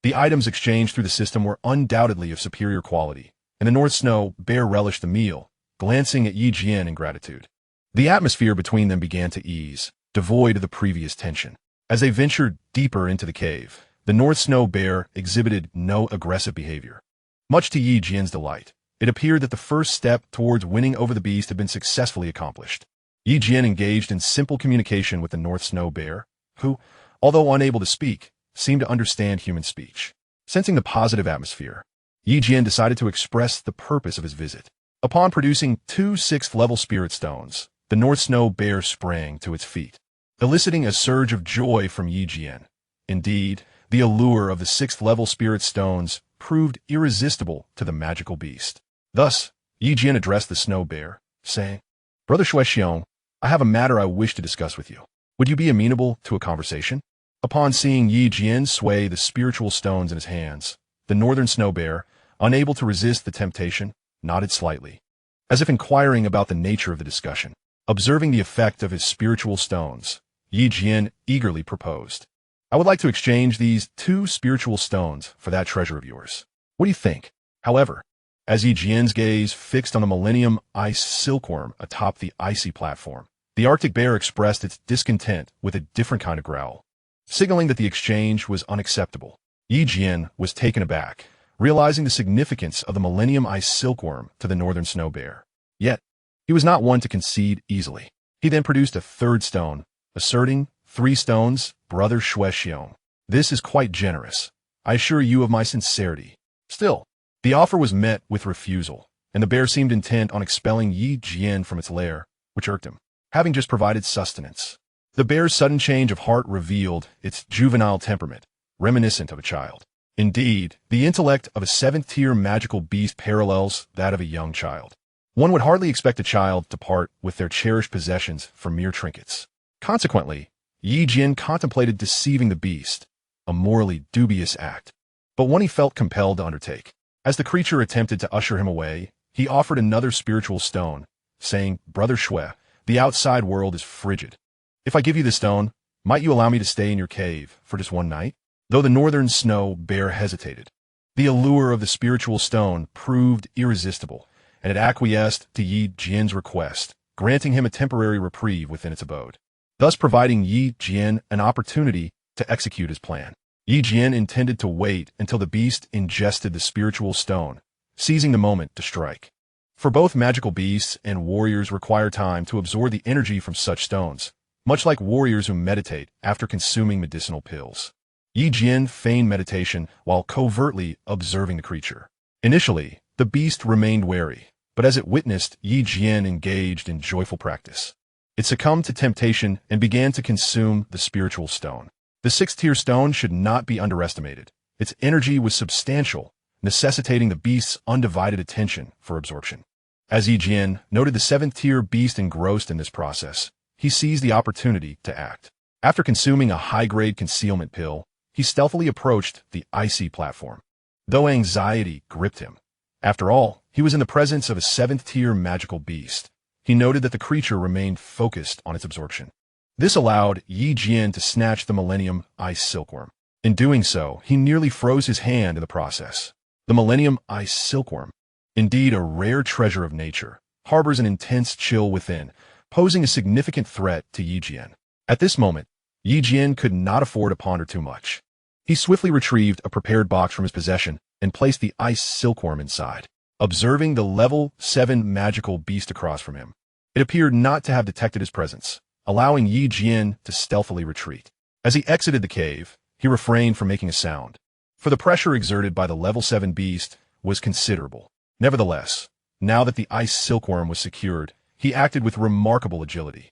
The items exchanged through the system were undoubtedly of superior quality, and the North Snow Bear relished the meal, glancing at Yi Jian in gratitude. The atmosphere between them began to ease, devoid of the previous tension. As they ventured deeper into the cave, the North Snow Bear exhibited no aggressive behavior. Much to Yi Jian's delight, it appeared that the first step towards winning over the beast had been successfully accomplished. Yi Jian engaged in simple communication with the North Snow Bear, who, although unable to speak, seemed to understand human speech. Sensing the positive atmosphere, Yi Jian decided to express the purpose of his visit. Upon producing 2 6th-level spirit stones, the North Snow Bear sprang to its feet, eliciting a surge of joy from Yi Jian. Indeed, the allure of the 6th-level spirit stones proved irresistible to the magical beast. Thus, Yi Jian addressed the Snow Bear, saying, "Brother Xianxia, I have a matter I wish to discuss with you. Would you be amenable to a conversation?" Upon seeing Yi Jian sway the spiritual stones in his hands, the Northern Snow Bear, unable to resist the temptation, nodded slightly, as if inquiring about the nature of the discussion. Observing the effect of his spiritual stones, Yi Jian eagerly proposed, "I would like to exchange these 2 spiritual stones for that treasure of yours. What do you think?" However, as Yi Jian's gaze fixed on the Millennium Ice Silkworm atop the icy platform, the Arctic Bear expressed its discontent with a different kind of growl, signaling that the exchange was unacceptable. Yi Jian was taken aback, realizing the significance of the Millennium Ice Silkworm to the Northern Snow Bear. Yet, he was not one to concede easily. He then produced a 3rd stone, asserting, "3 stones, Brother Xianxia. This is quite generous. I assure you of my sincerity." Still, the offer was met with refusal, and the bear seemed intent on expelling Yi Jian from its lair, which irked him, having just provided sustenance. The bear's sudden change of heart revealed its juvenile temperament, reminiscent of a child. Indeed, the intellect of a 7th-tier magical beast parallels that of a young child. One would hardly expect a child to part with their cherished possessions for mere trinkets. Consequently, Yi Jian contemplated deceiving the beast, a morally dubious act, but one he felt compelled to undertake. As the creature attempted to usher him away, he offered another spiritual stone, saying, "Brother Shui, the outside world is frigid. If I give you the stone, might you allow me to stay in your cave for just 1 night?" Though the Northern Snow Bear hesitated, the allure of the spiritual stone proved irresistible, and it acquiesced to Yi Jian's request, granting him a temporary reprieve within its abode, thus providing Yi Jian an opportunity to execute his plan. Yi Jian intended to wait until the beast ingested the spiritual stone, seizing the moment to strike. For both magical beasts and warriors require time to absorb the energy from such stones, much like warriors who meditate after consuming medicinal pills. Jian feigned meditation while covertly observing the creature. Initially, the beast remained wary, but as it witnessed Jian engaged in joyful practice, it succumbed to temptation and began to consume the spiritual stone. The sixth-tier stone should not be underestimated. Its energy was substantial, necessitating the beast's undivided attention for absorption. As Jian noted the seventh-tier beast engrossed in this process, he seized the opportunity to act. After consuming a high-grade concealment pill, he stealthily approached the icy platform. Though anxiety gripped him, after all, he was in the presence of a seventh-tier magical beast. He noted that the creature remained focused on its absorption. This allowed Jian to snatch the Millennium Ice Silkworm. In doing so, he nearly froze his hand in the process. The Millennium Ice Silkworm, indeed a rare treasure of nature, harbors an intense chill within, posing a significant threat to Jian. At this moment, Jian could not afford to ponder too much. He swiftly retrieved a prepared box from his possession and placed the ice silkworm inside. Observing the level 7 magical beast across from him, it appeared not to have detected his presence, allowing Jian to stealthily retreat. As he exited the cave, he refrained from making a sound, for the pressure exerted by the level 7 beast was considerable. Nevertheless, now that the ice silkworm was secured, he acted with remarkable agility,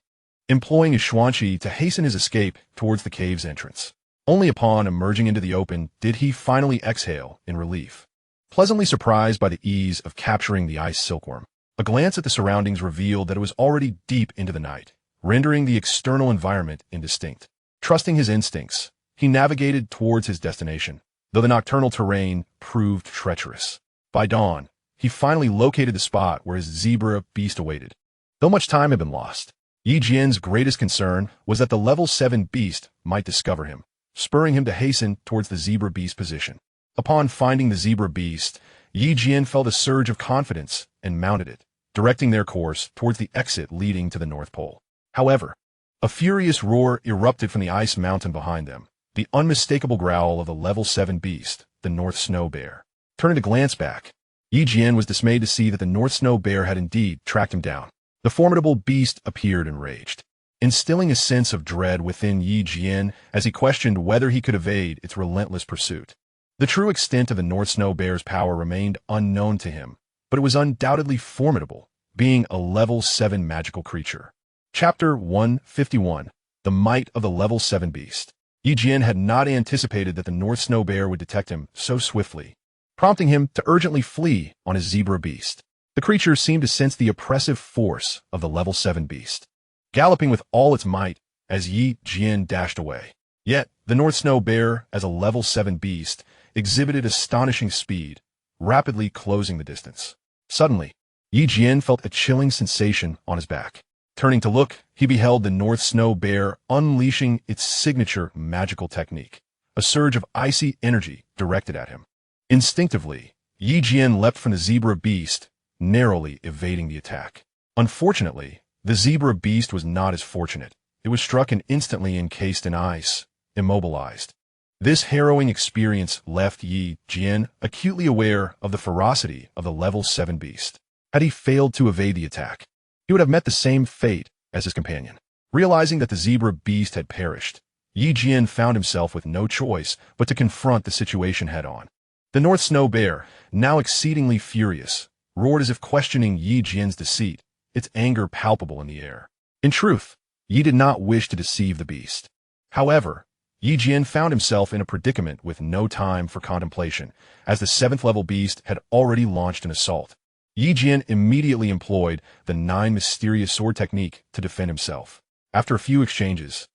employing his Xianxia to hasten his escape towards the cave's entrance. Only upon emerging into the open did he finally exhale in relief. Pleasantly surprised by the ease of capturing the ice silkworm, a glance at the surroundings revealed that it was already deep into the night, rendering the external environment indistinct. Trusting his instincts, he navigated towards his destination, though the nocturnal terrain proved treacherous. By dawn, he finally located the spot where his zebra beast awaited. Though much time had been lost, Jian's greatest concern was that the level 7 beast might discover him, spurring him to hasten towards the zebra beast position. Upon finding the zebra beast, Jian felt a surge of confidence and mounted it, directing their course towards the exit leading to the North Pole. However, a furious roar erupted from the ice mountain behind them, the unmistakable growl of the level 7 beast, the North Snow Bear. Turning to glance back, Jian was dismayed to see that the North Snow Bear had indeed tracked him down. The formidable beast appeared enraged, instilling a sense of dread within Jian as he questioned whether he could evade its relentless pursuit. The true extent of the North Snow Bear's power remained unknown to him, but it was undoubtedly formidable, being a level 7 magical creature. Chapter 151, The Might of the Level 7 Beast. Jian had not anticipated that the North Snow Bear would detect him so swiftly, prompting him to urgently flee on his zebra beast. The creature seemed to sense the oppressive force of the level 7 beast, galloping with all its might as Jian dashed away. Yet, the North Snow Bear, as a level 7 beast, exhibited astonishing speed, rapidly closing the distance. Suddenly, Jian felt a chilling sensation on his back. Turning to look, he beheld the North Snow Bear unleashing its signature magical technique, a surge of icy energy directed at him. Instinctively, Jian leapt from the zebra beast, narrowly evading the attack. Unfortunately, the zebra beast was not as fortunate. It was struck and instantly encased in ice, immobilized. This harrowing experience left Jian acutely aware of the ferocity of the level 7 beast. Had he failed to evade the attack, he would have met the same fate as his companion. Realizing that the zebra beast had perished, Jian found himself with no choice but to confront the situation head-on. The North Snow Bear, now exceedingly furious, roared as if questioning Jian's deceit, its anger palpable in the air. In truth, Yi did not wish to deceive the beast. However, Jian found himself in a predicament with no time for contemplation, as the 7th level beast had already launched an assault. Jian immediately employed the 9 mysterious sword technique to defend himself. After a few exchanges,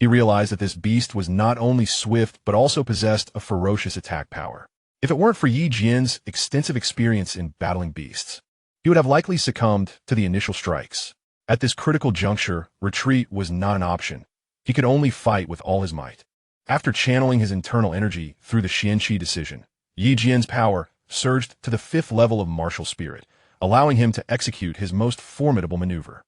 he realized that this beast was not only swift but also possessed a ferocious attack power. If it weren't for Jian's extensive experience in battling beasts, he would have likely succumbed to the initial strikes. At this critical juncture, retreat was not an option. He could only fight with all his might. After channeling his internal energy through the Xianxia decision, Jian's power surged to the 5th level of martial spirit, allowing him to execute his most formidable maneuver.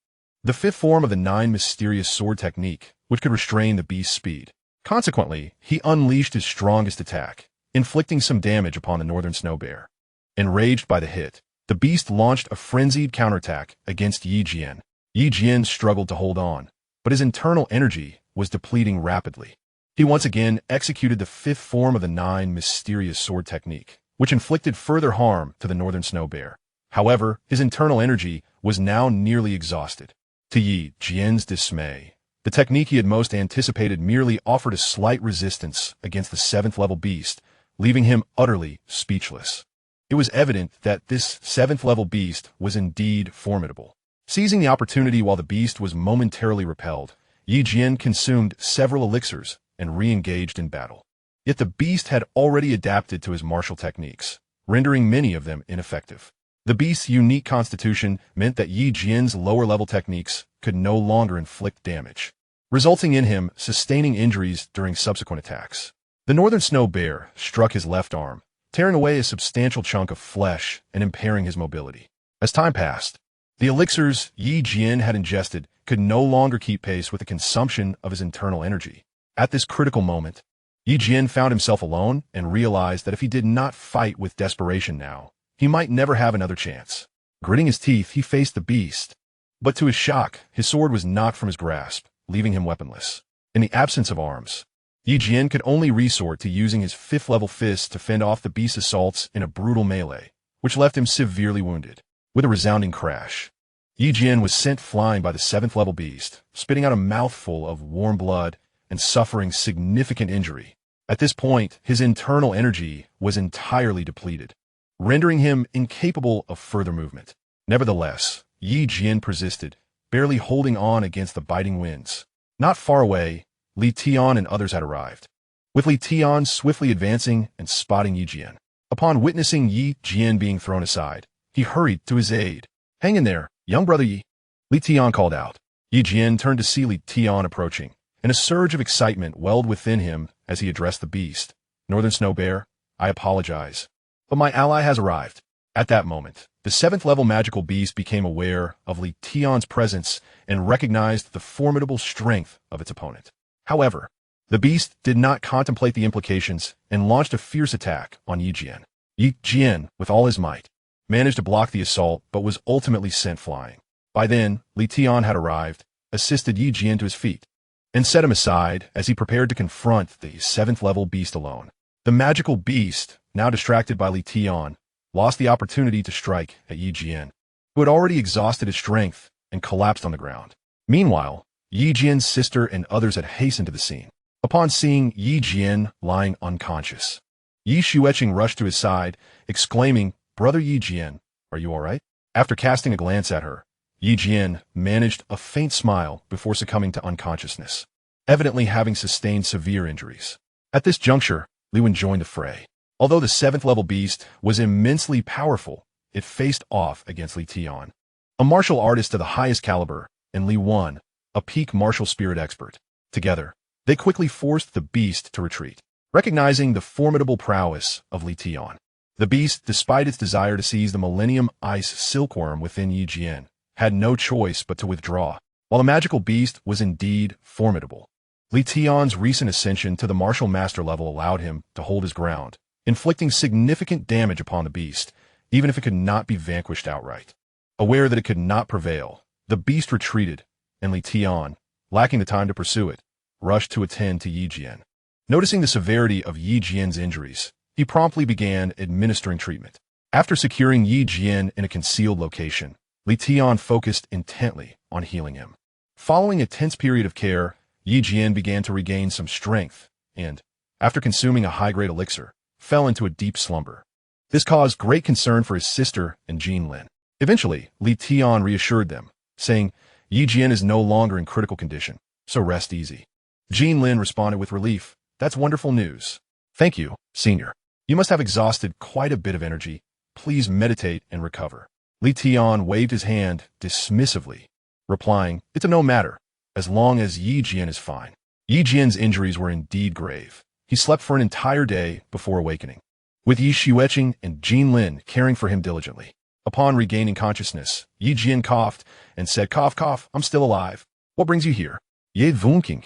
The 5th form of the 9 mysterious sword technique, which could restrain the beast's speed. Consequently, he unleashed his strongest attack, inflicting some damage upon the Northern Snow Bear. Enraged by the hit, The beast launched a frenzied counterattack against Yi Jian. Yi Jian struggled to hold on, but his internal energy was depleting rapidly. He once again executed the fifth form of the 9 mysterious sword technique, which inflicted further harm to the northern snow bear. However, his internal energy was now nearly exhausted. To Yi Jian's dismay, the technique he had most anticipated merely offered a slight resistance against the 7th level beast, leaving him utterly speechless. It was evident that this 7th level beast was indeed formidable. Seizing the opportunity while the beast was momentarily repelled, Yi Jian consumed several elixirs and re-engaged in battle. Yet the beast had already adapted to his martial techniques, rendering many of them ineffective. The beast's unique constitution meant that Yi Jian's lower-level techniques could no longer inflict damage, resulting in him sustaining injuries during subsequent attacks. The northern snow bear struck his left arm, tearing away a substantial chunk of flesh and impairing his mobility. As time passed, the elixirs Yi Jian had ingested could no longer keep pace with the consumption of his internal energy. At this critical moment, Yi Jian found himself alone and realized that if he did not fight with desperation now, he might never have another chance. Gritting his teeth, he faced the beast. But to his shock, his sword was knocked from his grasp, leaving him weaponless. In the absence of arms, Yi Jian could only resort to using his 5th-level fist to fend off the beast's assaults in a brutal melee, which left him severely wounded. With a resounding crash, Yi Jian was sent flying by the 7th-level beast, spitting out a mouthful of warm blood and suffering significant injury. At this point, his internal energy was entirely depleted, rendering him incapable of further movement. Nevertheless, Yi Jian persisted, barely holding on against the biting winds. Not far away, Li Tian and others had arrived, with Li Tian swiftly advancing and spotting Yi Jian. Upon witnessing Yi Jian being thrown aside, he hurried to his aid. "Hang in there, young brother Yi," Li Tian called out. Yi Jian turned to see Li Tian approaching, and a surge of excitement welled within him as he addressed the beast. "Northern Snow Bear, I apologize, but my ally has arrived." At that moment, the 7th-level magical beast became aware of Li Tian's presence and recognized the formidable strength of its opponent. However, the beast did not contemplate the implications and launched a fierce attack on Yi Jian. Yi Jian, with all his might, managed to block the assault but was ultimately sent flying. By then, Li Tian had arrived, assisted Yi Jian to his feet, and set him aside as he prepared to confront the 7th-level beast alone. The magical beast, now distracted by Li Tian, lost the opportunity to strike at Yi Jian, who had already exhausted his strength and collapsed on the ground. Meanwhile, Yi Jian's sister and others had hastened to the scene. Upon seeing Yi Jian lying unconscious, Yi Xueqing rushed to his side, exclaiming, "Brother Yi Jian, are you all right?" After casting a glance at her, Yi Jian managed a faint smile before succumbing to unconsciousness, evidently having sustained severe injuries. At this juncture, Li Wen joined the fray. Although the 7th-level beast was immensely powerful, it faced off against Li Tian, a martial artist of the highest caliber, and Li Wen, a peak martial spirit expert. Together, they quickly forced the beast to retreat. Recognizing the formidable prowess of Li Tian, the beast, despite its desire to seize the Millennium Ice Silkworm within Yi Jian, had no choice but to withdraw. While the magical beast was indeed formidable, Li Tian's recent ascension to the martial master level allowed him to hold his ground, inflicting significant damage upon the beast, even if it could not be vanquished outright. Aware that it could not prevail, the beast retreated, and Li Tian, lacking the time to pursue it, rushed to attend to Yi Jian. Noticing the severity of Yi Jian's injuries, he promptly began administering treatment. After securing Yi Jian in a concealed location, Li Tian focused intently on healing him. Following a tense period of care, Yi Jian began to regain some strength and, after consuming a high-grade elixir, fell into a deep slumber. This caused great concern for his sister and Jian. Eventually, Li Tian reassured them, saying, "Yi Jian is no longer in critical condition, so rest easy." Jian responded with relief, "That's wonderful news. Thank you, Senior. You must have exhausted quite a bit of energy. Please meditate and recover." Li Tian waved his hand dismissively, replying, "It's a no matter, as long as Yi Jian is fine." Yi Jian's injuries were indeed grave. He slept for an entire day before awakening, with Yi Xueqing and Jian caring for him diligently. Upon regaining consciousness, Yi Jian coughed and said, "Cough, cough, I'm still alive. What brings you here?" Ye Vunking,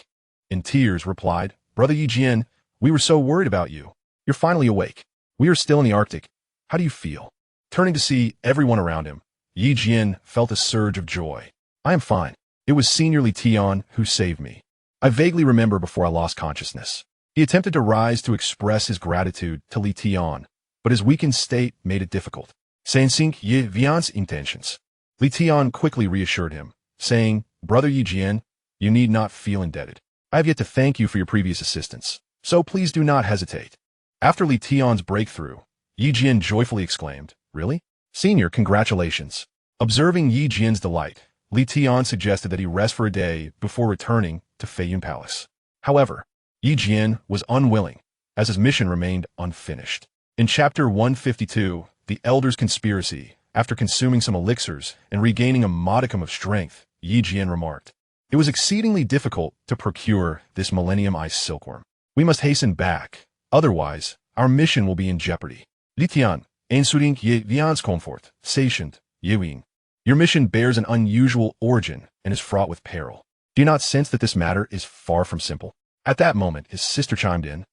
in tears, replied, "Brother Yi Jian, we were so worried about you. You're finally awake. We are still in the Arctic. How do you feel?" Turning to see everyone around him, Yi Jian felt a surge of joy. I am fine. It was Senior Li Tian who saved me. I vaguely remember before I lost consciousness. He attempted to rise to express his gratitude to Li Tian, but his weakened state made it difficult. Xianxia Vian's intentions. Li Tian quickly reassured him, saying, Brother Yi Jian, you need not feel indebted. I have yet to thank you for your previous assistance, so please do not hesitate. After Li Tian's breakthrough, Yi Jian joyfully exclaimed, Really? Senior, congratulations. Observing Yi Jian's delight, Li Tian suggested that he rest for a day before returning to Feiyun Palace. However, Yi Jian was unwilling, as his mission remained unfinished. In Chapter 152, The Elder's Conspiracy, after consuming some elixirs and regaining a modicum of strength, Yi Jian remarked, It was exceedingly difficult to procure this Millennium Ice Silkworm. We must hasten back, otherwise, our mission will be in jeopardy. Li Tian, Einsuring Ye Vian's comfort, Satient, Yewing. Your mission bears an unusual origin and is fraught with peril. Do you not sense that this matter is far from simple? At that moment, his sister chimed in,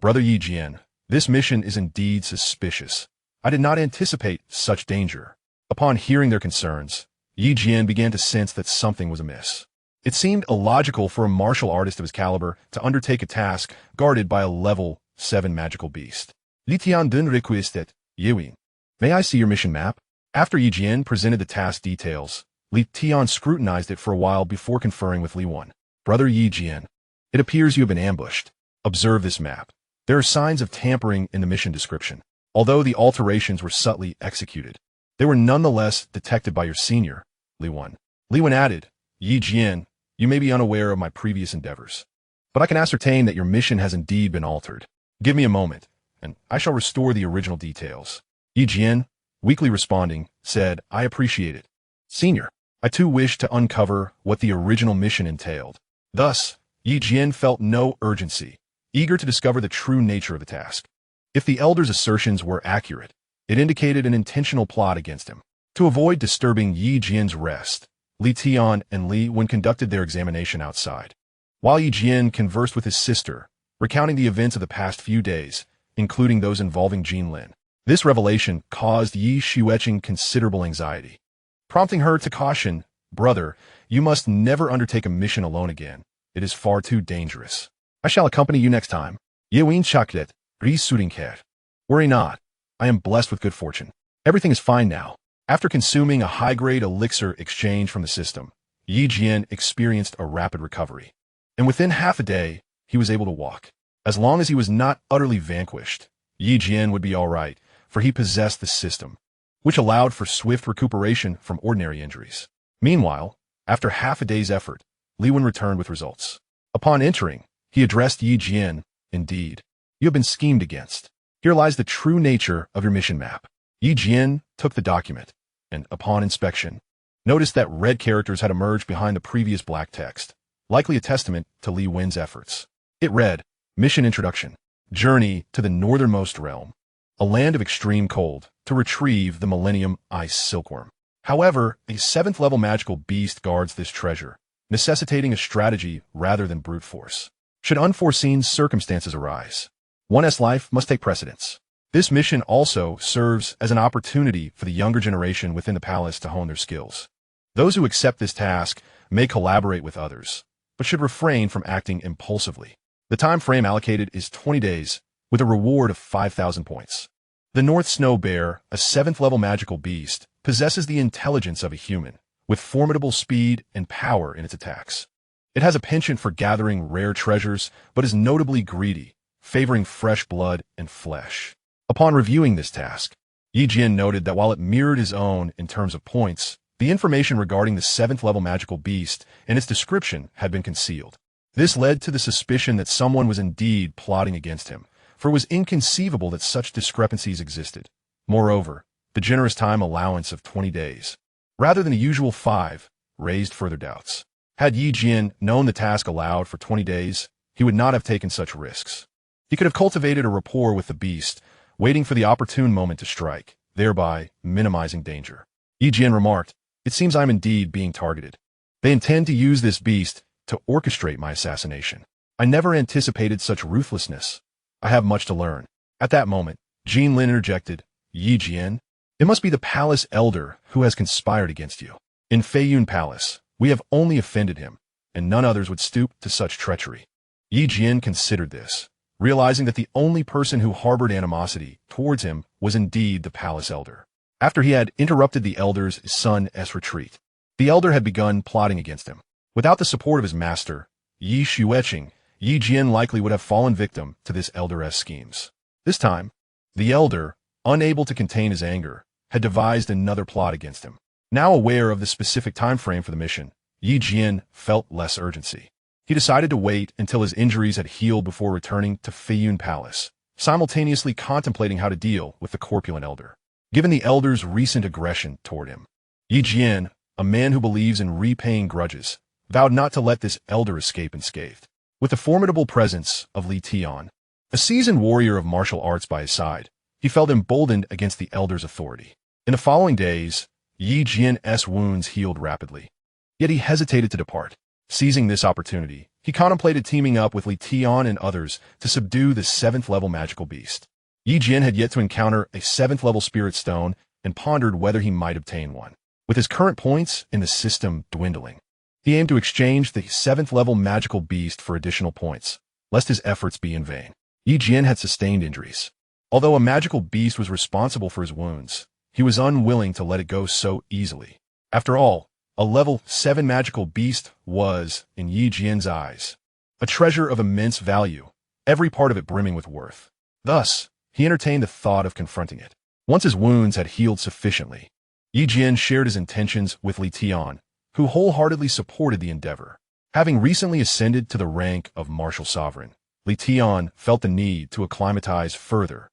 Brother Yi Jian, this mission is indeed suspicious. I did not anticipate such danger. Upon hearing their concerns, Yi Jian began to sense that something was amiss. It seemed illogical for a martial artist of his caliber to undertake a task guarded by a level 7 magical beast. Li Tian then requested, Yewing, may I see your mission map? After Yi Jian presented the task details, Li Tian scrutinized it for a while before conferring with Li Wan. Brother Yi Jian, it appears you have been ambushed. Observe this map. There are signs of tampering in the mission description. Although the alterations were subtly executed, they were nonetheless detected by your senior, Li Wan. Li Wan added, Yi Jian, you may be unaware of my previous endeavors, but I can ascertain that your mission has indeed been altered. Give me a moment, and I shall restore the original details. Yi Jian, weakly responding, said, I appreciate it. Senior, I too wish to uncover what the original mission entailed. Thus, Yi Jian felt no urgency, eager to discover the true nature of the task. If the elder's assertions were accurate, it indicated an intentional plot against him. To avoid disturbing Yi Jian's rest, Li Tian and Li Wen conducted their examination outside. While Yi Jian conversed with his sister, recounting the events of the past few days, including those involving Jian Lin. This revelation caused Yi Xueqing considerable anxiety, prompting her to caution, Brother, you must never undertake a mission alone again. It is far too dangerous. I shall accompany you next time. Yewin Chaklet, Ri Suringker. Worry not. I am blessed with good fortune. Everything is fine now. After consuming a high-grade elixir exchange from the system, Yi Jian experienced a rapid recovery. And within half a day, he was able to walk. As long as he was not utterly vanquished, Yi Jian would be all right, for he possessed the system, which allowed for swift recuperation from ordinary injuries. Meanwhile, after half a day's effort, Li Wen returned with results. Upon entering, he addressed Yi Jian, Indeed, you have been schemed against. Here lies the true nature of your mission map. Yi Jian took the document, and upon inspection, noticed that red characters had emerged behind the previous black text, likely a testament to Li Wen's efforts. It read, Mission Introduction. Journey to the northernmost realm, a land of extreme cold, to retrieve the Millennium Ice Silkworm. However, a 7th-level magical beast guards this treasure, necessitating a strategy rather than brute force. Should unforeseen circumstances arise, one's life must take precedence. This mission also serves as an opportunity for the younger generation within the palace to hone their skills. Those who accept this task may collaborate with others, but should refrain from acting impulsively. The time frame allocated is 20 days, with a reward of 5,000 points. The North Snow Bear, a 7th-level magical beast, possesses the intelligence of a human, with formidable speed and power in its attacks. It has a penchant for gathering rare treasures, but is notably greedy, favoring fresh blood and flesh. Upon reviewing this task, Yi Jian noted that while it mirrored his own in terms of points, the information regarding the 7th-level magical beast and its description had been concealed. This led to the suspicion that someone was indeed plotting against him, for it was inconceivable that such discrepancies existed. Moreover, the generous time allowance of 20 days, rather than the usual 5, raised further doubts. Had Yi Jian known the task allowed for 20 days, he would not have taken such risks. He could have cultivated a rapport with the beast, waiting for the opportune moment to strike, thereby minimizing danger. Yi Jian remarked, It seems I'm indeed being targeted. They intend to use this beast to orchestrate my assassination. I never anticipated such ruthlessness. I have much to learn. At that moment, Jian Lin interjected, Yi Jian, It must be the palace elder who has conspired against you. In Feiyun Palace, we have only offended him, and none others would stoop to such treachery. Yi Jian considered this, realizing that the only person who harbored animosity towards him was indeed the palace elder. After he had interrupted the elder's son's retreat, the elder had begun plotting against him. Without the support of his master, Yi Xueqing, Yi Jian likely would have fallen victim to this elder's schemes. This time, the elder, unable to contain his anger, had devised another plot against him. Now aware of the specific time frame for the mission, Yi Jian felt less urgency. He decided to wait until his injuries had healed before returning to Feiyun Palace, simultaneously contemplating how to deal with the corpulent elder. Given the elder's recent aggression toward him, Yi Jian, a man who believes in repaying grudges, vowed not to let this elder escape unscathed. With the formidable presence of Li Tian, a seasoned warrior of martial arts by his side, he felt emboldened against the elder's authority. In the following days, Yi Jian's wounds healed rapidly. Yet he hesitated to depart. Seizing this opportunity, he contemplated teaming up with Li Tian and others to subdue the 7th-level magical beast. Yi Jian had yet to encounter a 7th-level spirit stone and pondered whether he might obtain one. With his current points in the system dwindling, he aimed to exchange the 7th-level magical beast for additional points, lest his efforts be in vain. Yi Jian had sustained injuries. Although a magical beast was responsible for his wounds, he was unwilling to let it go so easily. After all, a level 7 magical beast was, in Yi Jian's eyes, a treasure of immense value, every part of it brimming with worth. Thus, he entertained the thought of confronting it. Once his wounds had healed sufficiently, Yi Jian shared his intentions with Li Tian, who wholeheartedly supported the endeavor. Having recently ascended to the rank of martial sovereign, Li Tian felt the need to acclimatize further,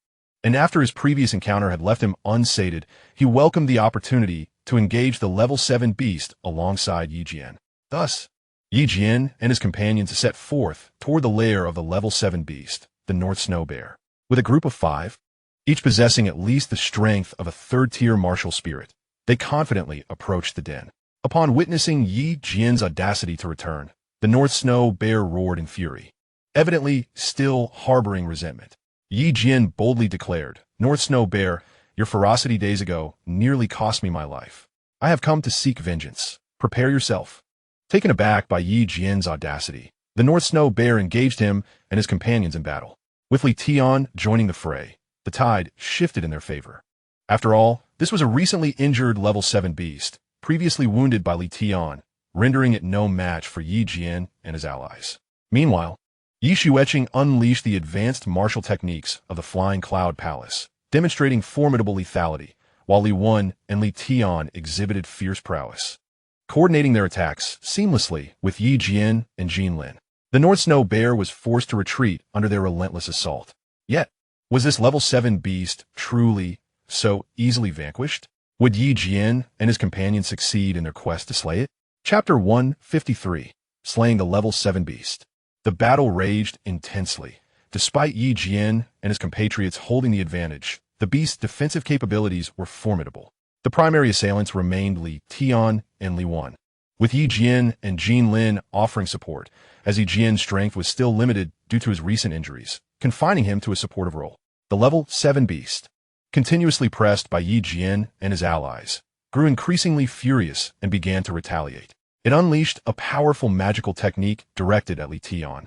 and after his previous encounter had left him unsated, he welcomed the opportunity to engage the level 7 beast alongside Yi Jian. Thus, Yi Jian and his companions set forth toward the lair of the level 7 beast, the North Snow Bear. With a group of 5, each possessing at least the strength of a 3rd-tier martial spirit, they confidently approached the den. Upon witnessing Yi Jian's audacity to return, the North Snow Bear roared in fury, evidently still harboring resentment. Yi Jian boldly declared, "North Snow Bear, your ferocity days ago nearly cost me my life. I have come to seek vengeance. Prepare yourself." Taken aback by Yi Jian's audacity, the North Snow Bear engaged him and his companions in battle. With Li Tian joining the fray, the tide shifted in their favor. After all, this was a recently injured level 7 beast, previously wounded by Li Tian, rendering it no match for Yi Jian and his allies. Meanwhile, Yi Xueqing unleashed the advanced martial techniques of the Flying Cloud Palace, demonstrating formidable lethality, while Li Wen and Li Tian exhibited fierce prowess, coordinating their attacks seamlessly with Yi Jian and Jian Lin. The North Snow Bear was forced to retreat under their relentless assault. Yet, was this level 7 beast truly so easily vanquished? Would Yi Jian and his companions succeed in their quest to slay it? Chapter 153, Slaying the Level 7 Beast. The battle raged intensely. Despite Yi Jian and his compatriots holding the advantage, the beast's defensive capabilities were formidable. The primary assailants remained Li Tian and Li Wen, with Yi Jian and Jian Lin offering support, as Yi Jian's strength was still limited due to his recent injuries, confining him to a supportive role. The level 7 beast, continuously pressed by Yi Jian and his allies, grew increasingly furious and began to retaliate. It unleashed a powerful magical technique directed at Li Tian,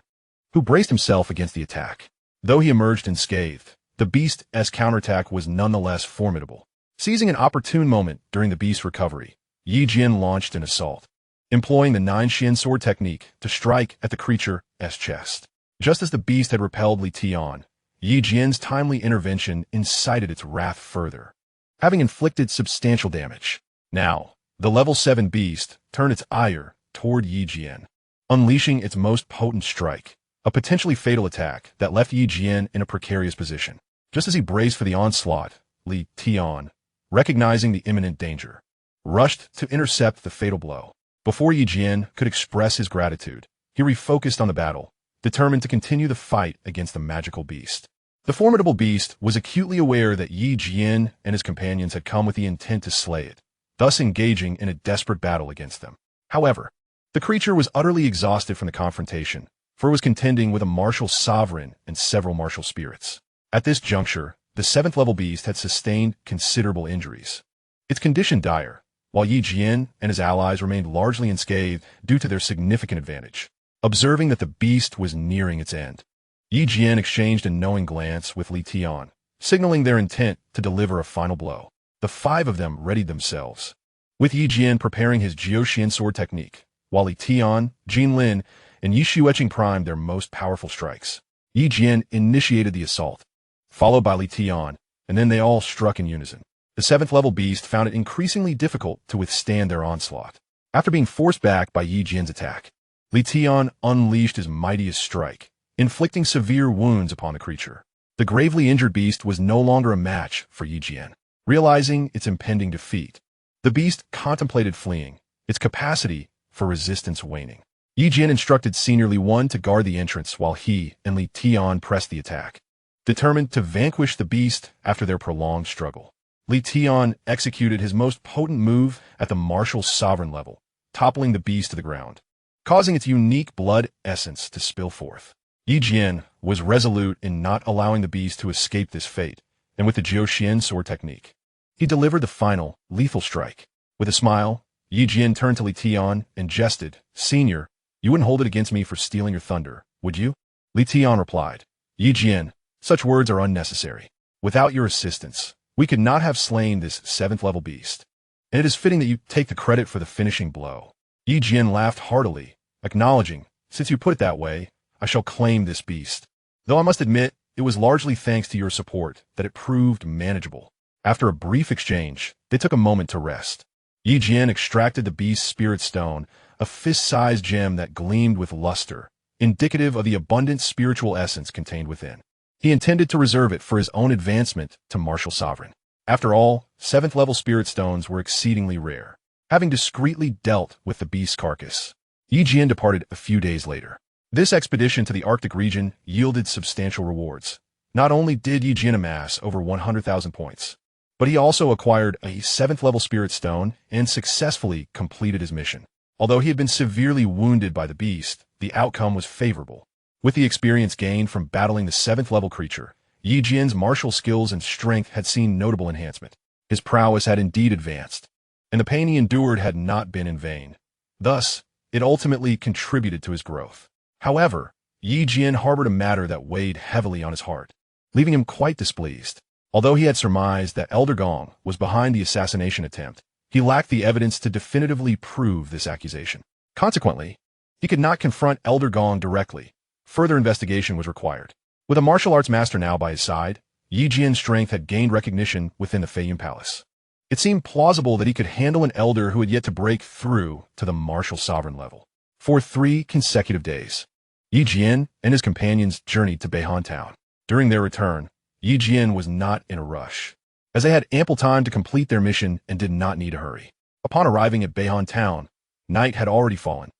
who braced himself against the attack. Though he emerged unscathed, the beast's counterattack was nonetheless formidable. Seizing an opportune moment during the beast's recovery, Yi Jian launched an assault, employing the 9-shin sword technique to strike at the creature's chest. Just as the beast had repelled Li Tian, Yi Jian's timely intervention incited its wrath further, having inflicted substantial damage. Now, the level 7 beast turned its ire toward Yi Jian, unleashing its most potent strike, a potentially fatal attack that left Yi Jian in a precarious position. Just as he braced for the onslaught, Li Tian, recognizing the imminent danger, rushed to intercept the fatal blow. Before Yi Jian could express his gratitude, he refocused on the battle, determined to continue the fight against the magical beast. The formidable beast was acutely aware that Yi Jian and his companions had come with the intent to slay it, thus engaging in a desperate battle against them. However, the creature was utterly exhausted from the confrontation, for it was contending with a martial sovereign and several martial spirits. At this juncture, the 7th level beast had sustained considerable injuries. Its condition dire, while Yi Jian and his allies remained largely unscathed due to their significant advantage. Observing that the beast was nearing its end, Yi Jian exchanged a knowing glance with Li Tian, signaling their intent to deliver a final blow. The 5 of them readied themselves, with Yi Jian preparing his Jian sword technique, while Li Tian, Jin Lin, and Yi Shu etching primed their most powerful strikes. Yi Jian initiated the assault, followed by Li Tian, and then they all struck in unison. The 7th level beast found it increasingly difficult to withstand their onslaught. After being forced back by Yi Jian's attack, Li Tian unleashed his mightiest strike, inflicting severe wounds upon the creature. The gravely injured beast was no longer a match for Yi Jian. Realizing its impending defeat, the beast contemplated fleeing, its capacity for resistance waning. Yi Jian instructed Senior Li 1 to guard the entrance while he and Li Tian pressed the attack, determined to vanquish the beast after their prolonged struggle. Li Tian executed his most potent move at the martial sovereign level, toppling the beast to the ground, causing its unique blood essence to spill forth. Yi Jian was resolute in not allowing the beast to escape this fate, and with the Jian sword technique, he delivered the final, lethal strike. With a smile, Yi Jian turned to Li Tian and jested, "Senior, you wouldn't hold it against me for stealing your thunder, would you?" Li Tian replied, "Yi Jian, such words are unnecessary. Without your assistance, we could not have slain this 7th level beast, and it is fitting that you take the credit for the finishing blow." Yi Jian laughed heartily, acknowledging, "Since you put it that way, I shall claim this beast. Though I must admit, it was largely thanks to your support that it proved manageable." After a brief exchange, they took a moment to rest. Yi Jian extracted the beast's spirit stone, a fist-sized gem that gleamed with luster, indicative of the abundant spiritual essence contained within. He intended to reserve it for his own advancement to martial sovereign. After all, 7th level spirit stones were exceedingly rare. Having discreetly dealt with the beast's carcass, Yi Jian departed a few days later. This expedition to the Arctic region yielded substantial rewards. Not only did Yi Jian amass over 100,000 points, but he also acquired a 7th level spirit stone and successfully completed his mission. Although he had been severely wounded by the beast, the outcome was favorable. With the experience gained from battling the 7th level creature, Yi Jian's martial skills and strength had seen notable enhancement. His prowess had indeed advanced, and the pain he endured had not been in vain. Thus, it ultimately contributed to his growth. However, Yi Jian harbored a matter that weighed heavily on his heart, leaving him quite displeased. Although he had surmised that Elder Gong was behind the assassination attempt, he lacked the evidence to definitively prove this accusation. Consequently, he could not confront Elder Gong directly. Further investigation was required. With a martial arts master now by his side, Yi Jian's strength had gained recognition within the Feiyun Palace. It seemed plausible that he could handle an elder who had yet to break through to the martial sovereign level. For 3 consecutive days, Yi Jian and his companions journeyed to Beihan Town. During their return, Yi Jian was not in a rush, as they had ample time to complete their mission and did not need to hurry. Upon arriving at Beihan Town, night had already fallen,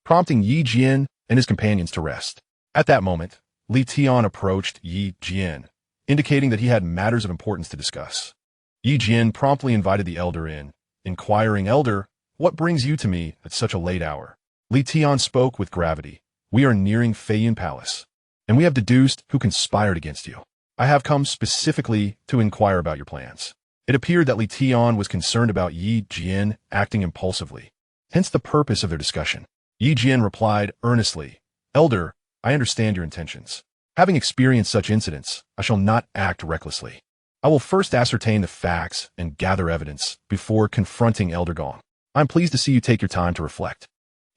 prompting Yi Jian and his companions to rest. At that moment, Li Tian approached Yi Jian, indicating that he had matters of importance to discuss. Yi Jian promptly invited the elder in, inquiring, "Elder, what brings you to me at such a late hour?" Li Tian spoke with gravity. "We are nearing Feiyun Palace, and we have deduced who conspired against you. I have come specifically to inquire about your plans." It appeared that Li Tian was concerned about Yi Jian acting impulsively, hence the purpose of their discussion. Yi Jian replied earnestly, "Elder, I understand your intentions. Having experienced such incidents, I shall not act recklessly. I will first ascertain the facts and gather evidence before confronting Elder Gong. I am pleased to see you take your time to reflect.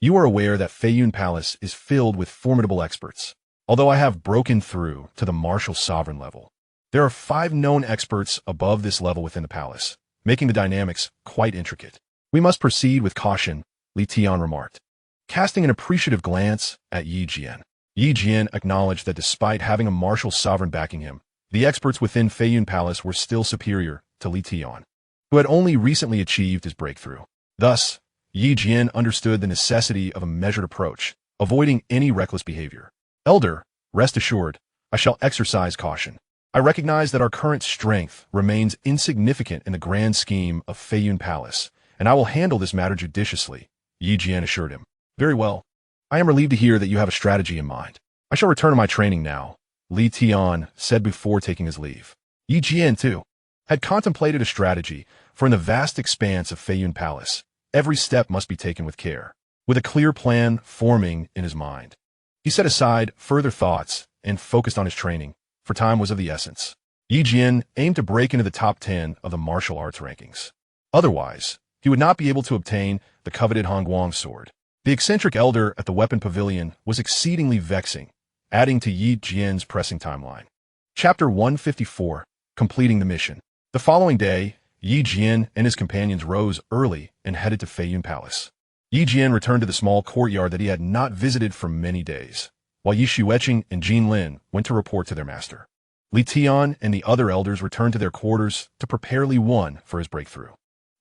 You are aware that Feiyun Palace is filled with formidable experts. Although I have broken through to the martial sovereign level, there are 5 known experts above this level within the palace, making the dynamics quite intricate. We must proceed with caution," Li Tian remarked, casting an appreciative glance at Yi Jian. Yi Jian acknowledged that despite having a martial sovereign backing him, the experts within Feiyun Palace were still superior to Li Tian, who had only recently achieved his breakthrough. Thus, Yi Jian understood the necessity of a measured approach, avoiding any reckless behavior. "Elder, rest assured, I shall exercise caution. I recognize that our current strength remains insignificant in the grand scheme of Feiyun Palace, and I will handle this matter judiciously," Yi Jian assured him. "Very well. I am relieved to hear that you have a strategy in mind. I shall return to my training now," Li Tian said before taking his leave. Yi Jian, too, had contemplated a strategy, for in the vast expanse of Feiyun Palace, every step must be taken with care, with a clear plan forming in his mind. He set aside further thoughts and focused on his training, for time was of the essence. Yi Jian aimed to break into the top 10 of the martial arts rankings. Otherwise, he would not be able to obtain the coveted Hongguang sword. The eccentric elder at the weapon pavilion was exceedingly vexing, adding to Yi Jian's pressing timeline. Chapter 154, Completing the Mission. The following day, Yi Jian and his companions rose early and headed to Feiyun Palace. Yi Jian returned to the small courtyard that he had not visited for many days, while Yi Xueqing and Jin Lin went to report to their master. Li Tian and the other elders returned to their quarters to prepare Li Wen for his breakthrough.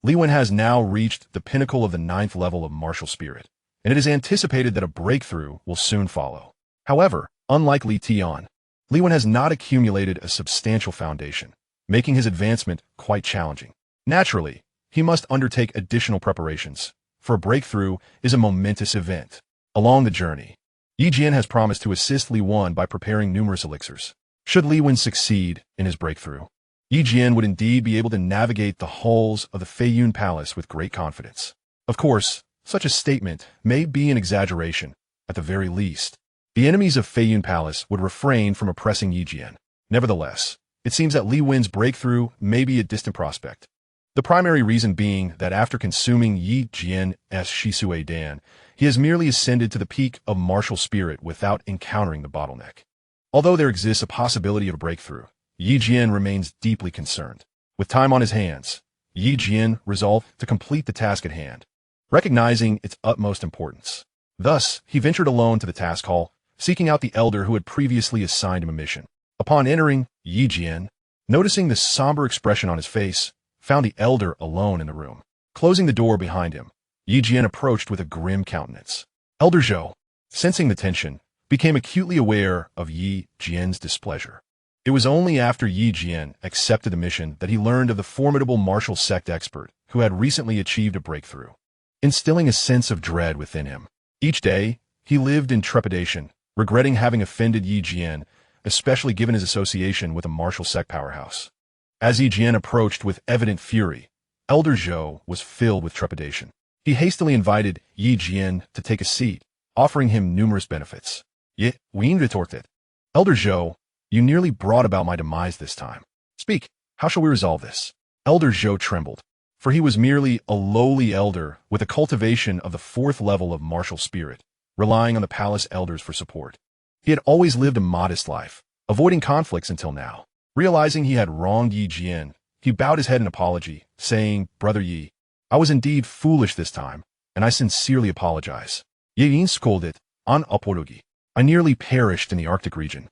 Li Wen has now reached the pinnacle of the 9th level of martial spirit, and it is anticipated that a breakthrough will soon follow. However, unlike Li Tian, Li Wen has not accumulated a substantial foundation, making his advancement quite challenging. Naturally, he must undertake additional preparations, for a breakthrough is a momentous event. Along the journey, Yi Jian has promised to assist Li Wen by preparing numerous elixirs. Should Li Wen succeed in his breakthrough, Yi Jian would indeed be able to navigate the halls of the Feiyun Palace with great confidence. Of course, such a statement may be an exaggeration. At the very least, the enemies of Feiyun Palace would refrain from oppressing Yi Jian. Nevertheless, it seems that Li Wen's breakthrough may be a distant prospect. The primary reason being that after consuming Yi Jian's Shisui Dan, he has merely ascended to the peak of martial spirit without encountering the bottleneck. Although there exists a possibility of a breakthrough, Yi Jian remains deeply concerned. With time on his hands, Yi Jian resolved to complete the task at hand, recognizing its utmost importance. Thus, he ventured alone to the task hall, seeking out the elder who had previously assigned him a mission. Upon entering, Yi Jian, noticing the somber expression on his face, found the elder alone in the room. Closing the door behind him, Yi Jian approached with a grim countenance. Elder Zhou, sensing the tension, became acutely aware of Yi Jian's displeasure. It was only after Yi Jian accepted the mission that he learned of the formidable martial sect expert who had recently achieved a breakthrough, instilling a sense of dread within him. Each day, he lived in trepidation, regretting having offended Yi Jian, especially given his association with a martial sect powerhouse. As Yi Jian approached with evident fury, Elder Zhou was filled with trepidation. He hastily invited Yi Jian to take a seat, offering him numerous benefits. Yi Jian retorted, Elder Zhou, you nearly brought about my demise this time. Speak, how shall we resolve this? Elder Zhou trembled, for he was merely a lowly elder with a cultivation of the 4th level of martial spirit, relying on the palace elders for support. He had always lived a modest life, avoiding conflicts until now. Realizing he had wronged Yi Jian, he bowed his head in apology, saying, Brother Yi, I was indeed foolish this time, and I sincerely apologize. Yi Jian scolded, An apologi. I nearly perished in the Arctic region.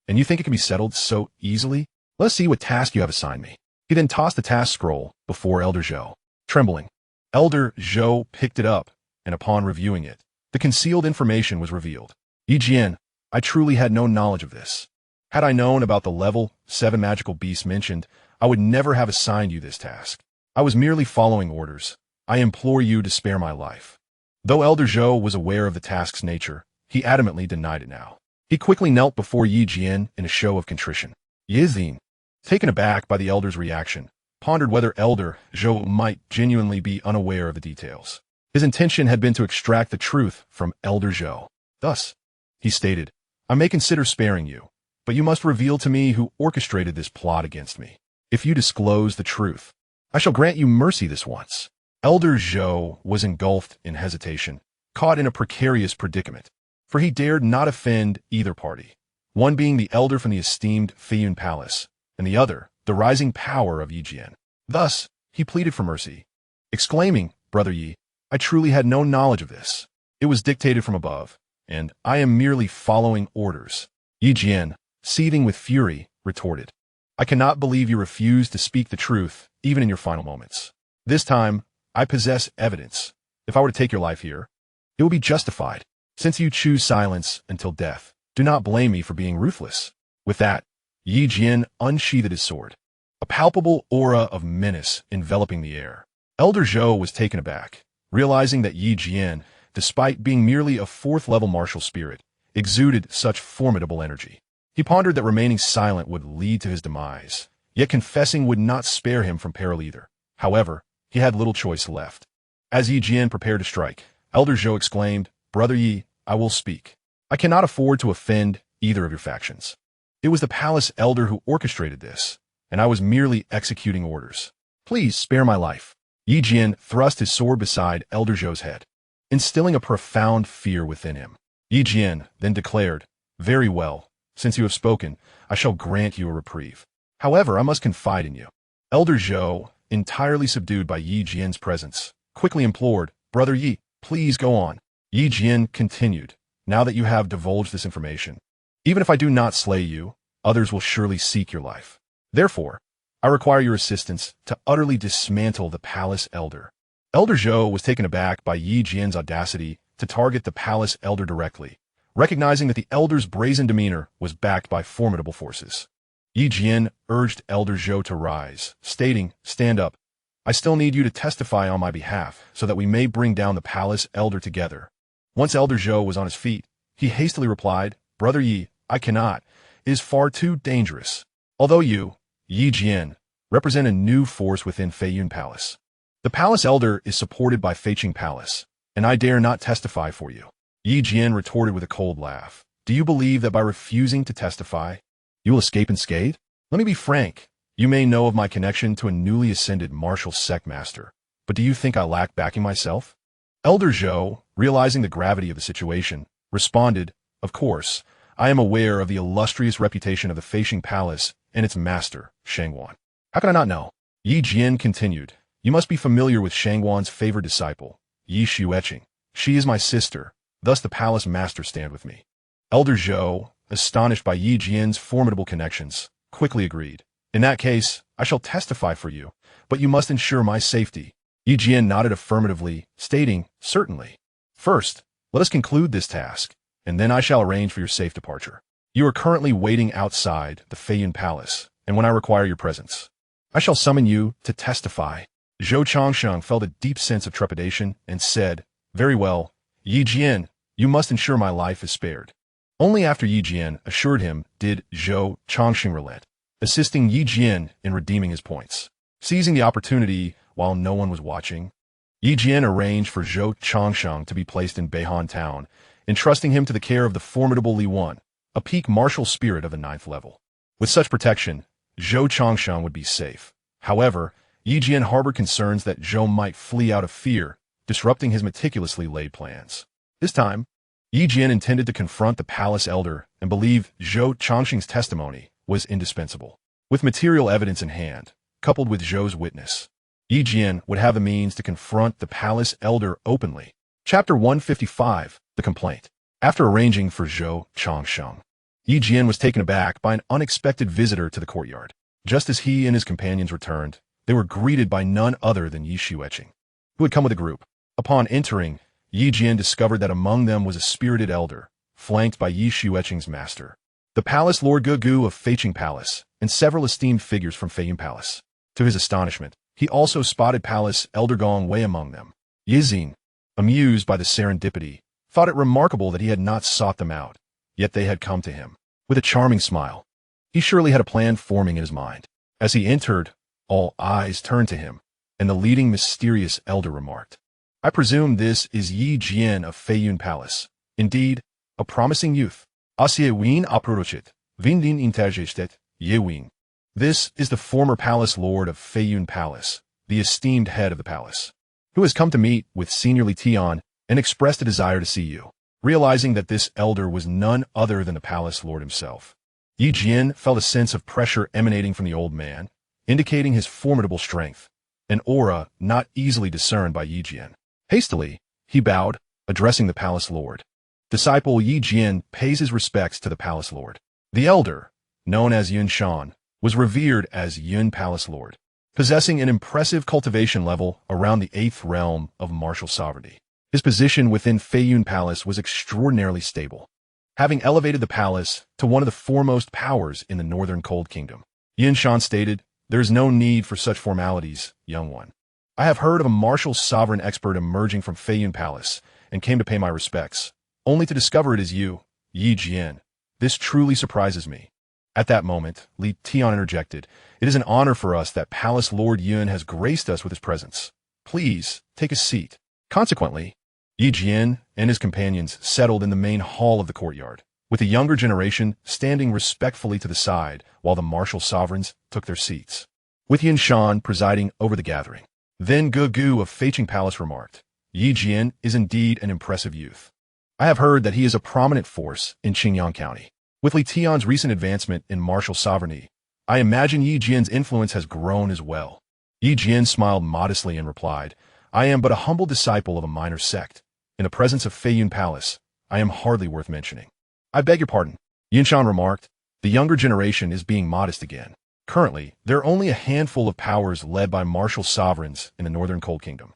And you think it can be settled so easily? Let's see what task you have assigned me. He then tossed the task scroll before Elder Zhou. Trembling, Elder Zhou picked it up, and upon reviewing it, the concealed information was revealed. Yi Jian, I truly had no knowledge of this. Had I known about the level 7 magical beasts mentioned, I would never have assigned you this task. I was merely following orders. I implore you to spare my life. Though Elder Zhou was aware of the task's nature, he adamantly denied it now. He quickly knelt before Yi Jian in a show of contrition. Yi Jian, taken aback by the elder's reaction, pondered whether Elder Zhou might genuinely be unaware of the details. His intention had been to extract the truth from Elder Zhou. Thus, he stated, I may consider sparing you, but you must reveal to me who orchestrated this plot against me. If you disclose the truth, I shall grant you mercy this once. Elder Zhou was engulfed in hesitation, caught in a precarious predicament, for he dared not offend either party, one being the elder from the esteemed Feiyun Palace, and the other, the rising power of Yi Jian. Thus, he pleaded for mercy, exclaiming, Brother Yi, I truly had no knowledge of this. It was dictated from above, and I am merely following orders. Yi Jian, seething with fury, retorted, I cannot believe you refused to speak the truth, even in your final moments. This time, I possess evidence. If I were to take your life here, it would be justified. Since you choose silence until death, do not blame me for being ruthless. With that, Yi Jian unsheathed his sword, a palpable aura of menace enveloping the air. Elder Zhou was taken aback, realizing that Yi Jian, despite being merely a 4th level martial spirit, exuded such formidable energy. He pondered that remaining silent would lead to his demise, Yet confessing would not spare him from peril either. However, he had little choice left. As Yi Jian prepared to strike, Elder Zhou exclaimed, "Brother Yi, I will speak. I cannot afford to offend either of your factions. It was the palace elder who orchestrated this, and I was merely executing orders. Please spare my life." Yi Jian thrust his sword beside Elder Zhou's head, instilling a profound fear within him. Yi Jian then declared, "Very well, since you have spoken, I shall grant you a reprieve. However, I must confide in you." Elder Zhou, entirely subdued by Yi Jian's presence, quickly implored, "Brother Yi, please go on." Yi Jian continued, "Now that you have divulged this information, even if I do not slay you, others will surely seek your life. Therefore, I require your assistance to utterly dismantle the palace elder." Elder Zhou was taken aback by Yi Jian's audacity to target the palace elder directly, recognizing that the elder's brazen demeanor was backed by formidable forces. Yi Jian urged Elder Zhou to rise, stating, "Stand up. I still need you to testify on my behalf so that we may bring down the palace elder together." Once Elder Zhou was on his feet, he hastily replied, "Brother Yi, I cannot. It is far too dangerous. Although you, Yi Jian, represent a new force within Feiyun Palace. The palace elder is supported by Feiqing Palace, and I dare not testify for you." Yi Jian retorted with a cold laugh, "Do you believe that by refusing to testify, you will escape unscathed? Let me be frank. You may know of my connection to a newly ascended martial sect master, but do you think I lack backing myself?" Elder Zhou, realizing the gravity of the situation, responded, "Of course, I am aware of the illustrious reputation of the Feiqing Palace and its master, Shangwan. How can I not know?" Yi Jian continued, "You must be familiar with Shangwan's favored disciple, Yi Xueqing. She is my sister, thus the palace master stand with me." Elder Zhou, astonished by Yi Jian's formidable connections, quickly agreed. "In that case, I shall testify for you, but you must ensure my safety." Yi Jian nodded affirmatively, stating, "Certainly. First, let us conclude this task, and then I shall arrange for your safe departure. You are currently waiting outside the Feiyun Palace, and when I require your presence, I shall summon you to testify." Zhou Changsheng felt a deep sense of trepidation and said, "Very well, Yi Jian, you must ensure my life is spared." Only after Yi Jian assured him did Zhou Changsheng relent, assisting Yi Jian in redeeming his points. Seizing the opportunity while no one was watching, Yi Jian arranged for Zhou Changsheng to be placed in Beihan town, entrusting him to the care of the formidable Li Wan, a peak martial spirit of the 9th level. With such protection, Zhou Changsheng would be safe. However, Yi Jian harbored concerns that Zhou might flee out of fear, disrupting his meticulously laid plans. This time, Yi Jian intended to confront the palace elder and believed Zhou Changsheng's testimony was indispensable. With material evidence in hand, coupled with Zhou's witness, Yi Jian would have the means to confront the palace elder openly. Chapter 155, The Complaint. After arranging for Zhou Changsheng, Yi Jian was taken aback by an unexpected visitor to the courtyard. Just as he and his companions returned, they were greeted by none other than Yi Xueqing, who had come with a group. Upon entering, Yi Jian discovered that among them was a spirited elder, flanked by Yi Xueqing's master, the palace lord Gugu of Feiqing Palace, and several esteemed figures from Feiyun Palace. To his astonishment, he also spotted palace elder Gong Wei among them. Yizing, amused by the serendipity, thought it remarkable that he had not sought them out, yet they had come to him. With a charming smile, he surely had a plan forming in his mind. As he entered, all eyes turned to him, and the leading mysterious elder remarked, "I presume this is Yi Jian of Feiyun Palace. Indeed, a promising youth. Asie Wien approachit, Vindin intergestet, Ye Wing." This is the former palace lord of Feiyun Palace, the esteemed head of the palace, who has come to meet with Senior Li Tian and expressed a desire to see you. Realizing that this elder was none other than the palace lord himself, Yi Jian felt a sense of pressure emanating from the old man, indicating his formidable strength, an aura not easily discerned by Yi Jian. Hastily, he bowed, addressing the palace lord. Disciple Yi Jian pays his respects to the palace lord. The elder, known as Yun Shan, was revered as Yun Palace Lord, possessing an impressive cultivation level around the 8th realm of martial sovereignty. His position within Feiyun Palace was extraordinarily stable, having elevated the palace to one of the foremost powers in the Northern Cold Kingdom. Yun Shan stated, "There is no need for such formalities, young one. I have heard of a martial sovereign expert emerging from Feiyun Palace and came to pay my respects, only to discover it is you, Yi Jian. This truly surprises me. At that moment, Li Tian interjected, "It is an honor for us that Palace Lord Yun has graced us with his presence. Please, take a seat." Consequently, Yi Jian and his companions settled in the main hall of the courtyard, with the younger generation standing respectfully to the side while the martial sovereigns took their seats, with Xianxia presiding over the gathering. Then Gugu of Feiqing Palace remarked, "Yi Jian is indeed an impressive youth. I have heard that he is a prominent force in Qingyang County. With Li Tian's recent advancement in martial sovereignty, I imagine Yi Jian's influence has grown as well." Yi Jian smiled modestly and replied, "I am but a humble disciple of a minor sect. In the presence of Feiyun Palace, I am hardly worth mentioning." "I beg your pardon," Yinshan remarked. "The younger generation is being modest again. Currently, there are only a handful of powers led by martial sovereigns in the Northern Cold Kingdom.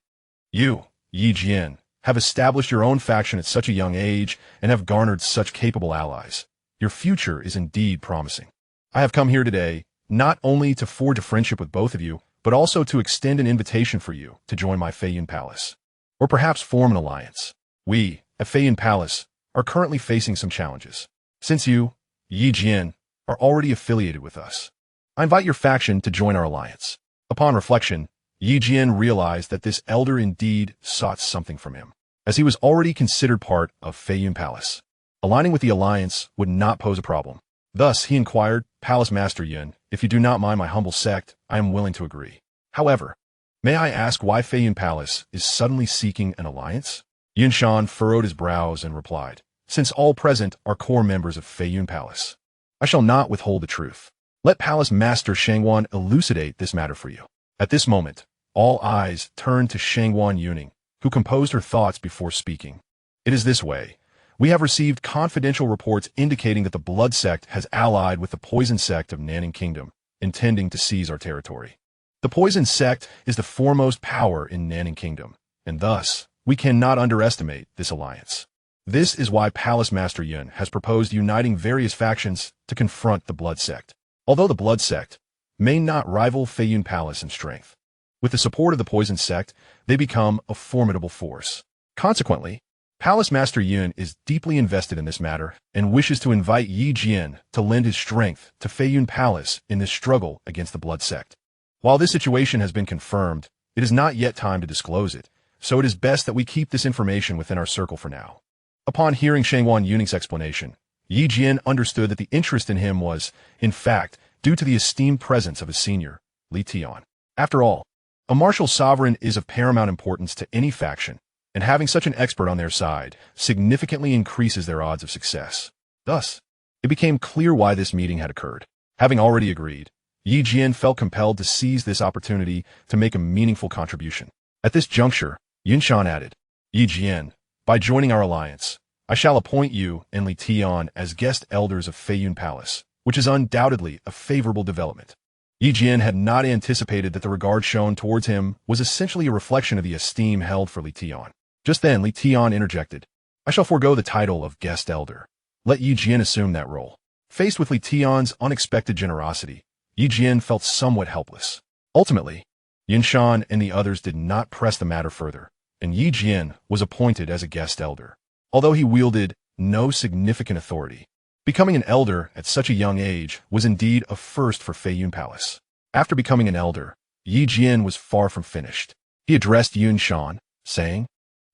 You, Yi Jian, have established your own faction at such a young age and have garnered such capable allies. Your future is indeed promising. I have come here today not only to forge a friendship with both of you, but also to extend an invitation for you to join my Feiyun Palace, or perhaps form an alliance. We, at Feiyun Palace, are currently facing some challenges. Since you, Yi Jian, are already affiliated with us, I invite your faction to join our alliance." Upon reflection, Yi Jian realized that this elder indeed sought something from him, as he was already considered part of Feiyun Palace. Aligning with the alliance would not pose a problem. Thus, he inquired, "Palace Master Yun, if you do not mind my humble sect, I am willing to agree. However, may I ask why Feiyun Palace is suddenly seeking an alliance?" Yinshan furrowed his brows and replied, "Since all present are core members of Feiyun Palace, I shall not withhold the truth. Let Palace Master Shangwan elucidate this matter for you." At this moment, all eyes turned to Shangwan Yuning, who composed her thoughts before speaking. "It is this way. We have received confidential reports indicating that the Blood Sect has allied with the Poison Sect of Nanning Kingdom, intending to seize our territory. The Poison Sect is the foremost power in Nanning Kingdom, and thus, we cannot underestimate this alliance. This is why Palace Master Yun has proposed uniting various factions to confront the Blood Sect. Although the Blood Sect may not rival Feiyun Palace in strength, with the support of the Poison Sect, they become a formidable force. Consequently, Palace Master Yun is deeply invested in this matter and wishes to invite Yi Jian to lend his strength to Feiyun Palace in this struggle against the Blood Sect. While this situation has been confirmed, it is not yet time to disclose it, so it is best that we keep this information within our circle for now." Upon hearing Shangwan Yuning's explanation, Yi Jian understood that the interest in him was, in fact, due to the esteemed presence of his senior, Li Tian. After all, a martial sovereign is of paramount importance to any faction, and having such an expert on their side significantly increases their odds of success. Thus, it became clear why this meeting had occurred. Having already agreed, Yi Jian felt compelled to seize this opportunity to make a meaningful contribution. At this juncture, Yinshan added, "Yi Jian, by joining our alliance, I shall appoint you and Li Tian as guest elders of Feiyun Palace, which is undoubtedly a favorable development." Yi Jian had not anticipated that the regard shown towards him was essentially a reflection of the esteem held for Li Tian. Just then, Li Tian interjected, "I shall forego the title of guest elder. Let Yi Jian assume that role." Faced with Li Tian's unexpected generosity, Yi Jian felt somewhat helpless. Ultimately, Yinshan and the others did not press the matter further, and Yi Jian was appointed as a guest elder, although he wielded no significant authority. Becoming an elder at such a young age was indeed a first for Feiyun Palace. After becoming an elder, Yi Jian was far from finished. He addressed Yinshan, saying,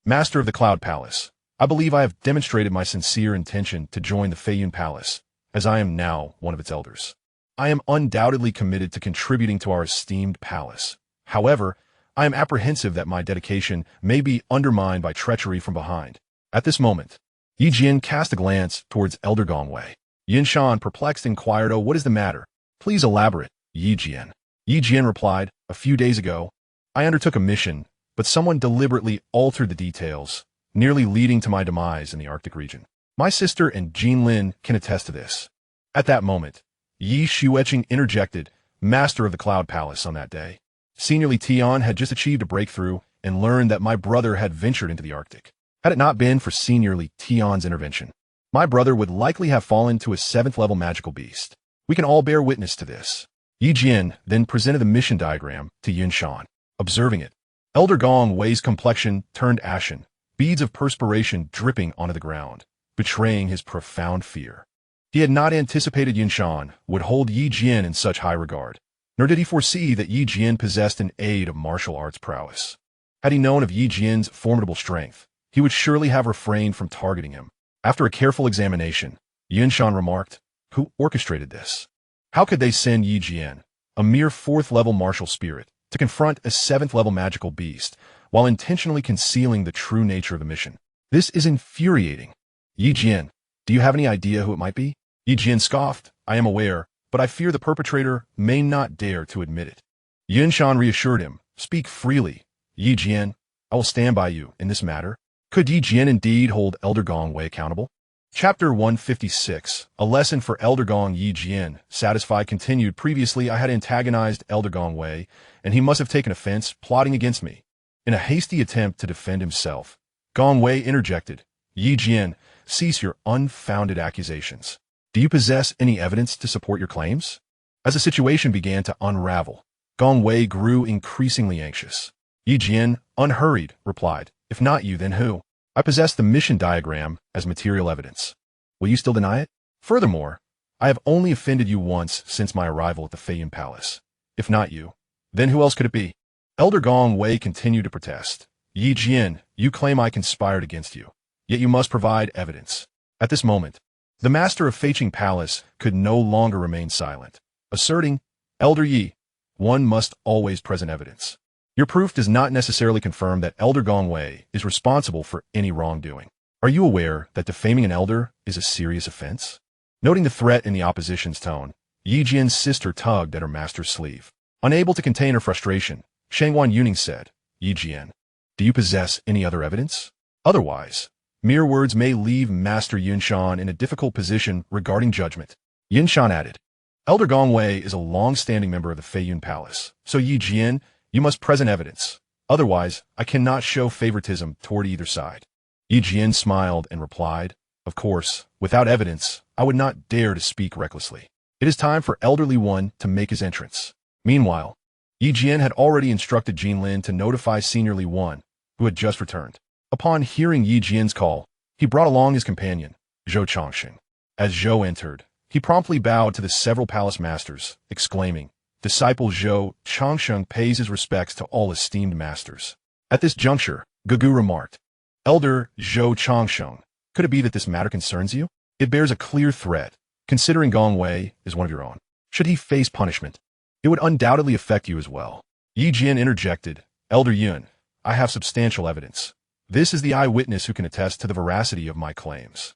"Master of the Cloud Palace, I believe I have demonstrated my sincere intention to join the Feiyun Palace, as I am now one of its elders. I am undoubtedly committed to contributing to our esteemed palace. However, I am apprehensive that my dedication may be undermined by treachery from behind." At this moment, Yi Jian cast a glance towards Elder Gongwei. Yinshan, perplexed, inquired, "Oh, what is the matter? Please elaborate, Yi Jian." Yi Jian replied, "A few days ago, I undertook a mission, but someone deliberately altered the details, nearly leading to my demise in the Arctic region. My sister and Jean Lin can attest to this." At that moment, Yi Xueqing interjected, "Master of the Cloud Palace, on that day, Senior Li Tian had just achieved a breakthrough and learned that my brother had ventured into the Arctic. Had it not been for Senior Li Tian's intervention, my brother would likely have fallen to a 7th-level magical beast. We can all bear witness to this." Yi Jian then presented the mission diagram to Yinshan. Observing it, Elder Gong Wei's complexion turned ashen, beads of perspiration dripping onto the ground, betraying his profound fear. He had not anticipated Xianxia would hold Yi Jian in such high regard, nor did he foresee that Yi Jian possessed an aid of martial arts prowess. Had he known of Yi Jian's formidable strength, he would surely have refrained from targeting him. After a careful examination, Xianxia remarked, "Who orchestrated this? How could they send Yi Jian, a mere 4th-level martial spirit, to confront a 7th-level magical beast, while intentionally concealing the true nature of the mission? This is infuriating. Yi Jian, do you have any idea who it might be?" Yi Jian scoffed, "I am aware, but I fear the perpetrator may not dare to admit it." Xianxia reassured him, "Speak freely, Yi Jian. I will stand by you in this matter." Could Yi Jian indeed hold Elder Gong Wei accountable? Chapter 156, A Lesson for Elder Gong. Yi Jian, satisfied, continued, "Previously I had antagonized Elder Gong Wei, and he must have taken offense, plotting against me." In a hasty attempt to defend himself, Gong Wei interjected, "Yi Jian, cease your unfounded accusations. Do you possess any evidence to support your claims?" As the situation began to unravel, Gong Wei grew increasingly anxious. Yi Jian, unhurried, replied, "If not you, then who? I possess the mission diagram as material evidence. Will you still deny it? Furthermore, I have only offended you once since my arrival at the Feiyun Palace. If not you, then who else could it be?" Elder Gong Wei continued to protest. "Yi Jian, you claim I conspired against you, yet you must provide evidence." At this moment, the master of Feiyun Palace could no longer remain silent, asserting, "Elder Yi, one must always present evidence. Your proof does not necessarily confirm that Elder Gong Wei is responsible for any wrongdoing. Are you aware that defaming an elder is a serious offense?" Noting the threat in the opposition's tone, Yi Jian's sister tugged at her master's sleeve. Unable to contain her frustration, Shangwan Yuning said, "Yi Jian, do you possess any other evidence? Otherwise, mere words may leave Master Xianxia in a difficult position regarding judgment." Xianxia added, "Elder Gong Wei is a long-standing member of the Feiyun Palace, so Yi Jian, you must present evidence. Otherwise, I cannot show favoritism toward either side." Yi Jian smiled and replied, "Of course, without evidence, I would not dare to speak recklessly. It is time for Elderly One to make his entrance." Meanwhile, Yi Jian had already instructed Jin Lin to notify Seniorly One, who had just returned. Upon hearing Yi Jian's call, he brought along his companion, Zhou Changxing. As Zhou entered, he promptly bowed to the several palace masters, exclaiming, "Disciple Zhou Changxing pays his respects to all esteemed masters." At this juncture, Gugu remarked, "Elder Zhou Changxing, could it be that this matter concerns you? It bears a clear threat, considering Gong Wei is one of your own. Should he face punishment, it would undoubtedly affect you as well." Yi Jian interjected, "Elder Yun, I have substantial evidence. This is the eyewitness who can attest to the veracity of my claims."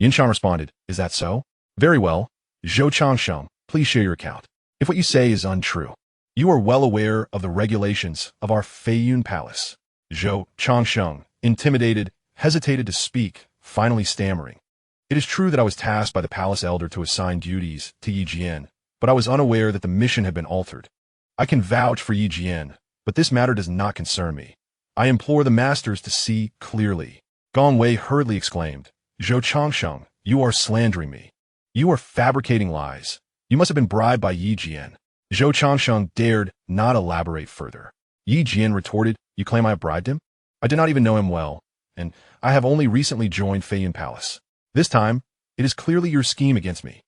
Yinshan responded, "Is that so? Very well. Zhou Changxing, please share your account. If what you say is untrue, you are well aware of the regulations of our Feiyun Palace." Zhou Changxing, intimidated, hesitated to speak, finally stammering, "It is true that I was tasked by the palace elder to assign duties to Yi Jian, but I was unaware that the mission had been altered. I can vouch for Yi Jian, but this matter does not concern me. I implore the masters to see clearly." Gong Wei hurriedly exclaimed, "Zhou Changxing, you are slandering me. You are fabricating lies. You must have been bribed by Yi Jian." Zhou Changxing dared not elaborate further. Yi Jian retorted, "You claim I have bribed him? I did not even know him well, and I have only recently joined Feiyun Palace. This time, it is clearly your scheme against me."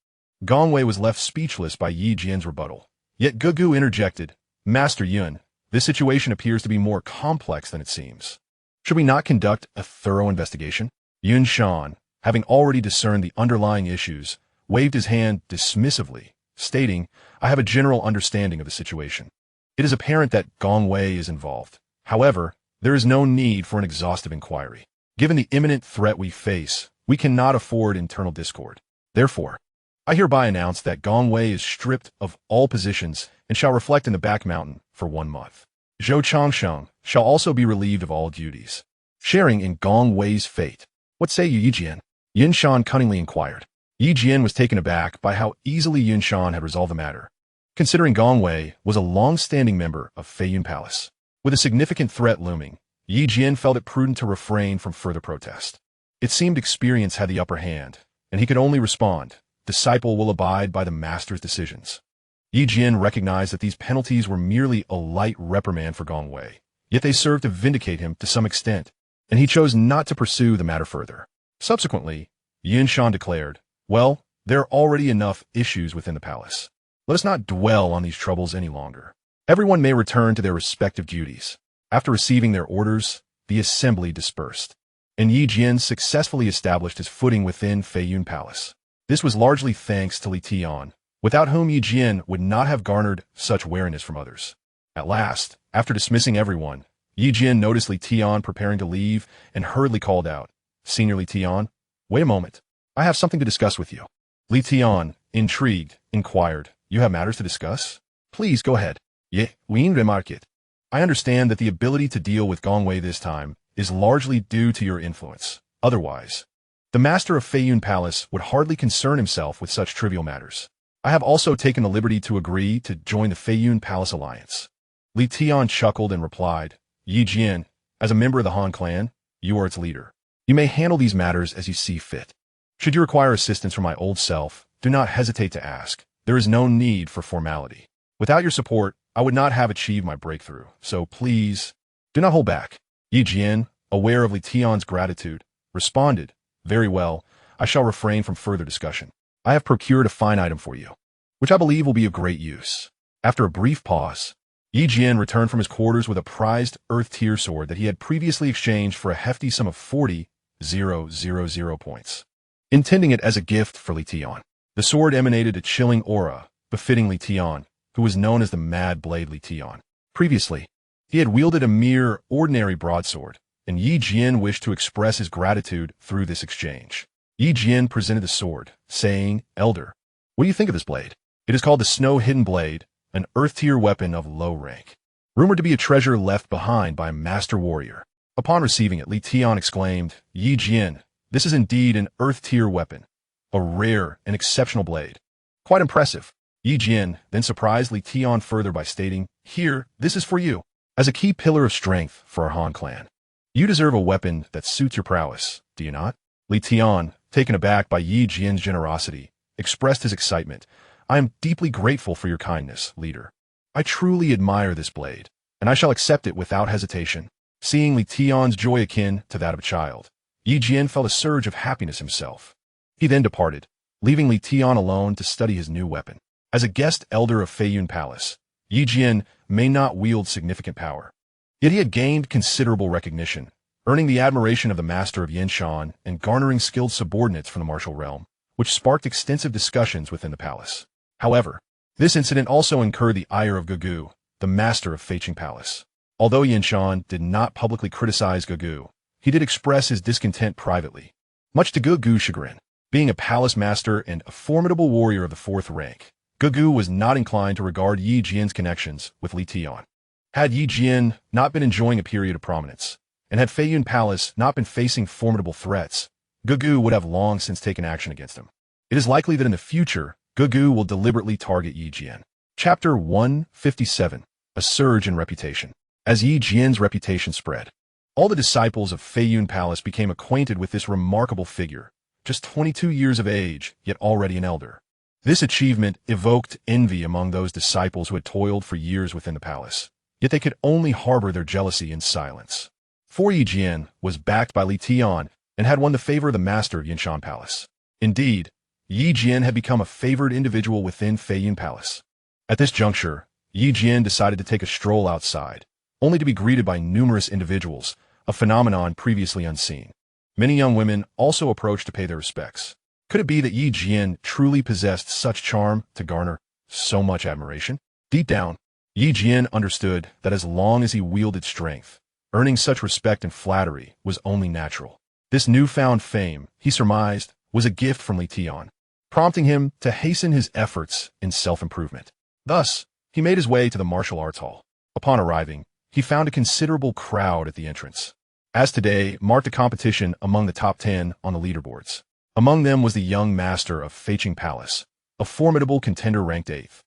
Gong Wei was left speechless by Yi Jian's rebuttal. Yet Gugu interjected, "Master Yun, this situation appears to be more complex than it seems. Should we not conduct a thorough investigation?" Yun Shan, having already discerned the underlying issues, waved his hand dismissively, stating, "I have a general understanding of the situation. It is apparent that Gong Wei is involved. However, there is no need for an exhaustive inquiry. Given the imminent threat we face, we cannot afford internal discord. Therefore, I hereby announce that Gong Wei is stripped of all positions and shall reflect in the back mountain for 1 month. Zhou Changxing shall also be relieved of all duties, sharing in Gong Wei's fate. What say you, Yi Jian?" Yin Shan cunningly inquired. Yi Jian was taken aback by how easily Yin Shan had resolved the matter, considering Gong Wei was a long-standing member of Feiyun Palace. With a significant threat looming, Yi Jian felt it prudent to refrain from further protest. It seemed experience had the upper hand, and he could only respond, "Disciple will abide by the master's decisions." Yi Jian recognized that these penalties were merely a light reprimand for Gong Wei, yet they served to vindicate him to some extent, and he chose not to pursue the matter further. Subsequently, Yin Shan declared, "Well, There are already enough issues within the palace. Let us not dwell on these troubles any longer. Everyone may return to their respective duties. After receiving their orders, the assembly dispersed, and Yi Jian successfully established his footing within Feiyun Palace. This was largely thanks to Li Tian, without whom Yi Jian would not have garnered such wariness from others. At last, after dismissing everyone, Yi Jian noticed Li Tian preparing to leave and hurriedly called out, "Senior Li Tian, wait a moment. I have something to discuss with you." Li Tian, intrigued, inquired, "You have matters to discuss? Please go ahead." "Yeah, we remark it. I understand that the ability to deal with Gongwei this time is largely due to your influence. Otherwise, the master of Feiyun Palace would hardly concern himself with such trivial matters. I have also taken the liberty to agree to join the Feiyun Palace Alliance." Li Tian chuckled and replied, "Yi Jian, as a member of the Han clan, you are its leader. You may handle these matters as you see fit. Should you require assistance from my old self, do not hesitate to ask. There is no need for formality. Without your support, I would not have achieved my breakthrough, so please, do not hold back." Yi Jian, aware of Li Tian's gratitude, responded, "Very well, I shall refrain from further discussion. I have procured a fine item for you, which I believe will be of great use." After a brief pause, Yi Jian returned from his quarters with a prized earth-tier sword that he had previously exchanged for a hefty sum of 40,000 points, intending it as a gift for Li Tian. The sword emanated a chilling aura, befitting Li Tian, who was known as the Mad Blade Li Tian. Previously, he had wielded a mere ordinary broadsword, and Yi Jian wished to express his gratitude through this exchange. Yi Jian presented the sword, saying, "Elder, what do you think of this blade? It is called the Snow-Hidden Blade, an earth-tier weapon of low rank, rumored to be a treasure left behind by a master warrior." Upon receiving it, Li Tian exclaimed, "Yi Jian, this is indeed an earth-tier weapon, a rare and exceptional blade. Quite impressive." Yi Jian then surprised Li Tian further by stating, "Here, this is for you. As a key pillar of strength for our Han clan, you deserve a weapon that suits your prowess, do you not?" Li Tian, taken aback by Yi Jian's generosity, expressed his excitement. "I am deeply grateful for your kindness, leader. I truly admire this blade, and I shall accept it without hesitation." Seeing Li Tian's joy akin to that of a child, Yi Jian felt a surge of happiness himself. He then departed, leaving Li Tian alone to study his new weapon. As a guest elder of Feiyun Palace, Yi Jian may not wield significant power, yet he had gained considerable recognition, earning the admiration of the master of Xianxia and garnering skilled subordinates from the martial realm, which sparked extensive discussions within the palace. However, this incident also incurred the ire of Gugu, the master of Feiyun Palace. Although Xianxia did not publicly criticize Gugu, he did express his discontent privately, much to Gugu's chagrin. Being a palace master and a formidable warrior of the 4th rank, Gugu was not inclined to regard Yi Jian's connections with Li Tian. Had Yi Jian not been enjoying a period of prominence, and had Feiyun Palace not been facing formidable threats, Gugu would have long since taken action against him. It is likely that in the future, Gugu will deliberately target Yi Jian. Chapter 157. A Surge in Reputation. As Yi Jian's reputation spread, all the disciples of Feiyun Palace became acquainted with this remarkable figure, just 22 years of age, yet already an elder. This achievement evoked envy among those disciples who had toiled for years within the palace, yet they could only harbor their jealousy in silence. For Yi Jian was backed by Li Tian and had won the favor of the master of Xianxia Palace. Indeed, Yi Jian had become a favored individual within Feiyun Palace. At this juncture, Yi Jian decided to take a stroll outside, only to be greeted by numerous individuals, a phenomenon previously unseen. Many young women also approached to pay their respects. Could it be that Yi Jian truly possessed such charm to garner so much admiration? Deep down, Yi Jian understood that as long as he wielded strength, earning such respect and flattery was only natural. This newfound fame, he surmised, was a gift from Li Tian, prompting him to hasten his efforts in self-improvement. Thus, he made his way to the martial arts hall. Upon arriving, he found a considerable crowd at the entrance, as today marked a competition among the top 10 on the leaderboards. Among them was the young master of Feiyun Palace, a formidable contender ranked 8th,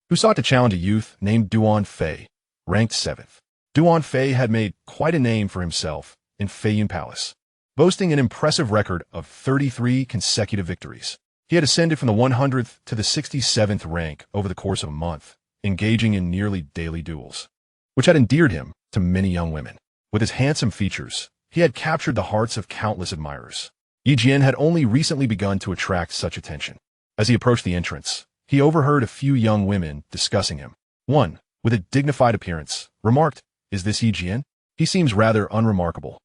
who sought to challenge a youth named Duan Fei, ranked 7th. Duan Fei had made quite a name for himself in Feiyun Palace, boasting an impressive record of 33 consecutive victories. He had ascended from the 100th to the 67th rank over the course of a month, engaging in nearly daily duels, which had endeared him to many young women. With his handsome features, he had captured the hearts of countless admirers. Yi Jian had only recently begun to attract such attention. As he approached the entrance, he overheard a few young women discussing him. One, with a dignified appearance, remarked, "Is this Yi Jian? He seems rather unremarkable."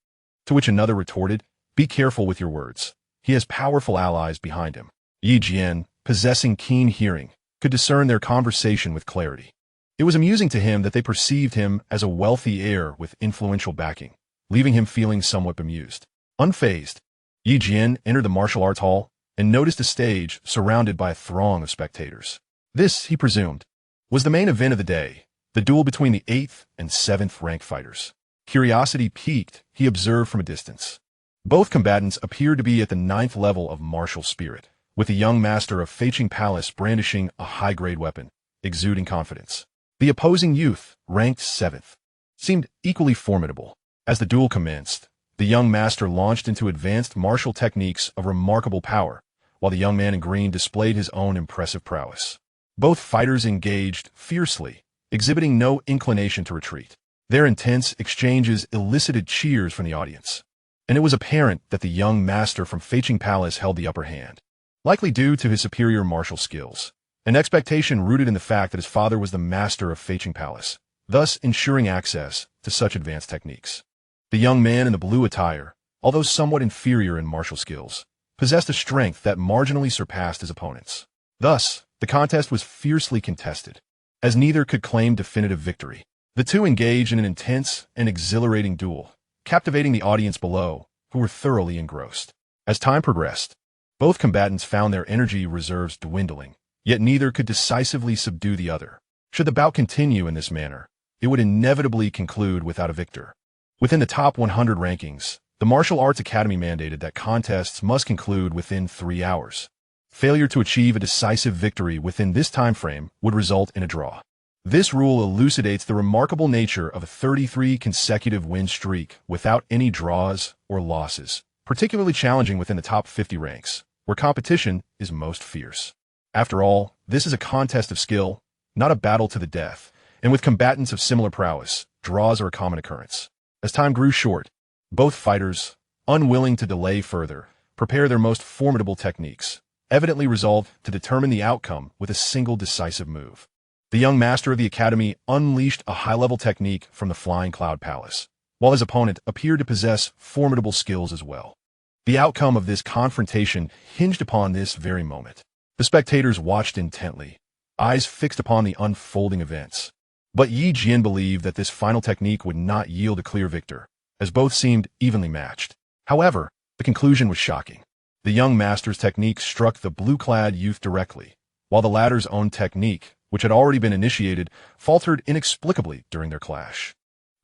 To which another retorted, "Be careful with your words. He has powerful allies behind him." Yi Jian, possessing keen hearing, could discern their conversation with clarity. It was amusing to him that they perceived him as a wealthy heir with influential backing, leaving him feeling somewhat bemused. Unfazed, Yi Jian entered the martial arts hall and noticed a stage surrounded by a throng of spectators. This, he presumed, was the main event of the day, the duel between the 8th and 7th rank fighters. Curiosity piqued, he observed from a distance. Both combatants appeared to be at the 9th level of martial spirit, with the young master of Feiqing Palace brandishing a high-grade weapon, exuding confidence. The opposing youth, ranked 7th, seemed equally formidable. As the duel commenced, the young master launched into advanced martial techniques of remarkable power, while the young man in green displayed his own impressive prowess. Both fighters engaged fiercely, exhibiting no inclination to retreat. Their intense exchanges elicited cheers from the audience, and it was apparent that the young master from Feiqing Palace held the upper hand, likely due to his superior martial skills, an expectation rooted in the fact that his father was the master of Feiqing Palace, thus ensuring access to such advanced techniques. The young man in the blue attire, although somewhat inferior in martial skills, possessed a strength that marginally surpassed his opponents. Thus, the contest was fiercely contested, as neither could claim definitive victory. The two engaged in an intense and exhilarating duel, captivating the audience below, who were thoroughly engrossed. As time progressed, both combatants found their energy reserves dwindling, yet neither could decisively subdue the other. Should the bout continue in this manner, it would inevitably conclude without a victor. Within the top 100 rankings, the Martial Arts Academy mandated that contests must conclude within 3 hours. Failure to achieve a decisive victory within this time frame would result in a draw. This rule elucidates the remarkable nature of a 33 consecutive win streak without any draws or losses, particularly challenging within the top 50 ranks, where competition is most fierce. After all, this is a contest of skill, not a battle to the death, and with combatants of similar prowess, draws are a common occurrence. As time grew short, both fighters, unwilling to delay further, prepare their most formidable techniques, evidently resolved to determine the outcome with a single decisive move. The young master of the academy unleashed a high-level technique from the Flying Cloud Palace, while his opponent appeared to possess formidable skills as well. The outcome of this confrontation hinged upon this very moment. The spectators watched intently, eyes fixed upon the unfolding events. But Yi Jian believed that this final technique would not yield a clear victor, as both seemed evenly matched. However, the conclusion was shocking. The young master's technique struck the blue-clad youth directly, while the latter's own technique, which had already been initiated, faltered inexplicably during their clash,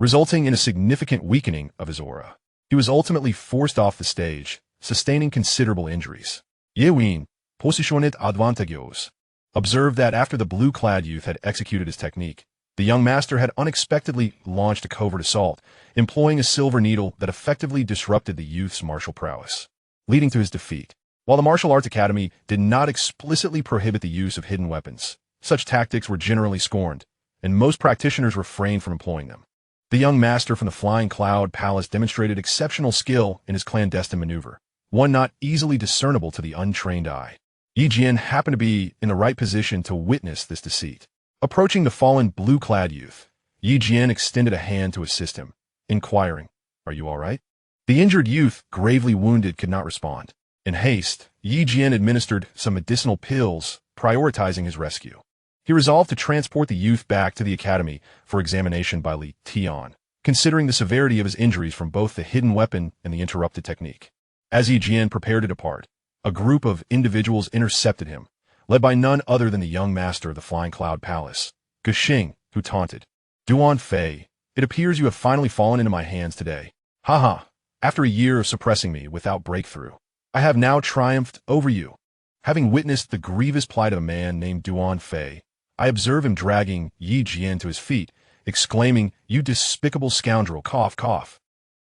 resulting in a significant weakening of his aura. He was ultimately forced off the stage, sustaining considerable injuries. Ye Wien, positionet advantagios, observed that after the blue-clad youth had executed his technique, the young master had unexpectedly launched a covert assault, employing a silver needle that effectively disrupted the youth's martial prowess, leading to his defeat. While the Martial Arts Academy did not explicitly prohibit the use of hidden weapons, such tactics were generally scorned, and most practitioners refrained from employing them. The young master from the Flying Cloud Palace demonstrated exceptional skill in his clandestine maneuver, one not easily discernible to the untrained eye. Yi Jian happened to be in the right position to witness this deceit. Approaching the fallen blue-clad youth, Yi Jian extended a hand to assist him, inquiring, "Are you all right?" The injured youth, gravely wounded, could not respond. In haste, Yi Jian administered some medicinal pills, prioritizing his rescue. He resolved to transport the youth back to the academy for examination by Li Tian, considering the severity of his injuries from both the hidden weapon and the interrupted technique. As Yi Jian prepared to depart, a group of individuals intercepted him, led by none other than the young master of the Flying Cloud Palace, Guxing, who taunted, "Duan Fei, it appears you have finally fallen into my hands today. Haha, after a year of suppressing me without breakthrough, I have now triumphed over you." Having witnessed the grievous plight of a man named Duan Fei, I observe him dragging Yi Jian to his feet, exclaiming, "You despicable scoundrel, cough, cough.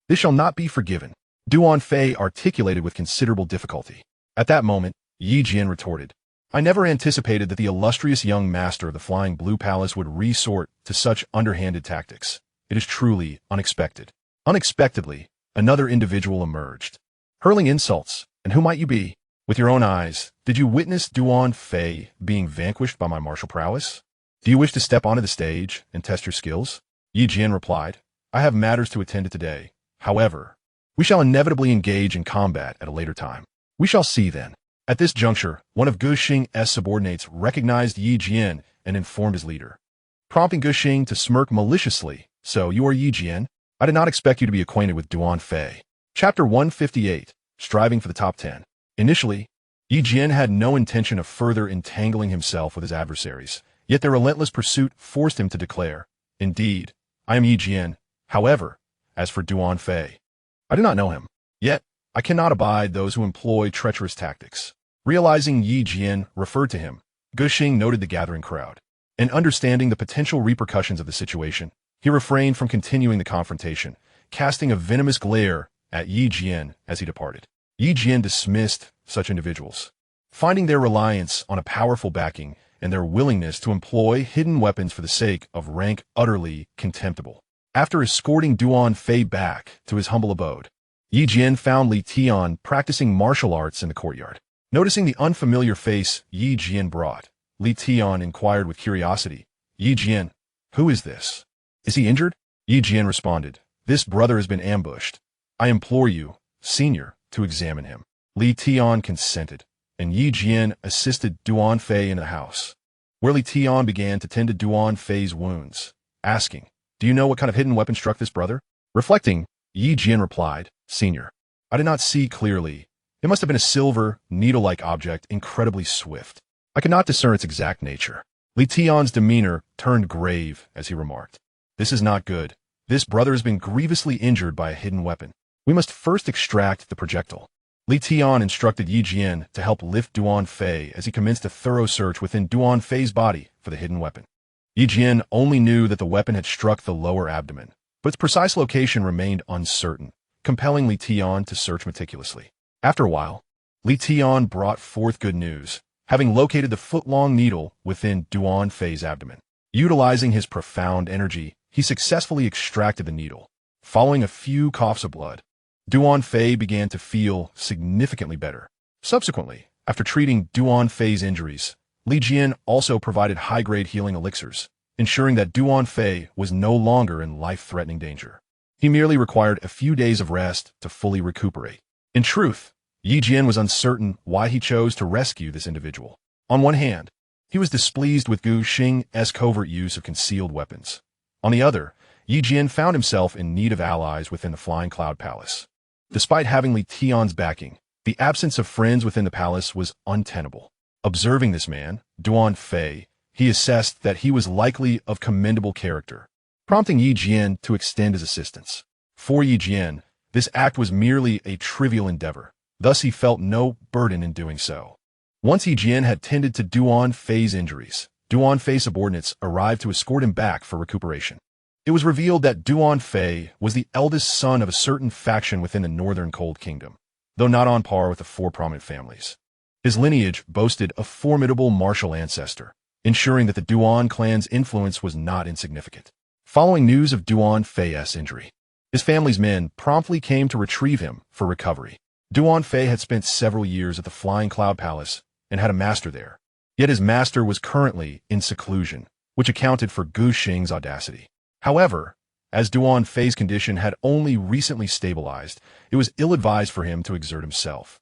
This shall not be forgiven." Duan Fei articulated with considerable difficulty. At that moment, Yi Jian retorted, "I never anticipated that the illustrious young master of the Flying Blue Palace would resort to such underhanded tactics. It is truly unexpected." Unexpectedly, another individual emerged, hurling insults. "And who might you be?" With your own eyes, did you witness Duan Fei being vanquished by my martial prowess? Do you wish to step onto the stage and test your skills? Yi Jian replied, I have matters to attend to today. However, we shall inevitably engage in combat at a later time. We shall see then. At this juncture, one of Gu Xing's subordinates recognized Yi Jian and informed his leader, prompting Gu Xing to smirk maliciously. So, you are Yi Jian? I did not expect you to be acquainted with Duan Fei. Chapter 158, Striving for the Top 10. Initially, Yi Jian had no intention of further entangling himself with his adversaries, yet their relentless pursuit forced him to declare, Indeed, I am Yi Jian. However, as for Duan Fei, I do not know him. Yet, I cannot abide those who employ treacherous tactics. Realizing Yi Jian referred to him, Gu Xing noted the gathering crowd, and understanding the potential repercussions of the situation, he refrained from continuing the confrontation, casting a venomous glare at Yi Jian as he departed. Yi Jian dismissed such individuals, finding their reliance on a powerful backing and their willingness to employ hidden weapons for the sake of rank utterly contemptible. After escorting Duan Fei back to his humble abode, Yi Jian found Li Tian practicing martial arts in the courtyard. Noticing the unfamiliar face Yi Jian brought, Li Tian inquired with curiosity, Yi Jian, who is this? Is he injured? Yi Jian responded, This brother has been ambushed. I implore you, senior, to examine him. Li Tian consented, and Yi Jian assisted Duan Fei in the house, where Li Tian began to tend to Duan Fei's wounds, asking, Do you know what kind of hidden weapon struck this brother? Reflecting, Yi Jian replied, Senior, I did not see clearly. It must have been a silver, needle-like object, incredibly swift. I could not discern its exact nature. Li Tian's demeanor turned grave as he remarked, This is not good. This brother has been grievously injured by a hidden weapon. We must first extract the projectile. Li Tian instructed Yi Jian to help lift Duan Fei as he commenced a thorough search within Duan Fei's body for the hidden weapon. Yi Jian only knew that the weapon had struck the lower abdomen, but its precise location remained uncertain, compelling Li Tian to search meticulously. After a while, Li Tian brought forth good news, having located the foot-long needle within Duan Fei's abdomen. Utilizing his profound energy, he successfully extracted the needle. Following a few coughs of blood, Duan Fei began to feel significantly better. Subsequently, after treating Duan Fei's injuries, Li Jian also provided high-grade healing elixirs, ensuring that Duan Fei was no longer in life-threatening danger. He merely required a few days of rest to fully recuperate. In truth, Yi Jian was uncertain why he chose to rescue this individual. On one hand, he was displeased with Gu Xing's covert use of concealed weapons. On the other, Yi Jian found himself in need of allies within the Flying Cloud Palace. Despite having Li Tian's backing, the absence of friends within the palace was untenable. Observing this man, Duan Fei, he assessed that he was likely of commendable character, prompting Yi Jian to extend his assistance. For Yi Jian, this act was merely a trivial endeavor, thus he felt no burden in doing so. Once Yi Jian had tended to Duan Fei's injuries, Duan Fei's subordinates arrived to escort him back for recuperation. It was revealed that Duan Fei was the eldest son of a certain faction within the Northern Cold Kingdom, though not on par with the four prominent families. His lineage boasted a formidable martial ancestor, ensuring that the Duan clan's influence was not insignificant. Following news of Duan Fei's injury, his family's men promptly came to retrieve him for recovery. Duan Fei had spent several years at the Flying Cloud Palace and had a master there. Yet his master was currently in seclusion, which accounted for Gu Xing's audacity. However, as Duan Fei's condition had only recently stabilized, it was ill-advised for him to exert himself.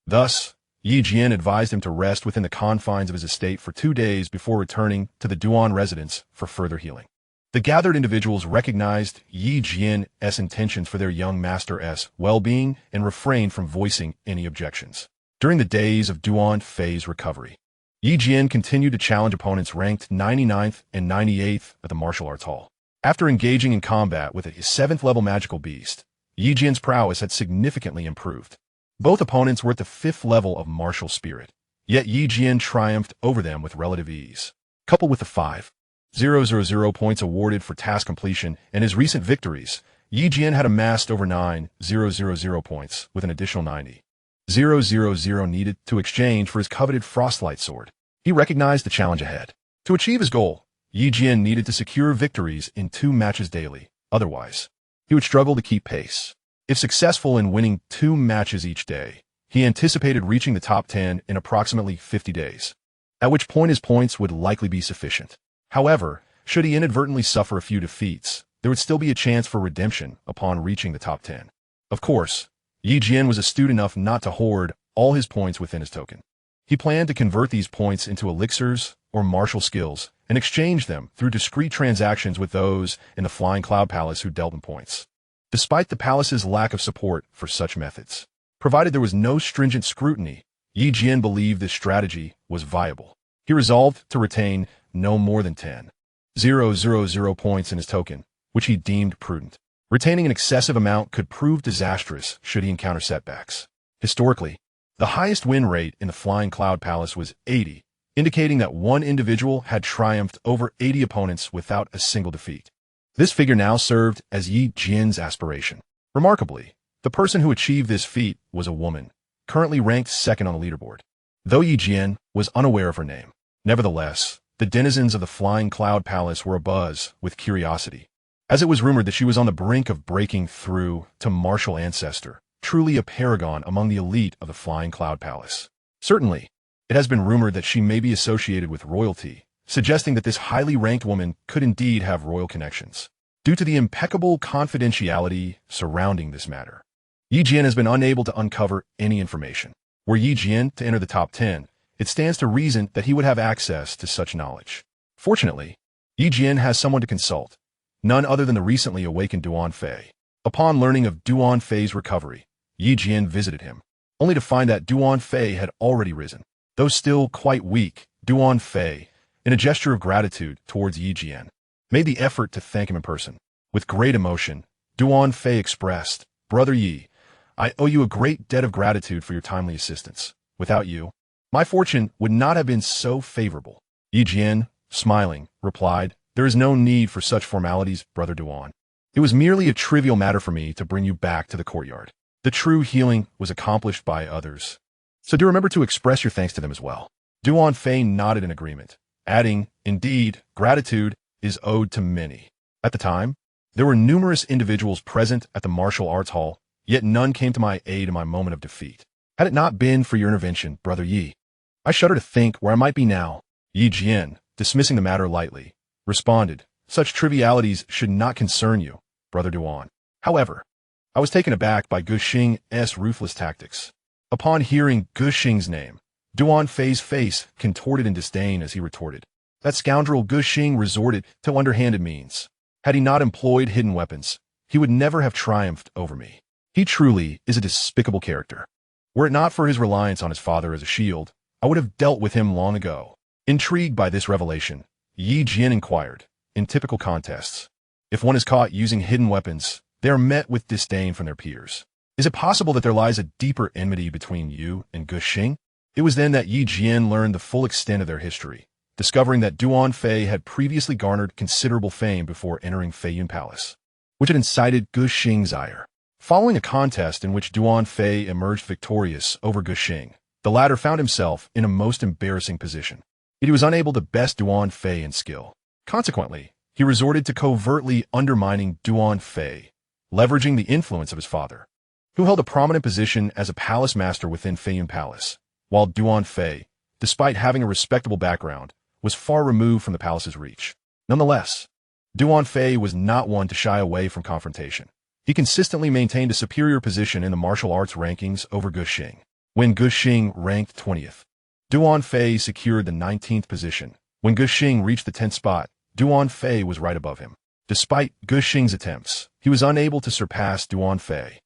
Thus, Yi Jian advised him to rest within the confines of his estate for 2 days before returning to the Duan residence for further healing. The gathered individuals recognized Yi Jian's intentions for their young master's well-being and refrained from voicing any objections. During the days of Duan Fei's recovery, Yi Jian continued to challenge opponents ranked 99th and 98th at the martial arts hall. After engaging in combat with a 7th-level magical beast, Yi Jian's prowess had significantly improved. Both opponents were at the 5th level of martial spirit, yet Yi Jian triumphed over them with relative ease. Coupled with the 5,000 points awarded for task completion and his recent victories, Yi Jian had amassed over 9,000 points with an additional 90,000 needed to exchange for his coveted Frostlight sword. He recognized the challenge ahead. To achieve his goal, Yi Jian needed to secure victories in 2 matches daily. Otherwise, he would struggle to keep pace. If successful in winning 2 matches each day, He anticipated reaching the top 10 in approximately 50 days, at which point his points would likely be sufficient. However, should he inadvertently suffer a few defeats, there would still be a chance for redemption upon reaching the top 10. Of course, Jian was astute enough not to hoard all his points within his token. He planned to convert these points into elixirs or martial skills and exchange them through discrete transactions with those in the Flying Cloud Palace who dealt in points. Despite the palace's lack of support for such methods, provided there was no stringent scrutiny, Jian believed this strategy was viable. He resolved to retain no more than 10,000 points in his token, which he deemed prudent. Retaining an excessive amount could prove disastrous should he encounter setbacks. Historically, the highest win rate in the Flying Cloud Palace was 80, indicating that one individual had triumphed over 80 opponents without a single defeat. This figure now served as Jian's aspiration. Remarkably, the person who achieved this feat was a woman, currently ranked second on the leaderboard. Though Jian was unaware of her name, nevertheless, the denizens of the Flying Cloud Palace were abuzz with curiosity, as it was rumored that she was on the brink of breaking through to martial ancestor, truly a paragon among the elite of the Flying Cloud Palace. Certainly, it has been rumored that she may be associated with royalty, suggesting that this highly ranked woman could indeed have royal connections. Due to the impeccable confidentiality surrounding this matter, Jian has been unable to uncover any information. Were Jian to enter the top 10, it stands to reason that he would have access to such knowledge. Fortunately, Jian has someone to consult, none other than the recently awakened Duan Fei. Upon learning of Duan Fei's recovery, Jian visited him, only to find that Duan Fei had already risen. Though still quite weak, Duan Fei, in a gesture of gratitude towards Jian, made the effort to thank him in person. With great emotion, Duan Fei expressed, "Brother Yi, I owe you a great debt of gratitude for your timely assistance. Without you, my fortune would not have been so favorable." Jian, smiling, replied, "There is no need for such formalities, Brother Duan. It was merely a trivial matter for me to bring you back to the courtyard. The true healing was accomplished by others. So do remember to express your thanks to them as well." Duan Fei nodded in agreement, adding, "Indeed, gratitude is owed to many." At the time, there were numerous individuals present at the martial arts hall, yet none came to my aid in my moment of defeat. Had it not been for your intervention, Brother Yi, I shudder to think where I might be now. Jian, dismissing the matter lightly, responded, "Such trivialities should not concern you, Brother Duan." However, I was taken aback by Guxing's ruthless tactics. Upon hearing Guxing's name, Duan Fei's face contorted in disdain as he retorted, "That scoundrel Guxing resorted to underhanded means. Had he not employed hidden weapons, he would never have triumphed over me. He truly is a despicable character. Were it not for his reliance on his father as a shield, I would have dealt with him long ago." Intrigued by this revelation, Jian inquired, "In typical contests, if one is caught using hidden weapons, they are met with disdain from their peers. Is it possible that there lies a deeper enmity between you and Guxing?" It was then that Jian learned the full extent of their history, discovering that Duan Fei had previously garnered considerable fame before entering Feiyun Palace, which had incited Guxing's ire. Following a contest in which Duan Fei emerged victorious over Guxing, the latter found himself in a most embarrassing position. He was unable to best Duan Fei in skill. Consequently, he resorted to covertly undermining Duan Fei, leveraging the influence of his father, who held a prominent position as a palace master within Feiyun Palace, while Duan Fei, despite having a respectable background, was far removed from the palace's reach. Nonetheless, Duan Fei was not one to shy away from confrontation. He consistently maintained a superior position in the martial arts rankings over Guxing. When Guxing ranked 20th, Duan Fei secured the 19th position. When Guxing reached the 10th spot, Duan Fei was right above him. Despite Guxing's attempts, he was unable to surpass Duan Fei,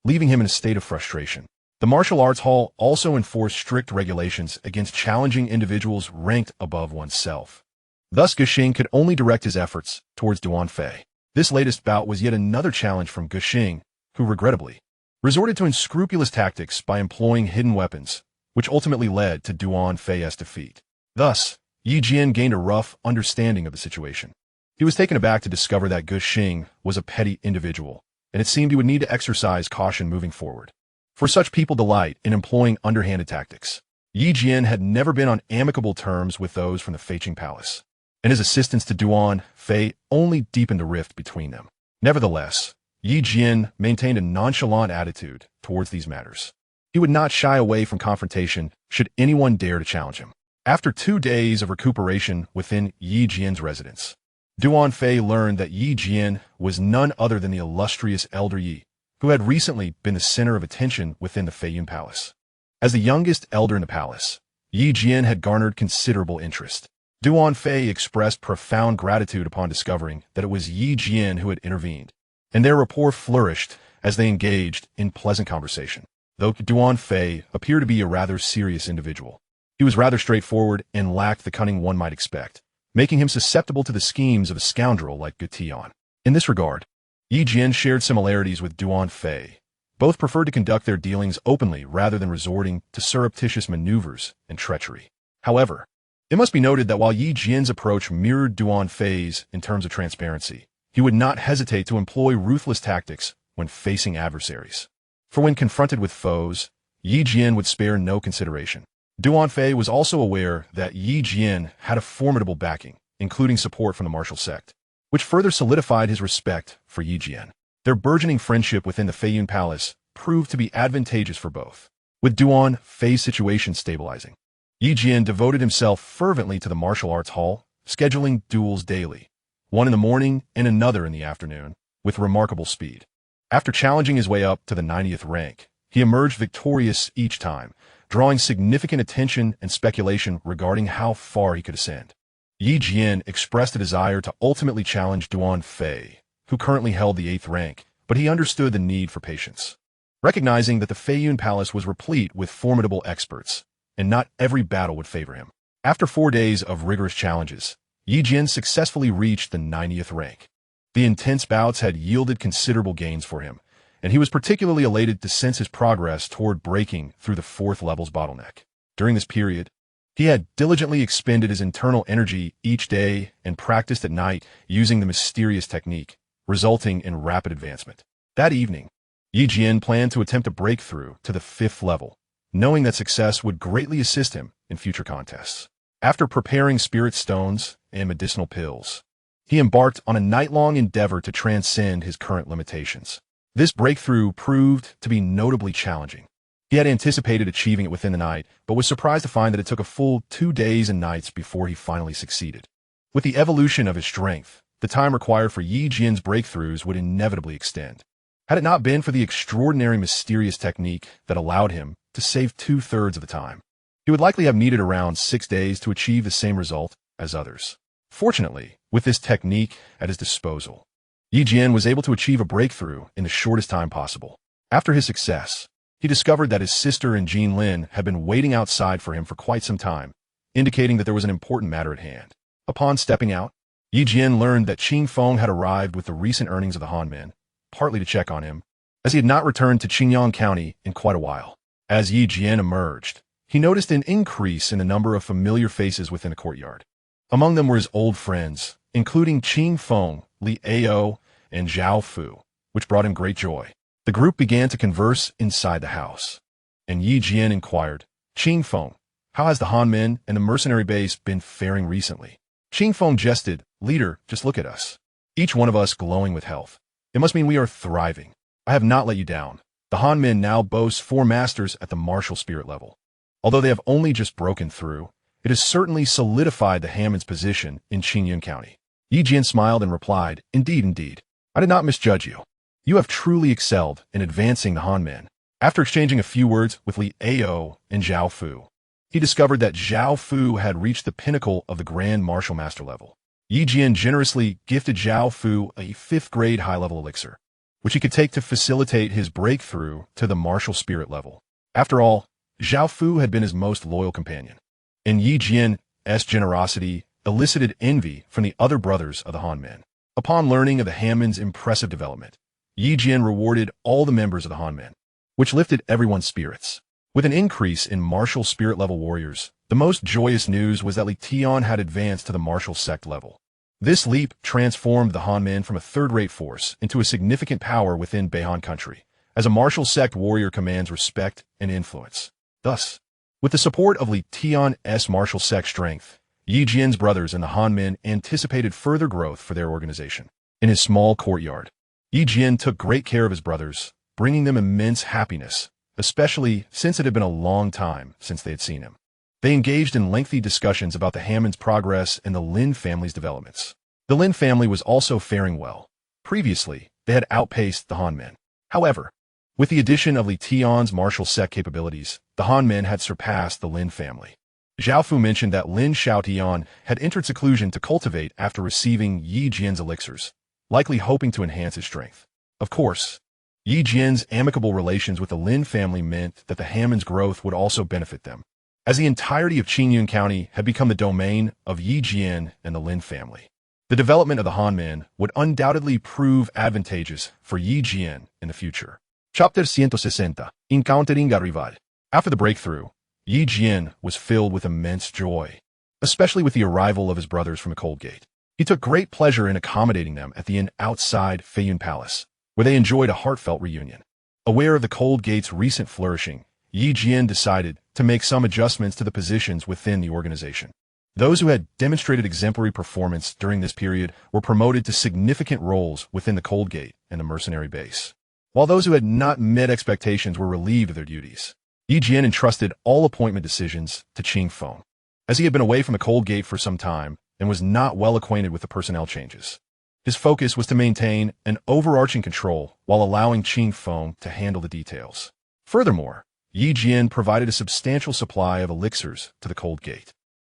leaving him in a state of frustration. The martial arts hall also enforced strict regulations against challenging individuals ranked above oneself. Thus, Guxing could only direct his efforts towards Duan Fei. This latest bout was yet another challenge from Guxing, who regrettably resorted to unscrupulous tactics by employing hidden weapons, which ultimately led to Duan Fei's defeat. Thus, Jian gained a rough understanding of the situation. He was taken aback to discover that Guxing was a petty individual, and it seemed he would need to exercise caution moving forward. For such people delight in employing underhanded tactics. Jian had never been on amicable terms with those from the Feiyun Palace, and his assistance to Duan Fei only deepened the rift between them. Nevertheless, Jian maintained a nonchalant attitude towards these matters. He would not shy away from confrontation should anyone dare to challenge him. After 2 days of recuperation within Yi Jian's residence, Duan Fei learned that Yi Jian was none other than the illustrious Elder Yi, who had recently been the center of attention within the Feiyun Palace. As the youngest elder in the palace, Yi Jian had garnered considerable interest. Duan Fei expressed profound gratitude upon discovering that it was Yi Jian who had intervened, and their rapport flourished as they engaged in pleasant conversation. Though Duan Fei appeared to be a rather serious individual, he was rather straightforward and lacked the cunning one might expect, making him susceptible to the schemes of a scoundrel like Tian. In this regard, Yi Jian shared similarities with Duan Fei. Both preferred to conduct their dealings openly rather than resorting to surreptitious maneuvers and treachery. However, it must be noted that while Yi Jian's approach mirrored Duan Fei's in terms of transparency, he would not hesitate to employ ruthless tactics when facing adversaries. For when confronted with foes, Yi Jian would spare no consideration. Duan Fei was also aware that Yi Jian had a formidable backing, including support from the martial sect, which further solidified his respect for Yi Jian. Their burgeoning friendship within the Feiyun Palace proved to be advantageous for both. With Duan Fei's situation stabilizing, Yi Jian devoted himself fervently to the martial arts hall, scheduling duels daily, one in the morning and another in the afternoon, with remarkable speed. After challenging his way up to the 90th rank, he emerged victorious each time, drawing significant attention and speculation regarding how far he could ascend. Yi Jian expressed a desire to ultimately challenge Duan Fei, who currently held the 8th rank, but he understood the need for patience. Recognizing that the Feiyun Palace was replete with formidable experts, and not every battle would favor him. After 4 days of rigorous challenges, Yi Jian successfully reached the 90th rank. The intense bouts had yielded considerable gains for him, and he was particularly elated to sense his progress toward breaking through the 4th level's bottleneck. During this period, he had diligently expended his internal energy each day and practiced at night using the mysterious technique, resulting in rapid advancement. That evening, Yi Jian planned to attempt a breakthrough to the 5th level, knowing that success would greatly assist him in future contests. After preparing spirit stones and medicinal pills, he embarked on a night-long endeavor to transcend his current limitations. This breakthrough proved to be notably challenging. He had anticipated achieving it within the night, but was surprised to find that it took a full 2 days and nights before he finally succeeded. With the evolution of his strength, the time required for Yi Jian's breakthroughs would inevitably extend. Had it not been for the extraordinary mysterious technique that allowed him to save 2/3 of the time, he would likely have needed around 6 days to achieve the same result as others. Fortunately, with this technique at his disposal, Yi Jian was able to achieve a breakthrough in the shortest time possible. After his success, he discovered that his sister and Jian had been waiting outside for him for quite some time, indicating that there was an important matter at hand. Upon stepping out, Yi Jian learned that Qing Feng had arrived with the recent earnings of the Han men, partly to check on him, as he had not returned to Qingyang County in quite a while. As Yi Jian emerged, he noticed an increase in the number of familiar faces within the courtyard. Among them were his old friends, including Qing Feng, Li Ao, and Zhao Fu, which brought him great joy. The group began to converse inside the house, and Yi Jian inquired, "Qing Feng, how has the Han men and the mercenary base been faring recently?" Qing Feng jested, "Leader, just look at us. Each one of us glowing with health. It must mean we are thriving. I have not let you down. The Han men now boast 4 masters at the martial spirit level. Although they have only just broken through, it has certainly solidified the Han men's position in Qingyun County." Yi Jian smiled and replied, "Indeed, indeed. I did not misjudge you. You have truly excelled in advancing the Han men." After exchanging a few words with Li Ao and Zhao Fu, he discovered that Zhao Fu had reached the pinnacle of the Grand Martial Master level. Yi Jian generously gifted Zhao Fu a 5th grade high-level elixir, which he could take to facilitate his breakthrough to the martial spirit level. After all, Zhao Fu had been his most loyal companion, and Yi Jian's generosity elicited envy from the other brothers of the Han men. Upon learning of the Han men's impressive development, Yi Jian rewarded all the members of the Han men, which lifted everyone's spirits. With an increase in martial spirit level warriors, the most joyous news was that Li Tian had advanced to the martial sect level. This leap transformed the Han men from a third-rate force into a significant power within Beihan country, as a martial sect warrior commands respect and influence. Thus, with the support of Li Tian's martial sect strength, Yi Jian's brothers and the Han men anticipated further growth for their organization. In his small courtyard, Yi Jian took great care of his brothers, bringing them immense happiness especially since it had been a long time since they had seen him. They engaged in lengthy discussions about the Hammond's progress and the Lin family's developments. The Lin family was also faring well. Previously, they had outpaced the Han men. However, with the addition of Li Tian's martial set capabilities, the Han men had surpassed the Lin family. Zhao Fu mentioned that Lin Xiaotian had entered seclusion to cultivate after receiving Yi Jian's elixirs, likely hoping to enhance his strength. Of course, Yi Jian's amicable relations with the Lin family meant that the Hammond's growth would also benefit them, as the entirety of Qingyun County had become the domain of Yi Jian and the Lin family. The development of the Han men would undoubtedly prove advantageous for Yi Jian in the future. Chapter 160. Encountering a rival. After the breakthrough, Yi Jian was filled with immense joy, especially with the arrival of his brothers from the Cold Gate. He took great pleasure in accommodating them at the inn outside Feiyun Palace, where they enjoyed a heartfelt reunion. Aware of the Cold Gate's recent flourishing, Yi Jian decided to make some adjustments to the positions within the organization. Those who had demonstrated exemplary performance during this period were promoted to significant roles within the Cold Gate and the mercenary base, while those who had not met expectations were relieved of their duties. Yi Jian entrusted all appointment decisions to Qing Feng, as he had been away from the Cold Gate for some time and was not well acquainted with the personnel changes. His focus was to maintain an overarching control while allowing Qing Feng to handle the details. Furthermore, Yi Jian provided a substantial supply of elixirs to the Cold Gate.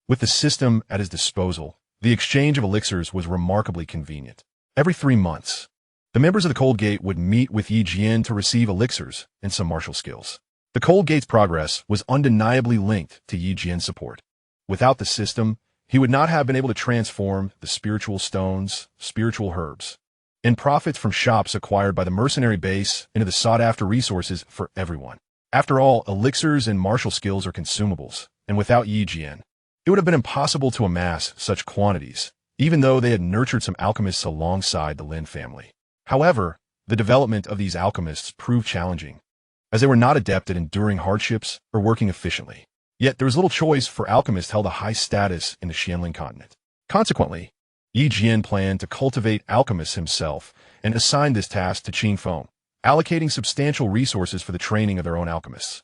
With the system at his disposal, the exchange of elixirs was remarkably convenient. Every 3 months, the members of the Cold Gate would meet with Yi Jian to receive elixirs and some martial skills. The Cold Gate's progress was undeniably linked to Yi Jian's support. Without the system, he would not have been able to transform the spiritual stones, spiritual herbs, and profits from shops acquired by the mercenary base into the sought-after resources for everyone. After all, elixirs and martial skills are consumables, and without Yi Jian, it would have been impossible to amass such quantities, even though they had nurtured some alchemists alongside the Lin family. However, the development of these alchemists proved challenging, as they were not adept at enduring hardships or working efficiently. Yet there was little choice, for alchemists held a high status in the Xianling continent. Consequently, Yi Jian planned to cultivate alchemists himself and assigned this task to Qing Feng, allocating substantial resources for the training of their own alchemists.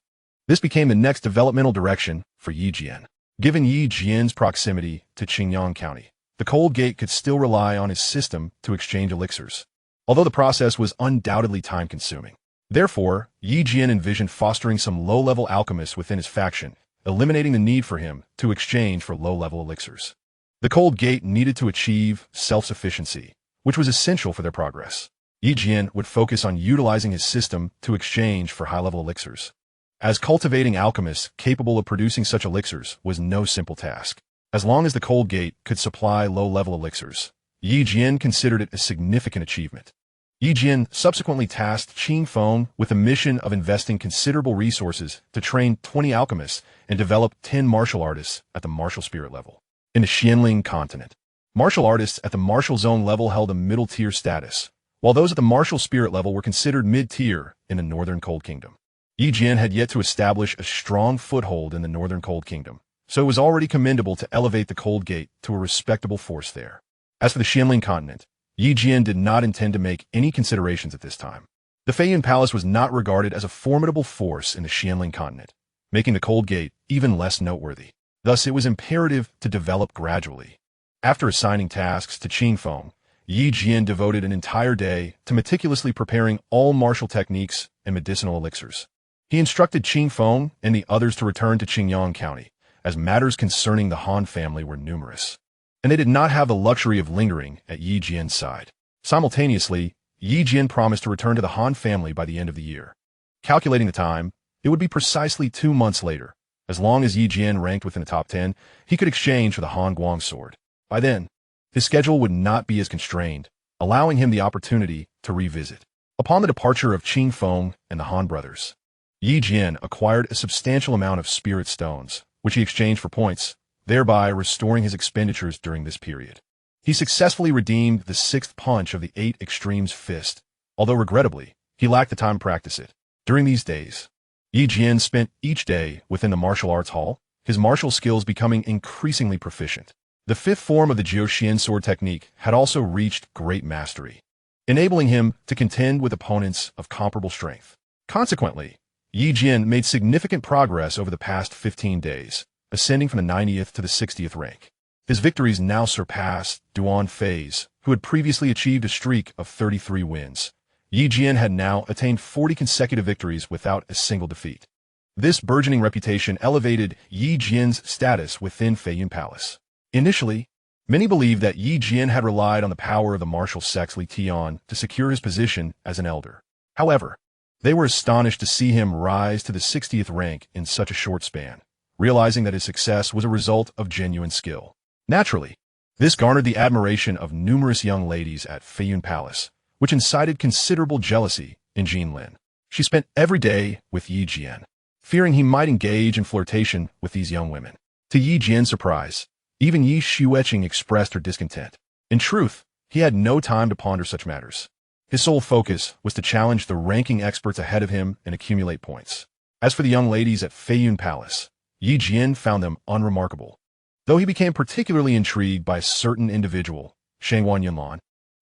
This became the next developmental direction for Yi Jian. Given Yi Jian's proximity to Qingyun County, the Cold Gate could still rely on his system to exchange elixirs, although the process was undoubtedly time-consuming. Therefore, Yi Jian envisioned fostering some low-level alchemists within his faction, eliminating the need for him to exchange for low-level elixirs. The Cold Gate needed to achieve self-sufficiency, which was essential for their progress. Yi Jian would focus on utilizing his system to exchange for high-level elixirs, as cultivating alchemists capable of producing such elixirs was no simple task. As long as the Cold Gate could supply low-level elixirs, Yi Jian considered it a significant achievement. Yi Jian subsequently tasked Qing Feng with the mission of investing considerable resources to train 20 alchemists and develop 10 martial artists at the martial spirit level. In the Xianling continent, martial artists at the martial zone level held a middle-tier status, while those at the martial spirit level were considered mid-tier in the Northern Cold Kingdom. Yi Jian had yet to establish a strong foothold in the Northern Cold Kingdom, so it was already commendable to elevate the Cold Gate to a respectable force there. As for the Xianling continent, Yi Jian did not intend to make any considerations at this time. The Feiyun Palace was not regarded as a formidable force in the Xianling continent, making the Cold Gate even less noteworthy. Thus, it was imperative to develop gradually. After assigning tasks to Qing Feng, Yi Jian devoted an entire day to meticulously preparing all martial techniques and medicinal elixirs. He instructed Qing Feng and the others to return to Qingyun County, as matters concerning the Han family were numerous, and they did not have the luxury of lingering at Yi Jian's side. Simultaneously, Yi Jian promised to return to the Han family by the end of the year. Calculating the time, it would be precisely 2 months later. As long as Yi Jian ranked within the top 10, he could exchange for the Han Guang sword. By then, his schedule would not be as constrained, allowing him the opportunity to revisit. Upon the departure of Qing Feng and the Han brothers, Yi Jian acquired a substantial amount of spirit stones, which he exchanged for points, thereby restoring his expenditures during this period. He successfully redeemed the 6th punch of the 8 Extremes fist, although regrettably, he lacked the time to practice it. During these days, Yi Jian spent each day within the martial arts hall, his martial skills becoming increasingly proficient. The 5th form of the Jiu sword technique had also reached great mastery, enabling him to contend with opponents of comparable strength. Consequently, Yi Jian made significant progress over the past 15 days, ascending from the 90th to the 60th rank. His victories now surpassed Duan Fei's, who had previously achieved a streak of 33 wins. Yi Jian had now attained 40 consecutive victories without a single defeat. This burgeoning reputation elevated Yi Jian's status within Feiyun Palace. Initially, many believed that Yi Jian had relied on the power of the martial sex Li Tian to secure his position as an elder. However, they were astonished to see him rise to the 60th rank in such a short span, realizing that his success was a result of genuine skill. Naturally, this garnered the admiration of numerous young ladies at Feiyun Palace, which incited considerable jealousy in Jian. She spent every day with Yi Jian, fearing he might engage in flirtation with these young women. To Yi Jian's surprise, even Yi Xueqing expressed her discontent. In truth, he had no time to ponder such matters. His sole focus was to challenge the ranking experts ahead of him and accumulate points. As for the young ladies at Feiyun Palace, Yi Jian found them unremarkable, though he became particularly intrigued by a certain individual, Xianxia Yunlan,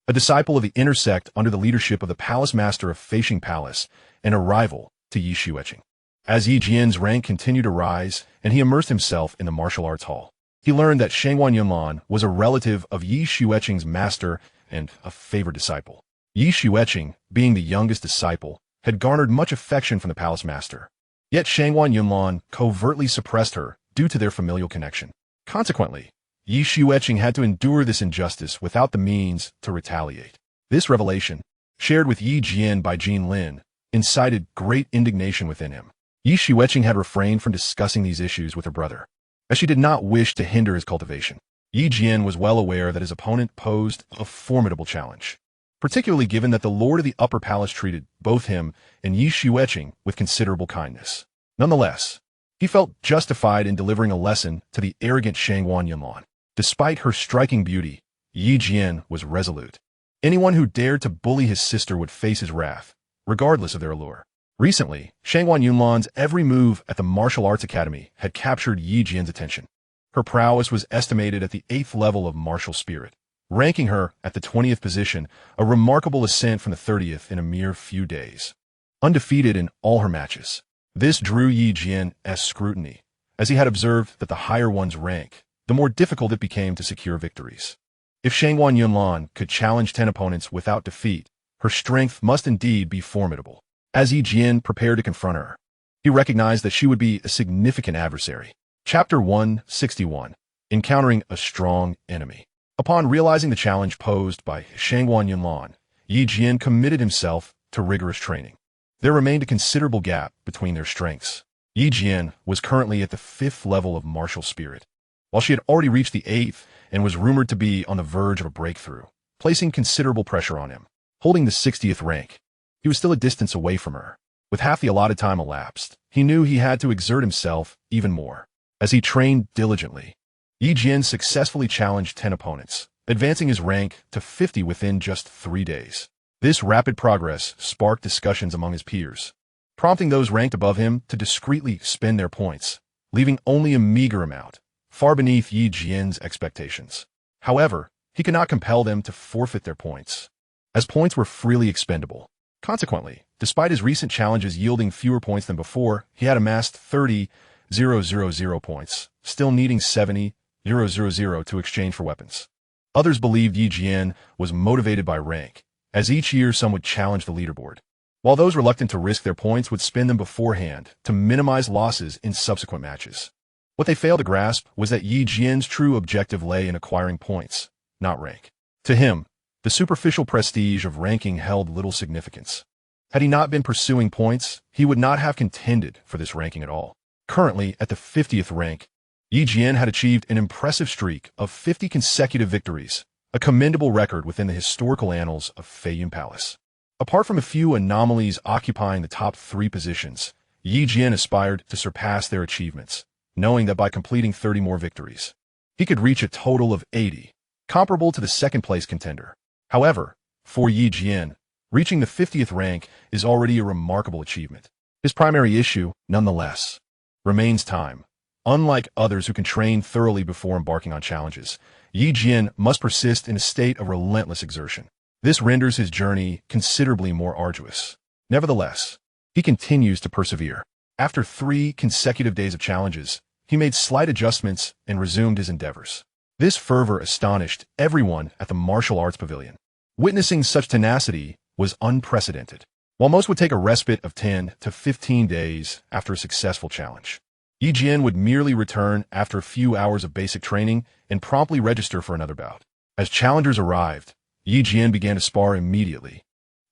a disciple of the inner sect under the leadership of the palace master of Feishing Palace and a rival to Yi Xueqing. As Yi Jian's rank continued to rise and he immersed himself in the martial arts hall, he learned that Xianxia Yunlan was a relative of Yi Xueqing's master and a favored disciple. Yi Xueqing, being the youngest disciple, had garnered much affection from the palace master. Yet Xianxia Yunlan covertly suppressed her due to their familial connection. Consequently, Yi Xueqing had to endure this injustice without the means to retaliate. This revelation, shared with Yi Jian by Jian, incited great indignation within him. Yi Xueqing had refrained from discussing these issues with her brother, as she did not wish to hinder his cultivation. Yi Jian was well aware that his opponent posed a formidable challenge, particularly given that the lord of the upper palace treated both him and Yi Xueqing with considerable kindness. Nonetheless, he felt justified in delivering a lesson to the arrogant Xianxia Yunlan. Despite her striking beauty, Yi Jian was resolute. Anyone who dared to bully his sister would face his wrath, regardless of their allure. Recently, Xianxia Yunlan's every move at the Martial Arts Academy had captured Yi Jian's attention. Her prowess was estimated at the 8th level of martial spirit, ranking her at the 20th position, a remarkable ascent from the 30th in a mere few days. Undefeated in all her matches, this drew Yi Jian's scrutiny, as he had observed that the higher one's rank, the more difficult it became to secure victories. If Xianxia Yunlan could challenge 10 opponents without defeat, her strength must indeed be formidable. As Yi Jian prepared to confront her, he recognized that she would be a significant adversary. Chapter 161. Encountering a Strong Enemy. Upon realizing the challenge posed by Xianxia Yunlan, Yi Jian committed himself to rigorous training. There remained a considerable gap between their strengths. Yi Jian was currently at the 5th level of martial spirit, while she had already reached the 8th and was rumored to be on the verge of a breakthrough, placing considerable pressure on him. Holding the 60th rank, he was still a distance away from her. With half the allotted time elapsed, he knew he had to exert himself even more. As he trained diligently, Yi Jian successfully challenged 10 opponents, advancing his rank to 50 within just 3 days. This rapid progress sparked discussions among his peers, prompting those ranked above him to discreetly spend their points, leaving only a meager amount, far beneath Yi Jian's expectations. However, he could not compel them to forfeit their points, as points were freely expendable. Consequently, despite his recent challenges yielding fewer points than before, he had amassed 30,000 points, still needing 70,000 to exchange for weapons. Others believed Yi Jian was motivated by rank, as each year some would challenge the leaderboard, while those reluctant to risk their points would spend them beforehand to minimize losses in subsequent matches. What they failed to grasp was that Yi Jian's true objective lay in acquiring points, not rank. To him, the superficial prestige of ranking held little significance. Had he not been pursuing points, he would not have contended for this ranking at all. Currently, at the 50th rank, Yi Jian had achieved an impressive streak of 50 consecutive victories, a commendable record within the historical annals of Feiyun Palace. Apart from a few anomalies occupying the top 3 positions, Yi Jian aspired to surpass their achievements, knowing that by completing 30 more victories, he could reach a total of 80, comparable to the second-place contender. However, for Yi Jian, reaching the 50th rank is already a remarkable achievement. His primary issue, nonetheless, remains time. Unlike others who can train thoroughly before embarking on challenges, Yi Jian must persist in a state of relentless exertion. This renders his journey considerably more arduous. Nevertheless, He continues to persevere. After 3 consecutive days of challenges, he made slight adjustments and resumed his endeavors. This fervor astonished everyone at the martial arts pavilion. Witnessing such tenacity was unprecedented. While most would take a respite of 10 to 15 days after a successful challenge, Jian would merely return after a few hours of basic training and promptly register for another bout. As challengers arrived, Jian began to spar immediately,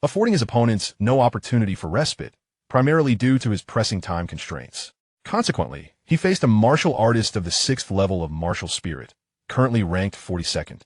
affording his opponents no opportunity for respite, primarily due to his pressing time constraints. Consequently, he faced a martial artist of the 6th level of martial spirit, currently ranked 42nd,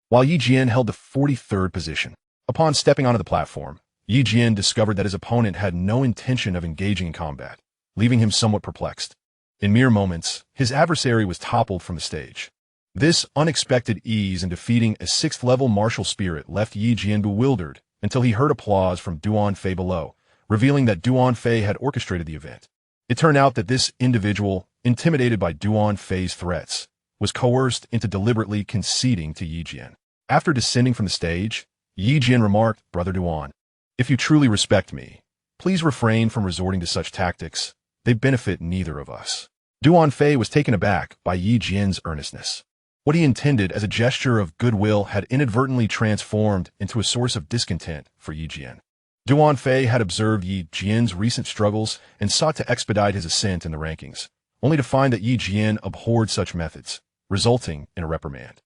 while Jian held the 43rd position. Upon stepping onto the platform, Jian discovered that his opponent had no intention of engaging in combat, leaving him somewhat perplexed. In mere moments, his adversary was toppled from the stage. This unexpected ease in defeating a 6th level martial spirit left Jian bewildered until he heard applause from Duan Fei below, revealing that Duan Fei had orchestrated the event. It turned out that this individual, intimidated by Duan Fei's threats, was coerced into deliberately conceding to Jian. After descending from the stage, Jian remarked, "Brother Duan, if you truly respect me, please refrain from resorting to such tactics. They benefit neither of us." Duan Fei was taken aback by Jian's earnestness. What he intended as a gesture of goodwill had inadvertently transformed into a source of discontent for Jian. Duan Fei had observed Jian's recent struggles and sought to expedite his ascent in the rankings, only to find that Jian abhorred such methods, resulting in a reprimand.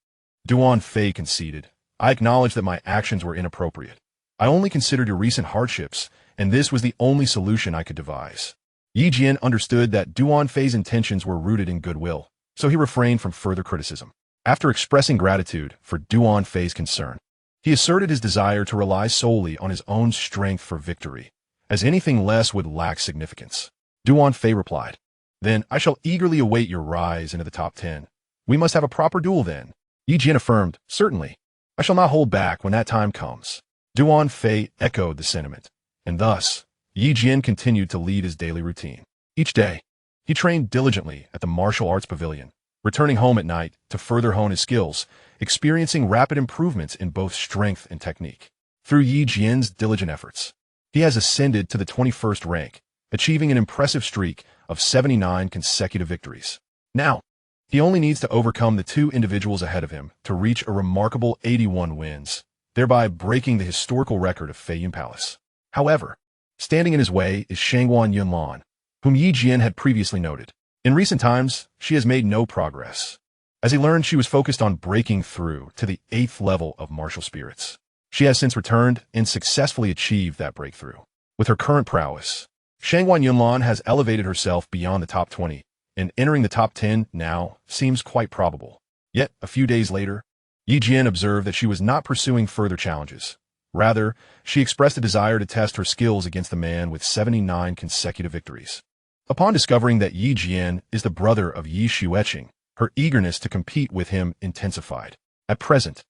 Duan Fei conceded, "I acknowledge that my actions were inappropriate. I only considered your recent hardships, and this was the only solution I could devise." Jian understood that Duan Fei's intentions were rooted in goodwill, so he refrained from further criticism. After expressing gratitude for Duan Fei's concern, he asserted his desire to rely solely on his own strength for victory, as anything less would lack significance. Duan Fei replied, "Then I shall eagerly await your rise into the top 10. We must have a proper duel then." Jian affirmed, "Certainly. I shall not hold back when that time comes." Duan Fei echoed the sentiment, and thus, Jian continued to lead his daily routine. Each day, he trained diligently at the martial arts pavilion, returning home at night to further hone his skills, experiencing rapid improvements in both strength and technique. Through Jian's diligent efforts, he has ascended to the 21st rank, achieving an impressive streak of 79 consecutive victories. Now, he only needs to overcome the 2 individuals ahead of him to reach a remarkable 81 wins, thereby breaking the historical record of Feiyun Palace. However, standing in his way is Xianxia Yunlan, whom Jian had previously noted. In recent times, she has made no progress. As he learned, she was focused on breaking through to the 8th level of martial spirits. She has since returned and successfully achieved that breakthrough. With her current prowess, Xianxia Yunlan has elevated herself beyond the top 20, and entering the top 10 now seems quite probable. Yet, a few days later, Jian observed that she was not pursuing further challenges. Rather, she expressed a desire to test her skills against the man with 79 consecutive victories. Upon discovering that Jian is the brother of Yi Xueqing, her eagerness to compete with him intensified. At present,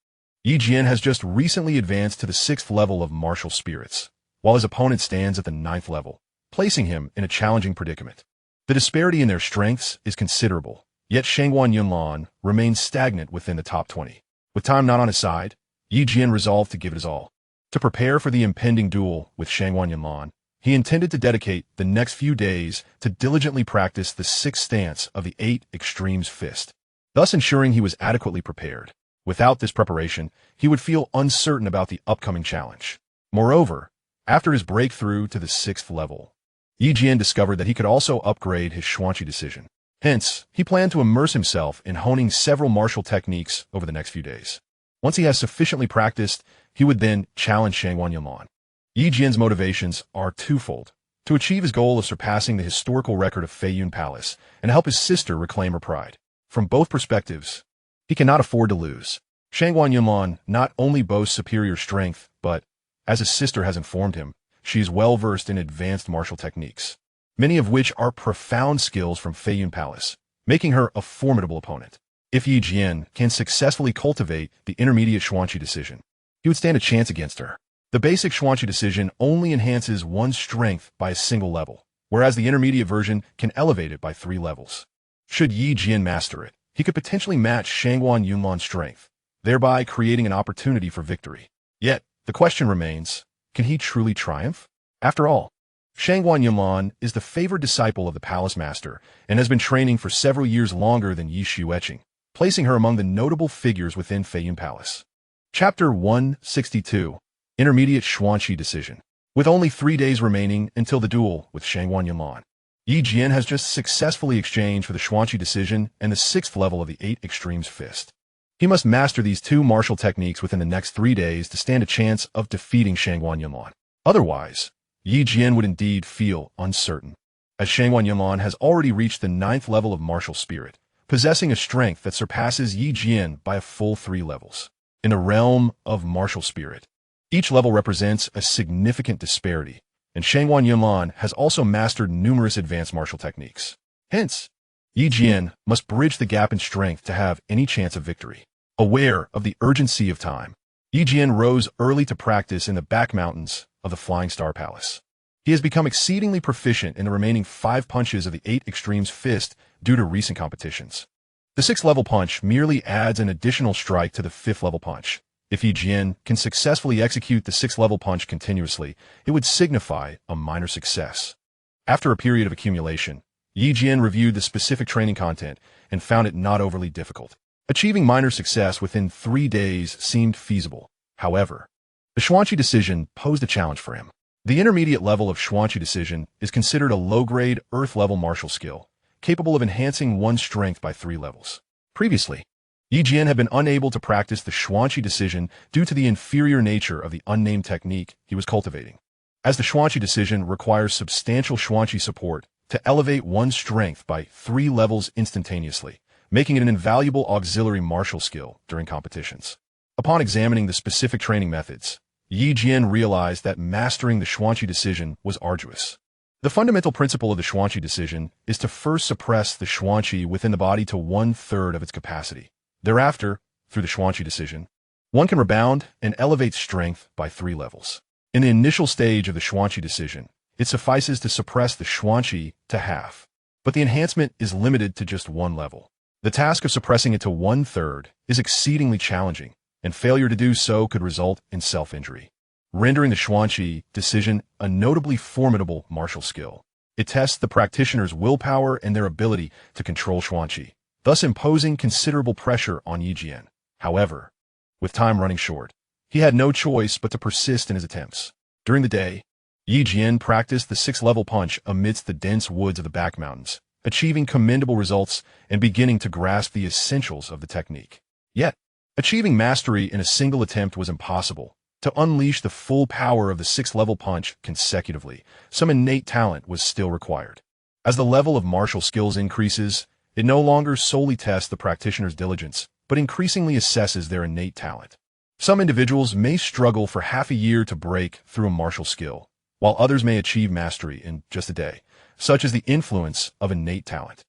Jian has just recently advanced to the 6th level of martial spirits, while his opponent stands at the 9th level, placing him in a challenging predicament. The disparity in their strengths is considerable, yet Xianxia Yunlan remains stagnant within the top 20. With time not on his side, Jian resolved to give it his all. To prepare for the impending duel with Xianxia Yunlan, he intended to dedicate the next few days to diligently practice the 6th stance of the 8 extremes fist, thus ensuring he was adequately prepared. Without this preparation, he would feel uncertain about the upcoming challenge. Moreover, after his breakthrough to the 6th level, Jian discovered that he could also upgrade his Xianxia decision. Hence, he planned to immerse himself in honing several martial techniques over the next few days. Once he has sufficiently practiced, he would then challenge Xianxia Yunlan. Jian's motivations are twofold: to achieve his goal of surpassing the historical record of Feiyun Palace and help his sister reclaim her pride. From both perspectives, he cannot afford to lose. Xianxia Yunlan not only boasts superior strength, but, as his sister has informed him, she is well versed in advanced martial techniques, many of which are profound skills from Feiyun Palace, making her a formidable opponent. If Jian can successfully cultivate the intermediate Xianxia decision, he would stand a chance against her. The basic Xianxia decision only enhances one's strength by a single level, whereas the intermediate version can elevate it by 3 levels. Should Jian master it, he could potentially match Xianxia Yunlan's strength, thereby creating an opportunity for victory. Yet, the question remains, can he truly triumph? After all, Shangguan Yunlan is the favored disciple of the palace master and has been training for several years longer than Yi Xueqing, placing her among the notable figures within Feiyun Palace. Chapter 162. Intermediate Xianxia Decision. With only 3 days remaining until the duel with Shangguan Yunlan, Yi Jian has just successfully exchanged for the Xianxia Decision and the 6th level of the 8 Extremes Fist. He must master these 2 martial techniques within the next 3 days to stand a chance of defeating Shangguan Yunlan. Otherwise, Yi Jian would indeed feel uncertain, as Shangguan Yunlan has already reached the 9th level of martial spirit, possessing a strength that surpasses Yi Jian by a full 3 levels. In the realm of martial spirit, each level represents a significant disparity, and Shangguan Yunlan has also mastered numerous advanced martial techniques. Hence, Yi Jian must bridge the gap in strength to have any chance of victory. Aware of the urgency of time, Yi Jian rose early to practice in the back mountains of the Flying Star Palace. He has become exceedingly proficient in the remaining 5 punches of the 8 Extremes Fist due to recent competitions. The 6th level punch merely adds an additional strike to the 5th level punch. If Yi Jian can successfully execute the 6th level punch continuously, it would signify a minor success. After a period of accumulation, Yi Jian reviewed the specific training content and found it not overly difficult. Achieving minor success within 3 days seemed feasible. However, the Xianxia Decision posed a challenge for him. The intermediate level of Xianxia Decision is considered a low-grade, earth-level martial skill, capable of enhancing one's strength by 3 levels. Previously, Yi Jian had been unable to practice the Xianxia Decision due to the inferior nature of the unnamed technique he was cultivating. As the Xianxia Decision requires substantial Xianxia support to elevate one's strength by 3 levels instantaneously, making it an invaluable auxiliary martial skill during competitions. Upon examining the specific training methods, Yi Jian realized that mastering the Xianxia Decision was arduous. The fundamental principle of the Xianxia Decision is to first suppress the Xianxia within the body to 1/3 of its capacity. Thereafter, through the Xianxia Decision, one can rebound and elevate strength by 3 levels. In the initial stage of the Xianxia Decision, it suffices to suppress the Xianxia to half, but the enhancement is limited to just 1 level. The task of suppressing it to 1/3 is exceedingly challenging, and failure to do so could result in self-injury, rendering the Xianxia Decision a notably formidable martial skill. It tests the practitioner's willpower and their ability to control Xianxia, thus imposing considerable pressure on Yi Jian. However, with time running short, he had no choice but to persist in his attempts. During the day, Yi Jian practiced the 6th level punch amidst the dense woods of the back mountains, achieving commendable results and beginning to grasp the essentials of the technique. Yet, achieving mastery in a single attempt was impossible. To unleash the full power of the 6th level punch consecutively, some innate talent was still required. As the level of martial skills increases, it no longer solely tests the practitioner's diligence, but increasingly assesses their innate talent. Some individuals may struggle for half a year to break through a martial skill, while others may achieve mastery in just a day, such as the influence of innate talent.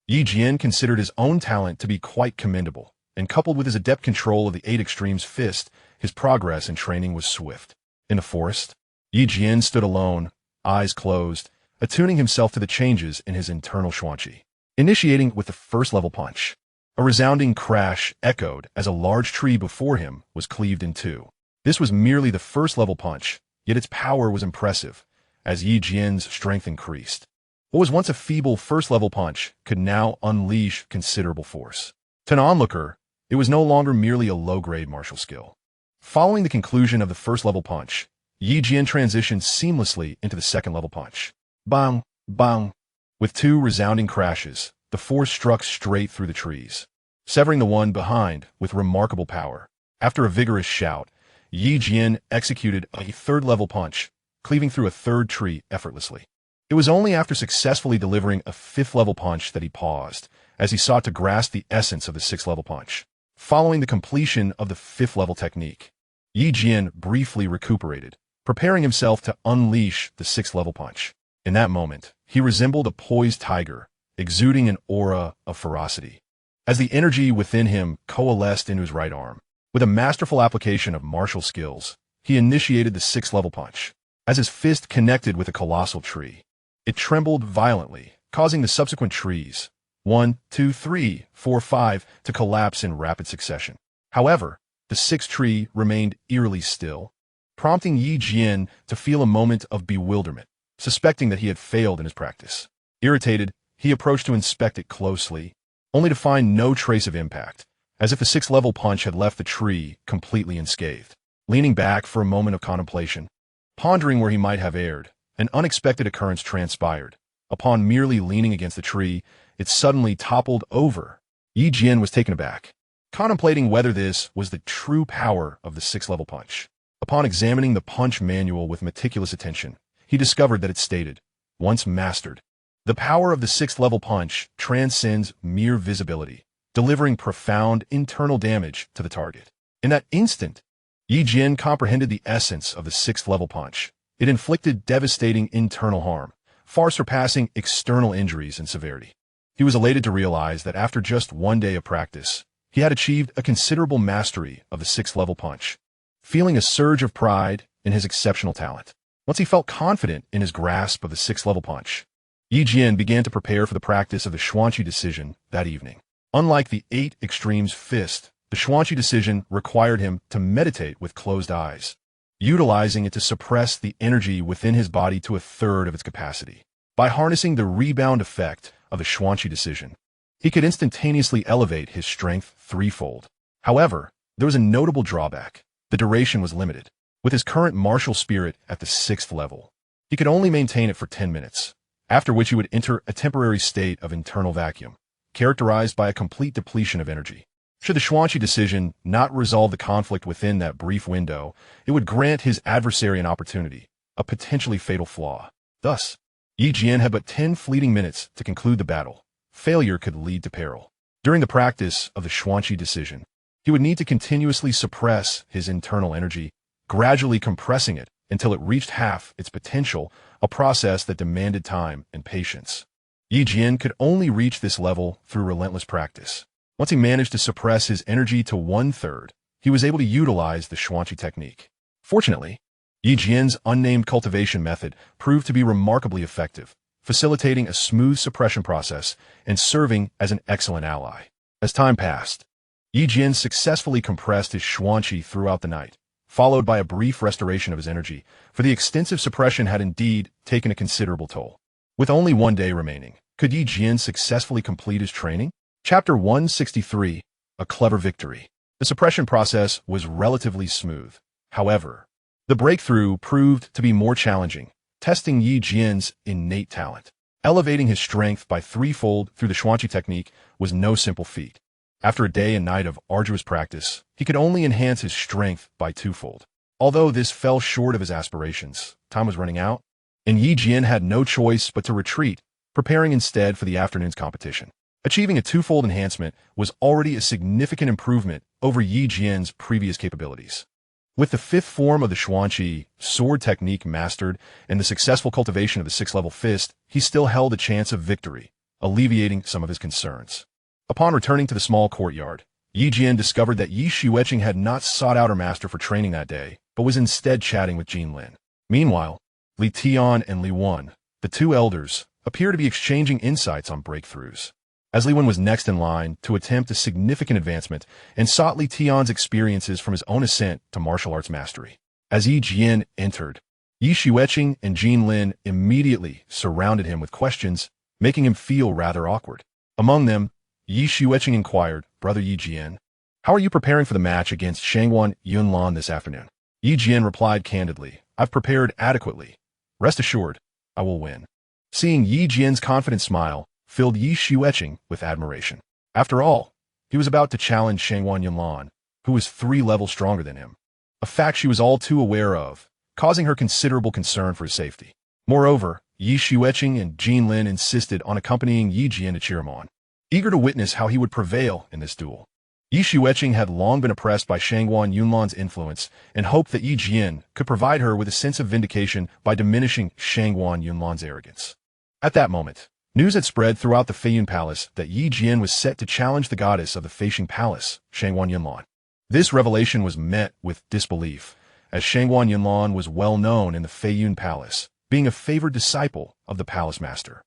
Yi Jian considered his own talent to be quite commendable, and coupled with his adept control of the 8 Extremes Fist, his progress in training was swift. In the forest, Yi Jian stood alone, eyes closed, attuning himself to the changes in his internal Xianxia. Initiating with the 1st level punch, a resounding crash echoed as a large tree before him was cleaved in 2. This was merely the 1st level punch, yet its power was impressive, as Yi Jian's strength increased. What was once a feeble 1st level punch could now unleash considerable force. To an onlooker, it was no longer merely a low-grade martial skill. Following the conclusion of the 1st level punch, Yi Jian transitioned seamlessly into the 2nd level punch. Bang! Bang! With 2 resounding crashes, the force struck straight through the trees, severing the one behind with remarkable power. After a vigorous shout, Yi Jian executed a 3rd level punch, cleaving through a 3rd tree effortlessly. It was only after successfully delivering a 5th level punch that he paused, as he sought to grasp the essence of the 6th level punch. Following the completion of the 5th level technique, Yi Jian briefly recuperated, preparing himself to unleash the 6th level punch. In that moment, he resembled a poised tiger, exuding an aura of ferocity. As the energy within him coalesced into his right arm, with a masterful application of martial skills, he initiated the 6th level punch. As his fist connected with a colossal tree, it trembled violently, causing the subsequent trees, 1, 2, 3, 4, 5, to collapse in rapid succession. However, the 6th tree remained eerily still, prompting Yi Jian to feel a moment of bewilderment. suspecting that he had failed in his practice. Irritated, he approached to inspect it closely, only to find no trace of impact, as if the sixth-level punch had left the tree completely unscathed. Leaning back for a moment of contemplation, pondering where he might have erred, an unexpected occurrence transpired. Upon merely leaning against the tree, it suddenly toppled over. Jian was taken aback, contemplating whether this was the true power of the sixth-level punch. Upon examining the punch manual with meticulous attention, he discovered that it stated, "Once mastered, the power of the sixth-level punch transcends mere visibility, delivering profound internal damage to the target." In that instant, Jian comprehended the essence of the sixth-level punch. It inflicted devastating internal harm, far surpassing external injuries in severity. He was elated to realize that after just one day of practice, he had achieved a considerable mastery of the sixth-level punch, feeling a surge of pride in his exceptional talent. Once he felt confident in his grasp of the sixth-level punch, Jian began to prepare for the practice of the Xianxia decision that evening. Unlike the 8 extremes fist, the Xianxia decision required him to meditate with closed eyes, utilizing it to suppress the energy within his body to a third of its capacity. By harnessing the rebound effect of the Xianxia decision, he could instantaneously elevate his strength threefold. However, there was a notable drawback. The duration was limited. With his current martial spirit at the 6th level, he could only maintain it for 10 minutes, after which he would enter a temporary state of internal vacuum, characterized by a complete depletion of energy. Should the Xianxia decision not resolve the conflict within that brief window, it would grant his adversary an opportunity, a potentially fatal flaw. Thus, Jian had but 10 fleeting minutes to conclude the battle. Failure could lead to peril. During the practice of the Xianxia decision, he would need to continuously suppress his internal energy, gradually compressing it until it reached half its potential, a process that demanded time and patience. Jian could only reach this level through relentless practice. Once he managed to suppress his energy to 1/3, he was able to utilize the Xianxia technique. Fortunately, Jian's unnamed cultivation method proved to be remarkably effective, facilitating a smooth suppression process and serving as an excellent ally. As time passed, Jian successfully compressed his Xianxia throughout the night, followed by a brief restoration of his energy, for the extensive suppression had indeed taken a considerable toll. With only one day remaining, could Jian successfully complete his training? Chapter 163, A Clever Victory. The suppression process was relatively smooth. However, the breakthrough proved to be more challenging, testing Jian's innate talent. Elevating his strength by threefold through the Xianxia technique was no simple feat. After a day and night of arduous practice, he could only enhance his strength by twofold. Although this fell short of his aspirations, time was running out, and Jian had no choice but to retreat, preparing instead for the afternoon's competition. Achieving a twofold enhancement was already a significant improvement over Jian's previous capabilities. With the 5th form of the Xianxia sword technique mastered and the successful cultivation of the 6th-level fist, he still held a chance of victory, alleviating some of his concerns. Upon returning to the small courtyard, Jian discovered that Xianxia had not sought out her master for training that day, but was instead chatting with Jian Lin. Meanwhile, Li Tian and Li Wen, the two elders, appear to be exchanging insights on breakthroughs. As Li Wen was next in line to attempt a significant advancement and sought Li Tian's experiences from his own ascent to martial arts mastery. As Jian entered, Xianxia and Jian Lin immediately surrounded him with questions, making him feel rather awkward. Among them, Xianxia inquired, "Brother Jian, how are you preparing for the match against Xianxia Yunlan this afternoon?" Jian replied candidly, "I've prepared adequately. Rest assured, I will win." Seeing Jian's confident smile filled Xianxia with admiration. After all, he was about to challenge Xianxia Yunlan, who was 3 levels stronger than him, a fact she was all too aware of, causing her considerable concern for his safety. Moreover, Xianxia and Jian Lin insisted on accompanying Jian to cheer him on, eager to witness how he would prevail in this duel. Xianxia had long been oppressed by Xianxia Yunlan's influence and hoped that Jian could provide her with a sense of vindication by diminishing Xianxia Yunlan's arrogance. At that moment, news had spread throughout the Feiyun Palace that Jian was set to challenge the goddess of the Feishing Palace, Xianxia Yunlan. This revelation was met with disbelief, as Xianxia Yunlan was well known in the Feiyun Palace, being a favored disciple of the palace master.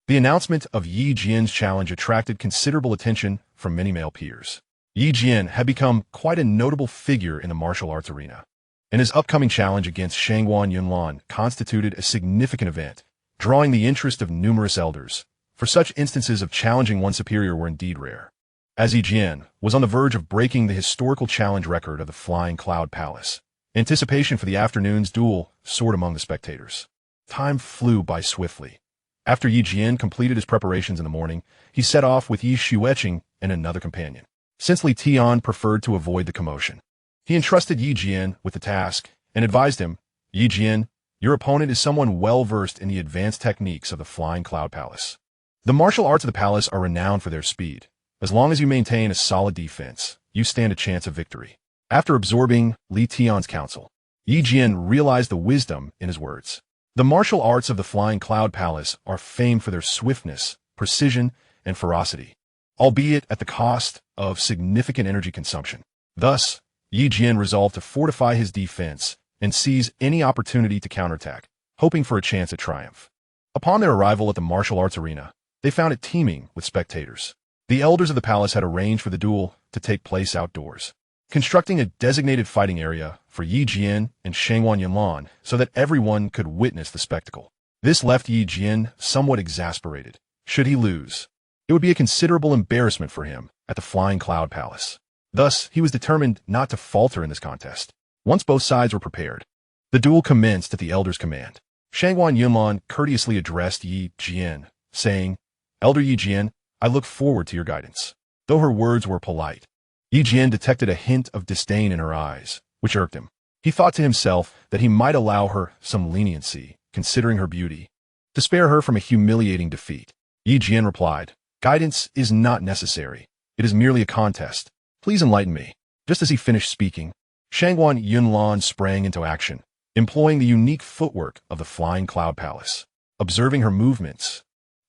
The announcement of Jian's challenge attracted considerable attention from many male peers. Jian had become quite a notable figure in the martial arts arena, and his upcoming challenge against Xianxia Yunlan constituted a significant event drawing the interest of numerous elders, for such instances of challenging one superior were indeed rare. As Jian was on the verge of breaking the historical challenge record of the Flying Cloud Palace, anticipation for the afternoon's duel soared among the spectators. Time flew by swiftly. After Jian completed his preparations in the morning, he set off with Xianxia and another companion. Since Li Tian preferred to avoid the commotion, he entrusted Jian with the task and advised him, Jian, your opponent is someone well-versed in the advanced techniques of the Flying Cloud Palace. The martial arts of the palace are renowned for their speed. As long as you maintain a solid defense, you stand a chance of victory. After absorbing Li Tian's counsel, Jian realized the wisdom in his words. The martial arts of the Flying Cloud Palace are famed for their swiftness, precision, and ferocity, albeit at the cost of significant energy consumption. Thus, Jian resolved to fortify his defense and seize any opportunity to counterattack, hoping for a chance at triumph. Upon their arrival at the martial arts arena, they found it teeming with spectators. The elders of the palace had arranged for the duel to take place outdoors, constructing a designated fighting area for Jian and Xianxia so that everyone could witness the spectacle. This left Jian somewhat exasperated. Should he lose, it would be a considerable embarrassment for him at the Flying Cloud Palace. Thus, he was determined not to falter in this contest. Once both sides were prepared, the duel commenced at the elder's command. Xianxia courteously addressed Jian, saying, Elder Jian, I look forward to your guidance. Though her words were polite, Jian detected a hint of disdain in her eyes, which irked him. He thought to himself that he might allow her some leniency, considering her beauty, to spare her from a humiliating defeat. Jian replied, Guidance is not necessary. It is merely a contest. Please enlighten me. Just as he finished speaking, Xianxia sprang into action, employing the unique footwork of the Flying Cloud Palace. Observing her movements,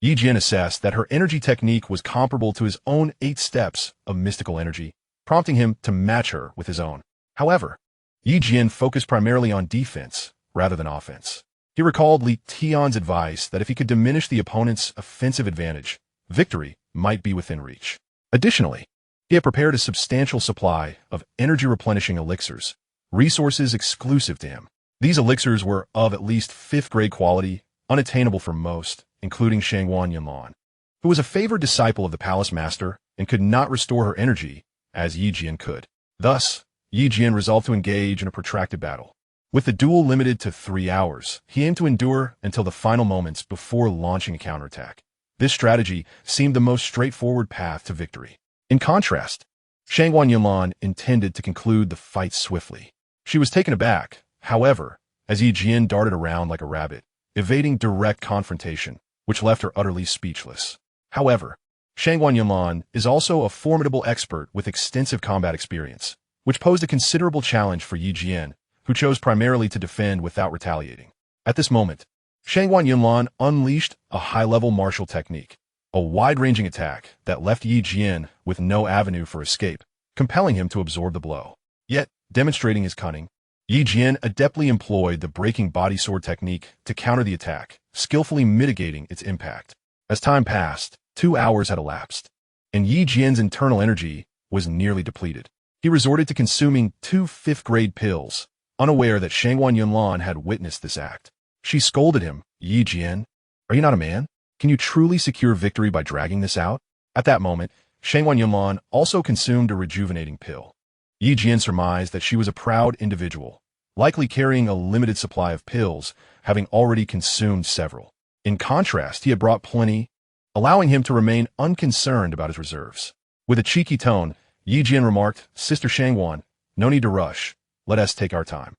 Jian assessed that her energy technique was comparable to his own 8 steps of mystical energy, prompting him to match her with his own. However, Jian focused primarily on defense rather than offense. He recalled Li Tian's advice that if he could diminish the opponent's offensive advantage, victory might be within reach. Additionally, he had prepared a substantial supply of energy-replenishing elixirs, resources exclusive to him. These elixirs were of at least 5th-grade quality, unattainable for most, including Xianxia, who was a favored disciple of the palace master and could not restore her energy as Jian could. Thus, Jian resolved to engage in a protracted battle. With the duel limited to 3 hours, he aimed to endure until the final moments before launching a counterattack. This strategy seemed the most straightforward path to victory. In contrast, Xianxia intended to conclude the fight swiftly. She was taken aback, however, as Jian darted around like a rabbit, evading direct confrontation, which left her utterly speechless. However, Xianxia is also a formidable expert with extensive combat experience, which posed a considerable challenge for Jian, who chose primarily to defend without retaliating. At this moment, Xianxia unleashed a high-level martial technique, a wide-ranging attack that left Jian with no avenue for escape, compelling him to absorb the blow. Yet, demonstrating his cunning, Jian adeptly employed the breaking body sword technique to counter the attack, skillfully mitigating its impact. As time passed, 2 hours had elapsed, and Jian's internal energy was nearly depleted. He resorted to consuming 2 5th-grade pills, unaware that Xianxia had witnessed this act. She scolded him, Jian, are you not a man? Can you truly secure victory by dragging this out? At that moment, Xianxia also consumed a rejuvenating pill. Jian surmised that she was a proud individual, likely carrying a limited supply of pills, having already consumed several. In contrast, he had brought plenty, allowing him to remain unconcerned about his reserves. With a cheeky tone, Jian remarked, Sister Xianxia, no need to rush. Let us take our time.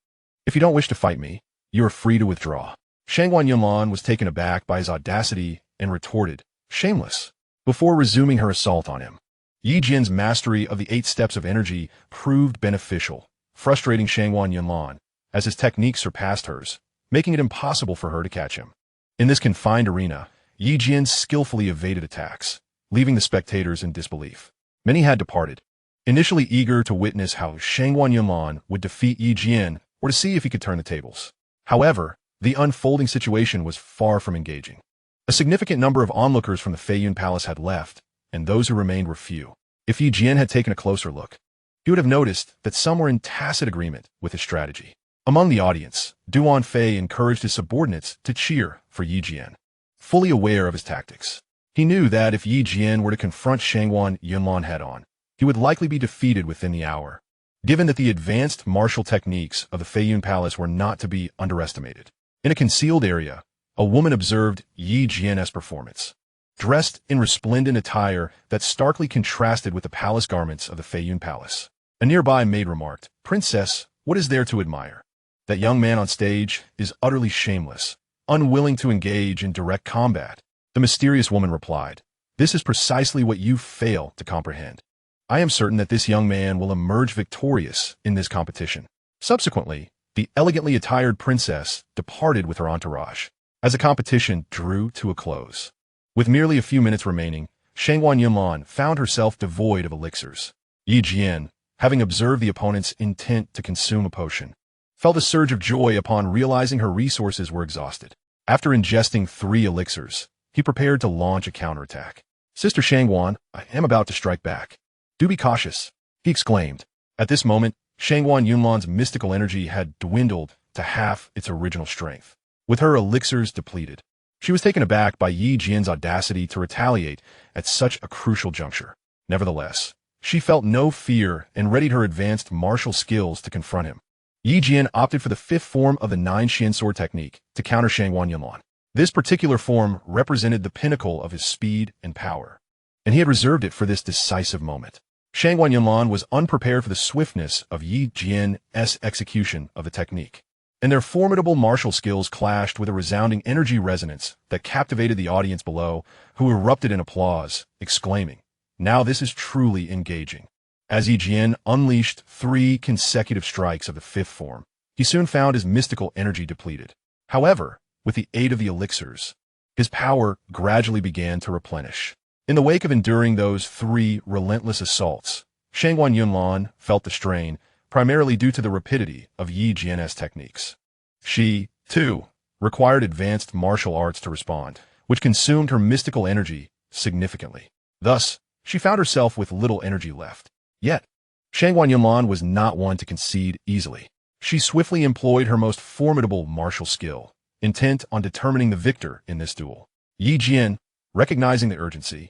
If you don't wish to fight me, you are free to withdraw. Xianxia was taken aback by his audacity and retorted, shameless, before resuming her assault on him. Jian's mastery of the 8 steps of energy proved beneficial, frustrating Xianxia as his technique surpassed hers, making it impossible for her to catch him. In this confined arena, Jian skillfully evaded attacks, leaving the spectators in disbelief. Many had departed, initially eager to witness how Xianxia would defeat Jian or to see if he could turn the tables. However, the unfolding situation was far from engaging. A significant number of onlookers from the Feiyun Palace had left, and those who remained were few. If Jian had taken a closer look, he would have noticed that some were in tacit agreement with his strategy. Among the audience, Duan Fei encouraged his subordinates to cheer for Yi Jian. Fully aware of his tactics, he knew that if Yi Jian were to confront Xianxia Yunlan head-on, he would likely be defeated within the hour, given that the advanced martial techniques of the Feiyun Palace were not to be underestimated. In a concealed area, a woman observed Yi Jian's performance. Dressed in resplendent attire that starkly contrasted with the palace garments of the Feiyun Palace. A nearby maid remarked, "Princess, what is there to admire? That young man on stage is utterly shameless, unwilling to engage in direct combat." The mysterious woman replied, "This is precisely what you fail to comprehend. I am certain that this young man will emerge victorious in this competition." Subsequently, the elegantly attired princess departed with her entourage, as the competition drew to a close. With merely a few minutes remaining, Xianxia Yunlan found herself devoid of elixirs. Yi Jian, having observed the opponent's intent to consume a potion, felt a surge of joy upon realizing her resources were exhausted. After ingesting 3 elixirs, he prepared to launch a counterattack. "Sister Xianxia, I am about to strike back. Do be cautious," he exclaimed. At this moment, Xianxia Yunlan's mystical energy had dwindled to half its original strength. With her elixirs depleted, she was taken aback by Yi Jian's audacity to retaliate at such a crucial juncture. Nevertheless, she felt no fear and readied her advanced martial skills to confront him. Yi Jian opted for the 5th form of the 9 Xian technique to counter Xianxia Yunlan. This particular form represented the pinnacle of his speed and power, and he had reserved it for this decisive moment. Xianxia Yunlan was unprepared for the swiftness of Yi Jian's execution of the technique, and their formidable martial skills clashed with a resounding energy resonance that captivated the audience below, who erupted in applause, exclaiming, "Now this is truly engaging." As Yi Jian unleashed 3 consecutive strikes of the 5th form, he soon found his mystical energy depleted. However, with the aid of the elixirs, his power gradually began to replenish. In the wake of enduring those 3 relentless assaults, Xianxia Yunlan felt the strain, primarily due to the rapidity of Yi Jian's techniques. She, too, required advanced martial arts to respond, which consumed her mystical energy significantly. Thus, she found herself with little energy left. Yet, Xianxia Yunlan was not one to concede easily. She swiftly employed her most formidable martial skill, intent on determining the victor in this duel. Yi Jian, recognizing the urgency,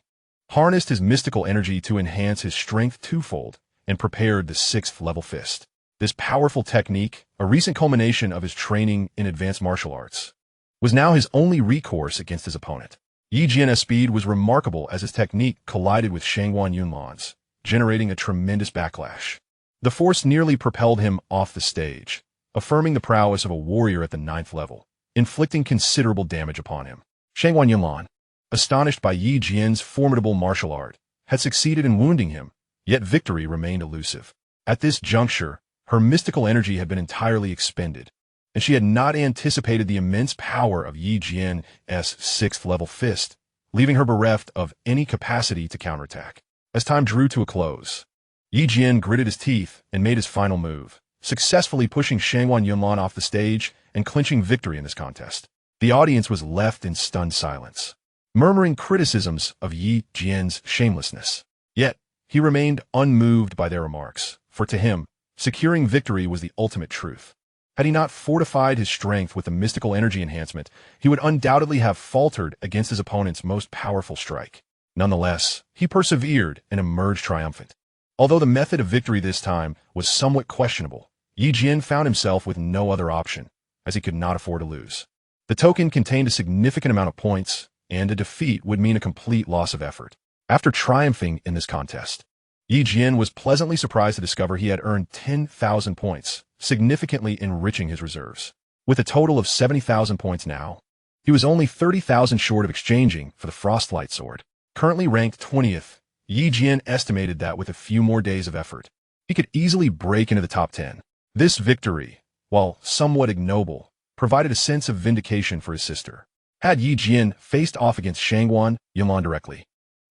harnessed his mystical energy to enhance his strength twofold and prepared the 6th level fist. This powerful technique, a recent culmination of his training in advanced martial arts, was now his only recourse against his opponent. Yi Jian's speed was remarkable as his technique collided with Xianxia Yunlan's, generating a tremendous backlash. The force nearly propelled him off the stage, affirming the prowess of a warrior at the 9th level, inflicting considerable damage upon him. Xianxia Yunlan, astonished by Yi Jian's formidable martial art, had succeeded in wounding him, yet victory remained elusive. At this juncture, her mystical energy had been entirely expended, and she had not anticipated the immense power of Yi Jian's 6th level fist, leaving her bereft of any capacity to counterattack. As time drew to a close, Yi Jian gritted his teeth and made his final move, successfully pushing Xianxia Yunlan off the stage and clinching victory in this contest. The audience was left in stunned silence, murmuring criticisms of Yi Jian's shamelessness. Yet, he remained unmoved by their remarks, for to him, securing victory was the ultimate truth. Had he not fortified his strength with the mystical energy enhancement, he would undoubtedly have faltered against his opponent's most powerful strike. Nonetheless, he persevered and emerged triumphant. Although the method of victory this time was somewhat questionable, Yi Jian found himself with no other option, as he could not afford to lose. The token contained a significant amount of points, and a defeat would mean a complete loss of effort. After triumphing in this contest, Yi Jian was pleasantly surprised to discover he had earned 10,000 points, significantly enriching his reserves. With a total of 70,000 points now, he was only 30,000 short of exchanging for the Frostlight Sword. Currently ranked 20th, Yi Jian estimated that with a few more days of effort, he could easily break into the top 10. This victory, while somewhat ignoble, provided a sense of vindication for his sister. Had Yi Jian faced off against Xianxia Yunlan directly,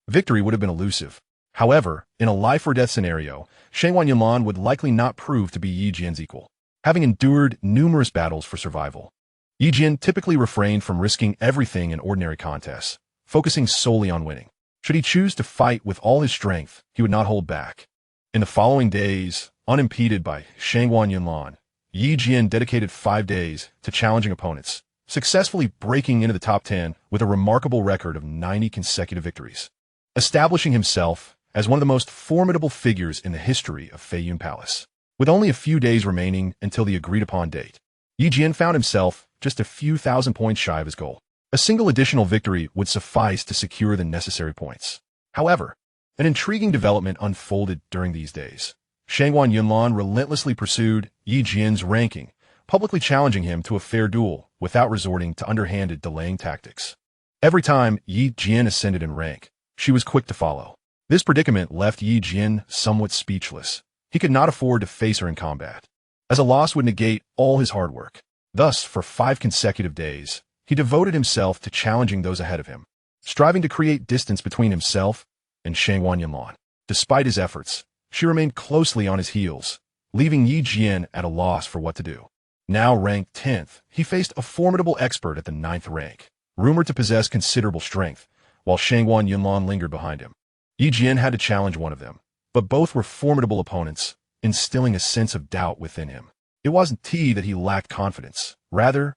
victory would have been elusive. However, in a life-or-death scenario, Xianxia Yunlan would likely not prove to be Yi Jian's equal. Having endured numerous battles for survival, Yi Jian typically refrained from risking everything in ordinary contests, focusing solely on winning. Should he choose to fight with all his strength, he would not hold back. In the following days, unimpeded by Xianxia Yunlan, Yi Jian dedicated 5 days to challenging opponents, successfully breaking into the top 10 with a remarkable record of 90 consecutive victories, establishing himself as one of the most formidable figures in the history of Feiyun Palace. With only a few days remaining until the agreed-upon date, Yi Jian found himself just a few thousand points shy of his goal. A single additional victory would suffice to secure the necessary points. However, an intriguing development unfolded during these days. Xianxia Yunlan relentlessly pursued Yi Jian's ranking, publicly challenging him to a fair duel without resorting to underhanded delaying tactics. Every time Yi Jian ascended in rank, she was quick to follow. This predicament left Yi Jian somewhat speechless. He could not afford to face her in combat, as a loss would negate all his hard work. Thus, for 5 consecutive days, he devoted himself to challenging those ahead of him, striving to create distance between himself and Xianxia Yunlan. Despite his efforts, she remained closely on his heels, leaving Yi Jian at a loss for what to do. Now ranked 10th, he faced a formidable expert at the 9th rank, rumored to possess considerable strength, while Xianxia Yunlan lingered behind him. Yi Jian had to challenge one of them, but both were formidable opponents, instilling a sense of doubt within him. It wasn't that he lacked confidence. Rather,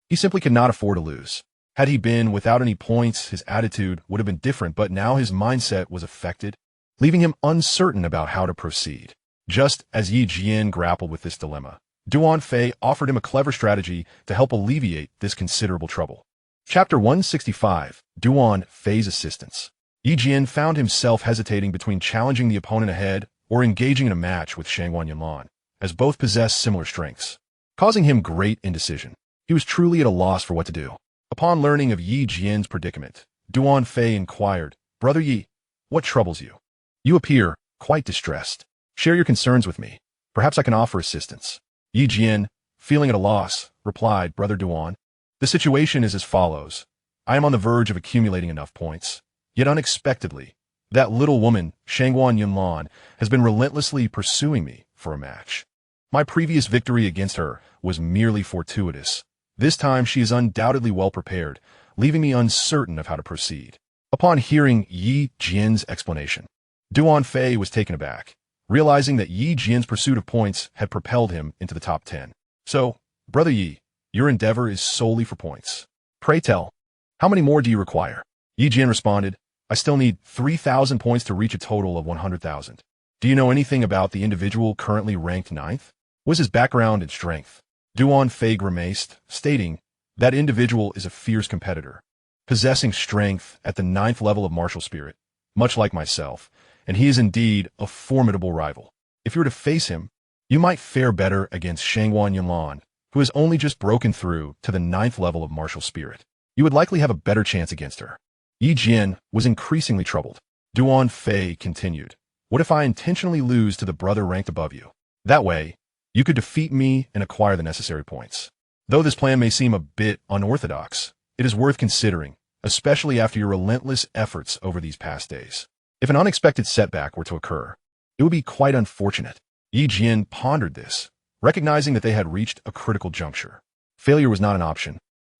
he simply could not afford to lose. Had he been without any points, his attitude would have been different, but now his mindset was affected, leaving him uncertain about how to proceed. Just as Yi Jian grappled with this dilemma, Duan Fei offered him a clever strategy to help alleviate this considerable trouble. Chapter 165, Duan Fei's Assistance. Yi Jian found himself hesitating between challenging the opponent ahead or engaging in a match with Xianxia Yunlan, as both possessed similar strengths, causing him great indecision. He was truly at a loss for what to do. Upon learning of Yi Jian's predicament, Duan Fei inquired, "Brother Yi, what troubles you? You appear quite distressed. Share your concerns with me. Perhaps I can offer assistance." Yi Jian, feeling at a loss, replied, "Brother Duan, the situation is as follows. I am on the verge of accumulating enough points. Yet unexpectedly, that little woman, Xianxia Yunlan, has been relentlessly pursuing me for a match. My previous victory against her was merely fortuitous. This time she is undoubtedly well prepared, leaving me uncertain of how to proceed." Upon hearing Yi Jian's explanation, Duan Fei was taken aback, realizing that Yi Jian's pursuit of points had propelled him into the top 10. "So, Brother Yi, your endeavor is solely for points. Pray tell, how many more do you require?" Yi Jian responded, "I still need 3,000 points to reach a total of 100,000. Do you know anything about the individual currently ranked 9th? What is his background and strength?" Duan Fei grimaced, stating, "That individual is a fierce competitor, possessing strength at the 9th level of martial spirit, much like myself, and he is indeed a formidable rival. If you were to face him, you might fare better against Xianxia Yunlan, who has only just broken through to the 9th level of martial spirit. You would likely have a better chance against her." Yi Jian was increasingly troubled. Duan Fei continued, "What if I intentionally lose to the brother ranked above you? That way, you could defeat me and acquire the necessary points. Though this plan may seem a bit unorthodox, it is worth considering, especially after your relentless efforts over these past days. If an unexpected setback were to occur, it would be quite unfortunate." Yi Jian pondered this, recognizing that they had reached a critical juncture. Failure was not an option,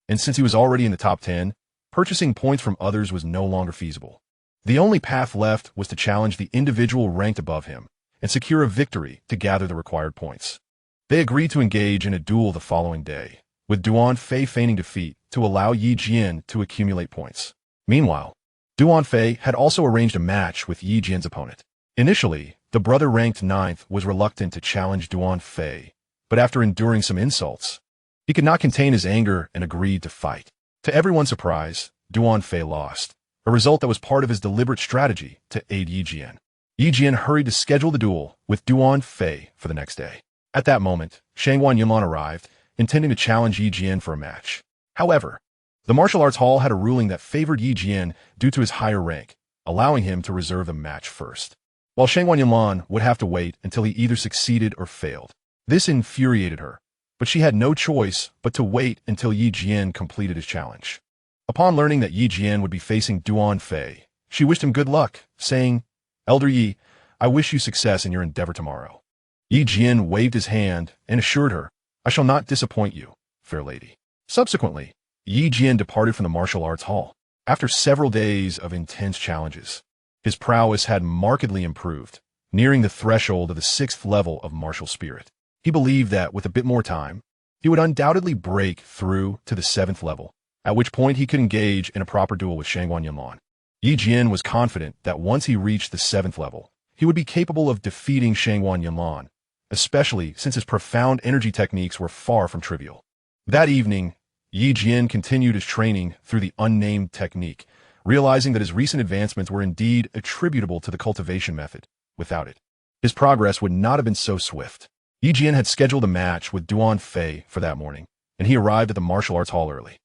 and since he was already in the top 10, purchasing points from others was no longer feasible. The only path left was to challenge the individual ranked above him and secure a victory to gather the required points. They agreed to engage in a duel the following day, with Duan Fei feigning defeat to allow Yi Jian to accumulate points. Meanwhile, Duan Fei had also arranged a match with Yi Jian's opponent. Initially, the brother ranked 9th was reluctant to challenge Duan Fei, but after enduring some insults, he could not contain his anger and agreed to fight. To everyone's surprise, Duan Fei lost, a result that was part of his deliberate strategy to aid Yi Jian. Yi Jian hurried to schedule the duel with Duan Fei for the next day. At that moment, Xianxia Yunlan arrived, intending to challenge Yi Jian for a match. However, the martial arts hall had a ruling that favored Yi Jian due to his higher rank, allowing him to reserve the match first, while Xianxia Yunlan would have to wait until he either succeeded or failed. This infuriated her, but she had no choice but to wait until Yi Jian completed his challenge. Upon learning that Yi Jian would be facing Duan Fei, she wished him good luck, saying, "Elder Yi, I wish you success in your endeavor tomorrow." Yi Jian waved his hand and assured her, "I shall not disappoint you, fair lady." Subsequently, Yi Jian departed from the martial arts hall. After several days of intense challenges, his prowess had markedly improved, nearing the threshold of the 6th level of martial spirit. He believed that with a bit more time, he would undoubtedly break through to the 7th level, at which point he could engage in a proper duel with Xianxia. Jian was confident that once he reached the 7th level, he would be capable of defeating Xianxia, especially since his profound energy techniques were far from trivial. That evening, Jian continued his training through the unnamed technique, realizing that his recent advancements were indeed attributable to the cultivation method. Without it, his progress would not have been so swift. Jian had scheduled a match with Duan Fei for that morning, and he arrived at the martial arts hall early.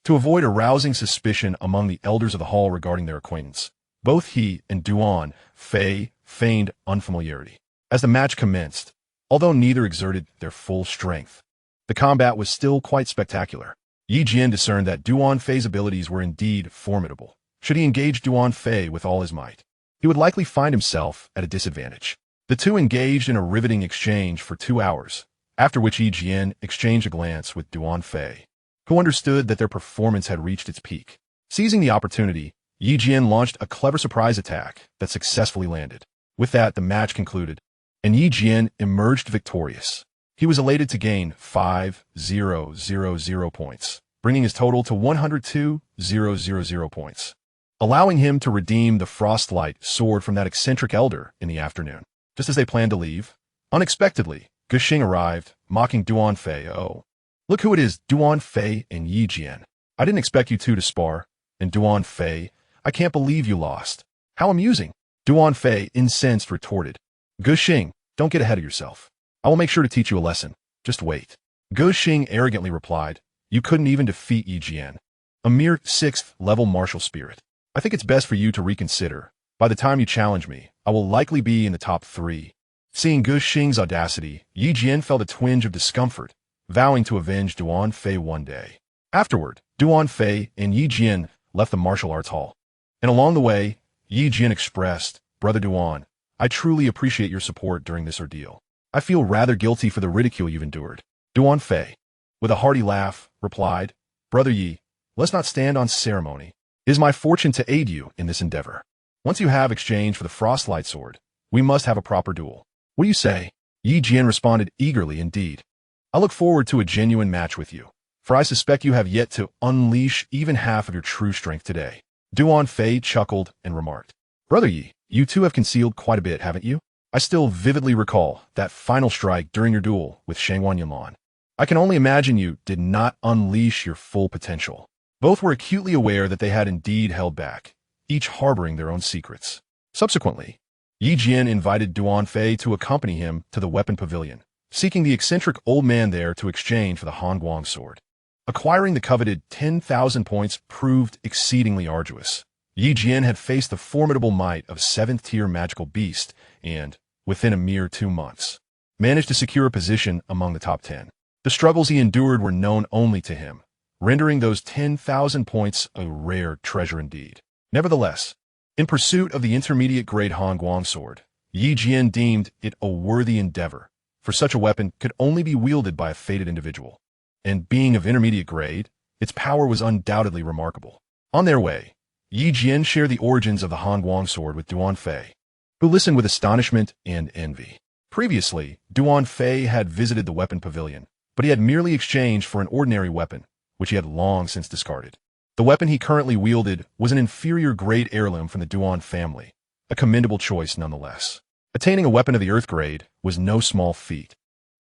To avoid arousing suspicion among the elders of the hall regarding their acquaintance, both he and Duan Fei feigned unfamiliarity. As the match commenced, although neither exerted their full strength, the combat was still quite spectacular. Jian discerned that Duan Fei's abilities were indeed formidable. Should he engage Duan Fei with all his might, he would likely find himself at a disadvantage. The two engaged in a riveting exchange for 2 hours, after which Jian exchanged a glance with Duan Fei, who understood that their performance had reached its peak. Seizing the opportunity, Jian launched a clever surprise attack that successfully landed. With that, the match concluded, and Jian emerged victorious. He was elated to gain 5,000 points, bringing his total to 102,000 points, allowing him to redeem the Frostlight sword from that eccentric elder in the afternoon. Just as they planned to leave, unexpectedly, Guxing arrived, mocking Duan Fei. "Oh, look who it is, Duan Fei and Jian. I didn't expect you two to spar. And Duan Fei, I can't believe you lost. How amusing." Duan Fei, incensed, retorted, "Guxing, don't get ahead of yourself. I will make sure to teach you a lesson. Just wait." Guxing arrogantly replied, "You couldn't even defeat Jian, a mere 6th level martial spirit. I think it's best for you to reconsider. By the time you challenge me, I will likely be in the top 3. Seeing Guxing's audacity, Jian felt a twinge of discomfort, vowing to avenge Duan Fei one day. Afterward, Duan Fei and Jian left the martial arts hall. And along the way, Jian expressed, "Brother Duan, I truly appreciate your support during this ordeal. I feel rather guilty for the ridicule you've endured." Duan Fei, with a hearty laugh, replied, "Brother Yi, let's not stand on ceremony. It is my fortune to aid you in this endeavor. Once you have exchanged for the Frostlight sword, we must have a proper duel. What do you say?" Jian responded eagerly indeed. "I look forward to a genuine match with you, for I suspect you have yet to unleash even half of your true strength today." Duan Fei chuckled and remarked, "Brother Yi, you two have concealed quite a bit, haven't you? I still vividly recall that final strike during your duel with Xianxia. I can only imagine you did not unleash your full potential." Both were acutely aware that they had indeed held back, each harboring their own secrets. Subsequently, Jian invited Duan Fei to accompany him to the weapon pavilion, seeking the eccentric old man there to exchange for the Hongguang sword. Acquiring the coveted 10,000 points proved exceedingly arduous. Jian had faced the formidable might of 7th-tier magical beast and, within a mere 2 months, managed to secure a position among the top 10. The struggles he endured were known only to him, rendering those 10,000 points a rare treasure indeed. Nevertheless, in pursuit of the intermediate-grade Hongguang sword, Jian deemed it a worthy endeavor, for such a weapon could only be wielded by a fated individual, and being of intermediate grade, its power was undoubtedly remarkable. On their way, Jian shared the origins of the Hongguang sword with Duan Fei, who listened with astonishment and envy. Previously, Duan Fei had visited the weapon pavilion, but he had merely exchanged for an ordinary weapon, which he had long since discarded. The weapon he currently wielded was an inferior-grade heirloom from the Duan family, a commendable choice nonetheless. Attaining a weapon of the Earth grade was no small feat,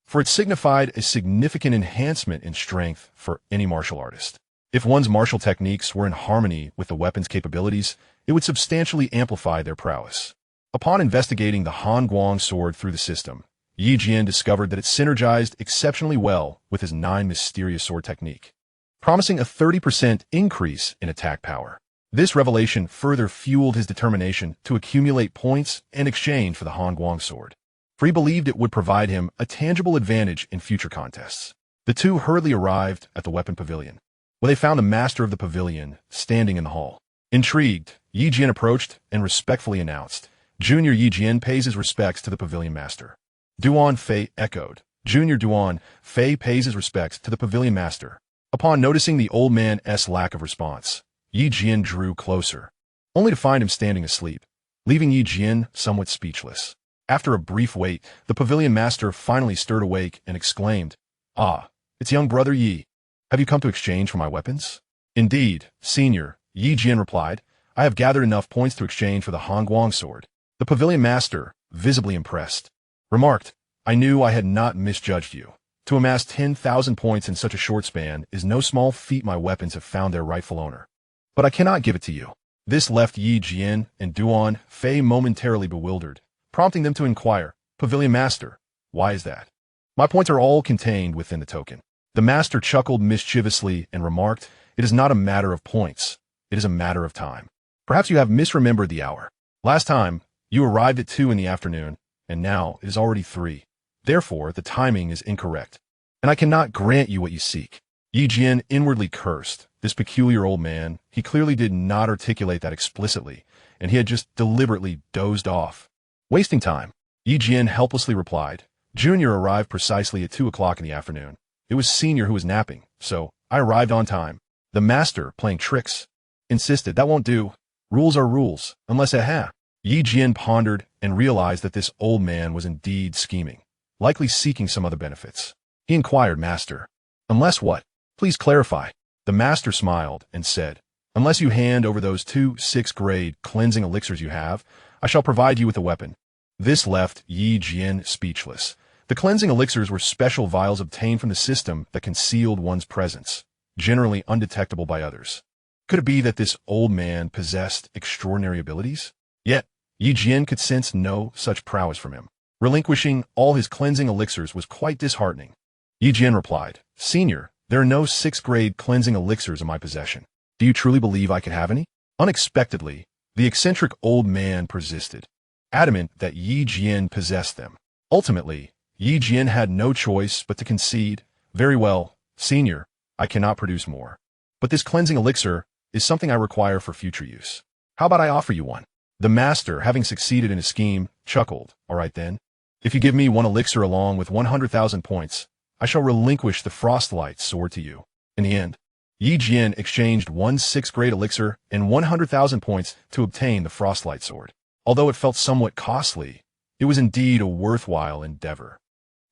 for it signified a significant enhancement in strength for any martial artist. If one's martial techniques were in harmony with the weapon's capabilities, it would substantially amplify their prowess. Upon investigating the Hongguang sword through the system, Jian discovered that it synergized exceptionally well with his 9 mysterious sword technique, promising a 30% increase in attack power. This revelation further fueled his determination to accumulate points in exchange for the Hongguang sword, for he believed it would provide him a tangible advantage in future contests. The two hurriedly arrived at the weapon pavilion, where they found the master of the pavilion standing in the hall. Intrigued, Jian approached and respectfully announced, "Junior Jian pays his respects to the pavilion master." Duan Fei echoed, "Junior Duan Fei pays his respects to the pavilion master." Upon noticing the old man's lack of response, Jian drew closer, only to find him standing asleep, leaving Jian somewhat speechless. After a brief wait, the pavilion master finally stirred awake and exclaimed, "Ah, it's young brother Yi. Have you come to exchange for my weapons?" "Indeed, senior," Yi Jian replied. "I have gathered enough points to exchange for the Hongguang sword." The pavilion master, visibly impressed, remarked, "I knew I had not misjudged you. To amass 10,000 points in such a short span is no small feat. My weapons have found their rightful owner. But I cannot give it to you." This left Yi Jian and Duan Fei momentarily bewildered, prompting them to inquire, "Pavilion master, why is that?" "My points are all contained within the token." The master chuckled mischievously and remarked, "It is not a matter of points. It is a matter of time. Perhaps you have misremembered the hour. Last time, you arrived at 2 in the afternoon, and now it is already 3. Therefore, the timing is incorrect, and I cannot grant you what you seek." Yi Jian inwardly cursed. This peculiar old man, he clearly did not articulate that explicitly, and he had just deliberately dozed off. "Wasting time," Yi Jian helplessly replied. "Junior arrived precisely at 2 o'clock in the afternoon. It was Senior who was napping, so I arrived on time." The master, playing tricks, insisted, "That won't do. Rules are rules, unless Yi Jian pondered and realized that this old man was indeed scheming, likely seeking some other benefits. He inquired, "Master, unless what? Please clarify." The master smiled and said, "Unless you hand over those 2 6th-grade cleansing elixirs you have, I shall provide you with a weapon." This left Yi Jian speechless. The cleansing elixirs were special vials obtained from the system that concealed one's presence, generally undetectable by others. Could it be that this old man possessed extraordinary abilities? Yet, Yi Jian could sense no such prowess from him. Relinquishing all his cleansing elixirs was quite disheartening. Yi Jian replied, "Senior, there are no 6th-grade cleansing elixirs in my possession. Do you truly believe I could have any?" Unexpectedly, the eccentric old man persisted, adamant that Yi Jian possessed them. Ultimately, Yi Jian had no choice but to concede, "Very well, Senior, I cannot produce more. But this cleansing elixir is something I require for future use. How about I offer you one?" The master, having succeeded in his scheme, chuckled. "All right then. If you give me one elixir along with 100,000 points, I shall relinquish the Frostlight sword to you." In the end, Yi Jian exchanged 1 6th-grade elixir and 100,000 points to obtain the Frostlight sword. Although it felt somewhat costly, it was indeed a worthwhile endeavor,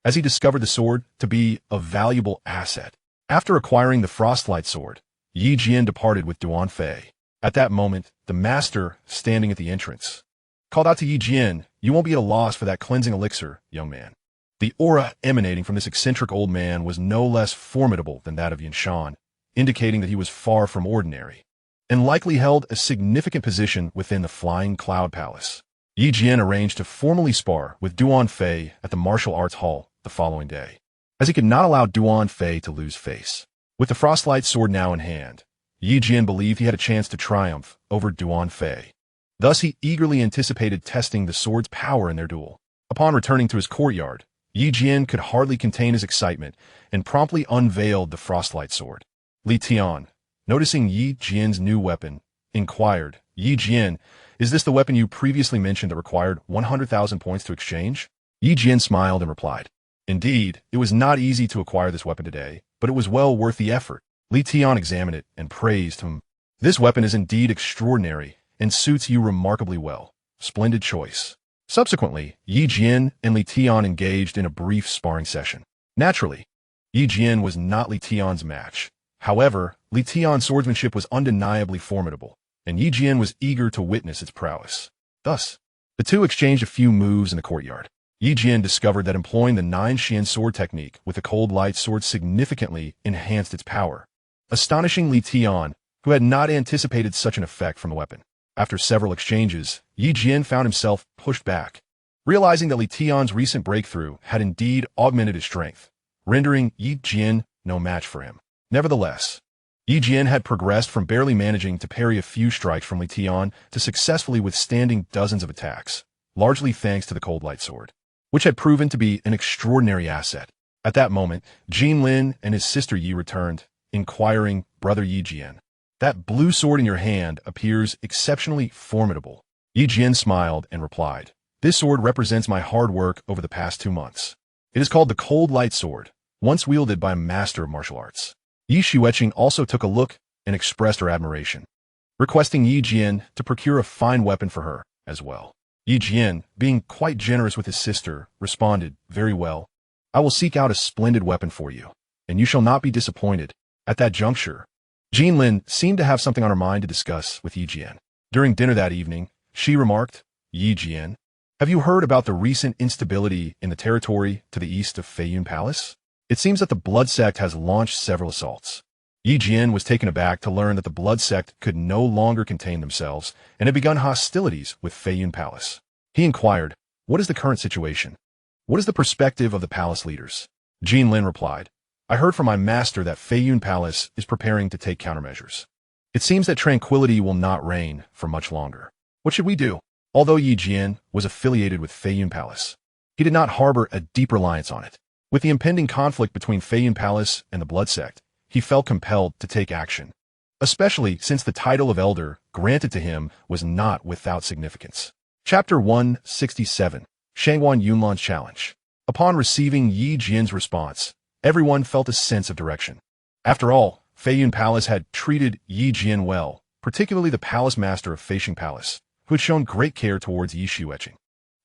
as he discovered the sword to be a valuable asset. After acquiring the Frostlight sword, Yi Jian departed with Duan Fei. At that moment, the master, standing at the entrance, called out to Yi Jian, "You won't be at a loss for that cleansing elixir, young man." The aura emanating from this eccentric old man was no less formidable than that of Xianxia, indicating that he was far from ordinary, and likely held a significant position within the Flying Cloud Palace. Yi Jian arranged to formally spar with Duan Fei at the Martial Arts Hall the following day, as he could not allow Duan Fei to lose face. With the Frostlight sword now in hand, Yi Jian believed he had a chance to triumph over Duan Fei. Thus he eagerly anticipated testing the sword's power in their duel. Upon returning to his courtyard, Yi Jian could hardly contain his excitement and promptly unveiled the Frostlight sword. Li Tian, noticing Yi Jian's new weapon, inquired, "Yi Jian, is this the weapon you previously mentioned that required 100,000 points to exchange?" Yi Jian smiled and replied, "Indeed, it was not easy to acquire this weapon today, but it was well worth the effort." Li Tian examined it and praised him. "This weapon is indeed extraordinary and suits you remarkably well. Splendid choice." Subsequently, Yi Jian and Li Tian engaged in a brief sparring session. Naturally, Yi Jian was not Li Tian's match. However, Li Tian's swordsmanship was undeniably formidable, and Yi Jian was eager to witness its prowess. Thus, the two exchanged a few moves in the courtyard. Yi Jian discovered that employing the 9-shin sword technique with the cold light sword significantly enhanced its power, astonishing Li Tian, who had not anticipated such an effect from the weapon. After several exchanges, Yi Jian found himself pushed back, realizing that Li Tian's recent breakthrough had indeed augmented his strength, rendering Yi Jian no match for him. Nevertheless, Yi Jian had progressed from barely managing to parry a few strikes from Li Tian to successfully withstanding dozens of attacks, largely thanks to the cold light sword, which had proven to be an extraordinary asset. At that moment, Jin Lin and his sister Yi returned, inquiring, "Brother Yi Jian, that blue sword in your hand appears exceptionally formidable." Yi Jian smiled and replied, "This sword represents my hard work over the past 2 months. It is called the Cold Light Sword, once wielded by a master of martial arts." Yi Xueqing also took a look and expressed her admiration, requesting Yi Jian to procure a fine weapon for her as well. Yi Jian, being quite generous with his sister, responded, "Very well. I will seek out a splendid weapon for you, and you shall not be disappointed." At that juncture, Jinlin seemed to have something on her mind to discuss with Yi Jian. During dinner that evening, she remarked, "Yi Jian, have you heard about the recent instability in the territory to the east of Feiyun Palace? It seems that the Blood Sect has launched several assaults." Yi Jian was taken aback to learn that the Blood Sect could no longer contain themselves and had begun hostilities with Feiyun Palace. He inquired, "What is the current situation? What is the perspective of the palace leaders?" Jinlin replied, "I heard from my master that Feiyun Palace is preparing to take countermeasures. It seems that tranquility will not reign for much longer. What should we do?" Although Yi Jian was affiliated with Feiyun Palace, he did not harbor a deep reliance on it. With the impending conflict between Feiyun Palace and the Blood Sect, he felt compelled to take action, especially since the title of Elder granted to him was not without significance. Chapter 167, Shangwan Yunlan's Challenge. Upon receiving Yi Jian's response, everyone felt a sense of direction. After all, Feiyun Palace had treated Yi Jian well, particularly the palace master of Feisheng Palace, who had shown great care towards Yi Shueqing.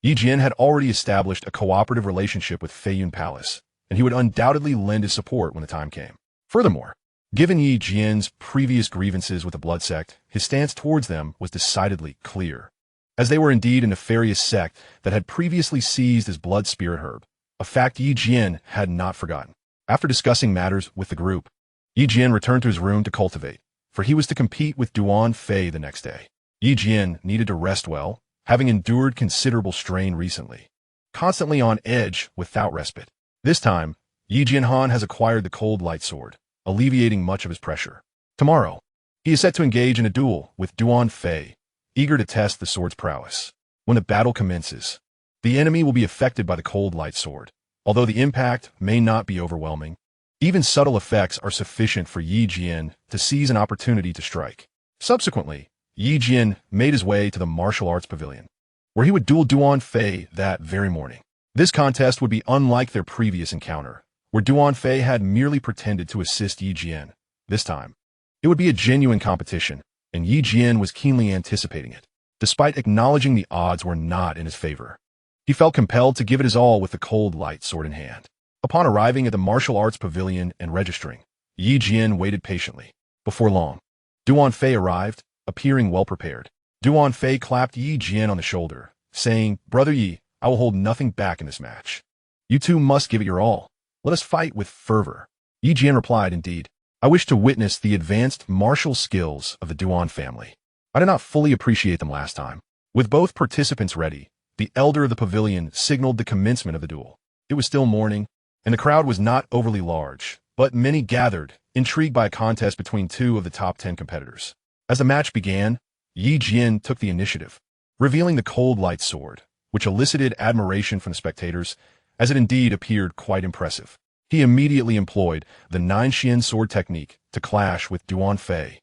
Yi Jian had already established a cooperative relationship with Feiyun Palace, and he would undoubtedly lend his support when the time came. Furthermore, given Yi Jian's previous grievances with the Blood Sect, his stance towards them was decidedly clear. As they were indeed a nefarious sect that had previously seized his blood spirit herb, a fact Yi Jian had not forgotten. After discussing matters with the group, Yi Jian returned to his room to cultivate, for he was to compete with Duan Fei the next day. Yi Jian needed to rest well, having endured considerable strain recently, constantly on edge without respite. This time, Yi Jianhan has acquired the cold light sword, alleviating much of his pressure. Tomorrow, he is set to engage in a duel with Duan Fei, eager to test the sword's prowess. When the battle commences, the enemy will be affected by the cold light sword. Although the impact may not be overwhelming, even subtle effects are sufficient for Yi Jian to seize an opportunity to strike. Subsequently, Yi Jian made his way to the martial arts pavilion, where he would duel Duan Fei that very morning. This contest would be unlike their previous encounter, where Duan Fei had merely pretended to assist Yi Jian. This time, it would be a genuine competition, and Yi Jian was keenly anticipating it. Despite acknowledging the odds were not in his favor, he felt compelled to give it his all with the cold light sword in hand. Upon arriving at the martial arts pavilion and registering, Yi Jian waited patiently. Before long, Duan Fei arrived, appearing well prepared. Duan Fei clapped Yi Jian on the shoulder, saying, "Brother Yi, I will hold nothing back in this match. You two must give it your all. Let us fight with fervor." Yi Jian replied, "Indeed, I wish to witness the advanced martial skills of the Duan family. I did not fully appreciate them last time." With both participants ready, the elder of the pavilion signaled the commencement of the duel. It was still morning, and the crowd was not overly large, but many gathered, intrigued by a contest between two of the top 10 competitors. As the match began, Yi Jian took the initiative, revealing the cold light sword, which elicited admiration from the spectators, as it indeed appeared quite impressive. He immediately employed the 9 sword technique to clash with Duan Fei,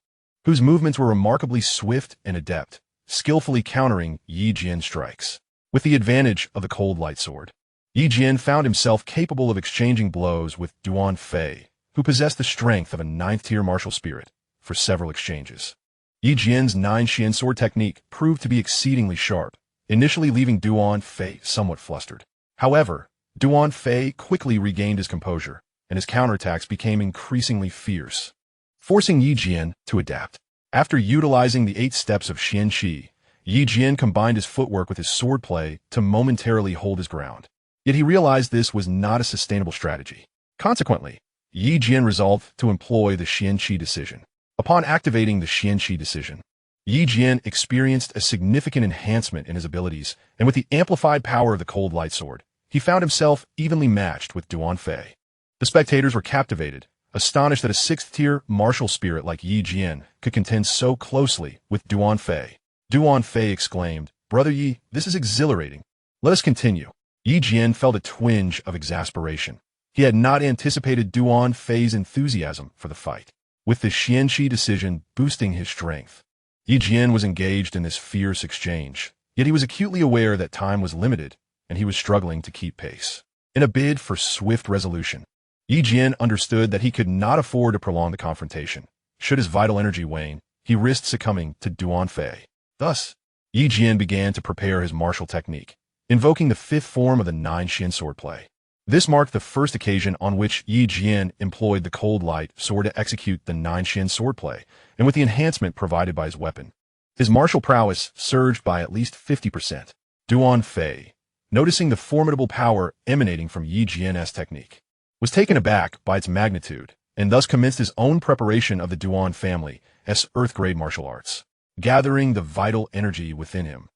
whose movements were remarkably swift and adept, skillfully countering Yi Jian's strikes. With the advantage of the cold light sword, Yi Jian found himself capable of exchanging blows with Duan Fei, who possessed the strength of a 9th-tier martial spirit, for several exchanges. Yi Jian's 9 sword technique proved to be exceedingly sharp, initially leaving Duan Fei somewhat flustered. However, Duan Fei quickly regained his composure, and his counterattacks became increasingly fierce, forcing Yi Jian to adapt. After utilizing the 8 steps of Xianxia, Yi Jian combined his footwork with his swordplay to momentarily hold his ground. Yet he realized this was not a sustainable strategy. Consequently, Yi Jian resolved to employ the Xianxia decision. Upon activating the Xianxia decision, Yi Jian experienced a significant enhancement in his abilities, and with the amplified power of the cold light sword, he found himself evenly matched with Duan Fei. The spectators were captivated, astonished that a 6th-tier martial spirit like Yi Jian could contend so closely with Duan Fei. Duan Fei exclaimed, "Brother Yi, this is exhilarating. Let us continue." Yi Jian felt a twinge of exasperation. He had not anticipated Duan Fei's enthusiasm for the fight. With the Xianxia decision boosting his strength, Yi Jian was engaged in this fierce exchange, yet he was acutely aware that time was limited, and he was struggling to keep pace. In a bid for swift resolution, Yi Jian understood that he could not afford to prolong the confrontation. Should his vital energy wane, he risked succumbing to Duan Fei. Thus, Yi Jian began to prepare his martial technique, invoking the fifth form of the nine Xian swordplay. This marked the first occasion on which Yi Jian employed the cold light sword to execute the nine Xian swordplay, and with the enhancement provided by his weapon. His martial prowess surged by at least 50%. Duan Fei, noticing the formidable power emanating from Yi Jian's technique, was taken aback by its magnitude, and thus commenced his own preparation of the Duan family's earth-grade martial arts, gathering the vital energy within him.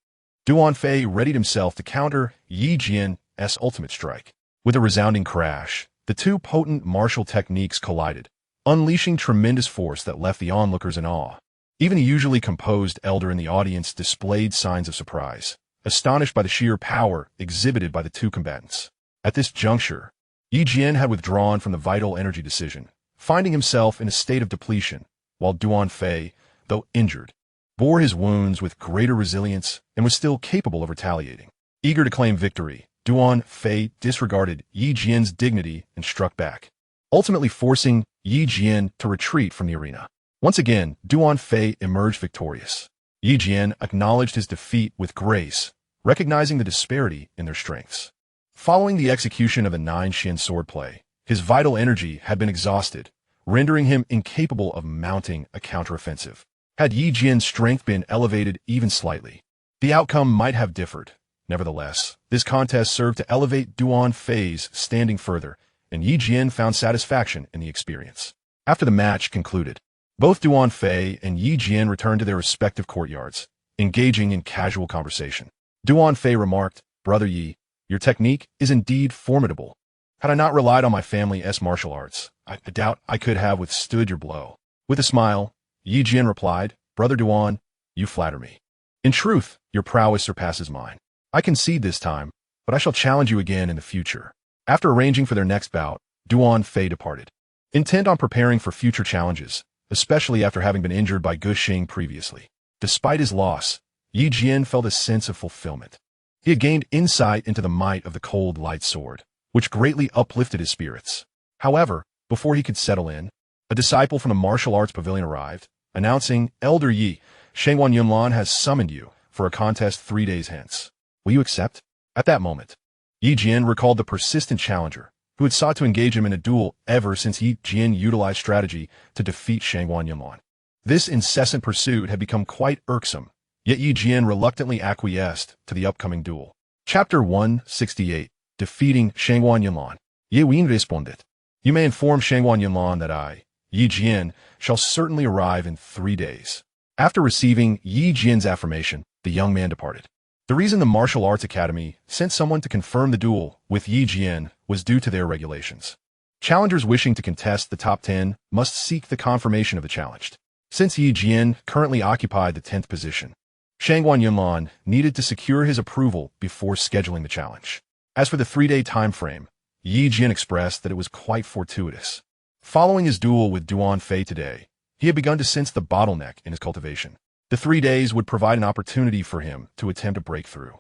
Duan Fei readied himself to counter Yi Jian's ultimate strike. With a resounding crash, the two potent martial techniques collided, unleashing tremendous force that left the onlookers in awe. Even the usually composed elder in the audience displayed signs of surprise, astonished by the sheer power exhibited by the two combatants. At this juncture, Yi Jian had withdrawn from the vital energy decision, finding himself in a state of depletion, while Duan Fei, though injured, bore his wounds with greater resilience and was still capable of retaliating. Eager to claim victory, Duan Fei disregarded Yi Jian's dignity and struck back, ultimately forcing Yi Jian to retreat from the arena. Once again, Duan Fei emerged victorious. Yi Jian acknowledged his defeat with grace, recognizing the disparity in their strengths. Following the execution of the nine Xian swordplay, his vital energy had been exhausted, rendering him incapable of mounting a counteroffensive. Had Yi Jian's strength been elevated even slightly, the outcome might have differed. Nevertheless, this contest served to elevate Duan Fei's standing further, and Yi Jian found satisfaction in the experience. After the match concluded, both Duan Fei and Yi Jian returned to their respective courtyards, engaging in casual conversation. Duan Fei remarked, "Brother Yi, your technique is indeed formidable. Had I not relied on my family's martial arts, I doubt I could have withstood your blow." With a smile, Yi Jian replied, "Brother Duan, you flatter me. In truth, your prowess surpasses mine. I concede this time, but I shall challenge you again in the future." After arranging for their next bout, Duan Fei departed, intent on preparing for future challenges, especially after having been injured by Gu Xing previously. Despite his loss, Yi Jian felt a sense of fulfillment. He had gained insight into the might of the cold light sword, which greatly uplifted his spirits. However, before he could settle in, a disciple from the martial arts pavilion arrived, announcing, "Elder Yi, Shangwan Yunlan has summoned you for a contest 3 days hence. Will you accept?" At that moment, Yi Jian recalled the persistent challenger, who had sought to engage him in a duel ever since Yi Jian utilized strategy to defeat Shangwan Yunlan. This incessant pursuit had become quite irksome, yet Yi Jian reluctantly acquiesced to the upcoming duel. Chapter 168, Defeating Shangwan Yunlan. Ye Wien responded, "You may inform Shangwan Yunlan that I, Yi Jian, shall certainly arrive in 3 days." After receiving Yi Jian's affirmation, the young man departed. The reason the Martial Arts Academy sent someone to confirm the duel with Yi Jian was due to their regulations. Challengers wishing to contest the top 10 must seek the confirmation of the challenged. Since Yi Jian currently occupied the 10th position, Shangwan Yunlan needed to secure his approval before scheduling the challenge. As for the 3-day time frame, Yi Jian expressed that it was quite fortuitous. Following his duel with Duan Fei today, he had begun to sense the bottleneck in his cultivation. The 3 days would provide an opportunity for him to attempt a breakthrough.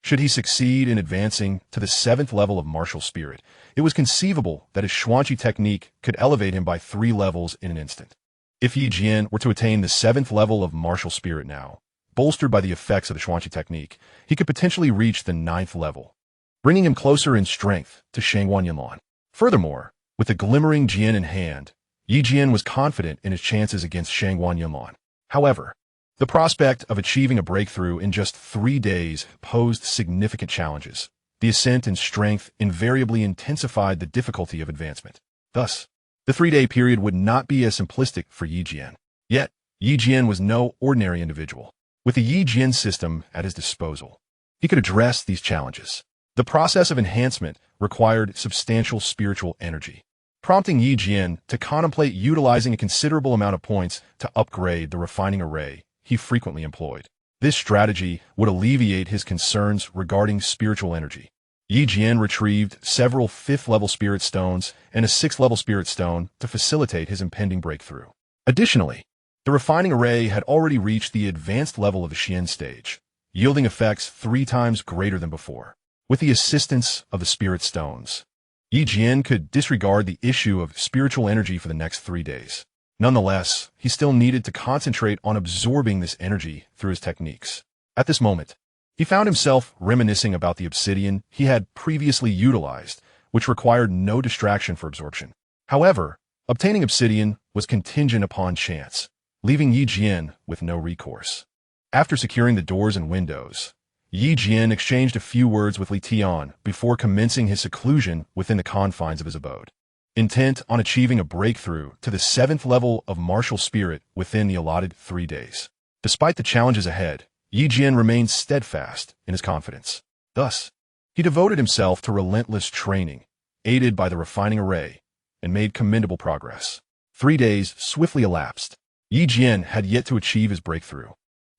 Should he succeed in advancing to the 7th level of martial spirit, it was conceivable that his Xianxia technique could elevate him by 3 levels in an instant. If Yi Jian were to attain the 7th level of martial spirit now, bolstered by the effects of the Xianxia technique, he could potentially reach the 9th level, bringing him closer in strength to Shangwan Yunlan. Furthermore, with the glimmering Jian in hand, Yi Jian was confident in his chances against Shangwan Yunlan. However, the prospect of achieving a breakthrough in just 3 days posed significant challenges. The ascent in strength invariably intensified the difficulty of advancement. Thus, the 3-day period would not be as simplistic for Yi Jian. Yet, Yi Jian was no ordinary individual. With the Yi Jian system at his disposal, he could address these challenges. The process of enhancement required substantial spiritual energy, prompting Yi Jian to contemplate utilizing a considerable amount of points to upgrade the refining array he frequently employed. This strategy would alleviate his concerns regarding spiritual energy. Yi Jian retrieved several 5th-level spirit stones and a 6th-level spirit stone to facilitate his impending breakthrough. Additionally, the refining array had already reached the advanced level of the Xian stage, yielding effects 3 times greater than before. With the assistance of the spirit stones, Yi Jian could disregard the issue of spiritual energy for the next 3 days. Nonetheless, he still needed to concentrate on absorbing this energy through his techniques. At this moment, he found himself reminiscing about the obsidian he had previously utilized, which required no distraction for absorption. However, obtaining obsidian was contingent upon chance, leaving Jian with no recourse. After securing the doors and windows, Jian exchanged a few words with Li Tian before commencing his seclusion within the confines of his abode, intent on achieving a breakthrough to the 7th level of martial spirit within the allotted 3 days. Despite the challenges ahead, Jian remained steadfast in his confidence. Thus, he devoted himself to relentless training, aided by the refining array, and made commendable progress. 3 days swiftly elapsed. Jian had yet to achieve his breakthrough,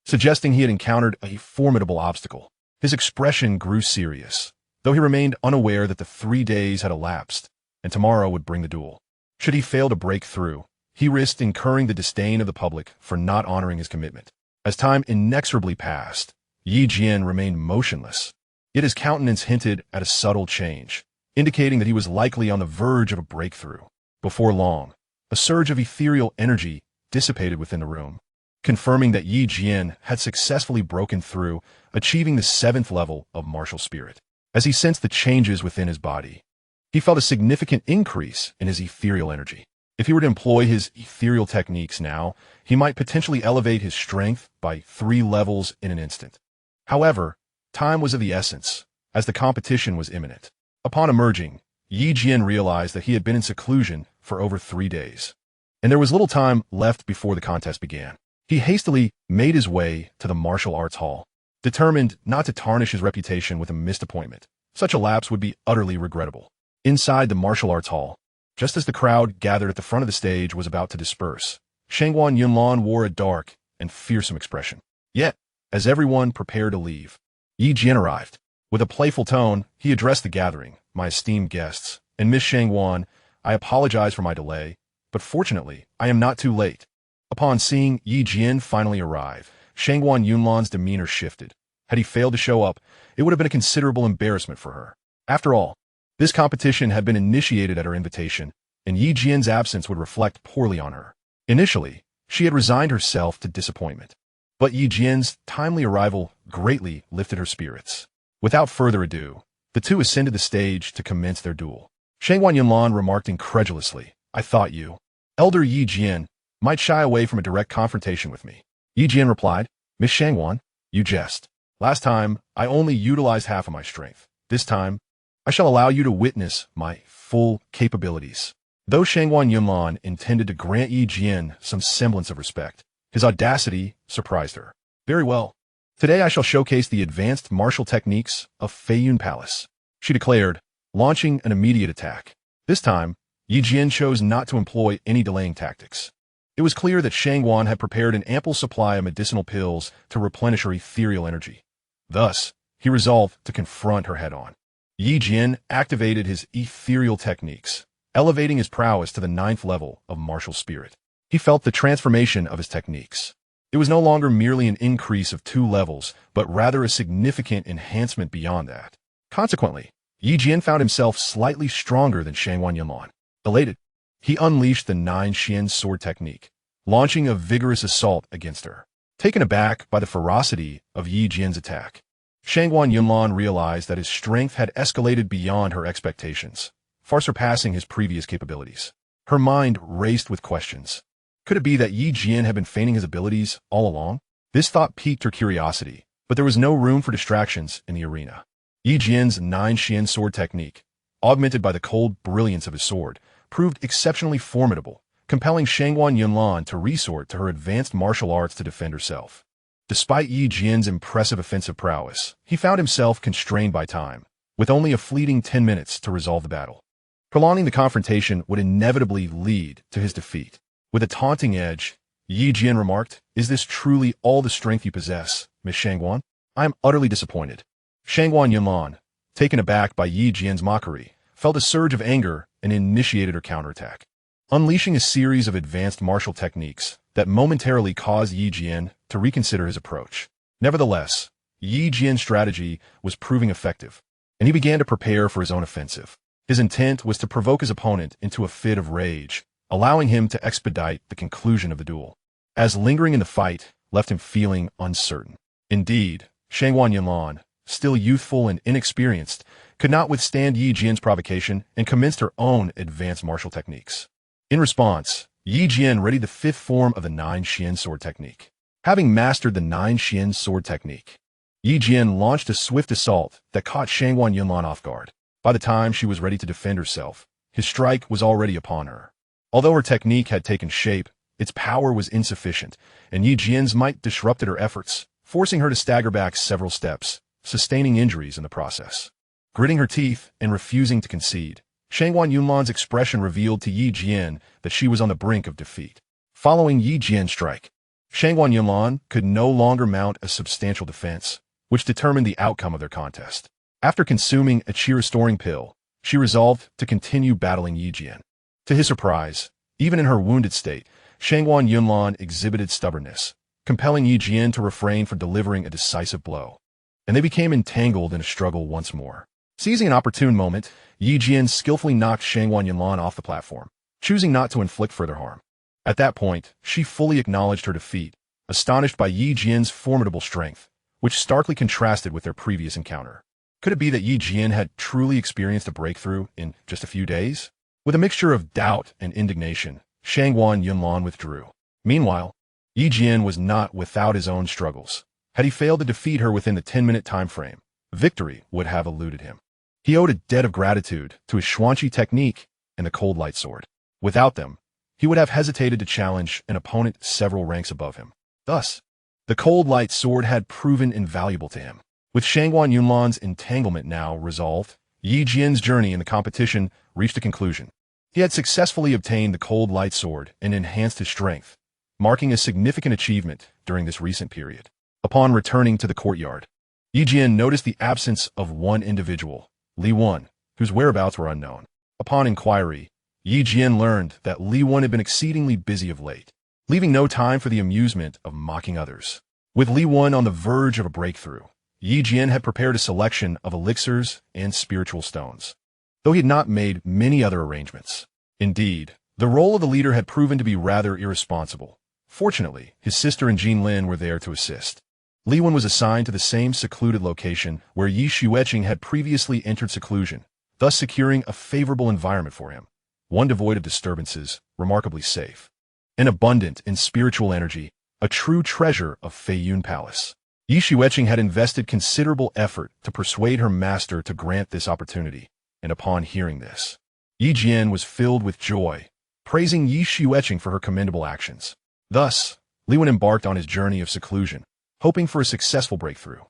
suggesting he had encountered a formidable obstacle. His expression grew serious, though he remained unaware that the 3 days had elapsed, and tomorrow would bring the duel. Should he fail to break through, he risked incurring the disdain of the public for not honoring his commitment. As time inexorably passed, Jian remained motionless, yet his countenance hinted at a subtle change, indicating that he was likely on the verge of a breakthrough. Before long, a surge of ethereal energy dissipated within the room, confirming that Jian had successfully broken through, achieving the 7th level of martial spirit. As he sensed the changes within his body, he felt a significant increase in his ethereal energy. If he were to employ his ethereal techniques now, he might potentially elevate his strength by 3 levels in an instant. However, time was of the essence, as the competition was imminent. Upon emerging, Jian realized that he had been in seclusion for over 3 days, and there was little time left before the contest began. He hastily made his way to the martial arts hall, determined not to tarnish his reputation with a missed appointment. Such a lapse would be utterly regrettable. Inside the martial arts hall, just as the crowd gathered at the front of the stage was about to disperse, Shangguan Yunlan wore a dark and fearsome expression. Yet, as everyone prepared to leave, Jian arrived. With a playful tone, he addressed the gathering. "My esteemed guests, and Miss Shangguan, I apologize for my delay, but fortunately, I am not too late." Upon seeing Jian finally arrive, Shangguan Yunlan's demeanor shifted. Had he failed to show up, it would have been a considerable embarrassment for her. After all, this competition had been initiated at her invitation, and Jian's absence would reflect poorly on her. Initially, she had resigned herself to disappointment, but Jian's timely arrival greatly lifted her spirits. Without further ado, the two ascended the stage to commence their duel. Shangguan Yunlan remarked incredulously, "I thought you, Elder Jian, might shy away from a direct confrontation with me." Jian replied, "Miss Shangguan, you jest. Last time, I only utilized half of my strength. This time, I shall allow you to witness my full capabilities." Though Shangguan Yunlan intended to grant Jian some semblance of respect, his audacity surprised her. "Very well. Today I shall showcase the advanced martial techniques of Feiyun Palace," she declared, launching an immediate attack. This time, Jian chose not to employ any delaying tactics. It was clear that Shangguan had prepared an ample supply of medicinal pills to replenish her ethereal energy. Thus, he resolved to confront her head-on. Jian activated his ethereal techniques, elevating his prowess to the 9th level of martial spirit. He felt the transformation of his techniques. It was no longer merely an increase of 2 levels, but rather a significant enhancement beyond that. Consequently, Jian found himself slightly stronger than Shangguan Yunlan. Elated, he unleashed the 9 sword technique, launching a vigorous assault against her. Taken aback by the ferocity of Jian's attack, Shangguan Yunlan realized that his strength had escalated beyond her expectations, far surpassing his previous capabilities. Her mind raced with questions. Could it be that Jian had been feigning his abilities all along? This thought piqued her curiosity, but there was no room for distractions in the arena. Jian's 9 sword technique, augmented by the cold brilliance of his sword, proved exceptionally formidable, compelling Shangguan Yunlan to resort to her advanced martial arts to defend herself. Despite Jian's impressive offensive prowess, he found himself constrained by time, with only a fleeting 10 minutes to resolve the battle. Prolonging the confrontation would inevitably lead to his defeat. With a taunting edge, Jian remarked, "Is this truly all the strength you possess, Miss Shangguan? I am utterly disappointed." Shangguan Yunlan, taken aback by Jian's mockery, felt a surge of anger and initiated her counterattack, unleashing a series of advanced martial techniques that momentarily caused Jian to reconsider his approach. Nevertheless, Jian's strategy was proving effective, and he began to prepare for his own offensive. His intent was to provoke his opponent into a fit of rage, allowing him to expedite the conclusion of the duel, as lingering in the fight left him feeling uncertain. Indeed, Shangwan Yunlan, still youthful and inexperienced, could not withstand Yi Jian's provocation and commenced her own advanced martial techniques. In response, Yi Jian readied the fifth form of the Nine Xian sword technique. Having mastered the Nine Xian sword technique, Yi Jian launched a swift assault that caught Shangwan Yunlan off guard. By the time she was ready to defend herself, his strike was already upon her. Although her technique had taken shape, its power was insufficient, and Yi Jian's might disrupted her efforts, forcing her to stagger back several steps, sustaining injuries in the process. Gritting her teeth and refusing to concede, Shangwan Yunlan's expression revealed to Yi Jian that she was on the brink of defeat. Following Yi Jian's strike, Shangwan Yunlan could no longer mount a substantial defense, which determined the outcome of their contest. After consuming a chi-restoring pill, she resolved to continue battling Yi Jian. To his surprise, even in her wounded state, Shangwan Yunlan exhibited stubbornness, compelling Yi Jian to refrain from delivering a decisive blow. And they became entangled in a struggle once more. Seizing an opportune moment, Yi Jian skillfully knocked Shangwan Yunlan off the platform, choosing not to inflict further harm. At that point, she fully acknowledged her defeat, astonished by Yi Jian's formidable strength, which starkly contrasted with their previous encounter. Could it be that Yi Jian had truly experienced a breakthrough in just a few days? With a mixture of doubt and indignation, Shangwan Yunlan withdrew. Meanwhile, Yi Jian was not without his own struggles. Had he failed to defeat her within the 10-minute time frame, victory would have eluded him. He owed a debt of gratitude to his Xianxia technique and the cold light sword. Without them, he would have hesitated to challenge an opponent several ranks above him. Thus, the cold light sword had proven invaluable to him. With Shangwan Yunlan's entanglement now resolved, Yi Jian's journey in the competition reached a conclusion. He had successfully obtained the cold light sword and enhanced his strength, marking a significant achievement during this recent period. Upon returning to the courtyard, Yi Jian noticed the absence of one individual, Li Wen, whose whereabouts were unknown. Upon inquiry, Yi Jian learned that Li Wen had been exceedingly busy of late, leaving no time for the amusement of mocking others. With Li Wen on the verge of a breakthrough, Yi Jian had prepared a selection of elixirs and spiritual stones, though he had not made many other arrangements. Indeed, the role of the leader had proven to be rather irresponsible. Fortunately, his sister and Jian were there to assist. Li Wen was assigned to the same secluded location where Yi Xueqing had previously entered seclusion, thus securing a favorable environment for him, one devoid of disturbances, remarkably safe, and abundant in spiritual energy, a true treasure of Feiyun Palace. Yi Xueqing had invested considerable effort to persuade her master to grant this opportunity, and upon hearing this, Yi Jian was filled with joy, praising Yi Xueqing for her commendable actions. Thus, Li Wen embarked on his journey of seclusion, hoping for a successful breakthrough.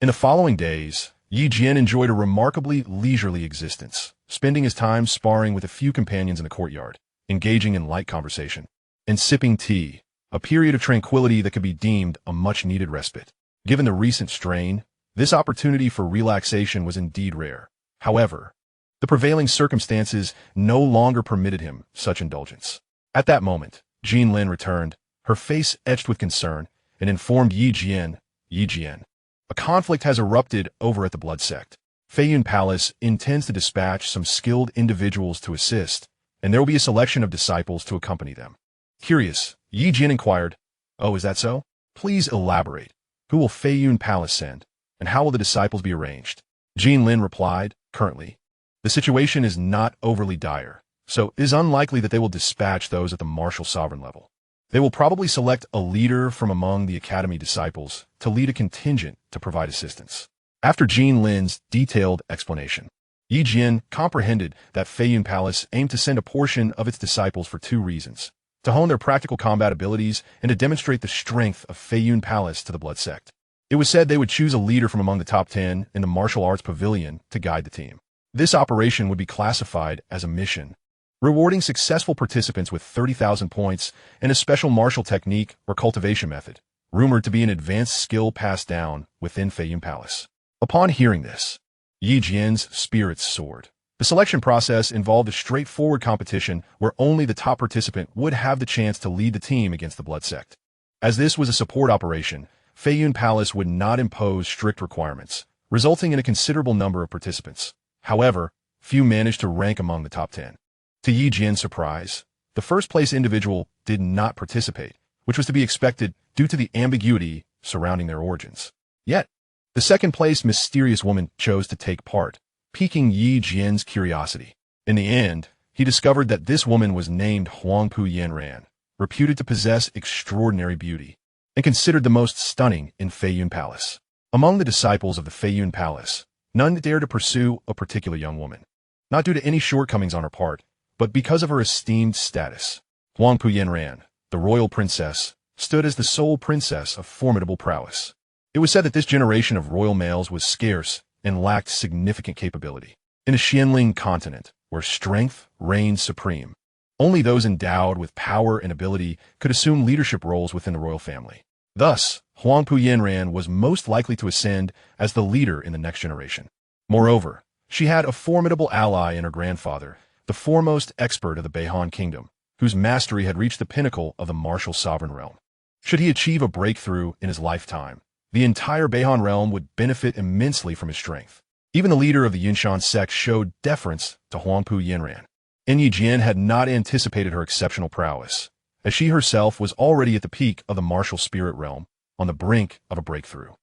In the following days, Yi Jian enjoyed a remarkably leisurely existence, spending his time sparring with a few companions in the courtyard, engaging in light conversation, and sipping tea, a period of tranquility that could be deemed a much-needed respite. Given the recent strain, this opportunity for relaxation was indeed rare. However, the prevailing circumstances no longer permitted him such indulgence. At that moment, Jian returned, her face etched with concern, and informed Yi Jian, a conflict has erupted over at the Blood Sect. Feiyun Palace intends to dispatch some skilled individuals to assist, and there will be a selection of disciples to accompany them. Curious, Yi Jian inquired, "Oh, is that so? Please elaborate. Who will Feiyun Palace send, and how will the disciples be arranged?" Jian replied, "Currently, the situation is not overly dire, so it is unlikely that they will dispatch those at the martial sovereign level. They will probably select a leader from among the academy disciples to lead a contingent to provide assistance." After Jian's detailed explanation, Yi Jian comprehended that Feiyun Palace aimed to send a portion of its disciples for two reasons: to hone their practical combat abilities and to demonstrate the strength of Feiyun Palace to the Blood Sect. It was said they would choose a leader from among the top 10 in the martial arts pavilion to guide the team. This operation would be classified as a mission, rewarding successful participants with 30,000 points and a special martial technique or cultivation method, rumored to be an advanced skill passed down within Feiyun Palace. Upon hearing this, Yi Jian's spirits soared. The selection process involved a straightforward competition where only the top participant would have the chance to lead the team against the Blood Sect. As this was a support operation, Feiyun Palace would not impose strict requirements, resulting in a considerable number of participants. However, few managed to rank among the top 10. To Yi Jian's surprise, the first-place individual did not participate, which was to be expected due to the ambiguity surrounding their origins. Yet, the second-place mysterious woman chose to take part, piquing Yi Jian's curiosity. In the end, he discovered that this woman was named Huangpu Yanran, reputed to possess extraordinary beauty, and considered the most stunning in Feiyun Palace. Among the disciples of the Feiyun Palace, none dared to pursue a particular young woman, not due to any shortcomings on her part, but because of her esteemed status. Huangpu Yanran, the royal princess, stood as the sole princess of formidable prowess. It was said that this generation of royal males was scarce and lacked significant capability. In the Xianling continent, where strength reigned supreme, only those endowed with power and ability could assume leadership roles within the royal family. Thus, Huangpu Yanran was most likely to ascend as the leader in the next generation. Moreover, she had a formidable ally in her grandfather, the foremost expert of the Beihan kingdom, whose mastery had reached the pinnacle of the martial sovereign realm. Should he achieve a breakthrough in his lifetime, the entire Beihan realm would benefit immensely from his strength. Even the leader of the Yunshan sect showed deference to Huangpu Yanran. Yi Jian had not anticipated her exceptional prowess, as she herself was already at the peak of the martial spirit realm, on the brink of a breakthrough.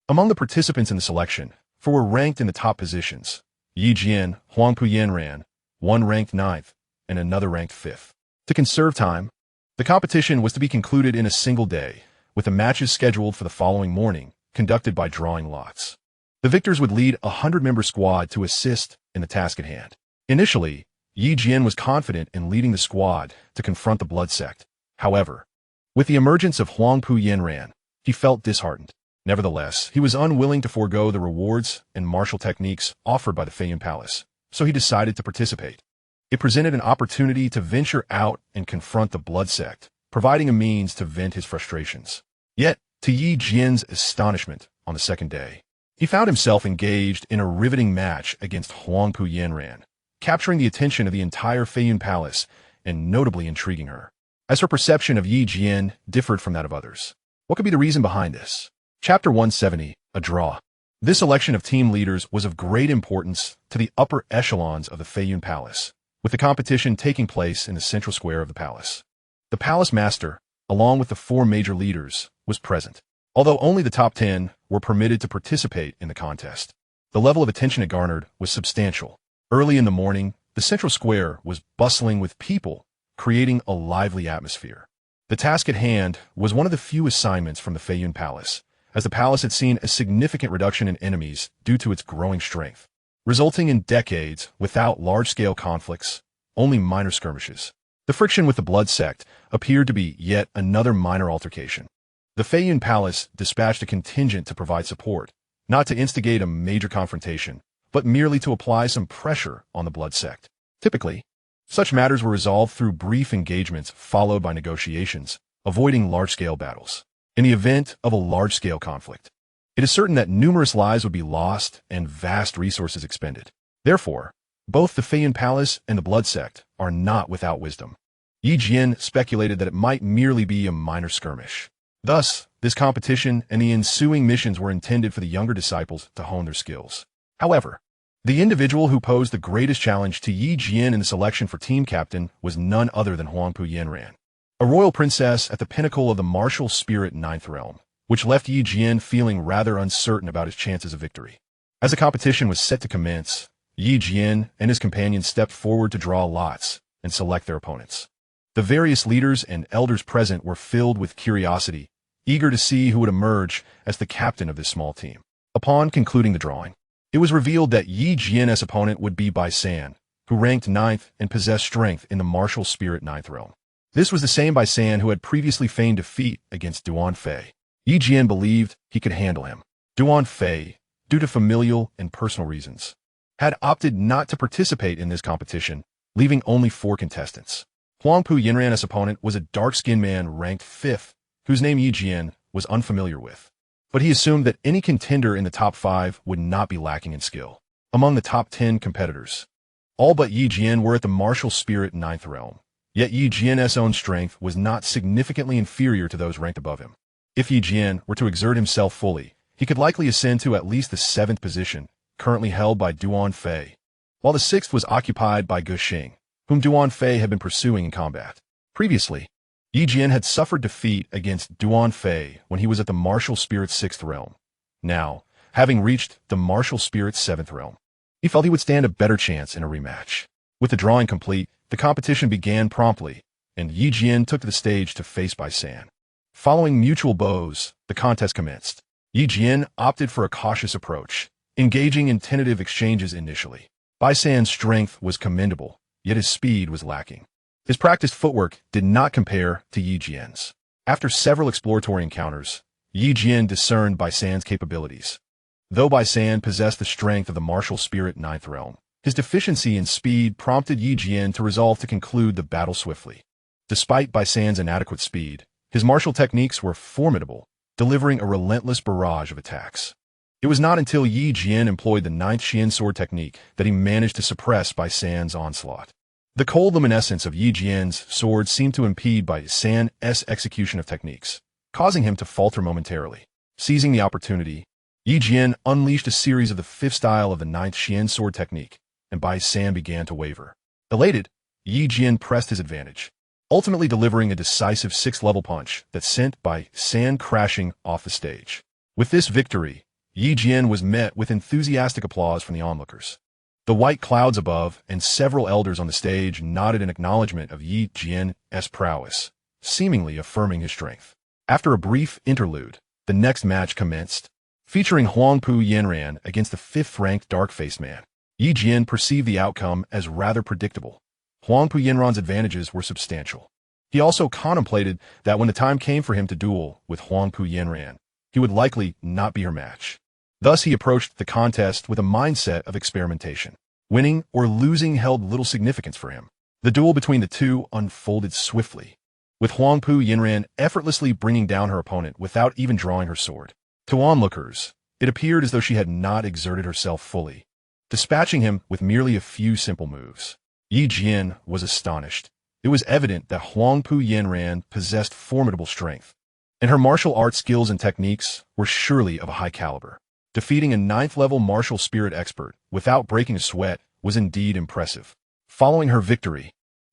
Among the participants in the selection, for were ranked in the top positions, Yi Jian, Huangpu Yanran, one ranked 9th, and another ranked 5th. To conserve time, the competition was to be concluded in a single day, with the matches scheduled for the following morning, conducted by drawing lots. The victors would lead a 100-member squad to assist in the task at hand. Initially, Yi Jian was confident in leading the squad to confront the blood sect. However, with the emergence of Huangpu Yanran, he felt disheartened. Nevertheless, he was unwilling to forego the rewards and martial techniques offered by the Feiyun Palace, so he decided to participate. It presented an opportunity to venture out and confront the blood sect, providing a means to vent his frustrations. Yet, to Yi Jian's astonishment, on the second day, he found himself engaged in a riveting match against Huangpu Yanran, capturing the attention of the entire Feiyun Palace and notably intriguing her, as her perception of Yi Jian differed from that of others. What could be the reason behind this? Chapter 170, A Draw. This election of team leaders was of great importance to the upper echelons of the Feiyun Palace, with the competition taking place in the central square of the palace. The palace master, along with the 4 major leaders, was present. Although only the top 10 were permitted to participate in the contest, the level of attention it garnered was substantial. Early in the morning, the central square was bustling with people, creating a lively atmosphere. The task at hand was one of the few assignments from the Feiyun Palace, as the palace had seen a significant reduction in enemies due to its growing strength, resulting in decades without large-scale conflicts, only minor skirmishes. The friction with the blood sect appeared to be yet another minor altercation. The Feiyun Palace dispatched a contingent to provide support, not to instigate a major confrontation, but merely to apply some pressure on the blood sect. Typically, such matters were resolved through brief engagements followed by negotiations, avoiding large-scale battles. In the event of a large-scale conflict, it is certain that numerous lives would be lost and vast resources expended. Therefore, both the Feiyun Palace and the blood sect are not without wisdom. Yi Jian speculated that it might merely be a minor skirmish. Thus, this competition and the ensuing missions were intended for the younger disciples to hone their skills. However, the individual who posed the greatest challenge to Yi Jian in the selection for team captain was none other than Huangpu Yanran, a royal princess at the pinnacle of the martial spirit 9th realm, which left Yi Jian feeling rather uncertain about his chances of victory. As the competition was set to commence, Yi Jian and his companions stepped forward to draw lots and select their opponents. The various leaders and elders present were filled with curiosity, eager to see who would emerge as the captain of this small team. Upon concluding the drawing, it was revealed that Yi Jian's opponent would be Bai San, who ranked 9th and possessed strength in the martial spirit 9th realm. This was the same Bai San who had previously feigned defeat against Duan Fei. Yi Jian believed he could handle him. Duan Fei, due to familial and personal reasons, had opted not to participate in this competition, leaving only 4 contestants. Huangpu Yanran's opponent was a dark-skinned man ranked 5th, whose name Yi Jian was unfamiliar with, but he assumed that any contender in the top 5 would not be lacking in skill. Among the top 10 competitors, all but Yi Jian were at the martial spirit 9th realm, yet Yi Jian's own strength was not significantly inferior to those ranked above him. If Yi Jian were to exert himself fully, he could likely ascend to at least the 7th position, currently held by Duan Fei, while the 6th was occupied by Ge Xing, whom Duan Fei had been pursuing in combat. Previously, Yi Jian had suffered defeat against Duan Fei when he was at the martial spirit 6th realm, Now, having reached the martial spirit's 7th realm, he felt he would stand a better chance in a rematch. With the drawing complete, the competition began promptly, and Yi Jian took to the stage to face Bai San. Following mutual bows, the contest commenced. Yi Jian opted for a cautious approach, engaging in tentative exchanges initially. Bai San's strength was commendable, yet his speed was lacking. His practiced footwork did not compare to Yi Jian's. After several exploratory encounters, Yi Jian discerned Bai San's capabilities. Though Bai San possessed the strength of the martial spirit 9th realm, his deficiency in speed prompted Yi Jian to resolve to conclude the battle swiftly. Despite Bai San's inadequate speed, his martial techniques were formidable, delivering a relentless barrage of attacks. It was not until Yi Jian employed the 9th Xian sword technique that he managed to suppress Bai San's onslaught. The cold luminescence of Yi Jian's sword seemed to impede Bai San's execution of techniques, causing him to falter momentarily. Seizing the opportunity, Yi Jian unleashed a series of the 5th style of the 9th Xian sword technique, and Bai San began to waver. Elated, Yi Jian pressed his advantage, ultimately delivering a decisive 6th level punch that sent Bai San crashing off the stage. With this victory, Yi Jian was met with enthusiastic applause from the onlookers. The white clouds above and several elders on the stage nodded in acknowledgement of Yi Jian's prowess, seemingly affirming his strength. After a brief interlude, the next match commenced, featuring Huangpu Yanran against the 5th-ranked dark-faced man. Yi Jian perceived the outcome as rather predictable. Huangpu Yanran's advantages were substantial. He also contemplated that when the time came for him to duel with Huangpu Yanran, he would likely not be her match. Thus he approached the contest with a mindset of experimentation. Winning or losing held little significance for him. The duel between the two unfolded swiftly, with Huangpu Yanran effortlessly bringing down her opponent without even drawing her sword. To onlookers, it appeared as though she had not exerted herself fully, dispatching him with merely a few simple moves. Yi Jian was astonished. It was evident that Huangpu Yanran possessed formidable strength, and her martial arts skills and techniques were surely of a high caliber. Defeating a 9th-level martial spirit expert without breaking a sweat was indeed impressive. Following her victory,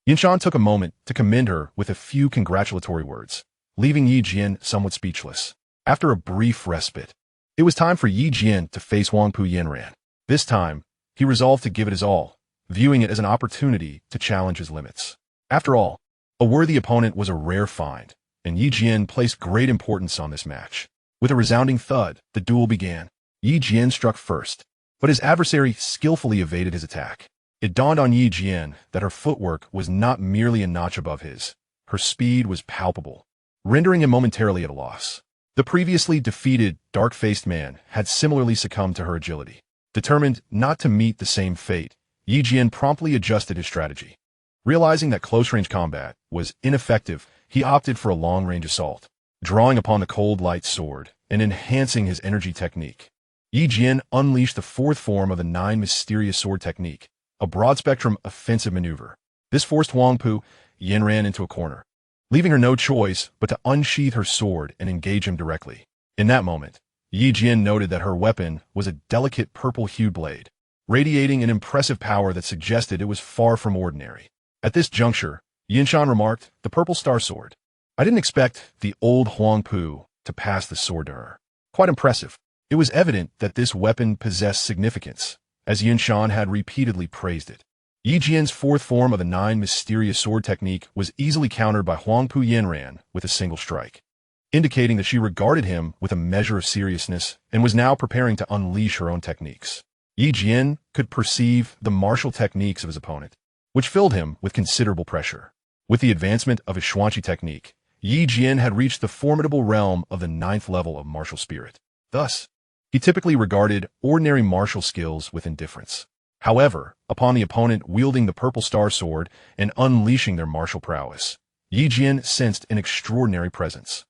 Xianxia took a moment to commend her with a few congratulatory words, leaving Yi Jian somewhat speechless. After a brief respite, it was time for Yi Jian to face Huangpu Yanran. This time, he resolved to give it his all, viewing it as an opportunity to challenge his limits. After all, a worthy opponent was a rare find, and Yi Jian placed great importance on this match. With a resounding thud, the duel began. Yi Jian struck first, but his adversary skillfully evaded his attack. It dawned on Yi Jian that her footwork was not merely a notch above his. Her speed was palpable, rendering him momentarily at a loss. The previously defeated, dark-faced man had similarly succumbed to her agility. Determined not to meet the same fate, Yi Jian promptly adjusted his strategy. Realizing that close-range combat was ineffective, he opted for a long-range assault, drawing upon the cold light sword and enhancing his energy technique. Yi Jian unleashed the 4th form of the 9 mysterious sword technique, a broad-spectrum offensive maneuver. This forced Huangpu Yanran into a corner, leaving her no choice but to unsheath her sword and engage him directly. In that moment, Yi Jian noted that her weapon was a delicate purple-hued blade, radiating an impressive power that suggested it was far from ordinary. At this juncture, Xianxia remarked, "The purple star sword. I didn't expect the old Huangpu to pass the sword to her. Quite impressive." It was evident that this weapon possessed significance, as Xianxia had repeatedly praised it. Yi Jian's 4th form of the 9 mysterious sword technique was easily countered by Huangpu Yanran with a single strike, indicating that she regarded him with a measure of seriousness and was now preparing to unleash her own techniques. Yi Jian could perceive the martial techniques of his opponent, which filled him with considerable pressure. With the advancement of his Xianxia technique, Yi Jian had reached the formidable realm of the 9th level of martial spirit. Thus, he typically regarded ordinary martial skills with indifference. However, upon the opponent wielding the purple star sword and unleashing their martial prowess, Yi Jian sensed an extraordinary presence.